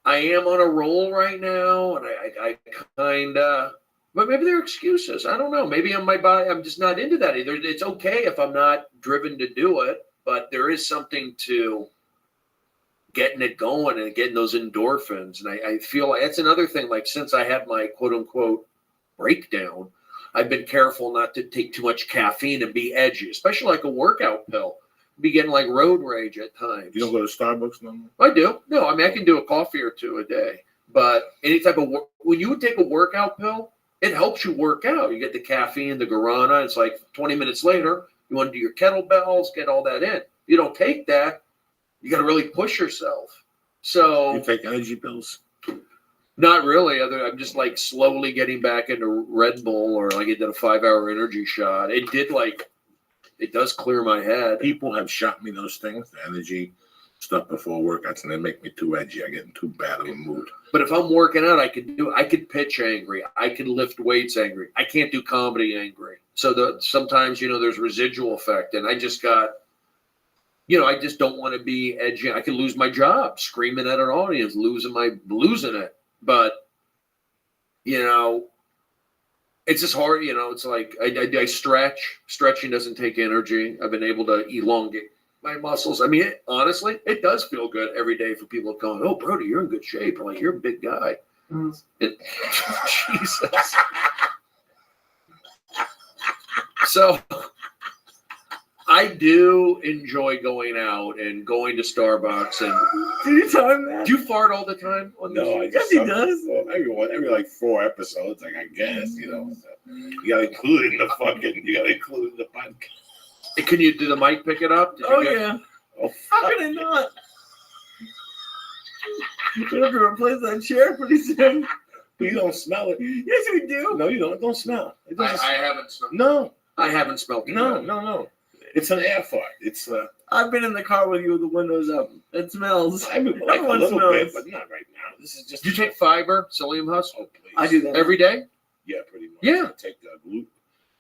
I am on a roll right now. And I kind of, but maybe they're excuses. I don't know. Maybe on my body, I'm just not into that either. It's okay if I'm not driven to do it, but there is something to getting it going and getting those endorphins. And I feel like that's another thing. Like, since I had my quote unquote breakdown, I've been careful not to take too much caffeine and be edgy, especially like a workout pill. Be getting like road rage at times. You don't go to Starbucks no more? I do. No, I mean, I can do a coffee or two a day. But any type of when you would take a workout pill, it helps you work out. You get the caffeine, the guarana. It's like 20 minutes later, you want to do your kettlebells, get all that in. If you don't take that, you got to really push yourself. So you take energy pills? Not really. I'm just like slowly getting back into Red Bull, or like I did a 5-hour energy shot. It does clear my head. People have shot me those things, the energy stuff before workouts, and they make me too edgy. I get in too bad of a mood. But if I'm working out, I could pitch angry. I could lift weights angry. I can't do comedy angry. So sometimes, there's residual effect, and I just got, I just don't want to be edgy. I could lose my job screaming at an audience, losing it. But, it's just hard, it's like I stretch. Stretching doesn't take energy. I've been able to elongate my muscles. I mean, honestly, it does feel good every day for people going, "Oh, Brody, you're in good shape." I'm like, "You're a big guy." Jesus. So I do enjoy going out and going to Starbucks. And do you tell him that? Do you fart all the time? No, I guess he does. Every like 4 episodes, like I guess, you gotta include it in the podcast. Can you do the mic pick it up? Yeah. How can I not? We have to replace that chair pretty soon. But you don't smell it. Yes, we do. No, you don't. Don't smell it. I haven't smelled it. No. I haven't smelled it. No. It's an air fart. I've been in the car with you with the windows up. It smells. I mean, like a little bit, but not right now. This is just. Do you take fiber, psyllium husk? Oh, please. I do that every day. Yeah, pretty much. Yeah. I take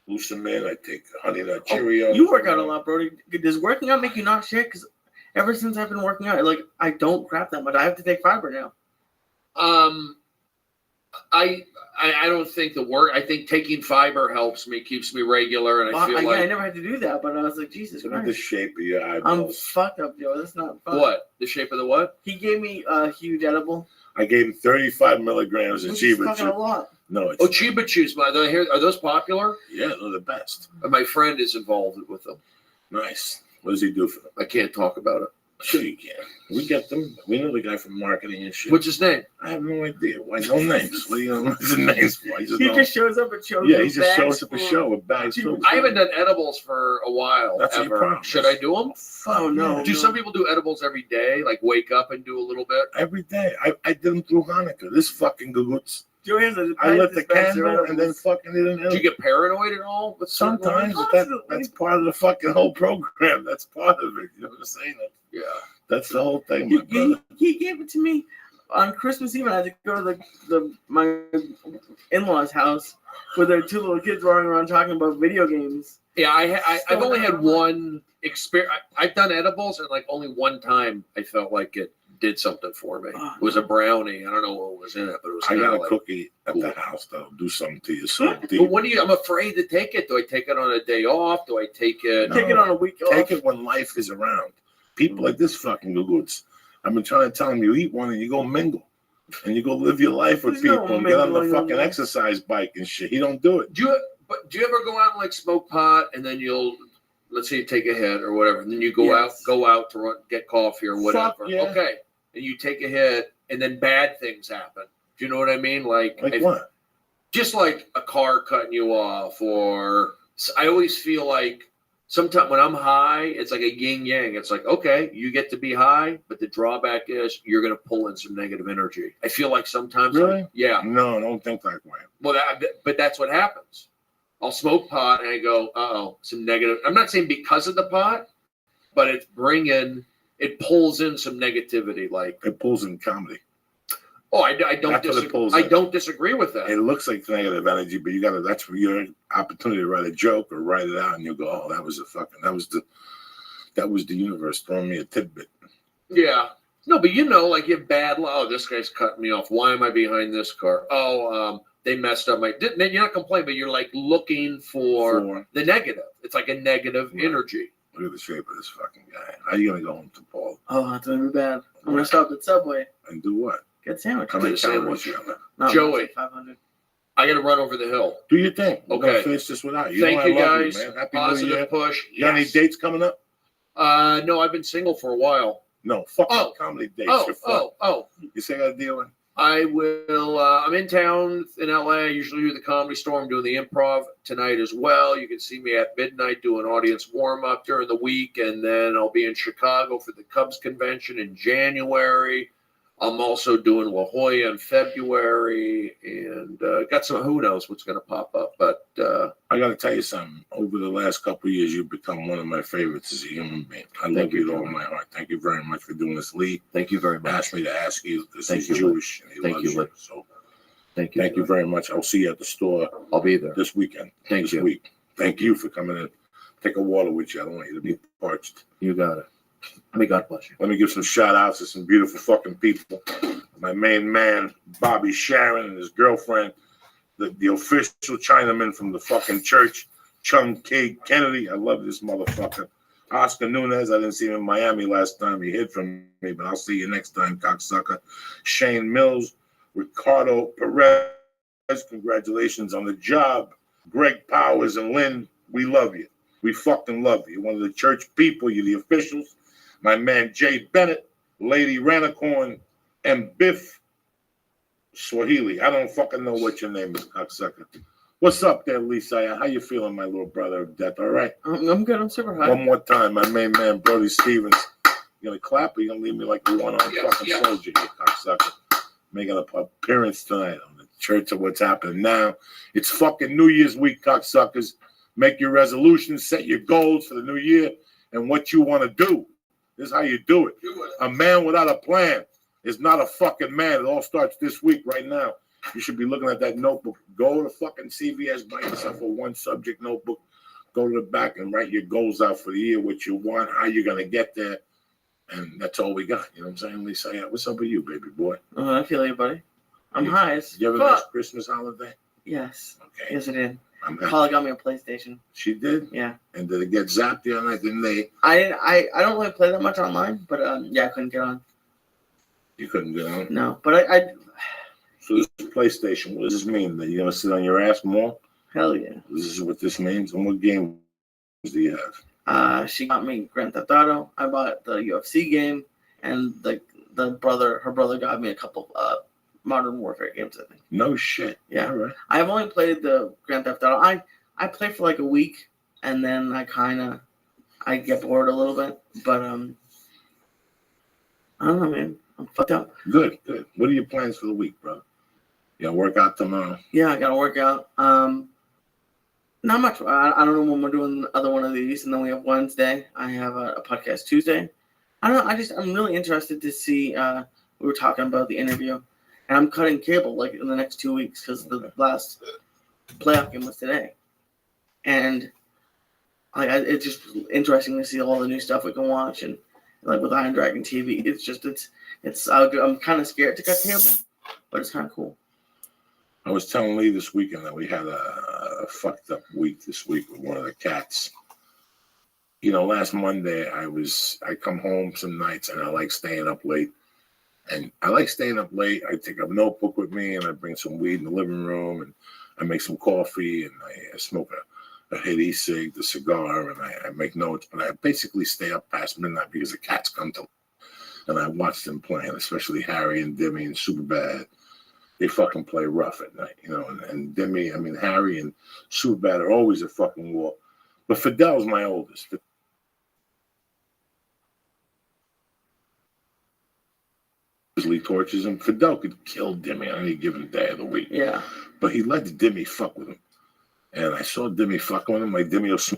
glucosamine. I take honey nut Cheerios. You work out a lot, Brody. Does working out make you not shit? Because ever since I've been working out, I don't crap that much. I have to take fiber now. I don't think I think taking fiber helps me, keeps me regular, and I feel like I never had to do that, but I was like, Jesus look at Christ. the shape of your eyeballs. I'm fucked up, Joe. That's not fun. What? The shape of the what? He gave me a huge edible. I gave him 35 milligrams of Chiba fucking a lot. No, it's Chiba Chews. Are those popular? Yeah, they're the best. My friend is involved with them. Nice. What does he do for them? I can't talk about it. Sure you can. We get them. We know the guy from marketing and shit. What's his name? I have no idea. Why no names? What do you know his names for? He just shows up at shows. Yeah, he just shows up at show with bags filled. I haven't done edibles for a while. That's ever. Should I do them? Oh no. Do some people do edibles every day? Like wake up and do a little bit? Every day. I did them through Hanukkah. This fucking gagoots. I lit the candle and then fucking did an Do you get paranoid at all? Sometimes, but that's part of the fucking whole program. That's part of it. You know what I'm saying? Yeah. That's the whole thing, my brother. He gave it to me on Christmas Eve. I had to go to my in-laws' house where their 2 little kids running around talking about video games. Yeah, I've only had one experience. I've done edibles, and like only one time I felt like it did something for me. It was a brownie. I don't know what was in it, but it was. I got a cookie at the house that'll do something to you. So but what do you? I'm afraid to take it. Do I take it on a day off? Do I take it? Take it on a week off. Take it when life is around. People like this fucking gagoots. I've been trying to tell them, you eat one and you go mingle. and you go live your life with There's no people and get on the mingling fucking on exercise bike and shit. He don't do it. Do you ever go out and like smoke pot and then you'll, let's say you take a hit or whatever, and then you go out to run, get coffee or whatever. Fuck yeah. Okay. And you take a hit and then bad things happen. Do you know what I mean? Like what? Just like a car cutting you off, or I always feel like sometimes when I'm high, it's like a yin yang. It's like, okay, you get to be high, but the drawback is you're going to pull in some negative energy. I feel like sometimes. Really? Yeah. No, I don't think that way. Well, but that's what happens. I'll smoke pot and I go, some negative. I'm not saying because of the pot, but it pulls in some negativity. Like it pulls in comedy. Oh, I don't disagree with that. It looks like negative energy, but that's your opportunity to write a joke or write it out, and you go, "Oh, that was the universe throwing me a tidbit." Yeah, no, but like you have bad luck. Oh, this guy's cutting me off. Why am I behind this car? Oh, they messed up my. You're not complaining, but you're like looking for the negative. It's like a negative energy. Look at the shape of this fucking guy. How are you gonna go home to Paul? Oh, that's gonna be bad. I'm gonna stop at Subway and do what? Get sandwich. How many sandwich? Joey, 500. I got to run over the hill. Do your thing. Okay. We're gonna finish this without you. Thank you, I love guys. You, man. Happy Positive New Year. push. You got any dates coming up? No, I've been single for a while. No, fucking comedy dates. You say I got a deal in? I will. I'm in town in LA. I usually do the Comedy Store. I'm doing the Improv tonight as well. You can see me at midnight doing audience warm up during the week, and then I'll be in Chicago for the Cubs convention in January. I'm also doing La Jolla in February, and got some. Who knows what's going to pop up? But I got to tell you something. Over the last couple of years, you've become one of my favorites as a human being. I love you with all my heart. Thank you very much for doing this, Lee. Thank you very much. Asked me to ask you. He's you, Jewish. And he Thank loves you, you. Lee. So thank you. Thank you very much. I'll see you at the store. I'll be there this weekend. Thank you. Week. Thank you for coming in. Take a water with you. I don't want you to be parched. You got it. May God bless you. Let me give some shout outs to some beautiful fucking people. My main man, Bobby Sharon, and his girlfriend, the official Chinaman from the fucking church, Chung K. Kennedy. I love this motherfucker. Oscar Nunez, I didn't see him in Miami last time. He hid from me, but I'll see you next time, cocksucker. Shane Mills, Ricardo Perez, congratulations on the job. Greg Powers and Lynn, we love you. We fucking love you. You're one of the church people. You're the officials. My man Jay Bennett, Lady Ranicorn, and Biff Swahili. I don't fucking know what your name is, cocksucker. What's up there, Lisa? How you feeling, my little brother of death? All right? I'm good. I'm super high. One more time, my main man, Brody Stevens. You gonna clap or you gonna leave me like the one-armed fucking soldier, you cocksucker? Making an appearance tonight on the Church of What's Happening Now. It's fucking New Year's week, cocksuckers. Make your resolutions, set your goals for the new year, and what you want to do. This is how you do it. A man without a plan is not a fucking man. It all starts this week, right now. You should be looking at that notebook. Go to fucking CVS, buy yourself a one-subject notebook. Go to the back and write your goals out for the year, what you want, how you're going to get there. And that's all we got. You know what I'm saying, Lisa? Yeah, what's up with you, baby boy? I feel you, buddy. I'm high as You have a nice Christmas holiday? Yes. Okay. Yes, I did. I'm happy. Holly got me a PlayStation. She did? Yeah. And did it get zapped the other night? Didn't they? I don't really play that much online, but yeah, I couldn't get on. You couldn't get on? No, but I So this is PlayStation. What does this mean? That you're going to sit on your ass more? Hell yeah. This is what this means? And what games do you have? She got me Grand Theft Auto. I bought the UFC game, and her brother got me a couple Modern Warfare games, I think. No shit. Yeah. All right. I've only played the Grand Theft Auto. I play for like a week, and then I get bored a little bit. But I don't know, man. I'm fucked up. Good. What are your plans for the week, bro? You got to work out tomorrow? Yeah, I got to work out. Not much. I don't know when we're doing the other one of these, and then we have Wednesday. I have a podcast Tuesday. I don't know. I'm really interested to see. We were talking about the interview, and I'm cutting cable like in the next 2 weeks because the last playoff game was today, and it's just interesting to see all the new stuff we can watch, and like with Iron Dragon TV, I'm kind of scared to cut cable, but it's kind of cool. I was telling Lee this weekend that we had a fucked up week this week with one of the cats. You know, last Monday I come home some nights and I like staying up late. And I like staying up late. I take a notebook with me, and I bring some weed in the living room, and I make some coffee, and I smoke a hit e-cig, the cigar, and I make notes. But I basically stay up past midnight because the cats come to, and I watch them playing, especially Harry and Demi and Superbad. They fucking play rough at night, you know. And Demi, I mean, Harry and Superbad are always a fucking war. But Fidel's my oldest. He tortures him. Fidel could kill Demi on any given day of the week. Yeah. But he let Demi fuck with him. And I saw Demi fucking with him. Like Demi was.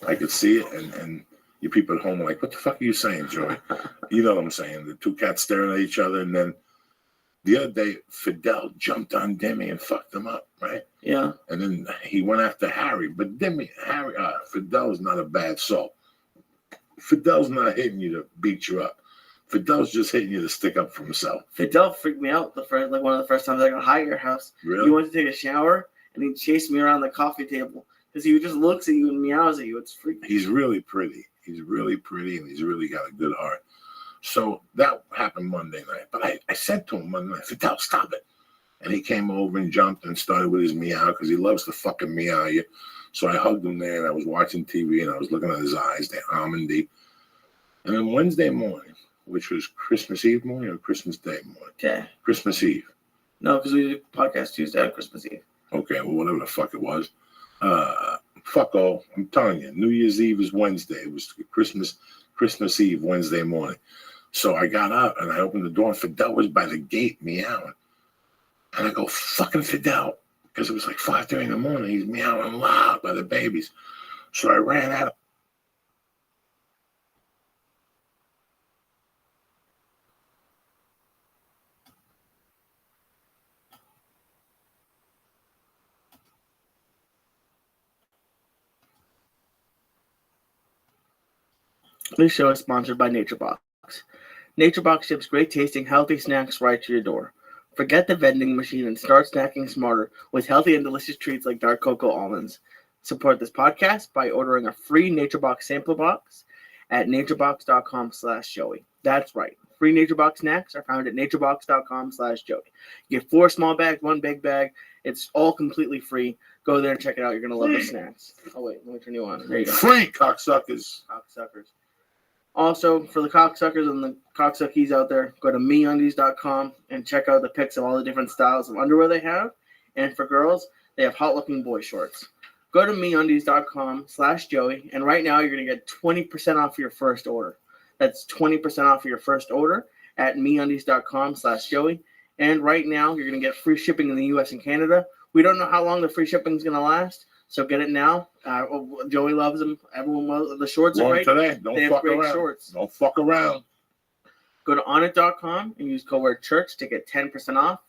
I could see it, and you people at home are like, what the fuck are you saying, Joey? You know what I'm saying? The two cats staring at each other, and then the other day, Fidel jumped on Demi and fucked him up, right? Yeah. And then he went after Harry, but Fidel's not a bad soul. Fidel's not hitting you to beat you up. Fidel's just hitting you to stick up for himself. Fidel freaked me out one of the first times I got high at your house. Really? You went to take a shower, and he chased me around the coffee table because he just looks at you and meows at you. It's freaky. He's really pretty. He's really pretty, and he's really got a good heart. So that happened Monday night. But I said to him Monday night, Fidel, stop it. And he came over and jumped and started with his meow because he loves to fucking meow you. So I hugged him there, and I was watching TV, and I was looking at his eyes. They're almondy. And then Wednesday morning, which was Christmas Eve morning or Christmas Day morning? Okay. Christmas Eve. No, because we did podcast Tuesday on Christmas Eve. Okay, well, whatever the fuck it was. Fuck all. I'm telling you, New Year's Eve is Wednesday. It was Christmas Eve, Wednesday morning. So I got up, and I opened the door, and Fidel was by the gate meowing. And I go, fucking Fidel, because it was like 5:30 in the morning. He's meowing loud by the babies. So I ran out. This show is sponsored by NatureBox. NatureBox ships great tasting, healthy snacks right to your door. Forget the vending machine and start snacking smarter with healthy and delicious treats like dark cocoa almonds. Support this podcast by ordering a free NatureBox sample box at naturebox.com/Joey. That's right. Free NatureBox snacks are found at naturebox.com/Joey. You get 4 small bags, 1 big bag. It's all completely free. Go there and check it out. You're going to love the snacks. Oh, wait. Let me turn you on. There you go. Free, cocksuckers. Cocksuckers. Also, for the cocksuckers and the cocksuckies out there, go to meundies.com and check out the pics of all the different styles of underwear they have. And for girls, they have hot-looking boy shorts. Go to meundies.com/Joey, and right now you're going to get 20% off your first order. That's 20% off your first order at meundies.com/Joey. And right now, you're going to get free shipping in the U.S. and Canada. We don't know how long the free shipping is going to last, so get it now. Joey loves them. Everyone loves them. The shorts are great. Today. Don't they have fuck great around. shorts. Don't fuck around. Go to onnit.com and use code word church to get 10% off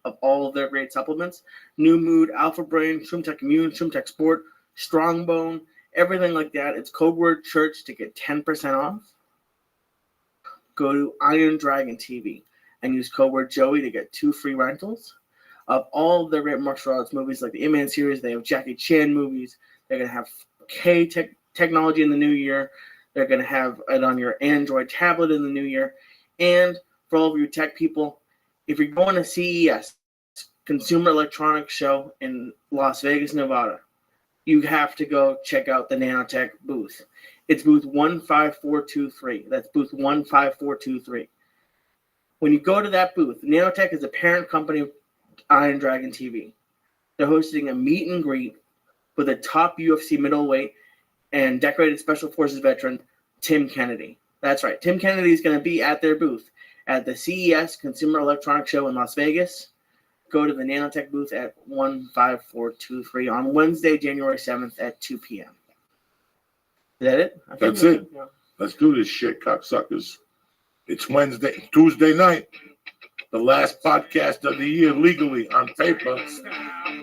of all of their great supplements. New Mood, Alpha Brain, ShroomTech Immune, ShroomTech Sport, Strongbone, everything like that. It's code word church to get 10% off. Go to Iron Dragon TV and use code word Joey to get 2 free rentals of all of their great martial arts movies like the Ip-Man series. They have Jackie Chan movies. They're going to have K technology in the new year. They're going to have it on your Android tablet in the new year. And for all of you tech people, if you're going to CES, Consumer Electronics Show in Las Vegas, Nevada, you have to go check out the Nanotech booth. It's booth 15423. That's booth 15423. When you go to that booth, Nanotech is a parent company of Iron Dragon TV. They're hosting a meet and greet with a top UFC middleweight and decorated Special Forces veteran, Tim Kennedy. That's right. Tim Kennedy is going to be at their booth at the CES Consumer Electronics Show in Las Vegas. Go to the Nanotech booth at 15423 on Wednesday, January 7th at 2 p.m. Is that it? That's it. Yeah. Let's do this shit, cocksuckers. It's Tuesday night. The last podcast of the year legally on paper.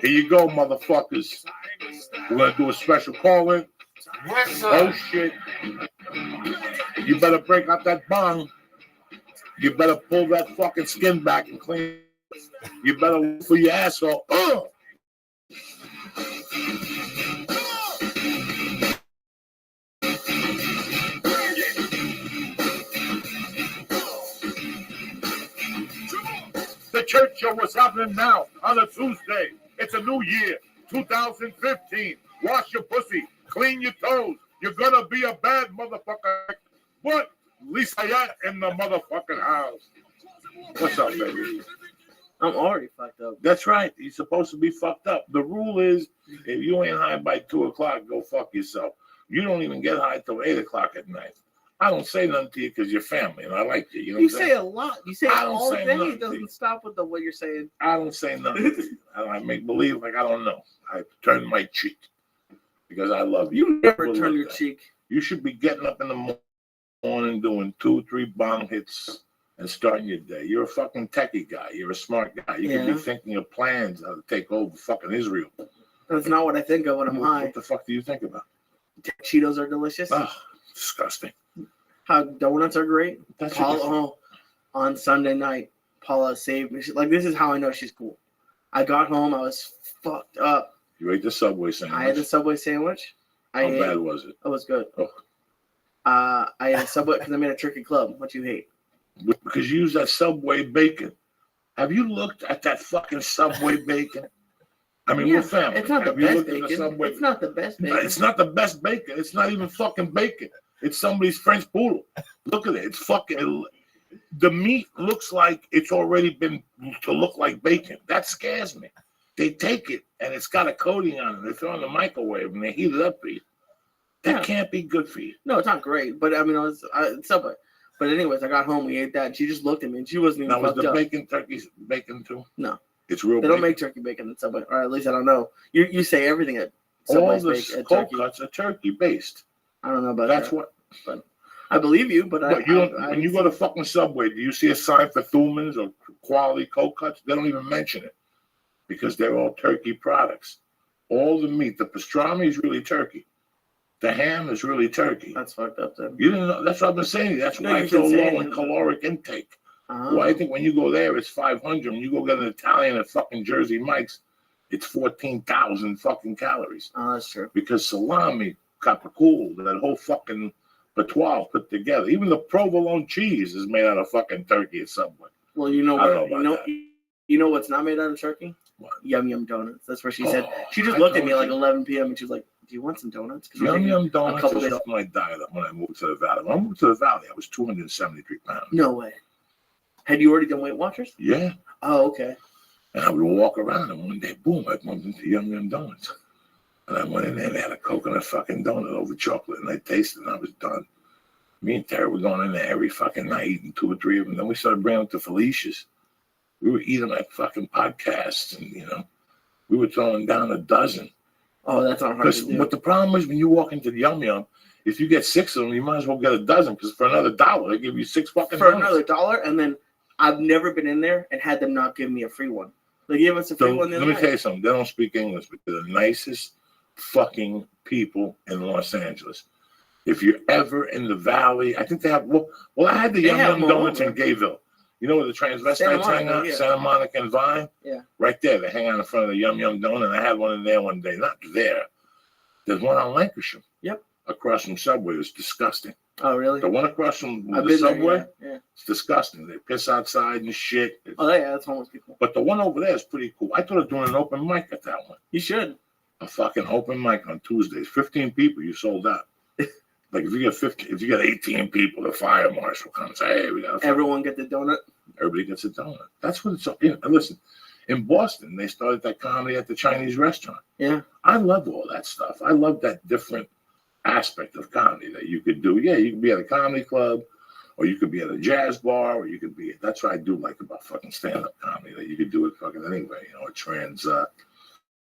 Here you go, motherfuckers. We're going to do a special call-in. Oh, shit. You better break out that bong. You better pull that fucking skin back and clean. You better look for your asshole. The church show was happening now on a Tuesday. It's a new year, 2015. Wash your pussy, clean your toes. You're gonna be a bad motherfucker. But at least I got in the motherfucking house. What's up, baby? I'm already fucked up. That's right. You're supposed to be fucked up. The rule is, if you ain't high by 2 o'clock, go fuck yourself. You don't even get high till 8 o'clock at night. I don't say nothing to you because you're family and I like you. You know You what I'm say saying? a lot. You say it I don't all say day. nothing It to you. doesn't stop with what you're saying. I don't say nothing to you. I make believe like I don't know. I turn my cheek because I love you. You never People turn love your that. cheek. You should be getting up in the morning doing 2, 3 bong hits and starting your day. You're a fucking techie guy. You're a smart guy. You could Yeah. be thinking of plans how to take over fucking Israel. That's not what I think of when I'm high. What the fuck do you think about? Cheetos are delicious. Oh, disgusting. How donuts are great. That's Paula, on Sunday night, Paula saved me. Like, this is how I know she's cool. I got home. I was fucked up. You ate the Subway sandwich. I had the Subway sandwich. How bad was it? It was good. Oh. I ate a Subway because I made a turkey club. What you hate? Because you use that Subway bacon. Have you looked at that fucking Subway bacon? I mean, Yeah, we're family. it's not the Have you best looked at the bacon. Subway? It's not the best No, bacon. it's not the best bacon. It's not even fucking bacon. It's somebody's French poodle. Look at it. It's fucking. The meat looks like it's already been to look like bacon. That scares me. They take it and it's got a coating on it. They throw it in the microwave and they heat it up for you. That can't be good for you. No, it's not great. But I mean, it's Subway. But anyways, I got home. We ate that. And she just looked at me and she wasn't even Now, was fucked the up. bacon turkey bacon too? No. It's real They don't bacon. make turkey bacon at Subway, or at least I don't know. You say everything at All Subway's the at cold turkey. cuts are turkey based. I don't know about That's that. what. But I believe you. But But you don't, when you go to fucking Subway, do you see a sign for Thumans or quality cold cuts? They don't even mention it because they're all turkey products. All the meat, the pastrami is really turkey. The ham is really turkey. That's fucked up then. You didn't know. That's what I've been saying. That's No, why you it's so been saying low in it. caloric intake. Oh. Well, I think when you go there, it's 500. When you go get an Italian at fucking Jersey Mike's, it's 14,000 fucking calories. Oh, that's true. Because salami, capicool, that whole fucking patois put together. Even the provolone cheese is made out of fucking turkey at Subway. Well, you know I what? don't know about that. You know what's not made out of turkey? What? Yum Yum donuts. That's where she said. Oh, She just I looked at told me like you. 11 p.m. and she was like, "Do you want some donuts?" 'Cause we're Yum taking Yum a donuts couple was days. off my diet when I moved to the valley. When I moved to the valley, I was 273 pounds. No way. Had you already done Weight Watchers? Yeah. Oh, okay. And I would walk around and one day, boom, I bumped into Yum Yum Donuts. And I went in there and they had a coconut fucking donut over chocolate and I tasted it and I was done. Me and Terry were going in there every fucking night eating 2 or 3 of them. Then we started bringing them to Felicia's. We were eating like fucking podcasts and, we were throwing down a dozen. Oh, that's not hard to do. But the problem is when you walk into the Yum Yum, if you get 6 of them, you might as well get a dozen because for another $1, they give you 6 fucking For donuts. another $1, and then I've never been in there and had them not give me a free one. They gave us a free So one the let other me tell you night. something. They don't speak English, but they're the nicest fucking people in Los Angeles. If you're ever in the valley, I think they have. Well, I had the They Yum have Yum them all Donuts in over. Gayville. You know where the Santa transvestites hang Monica, out? yeah. Santa Monica and Vine. Yeah. Right there, they hang out in front of the Yum Yum Donut. And I had one in there one day. Not there. There's one on Lancashire. Yep. Across from Subway. It's disgusting. Oh, really? The one across from I've the been there, Subway. yeah. It's disgusting. They piss outside and shit. Oh, yeah, that's homeless people. But the one over there is pretty cool. I thought of doing an open mic at that one. You should. A fucking open mic on Tuesdays. 15 people, you sold out. Like if you get 18 people, the fire marshal comes. Hey, we got. Everyone get the donut. Everybody gets a donut. That's what it's. And listen, in Boston, they started that comedy at the Chinese restaurant. Yeah. I love all that stuff. I love that different aspect of comedy that you could do. Yeah, you could be at a comedy club, or you could be at a jazz bar, or you could be. That's what I do like about fucking stand-up comedy. That you could do it fucking anyway.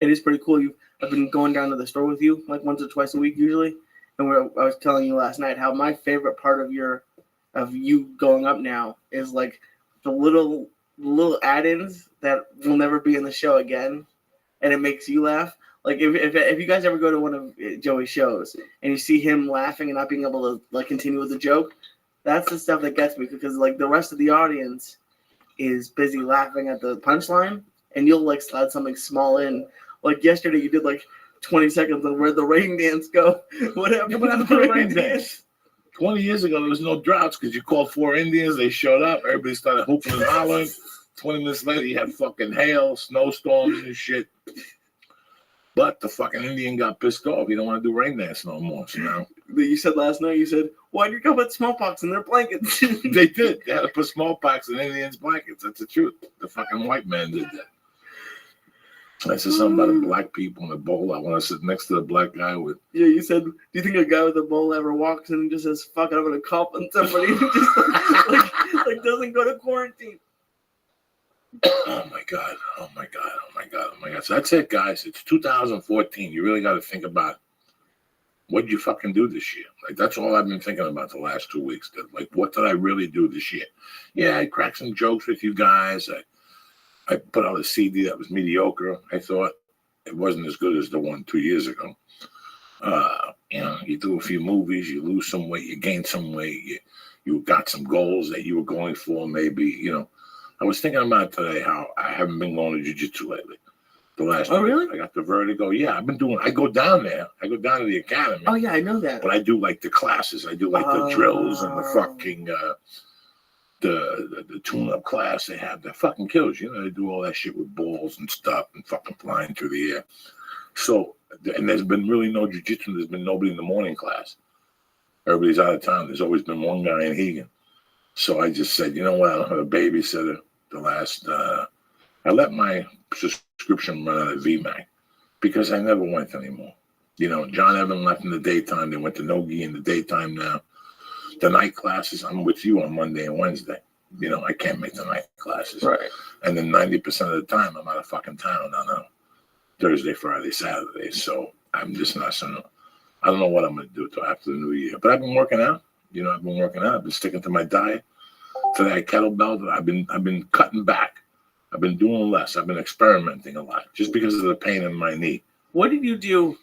It is pretty cool. I've been going down to the store with you like once or twice a week usually, and I was telling you last night how my favorite part of you going up now is like the little add-ins that will never be in the show again, and it makes you laugh. Like if you guys ever go to one of Joey's shows and you see him laughing and not being able to like continue with the joke, that's the stuff that gets me because like the rest of the audience is busy laughing at the punchline, and you'll like slide something small in. Like yesterday, you did like 20 seconds on where'd the rain dance go. What happened? Yeah, but I'm the rain dance. 20 years ago, there was no droughts because you called 4 Indians. They showed up. Everybody started hooping and hollering. 20 minutes later, you had fucking hail, snowstorms and shit. But the fucking Indian got pissed off. He don't want to do rain dance no more. So now You said last night, you said, why'd you go put smallpox in their blankets? they did. They had to put smallpox in Indians' blankets. That's the truth. The fucking white man did that. I said something about the black people in the bowl. I want to sit next to the black guy with. Yeah, you said, do you think a guy with a bowl ever walks in and just says, fuck it, I'm going to cough on somebody and just like doesn't go to quarantine? Oh my God. Oh my God. Oh my God. Oh my God. So that's it, guys. It's 2014. You really got to think about what did you fucking do this year? Like, that's all I've been thinking about the last 2 weeks. Like, what did I really do this year? Yeah, I cracked some jokes with you guys. I put out a CD that was mediocre. I thought it wasn't as good as the one 2 years ago. You know, you do a few movies, you lose some weight, you gain some weight, you got some goals that you were going for, maybe, you know. I was thinking about today how I haven't been going to jiu-jitsu lately. The last Oh, really? I got the vertigo. Yeah, I go down there. I go down to the academy. Oh, yeah, I know that. But I do like the classes. I do like the drills and the fucking the tune-up class they have. That fucking kills you. You know, they do all that shit with balls and stuff and fucking flying through the air. So, and there's been really no jiu-jitsu. There's been nobody in the morning class. Everybody's out of town. There's always been one guy in Hegan. So I just said, you know what? I don't have a babysitter. The last, I let my subscription run out of VMAC because I never went anymore. You know, John Evan left in the daytime. They went to Nogi in the daytime now. The night classes, I'm with you on Monday and Wednesday. You know, I can't make the night classes. Right. And then 90% of the time, I'm out of fucking town on a Thursday, Friday, Saturday. So I'm just not so. I don't know what I'm going to do till after the new year. But I've been working out. You know, I've been working out. I've been sticking to my diet. To that kettlebell, I've been cutting back. I've been doing less. I've been experimenting a lot just because of the pain in my knee. What did you do?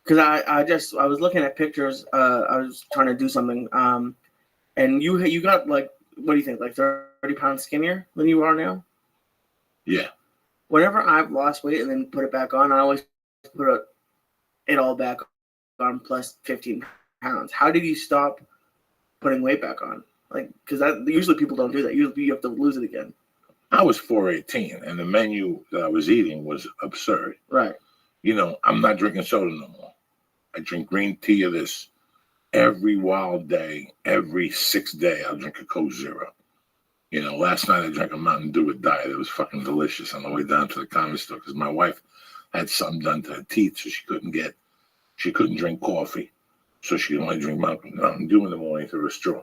Because I was looking at pictures. I was trying to do something. And you got like, what do you think? Like 30 pounds skinnier than you are now? Yeah. Whenever I've lost weight and then put it back on, I always put it all back on plus 15 pounds. How did you stop putting weight back on? Like, because usually people don't do that. Usually you have to lose it again. I was 418, and the menu that I was eating was absurd. Right. You know, I'm not drinking soda no more. I drink green tea of this every wild day. Every 6th day, I'll drink a Coke Zero. You know, last night I drank a Mountain Dew with diet. It was fucking delicious on the way down to the comedy store because my wife had something done to her teeth, so she couldn't drink coffee. So she could only drink Mountain Dew in the morning through a straw.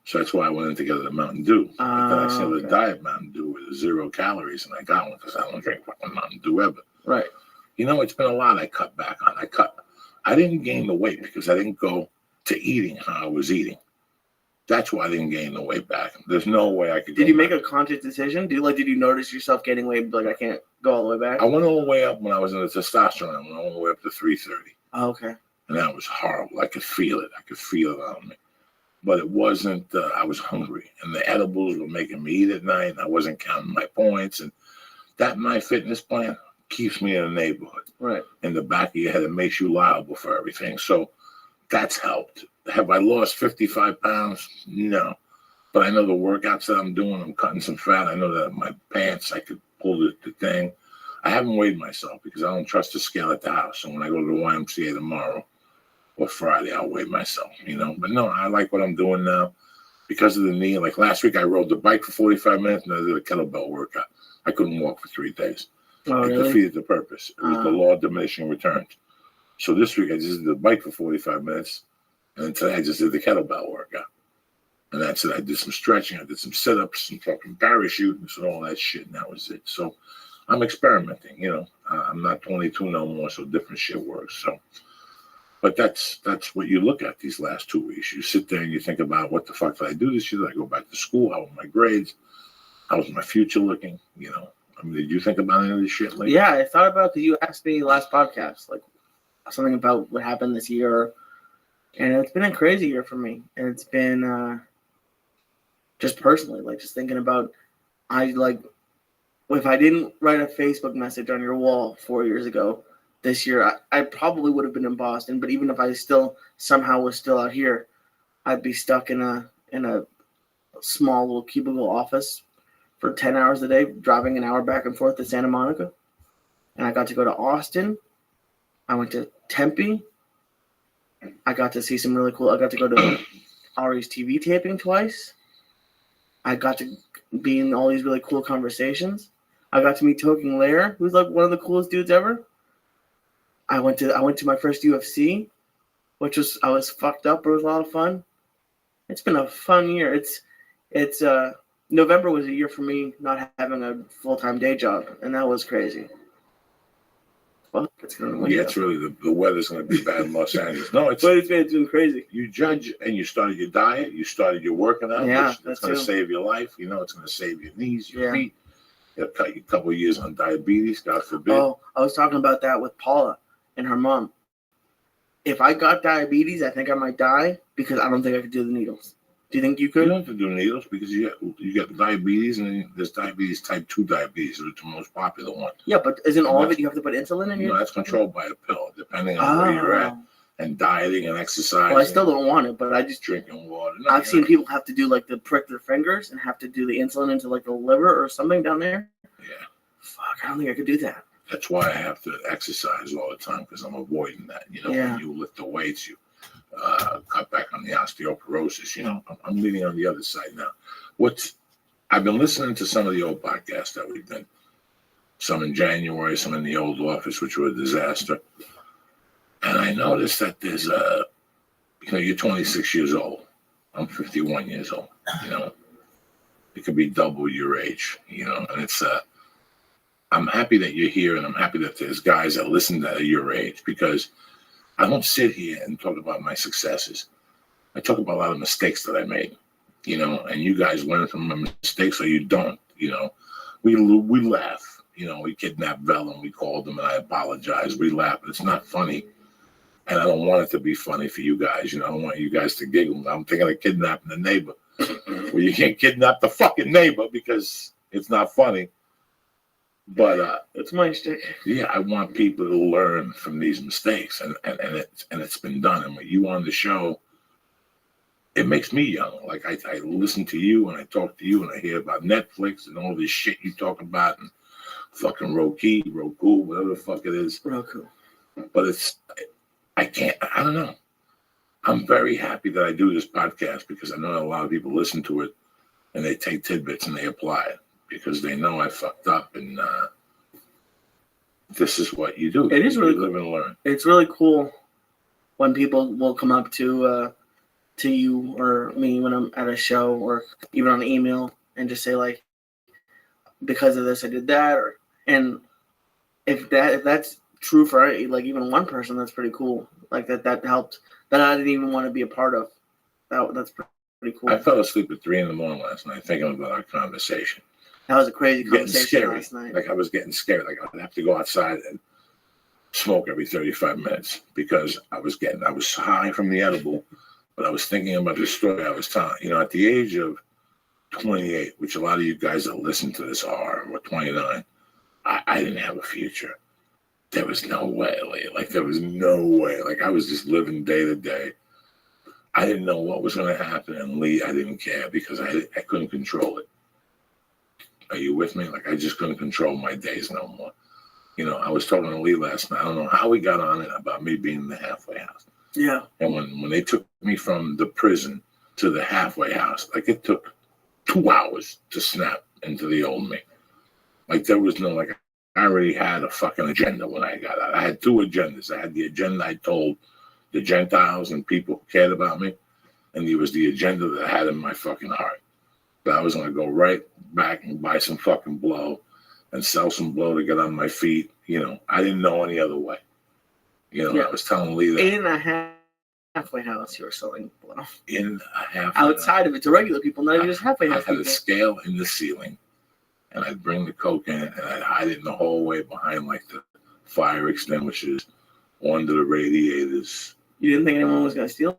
So that's why I went in to get the Mountain Dew. And then I saw the diet Mountain Dew with 0 calories, and I got one because I don't drink fucking Mountain Dew ever. Right. You know, it's been a lot I cut back on. I didn't gain the weight because I didn't go to eating how I was eating. That's why I didn't gain the weight back. There's no way I could. Did you make a conscious decision? Did you notice yourself gaining weight? Like, I can't go all the way back. I went all the way up when I was in the testosterone. I went all the way up to 330. Oh, okay. And that was horrible. I could feel it. I could feel it on me. But it wasn't. I was hungry, and the edibles were making me eat at night. And I wasn't counting my points, and that My Fitness plan keeps me in the neighborhood. Right. In the back of your head, it makes you liable for everything. So that's helped. Have I lost 55 pounds? No. But I know the workouts that I'm doing, I'm cutting some fat. I know that my pants, I could pull the thing. I haven't weighed myself because I don't trust the scale at the house. So when I go to the YMCA tomorrow or Friday, I'll weigh myself, you know. But no, I like what I'm doing now because of the knee. Like last week, I rode the bike for 45 minutes and I did a kettlebell workout. I couldn't walk for 3 days. Oh, it really? defeated the purpose. It was the law of diminishing returns. So this week, I just did the bike for 45 minutes. And then today I just did the kettlebell workout. And that's it. I did some stretching. I did some sit-ups, some fucking parachuting, and all that shit. And that was it. So I'm experimenting, you know. I'm not 22 no more, so different shit works. So, but that's what you look at these last 2 weeks. You sit there and you think about what the fuck did I do this year? Did I go back to school? How were my grades? How was my future looking? You know, I mean, did you think about any of this shit lately? Yeah, I thought about it because you asked me last podcast, like something about what happened this year. And it's been a crazy year for me. And it's been just personally, like just thinking about, if I didn't write a Facebook message on your wall 4 years ago, this year, I probably would have been in Boston. But even if I still somehow was still out here, I'd be stuck in a small little cubicle office for 10 hours a day, driving an hour back and forth to Santa Monica. And I got to go to Austin. I went to Tempe. I got to see some really cool. I got to go to Ari's TV taping twice. I got to be in all these really cool conversations. I got to meet Toking Lair, who's like one of the coolest dudes ever. I went to my first UFC, which I was fucked up, but it was a lot of fun. It's been a fun year. It's November was a year for me not having a full-time day job, and that was crazy. Well, it's really the weather's going to be bad in Los Angeles. No, but it's been crazy. You judge, and you started your diet, you started your working out. Yeah, it's going to save your life. You know, it's going to save your knees, your feet. It'll cut you a couple of years on diabetes, God forbid. Oh, I was talking about that with Paula and her mom. If I got diabetes, I think I might die because I don't think I could do the needles. Do you think you could? You don't have to do needles because you got diabetes, and there's diabetes type 2 diabetes, which is the most popular one. Yeah, but isn't all of it you have to put insulin in? No, that's controlled by a pill, depending on where you're at, and dieting and exercise. Well, I still don't want it, but I just drinking water. No, I've seen people have to do like prick their fingers and have to do the insulin into like the liver or something down there. Yeah. Fuck, I don't think I could do that. That's why I have to exercise all the time because I'm avoiding that. You know, when you lift the weights, you cut back on the osteoporosis. You know, I'm leaning on the other side now. I've been listening to some of the old podcasts that we've done. Some in January, some in the old office, which were a disaster. And I noticed that there's you're 26 years old. I'm 51 years old. You know, it could be double your age. You know, and it's I'm happy that you're here, and I'm happy that there's guys that listen that are your age, because I don't sit here and talk about my successes. I talk about a lot of mistakes that I made, you know, and you guys learn from my mistakes or you don't, you know. We laugh, you know, we kidnapped Vel and we called them and I apologize. We laugh, but it's not funny. And I don't want it to be funny for you guys, you know. I don't want you guys to giggle. I'm thinking of kidnapping the neighbor. Well, you can't kidnap the fucking neighbor because it's not funny. But it's my mistake. Yeah, I want people to learn from these mistakes, and it's been done. And with you on the show, it makes me young. Like I listen to you and I talk to you and I hear about Netflix and all this shit you talk about and fucking Roku, whatever the fuck it is. Roku. But I don't know. I'm very happy that I do this podcast because I know a lot of people listen to it and they take tidbits and they apply it, because they know I fucked up, and this is what you do. It is really live and learn. It's really cool when people will come up to you or me when I'm at a show or even on email and just say like, because of this I did that, and if that's true for like even one person, that's pretty cool. Like that helped, that I didn't even want to be a part of. That's pretty cool. I fell asleep at 3 a.m. last night thinking about our conversation. That was a crazy conversation scary. last night. Like I was getting scared. Like I'd have to go outside and smoke every 35 minutes because I was high from the edible, but I was thinking about the story I was telling. You know, at the age of 28, which a lot of you guys that listen to this are, or 29, I didn't have a future. There was no way. Like there was no way. Like I was just living day to day. I didn't know what was going to happen, and Lee, I didn't care because I couldn't control it. Are you with me? Like I just couldn't control my days no more. You know, I was talking to Lee last night. I don't know how we got on it about me being in the halfway house. Yeah. And when they took me from the prison to the halfway house, like it took 2 hours to snap into the old me. Like there was no, like I already had a fucking agenda when I got out. I had 2 agendas. I had the agenda I told the Gentiles and people who cared about me, and there was the agenda that I had in my fucking heart. But I was going to go right back and buy some fucking blow and sell some blow to get on my feet. You know, I didn't know any other way. You know, I was telling Lee that. In a halfway house, you were selling blow. In a halfway outside of it to regular people, not even just halfway house. I had people. a scale in the ceiling, and I'd bring the coke in and I'd hide it in the hallway behind like the fire extinguishers, under the radiators. You didn't think anyone was going to steal?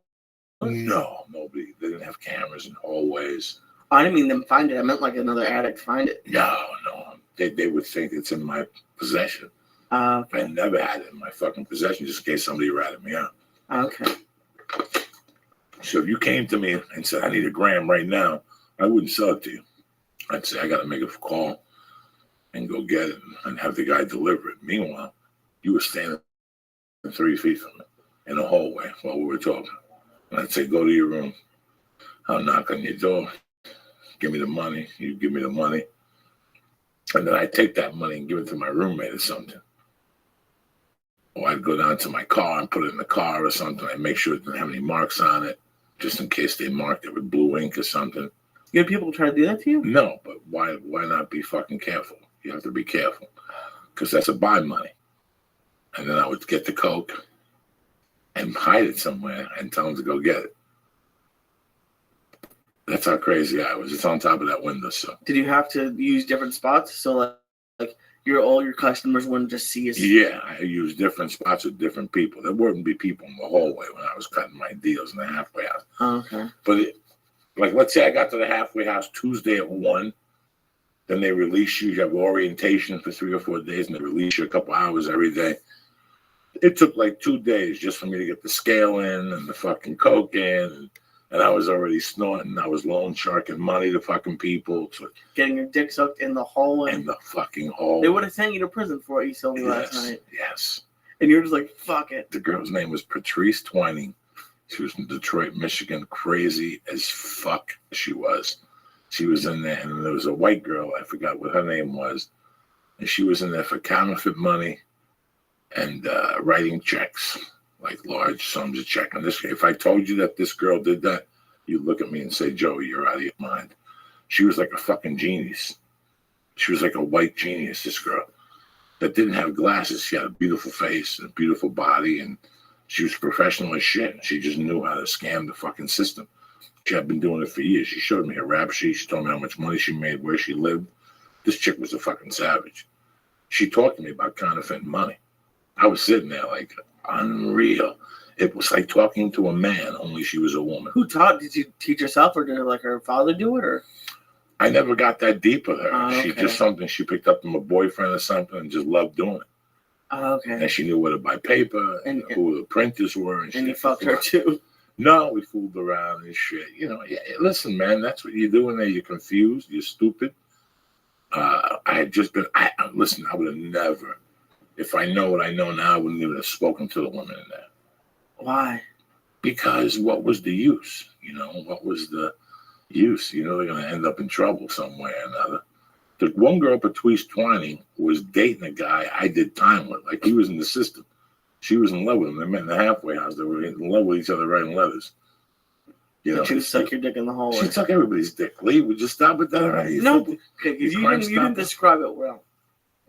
No, nobody. They didn't have cameras in hallways. I didn't mean them find it. I meant like another addict find it. No. They would think it's in my possession. Okay. I never had it in my fucking possession just in case somebody ratted me out. Okay. So if you came to me and said, I need a gram right now, I wouldn't sell it to you. I'd say I got to make a call and go get it and have the guy deliver it. Meanwhile, you were standing 3 feet from me in the hallway while we were talking. And I'd say, go to your room. I'll knock on your door. Give me the money. You give me the money. And then I'd take that money and give it to my roommate or something. Or I'd go down to my car and put it in the car or something. I'd make sure it didn't have any marks on it, just in case they marked it with blue ink or something. You have people try to do that to you? No, but why not be fucking careful? You have to be careful. Because that's a buy money. And then I would get the coke and hide it somewhere and tell them to go get it. That's how crazy I was. It's on top of that window. So did you have to use different spots so like all your customers wouldn't just see you? Yeah, I used different spots with different people. There wouldn't be people in the hallway when I was cutting my deals in the halfway house. Oh, okay. But like, let's say I got to the halfway house Tuesday at 1. Then they release you. You have orientation for 3 or 4 days, and they release you a couple hours every day. It took like 2 days just for me to get the scale in and the fucking coke in. And I was already snorting. I was loan sharking money to fucking people. Getting your dick sucked in the hallway. In the fucking hallway. They would have sent you to prison for what you told me last night. Yes. And you were just like, fuck it. The girl's name was Patrice Twining. She was from Detroit, Michigan. Crazy as fuck she was. She was in there, and there was a white girl. I forgot what her name was. And she was in there for counterfeit money and writing checks. Like large sums of check. And this, if I told you that this girl did that, you'd look at me and say, Joey, you're out of your mind. She was like a fucking genius. She was like a white genius, this girl, that didn't have glasses. She had a beautiful face and a beautiful body, and she was professional as shit. She just knew how to scam the fucking system. She had been doing it for years. She showed me her rap sheet. She told me how much money she made, where she lived. This chick was a fucking savage. She talked to me about counterfeiting money. I was sitting there like, unreal. It was like talking to a man, only she was a woman. Who taught? Did you teach herself, or did like her father do it, or? I never got that deep with her. Okay. She just something she picked up from a boyfriend or something and just loved doing it. Okay. And she knew where to buy paper and who the printers were. And you fucked her too? No, we fooled around and shit. You know, yeah, listen, man, that's what you're doing there. You're confused. You're stupid. I had just been, listen, I would have never, if I know what I know now, I wouldn't even have spoken to the woman in there. Why? Because what was the use? You know, what was the use? You know, they're going to end up in trouble some way or another. The one girl, Patrice Twining, was dating a guy I did time with. Like, he was in the system. She was in love with him. They met in the halfway house. They were in love with each other writing letters. You know, she suck your dick in the hallway. She suck everybody's dick. Lee, would you stop with that already? No, okay, you didn't describe it well.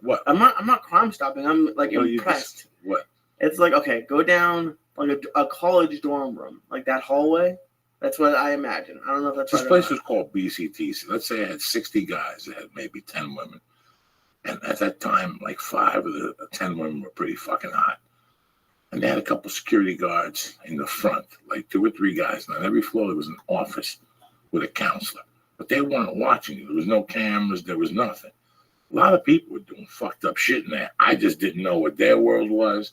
What? I'm not crime stopping. I'm like impressed. What? It's like, okay, go down like a college dorm room, like that hallway. That's what I imagine. I don't know if that's this right place was called BCTC. Let's say I had 60 guys. I had maybe 10 women. And at that time, like 5 of the 10 women were pretty fucking hot. And they had a couple security guards in the front, like 2 or 3 guys. And on every floor, there was an office with a counselor. But they weren't watching you. There was no cameras. There was nothing. A lot of people were doing fucked up shit in there. I just didn't know what their world was.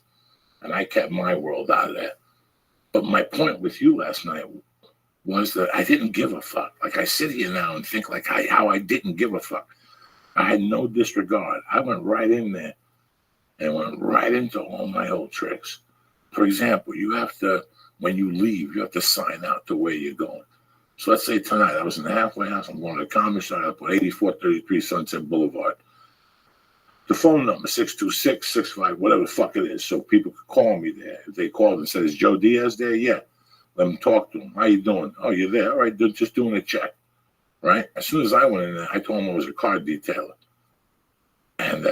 And I kept my world out of that. But my point with you last night was that I didn't give a fuck. Like, I sit here now and think like how I didn't give a fuck. I had no disregard. I went right in there and went right into all my old tricks. For example, you have to, when you leave, you have to sign out to where you're going. So let's say tonight I was in the halfway house. I'm going to the comedy shop up on 8433 Sunset Boulevard. The phone number, 626-65, whatever the fuck it is, so people could call me there. If they called and said, is Joe Diaz there? Yeah. Let them talk to him. How you doing? Oh, you're there? All right, just doing a check. Right? As soon as I went in there, I told them I was a car detailer. And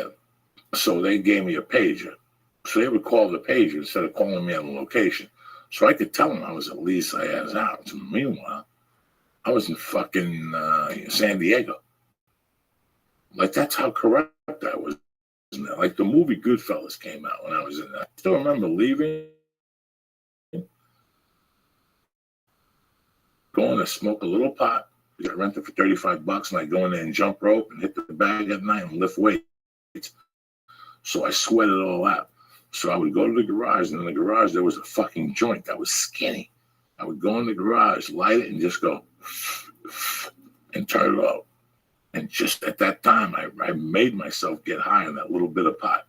so they gave me a pager. So they would call the pager instead of calling me on the location. So I could tell them I was at Lisa Ayaz's house. And meanwhile, I was in fucking San Diego. Like, that's how corrupt I was. Like, the movie Goodfellas came out when I was in that. I still remember leaving, going to smoke a little pot. I rent it for $35, and I go in there and jump rope and hit the bag at night and lift weights. So I sweat it all out. So I would go to the garage, and in the garage there was a fucking joint that was skinny. I would go in the garage, light it, and just go and turn it off. And just at that time, I made myself get high on that little bit of pot.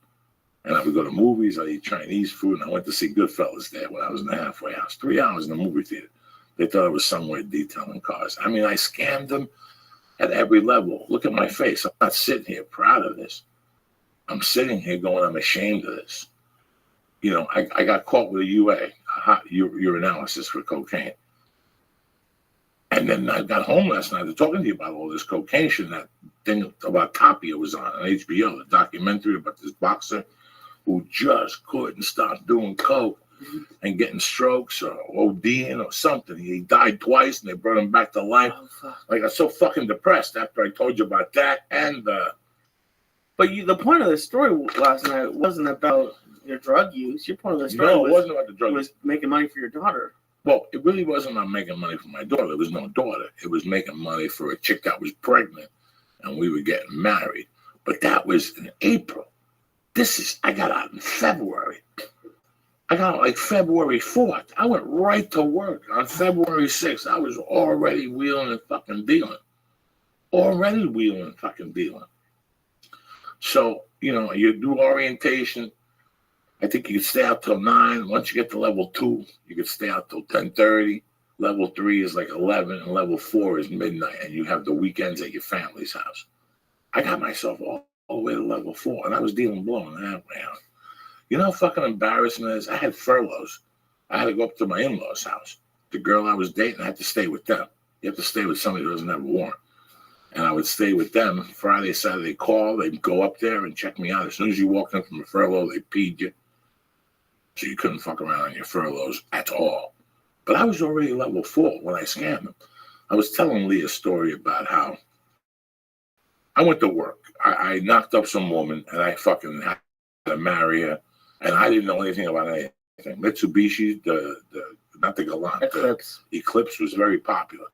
And I would go to movies, I'd eat Chinese food, and I went to see Goodfellas there when I was in the halfway house. 3 hours in the movie theater. They thought I was somewhere detailing cars. I mean, I scammed them at every level. Look at my face. I'm not sitting here proud of this. I'm sitting here going, I'm ashamed of this. You know, I got caught with a UA, urinalysis for cocaine. And then I got home last night. They're talking to you about all this cocaine shit. That thing about Tapia was on HBO, the documentary about this boxer who just couldn't stop doing coke and getting strokes or ODing or something. He died twice and they brought him back to life. I got so fucking depressed after I told you about that. And but the point of the story last night wasn't about your drug use. Your point of the story it wasn't about the drug use. Was making money for your daughter. Well, it really wasn't about making money for my daughter. There was no daughter. It was making money for a chick that was pregnant and we were getting married. But that was in April. I got out in February. I got out like February 4th. I went right to work on February 6th. I was already wheeling and fucking dealing. So, you know, you do orientation. I think you can stay out till 9. Once you get to level 2, you can stay out till 10:30. Level 3 is like 11, and level 4 is midnight, and you have the weekends at your family's house. I got myself all the way to level 4, and I was dealing blowing that way out. You know how fucking embarrassing it is? I had furloughs. I had to go up to my in-laws' house. The girl I was dating, I had to stay with them. You have to stay with somebody who doesn't have a warrant. And I would stay with them Friday, Saturday, call. They'd go up there and check me out. As soon as you walked in from a furlough, they peed you. So you couldn't fuck around on your furloughs at all. But I was already level 4 when I scammed them. I was telling Lee a story about how I went to work. I knocked up some woman, and I fucking had to marry her. And I didn't know anything about anything. Mitsubishi, not the Galant, the Eclipse was very popular.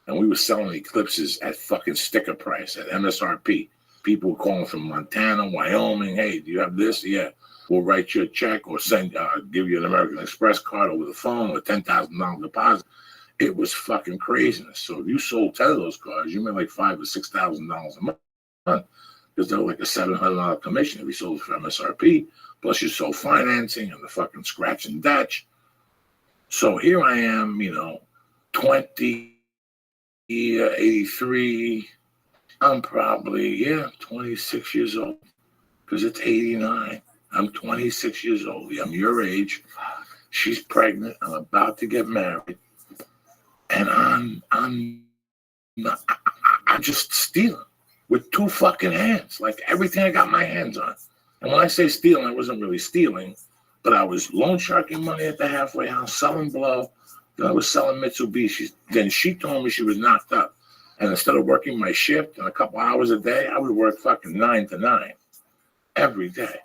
And we were selling Eclipses at fucking sticker price, at MSRP. People were calling from Montana, Wyoming. Hey, do you have this? Yeah. We'll write you a check or give you an American Express card over the phone or $10,000 deposit. It was fucking craziness. So if you sold 10 of those cars, you made like $5,000 or $6,000 a month because they were like a $700 commission if you sold it for MSRP. Plus you sold financing and the fucking scratch and datch. So here I am, 83. I'm probably, 26 years old because it's 89. I'm 26 years old. I'm your age. She's pregnant. I'm about to get married. And I'm just stealing with 2 fucking hands, like everything I got my hands on. And when I say stealing, I wasn't really stealing, but I was loan sharking money at the halfway house, selling blow. Then I was selling Mitsubishis. Then she told me she was knocked up. And instead of working my shift and a couple hours a day, I would work fucking 9 to 9 every day.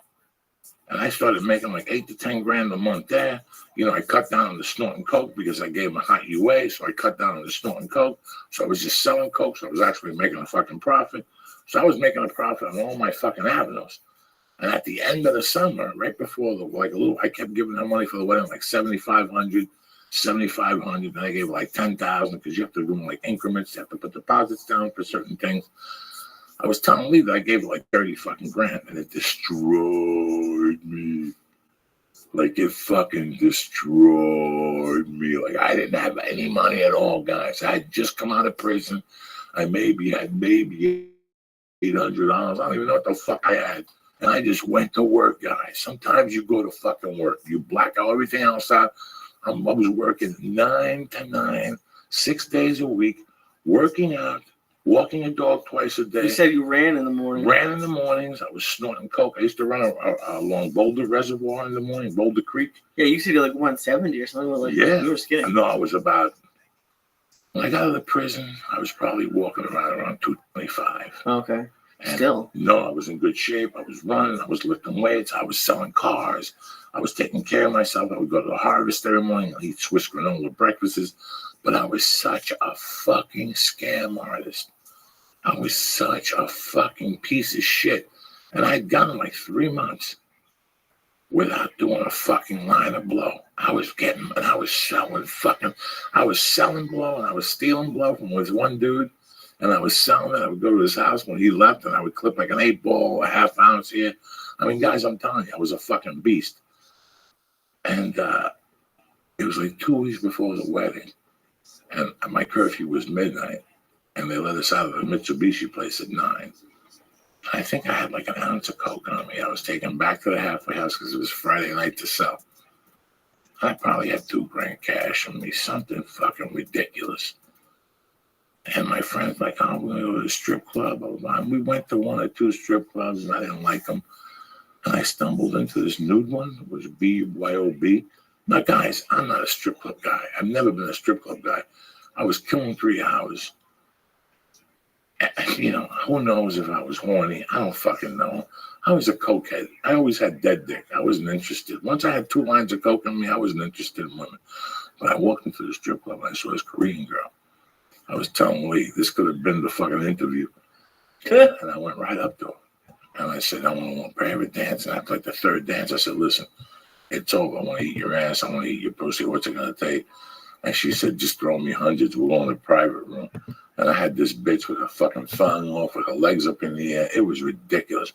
And I started making like 8 to 10 grand a month there. I cut down on the snorting coke because I gave him a hot UA, so I cut down on the snorting coke. So I was just selling coke, so I was actually making a fucking profit. So I was making a profit on all my fucking avenues. And at the end of the summer, right before I kept giving her money for the wedding, like $7,500, $7,500. Then I gave like $10,000 because you have to do like increments. You have to put deposits down for certain things. I was telling Lee that I gave her like 30 fucking grand, and it destroyed me. Like it fucking destroyed me. Like I didn't have any money at all, guys. I had just come out of prison. I had maybe $800. I don't even know what the fuck I had. And I just went to work, guys. Sometimes you go to fucking work. You black out everything else out. I was working 9 to 9, 6 days a week, working out, walking a dog twice a day. You said you ran in the morning. Ran in the mornings. I was snorting coke. I used to run along Boulder Reservoir in the morning, Boulder Creek. Yeah, you said you're like 170 or something. Like, yeah. You were skinny. No, I was about, when I got out of the prison, I was probably walking around 225. Okay. And still? No, I was in good shape. I was running. I was lifting weights. I was selling cars. I was taking care of myself. I would go to the Harvest every morning. I'd eat Swiss granola breakfasts. But I was such a fucking scam artist. I was such a fucking piece of shit. And I'd gone like 3 months without doing a fucking line of blow. I was selling blow, and I was stealing blow from this one dude. and I was selling it. I would go to his house when he left, and I would clip like an 8-ball, a half ounce here. I mean, guys, I'm telling you, I was a fucking beast. And it was like 2 weeks before the wedding, and my curfew was midnight, and they let us out of the Mitsubishi place at 9. I think I had like an ounce of coke on me. I was taken back to the halfway house because it was Friday night to sell. I probably had $2,000 cash on me, something fucking ridiculous. And my friend's like, oh, we're going to go to the strip club. And we went to 1 or 2 strip clubs, and I didn't like them. And I stumbled into this nude one. It was BYOB. Now, guys, I'm not a strip club guy. I've never been a strip club guy. I was killing 3 hours. You know, who knows if I was horny? I don't fucking know. I was a cokehead. I always had dead dick. I wasn't interested. Once I had 2 lines of coke in me, I wasn't interested in women. But I walked into the strip club and I saw this Korean girl. I was telling Lee, this could have been the fucking interview. And I went right up to her. And I said, I want to private dance. And after like the 3rd dance, I said, listen, it's over. I want to eat your ass. I want to eat your pussy. What's it going to take? And she said, just throw me hundreds. We'll go in the private room. And I had this bitch with her fucking thong off, with her legs up in the air. It was ridiculous.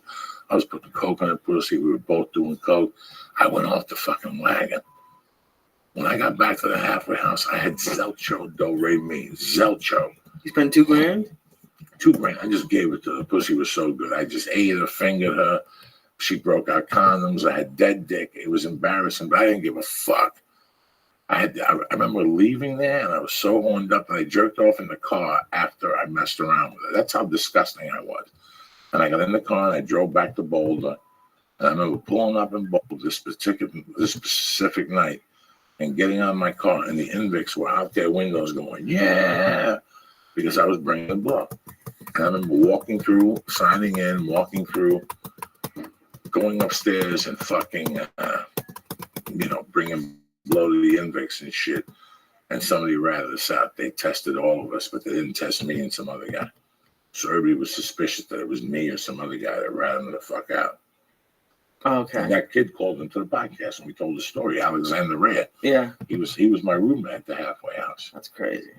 I was putting coke on her pussy. We were both doing coke. I went off the fucking wagon. When I got back to the halfway house, I had Zelcho do-re mi. Zelcho. You spent $2,000? $2,000. I just gave it to her. The pussy was so good. I just ate her, fingered her. She broke out condoms. I had dead dick. It was embarrassing, but I didn't give a fuck. I remember leaving there, and I was so horned up, and I jerked off in the car after I messed around with it. That's how disgusting I was. And I got in the car, and I drove back to Boulder. And I remember pulling up in Boulder this specific night and getting out of my car, and the Invicts were out their windows going, yeah, because I was bringing the blow. And I remember walking through, signing in, walking through, going upstairs and fucking, bringing blow to the Invicts and shit. And somebody ratted us out. They tested all of us, but they didn't test me and some other guy. So everybody was suspicious that it was me or some other guy that ratted them the fuck out. Okay. And that kid called into the podcast and we told the story. Alexander Red. Yeah. He was my roommate at the halfway house. That's crazy.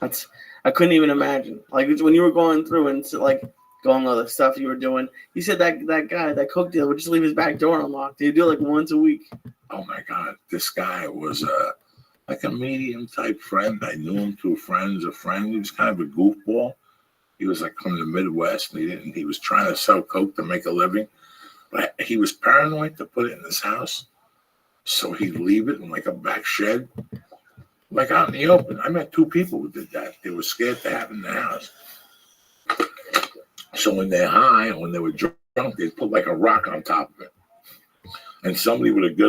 I couldn't even imagine. Like when you were going through and like going all the stuff you were doing, you said that guy, that coke dealer, would just leave his back door unlocked. He'd do it like once a week. Oh my God. This guy was like a medium type friend. I knew him through friends of friends. He was kind of a goofball. He was like from the Midwest and he was trying to sell coke to make a living. But he was paranoid to put it in his house. So he'd leave it in like a back shed, like out in the open. I met 2 people who did that. They were scared to have it in the house. So when they're high and when they were drunk, they'd put like a rock on top of it. And somebody with a good